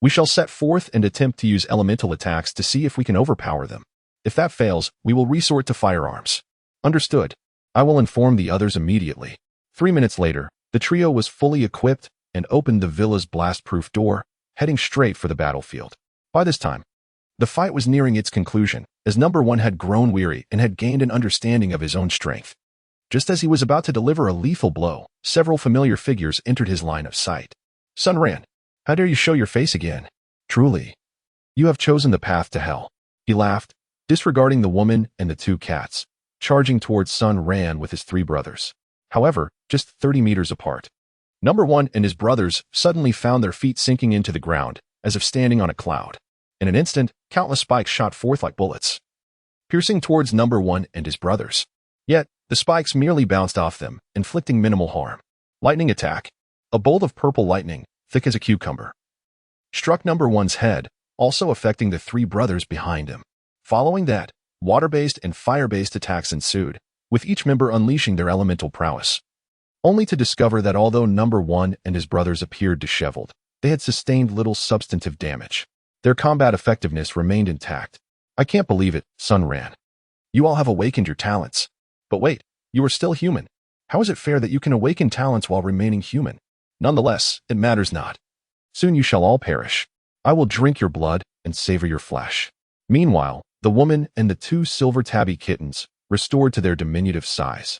We shall set forth and attempt to use elemental attacks to see if we can overpower them. If that fails, we will resort to firearms. Understood. I will inform the others immediately. 3 minutes later, the trio was fully equipped and opened the villa's blast-proof door, heading straight for the battlefield. By this time, the fight was nearing its conclusion, as number one had grown weary and had gained an understanding of his own strength. Just as he was about to deliver a lethal blow, several familiar figures entered his line of sight. Sun Ran, how dare you show your face again? Truly, you have chosen the path to hell. He laughed, disregarding the woman and the two cats, charging towards Sun Ran with his 3 brothers. However, just 30 meters apart, number one and his brothers suddenly found their feet sinking into the ground, as if standing on a cloud. In an instant, countless spikes shot forth like bullets, piercing towards number one and his brothers. Yet, the spikes merely bounced off them, inflicting minimal harm. Lightning attack. A bolt of purple lightning, thick as a cucumber, struck number one's head, also affecting the 3 brothers behind him. Following that, water-based and fire-based attacks ensued, with each member unleashing their elemental prowess, only to discover that although number one and his brothers appeared disheveled, they had sustained little substantive damage. Their combat effectiveness remained intact. I can't believe it, Sun Ran. You all have awakened your talents. But wait, you are still human. How is it fair that you can awaken talents while remaining human? Nonetheless, it matters not. Soon you shall all perish. I will drink your blood and savor your flesh. Meanwhile, the woman and the 2 silver tabby kittens, restored to their diminutive size,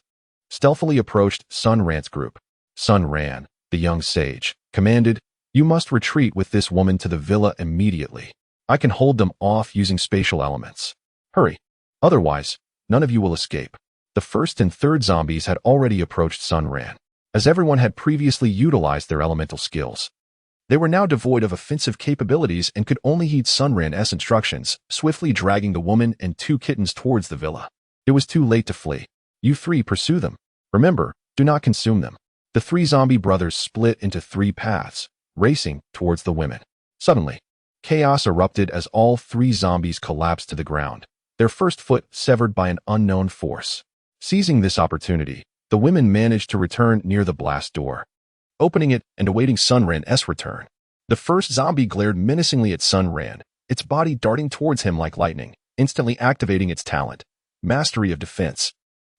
stealthily approached Sun Ran's group. Sun Ran, the young sage, commanded, You must retreat with this woman to the villa immediately. I can hold them off using spatial elements. Hurry. Otherwise, none of you will escape. The first and third zombies had already approached Sun Ran, as everyone had previously utilized their elemental skills. They were now devoid of offensive capabilities and could only heed Sun Ran's instructions, swiftly dragging the woman and 2 kittens towards the villa. It was too late to flee. You 3 pursue them. Remember, do not consume them. The 3 zombie brothers split into 3 paths, racing towards the women. Suddenly, chaos erupted as all 3 zombies collapsed to the ground, their first foot severed by an unknown force. Seizing this opportunity, the women managed to return near the blast door, opening it and awaiting Sun Ran's return. The first zombie glared menacingly at Sun Ran, its body darting towards him like lightning, instantly activating its talent, mastery of defense.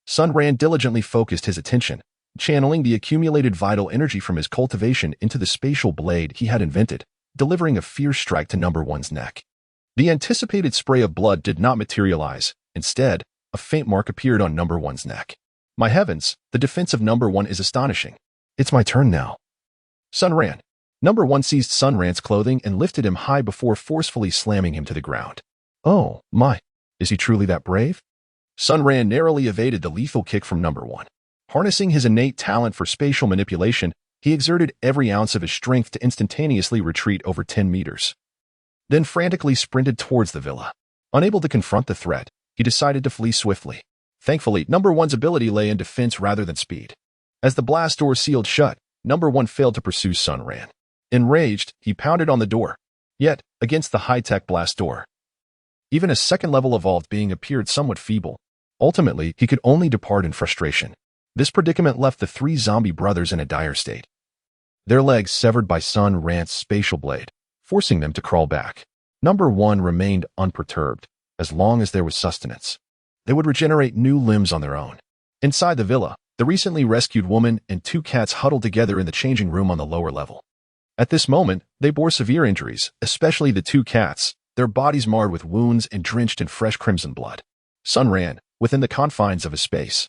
Sun Ran diligently focused his attention, channeling the accumulated vital energy from his cultivation into the spatial blade he had invented, delivering a fierce strike to number 1's neck. The anticipated spray of blood did not materialize. Instead, a faint mark appeared on number 1's neck. My heavens, the defense of number 1 is astonishing. It's my turn now. Sun Ran. Number 1 seized Sun Ran's clothing and lifted him high before forcefully slamming him to the ground. Oh, my. Is he truly that brave? Sun Ran narrowly evaded the lethal kick from number 1. Harnessing his innate talent for spatial manipulation, he exerted every ounce of his strength to instantaneously retreat over 10 meters. Then frantically sprinted towards the villa. Unable to confront the threat, he decided to flee swiftly. Thankfully, number 1's ability lay in defense rather than speed. As the blast door sealed shut, number 1 failed to pursue Sun Ran. Enraged, he pounded on the door, yet against the high-tech blast door. Even a second-level evolved being appeared somewhat feeble. Ultimately, he could only depart in frustration. This predicament left the 3 zombie brothers in a dire state, their legs severed by Sun Ran's spatial blade, forcing them to crawl back. Number 1 remained unperturbed. As long as there was sustenance, they would regenerate new limbs on their own. Inside the villa, the recently rescued woman and 2 cats huddled together in the changing room on the lower level. At this moment, they bore severe injuries, especially the 2 cats, their bodies marred with wounds and drenched in fresh crimson blood. Sun Ran, within the confines of his space,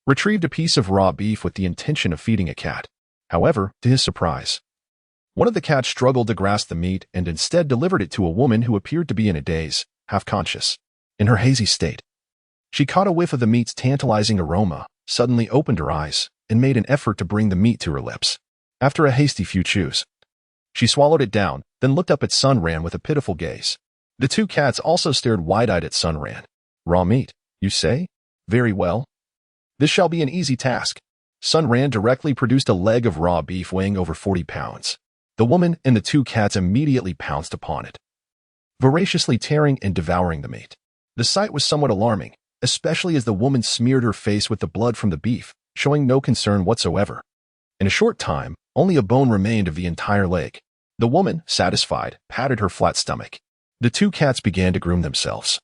retrieved a piece of raw beef with the intention of feeding a cat. However, to his surprise, one of the cats struggled to grasp the meat and instead delivered it to a woman who appeared to be in a daze, half-conscious. In her hazy state, she caught a whiff of the meat's tantalizing aroma, suddenly opened her eyes, and made an effort to bring the meat to her lips. After a hasty few chews, she swallowed it down, then looked up at Sun Ran with a pitiful gaze. The 2 cats also stared wide-eyed at Sun Ran. Raw meat, you say? Very well. This shall be an easy task. Sun Ran directly produced a leg of raw beef weighing over 40 pounds. The woman and the 2 cats immediately pounced upon it, voraciously tearing and devouring the meat. The sight was somewhat alarming, especially as the woman smeared her face with the blood from the beef, showing no concern whatsoever. In a short time, only a bone remained of the entire leg. The woman, satisfied, patted her flat stomach. The 2 cats began to groom themselves,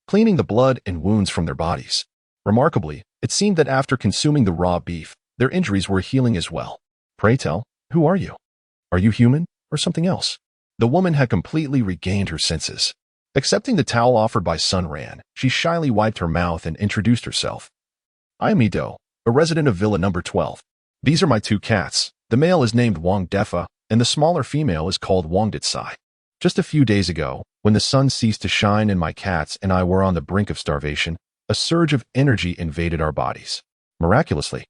cleaning the blood and wounds from their bodies. Remarkably, it seemed that after consuming the raw beef, their injuries were healing as well. Pray tell, who are you? Are you human or something else? The woman had completely regained her senses. Accepting the towel offered by Sun Ran, she shyly wiped her mouth and introduced herself. I am Ido, a resident of Villa number 12. These are my 2 cats. The male is named Wang Defa, and the smaller female is called Wang Ditsai. Just a few days ago, when the sun ceased to shine and my cats and I were on the brink of starvation, a surge of energy invaded our bodies. Miraculously,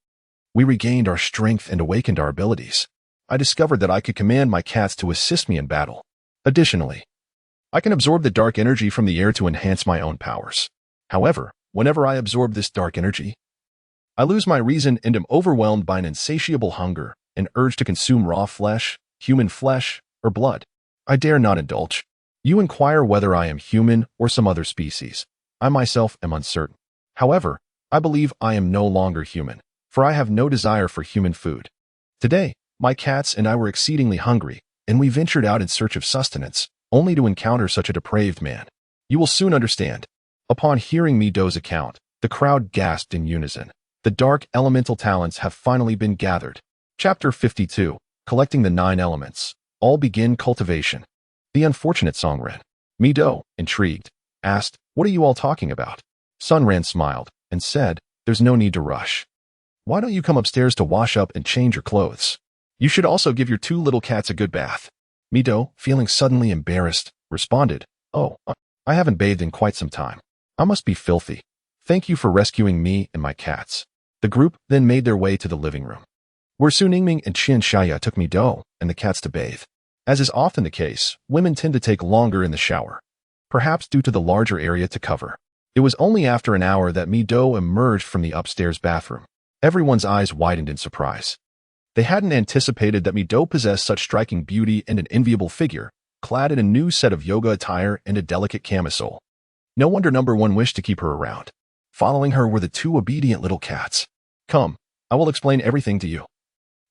we regained our strength and awakened our abilities. I discovered that I could command my cats to assist me in battle. Additionally, I can absorb the dark energy from the air to enhance my own powers. However, whenever I absorb this dark energy, I lose my reason and am overwhelmed by an insatiable hunger, an urge to consume raw flesh, human flesh, or blood. I dare not indulge. You inquire whether I am human or some other species. I myself am uncertain. However, I believe I am no longer human, for I have no desire for human food. Today, my cats and I were exceedingly hungry, and we ventured out in search of sustenance, only to encounter such a depraved man. You will soon understand. Upon hearing Mido's account, the crowd gasped in unison. The dark elemental talents have finally been gathered. Chapter 52, Collecting the 9 Elements. All begin cultivation. The unfortunate Sun Ran. Mido, intrigued, asked, what are you all talking about? Sun Ran smiled and said, there's no need to rush. Why don't you come upstairs to wash up and change your clothes? You should also give your 2 little cats a good bath. Mido, feeling suddenly embarrassed, responded, "Oh, I haven't bathed in quite some time. I must be filthy. Thank you for rescuing me and my cats." The group then made their way to the living room, where Su Ningming and Qian Shaya took Mi Do and the cats to bathe. As is often the case, women tend to take longer in the shower, perhaps due to the larger area to cover. It was only after an hour that Mi Do emerged from the upstairs bathroom. Everyone's eyes widened in surprise. They hadn't anticipated that Mi Do possessed such striking beauty and an enviable figure, clad in a new set of yoga attire and a delicate camisole. No wonder number one wished to keep her around. Following her were the two obedient little cats. "Come, I will explain everything to you.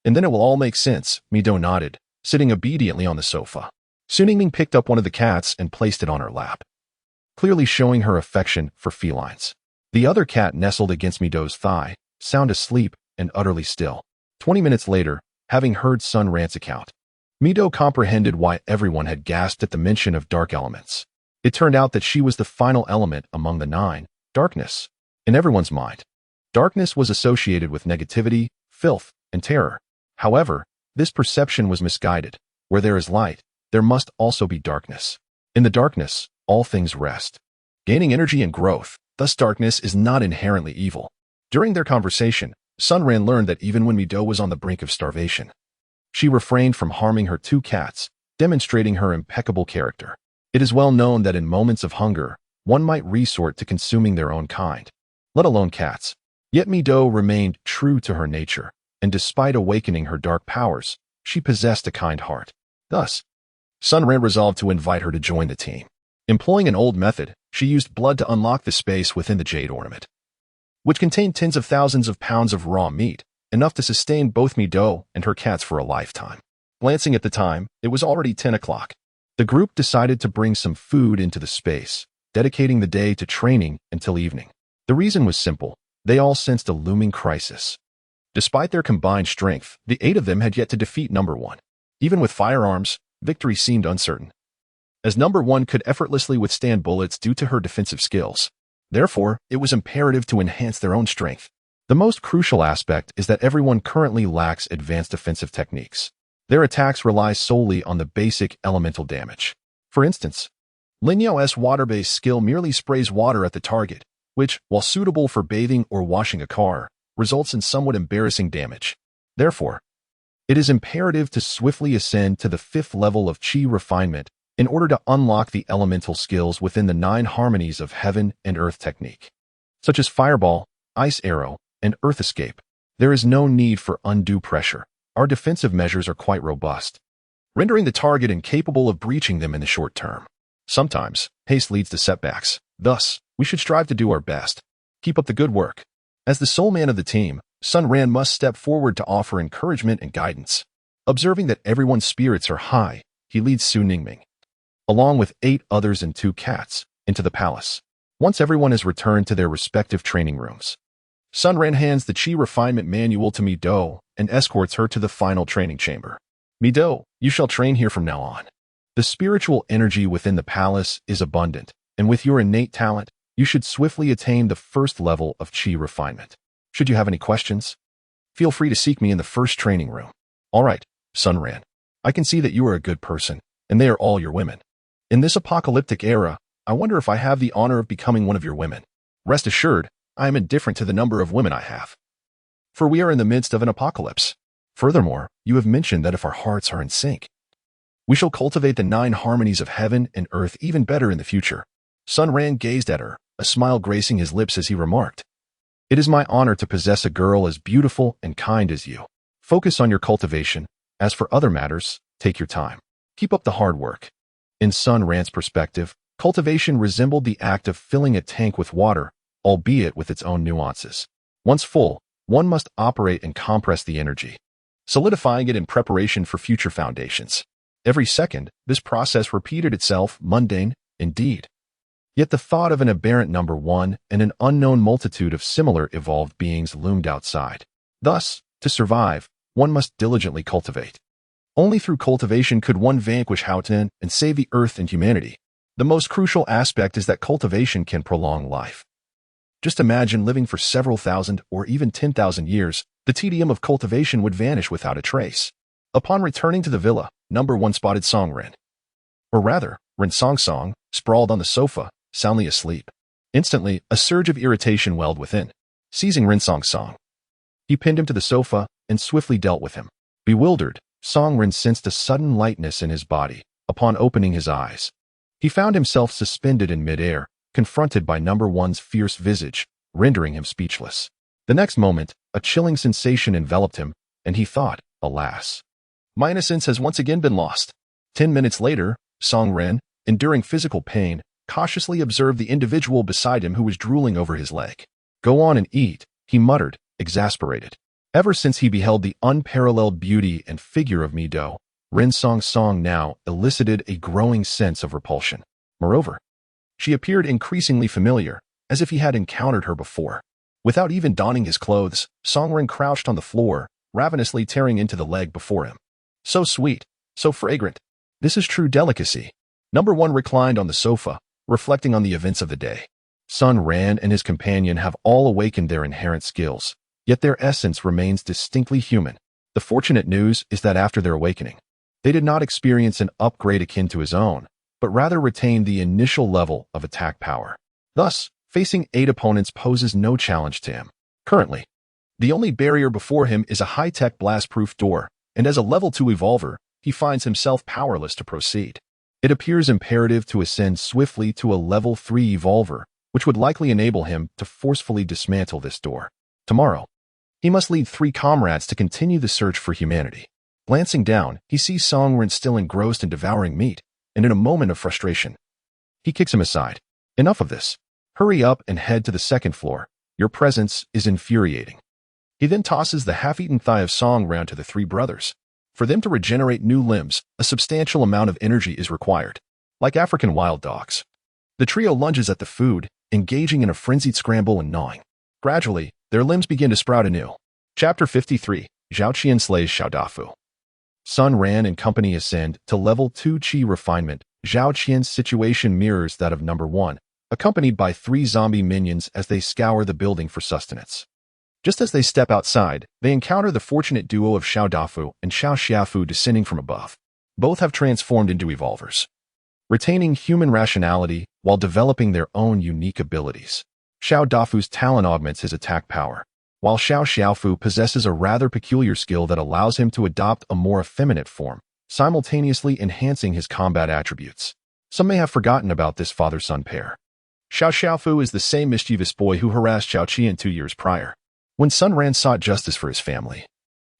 And then it will all make sense," Mi Do nodded, sitting obediently on the sofa. Su Ningming picked up one of the cats and placed it on her lap, clearly showing her affection for felines. The other cat nestled against Mi Do's thigh, sound asleep and utterly still. 20 minutes later, having heard Sun Ran's account, Mi Do comprehended why everyone had gasped at the mention of dark elements. It turned out that she was the final element among the 9, darkness. In everyone's mind, darkness was associated with negativity, filth, and terror. However, this perception was misguided. Where there is light, there must also be darkness. In the darkness, all things rest, gaining energy and growth. Thus, darkness is not inherently evil. During their conversation, Sun Ran learned that even when Mi Do was on the brink of starvation, she refrained from harming her 2 cats, demonstrating her impeccable character. It is well known that in moments of hunger, one might resort to consuming their own kind, let alone cats. Yet Mi Do remained true to her nature, and despite awakening her dark powers, she possessed a kind heart. Thus, Sun Ran resolved to invite her to join the team. Employing an old method, she used blood to unlock the space within the jade ornament, which contained tens of thousands of pounds of raw meat, enough to sustain both Mi Do and her cats for a lifetime. Glancing at the time, it was already 10 o'clock. The group decided to bring some food into the space, dedicating the day to training until evening. The reason was simple. They all sensed a looming crisis. Despite their combined strength, the 8 of them had yet to defeat number 1. Even with firearms, victory seemed uncertain, as number 1 could effortlessly withstand bullets due to her defensive skills. Therefore, it was imperative to enhance their own strength. The most crucial aspect is that everyone currently lacks advanced defensive techniques. Their attacks rely solely on the basic elemental damage. For instance, Lin Yao's water-based skill merely sprays water at the target, which, while suitable for bathing or washing a car, results in somewhat embarrassing damage. Therefore, it is imperative to swiftly ascend to the 5th level of Qi refinement in order to unlock the elemental skills within the 9 harmonies of heaven and earth technique, such as fireball, ice arrow, and earth escape. There is no need for undue pressure. Our defensive measures are quite robust, rendering the target incapable of breaching them in the short term. Sometimes, haste leads to setbacks. Thus, we should strive to do our best. Keep up the good work. As the sole man of the team, Sun Ran must step forward to offer encouragement and guidance. Observing that everyone's spirits are high, he leads Su Ningming, along with 8 others and 2 cats, into the palace. Once everyone has returned to their respective training rooms, Sun Ran hands the Qi refinement manual to Mi Do and escorts her to the final training chamber. Mi Do, you shall train here from now on. The spiritual energy within the palace is abundant, and with your innate talent, you should swiftly attain the 1st level of Qi refinement. Should you have any questions, feel free to seek me in the first training room. All right, Sun Ran. I can see that you are a good person, and they are all your women. In this apocalyptic era, I wonder if I have the honor of becoming one of your women. Rest assured, I am indifferent to the number of women I have, for we are in the midst of an apocalypse. Furthermore, you have mentioned that if our hearts are in sync, we shall cultivate the 9 harmonies of heaven and earth even better in the future. Sun Ran gazed at her, a smile gracing his lips as he remarked, "It is my honor to possess a girl as beautiful and kind as you. Focus on your cultivation. As for other matters, take your time. Keep up the hard work." In Sun Ran's perspective, cultivation resembled the act of filling a tank with water, albeit with its own nuances. Once full, one must operate and compress the energy, solidifying it in preparation for future foundations. Every second, this process repeated itself, mundane, indeed. Yet the thought of an aberrant number 1 and an unknown multitude of similar evolved beings loomed outside. Thus, to survive, one must diligently cultivate. Only through cultivation could one vanquish Haoten and save the earth and humanity. The most crucial aspect is that cultivation can prolong life. Just imagine living for several thousand or even 10,000 years. The tedium of cultivation would vanish without a trace. Upon returning to the villa, number 1 spotted Song Ren. Or rather, Ren Song sprawled on the sofa, soundly asleep. Instantly, a surge of irritation welled within. Seizing Ren Song, he pinned him to the sofa and swiftly dealt with him. Bewildered, Song Ren sensed a sudden lightness in his body. Upon opening his eyes, he found himself suspended in midair, confronted by number one's fierce visage, rendering him speechless. The next moment, a chilling sensation enveloped him, and he thought, alas, my innocence has once again been lost. 10 minutes later, Song Ren, enduring physical pain, cautiously observed the individual beside him who was drooling over his leg. Go on and eat, he muttered, exasperated. Ever since he beheld the unparalleled beauty and figure of Mi Do, Ren Song now elicited a growing sense of repulsion. Moreover, she appeared increasingly familiar, as if he had encountered her before. Without even donning his clothes, Song Ren crouched on the floor, ravenously tearing into the leg before him. So sweet, so fragrant. This is true delicacy. Number one reclined on the sofa, reflecting on the events of the day. Sun Ran and his companion have all awakened their inherent skills, yet their essence remains distinctly human. The fortunate news is that after their awakening, they did not experience an upgrade akin to his own, but rather retained the initial level of attack power. Thus, facing 8 opponents poses no challenge to him. Currently, the only barrier before him is a high-tech blast-proof door, and as a level 2 evolver, he finds himself powerless to proceed. It appears imperative to ascend swiftly to a level 3 evolver, which would likely enable him to forcefully dismantle this door. Tomorrow, he must lead 3 comrades to continue the search for humanity. Glancing down, he sees Song Ren still engrossed in devouring meat, and in a moment of frustration, he kicks him aside. Enough of this. Hurry up and head to the 2nd floor. Your presence is infuriating. He then tosses the half-eaten thigh of Song Ren to the 3 brothers. For them to regenerate new limbs, a substantial amount of energy is required. Like African wild dogs, the trio lunges at the food, engaging in a frenzied scramble and gnawing. Gradually, their limbs begin to sprout anew. Chapter 53, Zhao Qian slays Xiao Dafu. Sun Ran and company ascend to level 2 Qi refinement. Zhao Qian's situation mirrors that of number 1, accompanied by 3 zombie minions as they scour the building for sustenance. Just as they step outside, they encounter the fortunate duo of Xiao Dafu and Xiao Xiaofu descending from above. Both have transformed into evolvers, retaining human rationality while developing their own unique abilities. Xiao Dafu's talent augments his attack power, while Xiao Xiaofu possesses a rather peculiar skill that allows him to adopt a more effeminate form, simultaneously enhancing his combat attributes. Some may have forgotten about this father-son pair. Xiao Xiaofu is the same mischievous boy who harassed Zhao Qian 2 years prior. When Sun Ran sought justice for his family,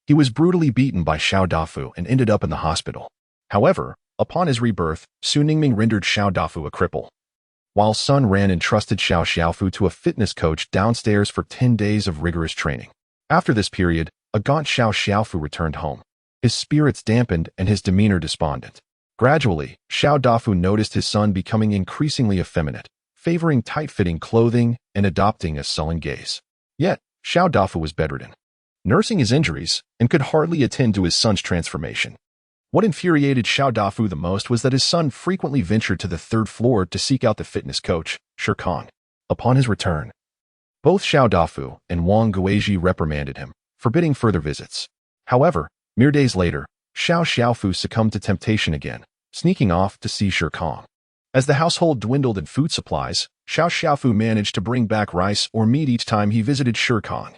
he was brutally beaten by Xiao Dafu and ended up in the hospital. However, upon his rebirth, Su Ningming rendered Xiao Dafu a cripple, while Sun Ran entrusted Xiao Xiaofu to a fitness coach downstairs for 10 days of rigorous training. After this period, a gaunt Xiao Xiaofu returned home, his spirits dampened and his demeanor despondent. Gradually, Xiao Dafu noticed his son becoming increasingly effeminate, favoring tight-fitting clothing and adopting a sullen gaze. Yet, Xiao Dafu was bedridden, nursing his injuries, and could hardly attend to his son's transformation. What infuriated Xiao Dafu the most was that his son frequently ventured to the 3rd floor to seek out the fitness coach, Shirkong. Upon his return, both Xiao Dafu and Wang Guizhi reprimanded him, forbidding further visits. However, mere days later, Xiao Xiaofu succumbed to temptation again, sneaking off to see Shirkong. As the household dwindled in food supplies, Xiao Xiaofu managed to bring back rice or meat each time he visited Shirkong,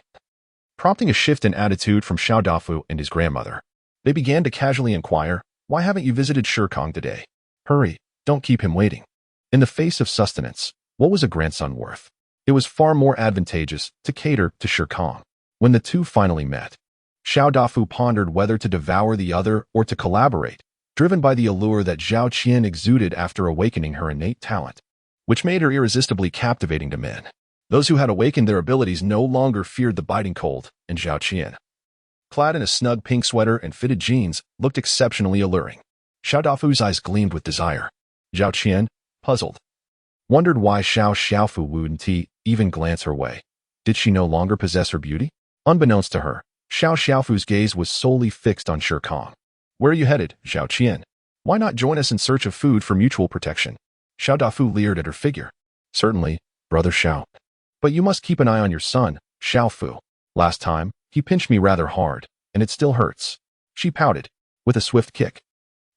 prompting a shift in attitude from Xiao Dafu and his grandmother. They began to casually inquire, "Why haven't you visited Shirkong today? Hurry, don't keep him waiting." In the face of sustenance, what was a grandson worth? It was far more advantageous to cater to Shirkong. When the two finally met, Xiao Dafu pondered whether to devour the other or to collaborate, driven by the allure that Zhao Qian exuded after awakening her innate talent, which made her irresistibly captivating to men. Those who had awakened their abilities no longer feared the biting cold, and Zhao Qian, clad in a snug pink sweater and fitted jeans, looked exceptionally alluring. Xiao Dafu's eyes gleamed with desire. Zhao Qian, puzzled, wondered why Xiao Xiaofu wouldn't even glance her way. Did she no longer possess her beauty? Unbeknownst to her, Xiao Xiaofu's gaze was solely fixed on Shirkong. "Where are you headed, Zhao Qian? Why not join us in search of food for mutual protection?" Xiao Dafu leered at her figure. "Certainly, brother Xiao. But you must keep an eye on your son, Xiaofu. Last time, he pinched me rather hard, and it still hurts." She pouted, with a swift kick.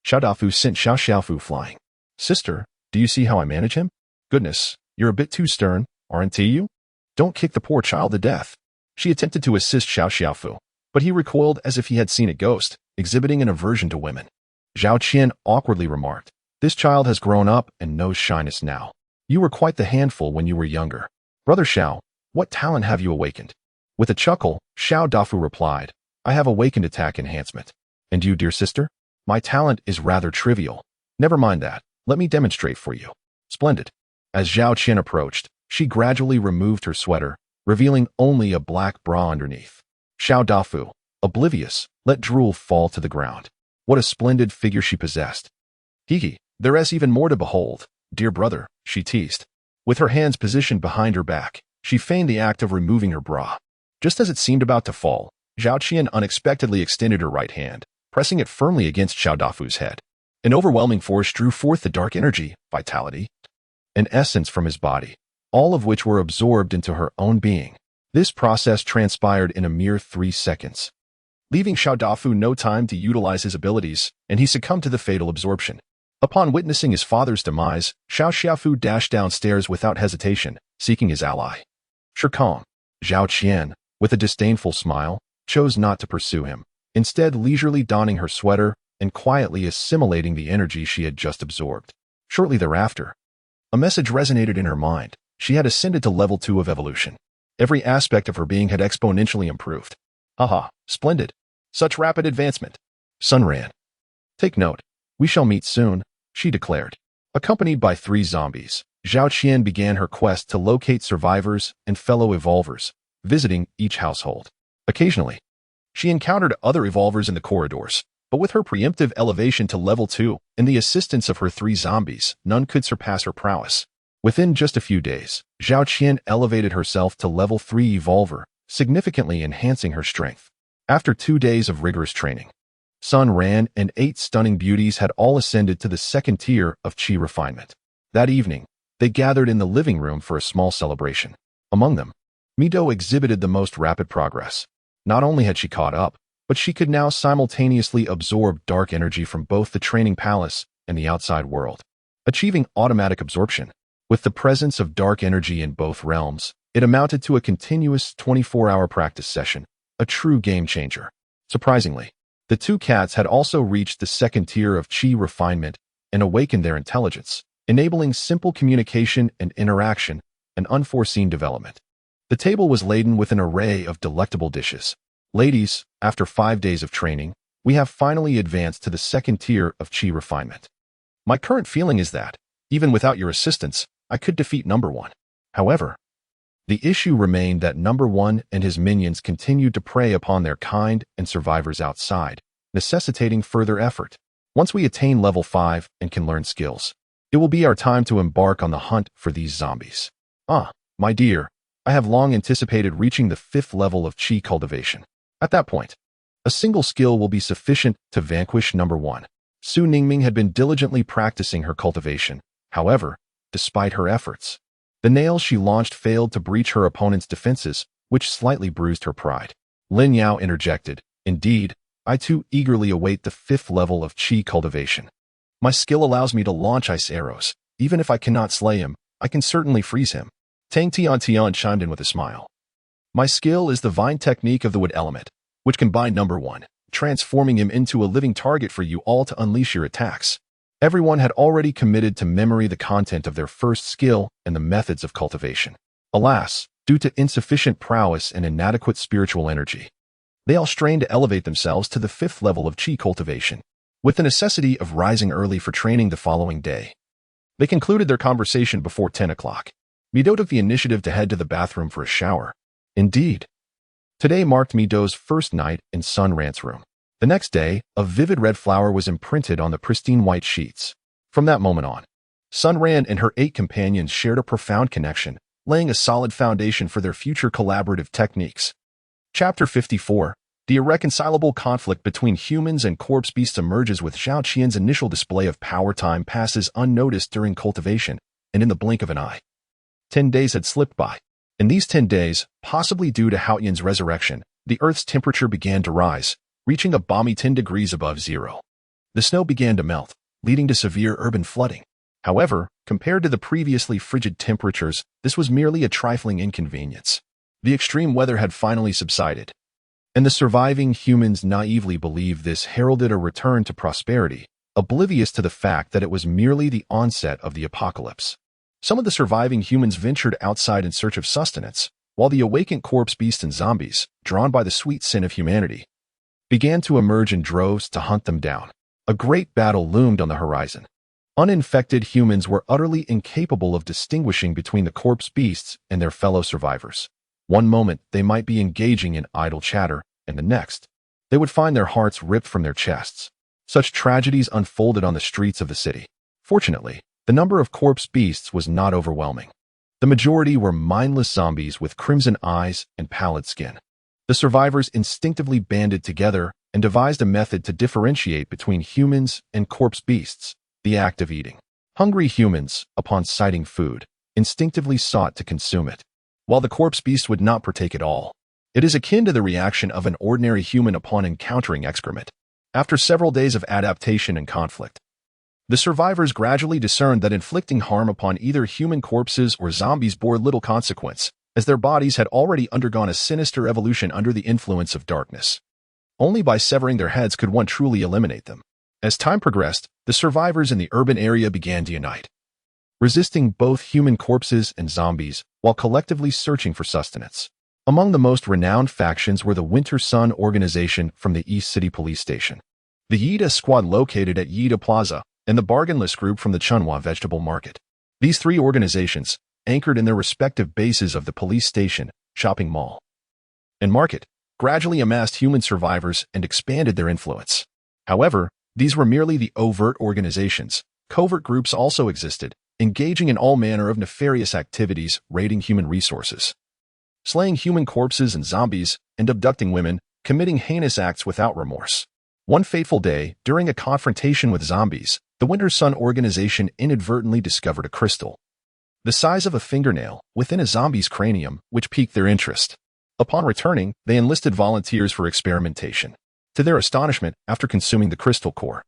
Xiao Dafu sent Xiao Xiaofu flying. Sister, do you see how I manage him? Goodness, you're a bit too stern, aren't you? Don't kick the poor child to death. She attempted to assist Xiao Xiaofu, but he recoiled as if he had seen a ghost, exhibiting an aversion to women. Zhao Qian awkwardly remarked, "This child has grown up and knows shyness now. You were quite the handful when you were younger. Brother Xiao, what talent have you awakened?" With a chuckle, Xiao Dafu replied, "I have awakened attack enhancement. And you, dear sister? My talent is rather trivial. Never mind that. Let me demonstrate for you." Splendid. As Zhao Qian approached, she gradually removed her sweater, revealing only a black bra underneath. Xiao Dafu, oblivious, let drool fall to the ground. What a splendid figure she possessed. "Hee, there is even more to behold, dear brother," she teased. With her hands positioned behind her back, she feigned the act of removing her bra. Just as it seemed about to fall, Zhao Qian unexpectedly extended her right hand, pressing it firmly against Xiao Dafu's head. An overwhelming force drew forth the dark energy, vitality, and essence from his body, all of which were absorbed into her own being. This process transpired in a mere 3 seconds, leaving Xiao Dafu no time to utilize his abilities, and he succumbed to the fatal absorption. Upon witnessing his father's demise, Xiao Xiaofu dashed downstairs without hesitation, seeking his ally. Shirkong, Zhao Qian, with a disdainful smile, chose not to pursue him, instead leisurely donning her sweater and quietly assimilating the energy she had just absorbed. Shortly thereafter, a message resonated in her mind. She had ascended to level 2 of evolution. Every aspect of her being had exponentially improved. Haha, splendid. Such rapid advancement. Sun Ran. Take note. We shall meet soon, she declared. Accompanied by 3 zombies, Zhao Qian began her quest to locate survivors and fellow evolvers, visiting each household. Occasionally, she encountered other evolvers in the corridors, but with her preemptive elevation to level 2 and the assistance of her 3 zombies, none could surpass her prowess. Within just a few days, Zhao Qian elevated herself to level 3 evolver, significantly enhancing her strength. After 2 days of rigorous training, Sun Ran and 8 stunning beauties had all ascended to the 2nd tier of Qi refinement. That evening, they gathered in the living room for a small celebration. Among them, Mido exhibited the most rapid progress. Not only had she caught up, but she could now simultaneously absorb dark energy from both the training palace and the outside world, achieving automatic absorption. With the presence of dark energy in both realms, it amounted to a continuous 24-hour practice session, a true game changer. Surprisingly, the 2 cats had also reached the 2nd tier of Qi refinement and awakened their intelligence, enabling simple communication and interaction, an unforeseen development. The table was laden with an array of delectable dishes. Ladies, after 5 days of training, we have finally advanced to the 2nd tier of Qi refinement. My current feeling is that, even without your assistance, I could defeat number 1. However, the issue remained that number 1 and his minions continued to prey upon their kind and survivors outside, necessitating further effort. Once we attain level 5 and can learn skills, it will be our time to embark on the hunt for these zombies. My dear, I have long anticipated reaching the 5th level of Qi cultivation. At that point, a single skill will be sufficient to vanquish number 1. Su Ningming had been diligently practicing her cultivation. However, despite her efforts, the nails she launched failed to breach her opponent's defenses, which slightly bruised her pride. Lin Yao interjected, "Indeed, I too eagerly await the 5th level of Qi cultivation. My skill allows me to launch ice arrows. Even if I cannot slay him, I can certainly freeze him." Tang Tian chimed in with a smile. "My skill is the vine technique of the wood element, which can bind number 1, transforming him into a living target for you all to unleash your attacks." Everyone had already committed to memory the content of their first skill and the methods of cultivation. Alas, due to insufficient prowess and inadequate spiritual energy, they all strained to elevate themselves to the 5th level of Qi cultivation, with the necessity of rising early for training the following day. They concluded their conversation before 10 o'clock. Mido took the initiative to head to the bathroom for a shower. Indeed, today marked Mido's first night in Sun Ran's room. The next day, a vivid red flower was imprinted on the pristine white sheets. From that moment on, Sun Ran and her 8 companions shared a profound connection, laying a solid foundation for their future collaborative techniques. Chapter 54. The irreconcilable conflict between humans and corpse beasts emerges with Zhao Qian's initial display of power. Time passes unnoticed during cultivation, and in the blink of an eye, 10 days had slipped by. In these 10 days, possibly due to Haoyan's resurrection, the Earth's temperature began to rise, reaching a balmy 10 degrees above zero. The snow began to melt, leading to severe urban flooding. However, compared to the previously frigid temperatures, this was merely a trifling inconvenience. The extreme weather had finally subsided, and the surviving humans naively believed this heralded a return to prosperity, oblivious to the fact that it was merely the onset of the apocalypse. Some of the surviving humans ventured outside in search of sustenance, while the awakened corpse beasts and zombies, drawn by the sweet sin of humanity, began to emerge in droves to hunt them down. A great battle loomed on the horizon. Uninfected humans were utterly incapable of distinguishing between the corpse beasts and their fellow survivors. One moment, they might be engaging in idle chatter, and the next, they would find their hearts ripped from their chests. Such tragedies unfolded on the streets of the city. Fortunately, the number of corpse beasts was not overwhelming. The majority were mindless zombies with crimson eyes and pallid skin. The survivors instinctively banded together and devised a method to differentiate between humans and corpse beasts: the act of eating. Hungry humans, upon sighting food, instinctively sought to consume it, while the corpse beast would not partake at all. It is akin to the reaction of an ordinary human upon encountering excrement. After several days of adaptation and conflict, the survivors gradually discerned that inflicting harm upon either human corpses or zombies bore little consequence, as their bodies had already undergone a sinister evolution under the influence of darkness. Only by severing their heads could one truly eliminate them. As time progressed, the survivors in the urban area began to unite, resisting both human corpses and zombies while collectively searching for sustenance. Among the most renowned factions were the Winter Sun organization from the East City Police Station, the Yida Squad located at Yida Plaza, and the Bargainless Group from the Chunhwa Vegetable Market. These three organizations, anchored in their respective bases of the police station, shopping mall, and market, gradually amassed human survivors and expanded their influence. However, these were merely the overt organizations. Covert groups also existed, engaging in all manner of nefarious activities, raiding human resources, slaying human corpses and zombies, and abducting women, committing heinous acts without remorse. One fateful day, during a confrontation with zombies, the Winter Sun organization inadvertently discovered a crystal, the size of a fingernail, within a zombie's cranium, which piqued their interest. Upon returning, they enlisted volunteers for experimentation. To their astonishment, after consuming the crystal core,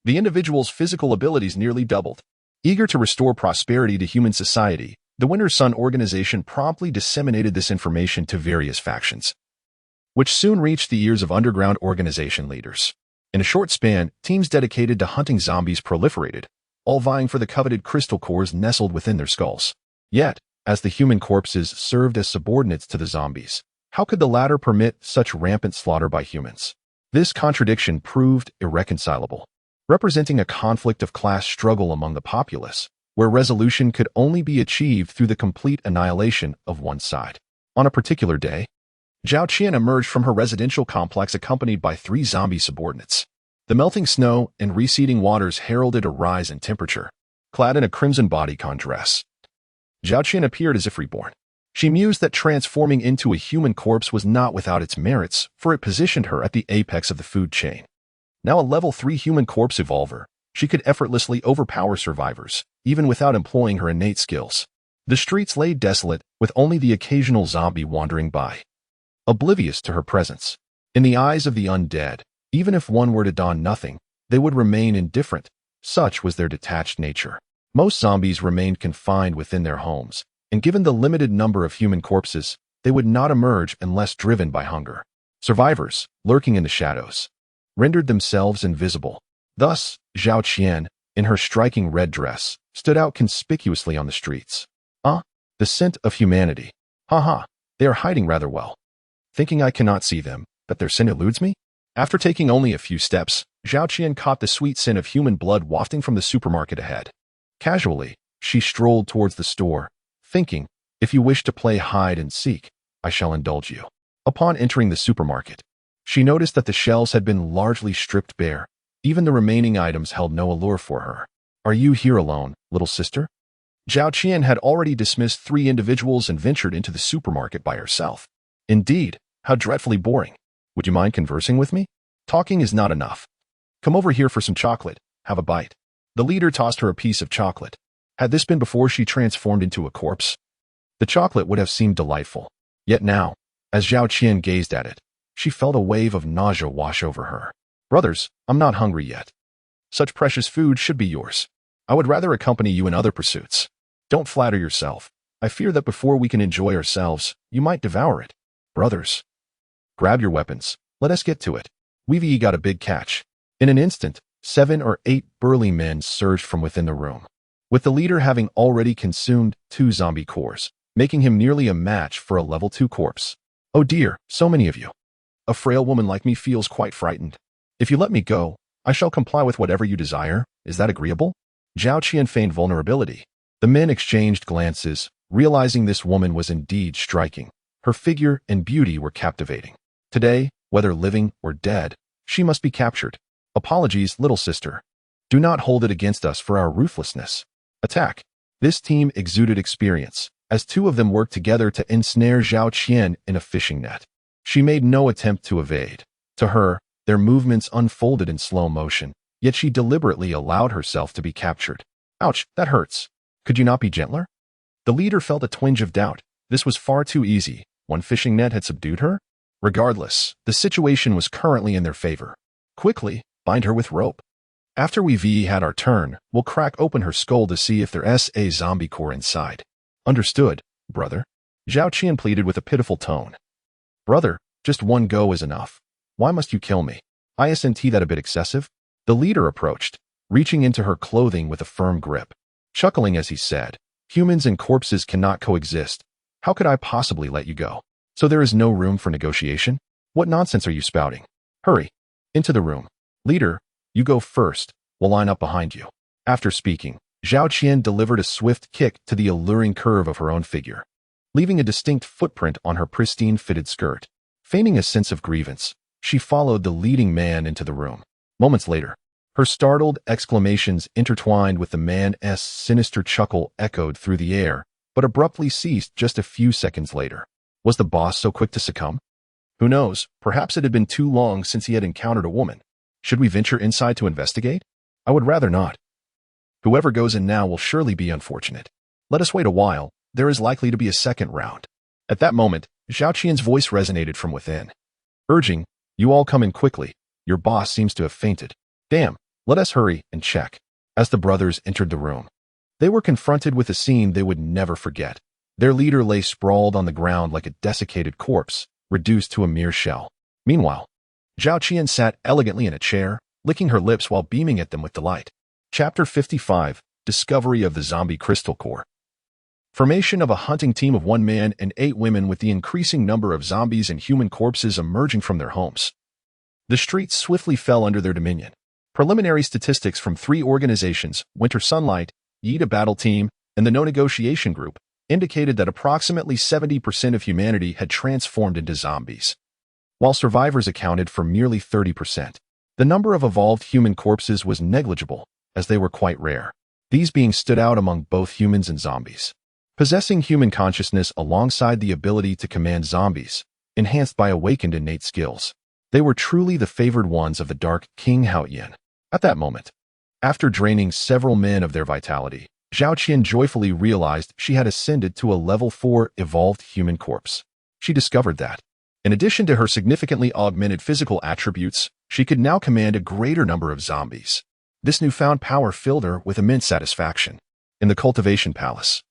the individual's physical abilities nearly doubled. Eager to restore prosperity to human society, the Winter Sun organization promptly disseminated this information to various factions, which soon reached the ears of underground organization leaders. In a short span, teams dedicated to hunting zombies proliferated, all vying for the coveted crystal cores nestled within their skulls. Yet, as the human corpses served as subordinates to the zombies, how could the latter permit such rampant slaughter by humans? This contradiction proved irreconcilable, representing a conflict of class struggle among the populace, where resolution could only be achieved through the complete annihilation of one side. On a particular day, Zhao Qian emerged from her residential complex accompanied by three zombie subordinates. The melting snow and receding waters heralded a rise in temperature. Clad in a crimson bodycon dress, Zhao Qian appeared as if reborn. She mused that transforming into a human corpse was not without its merits, for it positioned her at the apex of the food chain. Now a level 3 human corpse evolver, she could effortlessly overpower survivors, even without employing her innate skills. The streets lay desolate, with only the occasional zombie wandering by, oblivious to her presence. In the eyes of the undead, even if one were to don nothing, they would remain indifferent. Such was their detached nature. Most zombies remained confined within their homes, and given the limited number of human corpses, they would not emerge unless driven by hunger. Survivors, lurking in the shadows, rendered themselves invisible. Thus, Zhao Qian, in her striking red dress, stood out conspicuously on the streets. The scent of humanity. They are hiding rather well. Thinking I cannot see them, but their scent eludes me? After taking only a few steps, Zhao Qian caught the sweet scent of human blood wafting from the supermarket ahead. Casually, she strolled towards the store, thinking, if you wish to play hide and seek, I shall indulge you. Upon entering the supermarket, she noticed that the shelves had been largely stripped bare. Even the remaining items held no allure for her. Are you here alone, little sister? Zhao Qian had already dismissed 3 individuals and ventured into the supermarket by herself. Indeed, how dreadfully boring. Would you mind conversing with me? Talking is not enough. Come over here for some chocolate. Have a bite. The leader tossed her a piece of chocolate. Had this been before she transformed into a corpse, the chocolate would have seemed delightful. Yet now, as Zhao Qian gazed at it, she felt a wave of nausea wash over her. Brothers, I'm not hungry yet. Such precious food should be yours. I would rather accompany you in other pursuits. Don't flatter yourself. I fear that before we can enjoy ourselves, you might devour it. Brothers, grab your weapons. Let us get to it. We've got a big catch. In an instant, 7 or 8 burly men surged from within the room, with the leader having already consumed 2 zombie cores, making him nearly a match for a level 2 corpse. Oh dear, so many of you. A frail woman like me feels quite frightened. If you let me go, I shall comply with whatever you desire. Is that agreeable? Zhao Qian feigned vulnerability. The men exchanged glances, realizing this woman was indeed striking. Her figure and beauty were captivating. Today, whether living or dead, she must be captured. Apologies, little sister. Do not hold it against us for our ruthlessness. Attack. This team exuded experience, as 2 of them worked together to ensnare Zhao Qian in a fishing net. She made no attempt to evade. To her, their movements unfolded in slow motion, yet she deliberately allowed herself to be captured. Ouch, that hurts. Could you not be gentler? The leader felt a twinge of doubt. This was far too easy. One fishing net had subdued her? Regardless, the situation was currently in their favor. Quickly, bind her with rope. After we've had our turn, we'll crack open her skull to see if there's a zombie core inside. Understood, brother. Zhao Qian pleaded with a pitiful tone. Brother, just one go is enough. Why must you kill me? Isn't that a bit excessive? The leader approached, reaching into her clothing with a firm grip. Chuckling as he said, humans and corpses cannot coexist. How could I possibly let you go? So there is no room for negotiation? What nonsense are you spouting? Hurry. Into the room. Leader, you go first. We'll line up behind you. After speaking, Zhao Qian delivered a swift kick to the alluring curve of her own figure, leaving a distinct footprint on her pristine fitted skirt. Feigning a sense of grievance, she followed the leading man into the room. Moments later, her startled exclamations intertwined with the man's sinister chuckle echoed through the air, but abruptly ceased just a few seconds later. Was the boss so quick to succumb? Who knows, perhaps it had been too long since he had encountered a woman. Should we venture inside to investigate? I would rather not. Whoever goes in now will surely be unfortunate. Let us wait a while, there is likely to be a second round. At that moment, Zhao Qian's voice resonated from within, urging, you all come in quickly, your boss seems to have fainted. Damn, let us hurry and check. As the brothers entered the room, they were confronted with a scene they would never forget. Their leader lay sprawled on the ground like a desiccated corpse, reduced to a mere shell. Meanwhile, Zhao Qian sat elegantly in a chair, licking her lips while beaming at them with delight. Chapter 55, Discovery of the Zombie Crystal Core. Formation of a hunting team of 1 man and 8 women with the increasing number of zombies and human corpses emerging from their homes. The streets swiftly fell under their dominion. Preliminary statistics from 3 organizations, Winter Sunlight, Yida Battle Team, and the No Negotiation Group, indicated that approximately 70% of humanity had transformed into zombies, while survivors accounted for merely 30%. The number of evolved human corpses was negligible, as they were quite rare, these being stood out among both humans and zombies. Possessing human consciousness alongside the ability to command zombies, enhanced by awakened innate skills, they were truly the favored ones of the Dark King Haoyan. At that moment, after draining several men of their vitality, Zhao Qian joyfully realized she had ascended to a level 4 evolved human corpse. She discovered that, in addition to her significantly augmented physical attributes, she could now command a greater number of zombies. This newfound power filled her with immense satisfaction. In the cultivation palace,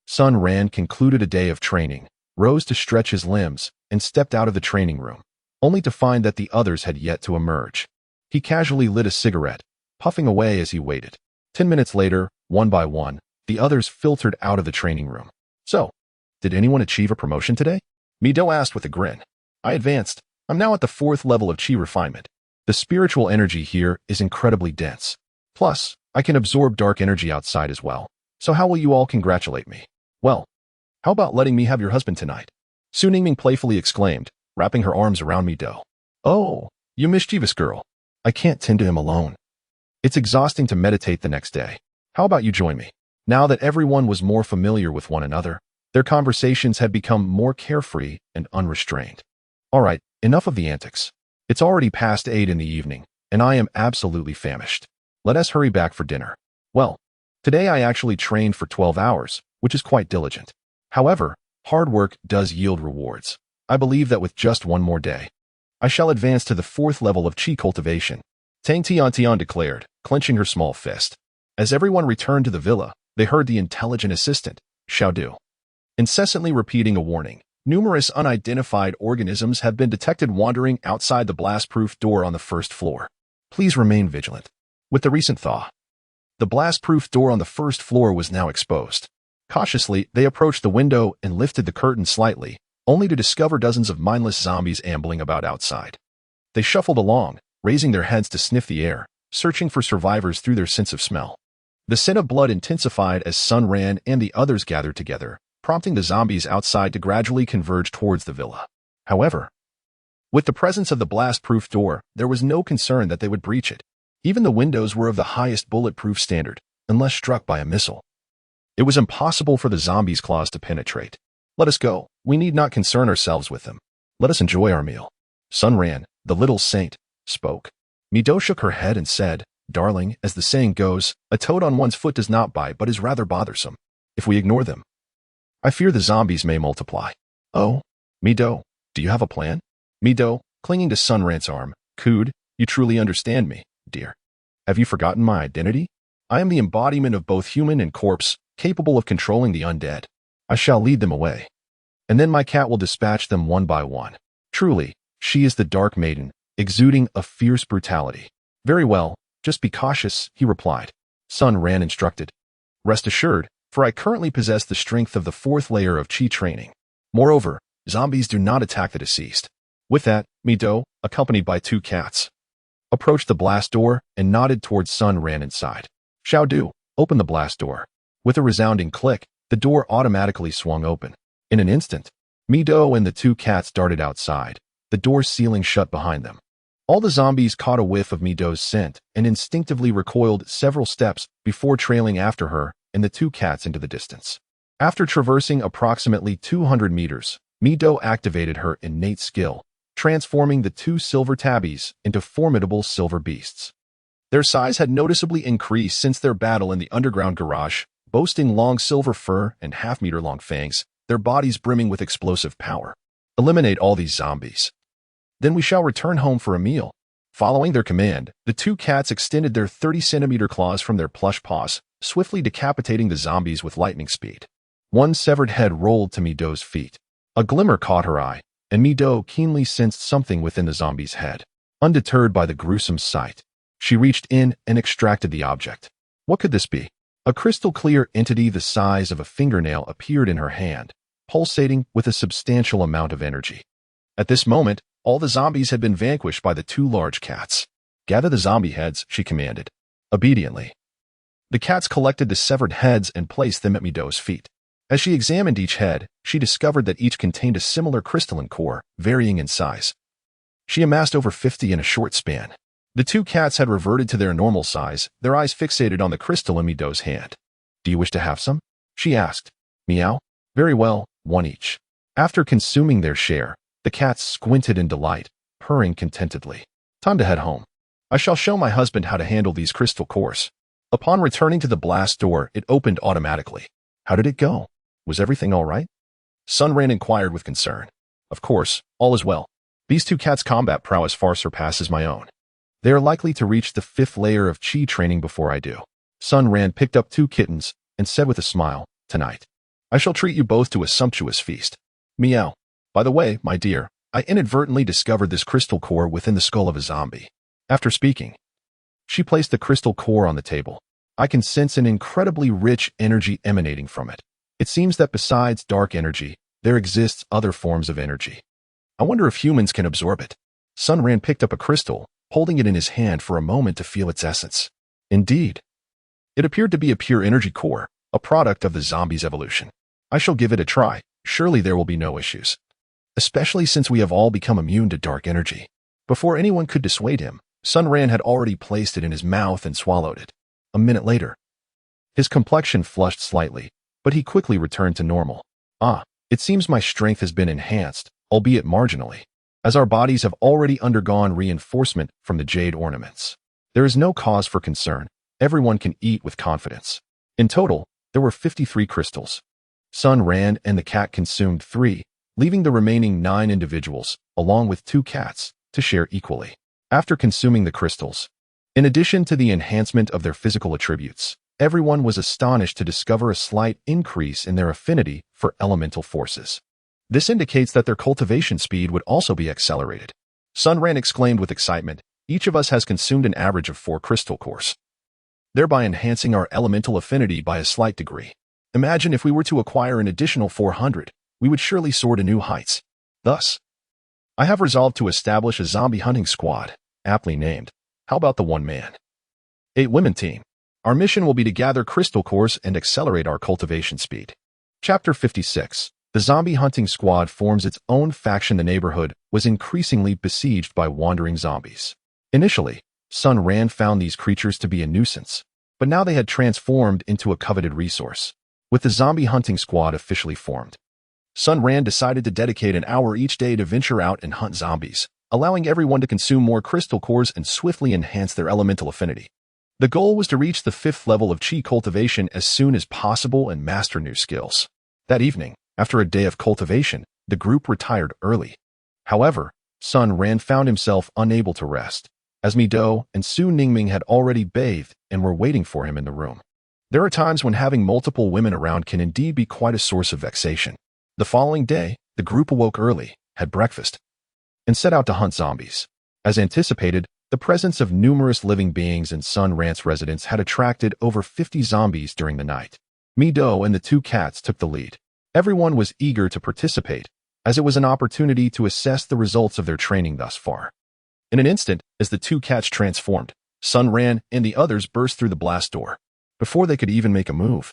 Sun Ran concluded a day of training, rose to stretch his limbs, and stepped out of the training room, only to find that the others had yet to emerge. He casually lit a cigarette, puffing away as he waited. 10 minutes later, one by one, the others filtered out of the training room. So, did anyone achieve a promotion today? Mido asked with a grin. I advanced. I'm now at the 4th level of Qi refinement. The spiritual energy here is incredibly dense. Plus, I can absorb dark energy outside as well. So how will you all congratulate me? Well, how about letting me have your husband tonight? Su Ningming playfully exclaimed, wrapping her arms around Mido. Oh, you mischievous girl. I can't tend to him alone. It's exhausting to meditate the next day. How about you join me? Now that everyone was more familiar with one another, their conversations had become more carefree and unrestrained. All right, enough of the antics. It's already past 8 in the evening, and I am absolutely famished. Let us hurry back for dinner. Well, today I actually trained for 12 hours, which is quite diligent. However, hard work does yield rewards. I believe that with just one more day, I shall advance to the 4th level of Qi cultivation, Tang Tian declared, clenching her small fist. As everyone returned to the villa, they heard the intelligent assistant, Xiao Du, incessantly repeating a warning. Numerous unidentified organisms have been detected wandering outside the blast-proof door on the first floor. Please remain vigilant. With the recent thaw, the blast-proof door on the first floor was now exposed. Cautiously, they approached the window and lifted the curtain slightly, only to discover dozens of mindless zombies ambling about outside. They shuffled along, raising their heads to sniff the air, searching for survivors through their sense of smell. The scent of blood intensified as Sun Ran and the others gathered together, prompting the zombies outside to gradually converge towards the villa. However, with the presence of the blast-proof door, there was no concern that they would breach it. Even the windows were of the highest bulletproof standard, unless struck by a missile. It was impossible for the zombies' claws to penetrate. Let us go. We need not concern ourselves with them. Let us enjoy our meal. Sun Ran, the little saint, spoke. Mi Do shook her head and said, Darling, as the saying goes, a toad on one's foot does not bite but is rather bothersome. If we ignore them, I fear the zombies may multiply. Oh, Mi Do, do you have a plan? Mi Do, clinging to Sun Ran's arm, cooed, You truly understand me, dear. Have you forgotten my identity? I am the embodiment of both human and corpse, capable of controlling the undead. I shall lead them away. And then my cat will dispatch them one by one. Truly, she is the Dark Maiden, exuding a fierce brutality. Very well, just be cautious, he replied. Sun Ran instructed. Rest assured, for I currently possess the strength of the 4th layer of Qi training. Moreover, zombies do not attack the deceased. With that, Mi Do, accompanied by 2 cats, approached the blast door and nodded towards Sun Ran inside. Xiao Du, open the blast door. With a resounding click, the door automatically swung open. In an instant, Mi Do and the 2 cats darted outside, the door sealing shut behind them. All the zombies caught a whiff of Mi Do's scent and instinctively recoiled several steps before trailing after her and the 2 cats into the distance. After traversing approximately 200 meters, Mi Do activated her innate skill, transforming the 2 silver tabbies into formidable silver beasts. Their size had noticeably increased since their battle in the underground garage, boasting long silver fur and half-meter-long fangs, their bodies brimming with explosive power. Eliminate all these zombies. Then we shall return home for a meal. Following their command, the 2 cats extended their 30-centimeter claws from their plush paws, swiftly decapitating the zombies with lightning speed. One severed head rolled to Mi Do's feet. A glimmer caught her eye, and Mi Do keenly sensed something within the zombie's head. Undeterred by the gruesome sight, she reached in and extracted the object. What could this be? A crystal-clear entity the size of a fingernail appeared in her hand, pulsating with a substantial amount of energy. At this moment, all the zombies had been vanquished by the 2 large cats. Gather the zombie heads, she commanded. Obediently, the cats collected the severed heads and placed them at Mi Do's feet. As she examined each head, she discovered that each contained a similar crystalline core, varying in size. She amassed over 50 in a short span. The 2 cats had reverted to their normal size, their eyes fixated on the crystal in Mi Do's hand. Do you wish to have some? She asked. Meow. Very well, 1 each. After consuming their share, the cats squinted in delight, purring contentedly. Time to head home. I shall show my husband how to handle these crystal cores. Upon returning to the blast door, it opened automatically. How did it go? Was everything all right? Sun Ran inquired with concern. Of course, all is well. These 2 cats' combat prowess far surpasses my own. They are likely to reach the 5th layer of Qi training before I do. Sun Ran picked up 2 kittens and said with a smile, Tonight, I shall treat you both to a sumptuous feast. Meow. By the way, my dear, I inadvertently discovered this crystal core within the skull of a zombie. After speaking, she placed the crystal core on the table. I can sense an incredibly rich energy emanating from it. It seems that besides dark energy, there exists other forms of energy. I wonder if humans can absorb it. Sun Ran picked up a crystal, holding it in his hand for a moment to feel its essence. Indeed, it appeared to be a pure energy core, a product of the zombie's evolution. I shall give it a try. Surely there will be no issues. Especially since we have all become immune to dark energy. Before anyone could dissuade him, Sun Ran had already placed it in his mouth and swallowed it. A minute later, his complexion flushed slightly, but he quickly returned to normal. It seems my strength has been enhanced, albeit marginally, as our bodies have already undergone reinforcement from the jade ornaments. There is no cause for concern. Everyone can eat with confidence. In total, there were 53 crystals. Sun Ran and the cat consumed 3, leaving the remaining 9 individuals, along with 2 cats, to share equally. After consuming the crystals, in addition to the enhancement of their physical attributes, Everyone was astonished to discover a slight increase in their affinity for elemental forces. This indicates that their cultivation speed would also be accelerated. Sun Ran exclaimed with excitement, "Each of us has consumed an average of 4 crystal cores, thereby enhancing our elemental affinity by a slight degree. Imagine if we were to acquire an additional 400, we would surely soar to new heights. Thus, I have resolved to establish a zombie hunting squad, aptly named, how about the one-man, 8-women team? Our mission will be to gather crystal cores and accelerate our cultivation speed." Chapter 56. The zombie hunting squad forms its own faction. The neighborhood was increasingly besieged by wandering zombies. Initially, Sun Ran found these creatures to be a nuisance, but now they had transformed into a coveted resource. With the zombie hunting squad officially formed, Sun Ran decided to dedicate an hour each day to venture out and hunt zombies, allowing everyone to consume more crystal cores and swiftly enhance their elemental affinity. The goal was to reach the 5th level of Qi cultivation as soon as possible and master new skills. That evening, after a day of cultivation, the group retired early. However, Sun Ran found himself unable to rest, as Mi Do and Su Ningming had already bathed and were waiting for him in the room. There are times when having multiple women around can indeed be quite a source of vexation. The following day, the group awoke early, had breakfast, and set out to hunt zombies. As anticipated, the presence of numerous living beings in Sun Ran's residence had attracted over 50 zombies during the night. Mi Do and the 2 cats took the lead. Everyone was eager to participate, as it was an opportunity to assess the results of their training thus far. In an instant, as the 2 cats transformed, Sun Ran and the others burst through the blast door. Before they could even make a move,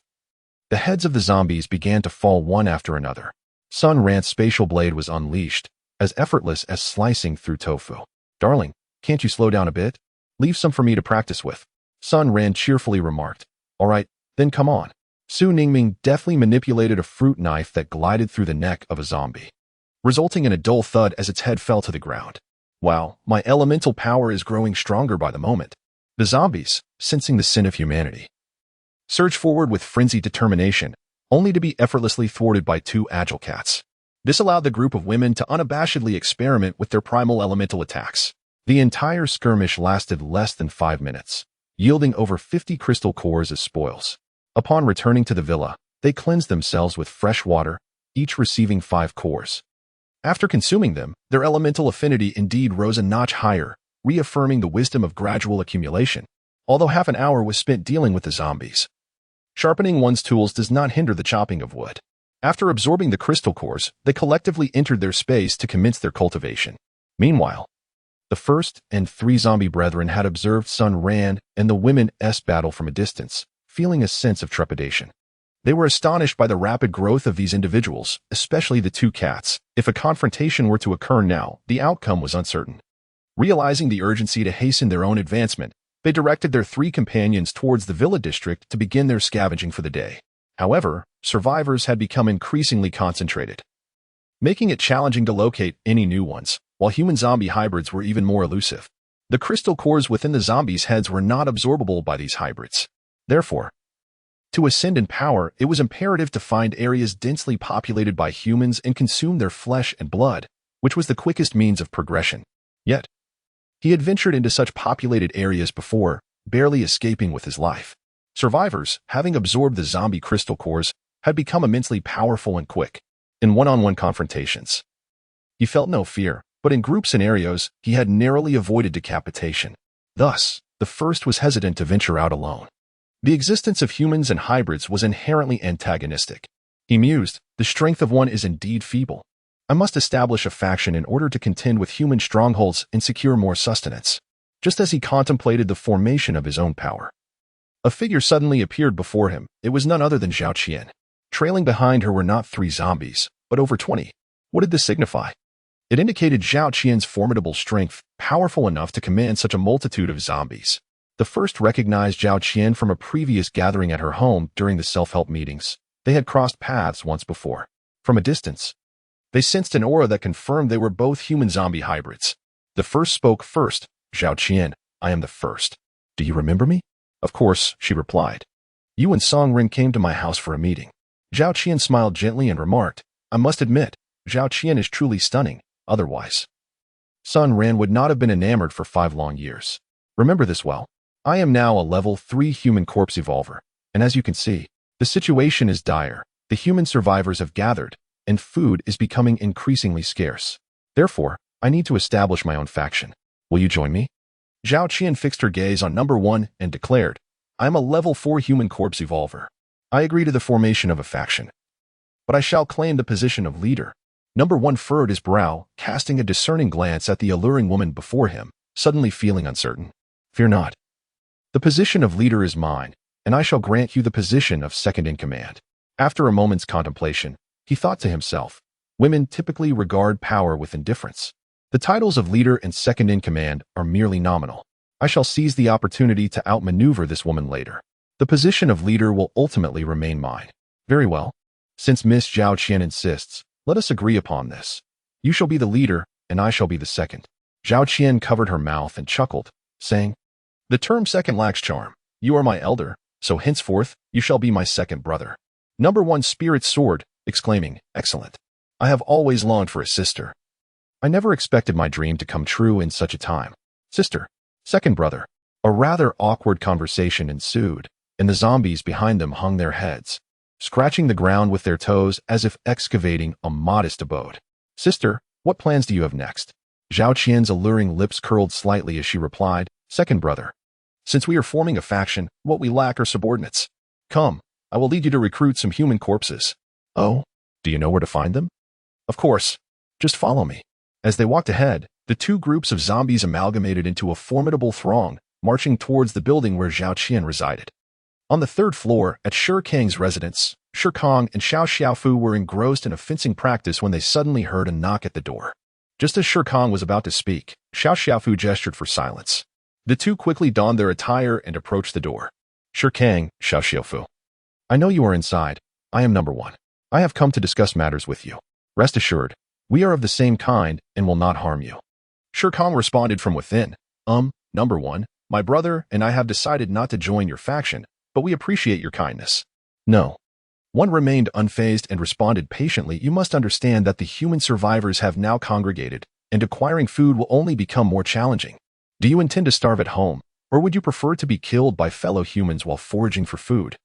the heads of the zombies began to fall one after another. Sun Ran's spatial blade was unleashed, as effortless as slicing through tofu. "Darling, can't you slow down a bit? Leave some for me to practice with," Sun Ran cheerfully remarked. "All right, then come on." Su Ningming deftly manipulated a fruit knife that glided through the neck of a zombie, resulting in a dull thud as its head fell to the ground. "Wow, my elemental power is growing stronger by the moment." The zombies, sensing the sin of humanity, surged forward with frenzied determination, only to be effortlessly thwarted by 2 agile cats. This allowed the group of women to unabashedly experiment with their primal elemental attacks. The entire skirmish lasted less than 5 minutes, yielding over 50 crystal cores as spoils. Upon returning to the villa, they cleansed themselves with fresh water, each receiving 5 cores. After consuming them, their elemental affinity indeed rose a notch higher, reaffirming the wisdom of gradual accumulation. Although half an hour was spent dealing with the zombies, sharpening one's tools does not hinder the chopping of wood. After absorbing the crystal cores, they collectively entered their space to commence their cultivation. Meanwhile, the first and 3 zombie brethren had observed Sun Ran and the women's battle from a distance, feeling a sense of trepidation. They were astonished by the rapid growth of these individuals, especially the 2 cats. If a confrontation were to occur now, the outcome was uncertain. Realizing the urgency to hasten their own advancement, they directed their 3 companions towards the villa district to begin their scavenging for the day. However, survivors had become increasingly concentrated, making it challenging to locate any new ones, while human-zombie hybrids were even more elusive. The crystal cores within the zombies' heads were not absorbable by these hybrids. Therefore, to ascend in power, it was imperative to find areas densely populated by humans and consume their flesh and blood, which was the quickest means of progression. Yet, he had ventured into such populated areas before, barely escaping with his life. Survivors, having absorbed the zombie crystal cores, had become immensely powerful and quick. In one-on-one confrontations, he felt no fear, but in group scenarios, he had narrowly avoided decapitation. Thus, the first was hesitant to venture out alone. The existence of humans and hybrids was inherently antagonistic. He mused, "The strength of one is indeed feeble. I must establish a faction in order to contend with human strongholds and secure more sustenance." Just as he contemplated the formation of his own power, a figure suddenly appeared before him. It was none other than Zhao Qian. Trailing behind her were not 3 zombies, but over 20. What did this signify? It indicated Zhao Qian's formidable strength, powerful enough to command such a multitude of zombies. The first recognized Zhao Qian from a previous gathering at her home during the self-help meetings. They had crossed paths once before. From a distance, they sensed an aura that confirmed they were both human-zombie hybrids. The first spoke first. "Zhao Qian, I am the first. Do you remember me?" "Of course," she replied. "You and Song Ren came to my house for a meeting." Zhao Qian smiled gently and remarked, "I must admit, Zhao Qian is truly stunning. Otherwise, Sun Ran would not have been enamored for 5 long years. Remember this well. I am now a level 3 human corpse evolver. and as you can see, the situation is dire. The human survivors have gathered, and food is becoming increasingly scarce. Therefore, I need to establish my own faction. Will you join me? Zhao Qian fixed her gaze on number 1 and declared, I am a level 4 human corpse evolver. I agree to the formation of a faction, but I shall claim the position of leader. Number 1 furrowed his brow, casting a discerning glance at the alluring woman before him, suddenly feeling uncertain. Fear not. The position of leader is mine, and I shall grant you the position of second in command. After a moment's contemplation, he thought to himself, women typically regard power with indifference. The titles of leader and second in command are merely nominal. I shall seize the opportunity to outmaneuver this woman later. The position of leader will ultimately remain mine. Very well. Since Miss Zhao Qian insists, let us agree upon this. You shall be the leader, and I shall be the second. Zhao Qian covered her mouth and chuckled, saying, The term second lacks charm. You are my elder, so henceforth you shall be my second brother. Number 1 spirit soared, exclaiming, Excellent. I have always longed for a sister. I never expected my dream to come true in such a time. Sister, second brother. A rather awkward conversation ensued, and the zombies behind them hung their heads, scratching the ground with their toes as if excavating a modest abode. Sister, what plans do you have next? Zhao Qian's alluring lips curled slightly as she replied, Second brother. Since we are forming a faction, what we lack are subordinates. Come, I will lead you to recruit some human corpses. Oh, do you know where to find them? Of course. Just follow me. As they walked ahead, the two groups of zombies amalgamated into a formidable throng, marching towards the building where Zhao Qian resided. On the 3rd floor, at Shi Kang's residence, Shi Kang and Xiao Xiaofu were engrossed in a fencing practice when they suddenly heard a knock at the door. Just as Shi Kang was about to speak, Xiao Xiaofu gestured for silence. The two quickly donned their attire and approached the door. Shi Kang, Xiao Xiaofu. I know you are inside. I am number 1. I have come to discuss matters with you. Rest assured, we are of the same kind and will not harm you. Shi Kang responded from within. Number 1, my brother and I have decided not to join your faction, but we appreciate your kindness. No. One remained unfazed and responded patiently. You must understand that the human survivors have now congregated, and acquiring food will only become more challenging. Do you intend to starve at home, or would you prefer to be killed by fellow humans while foraging for food,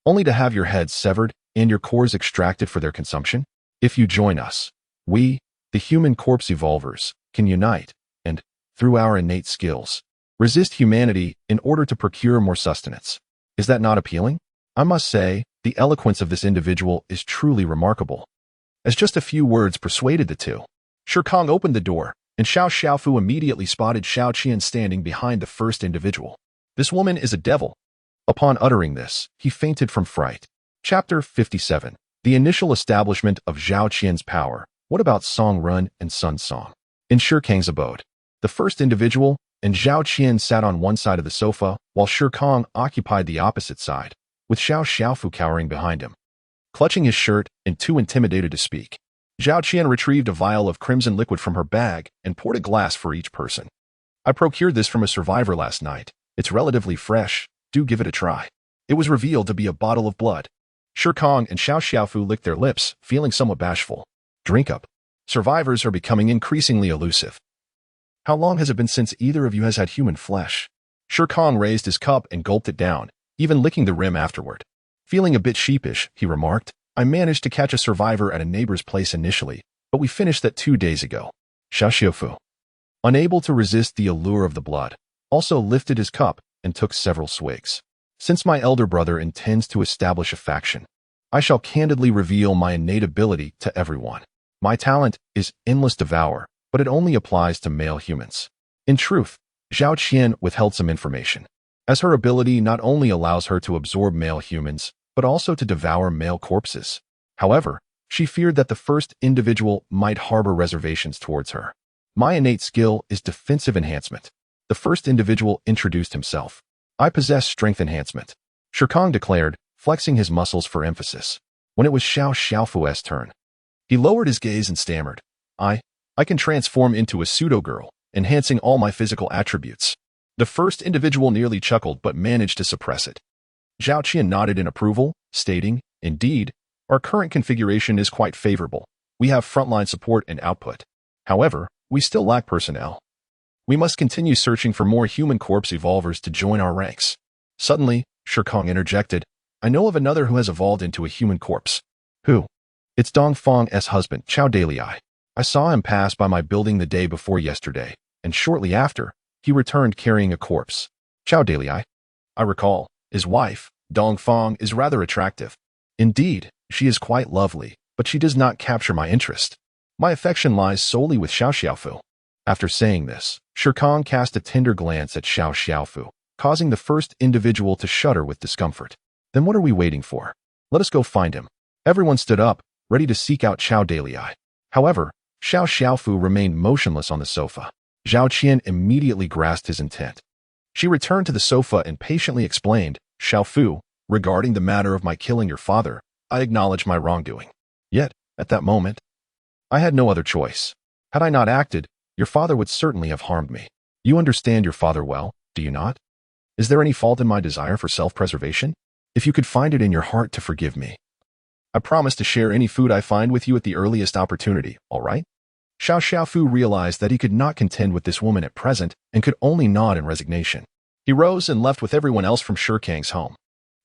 only to have your heads severed and your cores extracted for their consumption? If you join us, we, the human corpse evolvers, can unite, and, through our innate skills, resist humanity in order to procure more sustenance. Is that not appealing? I must say, the eloquence of this individual is truly remarkable. As just a few words persuaded the two, Shi Kang opened the door, and Xiao Xiaofu immediately spotted Zhao Qian standing behind the first individual. This woman is a devil. Upon uttering this, he fainted from fright. Chapter 57. The initial establishment of Zhao Qian's power. What about Song Run and Sun Song? In Shi Kang's abode, the first individual and Zhao Qian sat on one side of the sofa, while Shi Kang occupied the opposite side, with Xiao Xiaofu cowering behind him, clutching his shirt and too intimidated to speak. Zhao Qian retrieved a vial of crimson liquid from her bag and poured a glass for each person. I procured this from a survivor last night. It's relatively fresh. Do give it a try. It was revealed to be a bottle of blood. Shi Kang and Xiao Xiaofu licked their lips, feeling somewhat bashful. Drink up. Survivors are becoming increasingly elusive. How long has it been since either of you has had human flesh? Shi Kang raised his cup and gulped it down, even licking the rim afterward. Feeling a bit sheepish, he remarked, I managed to catch a survivor at a neighbor's place initially, but we finished that 2 days ago. Xiao Xiaofu, unable to resist the allure of the blood, also lifted his cup and took several swigs. Since my elder brother intends to establish a faction, I shall candidly reveal my innate ability to everyone. My talent is endless devour, but it only applies to male humans. In truth, Zhao Qian withheld some information, as her ability not only allows her to absorb male humans, but also to devour male corpses. However, she feared that the first individual might harbor reservations towards her. My innate skill is defensive enhancement. The first individual introduced himself. I possess strength enhancement, Shi Kang declared, flexing his muscles for emphasis. When it was Xiao Xiaofu's turn, he lowered his gaze and stammered, I can transform into a pseudo-girl, enhancing all my physical attributes. The first individual nearly chuckled but managed to suppress it. Zhao Qian nodded in approval, stating, Indeed, our current configuration is quite favorable. We have frontline support and output. However, we still lack personnel. We must continue searching for more human corpse evolvers to join our ranks. Suddenly, Shi Kang interjected, I know of another who has evolved into a human corpse. Who? It's Dongfang's husband, Chao Dalei. I saw him pass by my building the day before yesterday, and shortly after, he returned carrying a corpse. Chao Dalei. I recall, his wife, Dongfang, is rather attractive. Indeed, she is quite lovely, but she does not capture my interest. My affection lies solely with Xiao Xiaofu. After saying this, Shirkang cast a tender glance at Xiao Xiaofu, causing the first individual to shudder with discomfort. Then what are we waiting for? Let us go find him. Everyone stood up, ready to seek out Chao Dalei. However, Xiao Xiaofu remained motionless on the sofa. Zhao Qian immediately grasped his intent. She returned to the sofa and patiently explained, Xiaofu, regarding the matter of my killing your father, I acknowledge my wrongdoing. Yet, at that moment, I had no other choice. Had I not acted, your father would certainly have harmed me. You understand your father well, do you not? Is there any fault in my desire for self-preservation? If you could find it in your heart to forgive me, I promise to share any food I find with you at the earliest opportunity, all right? Xiao Xiaofu realized that he could not contend with this woman at present and could only nod in resignation. He rose and left with everyone else from Shirkang's home.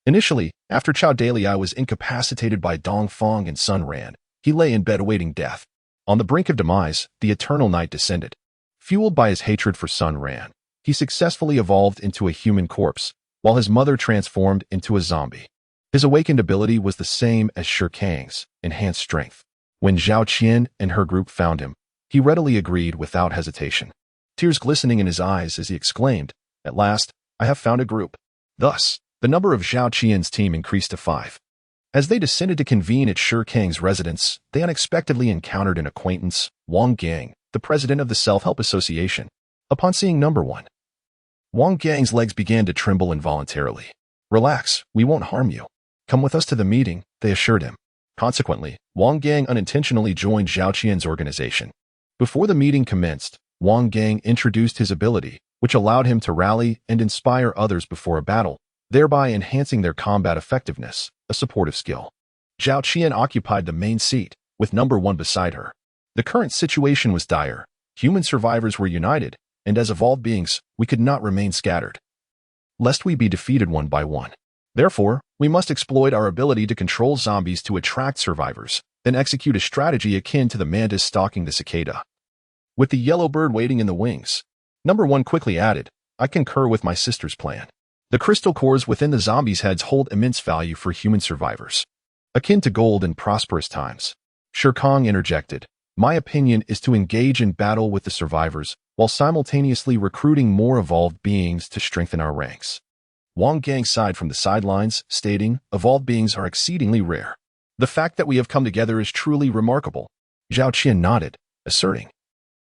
Initially, after Chao Dalei was incapacitated by Dongfang and Sun Ran, he lay in bed awaiting death. On the brink of demise, the eternal night descended. Fueled by his hatred for Sun Ran, he successfully evolved into a human corpse, while his mother transformed into a zombie. His awakened ability was the same as Shirkang's, enhanced strength. When Zhao Qian and her group found him, he readily agreed without hesitation. Tears glistening in his eyes as he exclaimed, At last, I have found a group. Thus, the number of Zhao Qian's team increased to 5. As they descended to convene at Shirkang's residence, they unexpectedly encountered an acquaintance, Wang Gang, the president of the Self-Help Association. Upon seeing number 1, Wang Gang's legs began to tremble involuntarily. Relax, we won't harm you. Come with us to the meeting, they assured him. Consequently, Wang Gang unintentionally joined Zhao Qian's organization. Before the meeting commenced, Wang Gang introduced his ability, which allowed him to rally and inspire others before a battle, thereby enhancing their combat effectiveness, a supportive skill. Zhao Qian occupied the main seat, with number 1 beside her. The current situation was dire. Human survivors were united, and as evolved beings, we could not remain scattered, lest we be defeated one by one. Therefore, we must exploit our ability to control zombies to attract survivors, then execute a strategy akin to the mantis stalking the cicada. With the yellow bird waiting in the wings, number 1 quickly added, I concur with my sister's plan. The crystal cores within the zombies' heads hold immense value for human survivors, akin to gold in prosperous times. Shirkang interjected, My opinion is to engage in battle with the survivors, while simultaneously recruiting more evolved beings to strengthen our ranks. Wang Gang sighed from the sidelines, stating, Evolved beings are exceedingly rare. The fact that we have come together is truly remarkable. Zhao Qian nodded, asserting,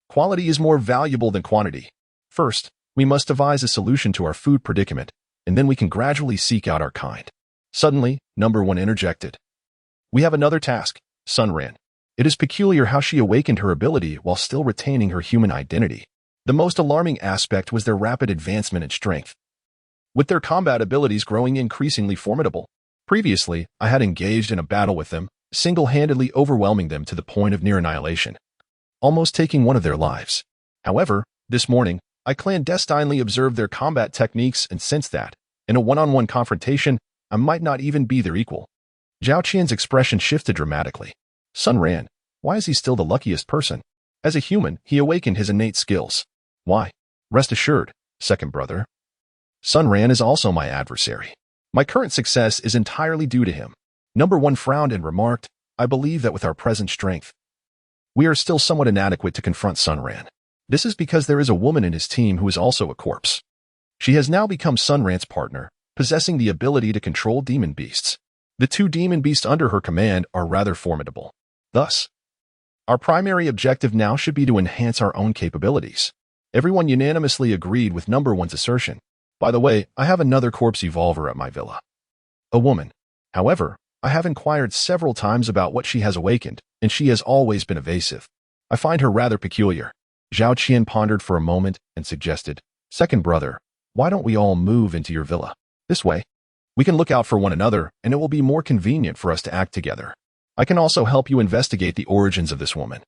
Quality is more valuable than quantity. First, we must devise a solution to our food predicament, and then we can gradually seek out our kind. Suddenly, number 1 interjected. We have another task, Sun Ran. It is peculiar how she awakened her ability while still retaining her human identity. The most alarming aspect was their rapid advancement in strength, with their combat abilities growing increasingly formidable. Previously, I had engaged in a battle with them, single-handedly overwhelming them to the point of near annihilation, almost taking one of their lives. However, this morning, I clandestinely observed their combat techniques and sensed that, in a one-on-one confrontation, I might not even be their equal. Zhao Qian's expression shifted dramatically. Sun Ran, why is he still the luckiest person? As a human, he awakened his innate skills. Why? Rest assured, second brother. Sun Ran is also my adversary. My current success is entirely due to him. Number 1 frowned and remarked, I believe that with our present strength, we are still somewhat inadequate to confront Sun Ran. This is because there is a woman in his team who is also a corpse. She has now become Sun Ran's partner, possessing the ability to control demon beasts. The 2 demon beasts under her command are rather formidable. Thus, our primary objective now should be to enhance our own capabilities. Everyone unanimously agreed with number 1's assertion. By the way, I have another corpse evolver at my villa. A woman. However, I have inquired several times about what she has awakened, and she has always been evasive. I find her rather peculiar. Zhao Qian pondered for a moment and suggested, Second brother, why don't we all move into your villa? This way, we can look out for one another, and it will be more convenient for us to act together. I can also help you investigate the origins of this woman.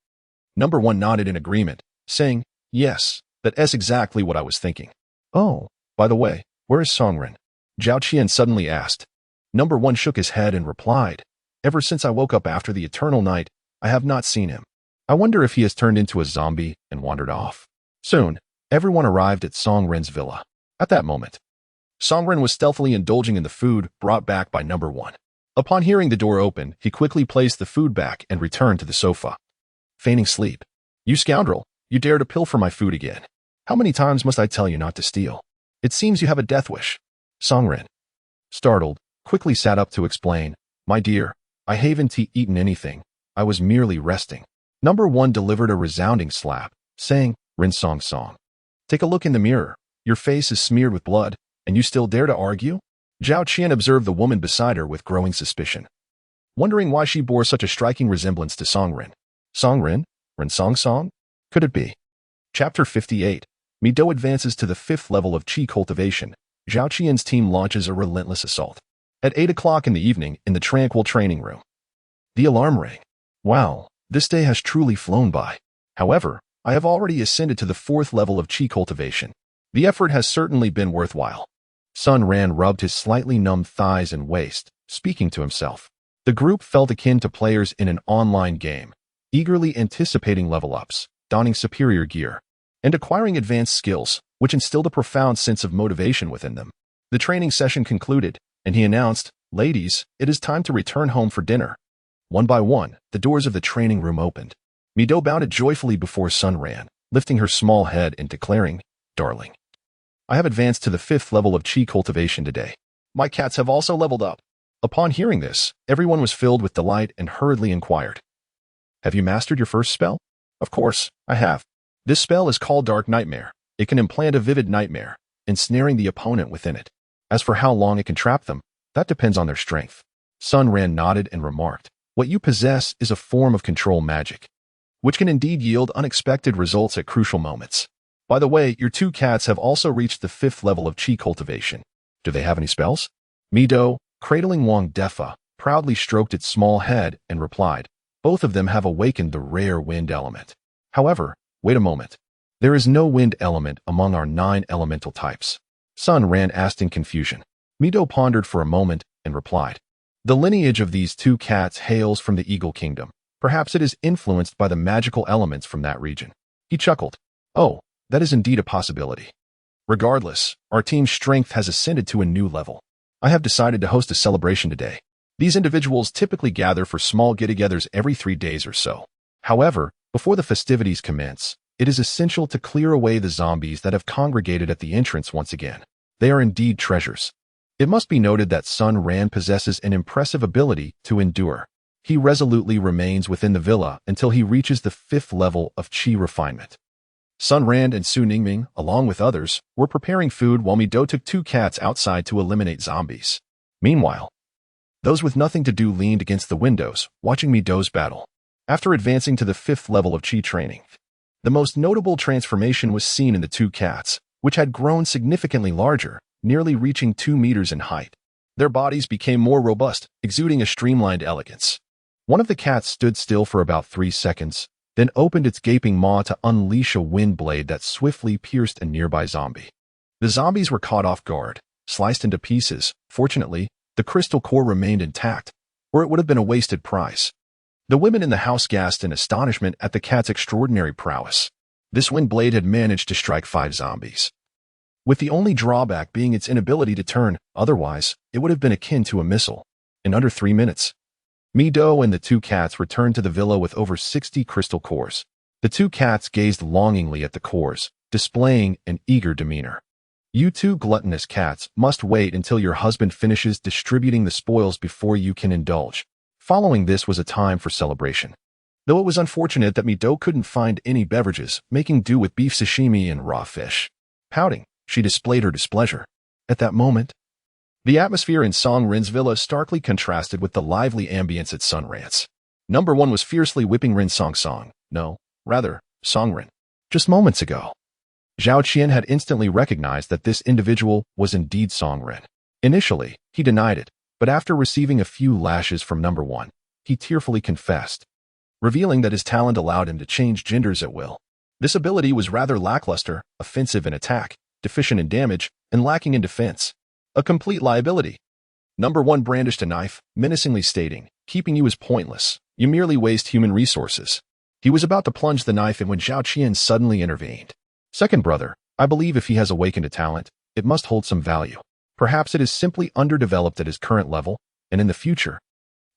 Number 1 nodded in agreement, saying, Yes, that's exactly what I was thinking. Oh, by the way, where is Songren? Zhao Qian suddenly asked. Number 1 shook his head and replied, "Ever since I woke up after the eternal night, I have not seen him. I wonder if he has turned into a zombie and wandered off." Soon, everyone arrived at Song Ren's villa. At that moment, Song Ren was stealthily indulging in the food brought back by Number 1. Upon hearing the door open, he quickly placed the food back and returned to the sofa, feigning sleep. "You scoundrel, you dare to pilfer my food again. How many times must I tell you not to steal? It seems you have a death wish." Song Ren, startled, quickly sat up to explain, "My dear, I haven't eaten anything. I was merely resting." Number 1 delivered a resounding slap, saying, "Ren Song Song, take a look in the mirror. Your face is smeared with blood, and you still dare to argue?" Zhao Qian observed the woman beside her with growing suspicion, wondering why she bore such a striking resemblance to Song Ren. Song Ren? Ren Song Song? Could it be? Chapter 58. Mi Do advances to the 5th level of Qi cultivation. Zhao Qian's team launches a relentless assault. At 8 o'clock in the evening, in the tranquil training room, the alarm rang. Wow, this day has truly flown by. However, I have already ascended to the 4th level of Qi cultivation. The effort has certainly been worthwhile. Sun Ran rubbed his slightly numb thighs and waist, speaking to himself. The group felt akin to players in an online game, eagerly anticipating level-ups, donning superior gear, and acquiring advanced skills, which instilled a profound sense of motivation within them. The training session concluded, and he announced, "Ladies, it is time to return home for dinner." One by one, the doors of the training room opened. Mi Do bounded joyfully before Sun Ran, lifting her small head and declaring, "Darling, I have advanced to the 5th level of Qi cultivation today. My cats have also leveled up." Upon hearing this, everyone was filled with delight and hurriedly inquired, "Have you mastered your first spell?" "Of course, I have. This spell is called Dark Nightmare. It can implant a vivid nightmare, ensnaring the opponent within it. As for how long it can trap them, that depends on their strength." Sun Ran nodded and remarked, "What you possess is a form of control magic, which can indeed yield unexpected results at crucial moments. By the way, your 2 cats have also reached the 5th level of Qi cultivation. Do they have any spells?" Mi Do, cradling Wang Defa, proudly stroked its small head and replied, "Both of them have awakened the rare wind element. However, wait a moment. There is no wind element among our 9 elemental types." Sun Ran asked in confusion. Mi Do pondered for a moment and replied, "The lineage of these 2 cats hails from the Eagle Kingdom. Perhaps it is influenced by the magical elements from that region." He chuckled. "Oh, that is indeed a possibility. Regardless, our team's strength has ascended to a new level. I have decided to host a celebration today. These individuals typically gather for small get-togethers every 3 days or so. However, before the festivities commence, it is essential to clear away the zombies that have congregated at the entrance once again. They are indeed treasures." It must be noted that Sun Ran possesses an impressive ability to endure. He resolutely remains within the villa until he reaches the 5th level of Qi refinement. Sun Ran and Su Ningming, along with others, were preparing food while Mi Do took 2 cats outside to eliminate zombies. Meanwhile, those with nothing to do leaned against the windows, watching Mi Do's battle. After advancing to the 5th level of Qi training, the most notable transformation was seen in the 2 cats, which had grown significantly larger, nearly reaching 2 meters in height. Their bodies became more robust, exuding a streamlined elegance. One of the cats stood still for about 3 seconds, then opened its gaping maw to unleash a wind blade that swiftly pierced a nearby zombie. The zombies were caught off guard, sliced into pieces. Fortunately, the crystal core remained intact, or it would have been a wasted prize. The women in the house gasped in astonishment at the cat's extraordinary prowess. This wind blade had managed to strike 5 zombies, with the only drawback being its inability to turn. Otherwise, it would have been akin to a missile. In under 3 minutes, Mi Do and the 2 cats returned to the villa with over 60 crystal cores. The 2 cats gazed longingly at the cores, displaying an eager demeanor. "You 2 gluttonous cats must wait until your husband finishes distributing the spoils before you can indulge." Following this was a time for celebration. Though it was unfortunate that Mi Do couldn't find any beverages, making do with beef sashimi and raw fish. Pouting, she displayed her displeasure. At that moment, the atmosphere in Song Ren's villa starkly contrasted with the lively ambience at Sun Ran's. Number 1 was fiercely whipping Ren Song Song. No, rather, Song Ren. Just moments ago, Zhao Qian had instantly recognized that this individual was indeed Song Ren. Initially, he denied it, but after receiving a few lashes from Number 1, he tearfully confessed, revealing that his talent allowed him to change genders at will. This ability was rather lackluster, offensive in attack, deficient in damage, and lacking in defense. A complete liability. Number 1 brandished a knife, menacingly stating, "Keeping you is pointless. You merely waste human resources." He was about to plunge the knife in when Zhao Qian suddenly intervened. "Second brother, I believe if he has awakened a talent, it must hold some value. Perhaps it is simply underdeveloped at his current level, and in the future,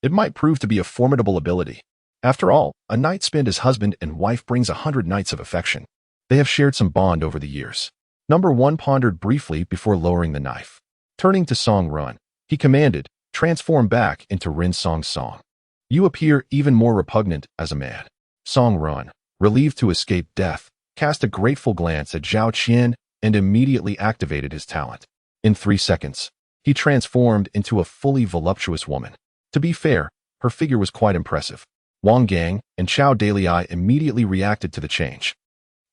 it might prove to be a formidable ability. After all, a knight spent as husband and wife brings 100 nights of affection. They have shared some bond over the years." Number 1 pondered briefly before lowering the knife. Turning to Song Run, he commanded, "Transform back into Rin Song Song. You appear even more repugnant as a man." Song Run, relieved to escape death, cast a grateful glance at Zhao Qian and immediately activated his talent. In 3 seconds, he transformed into a fully voluptuous woman. To be fair, her figure was quite impressive. Wang Gang and Chao Dalai immediately reacted to the change.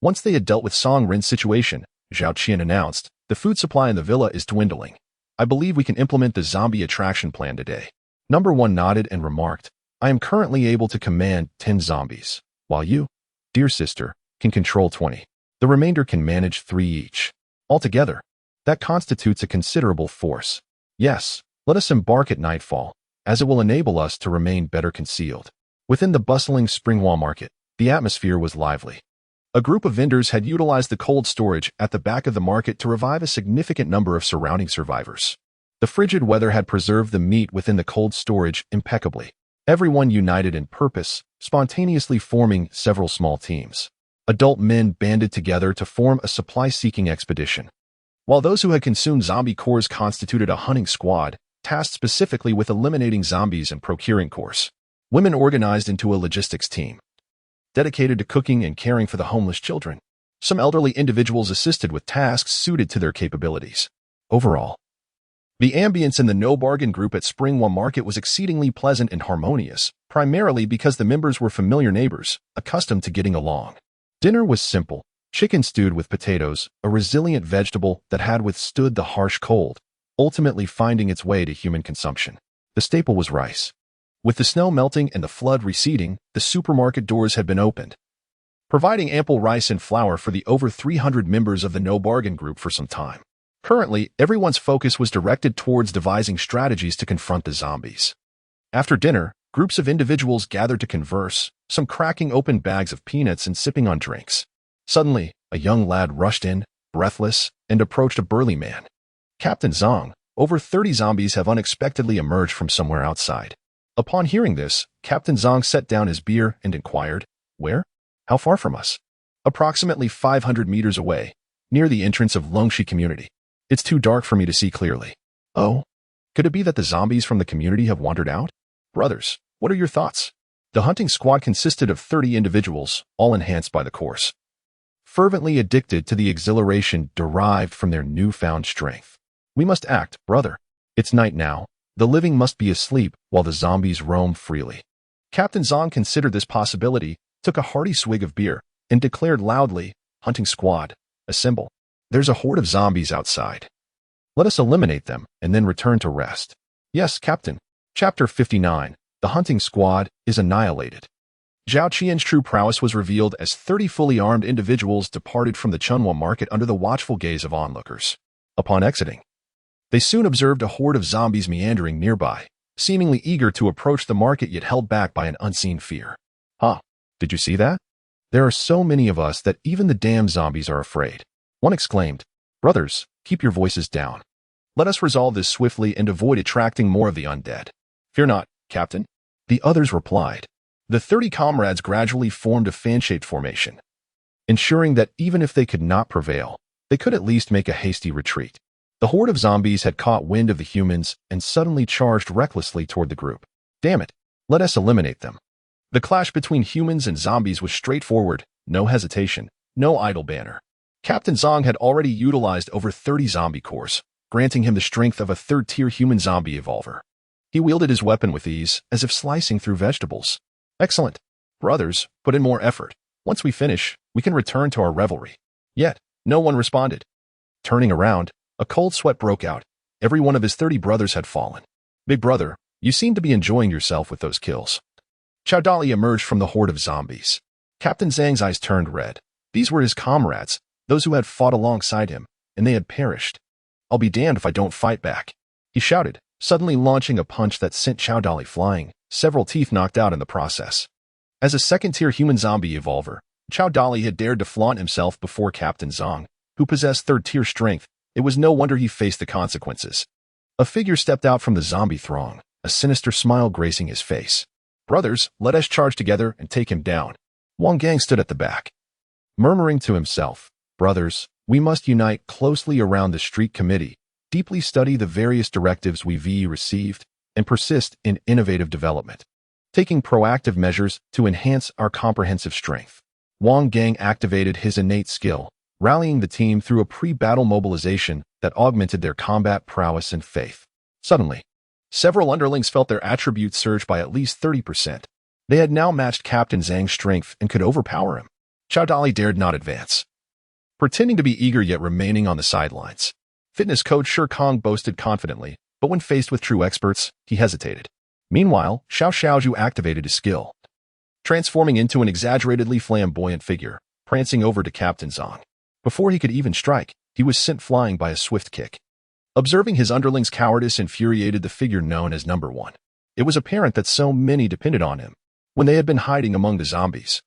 Once they had dealt with Song Rin's situation, Zhao Qian announced, "The food supply in the villa is dwindling. I believe we can implement the zombie attraction plan today." Number 1 nodded and remarked, "I am currently able to command 10 zombies, while you, dear sister, can control 20. The remainder can manage 3 each. Altogether, that constitutes a considerable force. Yes, let us embark at nightfall, as it will enable us to remain better concealed." Within the bustling Springhua market, the atmosphere was lively. A group of vendors had utilized the cold storage at the back of the market to revive a significant number of surrounding survivors. The frigid weather had preserved the meat within the cold storage impeccably. Everyone united in purpose, spontaneously forming several small teams. Adult men banded together to form a supply-seeking expedition, while those who had consumed zombie cores constituted a hunting squad, tasked specifically with eliminating zombies and procuring cores. Women organized into a logistics team, dedicated to cooking and caring for the homeless children. Some elderly individuals assisted with tasks suited to their capabilities. Overall, the ambience in the No Bargain group at Springhua Market was exceedingly pleasant and harmonious, primarily because the members were familiar neighbors, accustomed to getting along. Dinner was simple: chicken stewed with potatoes, a resilient vegetable that had withstood the harsh cold, ultimately finding its way to human consumption. The staple was rice. With the snow melting and the flood receding, the supermarket doors had been opened, providing ample rice and flour for the over 300 members of the No Bargain group for some time. Currently, everyone's focus was directed towards devising strategies to confront the zombies. After dinner, groups of individuals gathered to converse, some cracking open bags of peanuts and sipping on drinks. Suddenly, a young lad rushed in, breathless, and approached a burly man. "Captain Zong, over 30 zombies have unexpectedly emerged from somewhere outside." Upon hearing this, Captain Zong set down his beer and inquired, "Where? How far from us?" "Approximately 500 meters away, near the entrance of Longxi community. It's too dark for me to see clearly." "Oh, could it be that the zombies from the community have wandered out?" "Brothers, what are your thoughts?" The hunting squad consisted of 30 individuals, all enhanced by the course, fervently addicted to the exhilaration derived from their newfound strength. "We must act, brother. It's night now. The living must be asleep while the zombies roam freely." Captain Zong considered this possibility, took a hearty swig of beer, and declared loudly, "Hunting squad, assemble. There's a horde of zombies outside. Let us eliminate them and then return to rest." "Yes, Captain." Chapter 59. The hunting squad is annihilated. Zhao Qian's true prowess was revealed as 30 fully armed individuals departed from the Chunhua market under the watchful gaze of onlookers. Upon exiting, they soon observed a horde of zombies meandering nearby, seemingly eager to approach the market yet held back by an unseen fear. "Huh, did you see that? There are so many of us that even the damn zombies are afraid." One exclaimed, "Brothers, keep your voices down. Let us resolve this swiftly and avoid attracting more of the undead." "Fear not, Captain," the others replied. The 30 comrades gradually formed a fan-shaped formation, ensuring that even if they could not prevail, they could at least make a hasty retreat. The horde of zombies had caught wind of the humans and suddenly charged recklessly toward the group. "Damn it, let us eliminate them." The clash between humans and zombies was straightforward, no hesitation, no idle banter. Captain Zong had already utilized over 30 zombie cores, granting him the strength of a third-tier human zombie evolver. He wielded his weapon with ease, as if slicing through vegetables. "Excellent. Brothers, put in more effort. Once we finish, we can return to our revelry." Yet, no one responded. Turning around, a cold sweat broke out. Every one of his 30 brothers had fallen. "Big brother, you seem to be enjoying yourself with those kills." Chao Dali emerged from the horde of zombies. Captain Zhang's eyes turned red. These were his comrades, those who had fought alongside him, and they had perished. "I'll be damned if I don't fight back," he shouted, suddenly launching a punch that sent Xiao Dali flying, several teeth knocked out in the process. As a second-tier human zombie evolver, Xiao Dali had dared to flaunt himself before Captain Zong, who possessed third-tier strength. It was no wonder he faced the consequences. A figure stepped out from the zombie throng, a sinister smile gracing his face. "Brothers, let us charge together and take him down." Wang Gang stood at the back, murmuring to himself, "Brothers, we must unite closely around the street committee, deeply study the various directives we've received, and persist in innovative development, taking proactive measures to enhance our comprehensive strength." Wang Gang activated his innate skill, rallying the team through a pre-battle mobilization that augmented their combat prowess and faith. Suddenly, several underlings felt their attributes surge by at least 30%. They had now matched Captain Zhang's strength and could overpower him. Xiao Dali dared not advance, pretending to be eager yet remaining on the sidelines. Fitness coach Shi Kong boasted confidently, but when faced with true experts, he hesitated. Meanwhile, Xiao Xiaozhu activated his skill, transforming into an exaggeratedly flamboyant figure, prancing over to Captain Zong. Before he could even strike, he was sent flying by a swift kick. Observing his underlings' cowardice infuriated the figure known as Number One. It was apparent that so many depended on him. When they had been hiding among the zombies,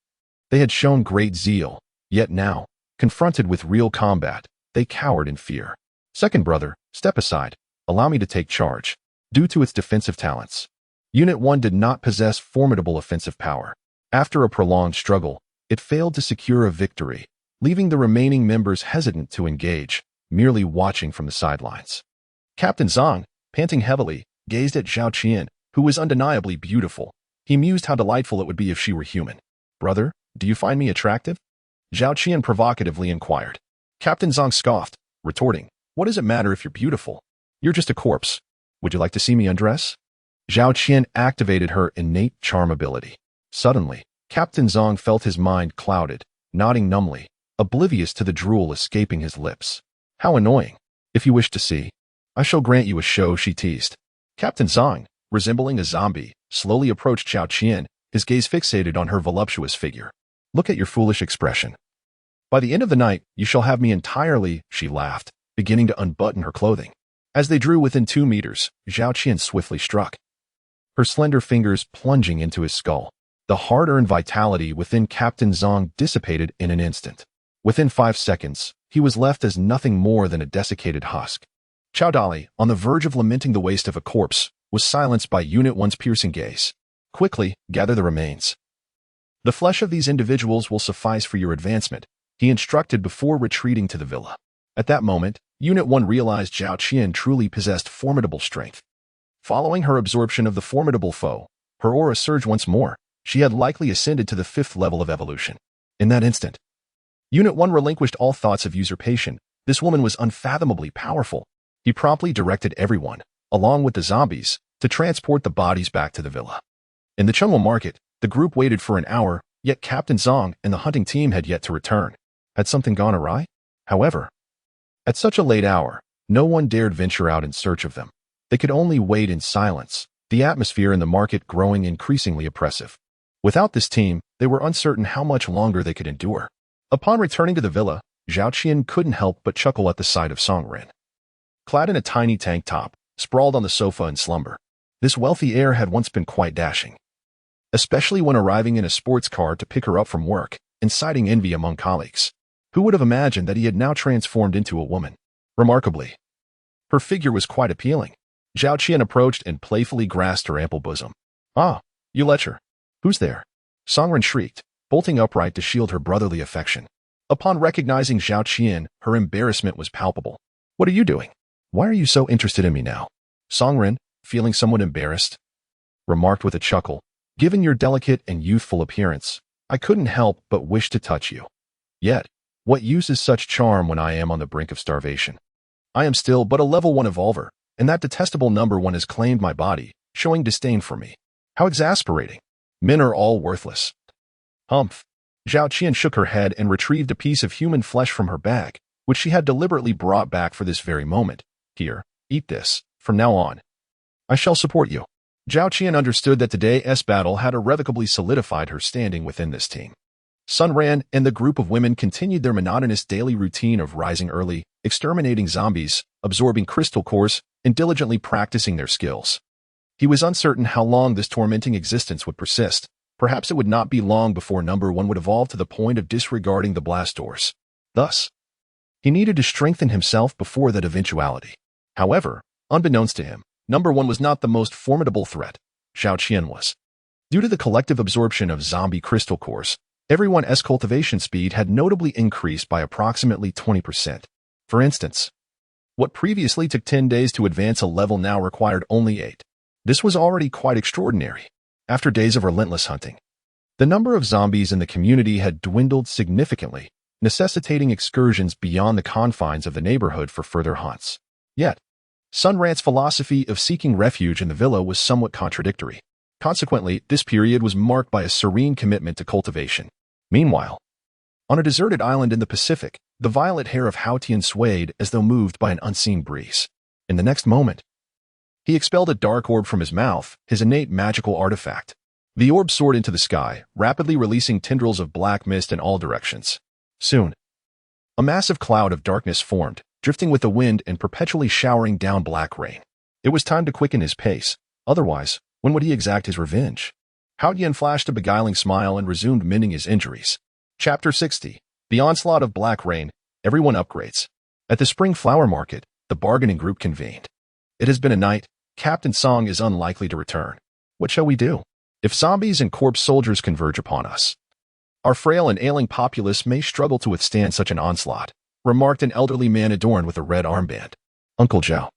they had shown great zeal, yet now, confronted with real combat, they cowered in fear. "Second brother, step aside. Allow me to take charge." Due to its defensive talents, Unit 1 did not possess formidable offensive power. After a prolonged struggle, it failed to secure a victory, leaving the remaining members hesitant to engage, merely watching from the sidelines. Captain Zong, panting heavily, gazed at Zhao Qian, who was undeniably beautiful. He mused how delightful it would be if she were human. "Brother, do you find me attractive?" Zhao Qian provocatively inquired. Captain Zong scoffed, retorting, "What does it matter if you're beautiful? You're just a corpse. Would you like to see me undress?" Zhao Qian activated her innate charm ability. Suddenly, Captain Zong felt his mind clouded, nodding numbly, oblivious to the drool escaping his lips. "How annoying. If you wish to see, I shall grant you a show," she teased. Captain Zong, resembling a zombie, slowly approached Zhao Qian, his gaze fixated on her voluptuous figure. "Look at your foolish expression. By the end of the night, you shall have me entirely," she laughed, beginning to unbutton her clothing. As they drew within 2 meters, Zhao Qian swiftly struck, her slender fingers plunging into his skull. The hard-earned vitality within Captain Zong dissipated in an instant. Within 5 seconds, he was left as nothing more than a desiccated husk. Xiao Dali, on the verge of lamenting the waste of a corpse, was silenced by Unit 1's piercing gaze. "Quickly, gather the remains. The flesh of these individuals will suffice for your advancement," he instructed before retreating to the villa. At that moment, Unit 1 realized Zhao Qian truly possessed formidable strength. Following her absorption of the formidable foe, her aura surged once more. She had likely ascended to the 5th level of evolution. In that instant, Unit 1 relinquished all thoughts of usurpation. This woman was unfathomably powerful. He promptly directed everyone, along with the zombies, to transport the bodies back to the villa. In the Chengwo market, the group waited for an hour, yet Captain Zong and the hunting team had yet to return. Had something gone awry? However, at such a late hour, no one dared venture out in search of them. They could only wait in silence, the atmosphere in the market growing increasingly oppressive. Without this team, they were uncertain how much longer they could endure. Upon returning to the villa, Zhao Qian couldn't help but chuckle at the sight of Song Ren. Clad in a tiny tank top, sprawled on the sofa in slumber. This wealthy heir had once been quite dashing, especially when arriving in a sports car to pick her up from work, inciting envy among colleagues. Who would have imagined that he had now transformed into a woman? Remarkably, her figure was quite appealing. Zhao Qian approached and playfully grasped her ample bosom. "Ah, you lecher. Who's there?" Song Ren shrieked, bolting upright to shield her brotherly affection. Upon recognizing Zhao Qian, her embarrassment was palpable. "What are you doing? Why are you so interested in me now?" Song Ren, feeling somewhat embarrassed, remarked with a chuckle, "Given your delicate and youthful appearance, I couldn't help but wish to touch you. Yet, what use is such charm when I am on the brink of starvation? I am still but a level 1 evolver, and that detestable Number 1 has claimed my body, showing disdain for me. How exasperating. Men are all worthless." "Humph." Zhao Qian shook her head and retrieved a piece of human flesh from her bag, which she had deliberately brought back for this very moment. "Here, eat this. From now on, I shall support you." Zhao Qian understood that today's battle had irrevocably solidified her standing within this team. Sun Ran and the group of women continued their monotonous daily routine of rising early, exterminating zombies, absorbing crystal cores, and diligently practicing their skills. He was uncertain how long this tormenting existence would persist. Perhaps it would not be long before number 1 would evolve to the point of disregarding the blast doors. Thus, he needed to strengthen himself before that eventuality. However, unbeknownst to him, number 1 was not the most formidable threat. Xiao Qian was. Due to the collective absorption of zombie crystal cores, everyone's cultivation speed had notably increased by approximately 20%. For instance, what previously took 10 days to advance a level now required only 8. This was already quite extraordinary. After days of relentless hunting, the number of zombies in the community had dwindled significantly, necessitating excursions beyond the confines of the neighborhood for further hunts. Yet, Sun Ran's philosophy of seeking refuge in the villa was somewhat contradictory. Consequently, this period was marked by a serene commitment to cultivation. Meanwhile, on a deserted island in the Pacific, the violet hair of Hao Tian swayed as though moved by an unseen breeze. In the next moment, he expelled a dark orb from his mouth, his innate magical artifact. The orb soared into the sky, rapidly releasing tendrils of black mist in all directions. Soon, a massive cloud of darkness formed, drifting with the wind and perpetually showering down black rain. It was time to quicken his pace. Otherwise, when would he exact his revenge? Hao Tian flashed a beguiling smile and resumed mending his injuries. Chapter 60. The onslaught of black rain. Everyone upgrades. At the spring flower market, the bargaining group convened. It has been a night. Captain Song is unlikely to return. What shall we do? If zombies and corpse soldiers converge upon us, our frail and ailing populace may struggle to withstand such an onslaught, remarked an elderly man adorned with a red armband. Uncle Zhao.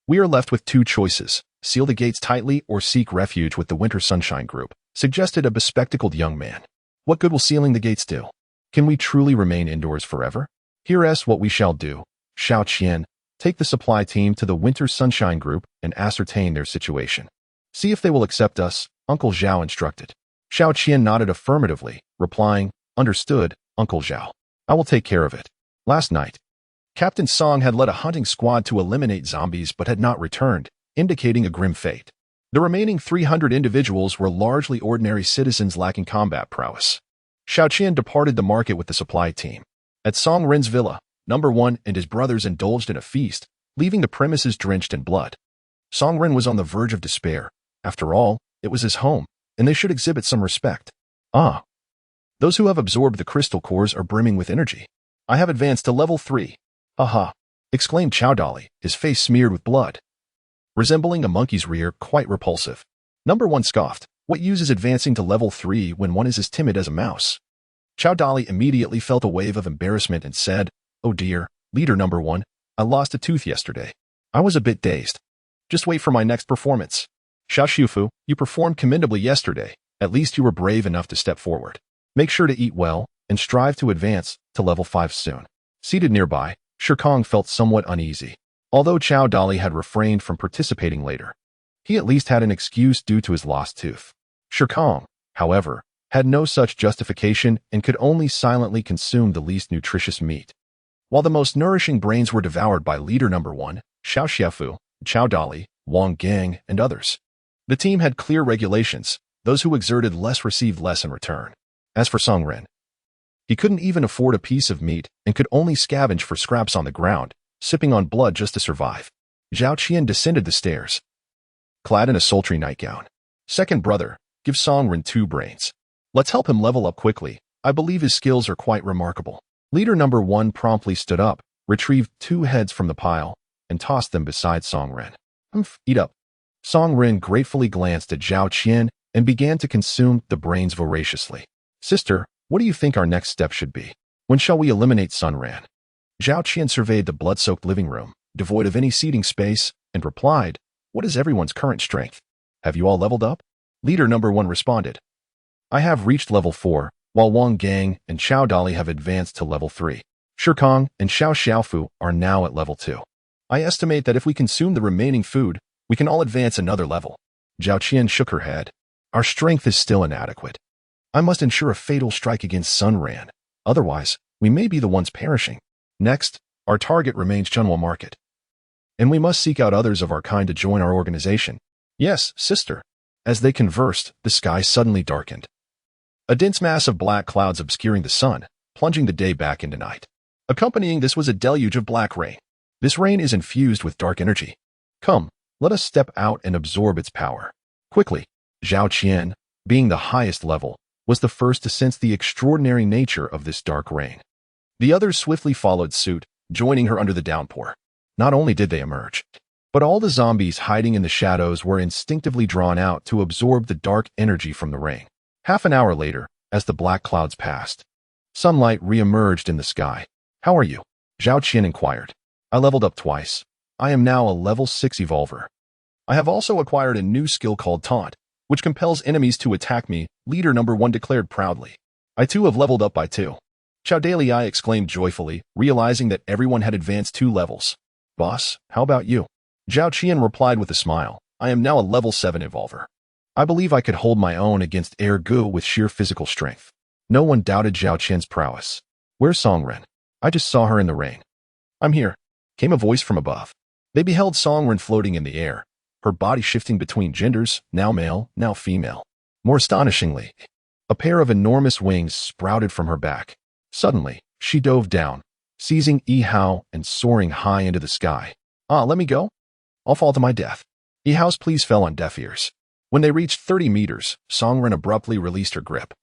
We are left with two choices, seal the gates tightly or seek refuge with the Winter Sunshine Group, suggested a bespectacled young man. What good will sealing the gates do? Can we truly remain indoors forever? Here's what we shall do. Xiao Qian, take the supply team to the Winter Sunshine Group and ascertain their situation. See if they will accept us, Uncle Zhao instructed. Xiao Qian nodded affirmatively, replying, Understood, Uncle Zhao. I will take care of it. Last night, Captain Song had led a hunting squad to eliminate zombies but had not returned, indicating a grim fate. The remaining 300 individuals were largely ordinary citizens lacking combat prowess. Xiao Qian departed the market with the supply team. At Song Ren's villa, number 1 and his brothers indulged in a feast, leaving the premises drenched in blood. Song Ren was on the verge of despair. After all, it was his home, and they should exhibit some respect. Ah. Those who have absorbed the crystal cores are brimming with energy. I have advanced to level 3. Aha! Exclaimed Chao Dali, his face smeared with blood. Resembling a monkey's rear, quite repulsive. Number 1 scoffed. What use is advancing to level 3 when one is as timid as a mouse? Chao Dali immediately felt a wave of embarrassment and said, Oh dear, leader number 1, I lost a tooth yesterday. I was a bit dazed. Just wait for my next performance. Xiao Shufu, you performed commendably yesterday. At least you were brave enough to step forward. Make sure to eat well, and strive to advance to level 5 soon. Seated nearby, Shikong felt somewhat uneasy. Although Chao Dali had refrained from participating later, he at least had an excuse due to his lost tooth. Shikong, however, had no such justification and could only silently consume the least nutritious meat. While the most nourishing brains were devoured by leader number 1, Xiao Xiaofu, Chao Dali, Wang Gang, and others. The team had clear regulations. Those who exerted less received less in return. As for Song Ren, he couldn't even afford a piece of meat and could only scavenge for scraps on the ground, sipping on blood just to survive. Zhao Qian descended the stairs, clad in a sultry nightgown. Second brother, give Song Ren 2 brains. Let's help him level up quickly. I believe his skills are quite remarkable. Leader number 1 promptly stood up, retrieved 2 heads from the pile, and tossed them beside Song Ren. Eat up. Song Ren gratefully glanced at Zhao Qian and began to consume the brains voraciously. Sister, what do you think our next step should be? When shall we eliminate Sun Ran? Zhao Qian surveyed the blood-soaked living room, devoid of any seating space, and replied, What is everyone's current strength? Have you all leveled up? Leader number 1 responded, I have reached level 4, while Wang Gang and Chao Dali have advanced to level 3. Shikong and Xiao Xiaofu are now at level 2. I estimate that if we consume the remaining food, we can all advance another level. Zhao Qian shook her head. Our strength is still inadequate. I must ensure a fatal strike against Sun Ran. Otherwise, we may be the ones perishing. Next, our target remains Chunhua Market. And we must seek out others of our kind to join our organization. Yes, sister. As they conversed, the sky suddenly darkened. A dense mass of black clouds obscuring the sun, plunging the day back into night. Accompanying this was a deluge of black rain. This rain is infused with dark energy. Come, let us step out and absorb its power. Quickly, Zhao Qian, being the highest level, was the first to sense the extraordinary nature of this dark rain. The others swiftly followed suit, joining her under the downpour. Not only did they emerge, but all the zombies hiding in the shadows were instinctively drawn out to absorb the dark energy from the rain. Half an hour later, as the black clouds passed, sunlight re-emerged in the sky. "How are you?" Zhao Qian inquired. "I leveled up twice. I am now a level 6 evolver. I have also acquired a new skill called Taunt, which compels enemies to attack me," leader number 1 declared proudly. "I too have leveled up by 2. Xiao Dalei exclaimed joyfully, realizing that everyone had advanced 2 levels. "Boss, how about you?" Zhao Qian replied with a smile. "I am now a level 7 evolver. I believe I could hold my own against Air Gu with sheer physical strength." No one doubted Zhao Qian's prowess. "Where's Songren? I just saw her in the rain." "I'm here," came a voice from above. They beheld Songren floating in the air, her body shifting between genders, now male, now female. More astonishingly, a pair of enormous wings sprouted from her back. Suddenly, she dove down, seizing Yi Hao and soaring high into the sky. Let me go? I'll fall to my death." Yi Hao's pleas fell on deaf ears. When they reached 30 meters, Songren abruptly released her grip,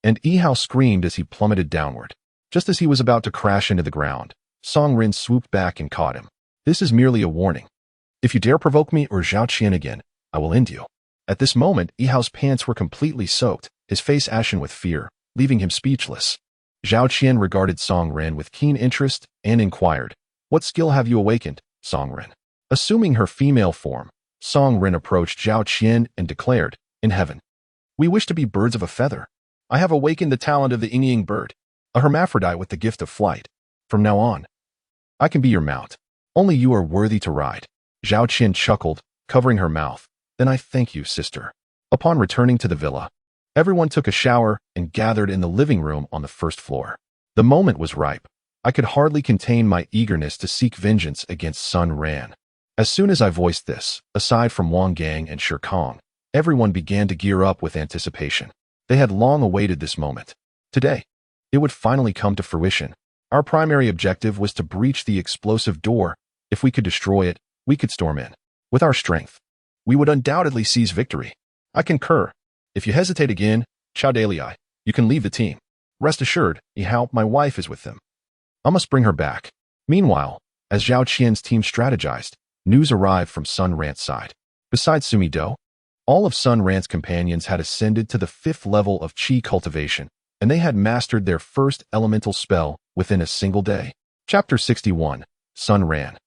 and Yi Hao screamed as he plummeted downward. Just as he was about to crash into the ground, Songren swooped back and caught him. "This is merely a warning. If you dare provoke me or Zhao Qian again, I will end you." At this moment, Yi Hao's pants were completely soaked, his face ashen with fear, leaving him speechless. Zhao Qian regarded Songren with keen interest and inquired, "What skill have you awakened, Songren?" Assuming her female form, Songren approached Zhao Qian and declared, "In heaven, we wish to be birds of a feather. I have awakened the talent of the Yingying bird, a hermaphrodite with the gift of flight. From now on, I can be your mount. Only you are worthy to ride." Zhao Qian chuckled, covering her mouth. "Then I thank you, sister." Upon returning to the villa, everyone took a shower and gathered in the living room on the first floor. The moment was ripe. I could hardly contain my eagerness to seek vengeance against Sun Ran. As soon as I voiced this, aside from Wang Gang and Shirkong, everyone began to gear up with anticipation. They had long awaited this moment. Today, it would finally come to fruition. Our primary objective was to breach the explosive door. If we could destroy it, we could storm in. With our strength, we would undoubtedly seize victory. I concur. If you hesitate again, Xiao Dalei, you can leave the team. Rest assured, Yi Hao, my wife, is with them. I must bring her back." Meanwhile, as Zhao Qian's team strategized, news arrived from Sun Rant's side. Besides Sumi Do, all of Sun Rant's companions had ascended to the 5th level of Qi cultivation, and they had mastered their first elemental spell within a single day. Chapter 61. Sun Ran,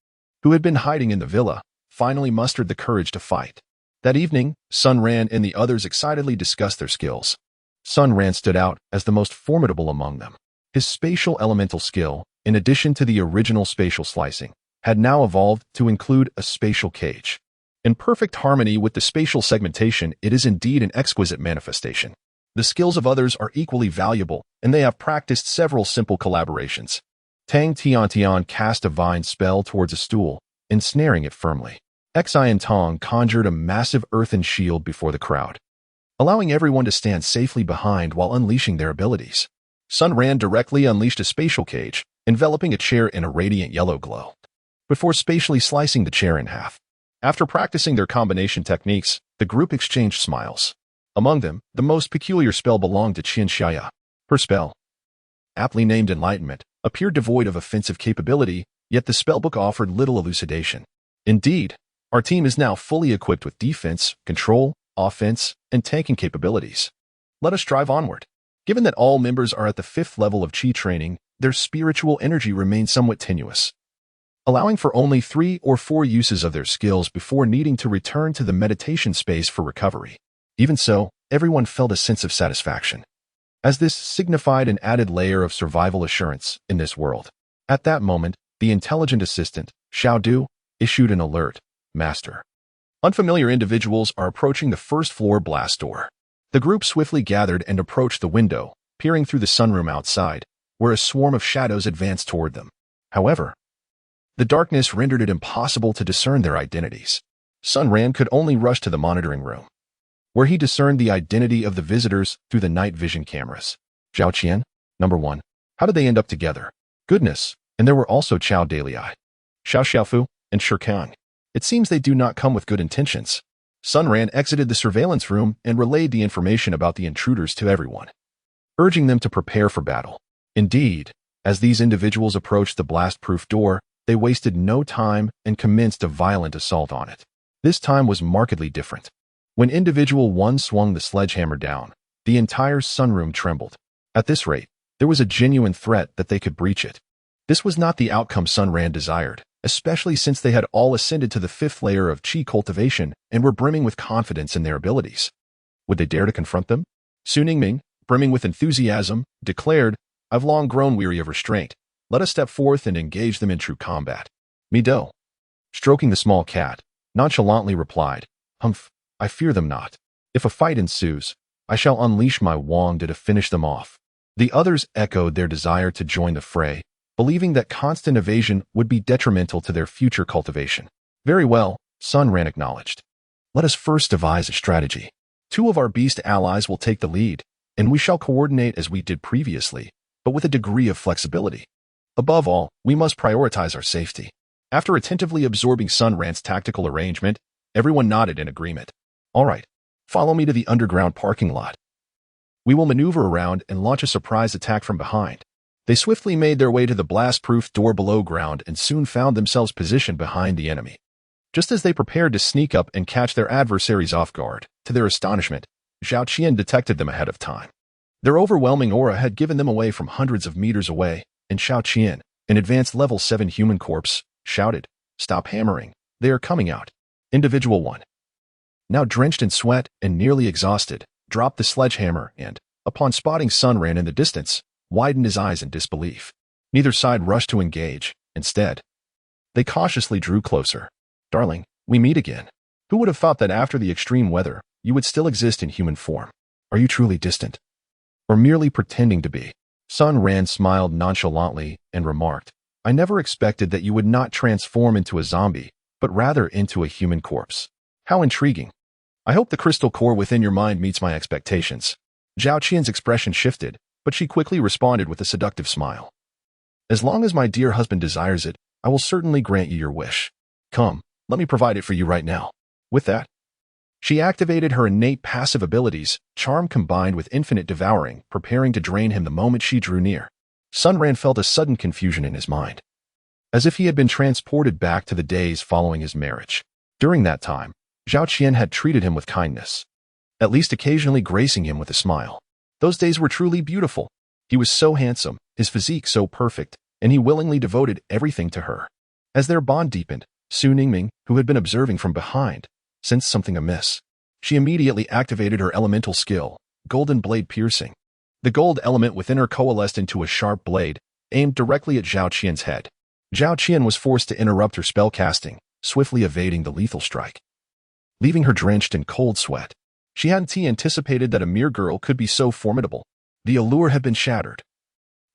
who had been hiding in the villa, finally mustered the courage to fight. That evening, Sun Ran and the others excitedly discussed their skills. Sun Ran stood out as the most formidable among them. His spatial elemental skill, in addition to the original spatial slicing, had now evolved to include a spatial cage. In perfect harmony with the spatial segmentation, it is indeed an exquisite manifestation. The skills of others are equally valuable, and they have practiced several simple collaborations. Tang Tiantian cast a vine spell towards a stool, ensnaring it firmly. Xian Tong conjured a massive earthen shield before the crowd, allowing everyone to stand safely behind while unleashing their abilities. Sun Ran directly unleashed a spatial cage, enveloping a chair in a radiant yellow glow, before spatially slicing the chair in half. After practicing their combination techniques, the group exchanged smiles. Among them, the most peculiar spell belonged to Qin Xiaya. Her spell, aptly named Enlightenment, appeared devoid of offensive capability, yet the spellbook offered little elucidation. Indeed, our team is now fully equipped with defense, control, offense, and tanking capabilities. Let us drive onward. Given that all members are at the 5th level of Qi training, their spiritual energy remains somewhat tenuous, allowing for only 3 or 4 uses of their skills before needing to return to the meditation space for recovery. Even so, everyone felt a sense of satisfaction, as this signified an added layer of survival assurance in this world. At that moment, the intelligent assistant, Xiao Du, issued an alert. "Master, unfamiliar individuals are approaching the 1st floor blast door." The group swiftly gathered and approached the window, peering through the sunroom outside, where a swarm of shadows advanced toward them. However, the darkness rendered it impossible to discern their identities. Sun Ran could only rush to the monitoring room, where he discerned the identity of the visitors through the night vision cameras. "Zhao Qian, number 1. How did they end up together?" Goodness, and there were also Chao Dalai, Xiao Xiaofu, and Shirkang. It seems they do not come with good intentions. Sun Ran exited the surveillance room and relayed the information about the intruders to everyone, urging them to prepare for battle. Indeed, as these individuals approached the blast-proof door, they wasted no time and commenced a violent assault on it. This time was markedly different. When Individual 1 swung the sledgehammer down, the entire sunroom trembled. At this rate, there was a genuine threat that they could breach it. This was not the outcome Sun Ran desired, especially since they had all ascended to the 5th layer of Qi cultivation and were brimming with confidence in their abilities. Would they dare to confront them? Su Ningming, brimming with enthusiasm, declared, "I've long grown weary of restraint. Let us step forth and engage them in true combat." Mi Do, stroking the small cat, nonchalantly replied, "Humph, I fear them not. If a fight ensues, I shall unleash my wand to finish them off." The others echoed their desire to join the fray, believing that constant evasion would be detrimental to their future cultivation. "Very well," Sun Ran acknowledged. "Let us first devise a strategy. 2 of our beast allies will take the lead, and we shall coordinate as we did previously, but with a degree of flexibility. Above all, we must prioritize our safety." After attentively absorbing Sun Ran's tactical arrangement, everyone nodded in agreement. "All right, follow me to the underground parking lot. We will maneuver around and launch a surprise attack from behind." They swiftly made their way to the blast-proof door below ground and soon found themselves positioned behind the enemy. Just as they prepared to sneak up and catch their adversaries off guard, to their astonishment, Zhao Qian detected them ahead of time. Their overwhelming aura had given them away from hundreds of meters away, and Zhao Qian, an advanced level 7 human corpse, shouted, "Stop hammering, they are coming out." Individual 1, now drenched in sweat and nearly exhausted, dropped the sledgehammer and, upon spotting Sun Ran in the distance, widened his eyes in disbelief. Neither side rushed to engage. Instead, they cautiously drew closer. "Darling, we meet again. Who would have thought that after the extreme weather, you would still exist in human form? Are you truly distant? Or merely pretending to be?" Sun Ran smiled nonchalantly and remarked, "I never expected that you would not transform into a zombie, but rather into a human corpse. How intriguing. I hope the crystal core within your mind meets my expectations." Zhao Qian's expression shifted, but she quickly responded with a seductive smile. "As long as my dear husband desires it, I will certainly grant you your wish. Come, let me provide it for you right now." With that, she activated her innate passive abilities, charm combined with infinite devouring, preparing to drain him the moment she drew near. Sun Ran felt a sudden confusion in his mind, as if he had been transported back to the days following his marriage. During that time, Zhao Qian had treated him with kindness, at least occasionally gracing him with a smile. Those days were truly beautiful. He was so handsome, his physique so perfect, and he willingly devoted everything to her. As their bond deepened, Su Ningming, who had been observing from behind, sensed something amiss. She immediately activated her elemental skill, Golden Blade Piercing. The gold element within her coalesced into a sharp blade, aimed directly at Zhao Qian's head. Zhao Qian was forced to interrupt her spell casting, swiftly evading the lethal strike, leaving her drenched in cold sweat. She hadn't anticipated that a mere girl could be so formidable. The allure had been shattered,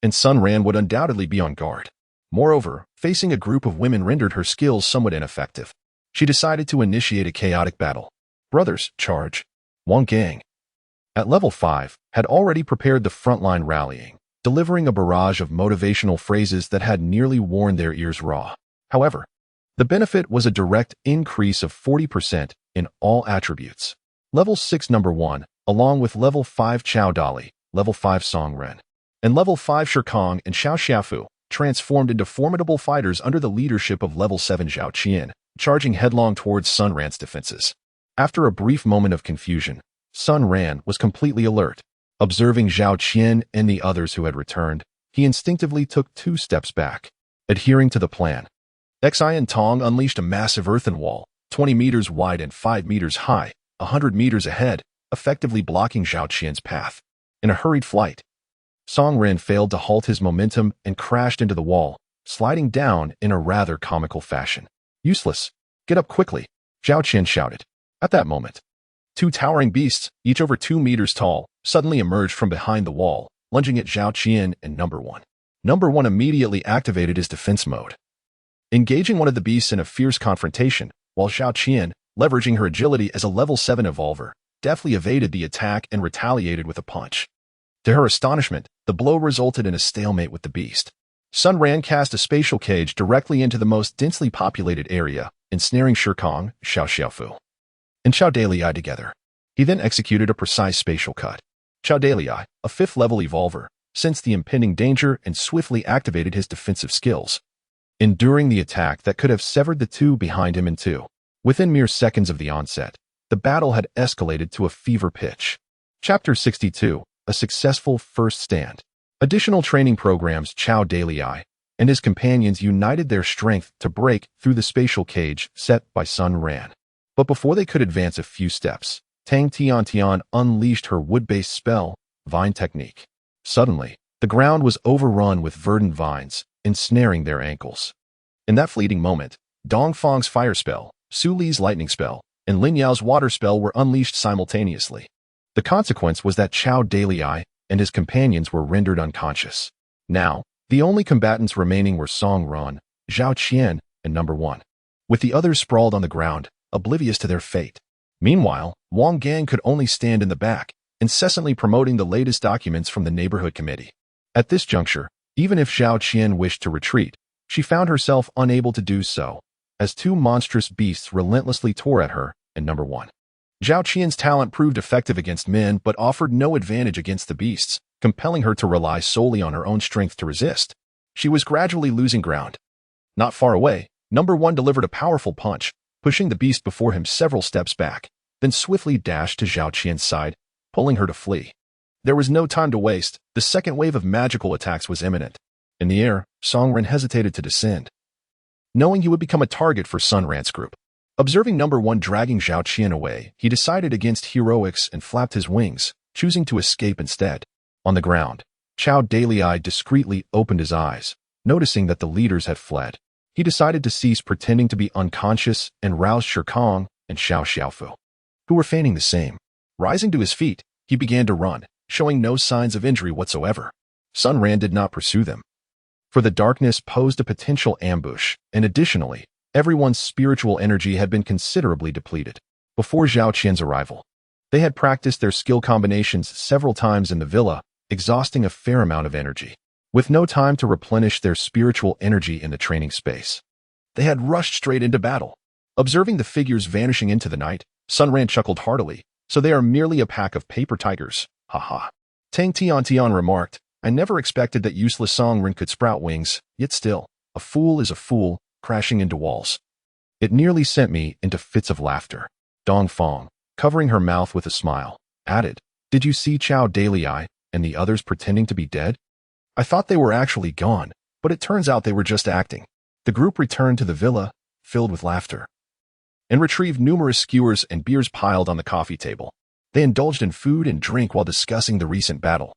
and Sun Ran would undoubtedly be on guard. Moreover, facing a group of women rendered her skills somewhat ineffective. She decided to initiate a chaotic battle. Brothers, charge. Wang Gang, at level 5, had already prepared the frontline rallying, delivering a barrage of motivational phrases that had nearly worn their ears raw. However, the benefit was a direct increase of 40% in all attributes. Level 6 Number 1, along with Level 5 Chao Dalai, Level 5 Song Ren, and Level 5 Shirkang and Xiao Xiaofu, transformed into formidable fighters under the leadership of Level 7 Zhao Qian, charging headlong towards Sun Ran's defenses. After a brief moment of confusion, Sun Ran was completely alert. Observing Zhao Qian and the others who had returned, he instinctively took 2 steps back. Adhering to the plan, Xian Tong unleashed a massive earthen wall, 20 meters wide and 5 meters high, 100 meters ahead, effectively blocking Zhao Qian's path. In a hurried flight, Song Ren failed to halt his momentum and crashed into the wall, sliding down in a rather comical fashion. "Useless. Get up quickly," Zhao Qian shouted. At that moment, 2 towering beasts, each over 2 meters tall, suddenly emerged from behind the wall, lunging at Zhao Qian and Number 1. Number 1 immediately activated his defense mode, engaging one of the beasts in a fierce confrontation, while Zhao Qian, leveraging her agility as a level 7 evolver, deftly evaded the attack and retaliated with a punch. To her astonishment, the blow resulted in a stalemate with the beast. Sun Ran cast a spatial cage directly into the most densely populated area, ensnaring Shirkong, Xiao Xiaofu, and Xiao Dalei together. He then executed a precise spatial cut. Xiao Dalei, a 5th-level evolver, sensed the impending danger and swiftly activated his defensive skills, enduring the attack that could have severed the two behind him in two. Within mere seconds of the onset, the battle had escalated to a fever pitch. Chapter 62, A Successful First Stand. Additional training programs. Xiao Dalei and his companions united their strength to break through the spatial cage set by Sun Ran. But before they could advance a few steps, Tang Tiantian unleashed her wood-based spell, Vine Technique. Suddenly, the ground was overrun with verdant vines, ensnaring their ankles. In that fleeting moment, Dongfang's fire spell, Su Li's lightning spell, and Lin Yao's water spell were unleashed simultaneously. The consequence was that Xiao Dalei and his companions were rendered unconscious. Now, the only combatants remaining were Song Ran, Zhao Qian, and Number 1, with the others sprawled on the ground, oblivious to their fate. Meanwhile, Wang Gang could only stand in the back, incessantly promoting the latest documents from the neighborhood committee. At this juncture, even if Zhao Qian wished to retreat, she found herself unable to do so, as two monstrous beasts relentlessly tore at her and Number 1. Zhao Qian's talent proved effective against men but offered no advantage against the beasts, compelling her to rely solely on her own strength to resist. She was gradually losing ground. Not far away, Number 1 delivered a powerful punch, pushing the beast before him several steps back, then swiftly dashed to Zhao Qian's side, pulling her to flee. There was no time to waste. The second wave of magical attacks was imminent. In the air, Song Ran hesitated to descend, knowing he would become a target for Sun Ran's group. Observing Number 1 dragging Zhao Qian away, he decided against heroics and flapped his wings, choosing to escape instead. On the ground, Xiao Dalei discreetly opened his eyes, noticing that the leaders had fled. He decided to cease pretending to be unconscious and roused Shirkong and Xiao Xiaofu, who were feigning the same. Rising to his feet, he began to run, showing no signs of injury whatsoever. Sun Ran did not pursue them, for the darkness posed a potential ambush, and additionally, everyone's spiritual energy had been considerably depleted. Before Zhao Qian's arrival, they had practiced their skill combinations several times in the villa, exhausting a fair amount of energy. With no time to replenish their spiritual energy in the training space, they had rushed straight into battle. Observing the figures vanishing into the night, Sun Ran chuckled heartily. So they are merely a pack of paper tigers, haha. Tang Tiantian remarked, I never expected that useless Song Ran could sprout wings, yet still, a fool is a fool, crashing into walls. It nearly sent me into fits of laughter. Dongfang, covering her mouth with a smile, added, Did you see Xiao Dalei and the others pretending to be dead? I thought they were actually gone, but it turns out they were just acting. The group returned to the villa, filled with laughter, and retrieved numerous skewers and beers piled on the coffee table. They indulged in food and drink while discussing the recent battle,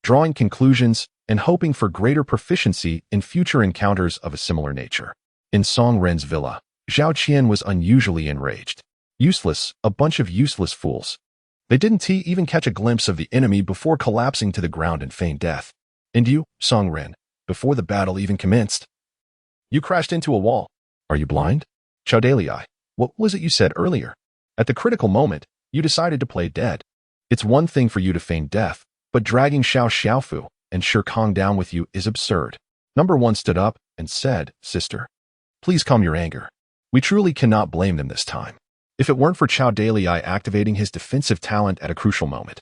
drawing conclusions and hoping for greater proficiency in future encounters of a similar nature. In Song Ran's villa, Zhao Qian was unusually enraged. Useless, a bunch of useless fools. They didn't even catch a glimpse of the enemy before collapsing to the ground in feigned death. And you, Song Ran, before the battle even commenced, you crashed into a wall. Are you blind? Xiao Dalei, what was it you said earlier? At the critical moment, you decided to play dead. It's one thing for you to feign death, but dragging Xiao Xiaofu and Shirkong down with you is absurd. Number 1 stood up and said, Sister, please calm your anger. We truly cannot blame them this time. If it weren't for Xiao Dalei activating his defensive talent at a crucial moment,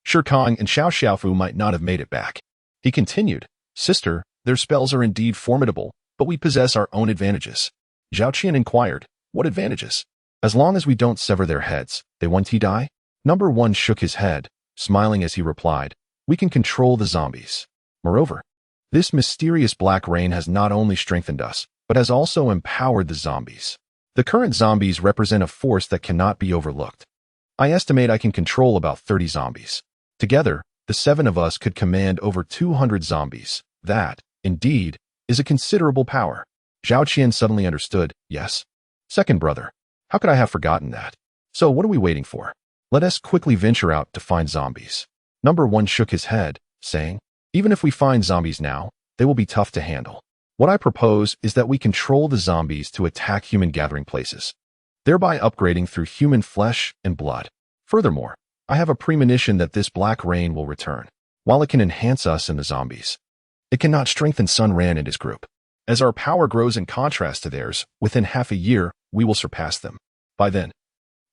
Shirkong and Xiao Xiaofu might not have made it back. He continued, Sister, their spells are indeed formidable, but we possess our own advantages. Zhao Qian inquired, What advantages? As long as we don't sever their heads, they won't die? Number 1 shook his head, smiling as he replied, We can control the zombies. Moreover, this mysterious black rain has not only strengthened us, but has also empowered the zombies. The current zombies represent a force that cannot be overlooked. I estimate I can control about 30 zombies. Together, the 7 of us could command over 200 zombies. That, indeed, is a considerable power. Zhao Qian suddenly understood, Yes. Second brother, how could I have forgotten that? So what are we waiting for? Let us quickly venture out to find zombies. Number 1 shook his head, saying, Even if we find zombies now, they will be tough to handle. What I propose is that we control the zombies to attack human gathering places, thereby upgrading through human flesh and blood. Furthermore, I have a premonition that this black rain will return. While it can enhance us and the zombies, it cannot strengthen Sun Ran and his group. As our power grows in contrast to theirs, within half a year, we will surpass them. By then,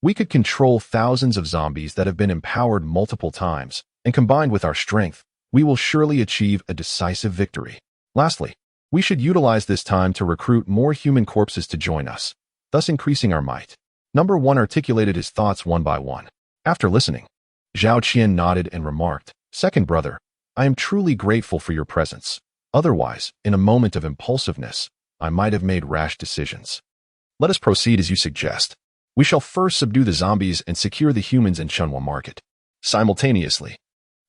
we could control thousands of zombies that have been empowered multiple times, and combined with our strength, we will surely achieve a decisive victory. Lastly, we should utilize this time to recruit more human corpses to join us, thus increasing our might. Number 1 articulated his thoughts one by one. After listening, Zhao Qian nodded and remarked, "Second brother, I am truly grateful for your presence. Otherwise, in a moment of impulsiveness, I might have made rash decisions. Let us proceed as you suggest. We shall first subdue the zombies and secure the humans in Chunhua Market. Simultaneously,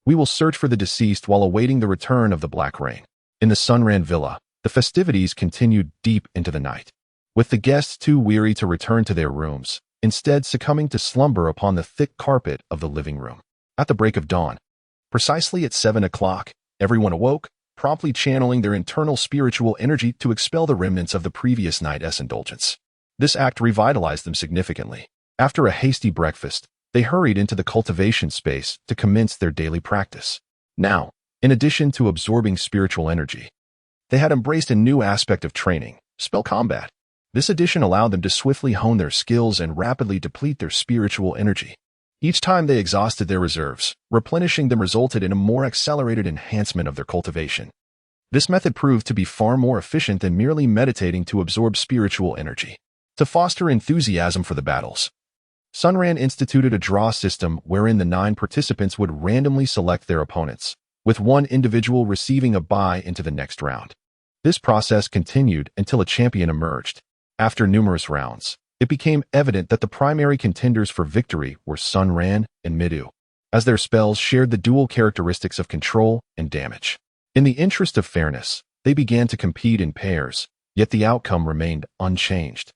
we will search for the deceased while awaiting the return of the Black Rain." In the Sun Ran Villa, the festivities continued deep into the night, with the guests too weary to return to their rooms, instead succumbing to slumber upon the thick carpet of the living room. At the break of dawn, precisely at 7 o'clock, everyone awoke, promptly channeling their internal spiritual energy to expel the remnants of the previous night's indulgence. This act revitalized them significantly. After a hasty breakfast, they hurried into the cultivation space to commence their daily practice. Now, in addition to absorbing spiritual energy, they had embraced a new aspect of training, spell combat. This addition allowed them to swiftly hone their skills and rapidly deplete their spiritual energy. Each time they exhausted their reserves, replenishing them resulted in a more accelerated enhancement of their cultivation. This method proved to be far more efficient than merely meditating to absorb spiritual energy. To foster enthusiasm for the battles, Sun Ran instituted a draw system wherein the 9 participants would randomly select their opponents, with one individual receiving a bye into the next round. This process continued until a champion emerged. After numerous rounds, it became evident that the primary contenders for victory were Sun Ran and Midu, as their spells shared the dual characteristics of control and damage. In the interest of fairness, they began to compete in pairs, yet the outcome remained unchanged.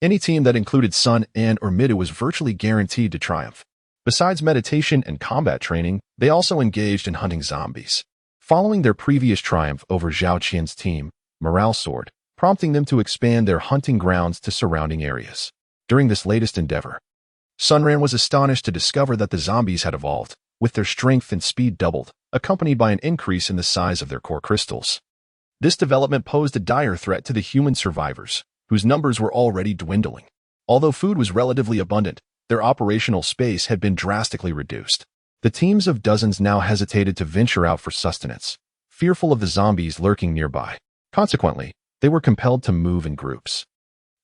Any team that included Sun and or Midu was virtually guaranteed to triumph. Besides meditation and combat training, they also engaged in hunting zombies. Following their previous triumph over Zhao Qian's team, morale soared, prompting them to expand their hunting grounds to surrounding areas. During this latest endeavor, Sun Ran was astonished to discover that the zombies had evolved, with their strength and speed doubled, accompanied by an increase in the size of their core crystals. This development posed a dire threat to the human survivors, whose numbers were already dwindling. Although food was relatively abundant, their operational space had been drastically reduced. The teams of dozens now hesitated to venture out for sustenance, fearful of the zombies lurking nearby. Consequently, they were compelled to move in groups.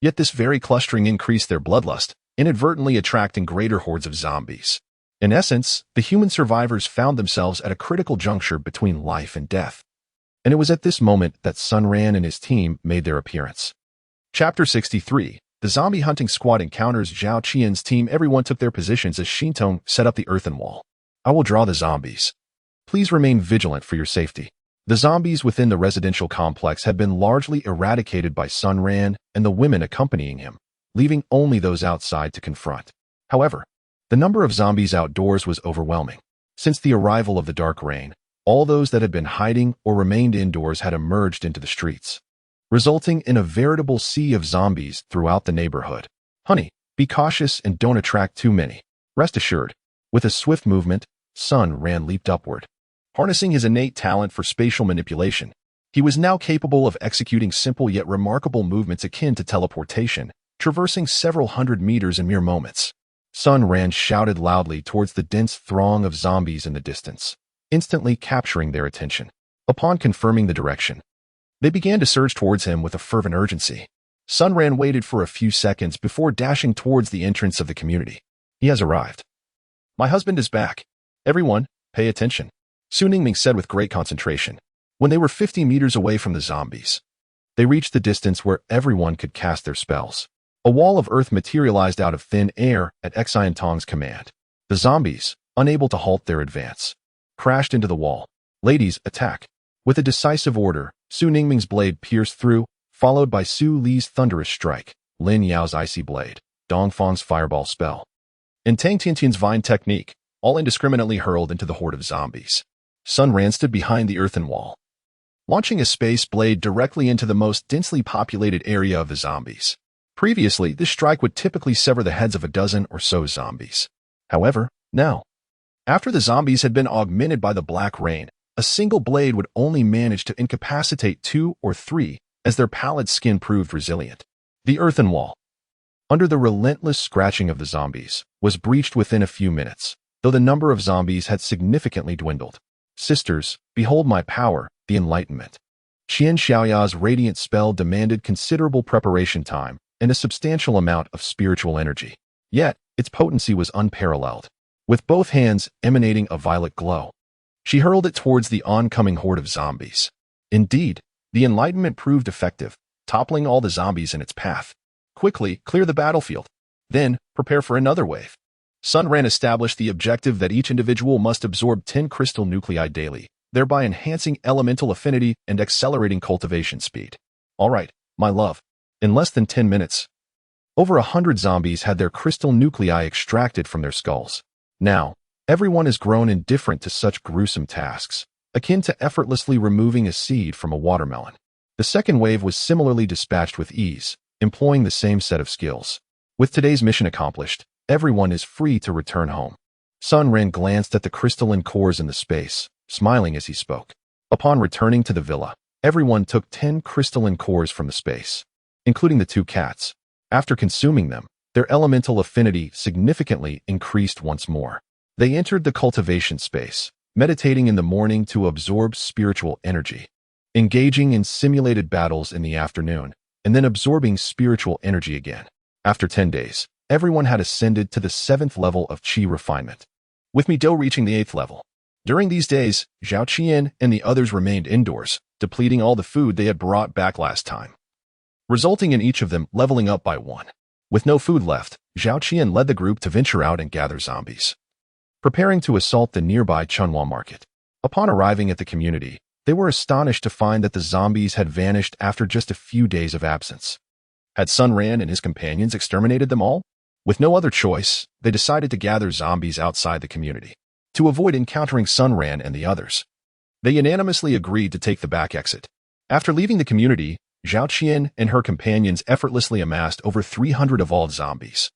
Yet this very clustering increased their bloodlust, inadvertently attracting greater hordes of zombies. In essence, the human survivors found themselves at a critical juncture between life and death. And it was at this moment that Sun Ran and his team made their appearance. Chapter 63. The zombie hunting squad encounters Zhao Qian's team. Everyone took their positions as Xintong set up the earthen wall. "I will draw the zombies. Please remain vigilant for your safety." The zombies within the residential complex had been largely eradicated by Sun Ran and the women accompanying him, leaving only those outside to confront. However, the number of zombies outdoors was overwhelming. Since the arrival of the Dark Rain, all those that had been hiding or remained indoors had emerged into the streets, resulting in a veritable sea of zombies throughout the neighborhood. "Honey, be cautious and don't attract too many. Rest assured." With a swift movement, Sun Ran leaped upward. Harnessing his innate talent for spatial manipulation, he was now capable of executing simple yet remarkable movements akin to teleportation, traversing several hundred meters in mere moments. Sun Ran shouted loudly towards the dense throng of zombies in the distance, instantly capturing their attention. Upon confirming the direction, they began to surge towards him with a fervent urgency. Sun Ran waited for a few seconds before dashing towards the entrance of the community. "He has arrived. My husband is back. Everyone, pay attention," Su Ningming said with great concentration. When they were 50 meters away from the zombies, they reached the distance where everyone could cast their spells. A wall of earth materialized out of thin air at Xian Tong's command. The zombies, unable to halt their advance, crashed into the wall. "Ladies, attack." With a decisive order, Su Ningming's blade pierced through, followed by Su Li's thunderous strike, Lin Yao's icy blade, Dong Fang's fireball spell, and Tang Tiantian's vine technique, all indiscriminately hurled into the horde of zombies. Sun Ran stood behind the earthen wall, launching a space blade directly into the most densely populated area of the zombies. Previously, this strike would typically sever the heads of a dozen or so zombies. However, now, after the zombies had been augmented by the Black Rain, A single blade would only manage to incapacitate 2 or 3, as their pallid skin proved resilient. The earthen wall, under the relentless scratching of the zombies, was breached within a few minutes, though the number of zombies had significantly dwindled. Sisters, behold my power, the enlightenment. Qian Xiaoya's radiant spell demanded considerable preparation time and a substantial amount of spiritual energy. Yet, its potency was unparalleled. With both hands emanating a violet glow, she hurled it towards the oncoming horde of zombies. Indeed, the enlightenment proved effective, toppling all the zombies in its path. Quickly clear the battlefield. Then, prepare for another wave. Sun Ran established the objective that each individual must absorb 10 crystal nuclei daily, thereby enhancing elemental affinity and accelerating cultivation speed. All right, my love. In less than 10 minutes, over 100 zombies had their crystal nuclei extracted from their skulls. Now, everyone has grown indifferent to such gruesome tasks, akin to effortlessly removing a seed from a watermelon. The second wave was similarly dispatched with ease, employing the same set of skills. With today's mission accomplished, everyone is free to return home. Sun Ran glanced at the crystalline cores in the space, smiling as he spoke. Upon returning to the villa, everyone took 10 crystalline cores from the space, including the 2 cats. After consuming them, their elemental affinity significantly increased once more. They entered the cultivation space, meditating in the morning to absorb spiritual energy, engaging in simulated battles in the afternoon, and then absorbing spiritual energy again. After 10 days, everyone had ascended to the 7th level of Qi refinement, with Mido reaching the 8th level. During these days, Zhao Qian and the others remained indoors, depleting all the food they had brought back last time, resulting in each of them leveling up by 1. With no food left, Zhao Qian led the group to venture out and gather zombies, preparing to assault the nearby Chunhua market. Upon arriving at the community, they were astonished to find that the zombies had vanished after just a few days of absence. Had Sun Ran and his companions exterminated them all? With no other choice, they decided to gather zombies outside the community. To avoid encountering Sun Ran and the others, they unanimously agreed to take the back exit. After leaving the community, Zhao Qian and her companions effortlessly amassed over 300 evolved zombies,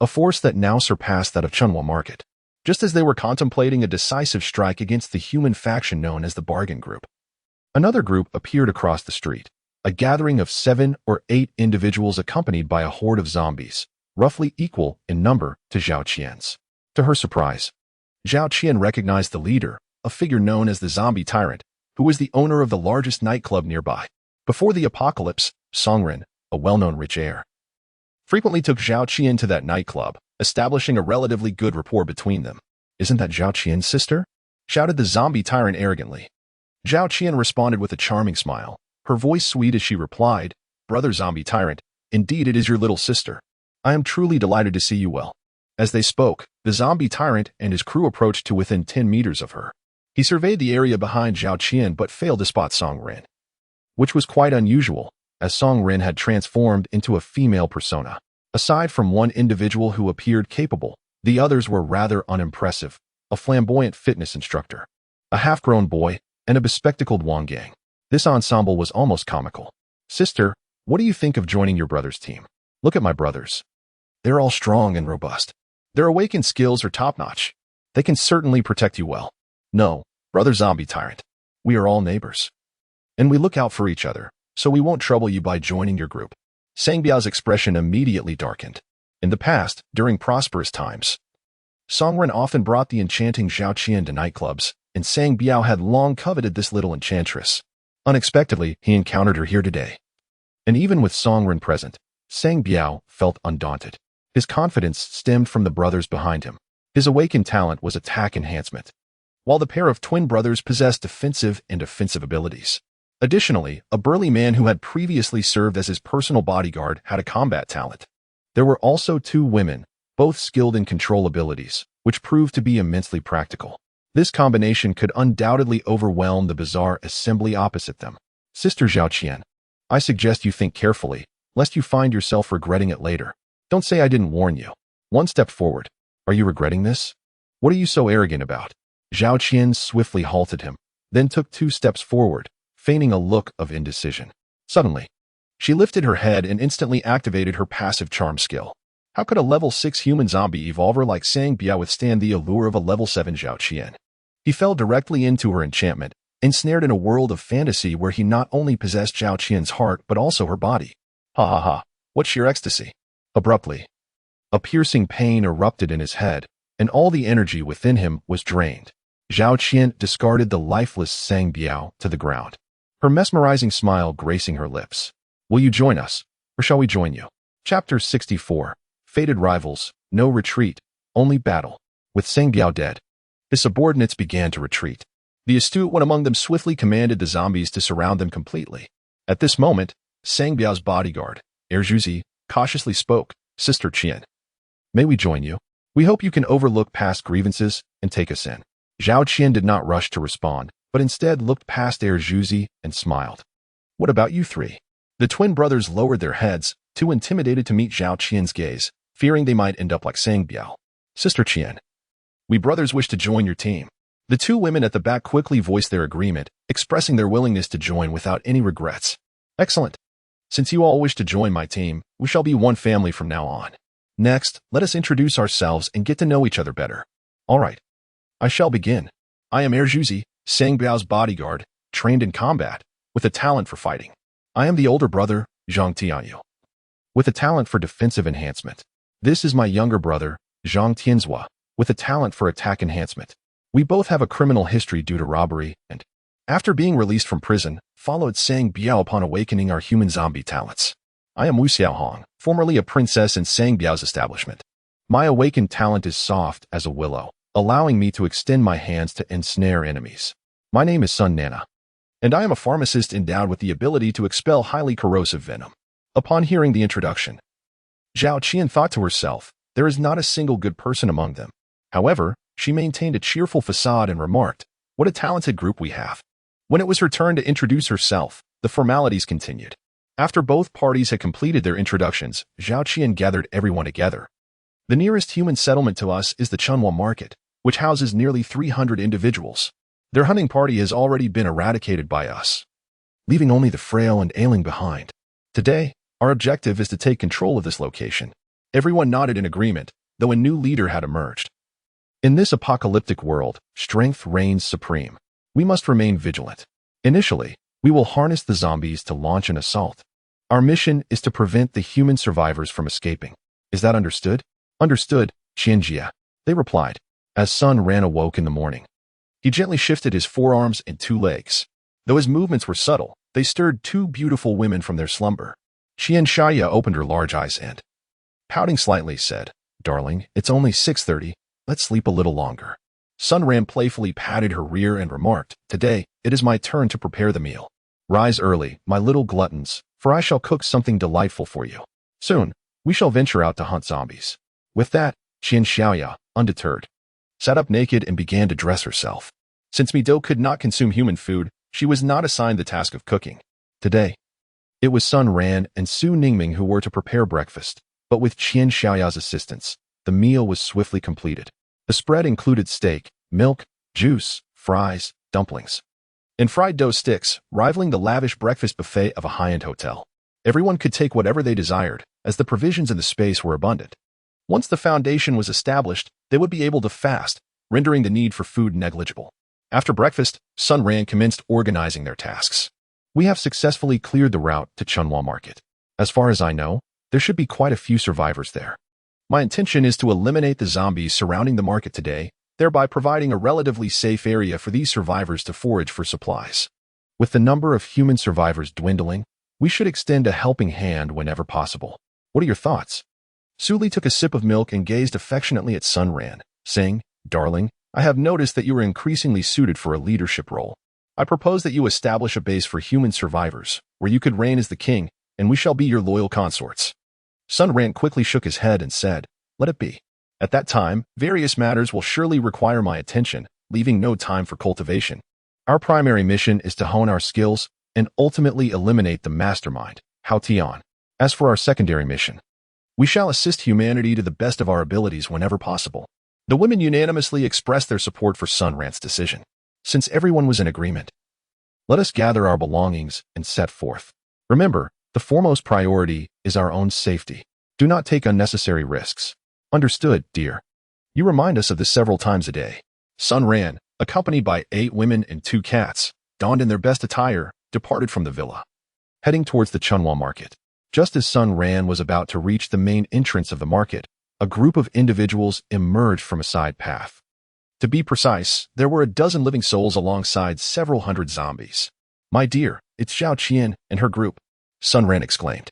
a force that now surpassed that of Chunhua Market. Just as they were contemplating a decisive strike against the human faction known as the Bargain Group, another group appeared across the street, a gathering of 7 or 8 individuals accompanied by a horde of zombies, roughly equal in number to Zhao Qian's. To her surprise, Zhao Qian recognized the leader, a figure known as the Zombie Tyrant, who was the owner of the largest nightclub nearby. Before the apocalypse, Songren, a well-known rich heir, frequently took Zhao Qian to that nightclub, establishing a relatively good rapport between them. "Isn't that Zhao Qian's sister?" shouted the Zombie Tyrant arrogantly. Zhao Qian responded with a charming smile, her voice sweet as she replied, "Brother Zombie Tyrant, indeed it is your little sister. I am truly delighted to see you well." As they spoke, the Zombie Tyrant and his crew approached to within 10 meters of her. He surveyed the area behind Zhao Qian but failed to spot Song Ren, which was quite unusual, as Song Ren had transformed into a female persona. Aside from one individual who appeared capable, the others were rather unimpressive: a flamboyant fitness instructor, a half-grown boy, and a bespectacled Wang Gang. This ensemble was almost comical. "Sister, what do you think of joining your brother's team? Look at my brothers. They're all strong and robust. Their awakened skills are top-notch. They can certainly protect you well." "No, Brother Zombie Tyrant. We are all neighbors, and we look out for each other, so we won't trouble you by joining your group." Sang Biao's expression immediately darkened. In the past, during prosperous times, Songren often brought the enchanting Zhao Qian to nightclubs, and Sang Biao had long coveted this little enchantress. Unexpectedly, he encountered her here today. And even with Songren present, Sang Biao felt undaunted. His confidence stemmed from the brothers behind him. His awakened talent was attack enhancement, while the pair of twin brothers possessed defensive and offensive abilities. Additionally, a burly man who had previously served as his personal bodyguard had a combat talent. There were also 2 women, both skilled in control abilities, which proved to be immensely practical. This combination could undoubtedly overwhelm the bizarre assembly opposite them. "Sister Zhao Qian, I suggest you think carefully, lest you find yourself regretting it later. Don't say I didn't warn you." One step forward. "Are you regretting this? What are you so arrogant about?" Zhao Qian swiftly halted him, then took 2 steps forward, feigning a look of indecision. Suddenly, she lifted her head and instantly activated her passive charm skill. How could a level 6 human zombie evolver like Sang Biao withstand the allure of a level 7 Zhao Qian? He fell directly into her enchantment, ensnared in a world of fantasy where he not only possessed Zhao Qian's heart but also her body. Ha ha ha, what sheer ecstasy. Abruptly, a piercing pain erupted in his head, and all the energy within him was drained. Zhao Qian discarded the lifeless Sang Biao to the ground, her mesmerizing smile gracing her lips. Will you join us, or shall we join you? Chapter 64. Fated Rivals, No Retreat, Only Battle. With Sang Biao dead, his subordinates began to retreat. The astute one among them swiftly commanded the zombies to surround them completely. At this moment, Sang Biao's bodyguard, Erjuzi, cautiously spoke, Sister Qian, may we join you? We hope you can overlook past grievances and take us in. Zhao Qian did not rush to respond, but instead looked past Erjuzi and smiled. What about you three? The twin brothers lowered their heads, too intimidated to meet Zhao Qian's gaze, fearing they might end up like Sang Biao. Sister Qian, we brothers wish to join your team. The two women at the back quickly voiced their agreement, expressing their willingness to join without any regrets. Excellent. Since you all wish to join my team, we shall be one family from now on. Next, let us introduce ourselves and get to know each other better. All right. I shall begin. I am Erjuzi, Sang Biao's bodyguard, trained in combat, with a talent for fighting. I am the older brother, Zhang Tianyu, with a talent for defensive enhancement. This is my younger brother, Zhang Tianzhua, with a talent for attack enhancement. We both have a criminal history due to robbery and, after being released from prison, followed Sang Biao upon awakening our human zombie talents. I am Wu Xiaohong, formerly a princess in Sang Biao's establishment. My awakened talent is soft as a willow, allowing me to extend my hands to ensnare enemies. My name is Sun Nana, and I am a pharmacist endowed with the ability to expel highly corrosive venom. Upon hearing the introduction, Zhao Qian thought to herself, there is not a single good person among them. However, she maintained a cheerful facade and remarked, what a talented group we have. When it was her turn to introduce herself, the formalities continued. After both parties had completed their introductions, Zhao Qian gathered everyone together. The nearest human settlement to us is the Chunhua Market, which houses nearly 300 individuals. Their hunting party has already been eradicated by us, leaving only the frail and ailing behind. Today, our objective is to take control of this location. Everyone nodded in agreement, though a new leader had emerged. In this apocalyptic world, strength reigns supreme. We must remain vigilant. Initially, we will harness the zombies to launch an assault. Our mission is to prevent the human survivors from escaping. Is that understood? Understood, Qianjia, they replied, as Sun Ran awoke in the morning. He gently shifted his forearms and two legs. Though his movements were subtle, they stirred two beautiful women from their slumber. Qianshaya opened her large eyes and, pouting slightly, said, Darling, it's only 6:30. Let's sleep a little longer. Sun Ran playfully patted her rear and remarked, Today, it is my turn to prepare the meal. Rise early, my little gluttons, for I shall cook something delightful for you. Soon, we shall venture out to hunt zombies. With that, Qianshaya, undeterred, sat up naked and began to dress herself. Since Mido could not consume human food, she was not assigned the task of cooking. Today, it was Sun Ran and Su Ningming who were to prepare breakfast, but with Qianshaya's assistance, the meal was swiftly completed. The spread included steak, milk, juice, fries, dumplings, and fried dough sticks, rivaling the lavish breakfast buffet of a high-end hotel. Everyone could take whatever they desired, as the provisions in the space were abundant. Once the foundation was established, they would be able to fast, rendering the need for food negligible. After breakfast, Sun Ran commenced organizing their tasks. We have successfully cleared the route to Chunhua Market. As far as I know, there should be quite a few survivors there. My intention is to eliminate the zombies surrounding the market today, thereby providing a relatively safe area for these survivors to forage for supplies. With the number of human survivors dwindling, we should extend a helping hand whenever possible. What are your thoughts? Suli took a sip of milk and gazed affectionately at Sun Ran, saying, Darling, I have noticed that you are increasingly suited for a leadership role. I propose that you establish a base for human survivors, where you could reign as the king, and we shall be your loyal consorts. Sun Ran quickly shook his head and said, Let it be. At that time, various matters will surely require my attention, leaving no time for cultivation. Our primary mission is to hone our skills and ultimately eliminate the mastermind, Hao Tian. As for our secondary mission, we shall assist humanity to the best of our abilities whenever possible. The women unanimously expressed their support for Sun Ran's decision. Since everyone was in agreement, let us gather our belongings and set forth. Remember, the foremost priority is our own safety. Do not take unnecessary risks. Understood, dear. You remind us of this several times a day. Sun Ran, accompanied by 8 women and 2 cats, donned in their best attire, departed from the villa, heading towards the Chunhwa market. Just as Sun Ran was about to reach the main entrance of the market, a group of individuals emerged from a side path. To be precise, there were a dozen living souls alongside several hundred zombies. "My dear, it's Zhao Qian and her group," Sun Ran exclaimed.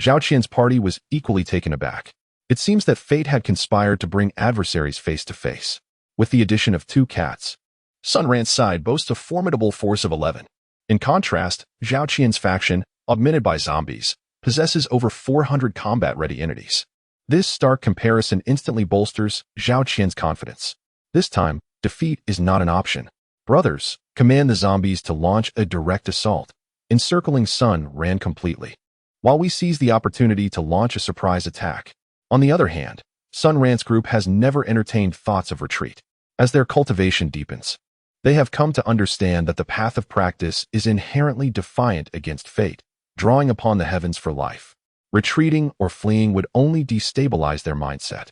Zhao Qian's party was equally taken aback. It seems that fate had conspired to bring adversaries face to face. With the addition of 2 cats, Sun Ran's side boasts a formidable force of 11. In contrast, Zhao Qian's faction, augmented by zombies, possesses over 400 combat-ready entities. This stark comparison instantly bolsters Zhao Qian's confidence. This time, defeat is not an option. Brothers, command the zombies to launch a direct assault, encircling Sun Ran completely, while we seize the opportunity to launch a surprise attack. On the other hand, Sun Ran's group has never entertained thoughts of retreat. As their cultivation deepens, they have come to understand that the path of practice is inherently defiant against fate, drawing upon the heavens for life. Retreating or fleeing would only destabilize their mindset,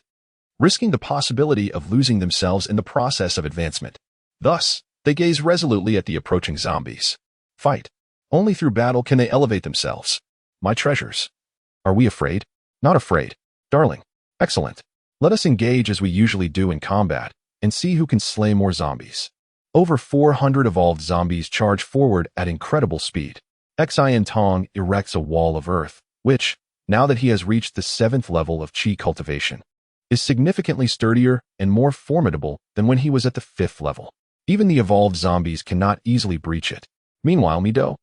risking the possibility of losing themselves in the process of advancement. Thus, they gaze resolutely at the approaching zombies. Fight. Only through battle can they elevate themselves. My treasures. Are we afraid? Not afraid. Darling. Excellent. Let us engage as we usually do in combat, and see who can slay more zombies. Over 400 evolved zombies charge forward at incredible speed. Xian Tong erects a wall of earth, which, now that he has reached the 7th level of Qi cultivation, is significantly sturdier and more formidable than when he was at the 5th level. Even the evolved zombies cannot easily breach it. Meanwhile, Mido,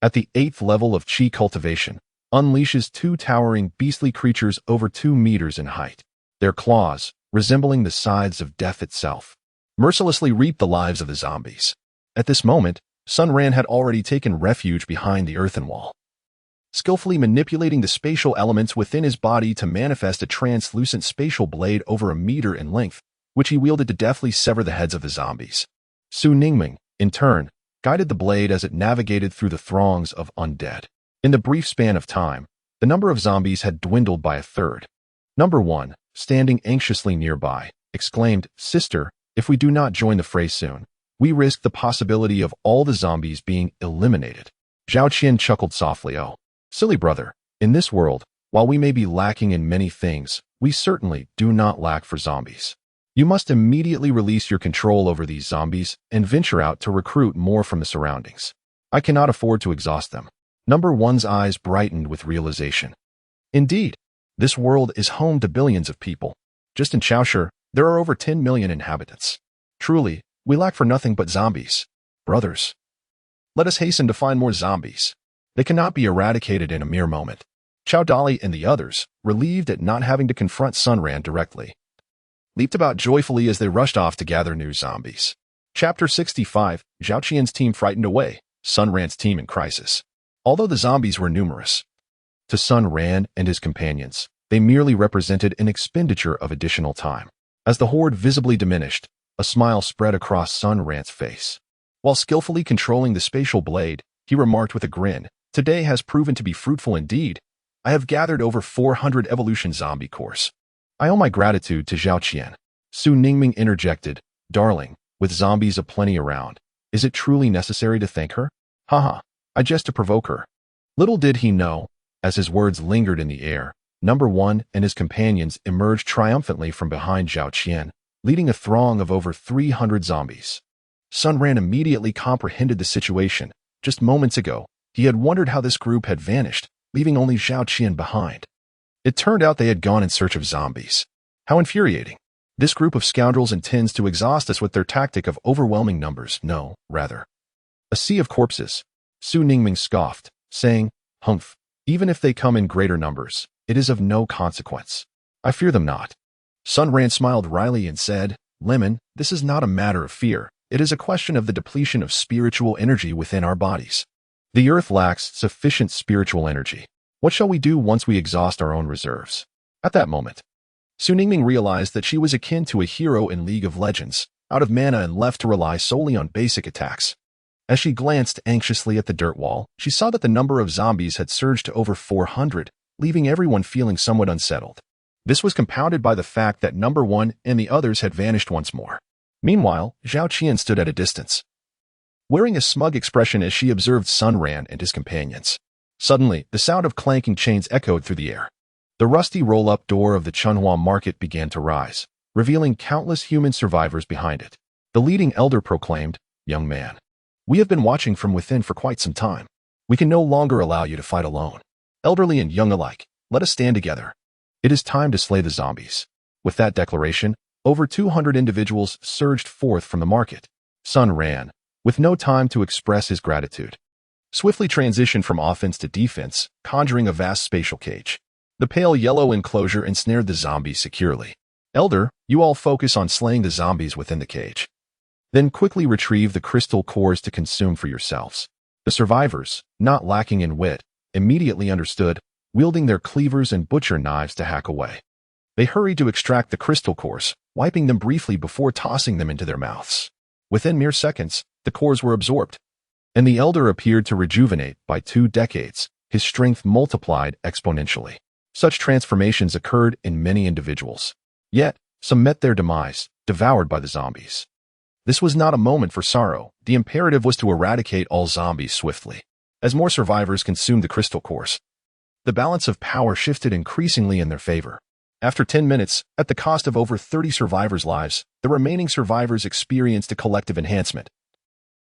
at the 8th level of Qi cultivation, unleashes 2 towering beastly creatures over 2 meters in height. Their claws, resembling the scythes of death itself, mercilessly reap the lives of the zombies. At this moment, Sun Ran had already taken refuge behind the earthen wall, skillfully manipulating the spatial elements within his body to manifest a translucent spatial blade over a meter in length, which he wielded to deftly sever the heads of the zombies. Su Ningming, in turn, guided the blade as it navigated through the throngs of undead. In the brief span of time, the number of zombies had dwindled by a third. Number 1, standing anxiously nearby, exclaimed, "Sister, if we do not join the fray soon, we risk the possibility of all the zombies being eliminated." Zhao Qian chuckled softly. "Oh, silly brother, in this world, while we may be lacking in many things, we certainly do not lack for zombies. You must immediately release your control over these zombies and venture out to recruit more from the surroundings. I cannot afford to exhaust them." Number 1's eyes brightened with realization. Indeed, this world is home to billions of people. Just in Chaoshu, there are over 10 million inhabitants. Truly, we lack for nothing but zombies. Brothers, let us hasten to find more zombies. They cannot be eradicated in a mere moment. Chao Dali and the others, relieved at not having to confront Sun Ran directly, leaped about joyfully as they rushed off to gather new zombies. Chapter 65, Zhao Qian's team frightened away, Sun Ran's team in crisis. Although the zombies were numerous, to Sun Ran and his companions, they merely represented an expenditure of additional time. As the horde visibly diminished, a smile spread across Sun Ran's face. While skillfully controlling the spatial blade, he remarked with a grin, "Today has proven to be fruitful indeed. I have gathered over 400 evolution zombie cores. I owe my gratitude to Zhao Qian." Su Ningming interjected, "Darling, with zombies aplenty around, is it truly necessary to thank her? Haha, I jest to provoke her." Little did he know, as his words lingered in the air, Number 1 and his companions emerged triumphantly from behind Zhao Qian, leading a throng of over 300 zombies. Sun Ran immediately comprehended the situation. Just moments ago, he had wondered how this group had vanished, leaving only Zhao Qian behind. It turned out they had gone in search of zombies. How infuriating. This group of scoundrels intends to exhaust us with their tactic of overwhelming numbers. No, rather, a sea of corpses. Su Ningming scoffed, saying, "Humph, even if they come in greater numbers, it is of no consequence. I fear them not." Sun Ran smiled wryly and said, "Lemon, this is not a matter of fear. It is a question of the depletion of spiritual energy within our bodies. The earth lacks sufficient spiritual energy. What shall we do once we exhaust our own reserves?" At that moment, Su Ningming realized that she was akin to a hero in League of Legends, out of mana and left to rely solely on basic attacks. As she glanced anxiously at the dirt wall, she saw that the number of zombies had surged to over 400, leaving everyone feeling somewhat unsettled. This was compounded by the fact that Number 1 and the others had vanished once more. Meanwhile, Zhao Qian stood at a distance, wearing a smug expression as she observed Sun Ran and his companions. Suddenly, the sound of clanking chains echoed through the air. The rusty roll-up door of the Chunhua market began to rise, revealing countless human survivors behind it. The leading elder proclaimed, "Young man, we have been watching from within for quite some time. We can no longer allow you to fight alone. Elderly and young alike, let us stand together. It is time to slay the zombies." With that declaration, over 200 individuals surged forth from the market. Sun Ran, with no time to express his gratitude, swiftly transitioned from offense to defense, conjuring a vast spatial cage. The pale yellow enclosure ensnared the zombies securely. "Elder, you all focus on slaying the zombies within the cage. Then quickly retrieve the crystal cores to consume for yourselves." The survivors, not lacking in wit, immediately understood, wielding their cleavers and butcher knives to hack away. They hurried to extract the crystal cores, wiping them briefly before tossing them into their mouths. Within mere seconds, the cores were absorbed, and the elder appeared to rejuvenate. By 2 decades, his strength multiplied exponentially. Such transformations occurred in many individuals. Yet, some met their demise, devoured by the zombies. This was not a moment for sorrow. The imperative was to eradicate all zombies swiftly. As more survivors consumed the crystal cores, the balance of power shifted increasingly in their favor. After 10 minutes, at the cost of over 30 survivors' lives, the remaining survivors experienced a collective enhancement,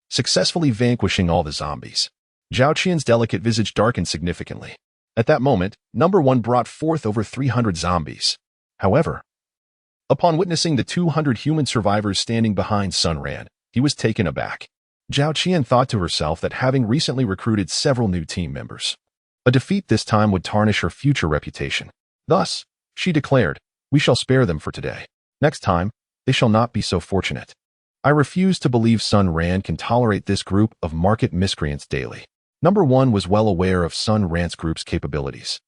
successfully vanquishing all the zombies. Zhao Qian's delicate visage darkened significantly. At that moment, number 1 brought forth over 300 zombies. However, upon witnessing the 200 human survivors standing behind Sun Ran, he was taken aback. Zhao Qian thought to herself that having recently recruited several new team members, a defeat this time would tarnish her future reputation. Thus, she declared, "We shall spare them for today. Next time, they shall not be so fortunate." I refuse to believe Sun Ran can tolerate this group of market miscreants daily. Number 1 was well aware of Sun Ran's group's capabilities,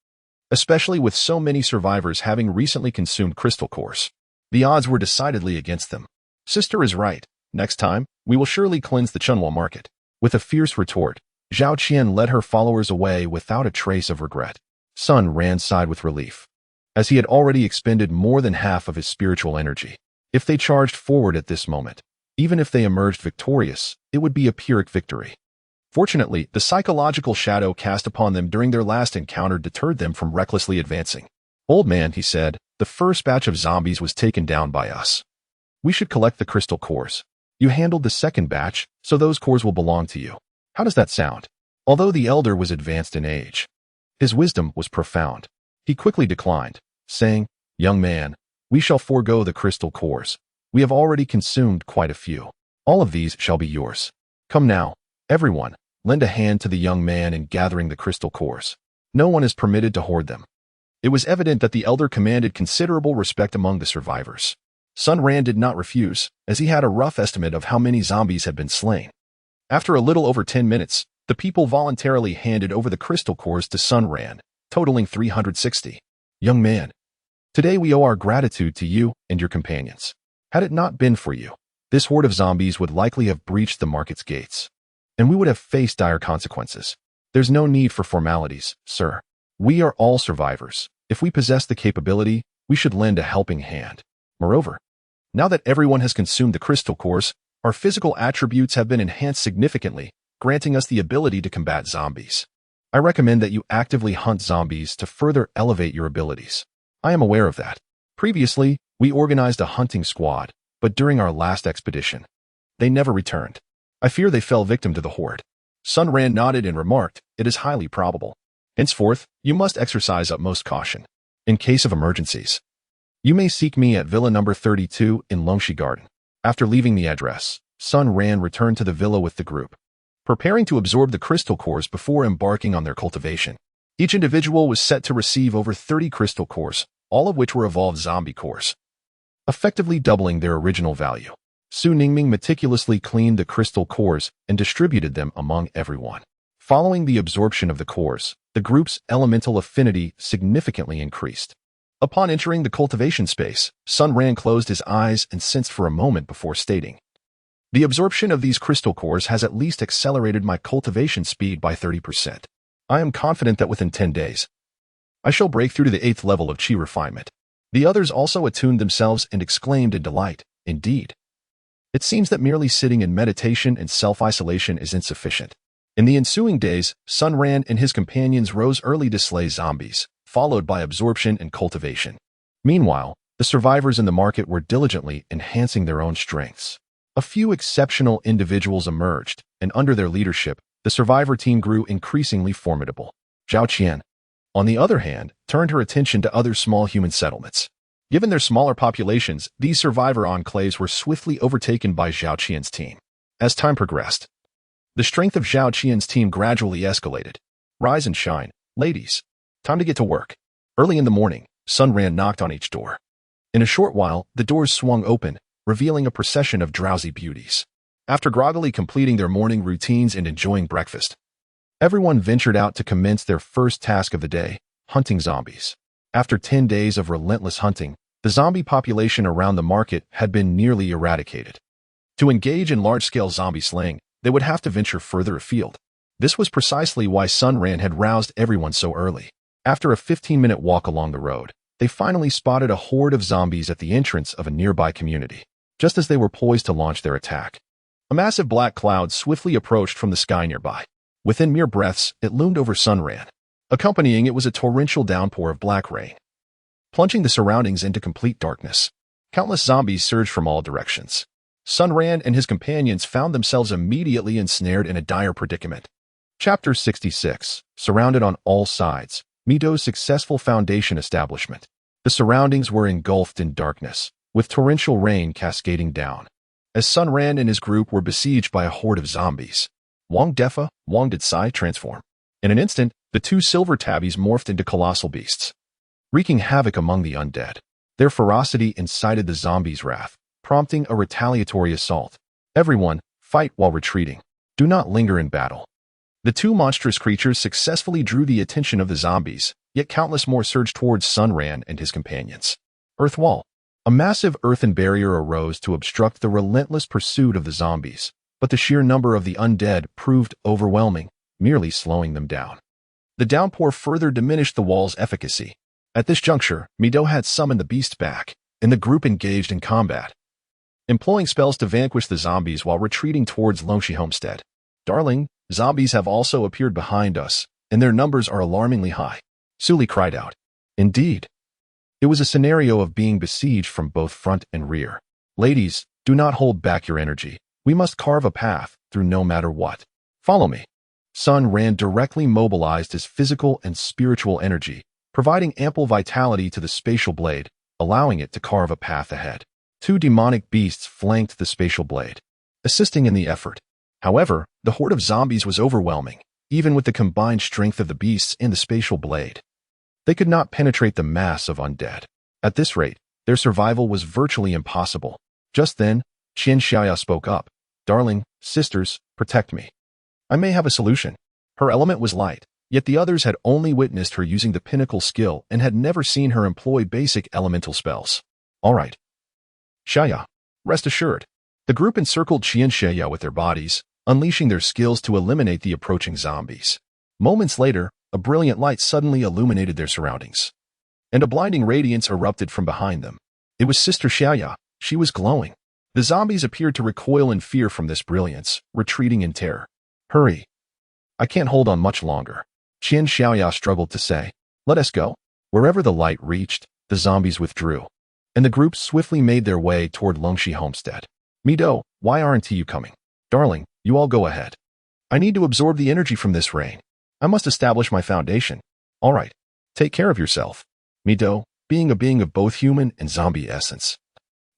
especially with so many survivors having recently consumed crystal cores. The odds were decidedly against them. "Sister is right. Next time, we will surely cleanse the Chunhua market." With a fierce retort, Zhao Qian led her followers away without a trace of regret. Sun Ran sighed with relief, as he had already expended more than half of his spiritual energy. If they charged forward at this moment, even if they emerged victorious, it would be a Pyrrhic victory. Fortunately, the psychological shadow cast upon them during their last encounter deterred them from recklessly advancing. "Old man," he said, "the first batch of zombies was taken down by us. We should collect the crystal cores. You handled the second batch, so those cores will belong to you. How does that sound?" Although the elder was advanced in age, his wisdom was profound. He quickly declined, saying, "Young man, we shall forego the crystal cores. We have already consumed quite a few. All of these shall be yours. Come now, everyone, lend a hand to the young man in gathering the crystal cores. No one is permitted to hoard them." It was evident that the elder commanded considerable respect among the survivors. Sun Ran did not refuse, as he had a rough estimate of how many zombies had been slain. After a little over 10 minutes, the people voluntarily handed over the crystal cores to Sun Ran, totaling 360. "Young man, today we owe our gratitude to you and your companions. Had it not been for you, this horde of zombies would likely have breached the market's gates, and we would have faced dire consequences. There's no need for formalities, sir. We are all survivors. If we possess the capability, we should lend a helping hand. Moreover, now that everyone has consumed the crystal cores, our physical attributes have been enhanced significantly, granting us the ability to combat zombies. I recommend that you actively hunt zombies to further elevate your abilities. I am aware of that. Previously, we organized a hunting squad, but during our last expedition, they never returned. I fear they fell victim to the horde." Sun Ran nodded and remarked, "It is highly probable. Henceforth, you must exercise utmost caution. In case of emergencies, you may seek me at Villa number 32 in Longxi Garden." After leaving the address, Sun Ran returned to the villa with the group, preparing to absorb the crystal cores before embarking on their cultivation. Each individual was set to receive over 30 crystal cores, all of which were evolved zombie cores, effectively doubling their original value. Su Ningming meticulously cleaned the crystal cores and distributed them among everyone. Following the absorption of the cores, the group's elemental affinity significantly increased. Upon entering the cultivation space, Sun Ran closed his eyes and sensed for a moment before stating, "The absorption of these crystal cores has at least accelerated my cultivation speed by 30%. I am confident that within 10 days, I shall break through to the 8th level of Qi refinement." The others also attuned themselves and exclaimed in delight, "Indeed, It seems that merely sitting in meditation and self-isolation is insufficient. In the ensuing days, Sun Ran and his companions rose early to slay zombies, followed by absorption and cultivation. Meanwhile, the survivors in the market were diligently enhancing their own strengths. A few exceptional individuals emerged, and under their leadership, the survivor team grew increasingly formidable. Zhao Qian, on the other hand, turned her attention to other small human settlements. Given their smaller populations, these survivor enclaves were swiftly overtaken by Zhao Qian's team. As time progressed, the strength of Zhao Qian's team gradually escalated. Rise and shine, ladies. Time to get to work. Early in the morning, Sun Ran knocked on each door. In a short while, the doors swung open, revealing a procession of drowsy beauties. After groggily completing their morning routines and enjoying breakfast, everyone ventured out to commence their first task of the day, hunting zombies. After 10 days of relentless hunting, the zombie population around the market had been nearly eradicated. To engage in large-scale zombie slaying, they would have to venture further afield. This was precisely why Sun Ran had roused everyone so early. After a 15-minute walk along the road, they finally spotted a horde of zombies at the entrance of a nearby community. Just as they were poised to launch their attack, a massive black cloud swiftly approached from the sky nearby. Within mere breaths, it loomed over Sun Ran. Accompanying it was a torrential downpour of black rain, plunging the surroundings into complete darkness. Countless zombies surged from all directions. Sun Ran and his companions found themselves immediately ensnared in a dire predicament. Chapter 66. Surrounded on all sides. Mi-Do's successful foundation establishment. The surroundings were engulfed in darkness, with torrential rain cascading down. As Sun Ran and his group were besieged by a horde of zombies, Wang Defa, Wang Dicai transform. In an instant, the two silver tabbies morphed into colossal beasts, wreaking havoc among the undead. Their ferocity incited the zombies' wrath, prompting a retaliatory assault. Everyone, fight while retreating. Do not linger in battle. The two monstrous creatures successfully drew the attention of the zombies, yet countless more surged towards Sun Ran and his companions. Earth Wall. A massive earthen barrier arose to obstruct the relentless pursuit of the zombies, but the sheer number of the undead proved overwhelming, merely slowing them down. The downpour further diminished the wall's efficacy. At this juncture, Mi-Do had summoned the beast back, and the group engaged in combat, employing spells to vanquish the zombies while retreating towards Longxi Homestead. Darling, zombies have also appeared behind us, and their numbers are alarmingly high. Suli cried out. Indeed. It was a scenario of being besieged from both front and rear. Ladies, do not hold back your energy. We must carve a path through no matter what. Follow me. Sun Ran directly mobilized his physical and spiritual energy, providing ample vitality to the spatial blade, allowing it to carve a path ahead. Two demonic beasts flanked the spatial blade, assisting in the effort. However, the horde of zombies was overwhelming, even with the combined strength of the beasts and the spatial blade. They could not penetrate the mass of undead. At this rate, their survival was virtually impossible. Just then, Qian Xiaoya spoke up. Darling, sisters, protect me. I may have a solution. Her element was light, yet the others had only witnessed her using the pinnacle skill and had never seen her employ basic elemental spells. All right. Xiaoya, rest assured. The group encircled Qian Xiaoya with their bodies, unleashing their skills to eliminate the approaching zombies. Moments later, a brilliant light suddenly illuminated their surroundings, and a blinding radiance erupted from behind them. It was Sister Xiaoya. She was glowing. The zombies appeared to recoil in fear from this brilliance, retreating in terror. Hurry. I can't hold on much longer. Qian Xiaoya struggled to say. Let us go. Wherever the light reached, the zombies withdrew, and the group swiftly made their way toward Longxi Homestead. Mi-Do, why aren't you coming? Darling, you all go ahead. I need to absorb the energy from this rain. I must establish my foundation. All right. Take care of yourself. Mi-Do, being a being of both human and zombie essence,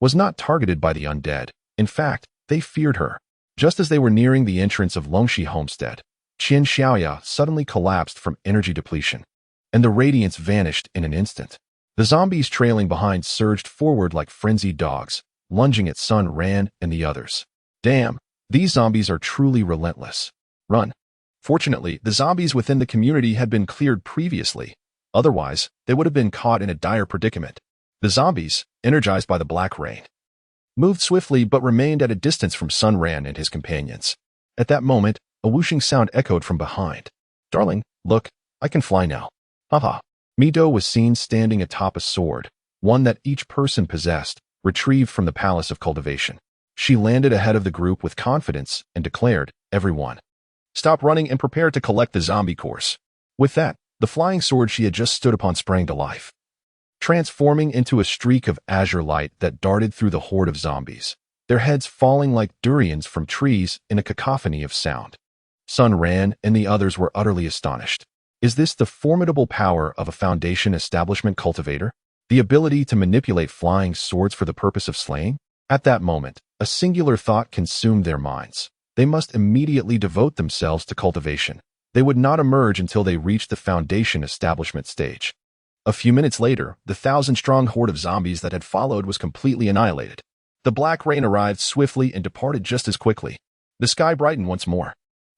was not targeted by the undead. In fact, they feared her. Just as they were nearing the entrance of Longxi Homestead, Qian Xiaoya suddenly collapsed from energy depletion, and the radiance vanished in an instant. The zombies trailing behind surged forward like frenzied dogs, lunging at Sun Ran and the others. Damn, these zombies are truly relentless. Run. Fortunately, the zombies within the community had been cleared previously. Otherwise, they would have been caught in a dire predicament. The zombies, energized by the black rain, moved swiftly but remained at a distance from Sun Ran and his companions. At that moment, a whooshing sound echoed from behind. Darling, look, I can fly now. Haha. Mi-Do was seen standing atop a sword, one that each person possessed, retrieved from the Palace of Cultivation. She landed ahead of the group with confidence and declared, "Everyone, stop running and prepare to collect the zombie course." With that, the flying sword she had just stood upon sprang to life, transforming into a streak of azure light that darted through the horde of zombies, their heads falling like durians from trees in a cacophony of sound. Sun Ran and the others were utterly astonished. Is this the formidable power of a Foundation establishment cultivator? The ability to manipulate flying swords for the purpose of slaying? At that moment, a singular thought consumed their minds. They must immediately devote themselves to cultivation. They would not emerge until they reached the Foundation establishment stage. A few minutes later, the 1,000-strong horde of zombies that had followed was completely annihilated. The Black Rain arrived swiftly and departed just as quickly. The sky brightened once more.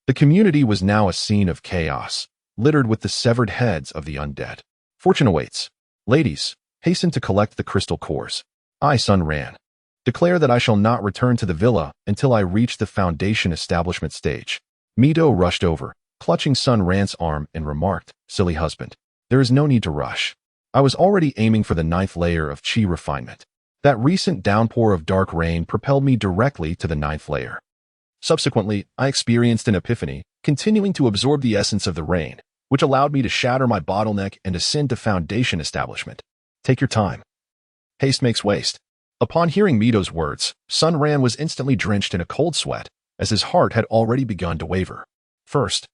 The community was now a scene of chaos, littered with the severed heads of the undead. Fortune awaits. Ladies, hasten to collect the crystal cores. I, Sun Ran, declare that I shall not return to the villa until I reach the Foundation establishment stage. Mito rushed over, clutching Sun Ran's arm, and remarked, "Silly husband, there is no need to rush. I was already aiming for the 9th layer of Qi refinement. That recent downpour of dark rain propelled me directly to the 9th layer. Subsequently, I experienced an epiphany, continuing to absorb the essence of the rain, which allowed me to shatter my bottleneck and ascend to Foundation establishment. Take your time. Haste makes waste." Upon hearing Mito's words, Sun Ran was instantly drenched in a cold sweat, as his heart had already begun to waver. First,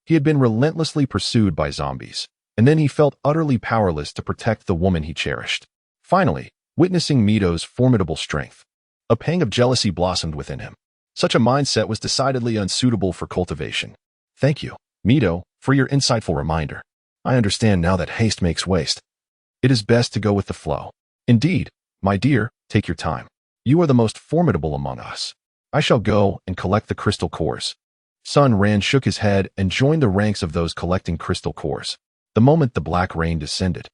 he had been relentlessly pursued by zombies, and then he felt utterly powerless to protect the woman he cherished. Finally, witnessing Mito's formidable strength, a pang of jealousy blossomed within him. Such a mindset was decidedly unsuitable for cultivation. Thank you, Mito, for your insightful reminder. I understand now that haste makes waste. It is best to go with the flow. Indeed, my dear, take your time. You are the most formidable among us. I shall go and collect the crystal cores. Sun Ran shook his head and joined the ranks of those collecting crystal cores. The moment the Black Rain descended,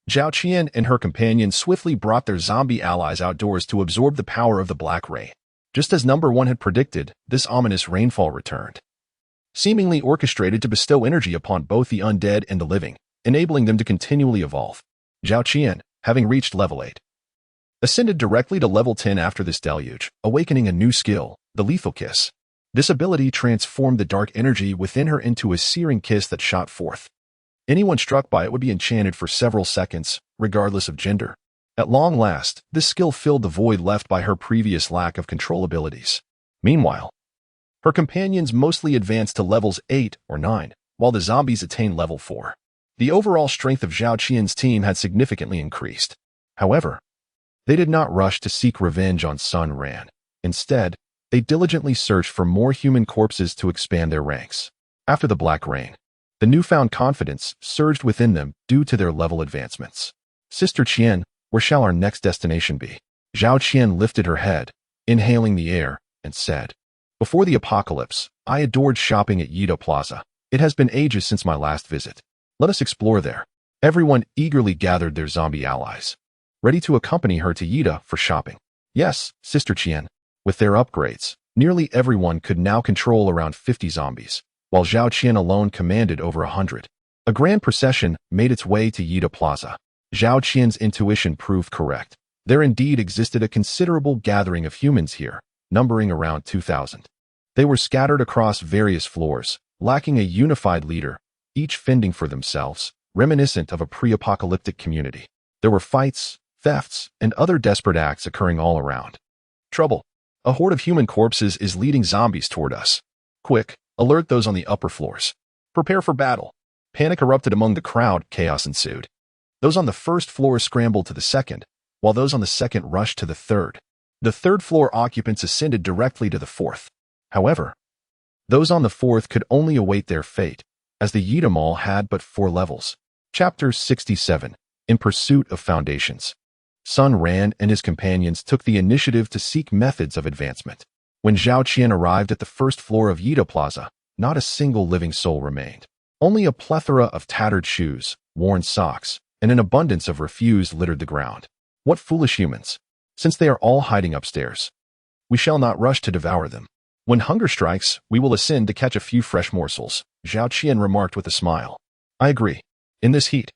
Zhao Qian and her companions swiftly brought their zombie allies outdoors to absorb the power of the Black Rain. Just as number 1 had predicted, this ominous rainfall returned, seemingly orchestrated to bestow energy upon both the undead and the living, enabling them to continually evolve. Zhao Qian, having reached level 8, ascended directly to level 10 after this deluge, awakening a new skill, the Lethal Kiss. This ability transformed the dark energy within her into a searing kiss that shot forth. Anyone struck by it would be enchanted for several seconds, regardless of gender. At long last, this skill filled the void left by her previous lack of control abilities. Meanwhile, her companions mostly advanced to levels 8 or 9, while the zombies attained level 4. The overall strength of Zhao Qian's team had significantly increased. However, they did not rush to seek revenge on Sun Ran. Instead, they diligently searched for more human corpses to expand their ranks. After the Black Rain, the newfound confidence surged within them due to their level advancements. Sister Qian, where shall our next destination be? Zhao Qian lifted her head, inhaling the air, and said, "Before the apocalypse, I adored shopping at Yida Plaza. It has been ages since my last visit. Let us explore there." Everyone eagerly gathered their zombie allies, ready to accompany her to Yida for shopping. Yes, Sister Qian. With their upgrades, nearly everyone could now control around 50 zombies, while Zhao Qian alone commanded over 100. A grand procession made its way to Yida Plaza. Zhao Qian's intuition proved correct. There indeed existed a considerable gathering of humans here, numbering around 2,000. They were scattered across various floors, lacking a unified leader, each fending for themselves, reminiscent of a pre-apocalyptic community. There were fights, thefts, and other desperate acts occurring all around. Trouble. A horde of human corpses is leading zombies toward us. Quick, alert those on the upper floors. Prepare for battle. Panic erupted among the crowd, chaos ensued. Those on the first floor scrambled to the second, while those on the second rushed to the third. The third floor occupants ascended directly to the fourth. However, those on the fourth could only await their fate, as the Yida Mall had but 4 levels. Chapter 67. In Pursuit of Foundations. Sun Ran and his companions took the initiative to seek methods of advancement. When Zhao Qian arrived at the first floor of Yida Plaza, not a single living soul remained. Only a plethora of tattered shoes, worn socks, and an abundance of refuse littered the ground. What foolish humans! Since they are all hiding upstairs, we shall not rush to devour them. When hunger strikes, we will ascend to catch a few fresh morsels, Zhao Qian remarked with a smile. I agree. In this heat,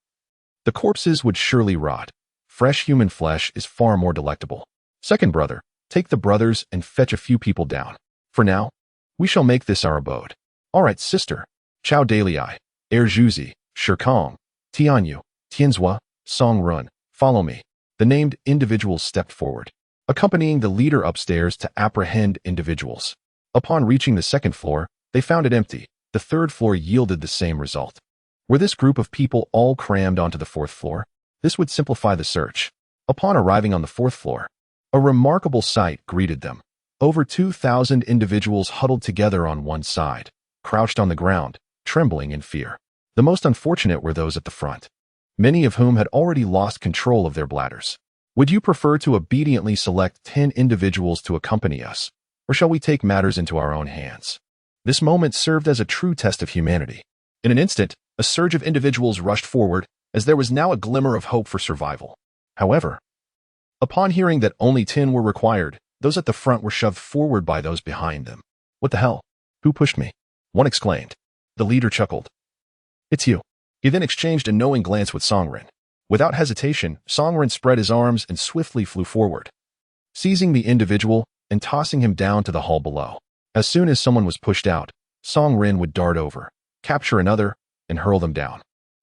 the corpses would surely rot. Fresh human flesh is far more delectable. Second brother, Take the brothers and fetch a few people down. For now, we shall make this our abode. All right, sister. Chao Dalai, Er Zhuzi, Shirkong, Tianyu, Tianzhua, Song Run, follow me. The named individuals stepped forward, accompanying the leader upstairs to apprehend individuals. Upon reaching the second floor, they found it empty. The third floor yielded the same result. Were this group of people all crammed onto the fourth floor? This would simplify the search. Upon arriving on the fourth floor, a remarkable sight greeted them. Over 2,000 individuals huddled together on one side, crouched on the ground, trembling in fear. The most unfortunate were those at the front, many of whom had already lost control of their bladders. Would you prefer to obediently select 10 individuals to accompany us, or shall we take matters into our own hands? This moment served as a true test of humanity. In an instant, a surge of individuals rushed forward, as there was now a glimmer of hope for survival. However, upon hearing that only 10 were required, those at the front were shoved forward by those behind them. What the hell? Who pushed me? One exclaimed. The leader chuckled. It's you. He then exchanged a knowing glance with Songren. Without hesitation, Songren spread his arms and swiftly flew forward, seizing the individual and tossing him down to the hall below. As soon as someone was pushed out, Songren would dart over, capture another, and hurl them down.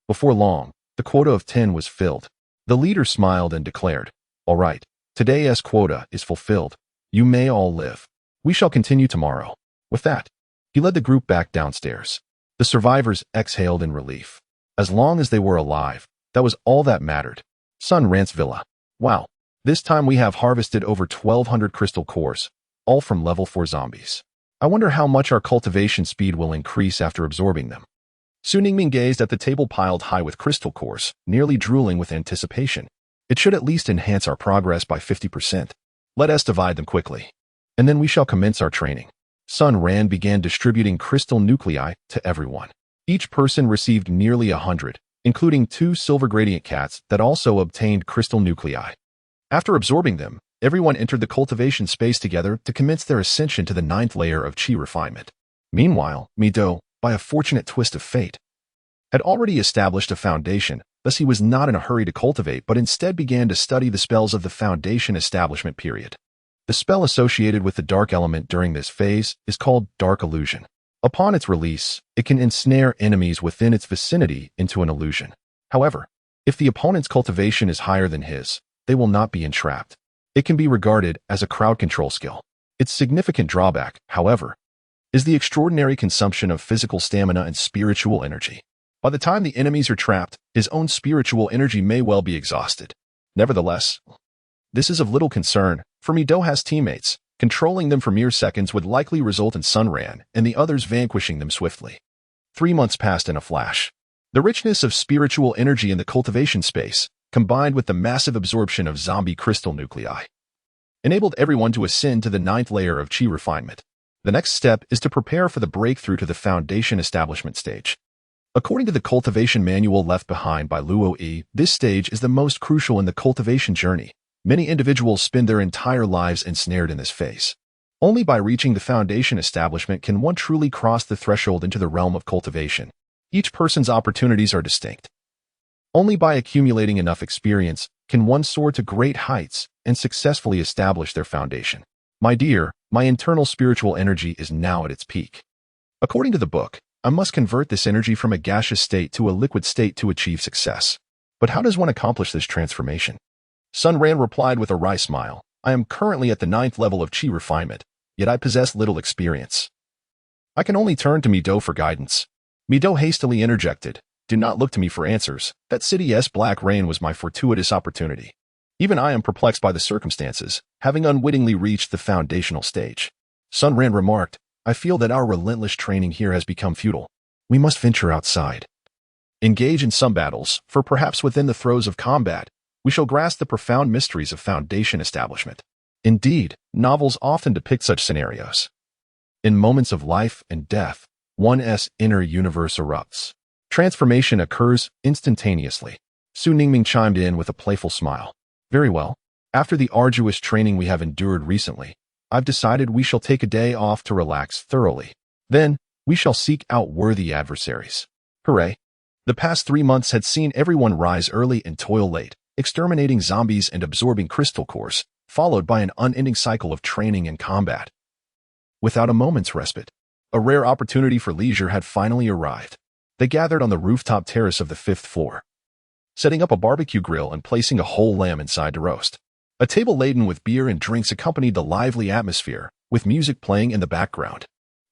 Before long, the quota of 10 was filled. The leader smiled and declared, "All right, today's quota is fulfilled. You may all live. We shall continue tomorrow." With that, he led the group back downstairs. The survivors exhaled in relief. As long as they were alive, that was all that mattered. Sun Rant's Villa. Wow, this time we have harvested over 1,200 crystal cores, all from level 4 zombies. I wonder how much our cultivation speed will increase after absorbing them. Su Ningming gazed at the table piled high with crystal cores, nearly drooling with anticipation. It should at least enhance our progress by 50%. Let us divide them quickly, and then we shall commence our training. Sun Ran began distributing crystal nuclei to everyone. Each person received nearly 100, including 2 silver gradient cats that also obtained crystal nuclei. After absorbing them, everyone entered the cultivation space together to commence their ascension to the 9th layer of Qi refinement. Meanwhile, Mido, by a fortunate twist of fate, had already established a foundation, thus he was not in a hurry to cultivate but instead began to study the spells of the foundation establishment period. The spell associated with the dark element during this phase is called Dark Illusion. Upon its release, it can ensnare enemies within its vicinity into an illusion. However, if the opponent's cultivation is higher than his, they will not be entrapped. It can be regarded as a crowd control skill. Its significant drawback, however, is the extraordinary consumption of physical stamina and spiritual energy. By the time the enemies are trapped, his own spiritual energy may well be exhausted. Nevertheless, this is of little concern, for Mido has teammates. Controlling them for mere seconds would likely result in Sunran and the others vanquishing them swiftly. 3 months passed in a flash. The richness of spiritual energy in the cultivation space, combined with the massive absorption of zombie crystal nuclei, enabled everyone to ascend to the 9th layer of Qi refinement. The next step is to prepare for the breakthrough to the foundation establishment stage. According to the cultivation manual left behind by Luo Yi, this stage is the most crucial in the cultivation journey. Many individuals spend their entire lives ensnared in this phase. Only by reaching the foundation establishment can one truly cross the threshold into the realm of cultivation. Each person's opportunities are distinct. Only by accumulating enough experience can one soar to great heights and successfully establish their foundation. My dear, my internal spiritual energy is now at its peak. According to the book, I must convert this energy from a gaseous state to a liquid state to achieve success. But how does one accomplish this transformation? Sun Ran replied with a wry smile. I am currently at the 9th level of Qi refinement, yet I possess little experience. I can only turn to Mido for guidance. Mido hastily interjected. Do not look to me for answers. That city's black rain was my fortuitous opportunity. Even I am perplexed by the circumstances, having unwittingly reached the foundational stage. Sun Ran remarked, I feel that our relentless training here has become futile. We must venture outside. Engage in some battles, for perhaps within the throes of combat, we shall grasp the profound mysteries of foundation establishment. Indeed, novels often depict such scenarios. In moments of life and death, one's inner universe erupts. Transformation occurs instantaneously. Su Ningming chimed in with a playful smile. Very well. After the arduous training we have endured recently, I've decided we shall take a day off to relax thoroughly. Then, we shall seek out worthy adversaries. Hooray! The past 3 months had seen everyone rise early and toil late, exterminating zombies and absorbing crystal cores, followed by an unending cycle of training and combat. Without a moment's respite, a rare opportunity for leisure had finally arrived. They gathered on the rooftop terrace of the 5th floor, setting up a barbecue grill and placing a whole lamb inside to roast. A table laden with beer and drinks accompanied the lively atmosphere, with music playing in the background.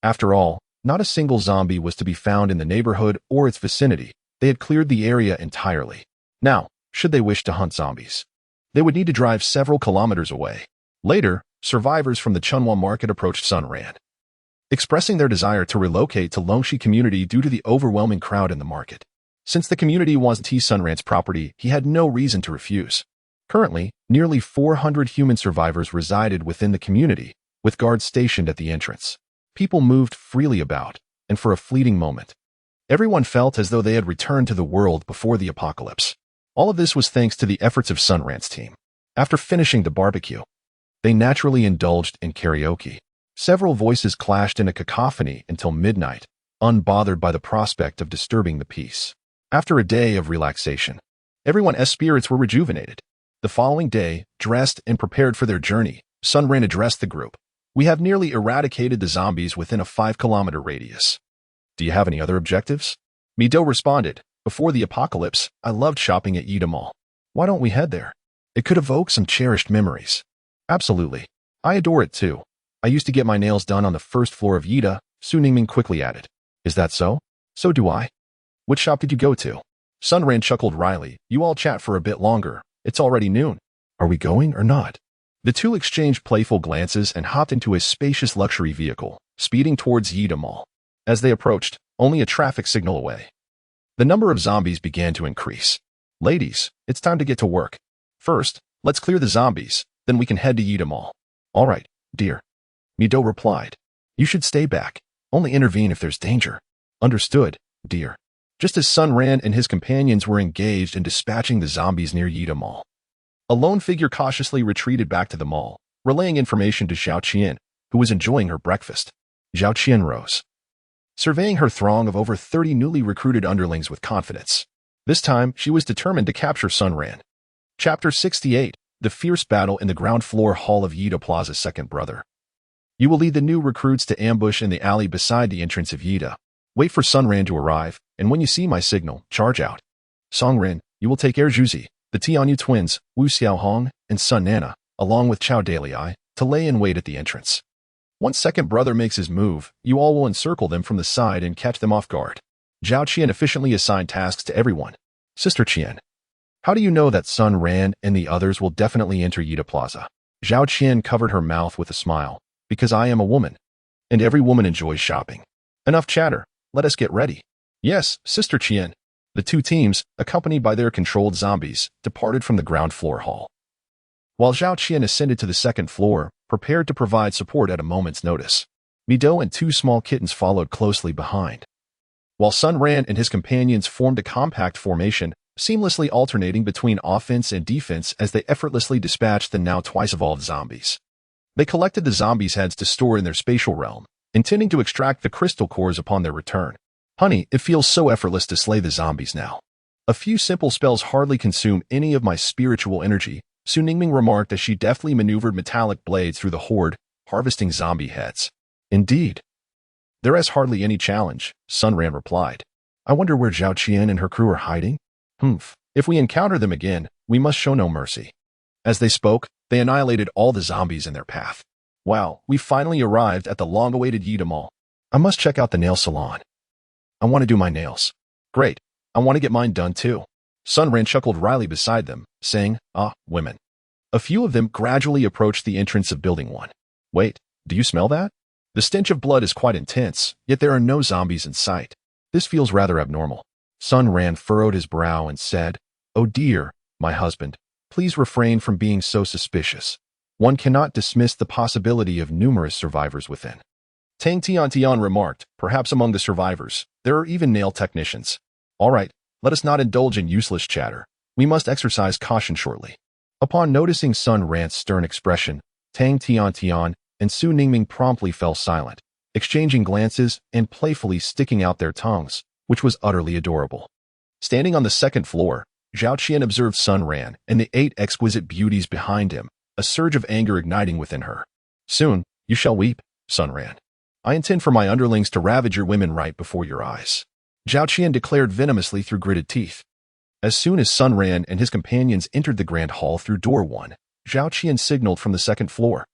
After all, not a single zombie was to be found in the neighborhood or its vicinity. They had cleared the area entirely. Now, should they wish to hunt zombies, they would need to drive several kilometers away. Later, survivors from the Chunwa market approached Sun Ran, expressing their desire to relocate to Longxi community due to the overwhelming crowd in the market. Since the community was Sun Ran's property, he had no reason to refuse. Currently, nearly 400 human survivors resided within the community, with guards stationed at the entrance. People moved freely about, and for a fleeting moment, everyone felt as though they had returned to the world before the apocalypse. All of this was thanks to the efforts of Sun Ran's team. After finishing the barbecue, they naturally indulged in karaoke. Several voices clashed in a cacophony until midnight, unbothered by the prospect of disturbing the peace. After a day of relaxation, everyone's spirits were rejuvenated. The following day, dressed and prepared for their journey, Sun Ran addressed the group. We have nearly eradicated the zombies within a 5-kilometer radius. Do you have any other objectives? Mido responded. Before the apocalypse, I loved shopping at Yida Mall. Why don't we head there? It could evoke some cherished memories. Absolutely. I adore it too. I used to get my nails done on the 1st floor of Yida, Su Ningming quickly added. Is that so? So do I. Which shop did you go to? Sun Ran chuckled wryly. You all chat for a bit longer. It's already noon. Are we going or not? The two exchanged playful glances and hopped into a spacious luxury vehicle, speeding towards Yida Mall. As they approached, only a traffic signal away, the number of zombies began to increase. Ladies, it's time to get to work. First, let's clear the zombies, then we can head to Yida Mall. All right, dear. Mido replied. You should stay back. Only intervene if there's danger. Understood, dear. Just as Sun Ran and his companions were engaged in dispatching the zombies near Yida Mall, a lone figure cautiously retreated back to the mall, relaying information to Zhao Qian, who was enjoying her breakfast. Zhao Qian rose, surveying her throng of over 30 newly recruited underlings with confidence. This time, she was determined to capture Sun Ran. Chapter 68, The Fierce Battle in the Ground Floor Hall of Yida Plaza's Second Brother. You will lead the new recruits to ambush in the alley beside the entrance of Yida. Wait for Sun Ran to arrive, and when you see my signal, charge out. Song Ran, you will take Air Zhuzi, the Tianyu twins, Wu Xiaohong, and Sun Nana, along with Chao Dalei, to lay in wait at the entrance. Once second brother makes his move, you all will encircle them from the side and catch them off guard. Zhao Qian efficiently assigned tasks to everyone. Sister Qian, how do you know that Sun Ran and the others will definitely enter Yida Plaza? Zhao Qian covered her mouth with a smile. Because I am a woman, and every woman enjoys shopping. Enough chatter. Let us get ready. Yes, Sister Qian. The two teams, accompanied by their controlled zombies, departed from the ground floor hall. While Zhao Qian ascended to the 2nd floor, prepared to provide support at a moment's notice, Mido and 2 small kittens followed closely behind. While Sun Ran and his companions formed a compact formation, seamlessly alternating between offense and defense as they effortlessly dispatched the now twice-evolved zombies. They collected the zombies' heads to store in their spatial realm, intending to extract the crystal cores upon their return. Honey, it feels so effortless to slay the zombies now. A few simple spells hardly consume any of my spiritual energy, Su Ningming remarked as she deftly maneuvered metallic blades through the horde, harvesting zombie heads. Indeed. There is hardly any challenge, Sun Ran replied. I wonder where Zhao Qian and her crew are hiding? If we encounter them again, we must show no mercy. As they spoke, they annihilated all the zombies in their path. Wow, we finally arrived at the long-awaited Yida Mall. I must check out the nail salon. I want to do my nails. Great, I want to get mine done too. Sun Ran chuckled wryly beside them, saying, women. A few of them gradually approached the entrance of Building 1. Wait, do you smell that? The stench of blood is quite intense, yet there are no zombies in sight. This feels rather abnormal. Sun Ran furrowed his brow and said, Oh dear, my husband, please refrain from being so suspicious. One cannot dismiss the possibility of numerous survivors within. Tang Tian remarked, perhaps among the survivors, there are even nail technicians. All right, let us not indulge in useless chatter. We must exercise caution shortly. Upon noticing Sun Ran's stern expression, Tang Tian and Su Ningming promptly fell silent, exchanging glances and playfully sticking out their tongues, which was utterly adorable. Standing on the 2nd floor, Zhao Qian observed Sun Ran and the 8 exquisite beauties behind him, a surge of anger igniting within her. "Soon, you shall weep, Sun Ran. I intend for my underlings to ravage your women right before your eyes," Zhao Qian declared venomously through gritted teeth. As soon as Sun Ran and his companions entered the Grand Hall through Door 1, Zhao Qian signaled from the second floor.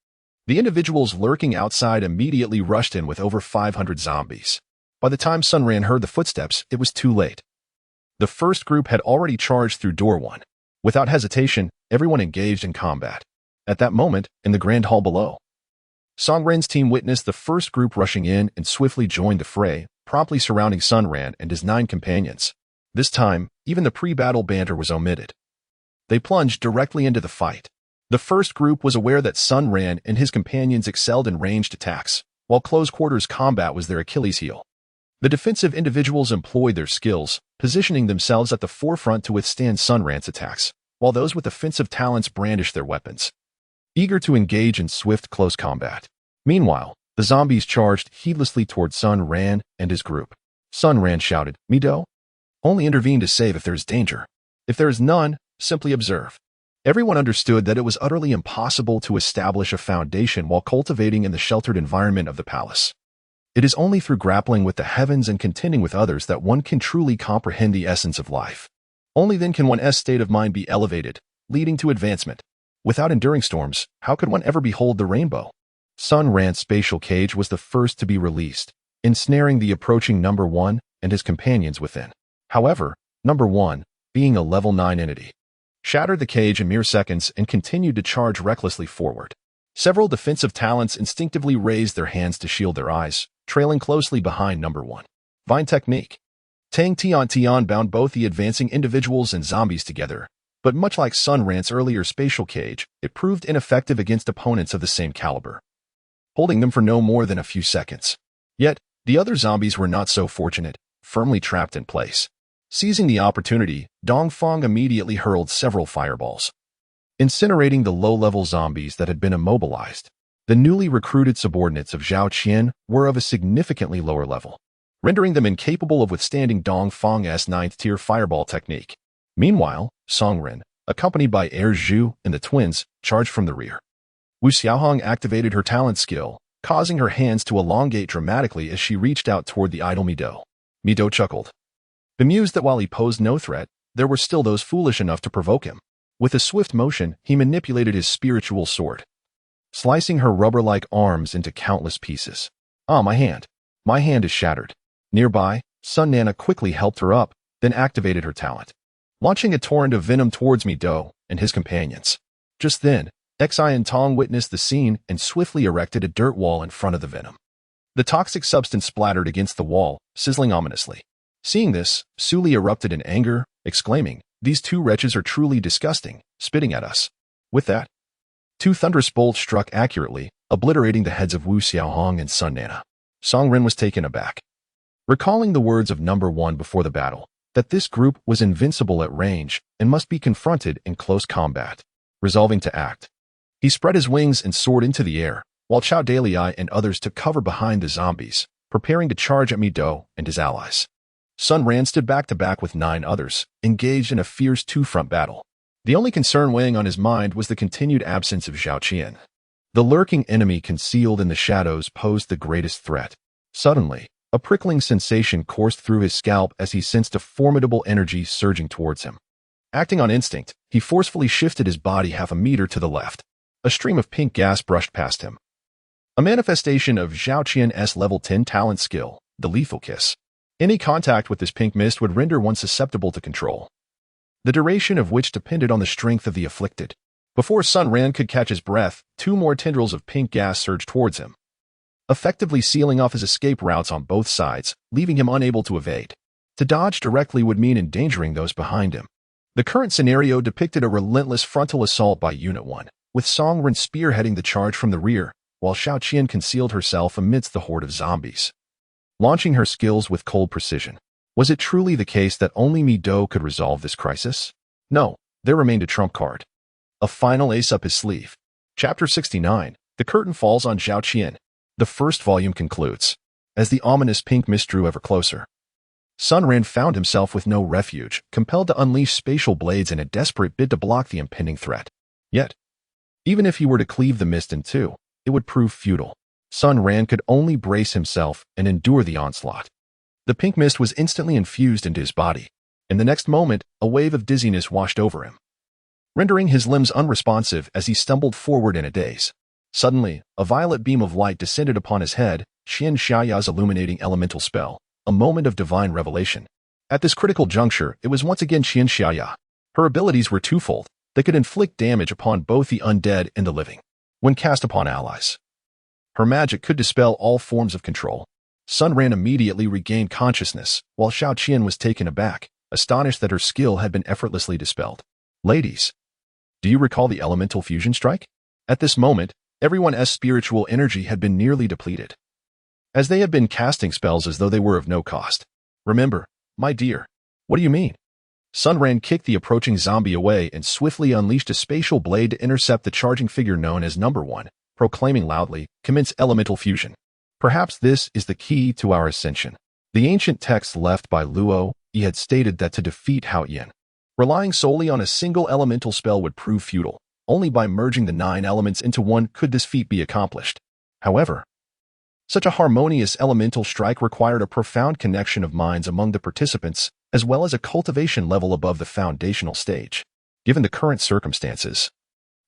The individuals lurking outside immediately rushed in with over 500 zombies. By the time Sun Ran heard the footsteps, it was too late. The first group had already charged through Door 1. Without hesitation, everyone engaged in combat. At that moment, in the Grand Hall below, Song Ren's team witnessed the first group rushing in and swiftly joined the fray, promptly surrounding Sun Ran and his 9 companions. This time, even the pre-battle banter was omitted. They plunged directly into the fight. The first group was aware that Sun Ran and his companions excelled in ranged attacks, while close-quarters combat was their Achilles heel. The defensive individuals employed their skills, positioning themselves at the forefront to withstand Sun Ran's attacks, while those with offensive talents brandished their weapons, eager to engage in swift close combat. Meanwhile, the zombies charged heedlessly toward Sun Ran and his group. Sun Ran shouted, "Mido? Only intervene to save if there is danger. If there is none, simply observe." Everyone understood that it was utterly impossible to establish a foundation while cultivating in the sheltered environment of the palace. It is only through grappling with the heavens and contending with others that one can truly comprehend the essence of life. Only then can one's state of mind be elevated, leading to advancement. Without enduring storms, how could one ever behold the rainbow? Sun Ran's spatial cage was the first to be released, ensnaring the approaching Number 1 and his companions within. However, Number 1, being a level 9 entity, shattered the cage in mere seconds and continued to charge recklessly forward. Several defensive talents instinctively raised their hands to shield their eyes, trailing closely behind Number 1. Vine Technique. Tang Tian Tian bound both the advancing individuals and zombies together, but much like Sun Ran's earlier spatial cage, it proved ineffective against opponents of the same caliber, holding them for no more than a few seconds. Yet, the other zombies were not so fortunate, firmly trapped in place. Seizing the opportunity, Dongfang immediately hurled several fireballs, incinerating the low-level zombies that had been immobilized. The newly recruited subordinates of Zhao Qian were of a significantly lower level, rendering them incapable of withstanding Dongfang's 9th-tier fireball technique. Meanwhile, Song Ren, accompanied by Heir Zhu and the twins, charged from the rear. Wu Xiaohong activated her talent skill, causing her hands to elongate dramatically as she reached out toward the idol Mido. Mido chuckled, bemused that while he posed no threat, there were still those foolish enough to provoke him. With a swift motion, he manipulated his spiritual sword, slicing her rubber-like arms into countless pieces. "Ah, my hand. My hand is shattered." Nearby, Sun Nana quickly helped her up, then activated her talent, launching a torrent of venom towards Mido and his companions. Just then, Xian Tong witnessed the scene and swiftly erected a dirt wall in front of the venom. The toxic substance splattered against the wall, sizzling ominously. Seeing this, Su Li erupted in anger, exclaiming, "These two wretches are truly disgusting, spitting at us." With that, 2 thunderous bolts struck accurately, obliterating the heads of Wu Xiaohong and Sun Nana. Song Ren was taken aback, recalling the words of Number 1 before the battle, that this group was invincible at range and must be confronted in close combat. Resolving to act, he spread his wings and soared into the air, while Chao Dalai and others took cover behind the zombies, preparing to charge at Mido and his allies. Sun Ran stood back-to-back with 9 others, engaged in a fierce 2-front battle. The only concern weighing on his mind was the continued absence of Zhao Qian. The lurking enemy concealed in the shadows posed the greatest threat. Suddenly, a prickling sensation coursed through his scalp as he sensed a formidable energy surging towards him. Acting on instinct, he forcefully shifted his body half a meter to the left. A stream of pink gas brushed past him, a manifestation of Zhao Qian's level 10 talent skill, the Lethal Kiss. Any contact with this pink mist would render one susceptible to control, the duration of which depended on the strength of the afflicted. Before Sun Ran could catch his breath, 2 more tendrils of pink gas surged towards him, effectively sealing off his escape routes on both sides, leaving him unable to evade. To dodge directly would mean endangering those behind him. The current scenario depicted a relentless frontal assault by Unit 1, with Song Ren spearheading the charge from the rear, while Zhao Qian concealed herself amidst the horde of zombies, launching her skills with cold precision. Was it truly the case that only Mido could resolve this crisis? No, there remained a trump card, a final ace up his sleeve. Chapter 69. The curtain falls on Zhao Qian. The first volume concludes. As the ominous pink mist drew ever closer, Sun Ran found himself with no refuge, compelled to unleash spatial blades in a desperate bid to block the impending threat. Yet, Even if he were to cleave the mist in two, it would prove futile. Sun Ran could only brace himself and endure the onslaught. The pink mist was instantly infused into his body. In the next moment, a wave of dizziness washed over him, rendering his limbs unresponsive as he stumbled forward in a daze. Suddenly, a violet beam of light descended upon his head, Qian Xiaoya's illuminating elemental spell, a moment of divine revelation. At this critical juncture, it was once again Qian Xiaoya. Her abilities were twofold. They could inflict damage upon both the undead and the living. When cast upon allies, her magic could dispel all forms of control. Sun Ran immediately regained consciousness, while Xiao Qian was taken aback, astonished that her skill had been effortlessly dispelled. Ladies, do you recall the elemental fusion strike? At this moment, everyone's spiritual energy had been nearly depleted, as they had been casting spells as though they were of no cost. Remember, my dear. What do you mean? Sun Ran kicked the approaching zombie away and swiftly unleashed a spatial blade to intercept the charging figure known as Number One, proclaiming loudly, "Commence elemental fusion." Perhaps this is the key to our ascension. The ancient text left by Luo Yi had stated that to defeat Hao Yan, relying solely on a single elemental spell would prove futile. Only by merging the 9 elements into one could this feat be accomplished. However, such a harmonious elemental strike required a profound connection of minds among the participants, as well as a cultivation level above the foundational stage. Given the current circumstances,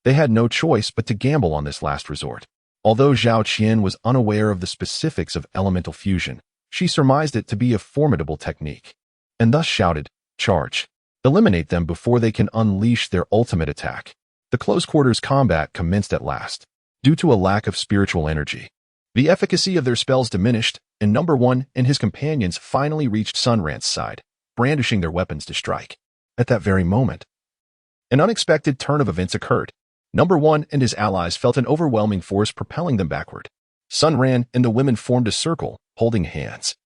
they had no choice but to gamble on this last resort. Although Xiao Qian was unaware of the specifics of elemental fusion, she surmised it to be a formidable technique, and thus shouted, "Charge! Eliminate them before they can unleash their ultimate attack." The close-quarters combat commenced at last. Due to a lack of spiritual energy, the efficacy of their spells diminished, and Number One and his companions finally reached Sun Ran's side, brandishing their weapons to strike. At that very moment, an unexpected turn of events occurred. Number One and his allies felt an overwhelming force propelling them backward. Sun Ran and the women formed a circle, holding hands.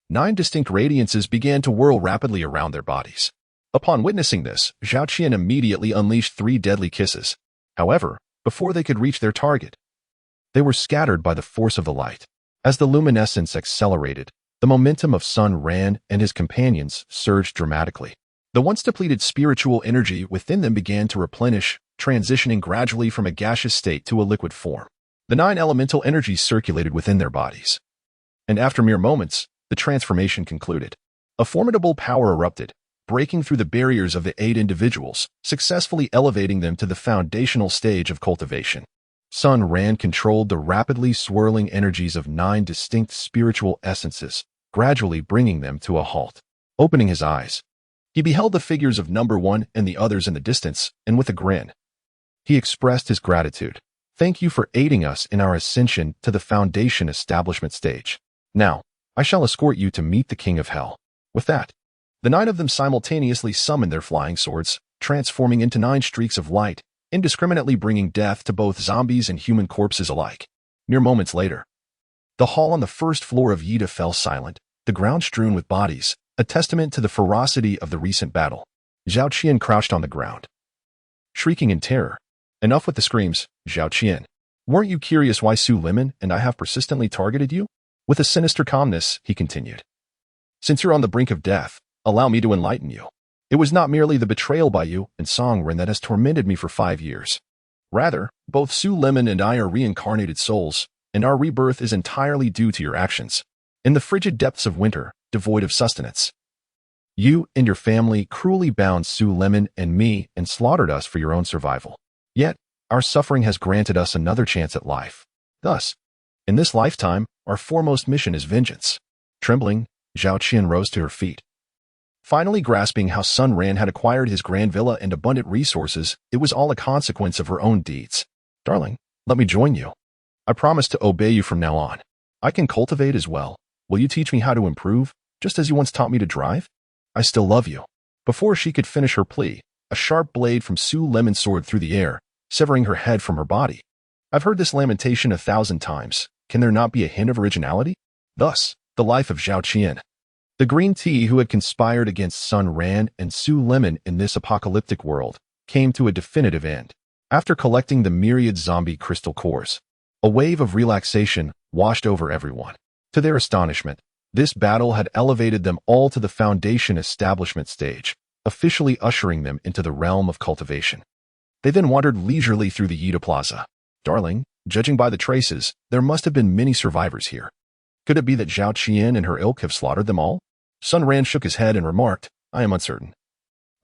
9 distinct radiances began to whirl rapidly around their bodies. Upon witnessing this, Xiao Qian immediately unleashed 3 deadly kisses. However, before they could reach their target, they were scattered by the force of the light. As the luminescence accelerated, the momentum of Sun Ran and his companions surged dramatically. The once depleted spiritual energy within them began to replenish, transitioning gradually from a gaseous state to a liquid form. The 9 elemental energies circulated within their bodies, and after mere moments, the transformation concluded. A formidable power erupted, breaking through the barriers of the 8 individuals, successfully elevating them to the foundational stage of cultivation. Sun Ran controlled the rapidly swirling energies of 9 distinct spiritual essences, gradually bringing them to a halt. Opening his eyes, he beheld the figures of Number One and the others in the distance, and with a grin, he expressed his gratitude. "Thank you for aiding us in our ascension to the foundation establishment stage. Now, I shall escort you to meet the King of Hell." With that, the 9 of them simultaneously summoned their flying swords, transforming into 9 streaks of light, indiscriminately bringing death to both zombies and human corpses alike. Mere moments later, the hall on the first floor of Yida fell silent, the ground strewn with bodies, a testament to the ferocity of the recent battle. Xiao Qian crouched on the ground, shrieking in terror. "Enough with the screams, Xiao Qian. Weren't you curious why Su Lemon and I have persistently targeted you?" With a sinister calmness, he continued. "Since you're on the brink of death, allow me to enlighten you. It was not merely the betrayal by you and Song Ren that has tormented me for 5 years. Rather, both Su Lemon and I are reincarnated souls, and our rebirth is entirely due to your actions. In the frigid depths of winter, devoid of sustenance, you and your family cruelly bound Su Lemon and me and slaughtered us for your own survival. Yet, our suffering has granted us another chance at life. Thus, in this lifetime, our foremost mission is vengeance." Trembling, Xiao Qian rose to her feet. Finally grasping how Sun Ran had acquired his grand villa and abundant resources, it was all a consequence of her own deeds. "Darling, let me join you. I promise to obey you from now on. I can cultivate as well. Will you teach me how to improve, just as you once taught me to drive? I still love you." Before she could finish her plea, a sharp blade from Su Lemon's sword through the air, severing her head from her body. "I've heard this lamentation 1,000 times. Can there not be a hint of originality?" Thus, the life of Xiao Qian, the green tea who had conspired against Sun Ran and Su Lemon in this apocalyptic world, came to a definitive end. After collecting the myriad zombie crystal cores, a wave of relaxation washed over everyone. To their astonishment, this battle had elevated them all to the foundation establishment stage, officially ushering them into the realm of cultivation. They then wandered leisurely through the Yida Plaza. Darling, judging by the traces, there must have been many survivors here. Could it be that Zhao Qian and her ilk have slaughtered them all? Sun Ran shook his head and remarked, I am uncertain.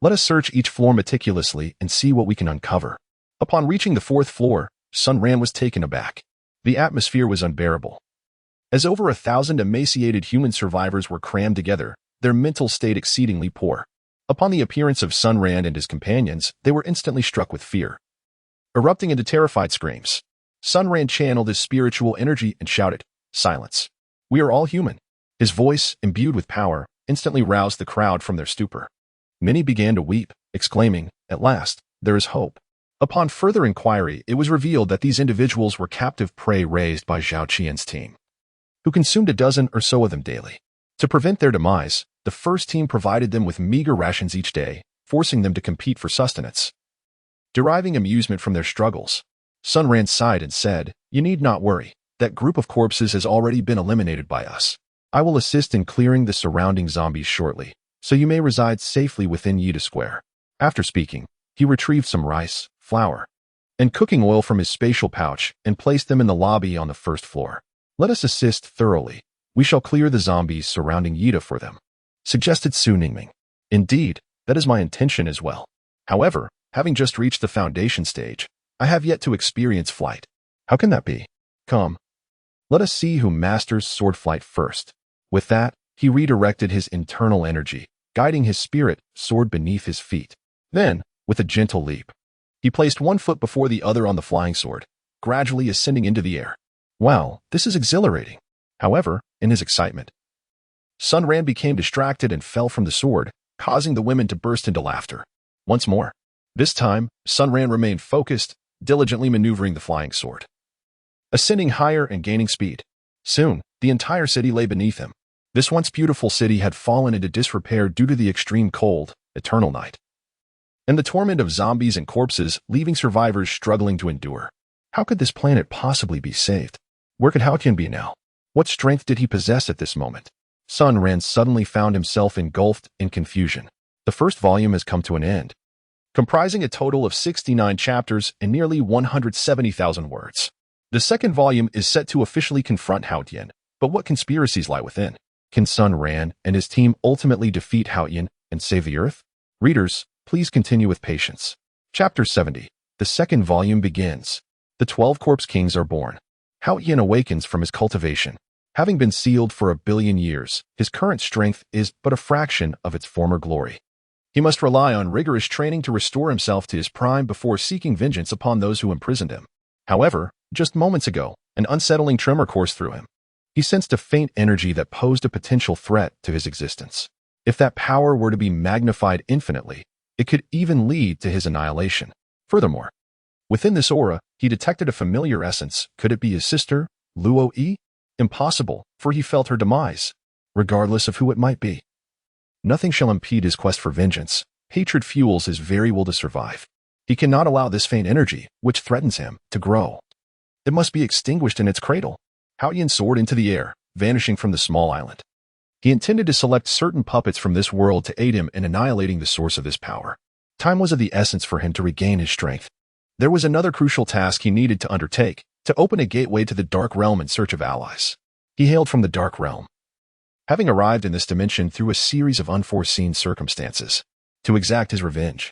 Let us search each floor meticulously and see what we can uncover. Upon reaching the 4th floor, Sun Ran was taken aback. The atmosphere was unbearable. As over 1,000 emaciated human survivors were crammed together, their mental state exceedingly poor. Upon the appearance of Sun Ran and his companions, they were instantly struck with fear. Erupting into terrified screams, Sun Ran channeled his spiritual energy and shouted, Silence. We are all human. His voice, imbued with power, instantly roused the crowd from their stupor. Many began to weep, exclaiming, At last, there is hope. Upon further inquiry, it was revealed that these individuals were captive prey raised by Zhao Qian's team, who consumed a dozen or so of them daily. To prevent their demise, the first team provided them with meager rations each day, forcing them to compete for sustenance. Deriving amusement from their struggles, Sun Ran sighed and said, You need not worry. That group of corpses has already been eliminated by us. I will assist in clearing the surrounding zombies shortly, so you may reside safely within Yida Square. After speaking, he retrieved some rice, flour, and cooking oil from his spatial pouch and placed them in the lobby on the 1st floor. Let us assist thoroughly. We shall clear the zombies surrounding Yida for them, suggested Su Ningming. Indeed, that is my intention as well. However, having just reached the foundation stage, I have yet to experience flight. How can that be? Come. Let us see who masters sword flight first. With that, he redirected his internal energy, guiding his spirit sword beneath his feet. Then, with a gentle leap, he placed one foot before the other on the flying sword, gradually ascending into the air. Wow, this is exhilarating. However, in his excitement, Sun Ran became distracted and fell from the sword, causing the women to burst into laughter. Once more. This time, Sun Ran remained focused, diligently maneuvering the flying sword, ascending higher and gaining speed. Soon, the entire city lay beneath him. This once beautiful city had fallen into disrepair due to the extreme cold, eternal night, and the torment of zombies and corpses, leaving survivors struggling to endure. How could this planet possibly be saved? Where could Hao Qian be now? What strength did he possess at this moment? Sun Ran suddenly found himself engulfed in confusion. The 1st volume has come to an end, comprising a total of 69 chapters and nearly 170,000 words. The 2nd volume is set to officially confront Hao Qian, but what conspiracies lie within? Can Sun Ran and his team ultimately defeat Hao Qian and save the Earth? Readers, please continue with patience. Chapter 70. The 2nd volume begins. The 12 Corpse Kings are born. Hao Qian awakens from his cultivation. Having been sealed for 1 billion years, his current strength is but a fraction of its former glory. He must rely on rigorous training to restore himself to his prime before seeking vengeance upon those who imprisoned him. However, just moments ago, an unsettling tremor coursed through him. He sensed a faint energy that posed a potential threat to his existence. If that power were to be magnified infinitely, it could even lead to his annihilation. Furthermore, within this aura, he detected a familiar essence. Could it be his sister, Luo Yi? Impossible, for he felt her demise, regardless of who it might be. Nothing shall impede his quest for vengeance. Hatred fuels his very will to survive. He cannot allow this faint energy, which threatens him, to grow. It must be extinguished in its cradle. Hao Qian soared into the air, vanishing from the small island. He intended to select certain puppets from this world to aid him in annihilating the source of this power. Time was of the essence for him to regain his strength. There was another crucial task he needed to undertake, to open a gateway to the Dark Realm in search of allies. He hailed from the Dark Realm, having arrived in this dimension through a series of unforeseen circumstances, to exact his revenge.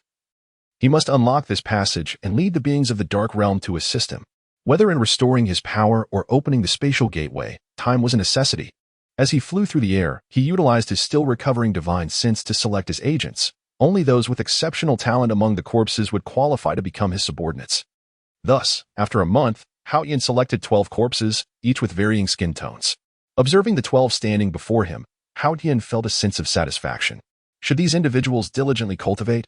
He must unlock this passage and lead the beings of the Dark Realm to assist him. Whether in restoring his power or opening the spatial gateway, time was a necessity. As he flew through the air, he utilized his still recovering divine sense to select his agents. Only those with exceptional talent among the corpses would qualify to become his subordinates. Thus, after a month, Hao Qian selected 12 corpses, each with varying skin tones. Observing the 12 standing before him, Hao Qian felt a sense of satisfaction. Should these individuals diligently cultivate,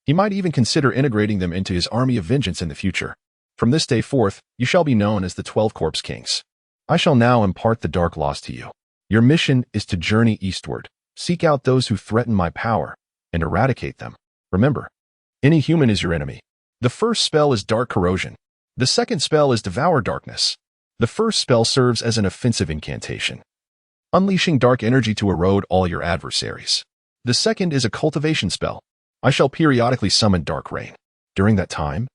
he might even consider integrating them into his army of vengeance in the future. From this day forth, you shall be known as the 12 Corpse Kings. I shall now impart the dark laws to you. Your mission is to journey eastward, seek out those who threaten my power, and eradicate them. Remember, any human is your enemy. The first spell is Dark Corrosion. The second spell is Devour Darkness. The first spell serves as an offensive incantation, unleashing dark energy to erode all your adversaries. The second is a cultivation spell. I shall periodically summon Dark Rain, During that time,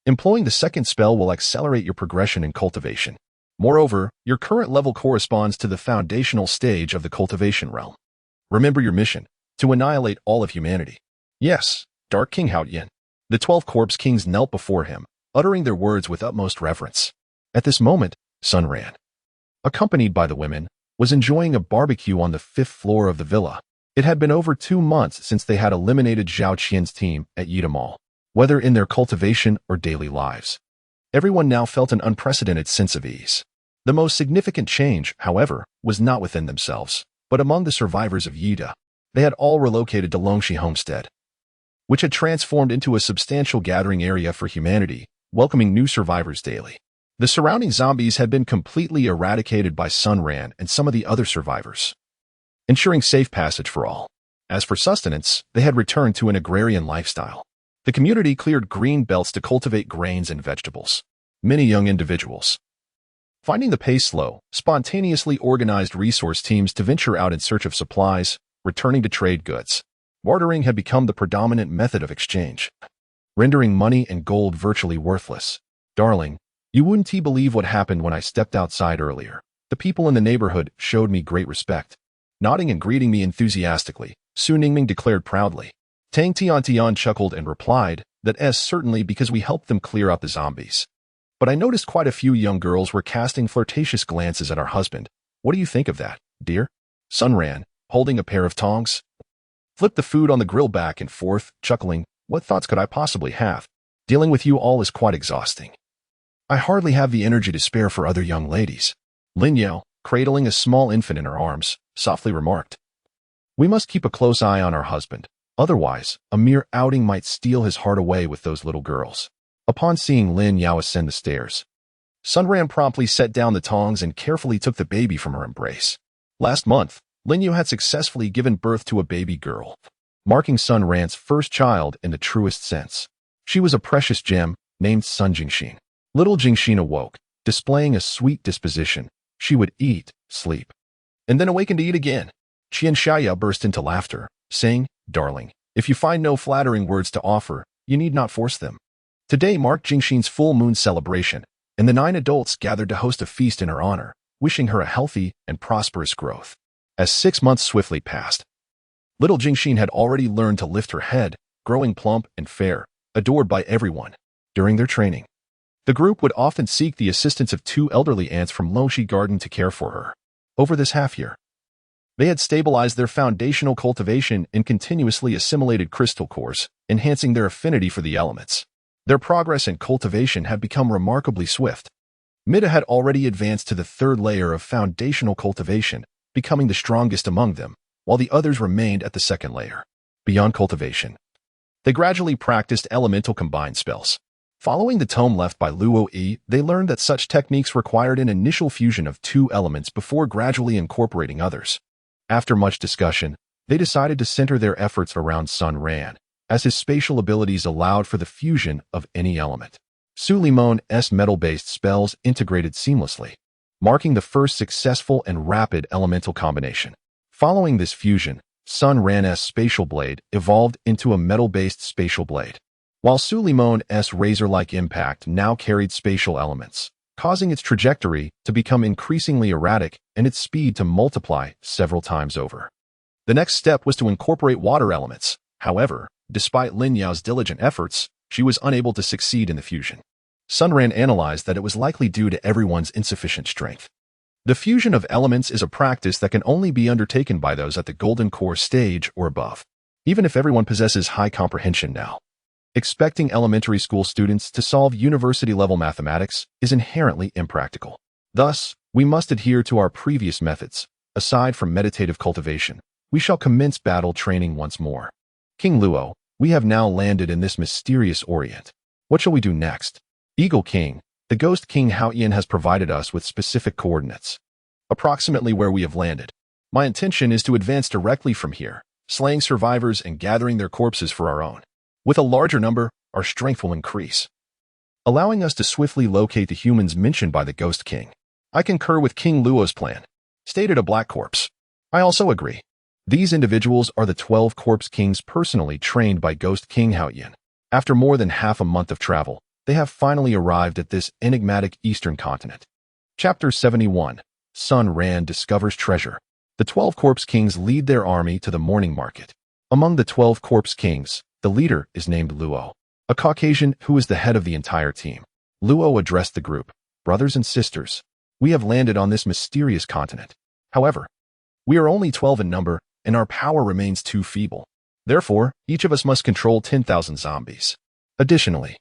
employing the second spell will accelerate your progression in cultivation. Moreover, your current level corresponds to the foundational stage of the cultivation realm. Remember your mission, to annihilate all of humanity. Yes, Dark King Haotian. The 12 Corpse Kings knelt before him, uttering their words with utmost reverence. At this moment, Sun Ran, accompanied by the women, was enjoying a barbecue on the 5th floor of the villa. It had been over 2 months since they had eliminated Zhao Qian's team at Yida Mall, whether in their cultivation or daily lives. Everyone now felt an unprecedented sense of ease. The most significant change, however, was not within themselves, but among the survivors of Yida. They had all relocated to Longxi Homestead, which had transformed into a substantial gathering area for humanity, welcoming new survivors daily. The surrounding zombies had been completely eradicated by Sun Ran and some of the other survivors, ensuring safe passage for all. As for sustenance, they had returned to an agrarian lifestyle. The community cleared green belts to cultivate grains and vegetables. Many young individuals, finding the pace slow, spontaneously organized resource teams to venture out in search of supplies, returning to trade goods. Bartering had become the predominant method of exchange, rendering money and gold virtually worthless. Darling, you wouldn't believe what happened when I stepped outside earlier. The people in the neighborhood showed me great respect. Nodding and greeting me enthusiastically, Su Ningming declared proudly. Tang Tian chuckled and replied that certainly because we helped them clear out the zombies. But I noticed quite a few young girls were casting flirtatious glances at our husband. What do you think of that, dear? Sun Ran, holding a pair of tongs, flipped the food on the grill back and forth, chuckling. What thoughts could I possibly have? Dealing with you all is quite exhausting. I hardly have the energy to spare for other young ladies. Lin Yao, cradling a small infant in her arms, softly remarked. We must keep a close eye on our husband. Otherwise, a mere outing might steal his heart away with those little girls. Upon seeing Lin Yao ascend the stairs, Sun Ran promptly set down the tongs and carefully took the baby from her embrace. Last month, Lin Yao had successfully given birth to a baby girl, marking Sun Ran's first child in the truest sense. She was a precious gem, named Sun Jingxin. Little Jingxin awoke, displaying a sweet disposition. She would eat, sleep, and then awaken to eat again. Qian Xiaya burst into laughter, saying, Darling, if you find no flattering words to offer, you need not force them. Today marked Jingxin's full moon celebration, and the 9 adults gathered to host a feast in her honor, wishing her a healthy and prosperous growth. As 6 months swiftly passed, little Jingxin had already learned to lift her head, growing plump and fair, adored by everyone. During their training, the group would often seek the assistance of 2 elderly aunts from Longxi Garden to care for her. Over this half-year, they had stabilized their foundational cultivation and continuously assimilated crystal cores, enhancing their affinity for the elements. Their progress in cultivation had become remarkably swift. Mida had already advanced to the 3rd layer of foundational cultivation, becoming the strongest among them, while the others remained at the 2nd layer. Beyond cultivation, they gradually practiced elemental combined spells. Following the tome left by Luo Yi, they learned that such techniques required an initial fusion of 2 elements before gradually incorporating others. After much discussion, they decided to center their efforts around Sun Ran, as his spatial abilities allowed for the fusion of any element. Su Limon's metal-based spells integrated seamlessly, marking the first successful and rapid elemental combination. Following this fusion, Sun Ran's spatial blade evolved into a metal-based spatial blade, while Su Limon's razor-like impact now carried spatial elements, causing its trajectory to become increasingly erratic and its speed to multiply several times over. The next step was to incorporate water elements. However, despite Lin Yao's diligent efforts, she was unable to succeed in the fusion. Sun Ran analyzed that it was likely due to everyone's insufficient strength. The fusion of elements is a practice that can only be undertaken by those at the Golden Core stage or above. Even if everyone possesses high comprehension now, expecting elementary school students to solve university-level mathematics is inherently impractical. Thus, we must adhere to our previous methods. Aside from meditative cultivation, we shall commence battle training once more. King Luo, we have now landed in this mysterious Orient. What shall we do next? Eagle King, the Ghost King Haotian has provided us with specific coordinates, approximately where we have landed. My intention is to advance directly from here, slaying survivors and gathering their corpses for our own. With a larger number, our strength will increase, allowing us to swiftly locate the humans mentioned by the Ghost King. I concur with King Luo's plan, stated a Black Corpse. I also agree. These individuals are the 12 Corpse Kings personally trained by Ghost King Haotian. After more than half a month of travel, they have finally arrived at this enigmatic eastern continent. Chapter 71. Sun Ran discovers treasure. The 12 Corpse Kings lead their army to the morning market. Among the 12 Corpse Kings, the leader is named Luo, a Caucasian who is the head of the entire team. Luo addressed the group. Brothers and sisters, we have landed on this mysterious continent. However, we are only 12 in number, and our power remains too feeble. Therefore, each of us must control 10,000 zombies. Additionally,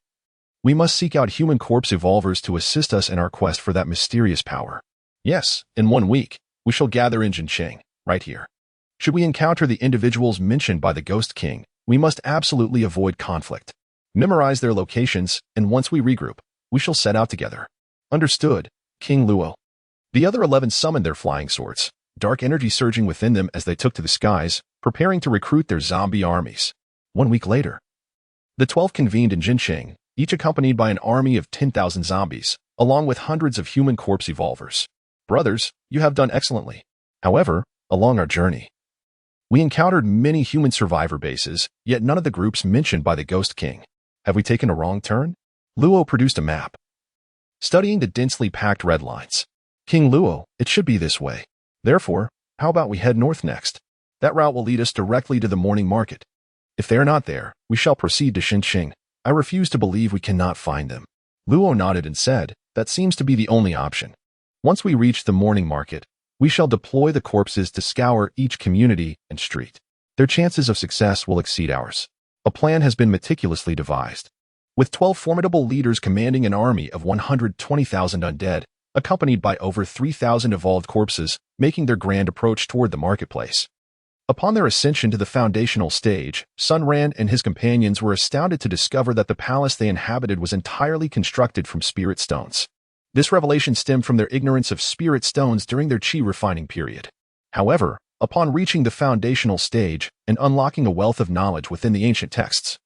we must seek out human corpse evolvers to assist us in our quest for that mysterious power. Yes, in 1 week, we shall gather in Jincheng, right here. Should we encounter the individuals mentioned by the Ghost King, we must absolutely avoid conflict. Memorize their locations, and once we regroup, we shall set out together. Understood, King Luo. The other 11 summoned their flying swords, dark energy surging within them as they took to the skies, preparing to recruit their zombie armies. 1 week later, the 12 convened in Jincheng, each accompanied by an army of 10,000 zombies, along with hundreds of human corpse evolvers. Brothers, you have done excellently. However, along our journey, we encountered many human survivor bases, yet none of the groups mentioned by the Ghost King. Have we taken a wrong turn? Luo produced a map. Studying the densely packed red lines. King Luo, it should be this way. Therefore, how about we head north next? That route will lead us directly to the morning market. If they are not there, we shall proceed to Xinqing. I refuse to believe we cannot find them. Luo nodded and said, that seems to be the only option. Once we reach the morning market, we shall deploy the corpses to scour each community and street. Their chances of success will exceed ours. A plan has been meticulously devised. With 12 formidable leaders commanding an army of 120,000 undead, accompanied by over 3,000 evolved corpses, making their grand approach toward the marketplace. Upon their ascension to the foundational stage, Sun Ran and his companions were astounded to discover that the palace they inhabited was entirely constructed from spirit stones. This revelation stemmed from their ignorance of spirit stones during their chi refining period. However, upon reaching the foundational stage and unlocking a wealth of knowledge within the ancient texts,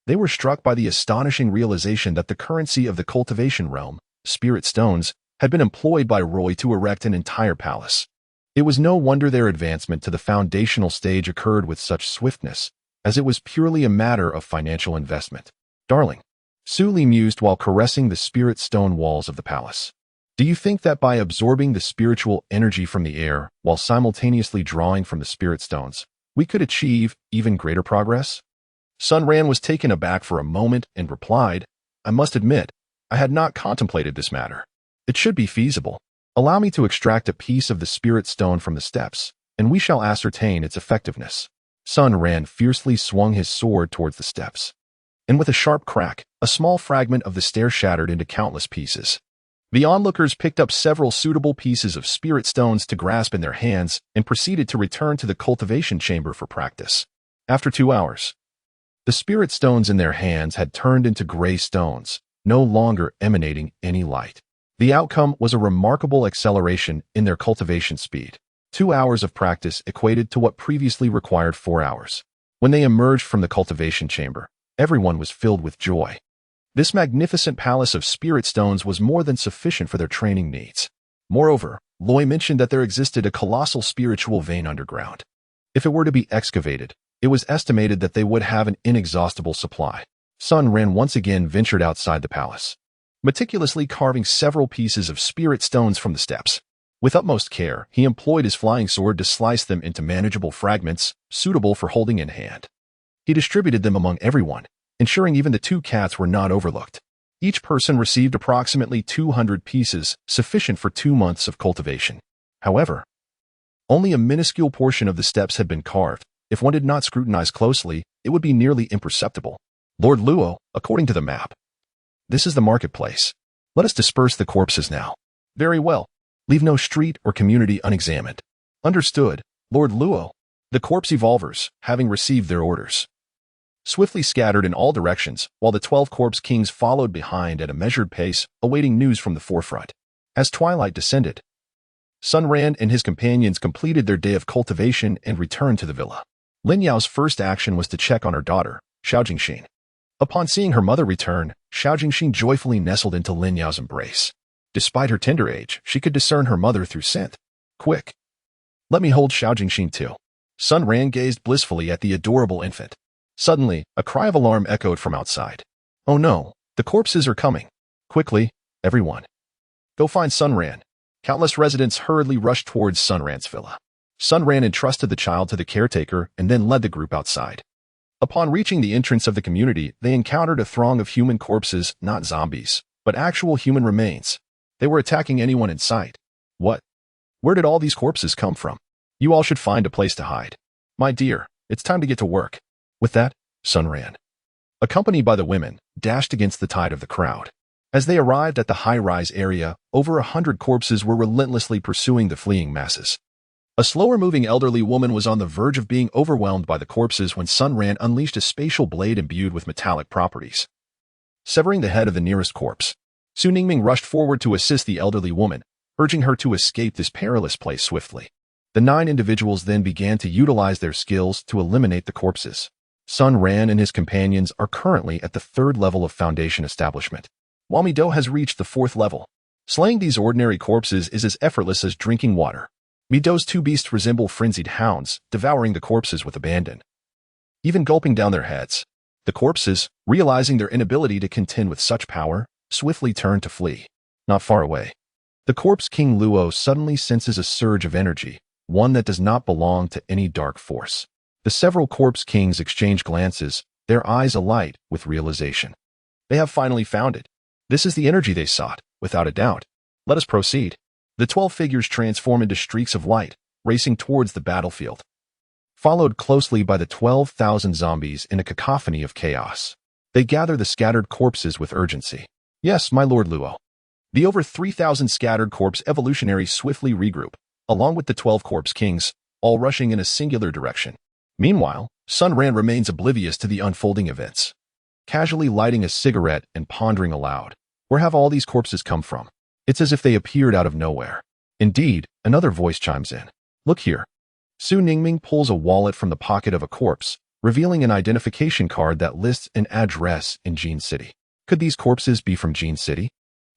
they were struck by the astonishing realization that the currency of the cultivation realm, spirit stones, had been employed by Roy to erect an entire palace. It was no wonder their advancement to the foundational stage occurred with such swiftness, as it was purely a matter of financial investment. Darling, Su Li mused while caressing the spirit stone walls of the palace. Do you think that by absorbing the spiritual energy from the air while simultaneously drawing from the spirit stones, we could achieve even greater progress? Sun Ran was taken aback for a moment and replied, I must admit, I had not contemplated this matter. It should be feasible. Allow me to extract a piece of the spirit stone from the steps, and we shall ascertain its effectiveness. Sun Ran fiercely swung his sword towards the steps. And with a sharp crack, a small fragment of the stair shattered into countless pieces. The onlookers picked up several suitable pieces of spirit stones to grasp in their hands and proceeded to return to the cultivation chamber for practice. After 2 hours, the spirit stones in their hands had turned into gray stones, no longer emanating any light. The outcome was a remarkable acceleration in their cultivation speed. 2 hours of practice equated to what previously required 4 hours. When they emerged from the cultivation chamber, everyone was filled with joy. This magnificent palace of spirit stones was more than sufficient for their training needs. Moreover, Loy mentioned that there existed a colossal spiritual vein underground. If it were to be excavated, it was estimated that they would have an inexhaustible supply. Sun Ran once again ventured outside the palace, meticulously carving several pieces of spirit stones from the steps. With utmost care, he employed his flying sword to slice them into manageable fragments, suitable for holding in hand. He distributed them among everyone, ensuring even the 2 cats were not overlooked. Each person received approximately 200 pieces, sufficient for 2 months of cultivation. However, only a minuscule portion of the steps had been carved. If one did not scrutinize closely, it would be nearly imperceptible. Lord Luo, according to the map, this is the marketplace. Let us disperse the corpses now. Very well. Leave no street or community unexamined. Understood, Lord Luo. The corpse evolvers, having received their orders, swiftly scattered in all directions, while the 12 corpse kings followed behind at a measured pace, awaiting news from the forefront. As twilight descended, Sun Ran and his companions completed their day of cultivation and returned to the villa. Lin Yao's first action was to check on her daughter, Xiao Jingxin. Upon seeing her mother return, Xiao Jingxin joyfully nestled into Lin Yao's embrace. Despite her tender age, she could discern her mother through scent. Quick! Let me hold Xiao Jingxin too. Sun Ran gazed blissfully at the adorable infant. Suddenly, a cry of alarm echoed from outside. Oh no, the corpses are coming. Quickly, everyone. Go find Sunran. Countless residents hurriedly rushed towards Sunran's villa. Sunran entrusted the child to the caretaker and then led the group outside. Upon reaching the entrance of the community, they encountered a throng of human corpses, not zombies, but actual human remains. They were attacking anyone in sight. What? Where did all these corpses come from? You all should find a place to hide. My dear, it's time to get to work. With that, Sunran, accompanied by the women, dashed against the tide of the crowd. As they arrived at the high-rise area, over 100 corpses were relentlessly pursuing the fleeing masses. A slower-moving elderly woman was on the verge of being overwhelmed by the corpses when Sunran unleashed a spatial blade imbued with metallic properties, severing the head of the nearest corpse. Su Ningming rushed forward to assist the elderly woman, urging her to escape this perilous place swiftly. The 9 individuals then began to utilize their skills to eliminate the corpses. Sunran and his companions are currently at the 3rd level of Foundation establishment, while Mido has reached the 4th level. Slaying these ordinary corpses is as effortless as drinking water. Mido's 2 beasts resemble frenzied hounds, devouring the corpses with abandon, even gulping down their heads. The corpses, realizing their inability to contend with such power, swiftly turn to flee. Not far away, the corpse king Luo suddenly senses a surge of energy, one that does not belong to any dark force. The several corpse kings exchange glances, their eyes alight with realization. They have finally found it. This is the energy they sought, without a doubt. Let us proceed. The 12 figures transform into streaks of light, racing towards the battlefield, followed closely by the 12,000 zombies in a cacophony of chaos. They gather the scattered corpses with urgency. Yes, my lord Luo. The over 3,000 scattered corpse evolutionaries swiftly regroup, along with the 12 corpse kings, all rushing in a singular direction. Meanwhile, Sunran remains oblivious to the unfolding events, casually lighting a cigarette and pondering aloud. Where have all these corpses come from? It's as if they appeared out of nowhere. Indeed, another voice chimes in. Look here. Su Ningming pulls a wallet from the pocket of a corpse, revealing an identification card that lists an address in Jin City. Could these corpses be from Jin City?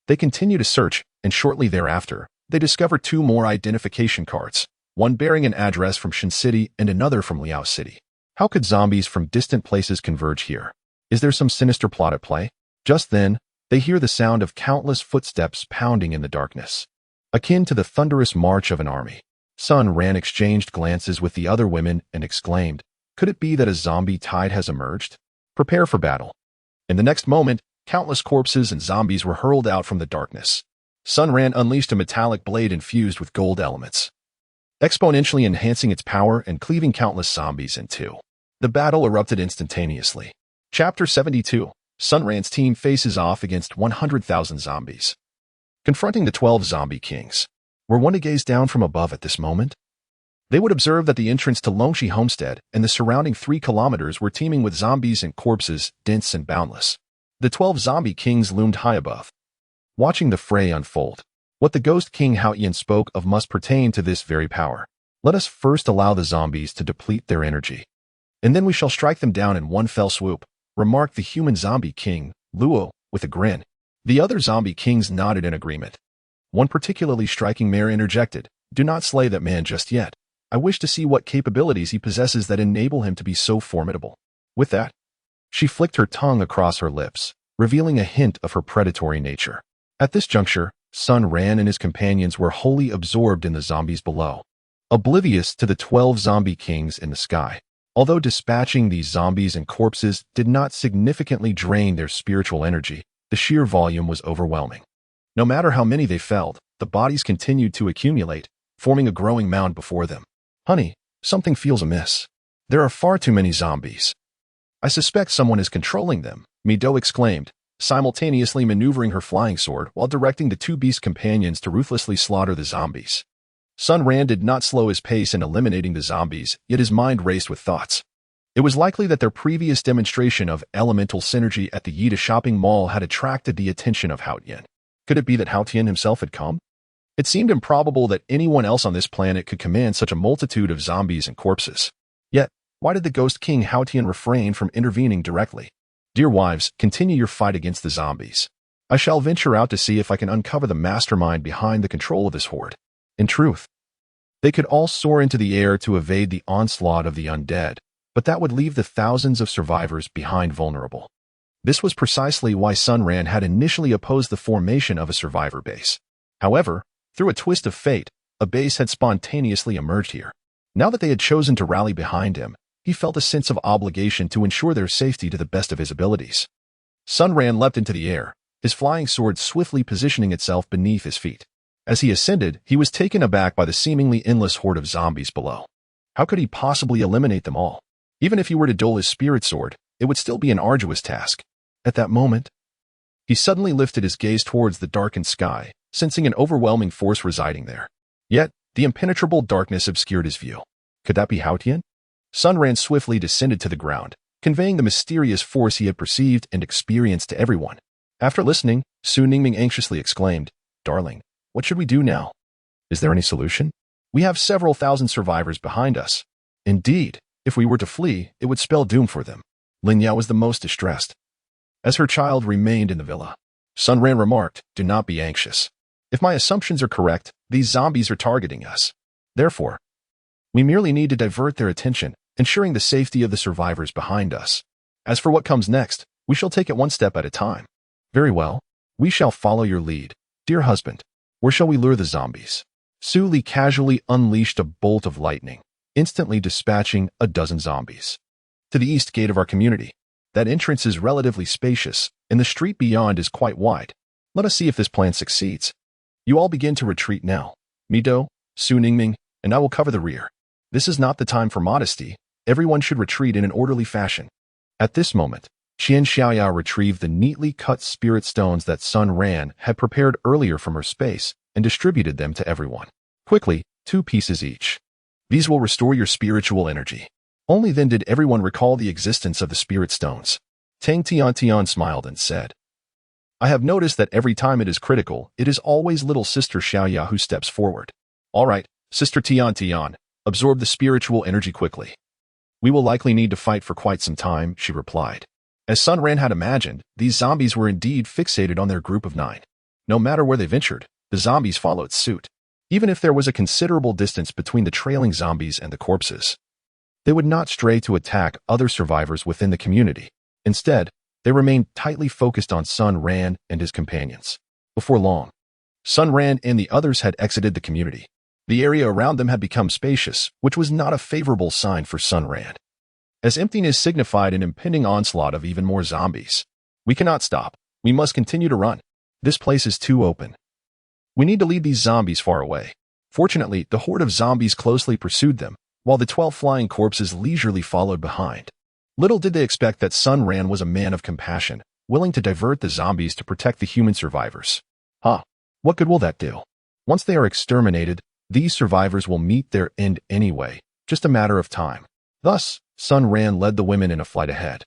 They continue to search, and shortly thereafter, they discover 2 more identification cards, one bearing an address from Shin City and another from Liao City. How could zombies from distant places converge here? Is there some sinister plot at play? Just then, they hear the sound of countless footsteps pounding in the darkness, akin to the thunderous march of an army. Sunran exchanged glances with the other women and exclaimed, could it be that a zombie tide has emerged? Prepare for battle. In the next moment, countless corpses and zombies were hurled out from the darkness. Sunran unleashed a metallic blade infused with gold elements, exponentially enhancing its power and cleaving countless zombies in 2. The battle erupted instantaneously. Chapter 72. Sunran's team faces off against 100,000 zombies, confronting the 12 zombie kings. Were one to gaze down from above at this moment, they would observe that the entrance to Longxi Homestead and the surrounding 3 kilometers were teeming with zombies and corpses, dense and boundless. The 12 zombie kings loomed high above, watching the fray unfold. What the Ghost King Haotian spoke of must pertain to this very power. Let us first allow the zombies to deplete their energy, and then we shall strike them down in one fell swoop, remarked the human zombie king, Luo, with a grin. The other zombie kings nodded in agreement. One particularly striking mayor interjected, do not slay that man just yet. I wish to see what capabilities he possesses that enable him to be so formidable. With that, she flicked her tongue across her lips, revealing a hint of her predatory nature. At this juncture, Sunran and his companions were wholly absorbed in the zombies below, oblivious to the 12 zombie kings in the sky. Although dispatching these zombies and corpses did not significantly drain their spiritual energy, the sheer volume was overwhelming. No matter how many they felled, the bodies continued to accumulate, forming a growing mound before them. Honey, something feels amiss. There are far too many zombies. I suspect someone is controlling them, Mido exclaimed, simultaneously maneuvering her flying sword while directing the 2 beast companions to ruthlessly slaughter the zombies. Sunran did not slow his pace in eliminating the zombies, yet his mind raced with thoughts. It was likely that their previous demonstration of elemental synergy at the Yida shopping mall had attracted the attention of Haotian. Could it be that Haotian himself had come? It seemed improbable that anyone else on this planet could command such a multitude of zombies and corpses. Yet, why did the Ghost King Haotian refrain from intervening directly? Dear wives, continue your fight against the zombies. I shall venture out to see if I can uncover the mastermind behind the control of this horde. In truth, they could all soar into the air to evade the onslaught of the undead, but that would leave the thousands of survivors behind vulnerable. This was precisely why Sun Ran had initially opposed the formation of a survivor base. However, through a twist of fate, a base had spontaneously emerged here. Now that they had chosen to rally behind him, he felt a sense of obligation to ensure their safety to the best of his abilities. Sun Ran leapt into the air, his flying sword swiftly positioning itself beneath his feet. As he ascended, he was taken aback by the seemingly endless horde of zombies below. How could he possibly eliminate them all? Even if he were to duel his spirit sword, it would still be an arduous task. At that moment, he suddenly lifted his gaze towards the darkened sky, sensing an overwhelming force residing there. Yet, the impenetrable darkness obscured his view. Could that be Hao Tian? Sun Ran swiftly descended to the ground, conveying the mysterious force he had perceived and experienced to everyone. After listening, Su Ningming anxiously exclaimed, "Darling, what should we do now? Is there any solution? We have several thousand survivors behind us. Indeed, if we were to flee, it would spell doom for them." Lin Yao was the most distressed. As her child remained in the villa, Sun Ran remarked, "Do not be anxious. If my assumptions are correct, these zombies are targeting us. Therefore, we merely need to divert their attention, ensuring the safety of the survivors behind us. As for what comes next, we shall take it one step at a time." "Very well. We shall follow your lead. Dear husband, where shall we lure the zombies?" Su Li casually unleashed a bolt of lightning, instantly dispatching a dozen zombies. "To the east gate of our community. That entrance is relatively spacious, and the street beyond is quite wide. Let us see if this plan succeeds. You all begin to retreat now. Mido, Su Ningming, and I will cover the rear. This is not the time for modesty. Everyone should retreat in an orderly fashion." At this moment, Qian Xiaoya retrieved the neatly cut spirit stones that Sun Ran had prepared earlier from her space and distributed them to everyone. Quickly, 2 pieces each. These will restore your spiritual energy. Only then did everyone recall the existence of the spirit stones. Tang Tian smiled and said, "I have noticed that every time it is critical, it is always little sister Xiaoya who steps forward. All right, sister Tian, absorb the spiritual energy quickly." "We will likely need to fight for quite some time," she replied. As Sun Ran had imagined, these zombies were indeed fixated on their group of 9. No matter where they ventured, the zombies followed suit. Even if there was a considerable distance between the trailing zombies and the corpses, they would not stray to attack other survivors within the community. Instead, they remained tightly focused on Sun Ran and his companions. Before long, Sun Ran and the others had exited the community. The area around them had become spacious, which was not a favorable sign for Sun Ran, as emptiness signified an impending onslaught of even more zombies. "We cannot stop. We must continue to run. This place is too open. We need to lead these zombies far away." Fortunately, the horde of zombies closely pursued them, while the 12 flying corpses leisurely followed behind. Little did they expect that Sun Ran was a man of compassion, willing to divert the zombies to protect the human survivors. What good will that do? Once they are exterminated, these survivors will meet their end anyway, just a matter of time. Thus, Sun Ran led the women in a flight ahead,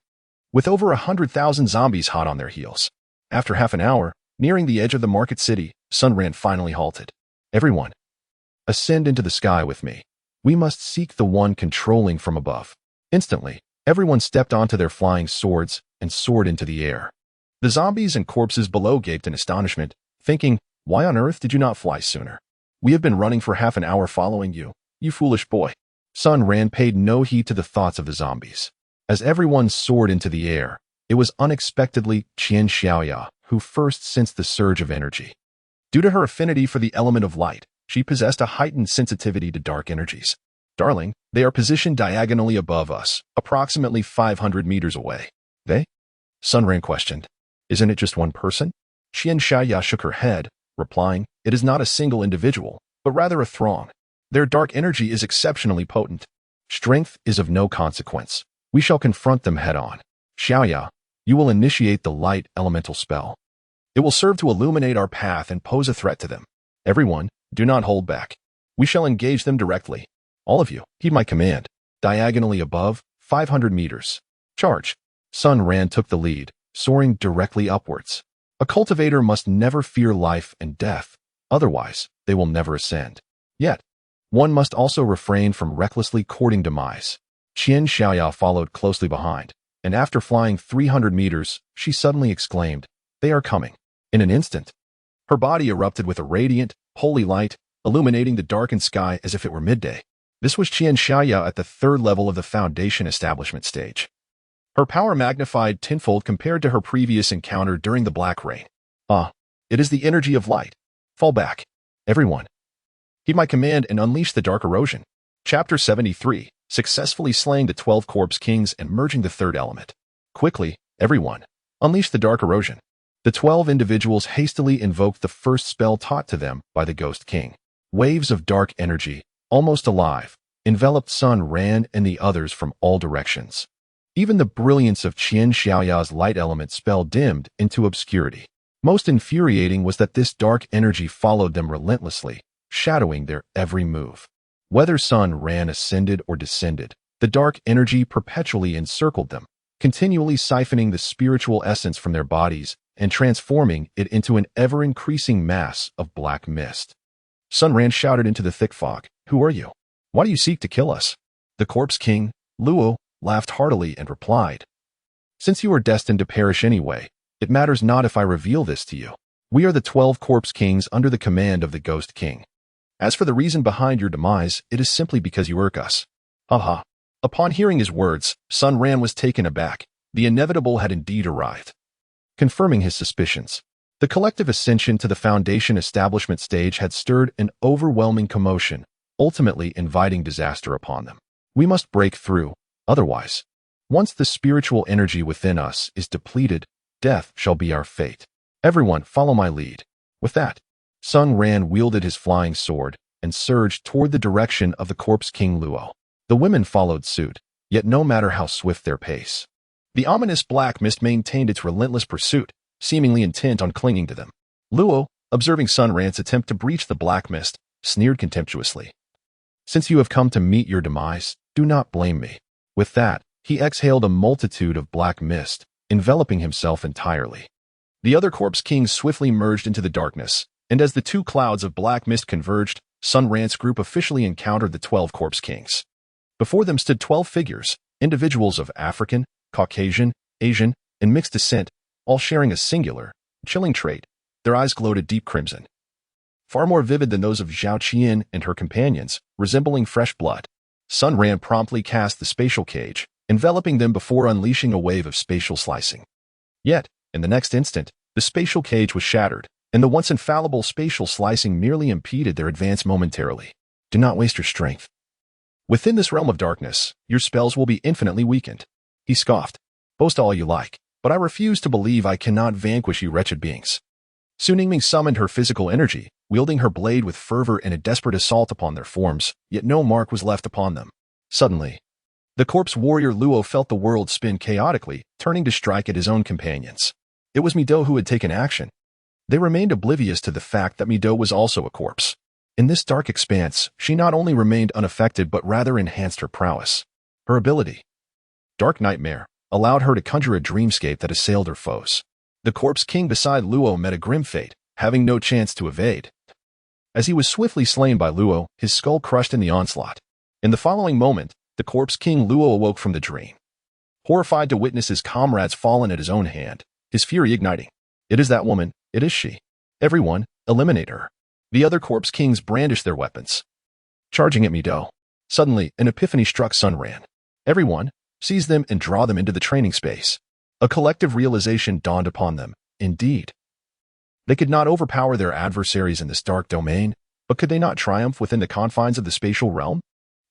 with over 100,000 zombies hot on their heels. After half an hour, nearing the edge of the market city, Sun Ran finally halted. "Everyone, ascend into the sky with me. We must seek the one controlling from above." Instantly, everyone stepped onto their flying swords and soared into the air. The zombies and corpses below gaped in astonishment, thinking, "Why on earth did you not fly sooner? We have been running for half an hour following you, you foolish boy." Sun Ran paid no heed to the thoughts of the zombies. As everyone soared into the air, it was unexpectedly Qian Xiaoya who first sensed the surge of energy. Due to her affinity for the element of light, she possessed a heightened sensitivity to dark energies. "Darling, they are positioned diagonally above us, approximately 500 meters away." "They?" Sun Ran questioned. "Isn't it just one person?" Qian Xiaoya shook her head, replying, "It is not a single individual, but rather a throng. Their dark energy is exceptionally potent. Strength is of no consequence. We shall confront them head-on. Xiaoya, you will initiate the light elemental spell. It will serve to illuminate our path and pose a threat to them. Everyone, do not hold back. We shall engage them directly. All of you, heed my command. Diagonally above, 500 meters. Charge." Sun Ran took the lead, soaring directly upwards. A cultivator must never fear life and death, otherwise they will never ascend. Yet, one must also refrain from recklessly courting demise. Qian Xiaoya followed closely behind, and after flying 300 meters, she suddenly exclaimed, "They are coming." In an instant, her body erupted with a radiant, holy light, illuminating the darkened sky as if it were midday. This was Qian Xiaoya at the third level of the Foundation establishment stage. Her power magnified tenfold compared to her previous encounter during the Black Rain. It is the energy of light. Fall back. Everyone. Heed my command and unleash the Dark Erosion. Chapter 73. Successfully slaying the 12 Corpse Kings and merging the third element. Quickly, everyone. Unleash the Dark Erosion. The 12 individuals hastily invoked the first spell taught to them by the Ghost King. Waves of dark energy, almost alive, enveloped Sun Ran and the others from all directions. Even the brilliance of Qian Xiaoya's light element spell dimmed into obscurity. Most infuriating was that this dark energy followed them relentlessly, shadowing their every move. Whether Sun Ran ascended or descended, the dark energy perpetually encircled them, continually siphoning the spiritual essence from their bodies and transforming it into an ever-increasing mass of black mist. Sun Ran shouted into the thick fog, "Who are you? Why do you seek to kill us?" The Corpse King, Luo, laughed heartily and replied, "Since you are destined to perish anyway, it matters not if I reveal this to you. We are the 12 Corpse Kings under the command of the Ghost King. As for the reason behind your demise, it is simply because you irk us." Haha. Upon hearing his words, Sun Ran was taken aback. The inevitable had indeed arrived. Confirming his suspicions, the collective ascension to the Foundation establishment stage had stirred an overwhelming commotion, ultimately inviting disaster upon them. We must break through, otherwise, once the spiritual energy within us is depleted, death shall be our fate. Everyone follow my lead. With that, Sun Ran wielded his flying sword and surged toward the direction of the Corpse King Luo. The women followed suit, yet no matter how swift their pace, the ominous black mist maintained its relentless pursuit, seemingly intent on clinging to them. Luo, observing Sun Ran's attempt to breach the black mist, sneered contemptuously. "Since you have come to meet your demise, do not blame me." With that, he exhaled a multitude of black mist, enveloping himself entirely. The other Corpse Kings swiftly merged into the darkness, and as the two clouds of black mist converged, Sun Ran's group officially encountered the 12 Corpse Kings. Before them stood 12 figures, individuals of African, Caucasian, Asian, and mixed descent, all sharing a singular, chilling trait. Their eyes glowed a deep crimson, far more vivid than those of Zhao Qian and her companions, resembling fresh blood. Sun Ran promptly cast the spatial cage, enveloping them before unleashing a wave of spatial slicing. Yet, in the next instant, the spatial cage was shattered, and the once infallible spatial slicing merely impeded their advance momentarily. Do not waste your strength. Within this realm of darkness, your spells will be infinitely weakened. He scoffed. Boast all you like, but I refuse to believe I cannot vanquish you wretched beings. Su Ningming summoned her physical energy, wielding her blade with fervor in a desperate assault upon their forms, yet no mark was left upon them. Suddenly, the corpse warrior Luo felt the world spin chaotically, turning to strike at his own companions. It was Mido who had taken action. They remained oblivious to the fact that Mido was also a corpse. In this dark expanse, she not only remained unaffected but rather enhanced her prowess. Her ability, Dark Nightmare, allowed her to conjure a dreamscape that assailed her foes. The Corpse King beside Luo met a grim fate, having no chance to evade. As he was swiftly slain by Luo, his skull crushed in the onslaught. In the following moment, the Corpse King Luo awoke from the dream. Horrified to witness his comrades fallen at his own hand, his fury igniting. It is that woman, it is she. Everyone, eliminate her. The other Corpse Kings brandished their weapons, charging at Mido. Suddenly, an epiphany struck Sun Ran. Everyone, seize them and draw them into the training space. A collective realization dawned upon them. Indeed, they could not overpower their adversaries in this dark domain, but could they not triumph within the confines of the spatial realm?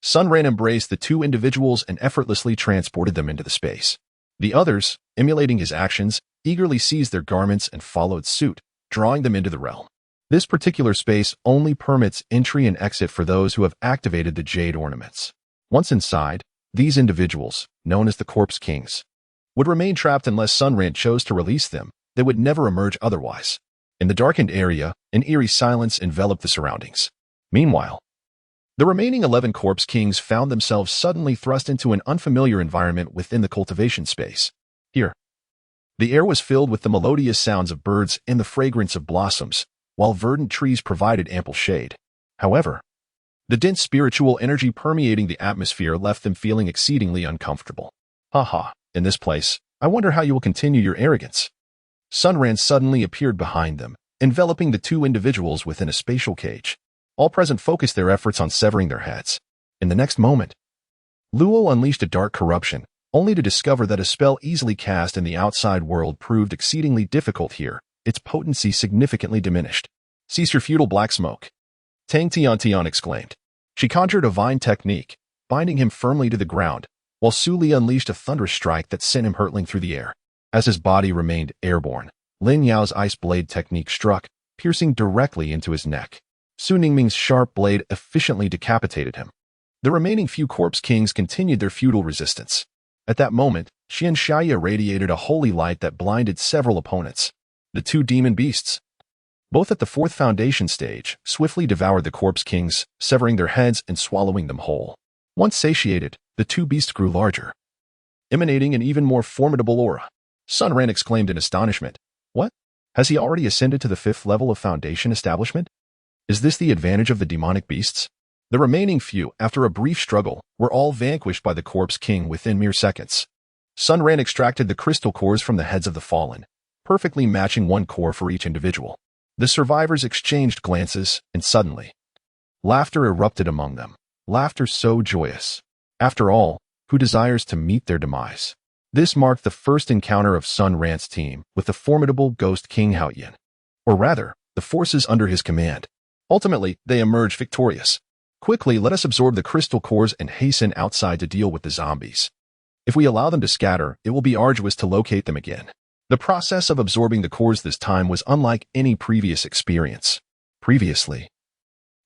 Sun Ran embraced the two individuals and effortlessly transported them into the space. The others, emulating his actions, eagerly seized their garments and followed suit, drawing them into the realm. This particular space only permits entry and exit for those who have activated the jade ornaments. Once inside, these individuals, known as the Corpse Kings, would remain trapped unless Sun Ran chose to release them. They would never emerge otherwise. In the darkened area, an eerie silence enveloped the surroundings. Meanwhile, the remaining 11 Corpse Kings found themselves suddenly thrust into an unfamiliar environment within the cultivation space. Here, the air was filled with the melodious sounds of birds and the fragrance of blossoms, while verdant trees provided ample shade. However, the dense spiritual energy permeating the atmosphere left them feeling exceedingly uncomfortable. Haha, in this place, I wonder how you will continue your arrogance. Sun Ran suddenly appeared behind them, enveloping the two individuals within a spatial cage. All present focused their efforts on severing their heads. In the next moment, Luo unleashed a dark corruption, only to discover that a spell easily cast in the outside world proved exceedingly difficult here, its potency significantly diminished. "Cease your futile black smoke," Tang Tiantian exclaimed. She conjured a vine technique, binding him firmly to the ground, while Su Li unleashed a thunderous strike that sent him hurtling through the air. As his body remained airborne, Lin Yao's ice blade technique struck, piercing directly into his neck. Su Ningming's sharp blade efficiently decapitated him. The remaining few corpse kings continued their futile resistance. At that moment, Xian Shaya irradiated a holy light that blinded several opponents. The two demon beasts, both at the fourth foundation stage, swiftly devoured the corpse kings, severing their heads and swallowing them whole. Once satiated, the two beasts grew larger, emanating an even more formidable aura. Sun Ran exclaimed in astonishment. What? Has he already ascended to the 5th level of foundation establishment? Is this the advantage of the demonic beasts? The remaining few, after a brief struggle, were all vanquished by the corpse king within mere seconds. Sun Ran extracted the crystal cores from the heads of the fallen, perfectly matching one core for each individual. The survivors exchanged glances, and suddenly, laughter erupted among them. Laughter so joyous. After all, who desires to meet their demise? This marked the first encounter of Sun Ran's team with the formidable Ghost King Hao Yin, or rather, the forces under his command. Ultimately, they emerged victorious. Quickly, let us absorb the crystal cores and hasten outside to deal with the zombies. If we allow them to scatter, it will be arduous to locate them again. The process of absorbing the cores this time was unlike any previous experience. Previously,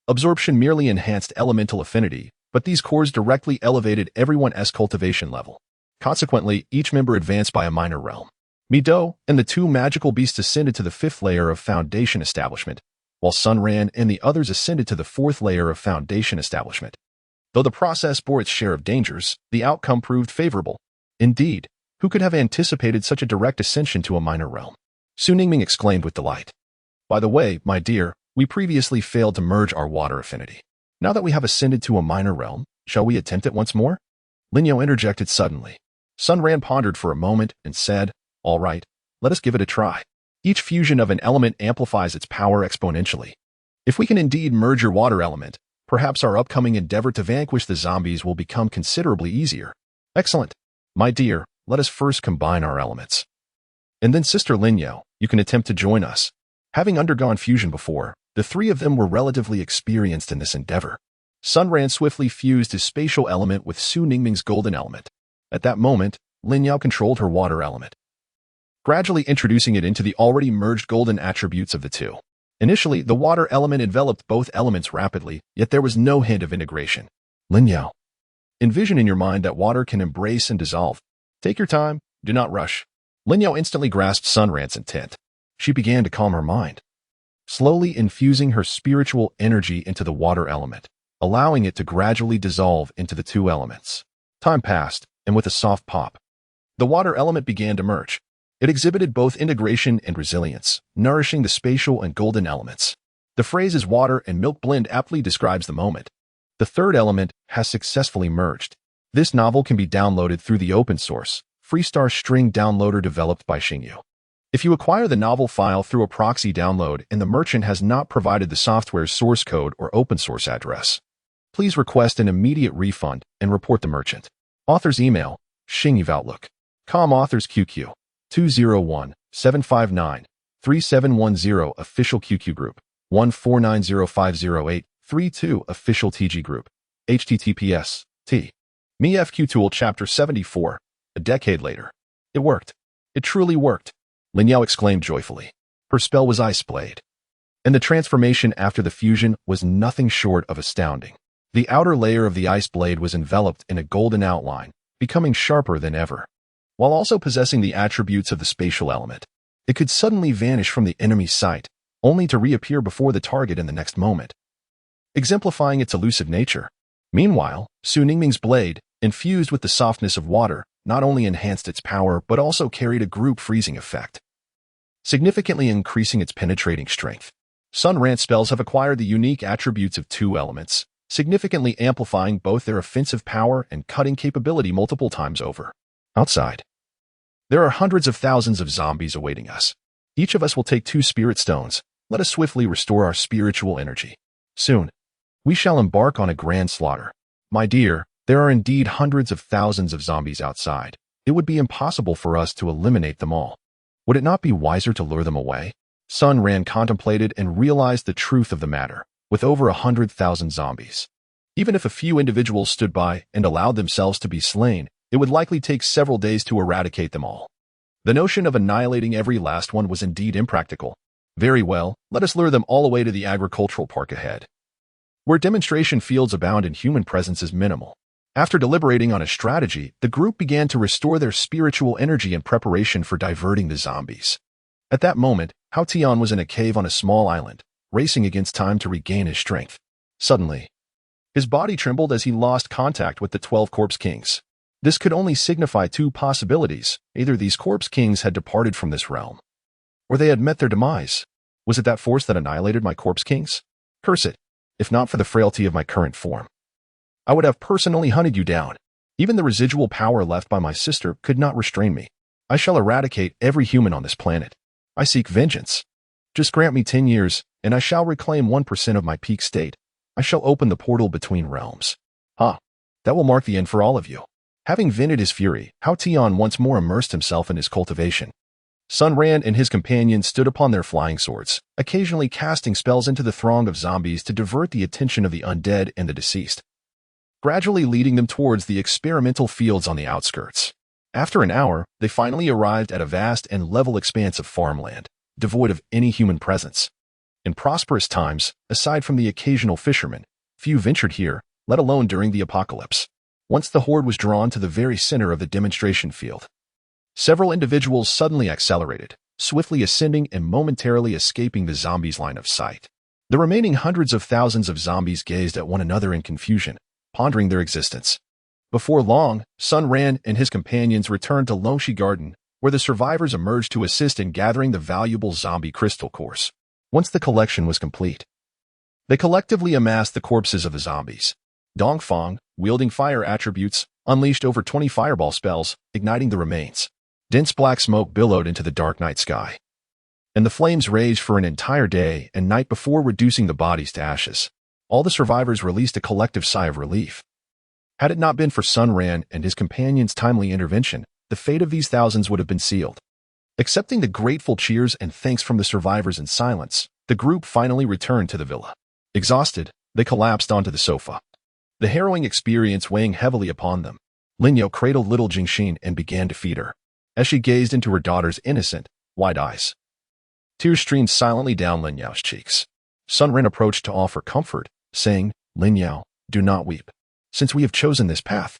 absorption merely enhanced elemental affinity, but these cores directly elevated everyone's cultivation level. Consequently, each member advanced by a minor realm. Mido and the two magical beasts ascended to the 5th layer of foundation establishment, while Sun Ran and the others ascended to the 4th layer of foundation establishment. Though the process bore its share of dangers, the outcome proved favorable. Indeed, who could have anticipated such a direct ascension to a minor realm? Su Ningming exclaimed with delight. By the way, my dear, we previously failed to merge our water affinity. Now that we have ascended to a minor realm, shall we attempt it once more? Lin Yao interjected suddenly. Sun Ran pondered for a moment and said, all right, let us give it a try. Each fusion of an element amplifies its power exponentially. If we can indeed merge your water element, perhaps our upcoming endeavor to vanquish the zombies will become considerably easier. Excellent. My dear, let us first combine our elements. And then Sister Lin Yao, you can attempt to join us. Having undergone fusion before, the three of them were relatively experienced in this endeavor. Sun Ran swiftly fused his spatial element with Su Ningming's golden element. At that moment, Lin Yao controlled her water element, gradually introducing it into the already merged golden attributes of the two. Initially, the water element enveloped both elements rapidly, yet there was no hint of integration. Lin Yao, envision in your mind that water can embrace and dissolve. Take your time, do not rush. Lin Yao instantly grasped Sun Ran's intent. She began to calm her mind, slowly infusing her spiritual energy into the water element, allowing it to gradually dissolve into the two elements. Time passed, and with a soft pop, the water element began to merge. It exhibited both integration and resilience, nourishing the spatial and golden elements. The phrases water and milk blend aptly describes the moment. The third element has successfully merged. This novel can be downloaded through the open source, Freestar String Downloader developed by Xingyu. If you acquire the novel file through a proxy download and the merchant has not provided the software's source code or open source address, please request an immediate refund and report the merchant. Author's email, xingyuoutlook.com. Author's QQ, 201-759-3710. Official QQ Group, 149050832. Official TG Group, https, t. MeFQ Tool Chapter 74. A decade later. It worked. It truly worked. Lin Yao exclaimed joyfully. Her spell was ice blade, and the transformation after the fusion was nothing short of astounding. The outer layer of the ice blade was enveloped in a golden outline, becoming sharper than ever. While also possessing the attributes of the spatial element, it could suddenly vanish from the enemy's sight, only to reappear before the target in the next moment, exemplifying its elusive nature. Meanwhile, Su Ningming's blade, infused with the softness of water, not only enhanced its power but also carried a group freezing effect, significantly increasing its penetrating strength. Sun Ran's spells have acquired the unique attributes of two elements, significantly amplifying both their offensive power and cutting capability multiple times over. Outside, there are hundreds of thousands of zombies awaiting us. Each of us will take 2 spirit stones. Let us swiftly restore our spiritual energy. Soon, we shall embark on a grand slaughter. My dear, there are indeed hundreds of thousands of zombies outside. It would be impossible for us to eliminate them all. Would it not be wiser to lure them away? Sun Ran contemplated and realized the truth of the matter. With over 100,000 zombies, even if a few individuals stood by and allowed themselves to be slain, it would likely take several days to eradicate them all. The notion of annihilating every last one was indeed impractical. Very well, let us lure them all away to the agricultural park ahead, where demonstration fields abound and human presence is minimal. After deliberating on a strategy, the group began to restore their spiritual energy in preparation for diverting the zombies. At that moment, Hao Tian was in a cave on a small island, racing against time to regain his strength. Suddenly, his body trembled as he lost contact with the 12 Corpse Kings. This could only signify two possibilities. Either these Corpse Kings had departed from this realm, or they had met their demise. Was it that force that annihilated my Corpse Kings? Curse it! If not for the frailty of my current form, I would have personally hunted you down. Even the residual power left by my sister could not restrain me. I shall eradicate every human on this planet. I seek vengeance. Just grant me 10 years, and I shall reclaim 1% of my peak state. I shall open the portal between realms. That will mark the end for all of you. Having vented his fury, Hao Tian once more immersed himself in his cultivation. Sun Ran and his companions stood upon their flying swords, occasionally casting spells into the throng of zombies to divert the attention of the undead and the deceased, gradually leading them towards the experimental fields on the outskirts. After an hour, they finally arrived at a vast and level expanse of farmland, devoid of any human presence. In prosperous times, aside from the occasional fishermen, few ventured here, let alone during the apocalypse. Once the horde was drawn to the very center of the demonstration field, several individuals suddenly accelerated, swiftly ascending and momentarily escaping the zombies' line of sight. The remaining hundreds of thousands of zombies gazed at one another in confusion, pondering their existence. Before long, Sun Ran and his companions returned to Longxi Garden, where the survivors emerged to assist in gathering the valuable zombie crystal cores. Once the collection was complete, they collectively amassed the corpses of the zombies. Dongfang, wielding fire attributes, unleashed over 20 fireball spells, igniting the remains. Dense black smoke billowed into the dark night sky, and the flames raged for an entire day and night before reducing the bodies to ashes. All the survivors released a collective sigh of relief. Had it not been for Sun Ran and his companions' timely intervention, the fate of these thousands would have been sealed. Accepting the grateful cheers and thanks from the survivors in silence, the group finally returned to the villa. Exhausted, they collapsed onto the sofa, the harrowing experience weighing heavily upon them. Lin Yao cradled little Jingxin and began to feed her. As she gazed into her daughter's innocent, wide eyes, tears streamed silently down Lin Yao's cheeks. Sun Ran approached to offer comfort, saying, "Lin Yao, do not weep. Since we have chosen this path,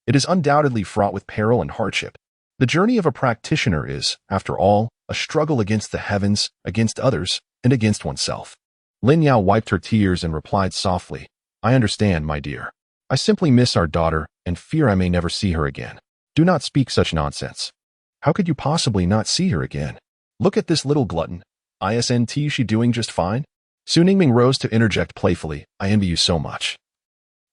it is undoubtedly fraught with peril and hardship. The journey of a practitioner is, after all, a struggle against the heavens, against others, and against oneself." Lin Yao wiped her tears and replied softly, "I understand, my dear. I simply miss our daughter and fear I may never see her again." "Do not speak such nonsense. How could you possibly not see her again? Look at this little glutton. Isn't she doing just fine?" Su Ningming rose to interject playfully, "I envy you so much."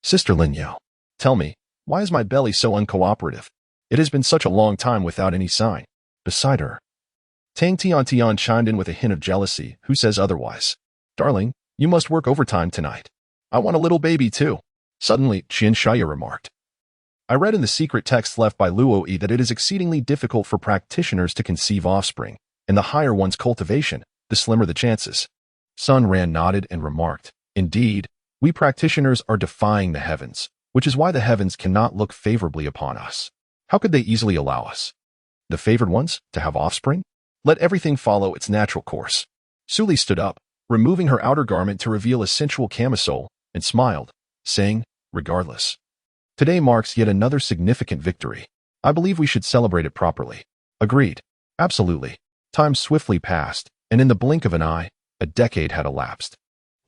"Sister Lin Yao, tell me, why is my belly so uncooperative? It has been such a long time without any sign." Beside her, Tang Tian chimed in with a hint of jealousy. "Who says otherwise? Darling, you must work overtime tonight. I want a little baby too." Suddenly, Qian Shaya remarked, "I read in the secret text left by Luo Yi that it is exceedingly difficult for practitioners to conceive offspring, and the higher one's cultivation, the slimmer the chances." Sun Ran nodded and remarked, "Indeed, we practitioners are defying the heavens, which is why the heavens cannot look favorably upon us. How could they easily allow us, the favored ones, to have offspring? Let everything follow its natural course." Su Li stood up, removing her outer garment to reveal a sensual camisole, and smiled, saying, "Regardless, today marks yet another significant victory. I believe we should celebrate it properly." "Agreed. Absolutely." Time swiftly passed, and in the blink of an eye, a decade had elapsed.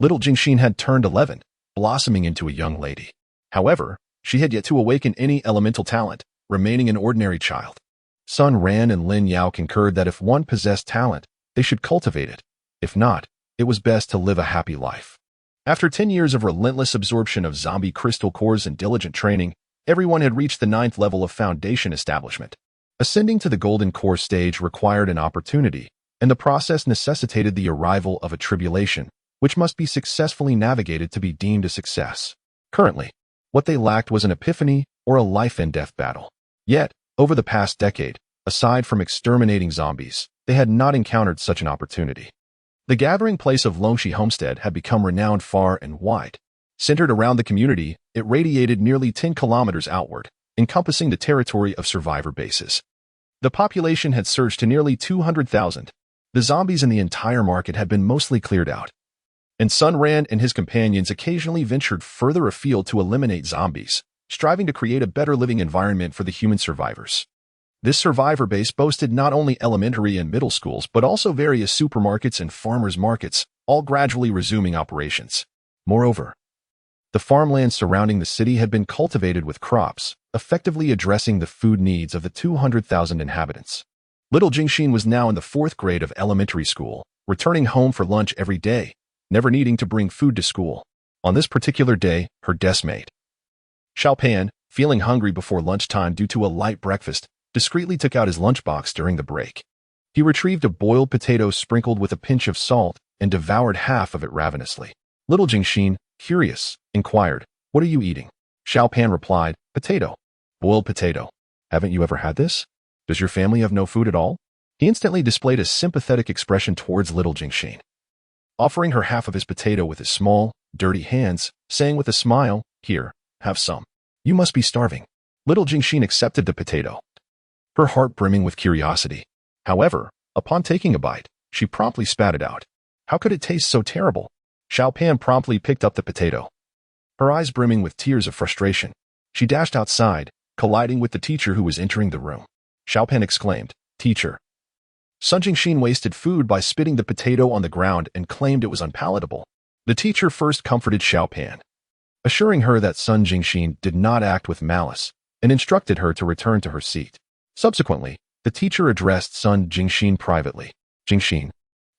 Little Jingxin had turned 11, blossoming into a young lady. However, she had yet to awaken any elemental talent, remaining an ordinary child. Sun Ran and Lin Yao concurred that if one possessed talent, they should cultivate it. If not, it was best to live a happy life. After 10 years of relentless absorption of zombie crystal cores and diligent training, everyone had reached the 9th level of foundation establishment. Ascending to the golden core stage required an opportunity, and the process necessitated the arrival of a tribulation, which must be successfully navigated to be deemed a success. Currently, What they lacked was an epiphany or a life-and-death battle. Yet, over the past decade, aside from exterminating zombies, they had not encountered such an opportunity. The gathering place of Longxi Homestead had become renowned far and wide. Centered around the community, it radiated nearly 10 kilometers outward, encompassing the territory of survivor bases. The population had surged to nearly 200,000. The zombies in the entire market had been mostly cleared out, and Sun Ran and his companions occasionally ventured further afield to eliminate zombies, striving to create a better living environment for the human survivors. This survivor base boasted not only elementary and middle schools but also various supermarkets and farmers' markets, all gradually resuming operations. Moreover, the farmland surrounding the city had been cultivated with crops, effectively addressing the food needs of the 200,000 inhabitants. Little Jingxin was now in the 4th grade of elementary school, returning home for lunch every day, never needing to bring food to school. On this particular day, her deskmate, Xiao Pan, feeling hungry before lunchtime due to a light breakfast, discreetly took out his lunchbox during the break. He retrieved a boiled potato sprinkled with a pinch of salt and devoured half of it ravenously. Little Jingxin, curious, inquired, "What are you eating?" Xiao Pan replied, "Potato. Boiled potato. Haven't you ever had this? Does your family have no food at all?" He instantly displayed a sympathetic expression towards little Jingxin, offering her half of his potato with his small, dirty hands, saying with a smile, "Here, have some. You must be starving." Little Jingxin accepted the potato, her heart brimming with curiosity. However, upon taking a bite, she promptly spat it out. How could it taste so terrible? Xiao Pan promptly picked up the potato, her eyes brimming with tears of frustration. She dashed outside, colliding with the teacher who was entering the room. Xiao Pan exclaimed, "Teacher." Sun Jingxin wasted food by spitting the potato on the ground and claimed it was unpalatable. The teacher first comforted Xiao Pan, assuring her that Sun Jingxin did not act with malice, and instructed her to return to her seat. Subsequently, the teacher addressed Sun Jingxin privately. "Jingxin,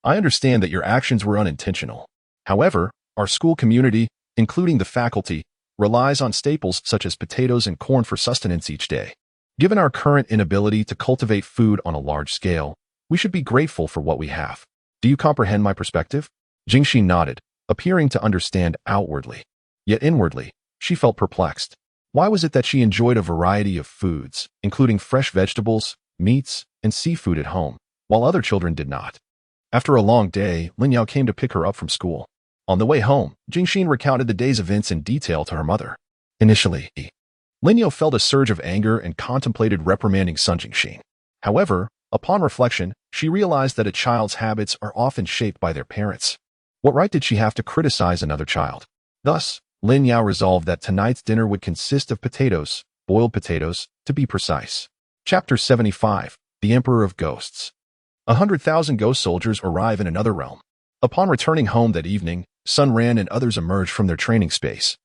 I understand that your actions were unintentional. However, our school community, including the faculty, relies on staples such as potatoes and corn for sustenance each day. Given our current inability to cultivate food on a large scale, we should be grateful for what we have. Do you comprehend my perspective?" Jingxin nodded, appearing to understand outwardly. Yet inwardly, she felt perplexed. Why was it that she enjoyed a variety of foods, including fresh vegetables, meats, and seafood at home, while other children did not? After a long day, Lin Yao came to pick her up from school. On the way home, Jingxin recounted the day's events in detail to her mother. Initially, Lin Yao felt a surge of anger and contemplated reprimanding Sun Jingxin. However, upon reflection, she realized that a child's habits are often shaped by their parents. What right did she have to criticize another child? Thus, Lin Yao resolved that tonight's dinner would consist of potatoes, boiled potatoes, to be precise. Chapter 75, The Emperor of Ghosts. 100,000 ghost soldiers arrive in another realm. Upon returning home that evening, Sun Ran and others emerged from their training space,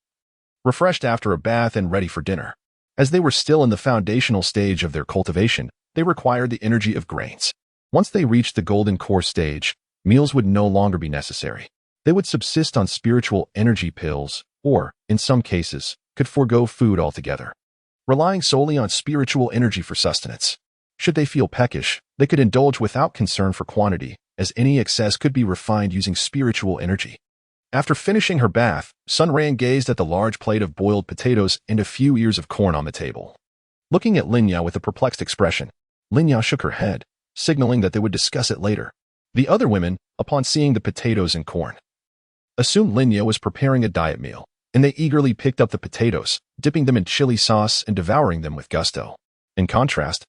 refreshed after a bath and ready for dinner. As they were still in the foundational stage of their cultivation, they required the energy of grains. Once they reached the golden core stage, meals would no longer be necessary. They would subsist on spiritual energy pills, or, in some cases, could forego food altogether, relying solely on spiritual energy for sustenance. Should they feel peckish, they could indulge without concern for quantity, as any excess could be refined using spiritual energy. After finishing her bath, Sun Ran gazed at the large plate of boiled potatoes and a few ears of corn on the table. Looking at Lin Yao with a perplexed expression, Lin Yao shook her head, signaling that they would discuss it later. The other women, upon seeing the potatoes and corn, assumed Lin Yao was preparing a diet meal, and they eagerly picked up the potatoes, dipping them in chili sauce and devouring them with gusto. In contrast,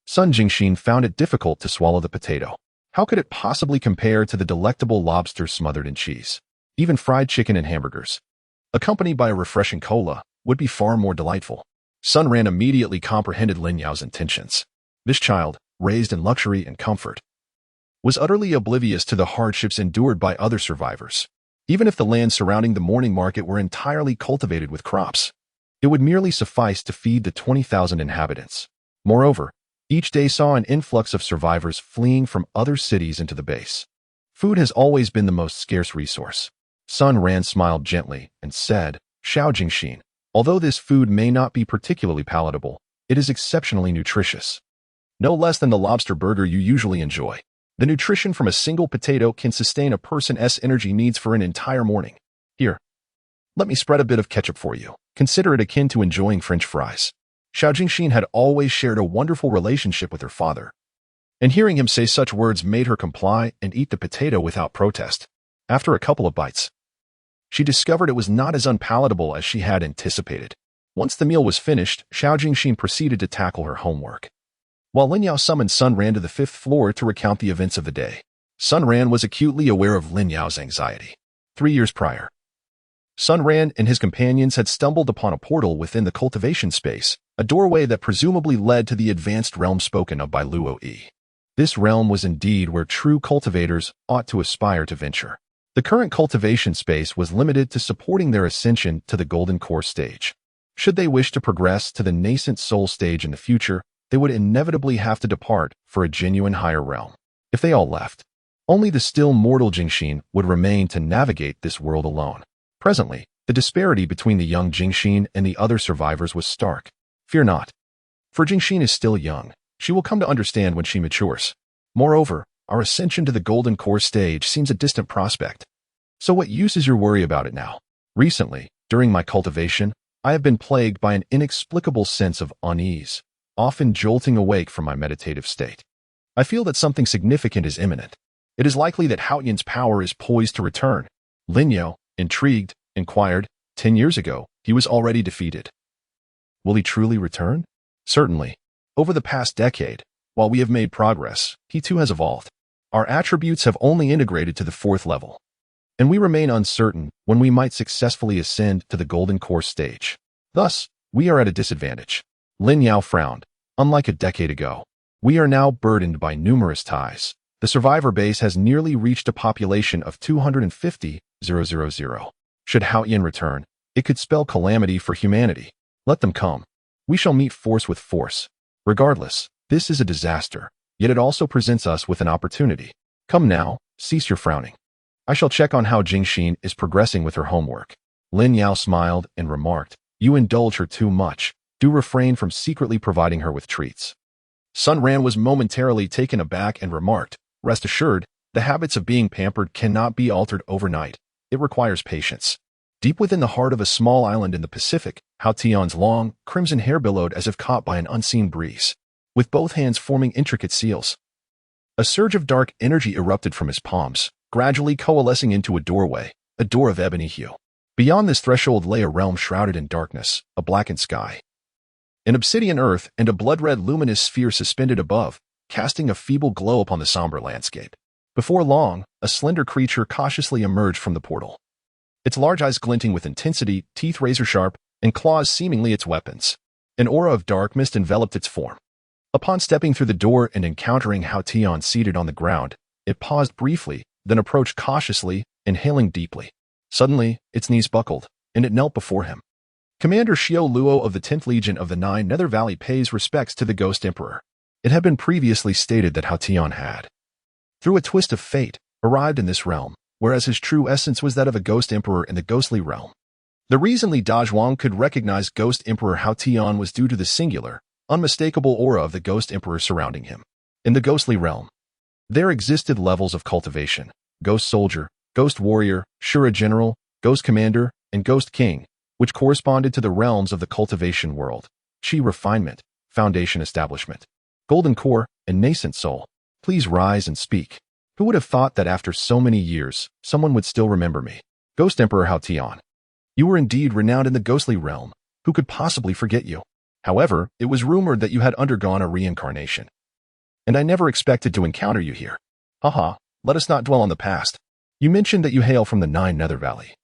Sun Jingxin found it difficult to swallow the potato. How could it possibly compare to the delectable lobster smothered in cheese? Even fried chicken and hamburgers, accompanied by a refreshing cola, would be far more delightful. Sun Ran immediately comprehended Lin Yao's intentions. This child, raised in luxury and comfort, was utterly oblivious to the hardships endured by other survivors. Even if the land surrounding the morning market were entirely cultivated with crops, it would merely suffice to feed the 20,000 inhabitants. Moreover, each day saw an influx of survivors fleeing from other cities into the base. Food has always been the most scarce resource. Sun Ran smiled gently and said, "Xiao Jingxin, although this food may not be particularly palatable, it is exceptionally nutritious. No less than the lobster burger you usually enjoy. The nutrition from a single potato can sustain a person's energy needs for an entire morning. Here, let me spread a bit of ketchup for you." Consider it akin to enjoying French fries. Xiao Jingxin had always shared a wonderful relationship with her father, and hearing him say such words made her comply and eat the potato without protest. After a couple of bites, she discovered it was not as unpalatable as she had anticipated. Once the meal was finished, Xiao Jingxin proceeded to tackle her homework, while Lin Yao summoned Sun Ran to the 5th floor to recount the events of the day. Sun Ran was acutely aware of Lin Yao's anxiety. 3 years prior, Sun Ran and his companions had stumbled upon a portal within the cultivation space, a doorway that presumably led to the advanced realm spoken of by Luo Yi. This realm was indeed where true cultivators ought to aspire to venture. The current cultivation space was limited to supporting their ascension to the Golden Core stage. Should they wish to progress to the nascent soul stage in the future, they would inevitably have to depart for a genuine higher realm. If they all left, only the still mortal Jingxin would remain to navigate this world alone. Presently, the disparity between the young Jingxin and the other survivors was stark. Fear not, for Jingxin is still young. She will come to understand when she matures. Moreover, our ascension to the Golden Core stage seems a distant prospect. So what use is your worry about it now? Recently, during my cultivation, I have been plagued by an inexplicable sense of unease, often jolting awake from my meditative state. I feel that something significant is imminent. It is likely that Haoyan's power is poised to return. Lin Yao, intrigued, inquired, 10 years ago, he was already defeated. Will he truly return? Certainly. Over the past decade, while we have made progress, he too has evolved. Our attributes have only integrated to the 4th level, and we remain uncertain when we might successfully ascend to the Golden Core stage. Thus, we are at a disadvantage. Lin Yao frowned. Unlike a decade ago, we are now burdened by numerous ties. The survivor base has nearly reached a population of 250,000. Should Haoyan return, it could spell calamity for humanity. Let them come. We shall meet force with force. Regardless, this is a disaster, yet it also presents us with an opportunity. Come now, cease your frowning. I shall check on how Jingxin is progressing with her homework. Lin Yao smiled and remarked, you indulge her too much. Do refrain from secretly providing her with treats. Sun Ran was momentarily taken aback and remarked, rest assured, the habits of being pampered cannot be altered overnight. It requires patience. Deep within the heart of a small island in the Pacific, Hao Tian's long, crimson hair billowed as if caught by an unseen breeze, with both hands forming intricate seals. A surge of dark energy erupted from his palms, gradually coalescing into a doorway, a door of ebony hue. Beyond this threshold lay a realm shrouded in darkness, a blackened sky, an obsidian earth, and a blood-red luminous sphere suspended above, casting a feeble glow upon the somber landscape. Before long, a slender creature cautiously emerged from the portal, its large eyes glinting with intensity, teeth razor-sharp, and claws seemingly its weapons. An aura of dark mist enveloped its form. Upon stepping through the door and encountering Hao Tian seated on the ground, it paused briefly, then approached cautiously, inhaling deeply. Suddenly, its knees buckled, and it knelt before him. Commander Xiao Luo of the 10th Legion of the Nine Nether Valley pays respects to the Ghost Emperor. It had been previously stated that Hao Tian had, through a twist of fate, arrived in this realm, whereas his true essence was that of a Ghost Emperor in the ghostly realm. The reason Li Dazhuang could recognize Ghost Emperor Hao Tian was due to the singular, unmistakable aura of the Ghost Emperor surrounding him. In the ghostly realm, there existed levels of cultivation: Ghost Soldier, Ghost Warrior, Shura General, Ghost Commander, and Ghost King, which corresponded to the realms of the cultivation world: Chi Refinement, Foundation Establishment, Golden Core, and Nascent Soul. Please rise and speak. Who would have thought that after so many years, someone would still remember me? Ghost Emperor Hao Tian. You were indeed renowned in the ghostly realm. Who could possibly forget you? However, it was rumored that you had undergone a reincarnation, and I never expected to encounter you here. Haha, let us not dwell on the past. You mentioned that you hail from the Nine Nether Valley.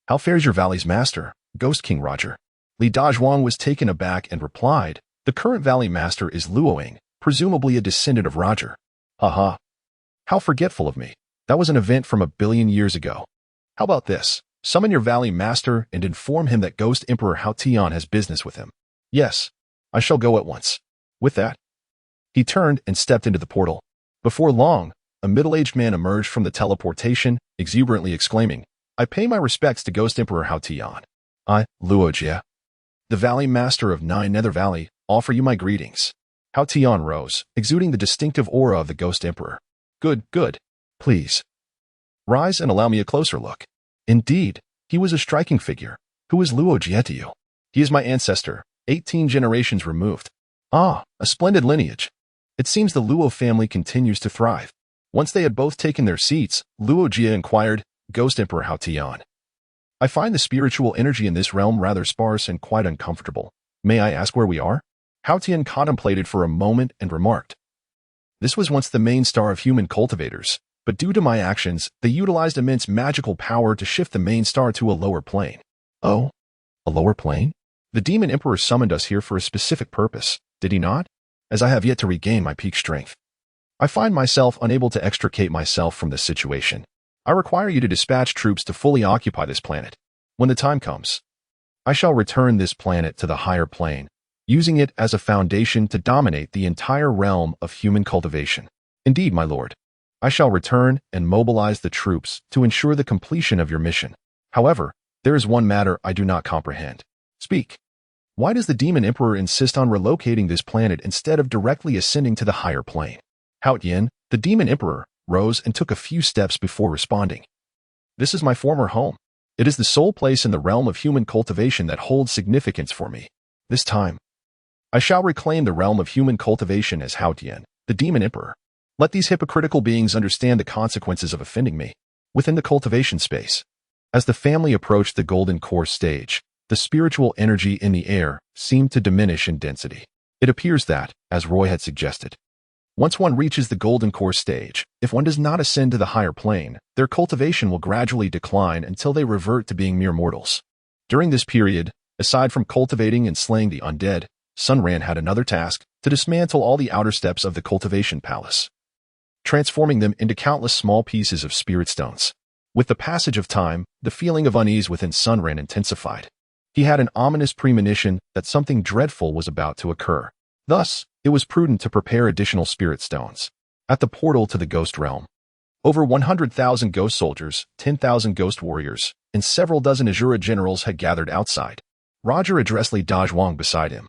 How fares your valley's master, Ghost King Roger? Li Dazhuang was taken aback and replied, the current valley master is Luoying, presumably a descendant of Roger. Haha. How forgetful of me. That was an event from 1 billion years ago. How about this? Summon your valley master and inform him that Ghost Emperor Hao Tian has business with him. Yes, I shall go at once. With that, he turned and stepped into the portal. Before long, a middle-aged man emerged from the teleportation, exuberantly exclaiming, I pay my respects to Ghost Emperor Hao Tian. I, Luo Jie, the Valley Master of Nine Nether Valley, offer you my greetings. Hao Tian rose, exuding the distinctive aura of the Ghost Emperor. Good. Please, rise and allow me a closer look. Indeed, he was a striking figure. Who is Luo Jie to you? He is my ancestor, 18 generations removed. Ah, a splendid lineage. It seems the Luo family continues to thrive. Once they had both taken their seats, Luo Jia inquired, Ghost Emperor Hao Tian. I find the spiritual energy in this realm rather sparse and quite uncomfortable. May I ask where we are? Hao Tian contemplated for a moment and remarked. This was once the main star of human cultivators, but due to my actions, they utilized immense magical power to shift the main star to a lower plane. Oh, a lower plane? The Demon Emperor summoned us here for a specific purpose, did he not? As I have yet to regain my peak strength. I find myself unable to extricate myself from this situation. I require you to dispatch troops to fully occupy this planet. When the time comes, I shall return this planet to the higher plane, using it as a foundation to dominate the entire realm of human cultivation. Indeed, my lord, I shall return and mobilize the troops to ensure the completion of your mission. However, there is one matter I do not comprehend. Speak. Why does the Demon Emperor insist on relocating this planet instead of directly ascending to the higher plane? Hao Tian, the Demon Emperor, rose and took a few steps before responding. This is my former home. It is the sole place in the realm of human cultivation that holds significance for me. This time, I shall reclaim the realm of human cultivation as Hao Tian, the Demon Emperor. Let these hypocritical beings understand the consequences of offending me. Within the cultivation space, as the family approached the Golden Core stage, the spiritual energy in the air seemed to diminish in density. It appears that, as Roy had suggested, once one reaches the Golden Core stage, if one does not ascend to the higher plane, their cultivation will gradually decline until they revert to being mere mortals. During this period, aside from cultivating and slaying the undead, Sun Ran had another task, to dismantle all the outer steps of the cultivation palace, transforming them into countless small pieces of spirit stones. With the passage of time, the feeling of unease within Sun Ran intensified. He had an ominous premonition that something dreadful was about to occur. Thus, it was prudent to prepare additional spirit stones. At the portal to the ghost realm, over 100,000 ghost soldiers, 10,000 ghost warriors, and several dozen Azura generals had gathered outside. Roger addressed Li Dazhuang beside him.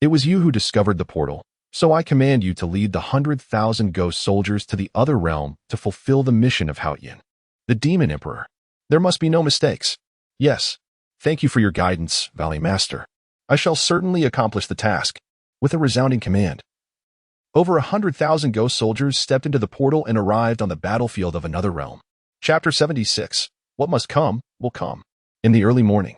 It was you who discovered the portal, so I command you to lead the 100,000 ghost soldiers to the other realm to fulfill the mission of Hao Tian, the Demon Emperor. There must be no mistakes. Yes. Thank you for your guidance, Valley Master. I shall certainly accomplish the task. With a resounding command, over 100,000 ghost soldiers stepped into the portal and arrived on the battlefield of another realm. Chapter 76. What must come, will come. In the early morning,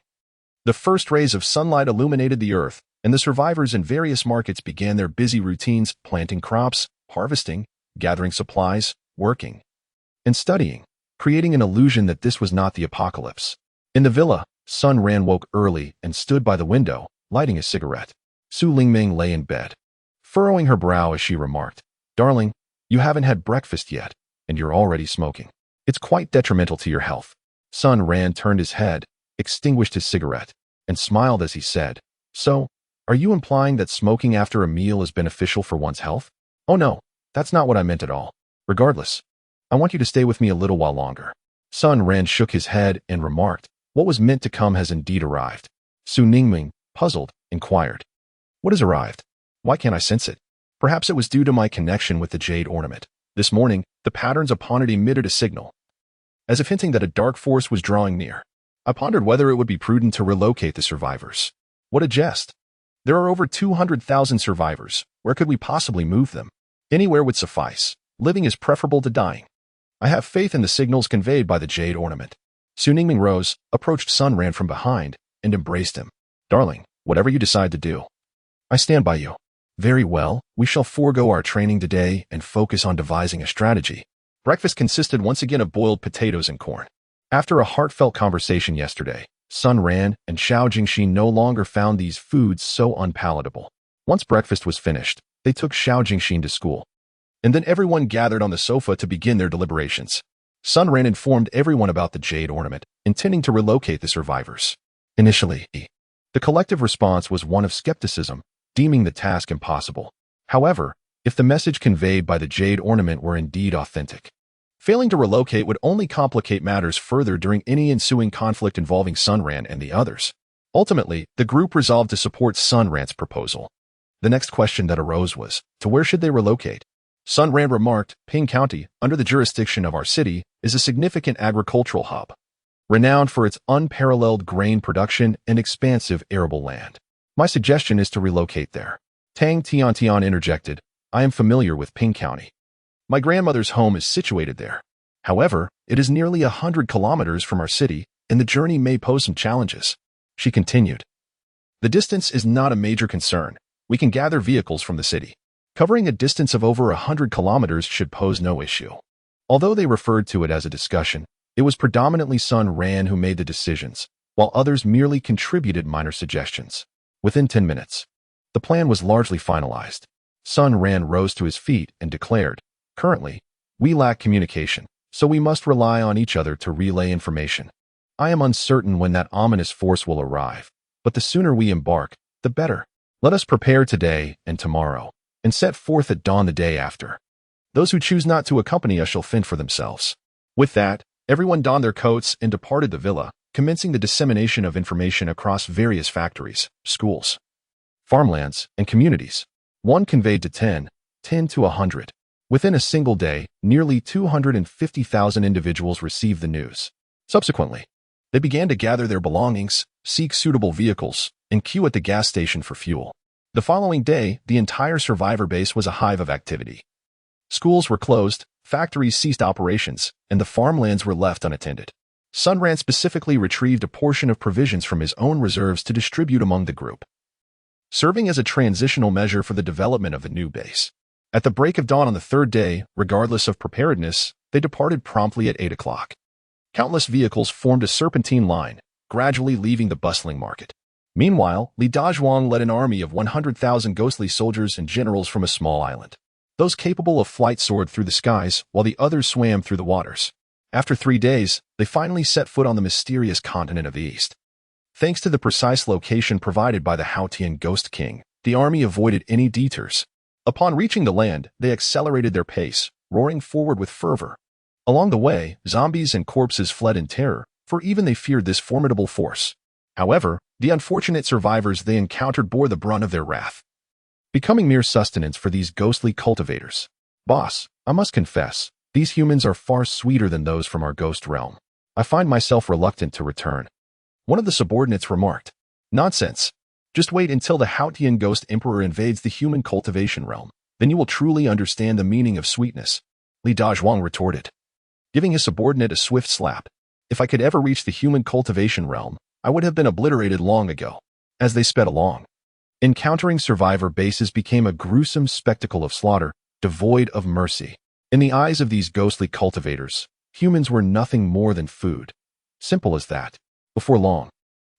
the first rays of sunlight illuminated the earth, and the survivors in various markets began their busy routines, planting crops, harvesting, gathering supplies, working, and studying, creating an illusion that this was not the apocalypse. In the villa, Sun Ran woke early and stood by the window, lighting a cigarette. Su Lingming lay in bed, furrowing her brow as she remarked, Darling, you haven't had breakfast yet, and you're already smoking. It's quite detrimental to your health. Sun Ran turned his head, extinguished his cigarette, and smiled as he said, So, are you implying that smoking after a meal is beneficial for one's health? Oh no, that's not what I meant at all. Regardless, I want you to stay with me a little while longer. Sun Ran shook his head and remarked, What was meant to come has indeed arrived. Su Ningming, puzzled, inquired, What has arrived? Why can't I sense it? Perhaps it was due to my connection with the jade ornament. This morning, the patterns upon it emitted a signal, as if hinting that a dark force was drawing near. I pondered whether it would be prudent to relocate the survivors. What a jest. There are over 200,000 survivors. Where could we possibly move them? Anywhere would suffice. Living is preferable to dying. I have faith in the signals conveyed by the jade ornament. Su Ningming rose, approached Sun Ran from behind, and embraced him. Darling, whatever you decide to do, I stand by you. Very well, we shall forego our training today and focus on devising a strategy. Breakfast consisted once again of boiled potatoes and corn. After a heartfelt conversation yesterday, Sun Ran and Xiao Jingxi no longer found these foods so unpalatable. Once breakfast was finished, they took Xiao Jingxi to school. And then everyone gathered on the sofa to begin their deliberations. Sun Ran informed everyone about the jade ornament, intending to relocate the survivors. Initially, the collective response was one of skepticism, deeming the task impossible. However, if the message conveyed by the jade ornament were indeed authentic, failing to relocate would only complicate matters further during any ensuing conflict involving Sun Ran and the others. Ultimately, the group resolved to support Sun Ran's proposal. The next question that arose was, to where should they relocate? Sun Ran remarked, Ping County, under the jurisdiction of our city, is a significant agricultural hub. renowned for its unparalleled grain production and expansive arable land. My suggestion is to relocate there. Tang Tiantian interjected, I am familiar with Ping County. My grandmother's home is situated there. However, it is nearly 100 kilometers from our city, and the journey may pose some challenges. She continued. The distance is not a major concern. We can gather vehicles from the city. Covering a distance of over 100 kilometers should pose no issue. Although they referred to it as a discussion, it was predominantly Sun Ran who made the decisions, while others merely contributed minor suggestions. Within 10 minutes, the plan was largely finalized. Sun Ran rose to his feet and declared, currently, we lack communication, so we must rely on each other to relay information. I am uncertain when that ominous force will arrive, but the sooner we embark, the better. Let us prepare today and tomorrow, and set forth at dawn the day after. Those who choose not to accompany us shall fend for themselves. With that, everyone donned their coats and departed the villa, commencing the dissemination of information across various factories, schools, farmlands, and communities. One conveyed to 10 to 100. Within a single day, nearly 250,000 individuals received the news. Subsequently, they began to gather their belongings, seek suitable vehicles, and queue at the gas station for fuel. The following day, the entire survivor base was a hive of activity. Schools were closed, factories ceased operations, and the farmlands were left unattended. Sun Ran specifically retrieved a portion of provisions from his own reserves to distribute among the group, serving as a transitional measure for the development of the new base. At the break of dawn on the third day, regardless of preparedness, they departed promptly at 8 o'clock. Countless vehicles formed a serpentine line, gradually leaving the bustling market. Meanwhile, Li Dazhuang led an army of 100,000 ghostly soldiers and generals from a small island. Those capable of flight soared through the skies, while the others swam through the waters. After 3 days, they finally set foot on the mysterious continent of the East. Thanks to the precise location provided by the Haotian Ghost King, the army avoided any detours. Upon reaching the land, they accelerated their pace, roaring forward with fervor. Along the way, zombies and corpses fled in terror, for even they feared this formidable force. However, the unfortunate survivors they encountered bore the brunt of their wrath, becoming mere sustenance for these ghostly cultivators. Boss, I must confess, these humans are far sweeter than those from our ghost realm. I find myself reluctant to return. One of the subordinates remarked. Nonsense. Just wait until the Haotian Ghost Emperor invades the human cultivation realm. Then you will truly understand the meaning of sweetness. Li Dazhuang retorted, giving his subordinate a swift slap. If I could ever reach the human cultivation realm, I would have been obliterated long ago. As they sped along, encountering survivor bases became a gruesome spectacle of slaughter, devoid of mercy. In the eyes of these ghostly cultivators, humans were nothing more than food. Simple as that. Before long,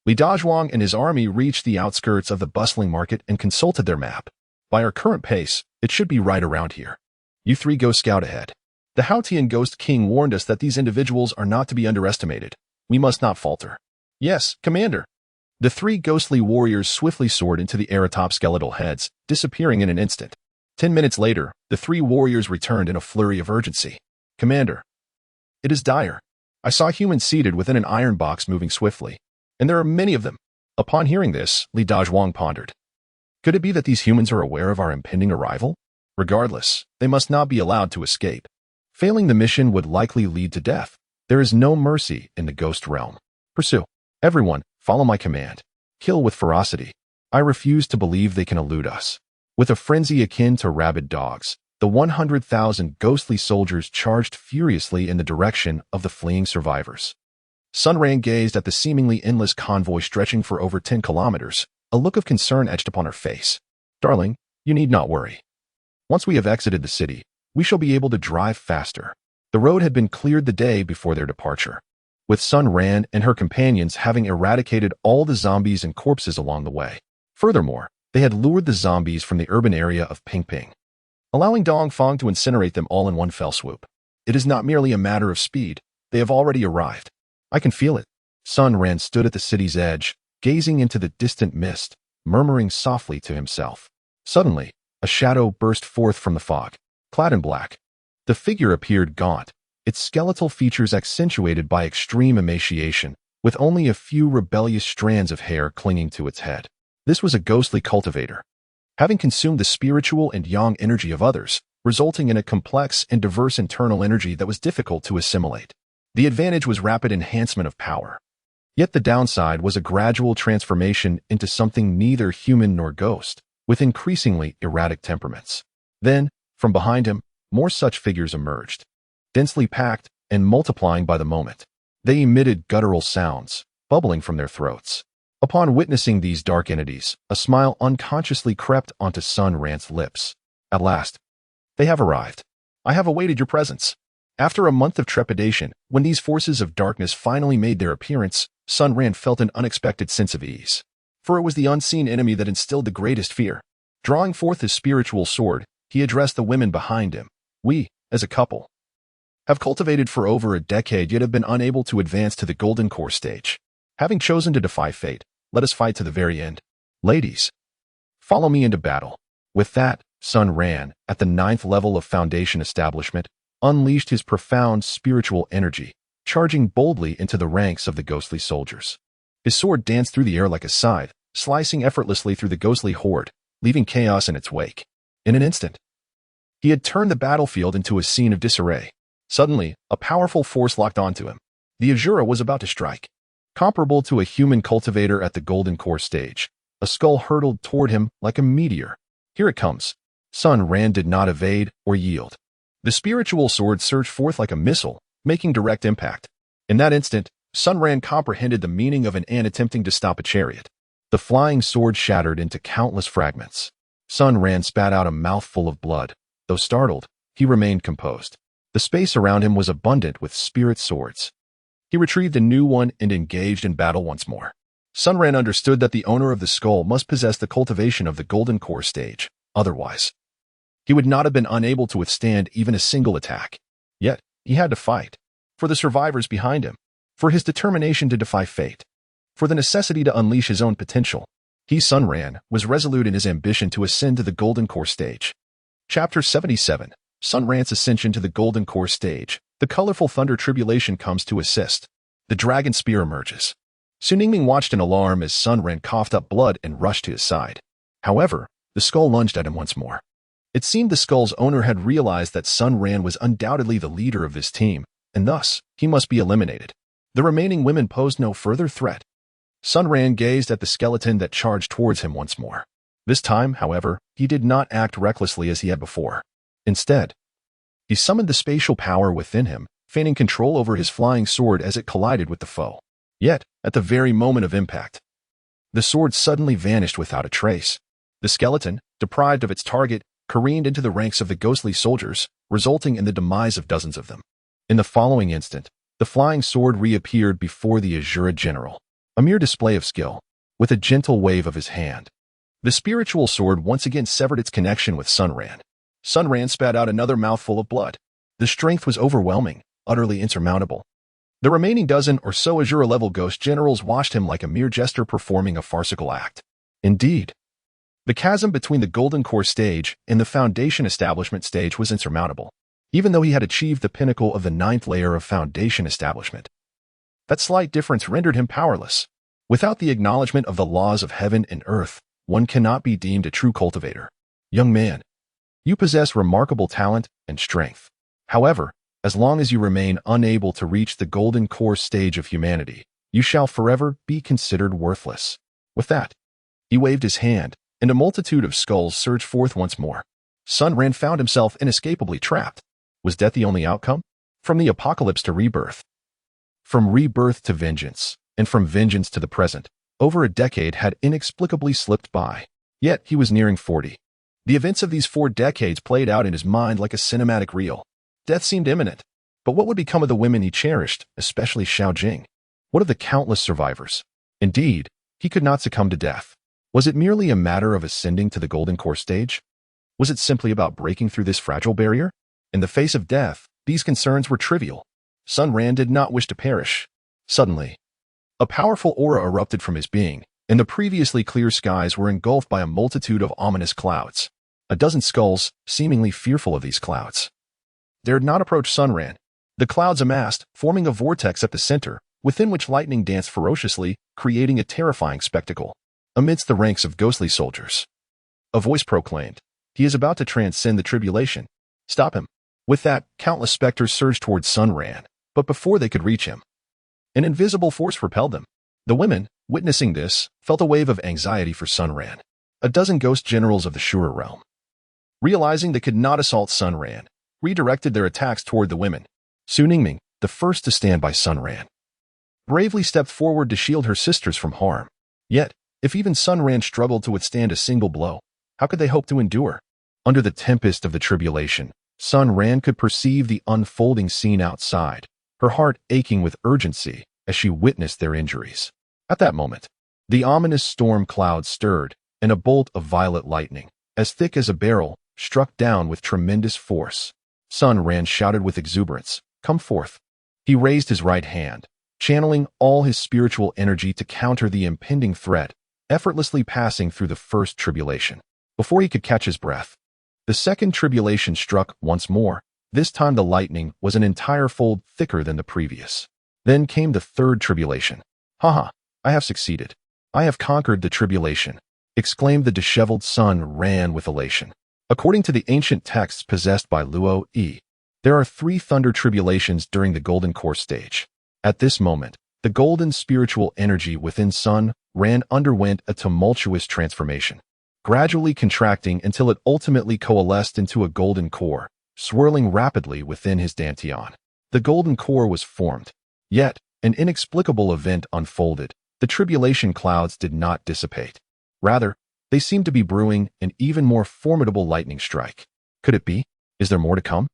Li Dazhuang and his army reached the outskirts of the bustling market and consulted their map. By our current pace, it should be right around here. You three go scout ahead. The Haotian Ghost King warned us that these individuals are not to be underestimated. We must not falter. Yes, Commander. The 3 ghostly warriors swiftly soared into the air atop skeletal heads, disappearing in an instant. 10 minutes later, the 3 warriors returned in a flurry of urgency. Commander. It is dire. I saw humans seated within an iron box moving swiftly, and there are many of them. Upon hearing this, Li Dazhuang pondered. Could it be that these humans are aware of our impending arrival? Regardless, they must not be allowed to escape. Failing the mission would likely lead to death. There is no mercy in the ghost realm. Pursue. Everyone, follow my command. Kill with ferocity. I refuse to believe they can elude us. With a frenzy akin to rabid dogs, the 100,000 ghostly soldiers charged furiously in the direction of the fleeing survivors. Sun Ran gazed at the seemingly endless convoy stretching for over 10 kilometers, a look of concern etched upon her face. Darling, you need not worry. Once we have exited the city, we shall be able to drive faster. The road had been cleared the day before their departure, with Sun Ran and her companions having eradicated all the zombies and corpses along the way. Furthermore, they had lured the zombies from the urban area of Pingping, allowing Dongfang to incinerate them all in one fell swoop. It is not merely a matter of speed. They have already arrived. I can feel it. Sun Ran stood at the city's edge, gazing into the distant mist, murmuring softly to himself. Suddenly, a shadow burst forth from the fog, clad in black. The figure appeared gaunt, its skeletal features accentuated by extreme emaciation, with only a few rebellious strands of hair clinging to its head. This was a ghostly cultivator, having consumed the spiritual and yang energy of others, resulting in a complex and diverse internal energy that was difficult to assimilate. The advantage was rapid enhancement of power. Yet the downside was a gradual transformation into something neither human nor ghost, with increasingly erratic temperaments. Then, from behind him, more such figures emerged, densely packed and multiplying by the moment. They emitted guttural sounds, bubbling from their throats. Upon witnessing these dark entities, a smile unconsciously crept onto Sun Ran's lips. At last, they have arrived. I have awaited your presence. After a month of trepidation, when these forces of darkness finally made their appearance, Sun Ran felt an unexpected sense of ease. For it was the unseen enemy that instilled the greatest fear. Drawing forth his spiritual sword, he addressed the women behind him. We, as a couple, have cultivated for over a decade yet have been unable to advance to the Golden Core stage. Having chosen to defy fate, let us fight to the very end. Ladies, follow me into battle. With that, Sun Ran, at the 9th level of Foundation Establishment, unleashed his profound spiritual energy, charging boldly into the ranks of the ghostly soldiers. His sword danced through the air like a scythe, slicing effortlessly through the ghostly horde, leaving chaos in its wake. In an instant, he had turned the battlefield into a scene of disarray. Suddenly, a powerful force locked onto him. The Azura was about to strike. Comparable to a human cultivator at the Golden Core stage, a skull hurtled toward him like a meteor. Here it comes. Sun Ran did not evade or yield. The spiritual sword surged forth like a missile, making direct impact. In that instant, Sun Ran comprehended the meaning of an ant attempting to stop a chariot. The flying sword shattered into countless fragments. Sun Ran spat out a mouthful of blood. Though startled, he remained composed. The space around him was abundant with spirit swords. He retrieved a new one and engaged in battle once more. Sun Ran understood that the owner of the skull must possess the cultivation of the Golden Core stage. Otherwise, he would not have been unable to withstand even a single attack. Yet, he had to fight. For the survivors behind him. For his determination to defy fate. For the necessity to unleash his own potential. He, Sun Ran, was resolute in his ambition to ascend to the Golden Core stage. Chapter 77. Sun Ran's ascension to the Golden Core stage. The colorful thunder tribulation comes to assist. The dragon spear emerges. Su Ningming watched in alarm as Sun Ran coughed up blood and rushed to his side. However, the skull lunged at him once more. It seemed the skull's owner had realized that Sun Ran was undoubtedly the leader of this team, and thus, he must be eliminated. The remaining women posed no further threat. Sun Ran gazed at the skeleton that charged towards him once more. This time, however, he did not act recklessly as he had before. Instead, he summoned the spatial power within him, feigning control over his flying sword as it collided with the foe. Yet, at the very moment of impact, the sword suddenly vanished without a trace. The skeleton, deprived of its target, careened into the ranks of the ghostly soldiers, resulting in the demise of dozens of them. In the following instant, the flying sword reappeared before the Azura general, a mere display of skill, with a gentle wave of his hand. The spiritual sword once again severed its connection with Sun Ran. Sun Ran spat out another mouthful of blood. The strength was overwhelming, utterly insurmountable. The remaining dozen or so Azura-level ghost generals watched him like a mere jester performing a farcical act. Indeed, the chasm between the Golden Core stage and the Foundation Establishment stage was insurmountable, even though he had achieved the pinnacle of the 9th layer of Foundation Establishment. That slight difference rendered him powerless. Without the acknowledgement of the laws of heaven and earth, one cannot be deemed a true cultivator. Young man, you possess remarkable talent and strength. However, as long as you remain unable to reach the Golden Core stage of humanity, you shall forever be considered worthless. With that, he waved his hand, and a multitude of skulls surged forth once more. Sun Ran found himself inescapably trapped. Was death the only outcome? From the apocalypse to rebirth. From rebirth to vengeance, and from vengeance to the present, over a decade had inexplicably slipped by. Yet he was nearing 40. The events of these 4 decades played out in his mind like a cinematic reel. Death seemed imminent. But what would become of the women he cherished, especially Xiao Jing? What of the countless survivors? Indeed, he could not succumb to death. Was it merely a matter of ascending to the Golden Core stage? Was it simply about breaking through this fragile barrier? In the face of death, these concerns were trivial. Sun Ran did not wish to perish. Suddenly, a powerful aura erupted from his being, and the previously clear skies were engulfed by a multitude of ominous clouds. A dozen skulls, seemingly fearful of these clouds, dared not approach Sun Ran. The clouds amassed, forming a vortex at the center, within which lightning danced ferociously, creating a terrifying spectacle. Amidst the ranks of ghostly soldiers, a voice proclaimed, "He is about to transcend the tribulation. Stop him." With that, countless specters surged towards Sun Ran. But before they could reach him, an invisible force repelled them. The women, witnessing this, felt a wave of anxiety for Sun Ran. A dozen ghost generals of the Shura realm, realizing they could not assault Sun Ran, redirected their attacks toward the women. Su Ningming, the first to stand by Sun Ran, bravely stepped forward to shield her sisters from harm. Yet, if even Sun Ran struggled to withstand a single blow, how could they hope to endure? Under the tempest of the tribulation, Sun Ran could perceive the unfolding scene outside, her heart aching with urgency as she witnessed their injuries. At that moment, the ominous storm cloud stirred, and a bolt of violet lightning, as thick as a barrel, struck down with tremendous force. Sun Ran shouted with exuberance, "Come forth." He raised his right hand, channeling all his spiritual energy to counter the impending threat, effortlessly passing through the first tribulation. Before he could catch his breath, the second tribulation struck once more. This time the lightning was an entire fold thicker than the previous. Then came the third tribulation. "Haha, I have succeeded. I have conquered the tribulation," exclaimed the disheveled Sun Ran with elation. According to the ancient texts possessed by Luo Yi, there are 3 thunder tribulations during the Golden Core stage. At this moment, the golden spiritual energy within Sun Ran underwent a tumultuous transformation, gradually contracting until it ultimately coalesced into a golden core, swirling rapidly within his dantian. The golden core was formed. Yet, an inexplicable event unfolded. The tribulation clouds did not dissipate. Rather, they seemed to be brewing an even more formidable lightning strike. Could it be? Is there more to come?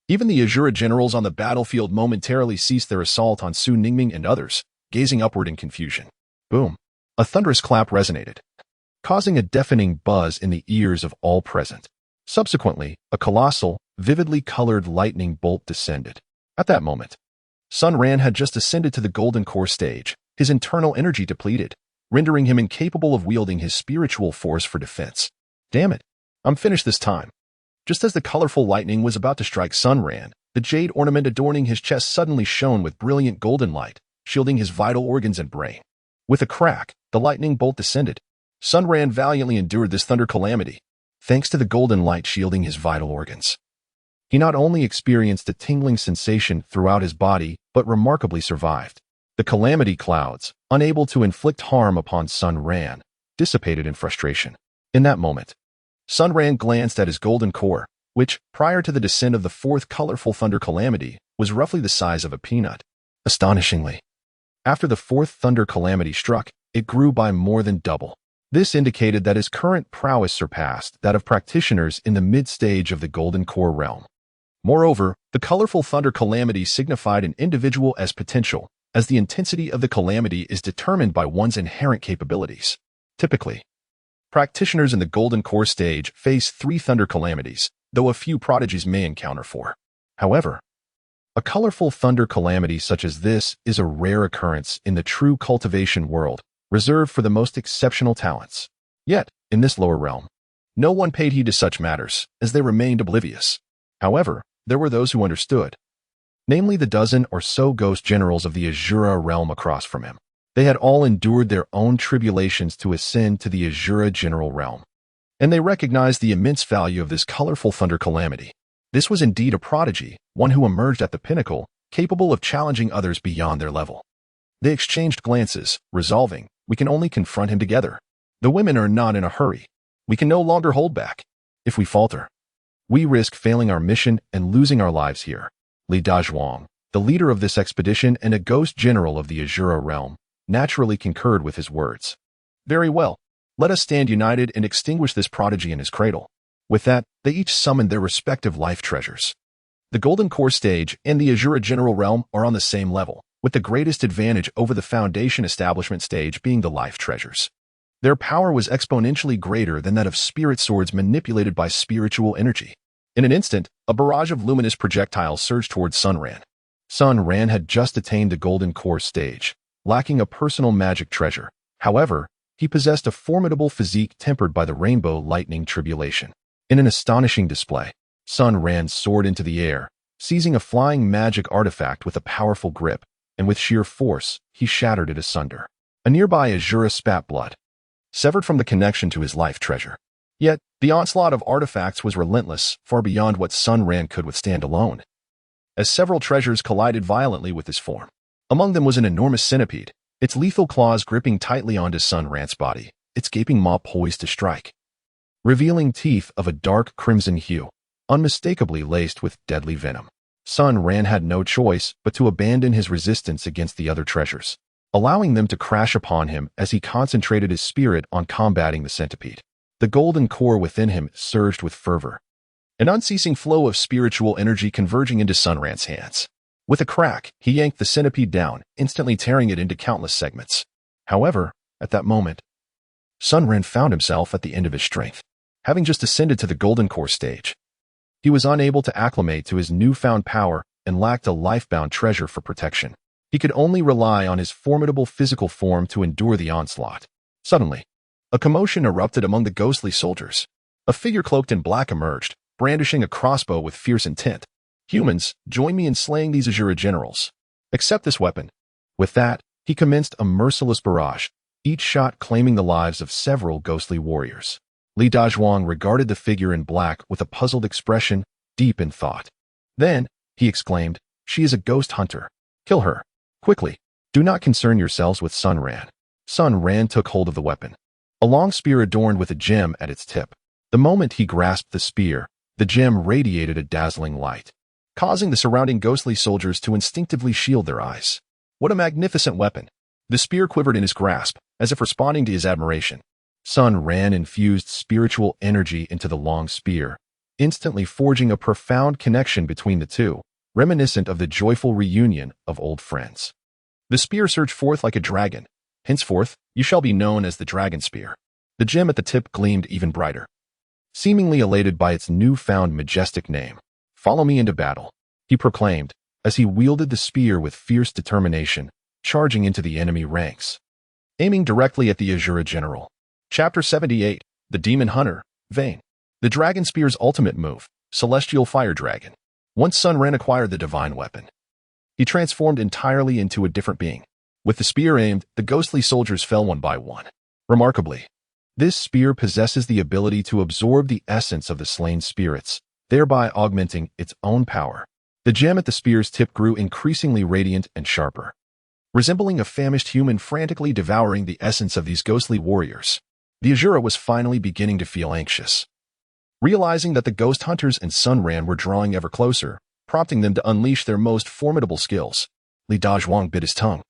Even the Azura generals on the battlefield momentarily ceased their assault on Su Ningming and others, gazing upward in confusion. Boom! A thunderous clap resonated, causing a deafening buzz in the ears of all present. Subsequently, a colossal, vividly colored lightning bolt descended. At that moment, Sun Ran had just ascended to the Golden Core stage, his internal energy depleted, rendering him incapable of wielding his spiritual force for defense. Damn it, I'm finished this time. Just as the colorful lightning was about to strike Sun Ran, the jade ornament adorning his chest suddenly shone with brilliant golden light, shielding his vital organs and brain. With a crack, the lightning bolt descended. Sun Ran valiantly endured this thunder calamity, thanks to the golden light shielding his vital organs. He not only experienced a tingling sensation throughout his body, but remarkably survived. The calamity clouds, unable to inflict harm upon Sun Ran, dissipated in frustration. In that moment, Sun Ran glanced at his golden core, which, prior to the descent of the 4th colorful thunder calamity, was roughly the size of a peanut. Astonishingly, after the 4th thunder calamity struck, it grew by more than double. This indicated that his current prowess surpassed that of practitioners in the mid-stage of the Golden Core realm. Moreover, the colorful thunder calamity signified an individual as potential, as the intensity of the calamity is determined by one's inherent capabilities. Typically, practitioners in the Golden Core stage face 3 thunder calamities, though a few prodigies may encounter 4. However, a colorful thunder calamity such as this is a rare occurrence in the true cultivation world, reserved for the most exceptional talents. Yet, in this lower realm, no one paid heed to such matters, as they remained oblivious. However, there were those who understood, namely the dozen or so ghost generals of the Azura realm across from him. They had all endured their own tribulations to ascend to the Azura general realm, and they recognized the immense value of this colorful thunder calamity. This was indeed a prodigy, one who emerged at the pinnacle, capable of challenging others beyond their level. They exchanged glances, resolving, we can only confront him together. The women are not in a hurry. We can no longer hold back. If we falter, we risk failing our mission and losing our lives here. Li Dazhuang, the leader of this expedition and a ghost general of the Azura realm, naturally concurred with his words. Very well. Let us stand united and extinguish this prodigy in his cradle. With that, they each summoned their respective life treasures. The Golden Core stage and the Azura general realm are on the same level, with the greatest advantage over the Foundation establishment stage being the life treasures. Their power was exponentially greater than that of spirit swords manipulated by spiritual energy. In an instant, a barrage of luminous projectiles surged towards Sun Ran. Sun Ran had just attained the Golden Core stage, lacking a personal magic treasure. However, he possessed a formidable physique tempered by the rainbow lightning tribulation. In an astonishing display, Sun Ran soared into the air, seizing a flying magic artifact with a powerful grip, and with sheer force, he shattered it asunder. A nearby Azura spat blood, severed from the connection to his life treasure. Yet, the onslaught of artifacts was relentless, far beyond what Sun Ran could withstand alone. as several treasures collided violently with his form. Among them was an enormous centipede, its lethal claws gripping tightly onto Sun Ran's body, its gaping maw poised to strike. Revealing teeth of a dark crimson hue, unmistakably laced with deadly venom. Sun Ran had no choice but to abandon his resistance against the other treasures, allowing them to crash upon him as he concentrated his spirit on combating the centipede. The golden core within him surged with fervor, an unceasing flow of spiritual energy converging into Sun Ran's hands. With a crack, he yanked the centipede down, instantly tearing it into countless segments. However, at that moment, Sun Ran found himself at the end of his strength. Having just ascended to the golden core stage, he was unable to acclimate to his newfound power and lacked a life-bound treasure for protection. He could only rely on his formidable physical form to endure the onslaught. Suddenly, a commotion erupted among the ghostly soldiers. A figure cloaked in black emerged, brandishing a crossbow with fierce intent. Humans, join me in slaying these Azura generals. Accept this weapon. With that, he commenced a merciless barrage, each shot claiming the lives of several ghostly warriors. Li Dazhuang regarded the figure in black with a puzzled expression, deep in thought. Then, he exclaimed, "She is a ghost hunter. Kill her. Quickly. Do not concern yourselves with Sun Ran." Sun Ran took hold of the weapon, a long spear adorned with a gem at its tip. The moment he grasped the spear, the gem radiated a dazzling light, causing the surrounding ghostly soldiers to instinctively shield their eyes. What a magnificent weapon! The spear quivered in his grasp, as if responding to his admiration. Sun Ran infused spiritual energy into the long spear, instantly forging a profound connection between the two, reminiscent of the joyful reunion of old friends. The spear surged forth like a dragon. Henceforth, you shall be known as the Dragon Spear. The gem at the tip gleamed even brighter, seemingly elated by its newfound majestic name. "Follow me into battle," he proclaimed, as he wielded the spear with fierce determination, charging into the enemy ranks, aiming directly at the Azura general. Chapter 78, The Demon Hunter, Vayne. The Dragon Spear's ultimate move, Celestial Fire Dragon. Once Sun Ran acquired the divine weapon, he transformed entirely into a different being. With the spear aimed, the ghostly soldiers fell one by one. Remarkably, this spear possesses the ability to absorb the essence of the slain spirits, thereby augmenting its own power. The gem at the spear's tip grew increasingly radiant and sharper, resembling a famished human frantically devouring the essence of these ghostly warriors. The Azura was finally beginning to feel anxious, realizing that the ghost hunters and Sun Ran were drawing ever closer, prompting them to unleash their most formidable skills. Li Dazhuang bit his tongue,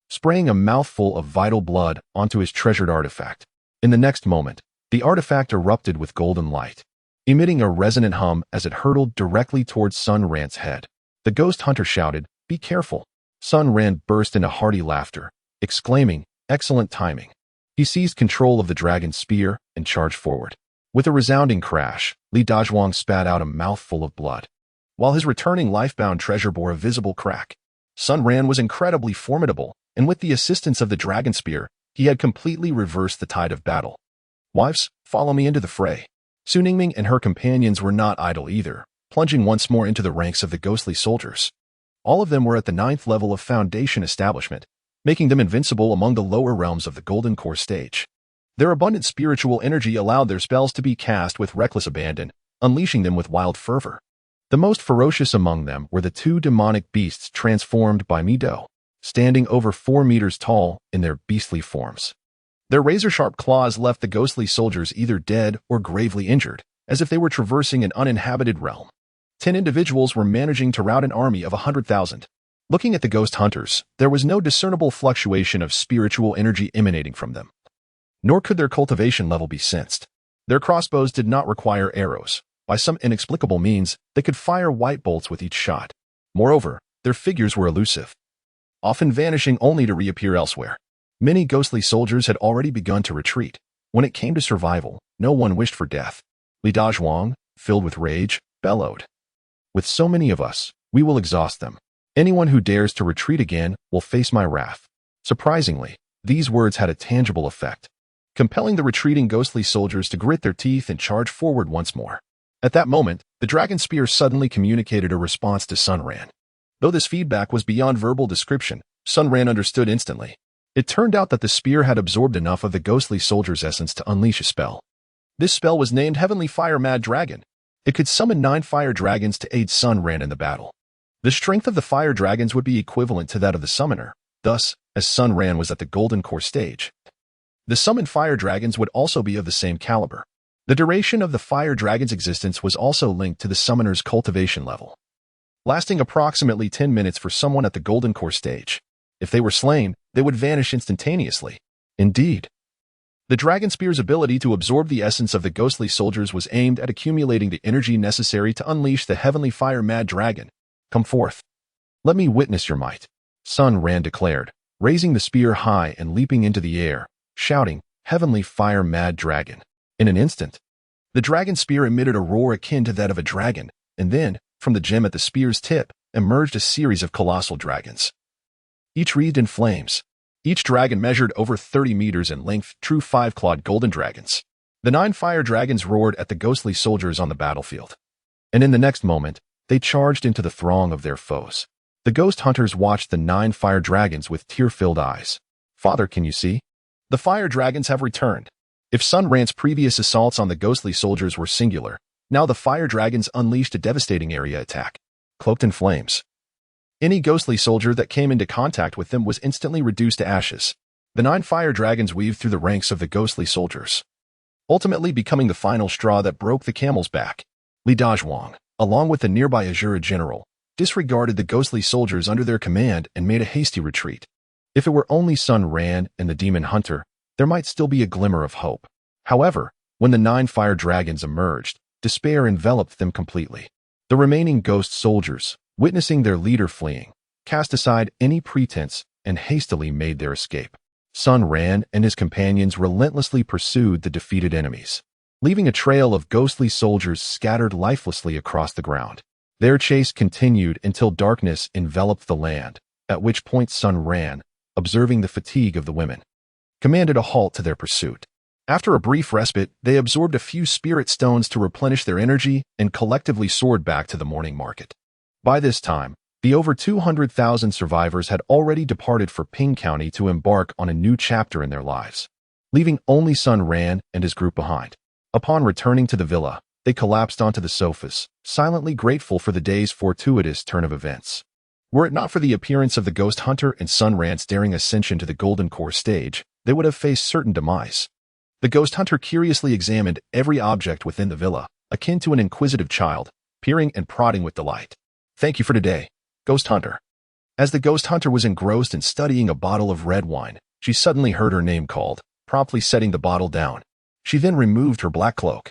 spraying a mouthful of vital blood onto his treasured artifact. In the next moment, the artifact erupted with golden light, emitting a resonant hum as it hurtled directly towards Sun Ran's head. The ghost hunter shouted, "Be careful." Sun Ran burst into hearty laughter, exclaiming, "Excellent timing." He seized control of the dragon's spear and charged forward. With a resounding crash, Li Dazhuang spat out a mouthful of blood, while his returning life-bound treasure bore a visible crack. Sun Ran was incredibly formidable, and with the assistance of the dragon spear, he had completely reversed the tide of battle. "Wives, follow me into the fray." Su Ningming and her companions were not idle either, plunging once more into the ranks of the ghostly soldiers. All of them were at the 9th level of Foundation establishment, making them invincible among the lower realms of the Golden Core stage. Their abundant spiritual energy allowed their spells to be cast with reckless abandon, unleashing them with wild fervor. The most ferocious among them were the two demonic beasts transformed by Mido, standing over 4 meters tall in their beastly forms. Their razor-sharp claws left the ghostly soldiers either dead or gravely injured, as if they were traversing an uninhabited realm. 10 individuals were managing to rout an army of 100,000. Looking at the ghost hunters, there was no discernible fluctuation of spiritual energy emanating from them, nor could their cultivation level be sensed. Their crossbows did not require arrows. By some inexplicable means, they could fire white bolts with each shot. Moreover, their figures were elusive, often vanishing only to reappear elsewhere. Many ghostly soldiers had already begun to retreat. When it came to survival, no one wished for death. Li Dazhuang, filled with rage, bellowed, "With so many of us, we will exhaust them. Anyone who dares to retreat again will face my wrath." Surprisingly, these words had a tangible effect, compelling the retreating ghostly soldiers to grit their teeth and charge forward once more. At that moment, the dragon spear suddenly communicated a response to Sun Ran. Though this feedback was beyond verbal description, Sun Ran understood instantly. It turned out that the spear had absorbed enough of the ghostly soldier's essence to unleash a spell. This spell was named Heavenly Fire Mad Dragon. It could summon 9 fire dragons to aid Sun Ran in the battle. The strength of the fire dragons would be equivalent to that of the summoner. Thus, as Sun Ran was at the Golden Core stage, the summoned fire dragons would also be of the same caliber. The duration of the fire dragon's existence was also linked to the summoner's cultivation level, lasting approximately 10 minutes for someone at the Golden Core stage. If they were slain, they would vanish instantaneously. Indeed, the Dragon Spear's ability to absorb the essence of the ghostly soldiers was aimed at accumulating the energy necessary to unleash the heavenly fire mad dragon. Come forth. Let me witness your might, Sun Ran declared, raising the spear high and leaping into the air, shouting, Heavenly fire mad dragon. In an instant, the dragon spear emitted a roar akin to that of a dragon, and then, from the gem at the spear's tip, emerged a series of colossal dragons, each wreathed in flames. Each dragon measured over 30 meters in length, true five-clawed golden dragons. The 9 fire dragons roared at the ghostly soldiers on the battlefield, and in the next moment, they charged into the throng of their foes. The ghost hunters watched the 9 fire dragons with tear-filled eyes. Father, can you see? The fire dragons have returned. If Sun Ran's previous assaults on the ghostly soldiers were singular, now the fire dragons unleashed a devastating area attack, cloaked in flames. Any ghostly soldier that came into contact with them was instantly reduced to ashes. The 9 fire dragons weaved through the ranks of the ghostly soldiers, ultimately becoming the final straw that broke the camel's back. Li Dazhuang, along with the nearby Azura general, disregarded the ghostly soldiers under their command and made a hasty retreat. If it were only Sun Ran and the demon hunter, there might still be a glimmer of hope. However, when the 9 fire dragons emerged, despair enveloped them completely. The remaining ghost soldiers, witnessing their leader fleeing, cast aside any pretense and hastily made their escape. Sun Ran and his companions relentlessly pursued the defeated enemies, leaving a trail of ghostly soldiers scattered lifelessly across the ground. Their chase continued until darkness enveloped the land, at which point Sun Ran, observing the fatigue of the women, commanded a halt to their pursuit. After a brief respite, they absorbed a few spirit stones to replenish their energy and collectively soared back to the morning market. By this time, the over 200,000 survivors had already departed for Ping County to embark on a new chapter in their lives, leaving only Sun Ran and his group behind. Upon returning to the villa, they collapsed onto the sofas, silently grateful for the day's fortuitous turn of events. Were it not for the appearance of the ghost hunter and Sun Ran's daring ascension to the Golden Core stage, they would have faced certain demise. The ghost hunter curiously examined every object within the villa, akin to an inquisitive child, peering and prodding with delight. Thank you for today, Ghost Hunter. As the ghost hunter was engrossed in studying a bottle of red wine, she suddenly heard her name called, promptly setting the bottle down. She then removed her black cloak,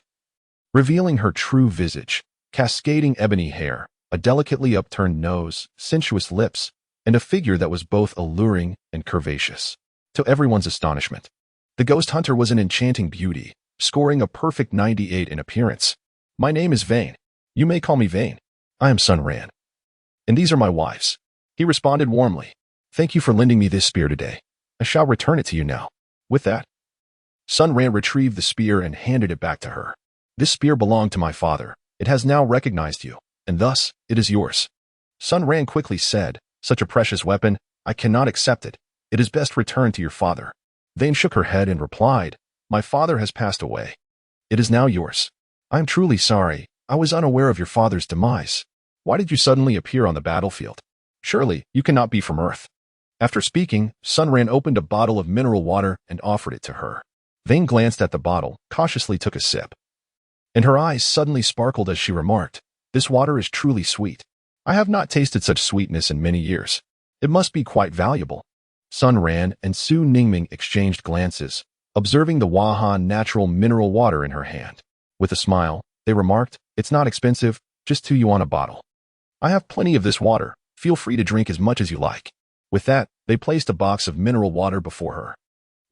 revealing her true visage, cascading ebony hair, a delicately upturned nose, sensuous lips, and a figure that was both alluring and curvaceous. To everyone's astonishment, the ghost hunter was an enchanting beauty, scoring a perfect 98 in appearance. My name is Vane. You may call me Vane. I am Sun Ran, and these are my wives. He responded warmly. Thank you for lending me this spear today. I shall return it to you now. With that, Sun Ran retrieved the spear and handed it back to her. This spear belonged to my father. It has now recognized you, and thus, it is yours. Sun Ran quickly said, Such a precious weapon, I cannot accept it. It is best returned to your father. Vane shook her head and replied, My father has passed away. It is now yours. I am truly sorry. I was unaware of your father's demise. Why did you suddenly appear on the battlefield? Surely, you cannot be from Earth. After speaking, Sun Ran opened a bottle of mineral water and offered it to her. Vane glanced at the bottle, cautiously took a sip, and her eyes suddenly sparkled as she remarked, This water is truly sweet. I have not tasted such sweetness in many years. It must be quite valuable. Sun Ran and Su Ningming exchanged glances, observing the Wahan natural mineral water in her hand. With a smile, they remarked, It's not expensive, just 2 yuan a bottle. I have plenty of this water. Feel free to drink as much as you like. With that, they placed a box of mineral water before her.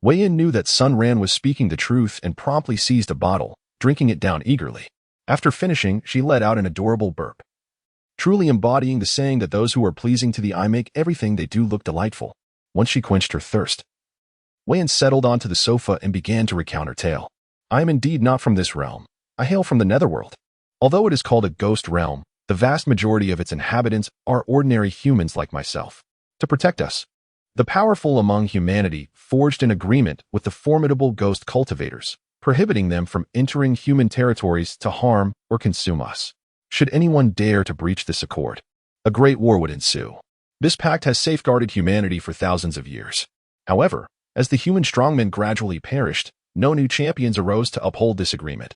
Wei Yin knew that Sun Ran was speaking the truth and promptly seized a bottle, drinking it down eagerly. After finishing, she let out an adorable burp, truly embodying the saying that those who are pleasing to the eye make everything they do look delightful. Once she quenched her thirst, Wei Yin settled onto the sofa and began to recount her tale. I am indeed not from this realm. I hail from the netherworld. Although it is called a ghost realm, the vast majority of its inhabitants are ordinary humans like myself. To protect us, the powerful among humanity forged an agreement with the formidable ghost cultivators, prohibiting them from entering human territories to harm or consume us. Should anyone dare to breach this accord, a great war would ensue. This pact has safeguarded humanity for thousands of years. However, as the human strongmen gradually perished, no new champions arose to uphold this agreement.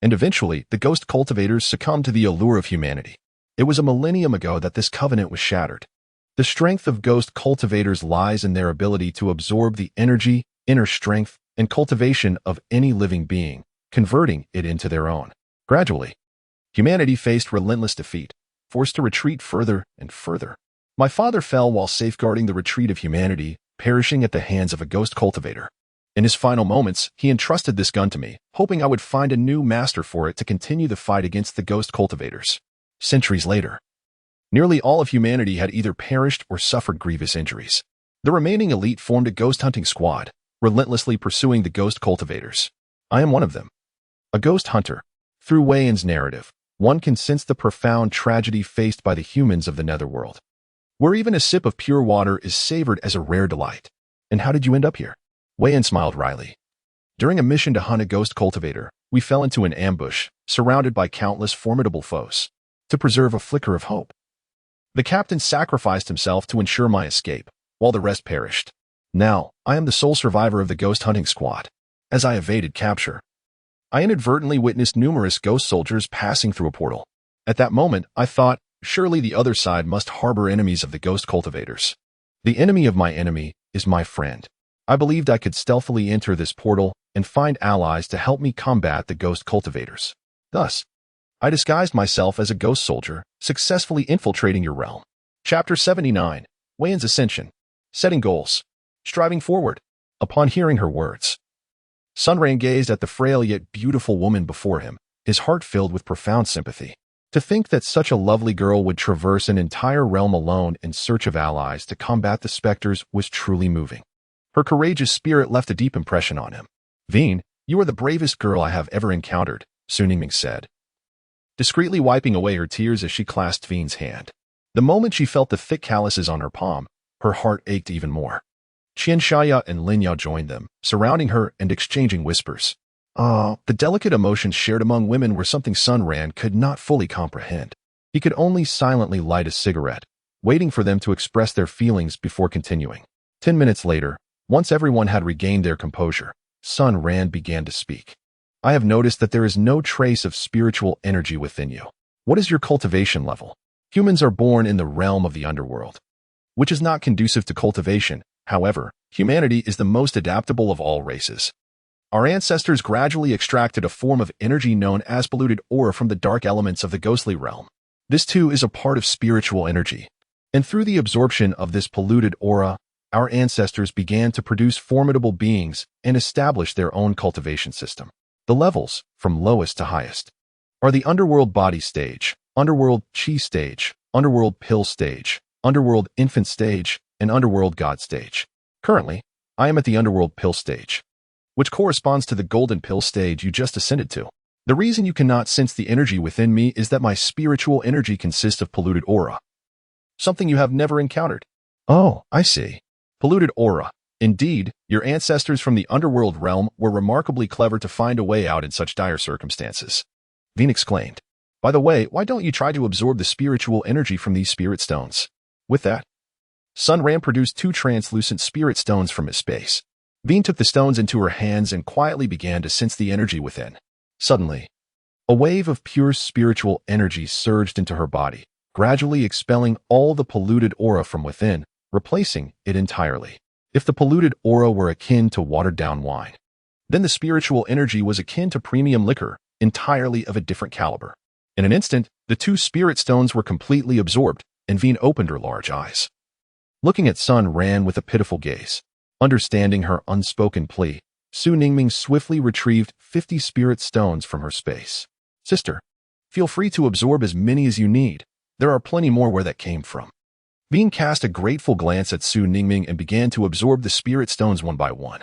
And eventually, the ghost cultivators succumbed to the allure of humanity. It was a millennium ago that this covenant was shattered. The strength of ghost cultivators lies in their ability to absorb the energy, inner strength, and cultivation of any living being, converting it into their own. Gradually, humanity faced relentless defeat, forced to retreat further and further. My father fell while safeguarding the retreat of humanity, perishing at the hands of a ghost cultivator. In his final moments, he entrusted this gun to me, hoping I would find a new master for it to continue the fight against the ghost cultivators. Centuries later, nearly all of humanity had either perished or suffered grievous injuries. The remaining elite formed a ghost hunting squad, relentlessly pursuing the ghost cultivators. I am one of them. A ghost hunter. Through Wei Yan's narrative, one can sense the profound tragedy faced by the humans of the netherworld, where even a sip of pure water is savored as a rare delight. And how did you end up here? Wei Yan smiled wryly. During a mission to hunt a ghost cultivator, we fell into an ambush, surrounded by countless formidable foes. To preserve a flicker of hope, the captain sacrificed himself to ensure my escape, while the rest perished. Now, I am the sole survivor of the ghost hunting squad. As I evaded capture, I inadvertently witnessed numerous ghost soldiers passing through a portal. At that moment, I thought, surely the other side must harbor enemies of the ghost cultivators. The enemy of my enemy is my friend. I believed I could stealthily enter this portal and find allies to help me combat the ghost cultivators. Thus, I disguised myself as a ghost soldier, successfully infiltrating your realm. Chapter 79. Wei Yan's Ascension. Setting goals. Striving forward. Upon hearing her words, Sun Ran gazed at the frail yet beautiful woman before him, his heart filled with profound sympathy. To think that such a lovely girl would traverse an entire realm alone in search of allies to combat the specters was truly moving. Her courageous spirit left a deep impression on him. Veen, you are the bravest girl I have ever encountered, Su Ningming said, discreetly wiping away her tears as she clasped Veen's hand. The moment she felt the thick calluses on her palm, her heart ached even more. Qian Shaya and Lin Yao joined them, surrounding her and exchanging whispers. The delicate emotions shared among women were something Sun Ran could not fully comprehend. He could only silently light a cigarette, waiting for them to express their feelings before continuing. 10 minutes later, once everyone had regained their composure, Sun Ran began to speak. I have noticed that there is no trace of spiritual energy within you. What is your cultivation level? Humans are born in the realm of the underworld, which is not conducive to cultivation. However, humanity is the most adaptable of all races. Our ancestors gradually extracted a form of energy known as polluted aura from the dark elements of the ghostly realm. This too is a part of spiritual energy. And through the absorption of this polluted aura, our ancestors began to produce formidable beings and establish their own cultivation system. The levels, from lowest to highest, are the underworld body stage, underworld chi stage, underworld pill stage, underworld infant stage, and underworld god stage. Currently, I am at the underworld pill stage, which corresponds to the golden pill stage you just ascended to. The reason you cannot sense the energy within me is that my spiritual energy consists of polluted aura, something you have never encountered. Oh, I see. Polluted aura. Indeed, your ancestors from the underworld realm were remarkably clever to find a way out in such dire circumstances. Veen exclaimed. By the way, why don't you try to absorb the spiritual energy from these spirit stones? With that, Sun Ran produced 2 translucent spirit stones from his space. Veen took the stones into her hands and quietly began to sense the energy within. Suddenly, a wave of pure spiritual energy surged into her body, gradually expelling all the polluted aura from within, replacing it entirely. If the polluted aura were akin to watered-down wine, then the spiritual energy was akin to premium liquor, entirely of a different caliber. In an instant, the 2 spirit stones were completely absorbed, and Veen opened her large eyes, looking at Sun Ran with a pitiful gaze. Understanding her unspoken plea, Su Ningming swiftly retrieved 50 spirit stones from her space. Sister, feel free to absorb as many as you need. There are plenty more where that came from. Veen cast a grateful glance at Su Ningming and began to absorb the spirit stones one by one,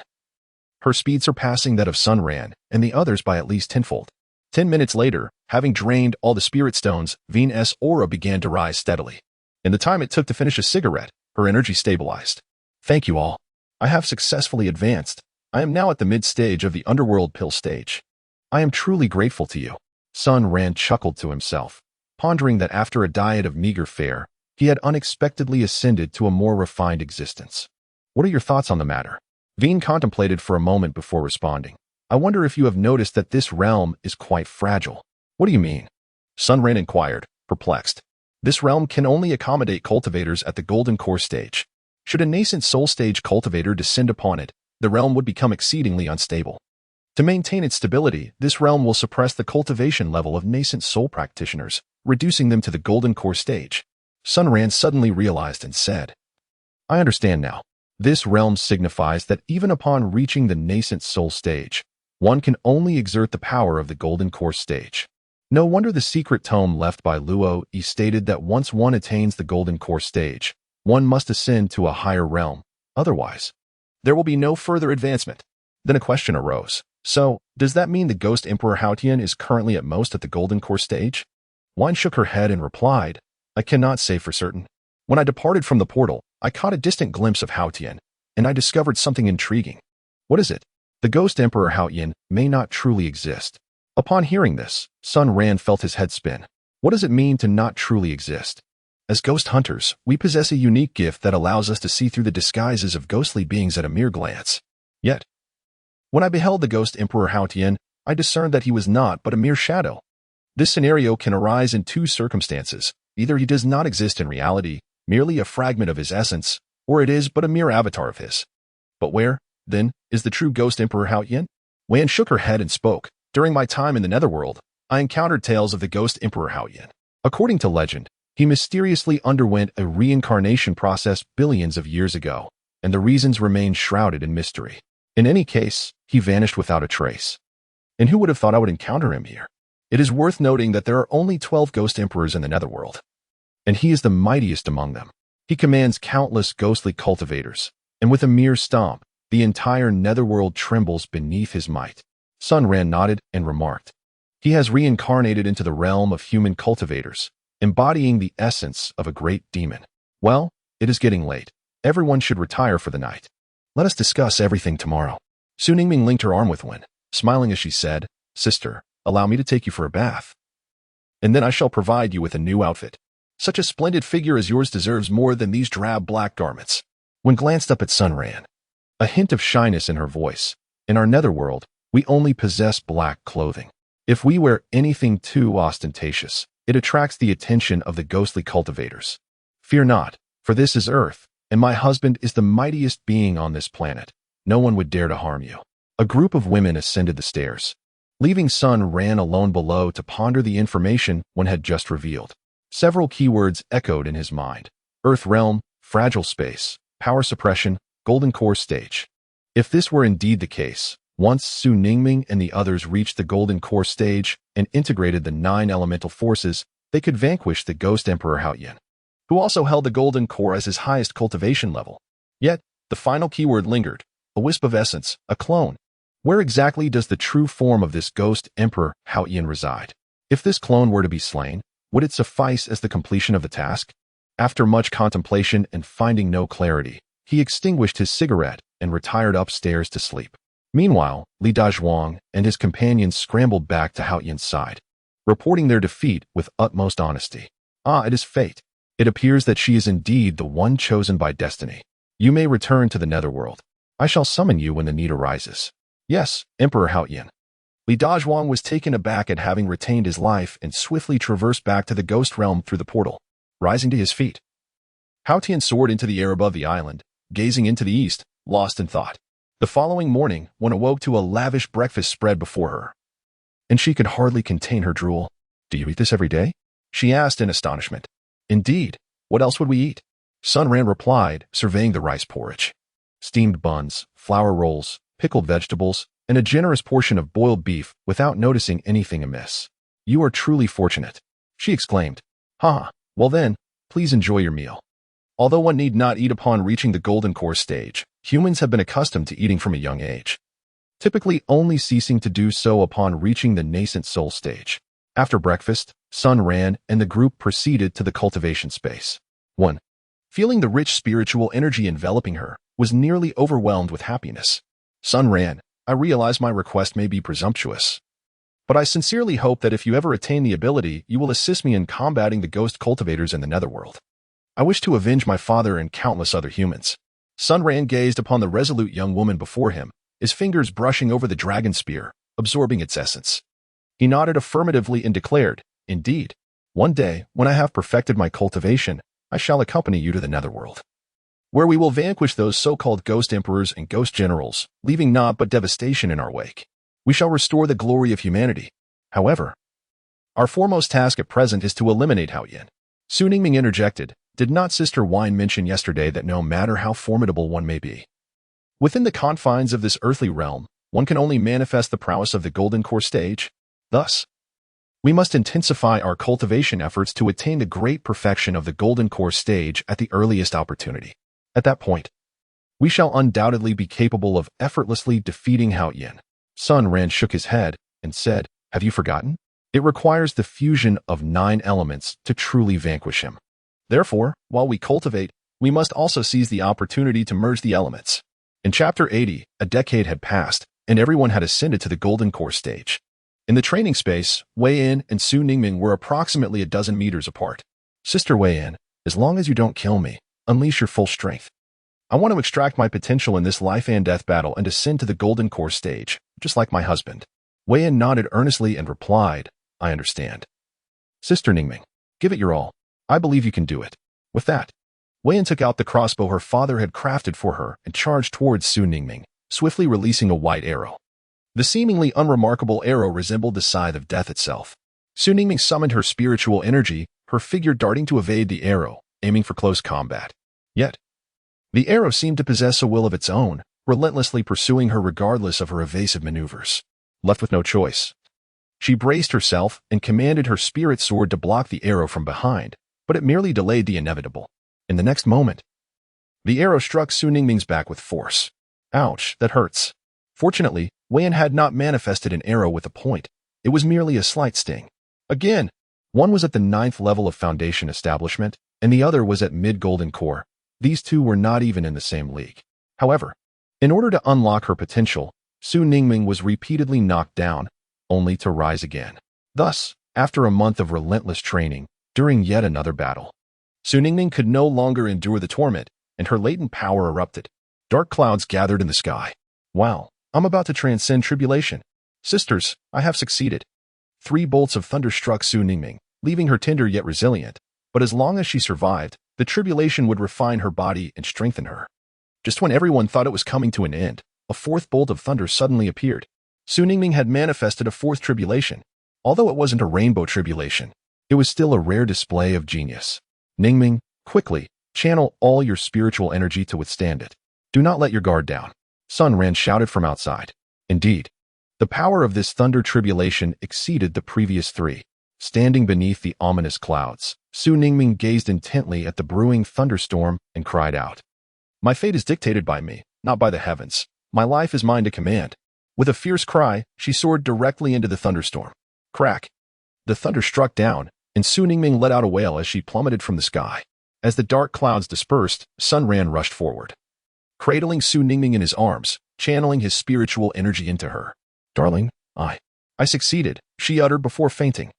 her speed surpassing that of Sun Ran and the others by at least tenfold. 10 minutes later, having drained all the spirit stones, Veen's aura began to rise steadily. In the time it took to finish a cigarette, her energy stabilized. Thank you all. I have successfully advanced. I am now at the mid-stage of the underworld pill stage. I am truly grateful to you. Sun Ran chuckled to himself, pondering that after a diet of meager fare, he had unexpectedly ascended to a more refined existence. What are your thoughts on the matter? Veen contemplated for a moment before responding. I wonder if you have noticed that this realm is quite fragile. What do you mean? Sun Ran inquired, perplexed. This realm can only accommodate cultivators at the Golden Core stage. Should a nascent soul stage cultivator descend upon it, the realm would become exceedingly unstable. To maintain its stability, this realm will suppress the cultivation level of nascent soul practitioners, reducing them to the Golden Core stage. Sun Ran suddenly realized and said, I understand now. This realm signifies that even upon reaching the nascent soul stage, one can only exert the power of the Golden Core stage. No wonder the secret tome left by Luo Yi stated that once one attains the Golden Core stage, one must ascend to a higher realm. Otherwise, there will be no further advancement. Then a question arose. So, does that mean the Ghost Emperor Haotian is currently at most at the Golden Core stage? Wan shook her head and replied, I cannot say for certain. When I departed from the portal, I caught a distant glimpse of Haotian, and I discovered something intriguing. What is it? The Ghost Emperor Haotian may not truly exist. Upon hearing this, Sun Ran felt his head spin. What does it mean to not truly exist? As ghost hunters, we possess a unique gift that allows us to see through the disguises of ghostly beings at a mere glance. Yet, when I beheld the Ghost Emperor Haotian, I discerned that he was not but a mere shadow. This scenario can arise in two circumstances. Either he does not exist in reality, merely a fragment of his essence, or it is but a mere avatar of his. But where, then, is the true Ghost Emperor Haotian? Wan shook her head and spoke. During my time in the Netherworld, I encountered tales of the Ghost Emperor Haotian. According to legend, he mysteriously underwent a reincarnation process billions of years ago, and the reasons remain shrouded in mystery. In any case, he vanished without a trace. And who would have thought I would encounter him here? It is worth noting that there are only 12 Ghost Emperors in the Netherworld, and he is the mightiest among them. He commands countless ghostly cultivators, and with a mere stomp, the entire Netherworld trembles beneath his might. Sun Ran nodded and remarked, he has reincarnated into the realm of human cultivators, embodying the essence of a great demon. Well, it is getting late. Everyone should retire for the night. Let us discuss everything tomorrow. Su Ningming linked her arm with Wen, smiling as she said, Sister, allow me to take you for a bath. And then I shall provide you with a new outfit. Such a splendid figure as yours deserves more than these drab black garments. Wen glanced up at Sun Ran, a hint of shyness in her voice. In our Netherworld, we only possess black clothing. If we wear anything too ostentatious, it attracts the attention of the ghostly cultivators. Fear not, for this is Earth, and my husband is the mightiest being on this planet. No one would dare to harm you. A group of women ascended the stairs. Leaving Sun Ran alone below to ponder the information one had just revealed. Several keywords echoed in his mind. Earth realm, fragile space, power suppression, Golden Core stage. If this were indeed the case, once Su Ningming and the others reached the Golden Core stage and integrated the 9 elemental forces, they could vanquish the Ghost Emperor Haotian, who also held the Golden Core as his highest cultivation level. Yet, the final keyword lingered, a wisp of essence, a clone. Where exactly does the true form of this Ghost Emperor Haotian reside? If this clone were to be slain, would it suffice as the completion of the task? After much contemplation and finding no clarity, he extinguished his cigarette and retired upstairs to sleep. Meanwhile, Li Dazhuang and his companions scrambled back to Haotian's side, reporting their defeat with utmost honesty. It is fate. It appears that she is indeed the one chosen by destiny. You may return to the Netherworld. I shall summon you when the need arises. Yes, Emperor Haotian. Li Dazhuang was taken aback at having retained his life and swiftly traversed back to the ghost realm through the portal, rising to his feet. Haotian soared into the air above the island, gazing into the east, lost in thought. The following morning, one awoke to a lavish breakfast spread before her, and she could hardly contain her drool. Do you eat this every day? She asked in astonishment. Indeed, what else would we eat? Sun Ran replied, surveying the rice porridge. Steamed buns, flour rolls, pickled vegetables, and a generous portion of boiled beef without noticing anything amiss. You are truly fortunate, she exclaimed. Well then, please enjoy your meal. Although one need not eat upon reaching the Golden Core stage, humans have been accustomed to eating from a young age, typically only ceasing to do so upon reaching the nascent soul stage. After breakfast, Sun Ran and the group proceeded to the cultivation space. 1. Feeling the rich spiritual energy enveloping her, was nearly overwhelmed with happiness. Sun Ran, I realize my request may be presumptuous, But I sincerely hope that if you ever attain the ability, you will assist me in combating the ghost cultivators in the netherworld. I wish to avenge my father and countless other humans." Sun Ran gazed upon the resolute young woman before him, his fingers brushing over the dragon spear, absorbing its essence. He nodded affirmatively and declared, "Indeed, one day, when I have perfected my cultivation, I shall accompany you to the netherworld, where we will vanquish those so-called ghost emperors and ghost generals, leaving naught but devastation in our wake. We shall restore the glory of humanity. However, our foremost task at present is to eliminate Hao Yin." Su Ningming interjected, "Did not Sister Wine mention yesterday that no matter how formidable one may be, within the confines of this earthly realm, one can only manifest the prowess of the Golden Core stage? Thus, we must intensify our cultivation efforts to attain the great perfection of the Golden Core stage at the earliest opportunity. At that point, we shall undoubtedly be capable of effortlessly defeating Hao Yin." Sun Ran shook his head and said, "Have you forgotten? It requires the fusion of 9 elements to truly vanquish him. Therefore, while we cultivate, we must also seize the opportunity to merge the elements." In Chapter 80, a decade had passed, and everyone had ascended to the Golden Core stage. In the training space, Wei Yin and Su Ningming were approximately a dozen meters apart. "Sister Wei Yin, as long as you don't kill me, unleash your full strength. I want to extract my potential in this life and death battle and ascend to the Golden Core stage, just like my husband." Wei Yin nodded earnestly and replied, "I understand. Sister Ningming, give it your all. I believe you can do it." With that, Wei Yin took out the crossbow her father had crafted for her and charged towards Su Ningming, swiftly releasing a white arrow. The seemingly unremarkable arrow resembled the scythe of death itself. Su Ningming summoned her spiritual energy, her figure darting to evade the arrow, aiming for close combat. Yet, the arrow seemed to possess a will of its own, relentlessly pursuing her regardless of her evasive maneuvers. Left with no choice, she braced herself and commanded her spirit sword to block the arrow from behind, but it merely delayed the inevitable. In the next moment, the arrow struck Su Ningming's back with force. "Ouch, that hurts." Fortunately, Wei Yin had not manifested an arrow with a point. It was merely a slight sting. Again, one was at the 9th level of Foundation Establishment, and the other was at mid-Golden Core. These two were not even in the same league. However, in order to unlock her potential, Su Ningming was repeatedly knocked down, only to rise again. Thus, after a month of relentless training, during yet another battle, Su Ningming could no longer endure the torment, and her latent power erupted. Dark clouds gathered in the sky. "Wow, I'm about to transcend tribulation. Sisters, I have succeeded." 3 bolts of thunder struck Su Ningming, leaving her tender yet resilient. But as long as she survived, the tribulation would refine her body and strengthen her. Just when everyone thought it was coming to an end, a 4th bolt of thunder suddenly appeared. Su Ningming had manifested a 4th tribulation. Although it wasn't a rainbow tribulation, it was still a rare display of genius. "Ningming, quickly, channel all your spiritual energy to withstand it. Do not let your guard down." Sun Ran shouted from outside. Indeed, the power of this thunder tribulation exceeded the previous 3. Standing beneath the ominous clouds, Su Ningming gazed intently at the brewing thunderstorm and cried out, "My fate is dictated by me, not by the heavens. My life is mine to command." With a fierce cry, she soared directly into the thunderstorm. Crack! The thunder struck down, and Su Ningming let out a wail as she plummeted from the sky. As the dark clouds dispersed, Sun Ran rushed forward, cradling Su Ningming in his arms, channeling his spiritual energy into her. "Darling, I succeeded," she uttered before fainting.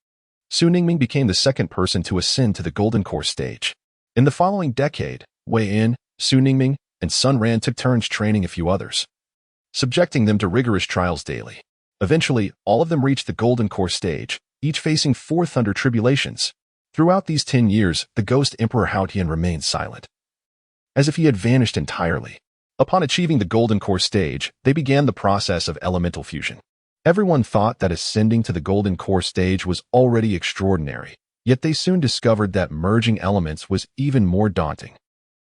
Su Ningming became the second person to ascend to the Golden Core stage. In the following decade, Wei Yin, Su Ningming, and Sun Ran took turns training a few others, subjecting them to rigorous trials daily. Eventually, all of them reached the Golden Core stage, each facing 4 thunder tribulations. Throughout these 10 years, the Ghost Emperor Hao Yin remained silent, as if he had vanished entirely. Upon achieving the Golden Core stage, they began the process of elemental fusion. Everyone thought that ascending to the Golden Core stage was already extraordinary, yet they soon discovered that merging elements was even more daunting.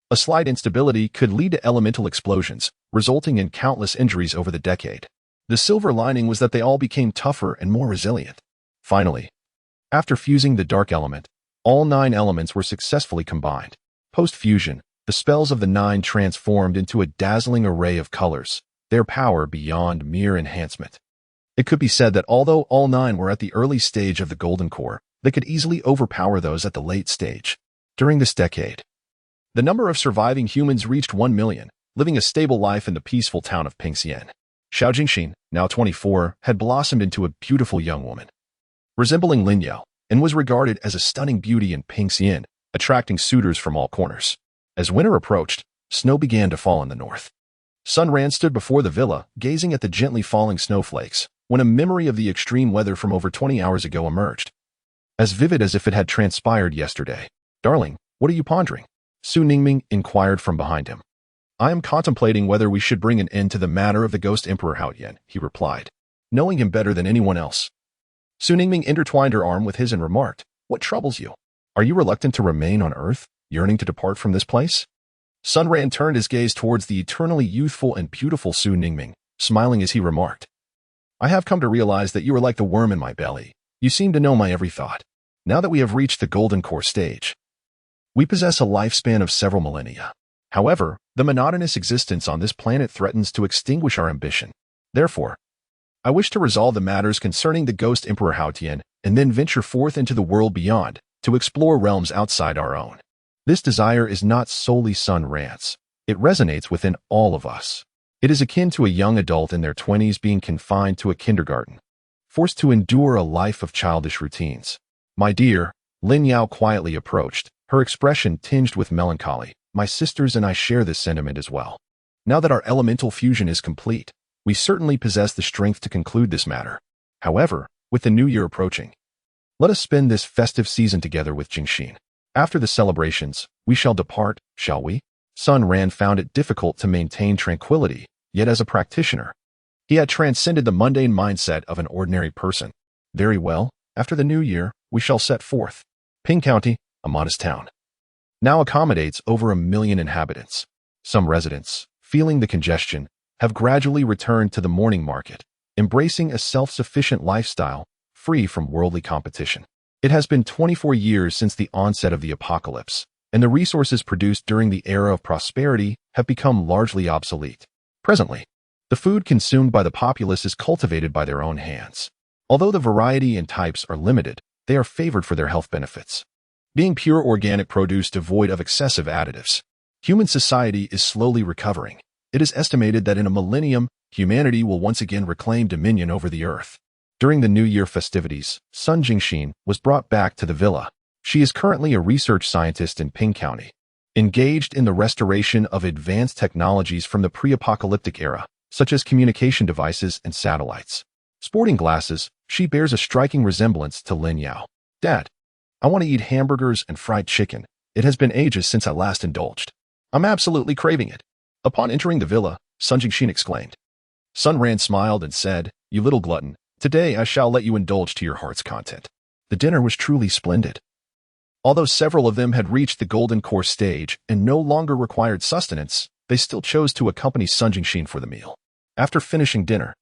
A slight instability could lead to elemental explosions, resulting in countless injuries over the decade. The silver lining was that they all became tougher and more resilient. Finally, after fusing the dark element, all 9 elements were successfully combined. Post-fusion, the spells of the 9 transformed into a dazzling array of colors, their power beyond mere enhancement. It could be said that although all 9 were at the early stage of the Golden Core, they could easily overpower those at the late stage. During this decade, the number of surviving humans reached 1 million, living a stable life in the peaceful town of Pingxian. Xiao Jingxin, now 24, had blossomed into a beautiful young woman, resembling Lin Yao, and was regarded as a stunning beauty in Pingxian, attracting suitors from all corners. As winter approached, snow began to fall in the north. Sun Ran stood before the villa, gazing at the gently falling snowflakes, when a memory of the extreme weather from over 20 hours ago emerged, as vivid as if it had transpired yesterday. "Darling, what are you pondering?" Su Ningming inquired from behind him. "I am contemplating whether we should bring an end to the matter of the ghost Emperor Hao Yan," he replied, knowing him better than anyone else. Su Ningming intertwined her arm with his and remarked, "What troubles you? Are you reluctant to remain on Earth, yearning to depart from this place?" Sun Ran turned his gaze towards the eternally youthful and beautiful Su Ningming, smiling as he remarked, "I have come to realize that you are like the worm in my belly. You seem to know my every thought. Now that we have reached the golden core stage, we possess a lifespan of several millennia. However, the monotonous existence on this planet threatens to extinguish our ambition. Therefore, I wish to resolve the matters concerning the ghost Emperor Hao Tian and then venture forth into the world beyond to explore realms outside our own. This desire is not solely Sun Ran's. It resonates within all of us. It is akin to a young adult in their 20s being confined to a kindergarten, forced to endure a life of childish routines. My dear," Lin Yao quietly approached, her expression tinged with melancholy. "My sisters and I share this sentiment as well. Now that our elemental fusion is complete, we certainly possess the strength to conclude this matter. However, with the new year approaching, let us spend this festive season together with Jingxin. After the celebrations, we shall depart, shall we?" Sun Ran found it difficult to maintain tranquility, yet as a practitioner, he had transcended the mundane mindset of an ordinary person. "Very well, after the new year, we shall set forth." Ping County, a modest town, now accommodates over 1 million inhabitants. Some residents, feeling the congestion, have gradually returned to the morning market, embracing a self-sufficient lifestyle, free from worldly competition. It has been 24 years since the onset of the apocalypse, and the resources produced during the era of prosperity have become largely obsolete. Presently, the food consumed by the populace is cultivated by their own hands. Although the variety and types are limited, they are favored for their health benefits, being pure organic produce devoid of excessive additives. Human society is slowly recovering. It is estimated that in a millennium, humanity will once again reclaim dominion over the earth. During the New Year festivities, Sun Jingxin was brought back to the villa. She is currently a research scientist in Ping County, engaged in the restoration of advanced technologies from the pre-apocalyptic era, such as communication devices and satellites. Sporting glasses, she bears a striking resemblance to Lin Yao. "Dad, I want to eat hamburgers and fried chicken. It has been ages since I last indulged. I'm absolutely craving it." Upon entering the villa, Sun Jingxin exclaimed. Sun Ran smiled and said, "You little glutton, today I shall let you indulge to your heart's content." The dinner was truly splendid. Although several of them had reached the golden core stage and no longer required sustenance, they still chose to accompany Sun Jingxin for the meal. After finishing dinner,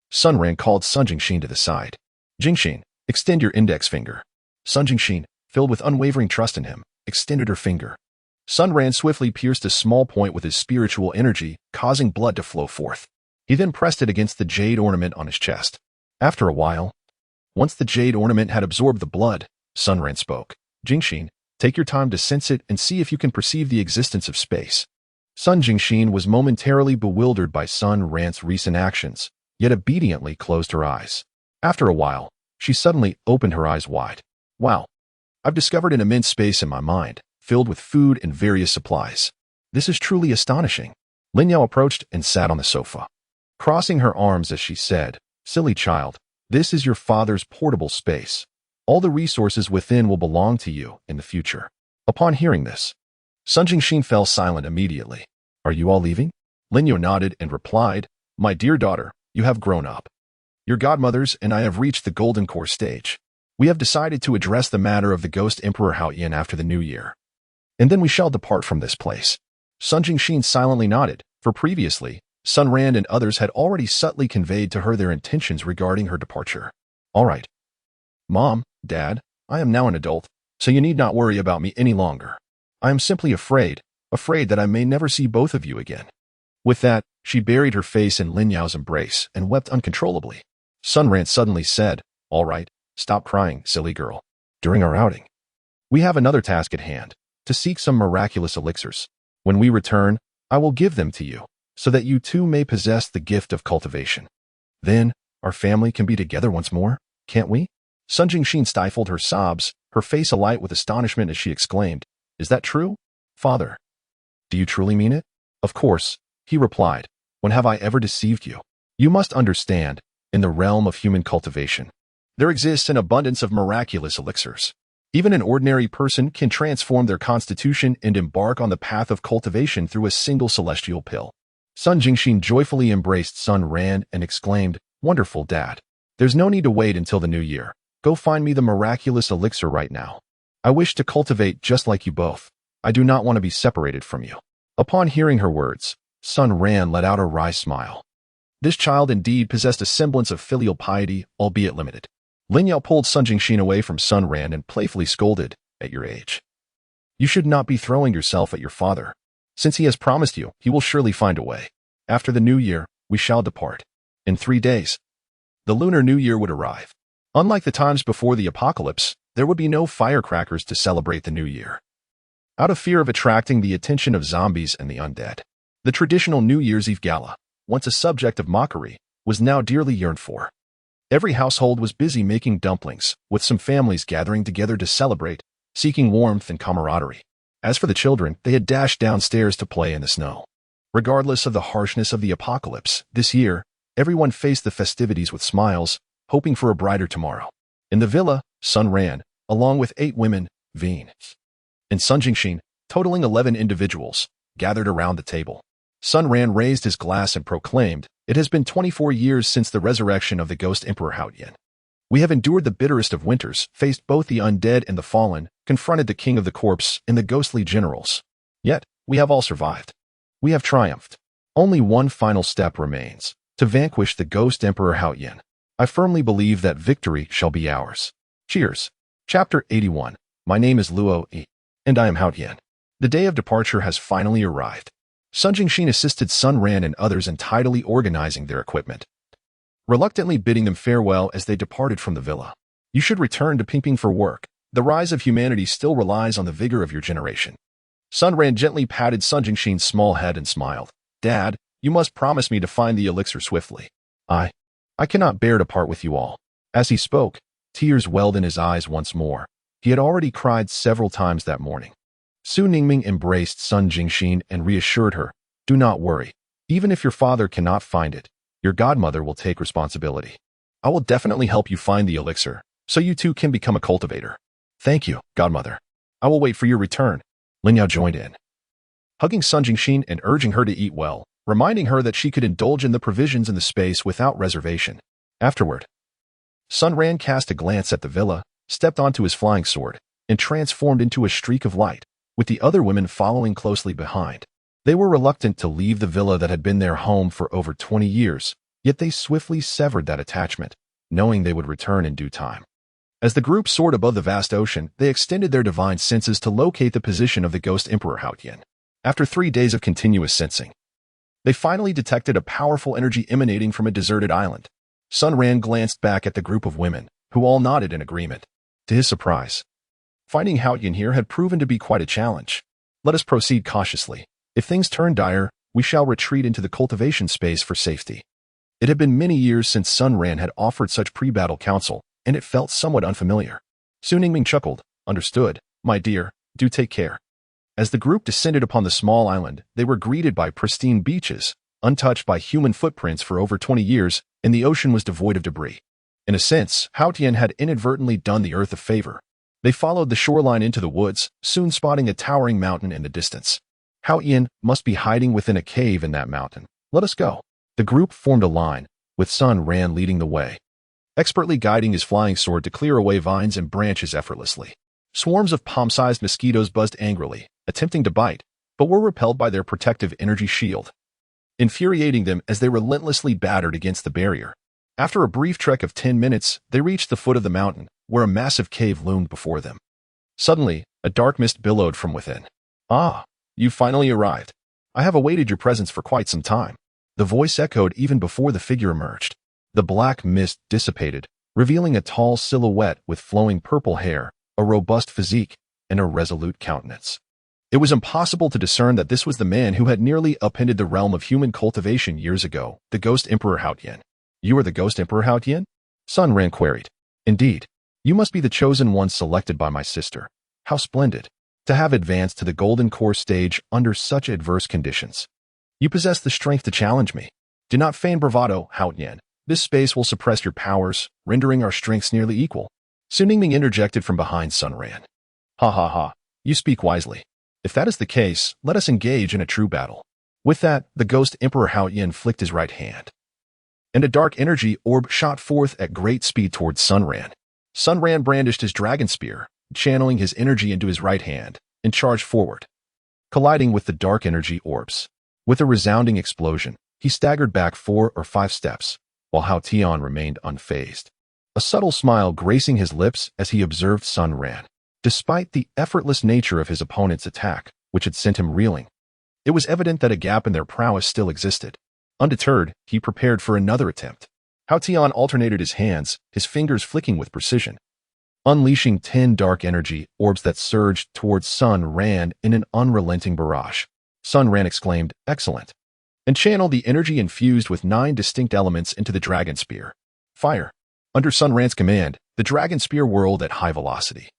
Sun Ran called Sun Jingxin to the side. "Jingxin, extend your index finger." Sun Jingxin, filled with unwavering trust in him, extended her finger. Sun Ran swiftly pierced a small point with his spiritual energy, causing blood to flow forth. He then pressed it against the jade ornament on his chest. After a while, once the jade ornament had absorbed the blood, Sun Ran spoke. "Jingxin, take your time to sense it and see if you can perceive the existence of space." Sun Jingxin was momentarily bewildered by Sun Ran's recent actions, yet obediently closed her eyes. After a while, she suddenly opened her eyes wide. "Wow, I've discovered an immense space in my mind, filled with food and various supplies. This is truly astonishing." Lin Yao approached and sat on the sofa, crossing her arms as she said, "Silly child, this is your father's portable space. All the resources within will belong to you in the future." Upon hearing this, Sun Jingxin fell silent immediately. "Are you all leaving?" Lin Yao nodded and replied, "My dear daughter, you have grown up. Your godmothers and I have reached the golden core stage. We have decided to address the matter of the ghost Emperor Hao Yan after the new year, and then we shall depart from this place." Sun Jingxin silently nodded, for previously, Sun Ran and others had already subtly conveyed to her their intentions regarding her departure. "All right. Mom, Dad, I am now an adult, so you need not worry about me any longer. I am simply afraid that I may never see both of you again." With that, she buried her face in Lin Yao's embrace and wept uncontrollably. Sun Ran suddenly said, "All right, stop crying, silly girl. During our outing, we have another task at hand, to seek some miraculous elixirs. When we return, I will give them to you. so that you too may possess the gift of cultivation. Then, our family can be together once more, can't we? Sun Jingxin stifled her sobs, her face alight with astonishment as she exclaimed, "Is that true? Father, do you truly mean it?" "Of course," he replied. "When have I ever deceived you? You must understand, in the realm of human cultivation, there exists an abundance of miraculous elixirs. Even an ordinary person can transform their constitution and embark on the path of cultivation through a single celestial pill." Sun Jingxin joyfully embraced Sun Ran and exclaimed, "Wonderful, Dad. There's no need to wait until the new year. Go find me the miraculous elixir right now. I wish to cultivate just like you both. I do not want to be separated from you." Upon hearing her words, Sun Ran let out a wry smile. This child indeed possessed a semblance of filial piety, albeit limited. Lin Yao pulled Sun Jingxin away from Sun Ran and playfully scolded, "At your age, you should not be throwing yourself at your father. Since he has promised you, he will surely find a way. After the new year, we shall depart. In 3 days, the Lunar New Year would arrive. Unlike the times before the apocalypse, there would be no firecrackers to celebrate the new year, out of fear of attracting the attention of zombies and the undead. The traditional New Year's Eve gala, once a subject of mockery, was now dearly yearned for. Every household was busy making dumplings, with some families gathering together to celebrate, seeking warmth and camaraderie. As for the children, they had dashed downstairs to play in the snow. Regardless of the harshness of the apocalypse, this year, everyone faced the festivities with smiles, hoping for a brighter tomorrow. In the villa, Sun Ran, along with 8 women, Veen, and Sun Jingxin, totaling 11 individuals, gathered around the table. Sun Ran raised his glass and proclaimed, "It has been 24 years since the resurrection of the ghost Emperor Haotian. We have endured the bitterest of winters, faced both the undead and the fallen, confronted the king of the corpse and the ghostly generals. Yet, we have all survived. We have triumphed. Only one final step remains, to vanquish the ghost Emperor Haotian. I firmly believe that victory shall be ours. Cheers." Chapter 81. My name is Luo Yi, and I am Haotian. The day of departure has finally arrived. Sun Jingxin assisted Sun Ran and others in tidily organizing their equipment, reluctantly bidding them farewell as they departed from the villa. "You should return to Pingping for work. The rise of humanity still relies on the vigor of your generation." Sun Ran gently patted Sun Jingxin's small head and smiled. "Dad, you must promise me to find the elixir swiftly. I cannot bear to part with you all." As he spoke, tears welled in his eyes once more. He had already cried several times that morning. Su Ningming embraced Sun Jingxin and reassured her, "Do not worry. Even if your father cannot find it, your godmother will take responsibility. I will definitely help you find the elixir, so you too can become a cultivator." "Thank you, godmother. I will wait for your return." Lin Yao joined in, hugging Sun Jingxin and urging her to eat well, reminding her that she could indulge in the provisions in the space without reservation. Afterward, Sun Ran cast a glance at the villa, stepped onto his flying sword, and transformed into a streak of light, with the other women following closely behind. They were reluctant to leave the villa that had been their home for over 20 years, yet they swiftly severed that attachment, knowing they would return in due time. As the group soared above the vast ocean, they extended their divine senses to locate the position of the ghost Emperor Haotian. After 3 days of continuous sensing, they finally detected a powerful energy emanating from a deserted island. Sun Ran glanced back at the group of women, who all nodded in agreement. To his surprise, finding Haotian here had proven to be quite a challenge. "Let us proceed cautiously. If things turn dire, we shall retreat into the cultivation space for safety." It had been many years since Sun Ran had offered such pre-battle counsel, and it felt somewhat unfamiliar. Su Ningming chuckled. "Understood, my dear, do take care." As the group descended upon the small island, they were greeted by pristine beaches, untouched by human footprints for over 20 years, and the ocean was devoid of debris. In a sense, Haotian had inadvertently done the earth a favor. They followed the shoreline into the woods, soon spotting a towering mountain in the distance. "Haotian must be hiding within a cave in that mountain. Let us go." The group formed a line, with Sun Ran leading the way, expertly guiding his flying sword to clear away vines and branches effortlessly. Swarms of palm-sized mosquitoes buzzed angrily, attempting to bite, but were repelled by their protective energy shield, infuriating them as they relentlessly battered against the barrier. After a brief trek of 10 minutes, they reached the foot of the mountain, where a massive cave loomed before them. Suddenly, a dark mist billowed from within. "Ah, you finally arrived. I have awaited your presence for quite some time." The voice echoed even before the figure emerged. The black mist dissipated, revealing a tall silhouette with flowing purple hair, a robust physique, and a resolute countenance. It was impossible to discern that this was the man who had nearly upended the realm of human cultivation years ago, the Ghost Emperor Haotian. You are the Ghost Emperor Haotian? Sun Ran queried. Indeed. You must be the chosen one selected by my sister. How splendid. To have advanced to the Golden Core stage under such adverse conditions. You possess the strength to challenge me. Do not feign bravado, Haotian. This space will suppress your powers, rendering our strengths nearly equal. Sun Ningming interjected from behind Sun Ran. Ha ha ha. You speak wisely. If that is the case, let us engage in a true battle. With that, the Ghost Emperor Haotian flicked his right hand, and a dark energy orb shot forth at great speed towards Sun Ran. Sun Ran brandished his dragon spear, channeling his energy into his right hand, and charged forward, colliding with the dark energy orbs. With a resounding explosion, he staggered back 4 or 5 steps, while Hao Tian remained unfazed, a subtle smile gracing his lips as he observed Sun Ran. Despite the effortless nature of his opponent's attack, which had sent him reeling, it was evident that a gap in their prowess still existed. Undeterred, he prepared for another attempt. Hao Tian alternated his hands, his fingers flicking with precision, unleashing 10 dark energy orbs that surged towards Sun Ran in an unrelenting barrage. Sun Ran exclaimed, "Excellent," and channeled the energy infused with 9 distinct elements into the dragon spear. Fire. Under Sun Ran's command, the dragon spear whirled at high velocity,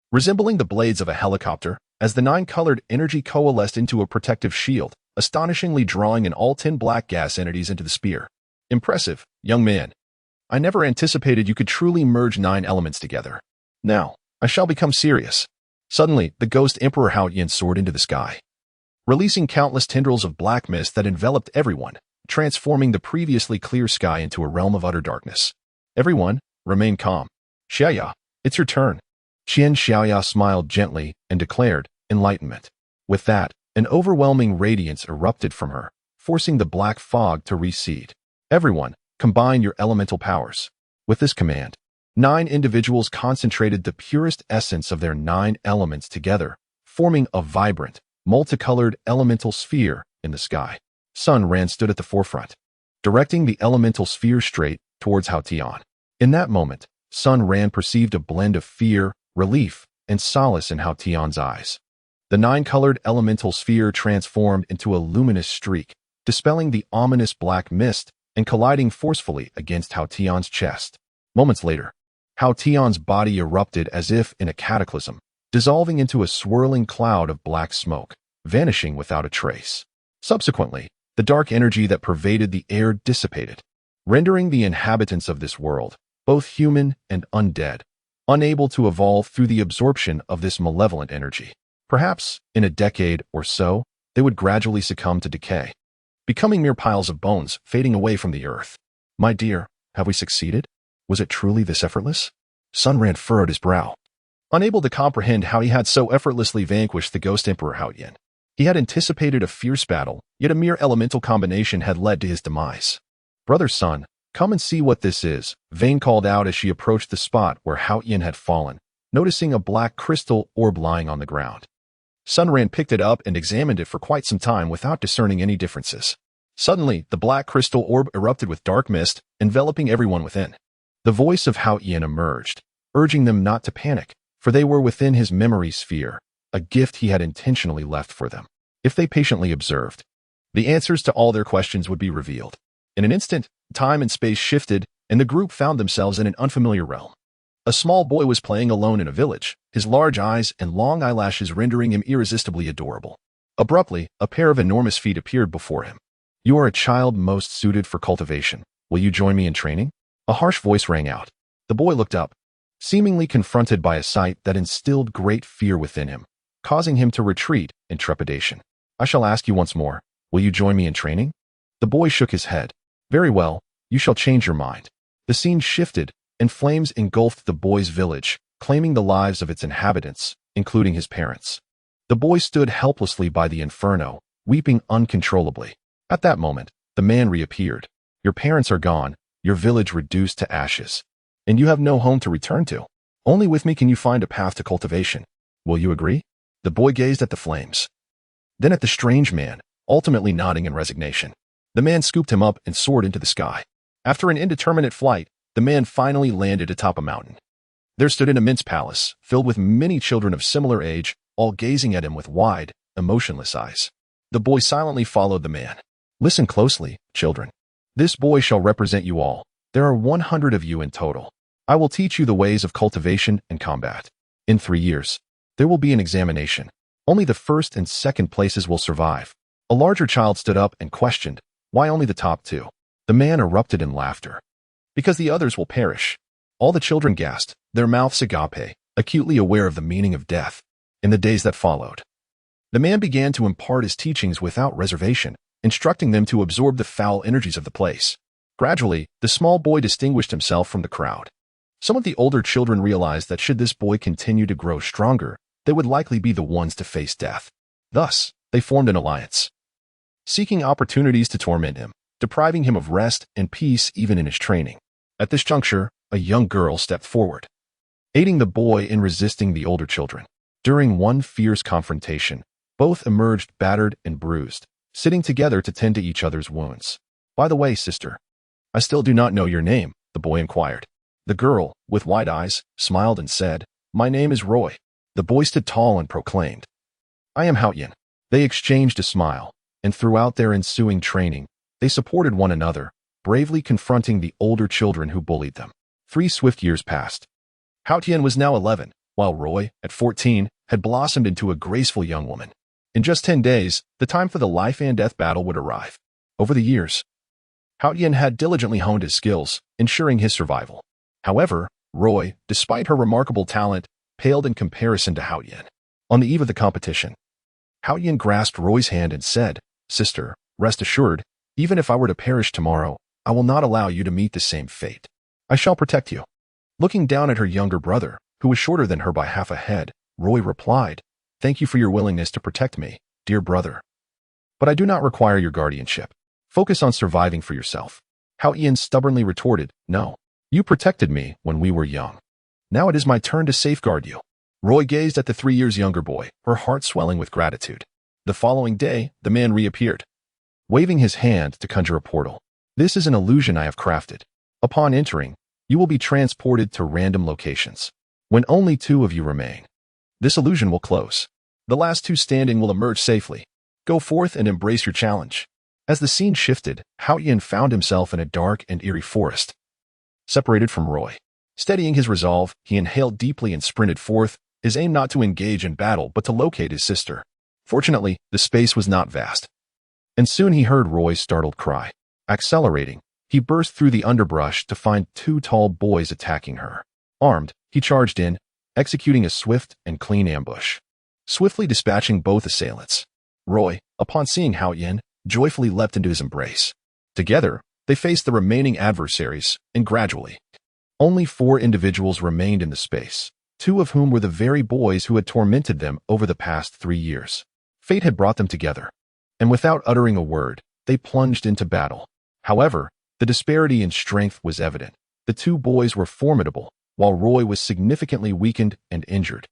resembling the blades of a helicopter, as the 9-colored energy coalesced into a protective shield, astonishingly drawing in all 10 black gas entities into the spear. Impressive, young man. I never anticipated you could truly merge 9 elements together. Now, I shall become serious. Suddenly, the Ghost Emperor Haotian soared into the sky, releasing countless tendrils of black mist that enveloped everyone, transforming the previously clear sky into a realm of utter darkness. Everyone, remain calm. Xiaoya, it's your turn. Qian Xiaoya smiled gently and declared, enlightenment. With that, an overwhelming radiance erupted from her, forcing the black fog to recede. Everyone, combine your elemental powers. With this command, 9 individuals concentrated the purest essence of their 9 elements together, forming a vibrant, multicolored elemental sphere in the sky. Sun Ran stood at the forefront, directing the elemental sphere straight towards Hao Tian. In that moment, Sun Ran perceived a blend of fear, relief, and solace in Hao Tian's eyes. The 9-colored elemental sphere transformed into a luminous streak, dispelling the ominous black mist and colliding forcefully against Hao Tian's chest. Moments later, Hao Tian's body erupted as if in a cataclysm, dissolving into a swirling cloud of black smoke, vanishing without a trace. Subsequently, the dark energy that pervaded the air dissipated, rendering the inhabitants of this world, both human and undead, unable to evolve through the absorption of this malevolent energy. Perhaps, in a decade or so, they would gradually succumb to decay, becoming mere piles of bones fading away from the earth. My dear, have we succeeded? Was it truly this effortless? Sun Ran furrowed his brow, unable to comprehend how he had so effortlessly vanquished the Ghost Emperor Haotian. He had anticipated a fierce battle, yet a mere elemental combination had led to his demise. Brother Sun, come and see what this is, Vayne called out as she approached the spot where Haotian had fallen, noticing a black crystal orb lying on the ground. Sun Ran picked it up and examined it for quite some time without discerning any differences. Suddenly, the black crystal orb erupted with dark mist, enveloping everyone within. The voice of Haotian emerged, urging them not to panic, for they were within his memory sphere, a gift he had intentionally left for them. If they patiently observed, the answers to all their questions would be revealed. In an instant, time and space shifted, and the group found themselves in an unfamiliar realm. A small boy was playing alone in a village, his large eyes and long eyelashes rendering him irresistibly adorable. Abruptly, a pair of enormous feet appeared before him. You are a child most suited for cultivation. Will you join me in training? A harsh voice rang out. The boy looked up, seemingly confronted by a sight that instilled great fear within him, causing him to retreat in trepidation. I shall ask you once more, will you join me in training? The boy shook his head. Very well, you shall change your mind. The scene shifted, and flames engulfed the boy's village, claiming the lives of its inhabitants, including his parents. The boy stood helplessly by the inferno, weeping uncontrollably. At that moment, the man reappeared. Your parents are gone, your village reduced to ashes, and you have no home to return to. Only with me can you find a path to cultivation. Will you agree? The boy gazed at the flames, then at the strange man, ultimately nodding in resignation. The man scooped him up and soared into the sky. After an indeterminate flight, the man finally landed atop a mountain. There stood an immense palace, filled with many children of similar age, all gazing at him with wide, emotionless eyes. The boy silently followed the man. Listen closely, children. This boy shall represent you all. There are 100 of you in total. I will teach you the ways of cultivation and combat. In 3 years, there will be an examination. Only the first and second places will survive. A larger child stood up and questioned, why only the top 2? The man erupted in laughter. Because the others will perish. All the children gasped, their mouths agape, acutely aware of the meaning of death. In the days that followed, the man began to impart his teachings without reservation, instructing them to absorb the foul energies of the place. Gradually, the small boy distinguished himself from the crowd. Some of the older children realized that should this boy continue to grow stronger, they would likely be the ones to face death. Thus, they formed an alliance, seeking opportunities to torment him, depriving him of rest and peace even in his training. At this juncture, a young girl stepped forward, aiding the boy in resisting the older children. During one fierce confrontation, both emerged battered and bruised, sitting together to tend to each other's wounds. By the way, sister, I still do not know your name, the boy inquired. The girl, with wide eyes, smiled and said, my name is Roy. The boy stood tall and proclaimed, I am Haotian. They exchanged a smile, and throughout their ensuing training, they supported one another, bravely confronting the older children who bullied them. 3 swift years passed. Haotian was now 11, while Roy, at 14, had blossomed into a graceful young woman. In just 10 days, the time for the life and death battle would arrive. Over the years, Haotian had diligently honed his skills, ensuring his survival. However, Roy, despite her remarkable talent, paled in comparison to Haotian. On the eve of the competition, Haotian grasped Roy's hand and said, Sister, rest assured, even if I were to perish tomorrow, I will not allow you to meet the same fate. I shall protect you. Looking down at her younger brother, who was shorter than her by half a head, Roy replied, Thank you for your willingness to protect me, dear brother. But I do not require your guardianship. Focus on surviving for yourself. Haotian stubbornly retorted, No. You protected me when we were young. Now it is my turn to safeguard you. Roy gazed at the 3 years younger boy, her heart swelling with gratitude. The following day, the man reappeared, waving his hand to conjure a portal. This is an illusion I have crafted. Upon entering, you will be transported to random locations. When only 2 of you remain, this illusion will close. The last 2 standing will emerge safely. Go forth and embrace your challenge. As the scene shifted, Haotian found himself in a dark and eerie forest, separated from Roy. Steadying his resolve, he inhaled deeply and sprinted forth, his aim not to engage in battle but to locate his sister. Fortunately, the space was not vast, and soon he heard Roy's startled cry. Accelerating, he burst through the underbrush to find 2 tall boys attacking her. Armed, he charged in, executing a swift and clean ambush, swiftly dispatching both assailants. Roy, upon seeing Haotian, joyfully leapt into his embrace. Together, they faced the remaining adversaries, and gradually, only 4 individuals remained in the space, 2 of whom were the very boys who had tormented them over the past 3 years. Fate had brought them together, and without uttering a word, they plunged into battle. However, the disparity in strength was evident. The 2 boys were formidable, while Roy was significantly weakened and injured,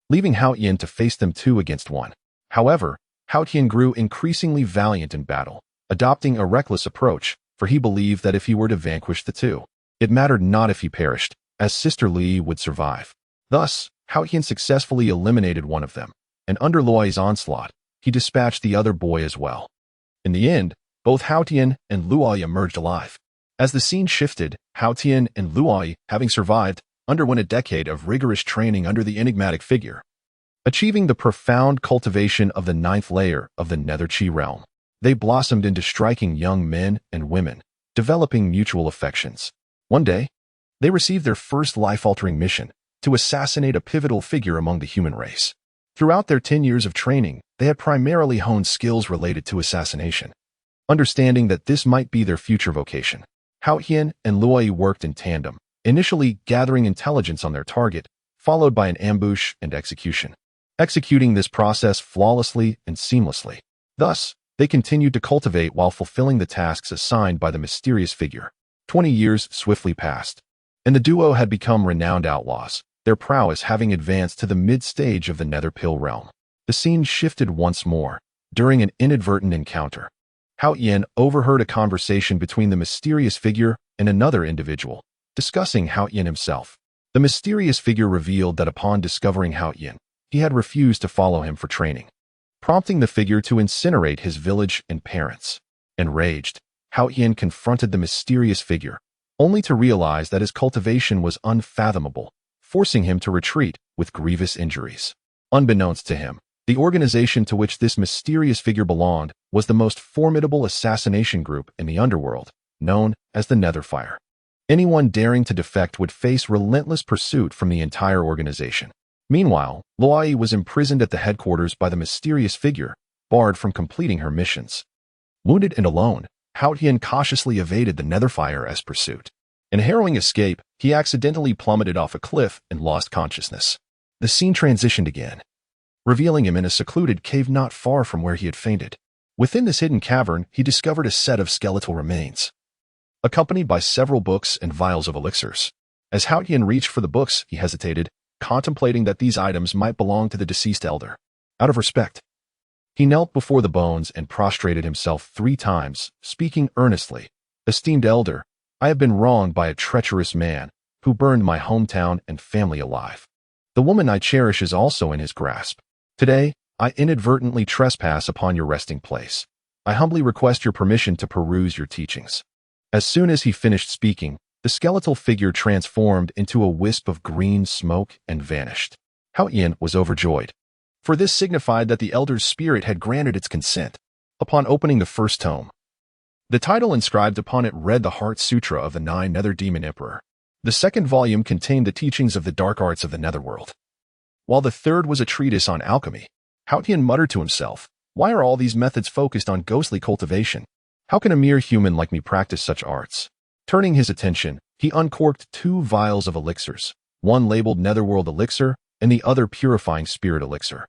leaving Haotian to face them 2 against 1. However, Haotian grew increasingly valiant in battle, adopting a reckless approach, for he believed that if he were to vanquish the 2, it mattered not if he perished, as Sister Li would survive. Thus, Haotian successfully eliminated one of them, and under Luoyi's onslaught, he dispatched the other boy as well. In the end, both Haotian and Luoyi emerged alive. As the scene shifted, Haotian and Luoyi, having survived, underwent a decade of rigorous training under the enigmatic figure, achieving the profound cultivation of the 9th layer of the Nether Chi realm. They blossomed into striking young men and women, developing mutual affections. One day, they received their first life-altering mission, to assassinate a pivotal figure among the human race. Throughout their 10 years of training, they had primarily honed skills related to assassination. Understanding that this might be their future vocation, Haotian and Luoyi worked in tandem, initially gathering intelligence on their target, followed by an ambush and execution, executing this process flawlessly and seamlessly. Thus, they continued to cultivate while fulfilling the tasks assigned by the mysterious figure. 20 years swiftly passed, and the duo had become renowned outlaws, their prowess having advanced to the mid-stage of the Nether Pill realm. The scene shifted once more, during an inadvertent encounter. Haotian overheard a conversation between the mysterious figure and another individual, discussing Haotian himself. The mysterious figure revealed that upon discovering Haotian, he had refused to follow him for training. prompting the figure to incinerate his village and parents. Enraged, Hao Yin confronted the mysterious figure, only to realize that his cultivation was unfathomable, forcing him to retreat with grievous injuries. Unbeknownst to him, the organization to which this mysterious figure belonged was the most formidable assassination group in the underworld, known as the Netherfire. Anyone daring to defect would face relentless pursuit from the entire organization. Meanwhile, Luoyi was imprisoned at the headquarters by the mysterious figure, barred from completing her missions. Wounded and alone, Hao Yin cautiously evaded the Netherfire as pursuit. In a harrowing escape, he accidentally plummeted off a cliff and lost consciousness. The scene transitioned again, revealing him in a secluded cave not far from where he had fainted. Within this hidden cavern, he discovered a set of skeletal remains, accompanied by several books and vials of elixirs. As Hao Yin reached for the books, he hesitated, contemplating that these items might belong to the deceased elder. Out of respect, he knelt before the bones and prostrated himself 3 times, speaking earnestly. "Esteemed elder, I have been wronged by a treacherous man who burned my hometown and family alive. The woman I cherish is also in his grasp. Today, I inadvertently trespass upon your resting place. I humbly request your permission to peruse your teachings." As soon as he finished speaking, the skeletal figure transformed into a wisp of green smoke and vanished. Hao Yin was overjoyed, for this signified that the elder's spirit had granted its consent. Upon opening the first tome, the title inscribed upon it read the Heart Sutra of the 9 Nether Demon Emperor. The second volume contained the teachings of the dark arts of the Netherworld, while the third was a treatise on alchemy. Hao Yin muttered to himself, "Why are all these methods focused on ghostly cultivation? How can a mere human like me practice such arts?" Turning his attention, he uncorked 2 vials of elixirs, one labeled Netherworld Elixir and the other Purifying Spirit Elixir.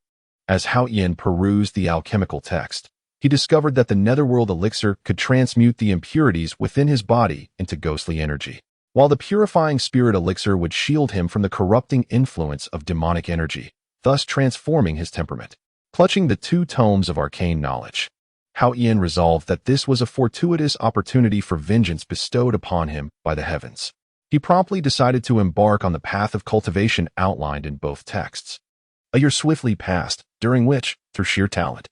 As Hao Yin perused the alchemical text, he discovered that the Netherworld Elixir could transmute the impurities within his body into ghostly energy, while the Purifying Spirit Elixir would shield him from the corrupting influence of demonic energy, thus transforming his temperament. Clutching the 2 tomes of arcane knowledge, Hao Yin resolved that this was a fortuitous opportunity for vengeance bestowed upon him by the heavens. He promptly decided to embark on the path of cultivation outlined in both texts. A year swiftly passed, during which, through sheer talent,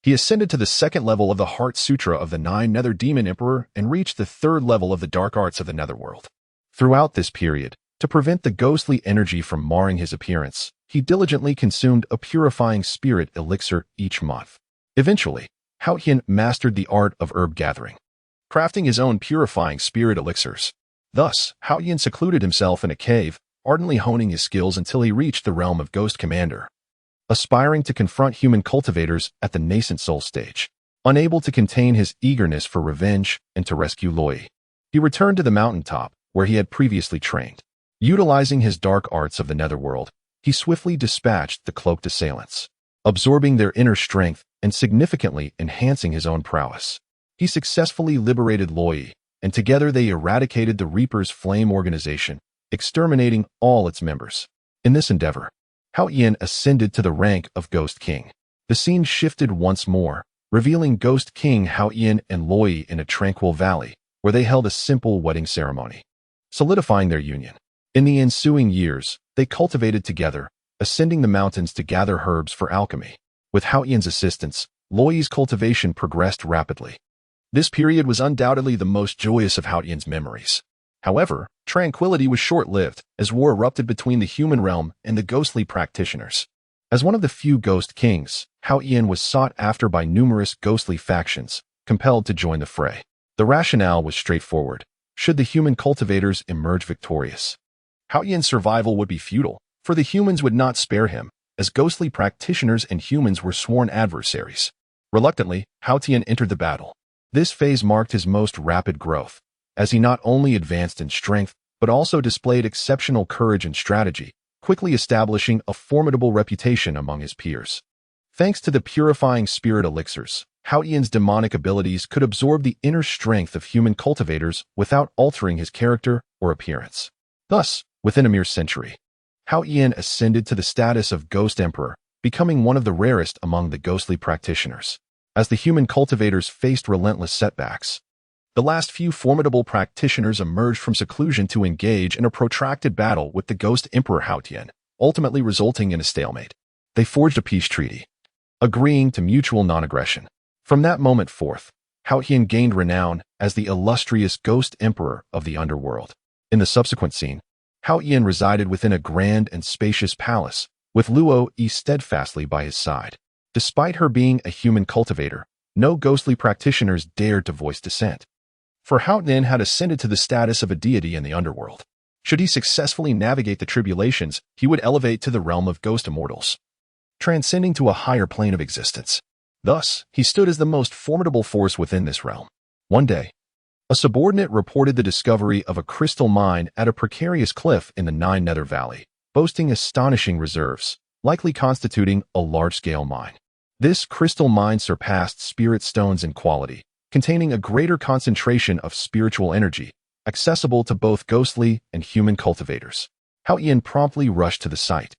he ascended to the 2nd level of the Heart Sutra of the 9 Nether Demon Emperor and reached the 3rd level of the dark arts of the Netherworld. Throughout this period, to prevent the ghostly energy from marring his appearance, he diligently consumed a Purifying Spirit Elixir each month. Eventually, Hao Yin mastered the art of herb gathering, crafting his own Purifying Spirit Elixirs. Thus, Hao Yin secluded himself in a cave, ardently honing his skills until he reached the realm of Ghost Commander, aspiring to confront human cultivators at the nascent soul stage. Unable to contain his eagerness for revenge and to rescue Luoyi, he returned to the mountaintop where he had previously trained. Utilizing his dark arts of the Netherworld, he swiftly dispatched the cloaked assailants, absorbing their inner strength and significantly enhancing his own prowess. He successfully liberated Luoyi, and together they eradicated the Reaper's Flame organization, exterminating all its members. In this endeavor, Hao Yin ascended to the rank of Ghost King. The scene shifted once more, revealing Ghost King Hao Yin and Luoyi in a tranquil valley, where they held a simple wedding ceremony, solidifying their union. In the ensuing years, they cultivated together, ascending the mountains to gather herbs for alchemy. With Hao Yin's assistance, Luoyi's cultivation progressed rapidly. This period was undoubtedly the most joyous of Hao Yin's memories. However, tranquility was short-lived, as war erupted between the human realm and the ghostly practitioners. As one of the few Ghost Kings, Hao Yin was sought after by numerous ghostly factions, compelled to join the fray. The rationale was straightforward. Should the human cultivators emerge victorious, Hao Yin's survival would be futile, for the humans would not spare him, as ghostly practitioners and humans were sworn adversaries. Reluctantly, Hao Yin entered the battle. This phase marked his most rapid growth, as he not only advanced in strength, but also displayed exceptional courage and strategy, quickly establishing a formidable reputation among his peers. Thanks to the Purifying Spirit Elixirs, Hao Yin's demonic abilities could absorb the inner strength of human cultivators without altering his character or appearance. Thus, within a mere century, Hao Yin ascended to the status of Ghost Emperor, becoming one of the rarest among the ghostly practitioners. As the human cultivators faced relentless setbacks, the last few formidable practitioners emerged from seclusion to engage in a protracted battle with the Ghost Emperor Hao Yin, ultimately resulting in a stalemate. They forged a peace treaty, agreeing to mutual non-aggression. From that moment forth, Hao Tian gained renown as the illustrious Ghost Emperor of the underworld. In the subsequent scene, Hao Tian resided within a grand and spacious palace, with Luo Yi steadfastly by his side. Despite her being a human cultivator, no ghostly practitioners dared to voice dissent. For Hao Tian had ascended to the status of a deity in the underworld. Should he successfully navigate the tribulations, he would elevate to the realm of ghost immortals, transcending to a higher plane of existence. Thus, he stood as the most formidable force within this realm. One day, a subordinate reported the discovery of a crystal mine at a precarious cliff in the Nine Nether Valley, boasting astonishing reserves, likely constituting a large-scale mine. This crystal mine surpassed spirit stones in quality, containing a greater concentration of spiritual energy, accessible to both ghostly and human cultivators. Hao Tian promptly rushed to the site,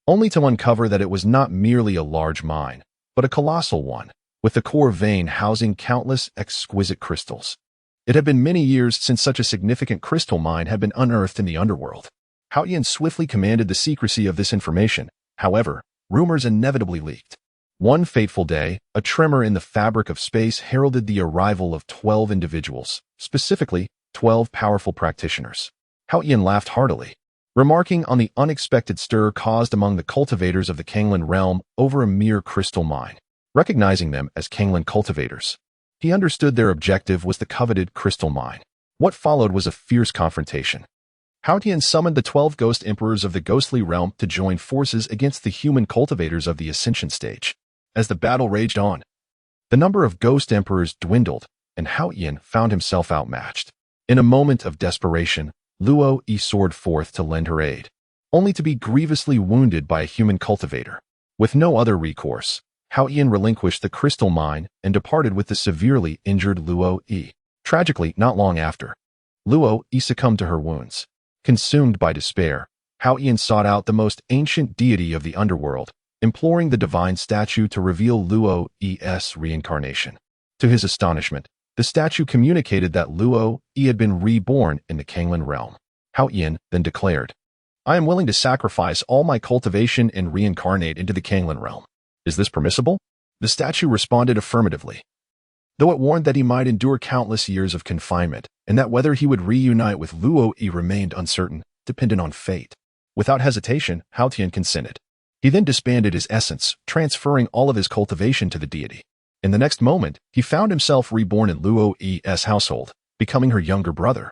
only to uncover that it was not merely a large mine, but a colossal one, with the core vein housing countless exquisite crystals. It had been many years since such a significant crystal mine had been unearthed in the underworld. Hao Tian swiftly commanded the secrecy of this information. However, rumors inevitably leaked. One fateful day, a tremor in the fabric of space heralded the arrival of 12 individuals, specifically 12 powerful practitioners. Hao Tian laughed heartily, remarking on the unexpected stir caused among the cultivators of the Kanglan realm over a mere crystal mine. Recognizing them as Kanglan cultivators, he understood their objective was the coveted crystal mine. What followed was a fierce confrontation. Hao Tian summoned the 12 ghost emperors of the ghostly realm to join forces against the human cultivators of the ascension stage. As the battle raged on, the number of ghost emperors dwindled, and Hao Tian found himself outmatched. In a moment of desperation, Luo Yi soared forth to lend her aid, only to be grievously wounded by a human cultivator. With no other recourse, Hao Tian relinquished the crystal mine and departed with the severely injured Luo Yi. Tragically, not long after, Luo Yi succumbed to her wounds. Consumed by despair, Hao Tian sought out the most ancient deity of the underworld, imploring the divine statue to reveal Luo Yi's reincarnation. To his astonishment, the statue communicated that Luo Yi had been reborn in the Kanglan realm. Hao Tian then declared, "I am willing to sacrifice all my cultivation and reincarnate into the Kanglan realm. Is this permissible?" The statue responded affirmatively, though it warned that he might endure countless years of confinement, and that whether he would reunite with Luo Yi remained uncertain, dependent on fate. Without hesitation, Hao Tian consented. He then disbanded his essence, transferring all of his cultivation to the deity. In the next moment, he found himself reborn in Luo Yi's household, becoming her younger brother.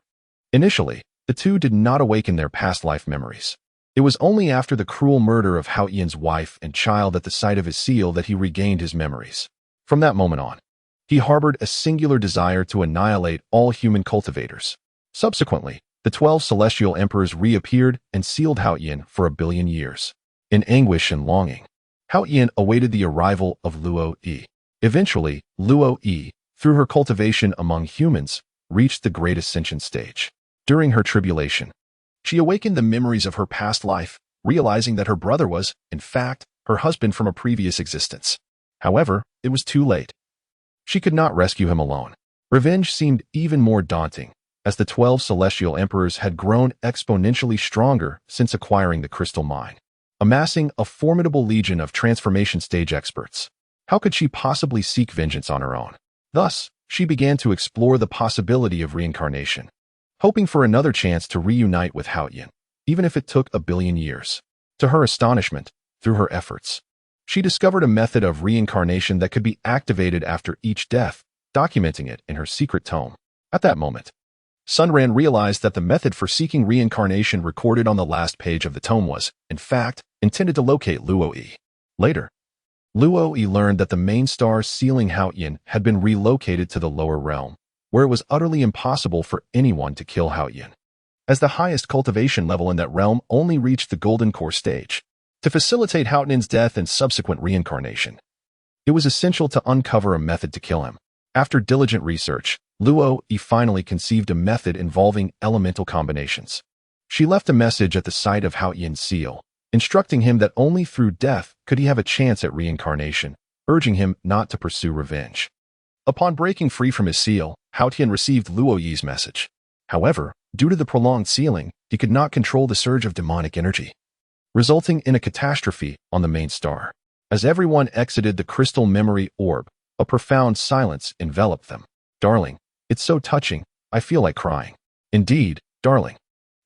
Initially, the two did not awaken their past life memories. It was only after the cruel murder of Hao Tian's wife and child at the sight of his seal that he regained his memories. From that moment on, he harbored a singular desire to annihilate all human cultivators. Subsequently, the 12 celestial emperors reappeared and sealed Hao Tian for 1 billion years. In anguish and longing, Hao Tian awaited the arrival of Luo Yi. Eventually, Luo Yi, through her cultivation among humans, reached the great ascension stage. During her tribulation, she awakened the memories of her past life, realizing that her brother was, in fact, her husband from a previous existence. However, it was too late. She could not rescue him alone. Revenge seemed even more daunting, as the 12 celestial emperors had grown exponentially stronger since acquiring the crystal mine, amassing a formidable legion of transformation stage experts. How could she possibly seek vengeance on her own? Thus, she began to explore the possibility of reincarnation, hoping for another chance to reunite with Hao Tian, even if it took 1 billion years. To her astonishment, through her efforts, she discovered a method of reincarnation that could be activated after each death, documenting it in her secret tome. At that moment, Sunran realized that the method for seeking reincarnation recorded on the last page of the tome was, in fact, intended to locate Luo Yi. Later, Luo Yi learned that the main star sealing Hao Tian had been relocated to the lower realm, where it was utterly impossible for anyone to kill Hao Tian, as the highest cultivation level in that realm only reached the golden core stage. To facilitate Hao Tian's death and subsequent reincarnation, it was essential to uncover a method to kill him. After diligent research, Luo Yi finally conceived a method involving elemental combinations. She left a message at the site of Hao Tian's seal, instructing him that only through death could he have a chance at reincarnation, urging him not to pursue revenge. Upon breaking free from his seal, Hao Tian received Luo Yi's message. However, due to the prolonged sealing, he could not control the surge of demonic energy, resulting in a catastrophe on the main star. As everyone exited the crystal memory orb, a profound silence enveloped them. Darling, it's so touching, I feel like crying. Indeed, darling.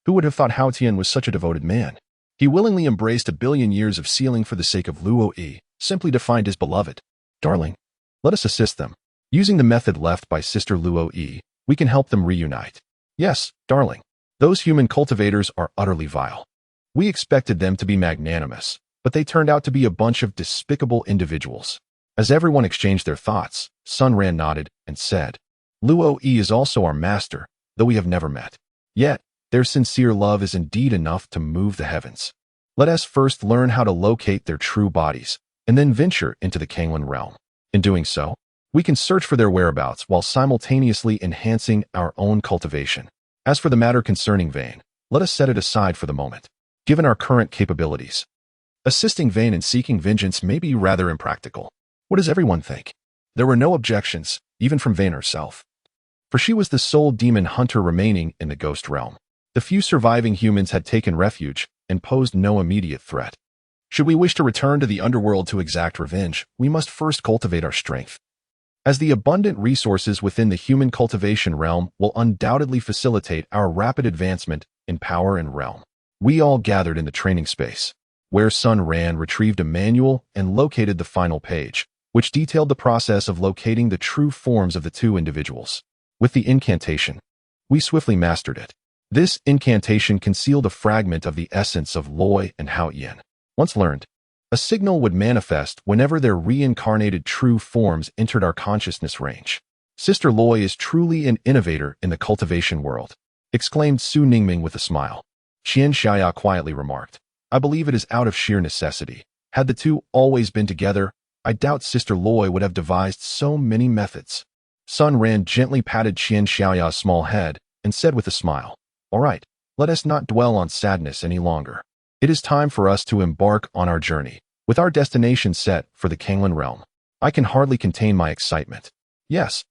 Who would have thought Hao Tian was such a devoted man? He willingly embraced a billion years of sealing for the sake of Luo Yi, simply to find his beloved. Darling, let us assist them. Using the method left by Sister Luo Yi, we can help them reunite. Yes, darling. Those human cultivators are utterly vile. We expected them to be magnanimous, but they turned out to be a bunch of despicable individuals. As everyone exchanged their thoughts, Sun Ran nodded and said, Luo Yi is also our master, though we have never met. Yet, their sincere love is indeed enough to move the heavens. Let us first learn how to locate their true bodies, and then venture into the Kanglan realm. In doing so, we can search for their whereabouts while simultaneously enhancing our own cultivation. As for the matter concerning Vayne, let us set it aside for the moment. Given our current capabilities, assisting Vayne in seeking vengeance may be rather impractical. What does everyone think? There were no objections, even from Vayne herself, for she was the sole demon hunter remaining in the ghost realm. The few surviving humans had taken refuge and posed no immediate threat. Should we wish to return to the underworld to exact revenge, we must first cultivate our strength. As the abundant resources within the human cultivation realm will undoubtedly facilitate our rapid advancement in power and realm. We all gathered in the training space, where Sun Ran retrieved a manual and located the final page, which detailed the process of locating the true forms of the two individuals. With the incantation, we swiftly mastered it. This incantation concealed a fragment of the essence of Loi and Hao Yan. Once learned, a signal would manifest whenever their reincarnated true forms entered our consciousness range. Sister Loi is truly an innovator in the cultivation world, exclaimed Su Ningming with a smile. Qian Xiaya quietly remarked, I believe it is out of sheer necessity. Had the two always been together, I doubt Sister Loi would have devised so many methods. Sun Ran gently patted Qian Xiaoya's small head and said with a smile, All right, let us not dwell on sadness any longer. It is time for us to embark on our journey, with our destination set for the Kanglan realm. I can hardly contain my excitement. Yes,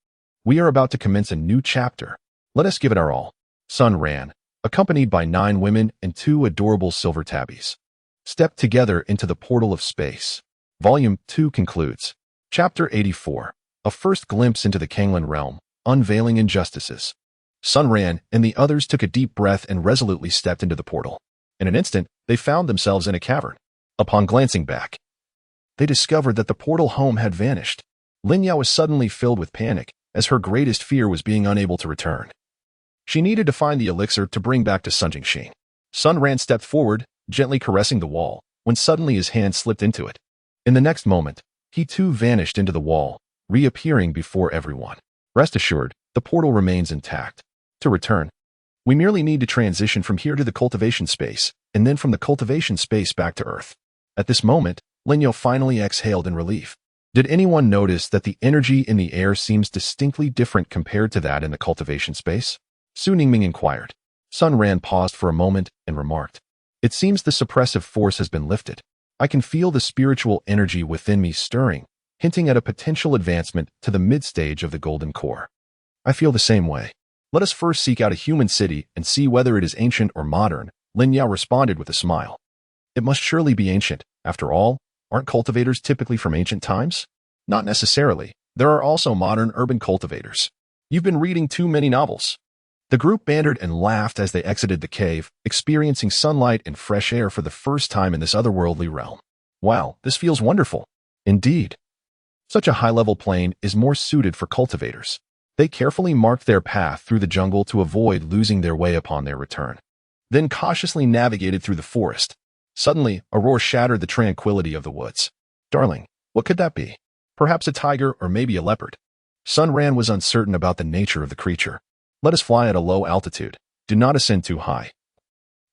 we are about to commence a new chapter. Let us give it our all. Sun Ran, accompanied by 9 women and 2 adorable silver tabbies, stepped together into the portal of space. Volume 2 concludes. Chapter 84, a first glimpse into the Kanglan realm, unveiling injustices. Sun Ran and the others took a deep breath and resolutely stepped into the portal. In an instant, they found themselves in a cavern. Upon glancing back, they discovered that the portal home had vanished. Lin Yao was suddenly filled with panic, as her greatest fear was being unable to return. She needed to find the elixir to bring back to Sun Jingxing. Sun Ran stepped forward, gently caressing the wall, when suddenly his hand slipped into it. In the next moment, he too vanished into the wall, reappearing before everyone. Rest assured, the portal remains intact. To return, we merely need to transition from here to the cultivation space, and then from the cultivation space back to Earth. At this moment, Lin Yao finally exhaled in relief. Did anyone notice that the energy in the air seems distinctly different compared to that in the cultivation space? Su Ningming inquired. Sun Ran paused for a moment and remarked, It seems the suppressive force has been lifted. I can feel the spiritual energy within me stirring, hinting at a potential advancement to the mid-stage of the Golden Core. I feel the same way. Let us first seek out a human city and see whether it is ancient or modern, Lin Yao responded with a smile. It must surely be ancient. After all, aren't cultivators typically from ancient times? Not necessarily. There are also modern urban cultivators. You've been reading too many novels. The group bantered and laughed as they exited the cave, experiencing sunlight and fresh air for the first time in this otherworldly realm. Wow, this feels wonderful. Indeed. Such a high-level plane is more suited for cultivators. They carefully marked their path through the jungle to avoid losing their way upon their return, then cautiously navigated through the forest. Suddenly, a roar shattered the tranquility of the woods. Darling, what could that be? Perhaps a tiger or maybe a leopard. Sun Ran was uncertain about the nature of the creature. Let us fly at a low altitude. Do not ascend too high,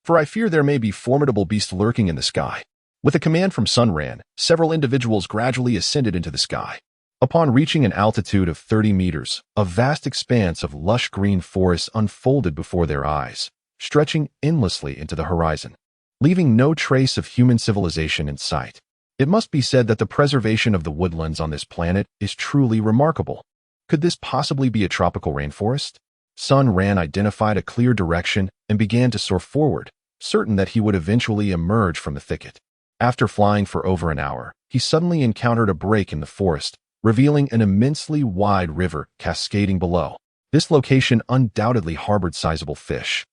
for I fear there may be formidable beasts lurking in the sky. With a command from Sun Ran, several individuals gradually ascended into the sky. Upon reaching an altitude of 30 meters, a vast expanse of lush green forest unfolded before their eyes, stretching endlessly into the horizon, leaving no trace of human civilization in sight. It must be said that the preservation of the woodlands on this planet is truly remarkable. Could this possibly be a tropical rainforest? Sun Ran identified a clear direction and began to soar forward, certain that he would eventually emerge from the thicket. After flying for over an hour, he suddenly encountered a break in the forest, revealing an immensely wide river cascading below. This location undoubtedly harbored sizable fish,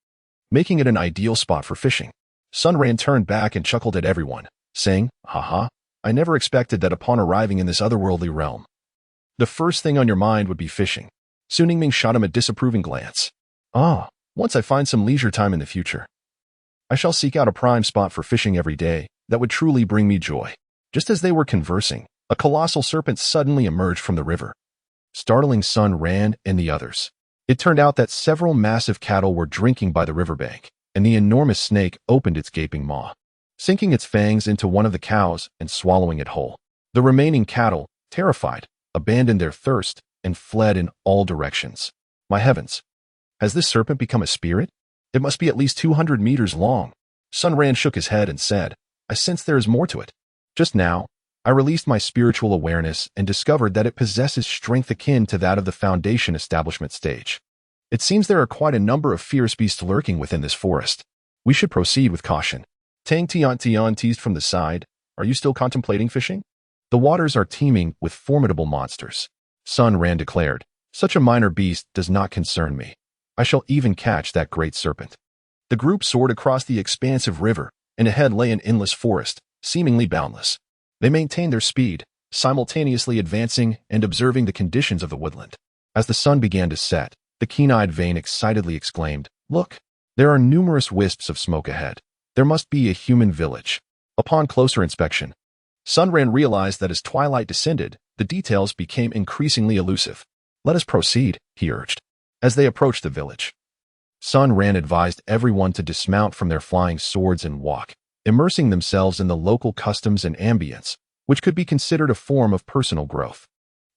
making it an ideal spot for fishing. Sun Ran turned back and chuckled at everyone, saying, "Haha, I never expected that upon arriving in this otherworldly realm, the first thing on your mind would be fishing." Su Ningming shot him a disapproving glance. Once I find some leisure time in the future, I shall seek out a prime spot for fishing every day that would truly bring me joy. Just as they were conversing, a colossal serpent suddenly emerged from the river, startling Sun Ran and the others. It turned out that several massive cattle were drinking by the riverbank, and the enormous snake opened its gaping maw, sinking its fangs into one of the cows and swallowing it whole. The remaining cattle, terrified, abandoned their thirst and fled in all directions. My heavens! Has this serpent become a spirit? It must be at least 200 meters long. Sun Ran shook his head and said, "I sense there is more to it. Just now, I released my spiritual awareness and discovered that it possesses strength akin to that of the Foundation establishment stage. It seems there are quite a number of fierce beasts lurking within this forest. We should proceed with caution." Tang Tian teased from the side, "Are you still contemplating fishing? The waters are teeming with formidable monsters." Sun Ran declared, "Such a minor beast does not concern me. I shall even catch that great serpent." The group soared across the expansive river, and ahead lay an endless forest, seemingly boundless. They maintained their speed, simultaneously advancing and observing the conditions of the woodland. As the sun began to set, the keen-eyed Vane excitedly exclaimed, "Look! There are numerous wisps of smoke ahead. There must be a human village." Upon closer inspection, Sun Ran realized that as twilight descended, the details became increasingly elusive. "Let us proceed," he urged. As they approached the village, Sun Ran advised everyone to dismount from their flying swords and walk, immersing themselves in the local customs and ambience, which could be considered a form of personal growth.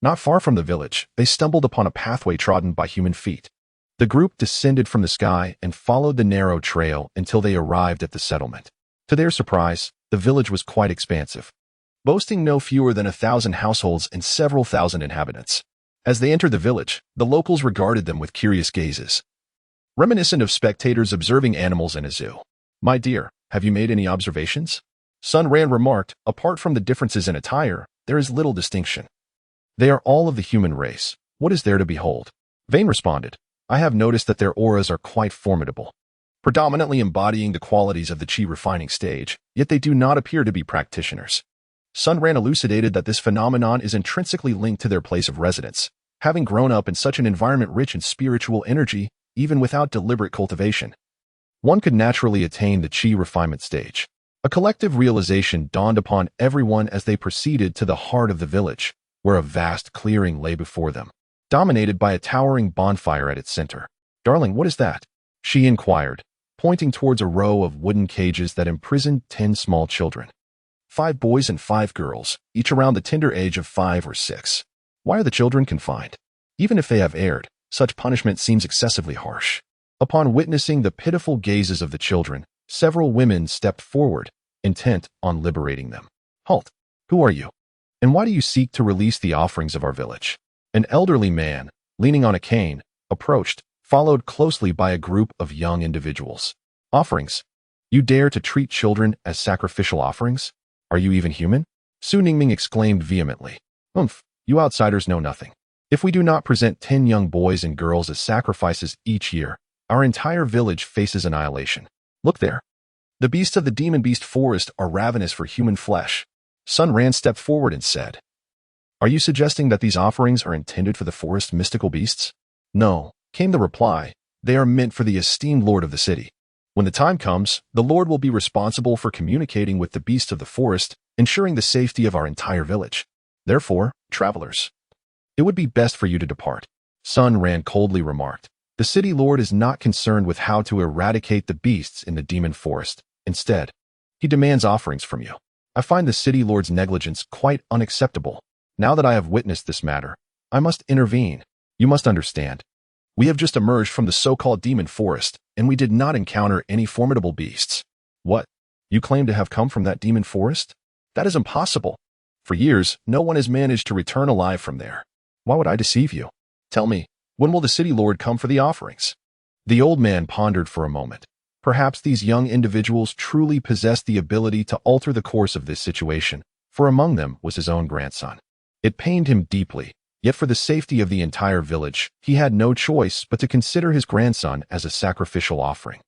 Not far from the village, they stumbled upon a pathway trodden by human feet. The group descended from the sky and followed the narrow trail until they arrived at the settlement. To their surprise, the village was quite expansive, boasting no fewer than 1,000 households and several thousand inhabitants. As they entered the village, the locals regarded them with curious gazes, reminiscent of spectators observing animals in a zoo. "My dear, have you made any observations?" Sun Ran remarked, "Apart from the differences in attire, there is little distinction. They are all of the human race. What is there to behold?" Vane responded, "I have noticed that their auras are quite formidable, predominantly embodying the qualities of the Qi refining stage, yet they do not appear to be practitioners." Sun Ran elucidated that this phenomenon is intrinsically linked to their place of residence, having grown up in such an environment rich in spiritual energy, even without deliberate cultivation. One could naturally attain the Qi refinement stage. A collective realization dawned upon everyone as they proceeded to the heart of the village, where a vast clearing lay before them, dominated by a towering bonfire at its center. "Darling, what is that?" she inquired, pointing towards a row of wooden cages that imprisoned 10 small children. 5 boys and 5 girls, each around the tender age of 5 or 6. Why are the children confined? Even if they have erred, such punishment seems excessively harsh. Upon witnessing the pitiful gazes of the children, several women stepped forward, intent on liberating them. "Halt! Who are you? And why do you seek to release the offerings of our village?" An elderly man, leaning on a cane, approached, followed closely by a group of young individuals. "Offerings? You dare to treat children as sacrificial offerings? Are you even human?" Su Ningming exclaimed vehemently. You outsiders know nothing. If we do not present 10 young boys and girls as sacrifices each year, our entire village faces annihilation. Look there. The beasts of the demon beast forest are ravenous for human flesh." Sun Ran stepped forward and said, "Are you suggesting that these offerings are intended for the forest mystical beasts?" "No," came the reply. "They are meant for the esteemed lord of the city. When the time comes, the Lord will be responsible for communicating with the beasts of the forest, ensuring the safety of our entire village. Therefore, travelers, it would be best for you to depart." Sun Ran coldly remarked, "The city lord is not concerned with how to eradicate the beasts in the demon forest. Instead, he demands offerings from you. I find the city lord's negligence quite unacceptable. Now that I have witnessed this matter, I must intervene. You must understand. We have just emerged from the so-called demon forest, and we did not encounter any formidable beasts." "What? You claim to have come from that demon forest? That is impossible. For years, no one has managed to return alive from there. Why would I deceive you? Tell me, when will the city lord come for the offerings?" The old man pondered for a moment. Perhaps these young individuals truly possessed the ability to alter the course of this situation, for among them was his own grandson. It pained him deeply, yet for the safety of the entire village, he had no choice but to consider his grandson as a sacrificial offering.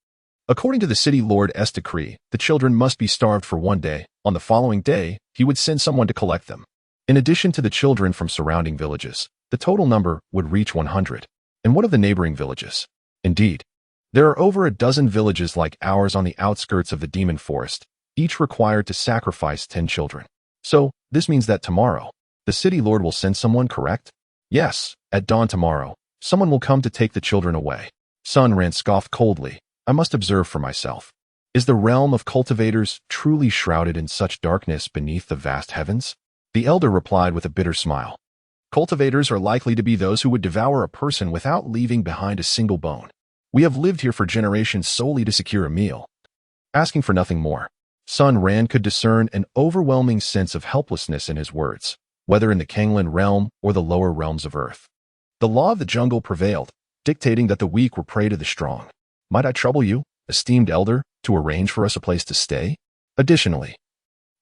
According to the city lord's decree, the children must be starved for one day. On the following day, he would send someone to collect them. In addition to the children from surrounding villages, the total number would reach 100. And what of the neighboring villages? Indeed, there are over a dozen villages like ours on the outskirts of the demon forest, each required to sacrifice 10 children. So, this means that tomorrow, the city lord will send someone, correct? Yes, at dawn tomorrow, someone will come to take the children away. Sun Ran scoffed coldly. I must observe for myself. Is the realm of cultivators truly shrouded in such darkness beneath the vast heavens? The elder replied with a bitter smile. Cultivators are likely to be those who would devour a person without leaving behind a single bone. We have lived here for generations solely to secure a meal, asking for nothing more. Sun Ran could discern an overwhelming sense of helplessness in his words, whether in the Kanglan realm or the lower realms of Earth. The law of the jungle prevailed, dictating that the weak were prey to the strong. Might I trouble you, esteemed elder, to arrange for us a place to stay? Additionally,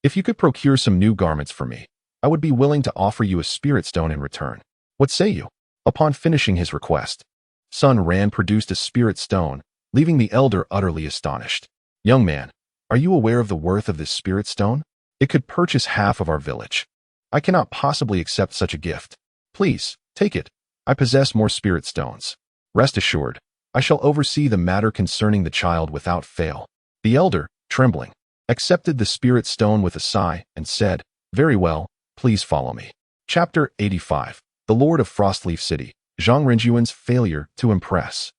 if you could procure some new garments for me, I would be willing to offer you a spirit stone in return. What say you? Upon finishing his request, Sun Ran produced a spirit stone, leaving the elder utterly astonished. Young man, are you aware of the worth of this spirit stone? It could purchase half of our village. I cannot possibly accept such a gift. Please, take it. I possess more spirit stones. Rest assured, I shall oversee the matter concerning the child without fail. The elder, trembling, accepted the spirit stone with a sigh and said, Very well, please follow me. Chapter 85. The Lord of Frostleaf City, Zhang Renjuan's failure to impress.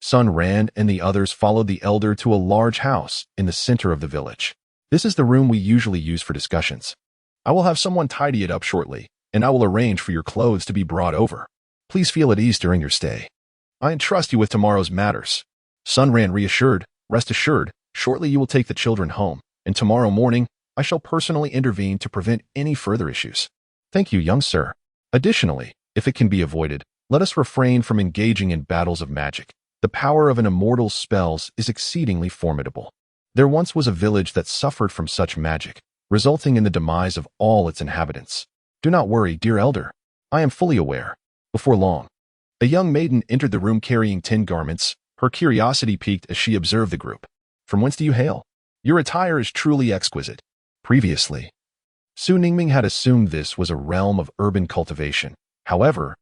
Sun Ran and the others followed the elder to a large house in the center of the village. This is the room we usually use for discussions. I will have someone tidy it up shortly, and I will arrange for your clothes to be brought over. Please feel at ease during your stay. I entrust you with tomorrow's matters. Sun Ran reassured, Rest assured, shortly you will take the children home, and tomorrow morning I shall personally intervene to prevent any further issues. Thank you, young sir. Additionally, if it can be avoided, let us refrain from engaging in battles of magic. The power of an immortal's spells is exceedingly formidable. There once was a village that suffered from such magic, resulting in the demise of all its inhabitants. Do not worry, dear elder. I am fully aware. Before long, a young maiden entered the room carrying 10 garments. Her curiosity piqued as she observed the group. From whence do you hail? Your attire is truly exquisite. Previously, Su Ningming had assumed this was a realm of urban cultivation. However,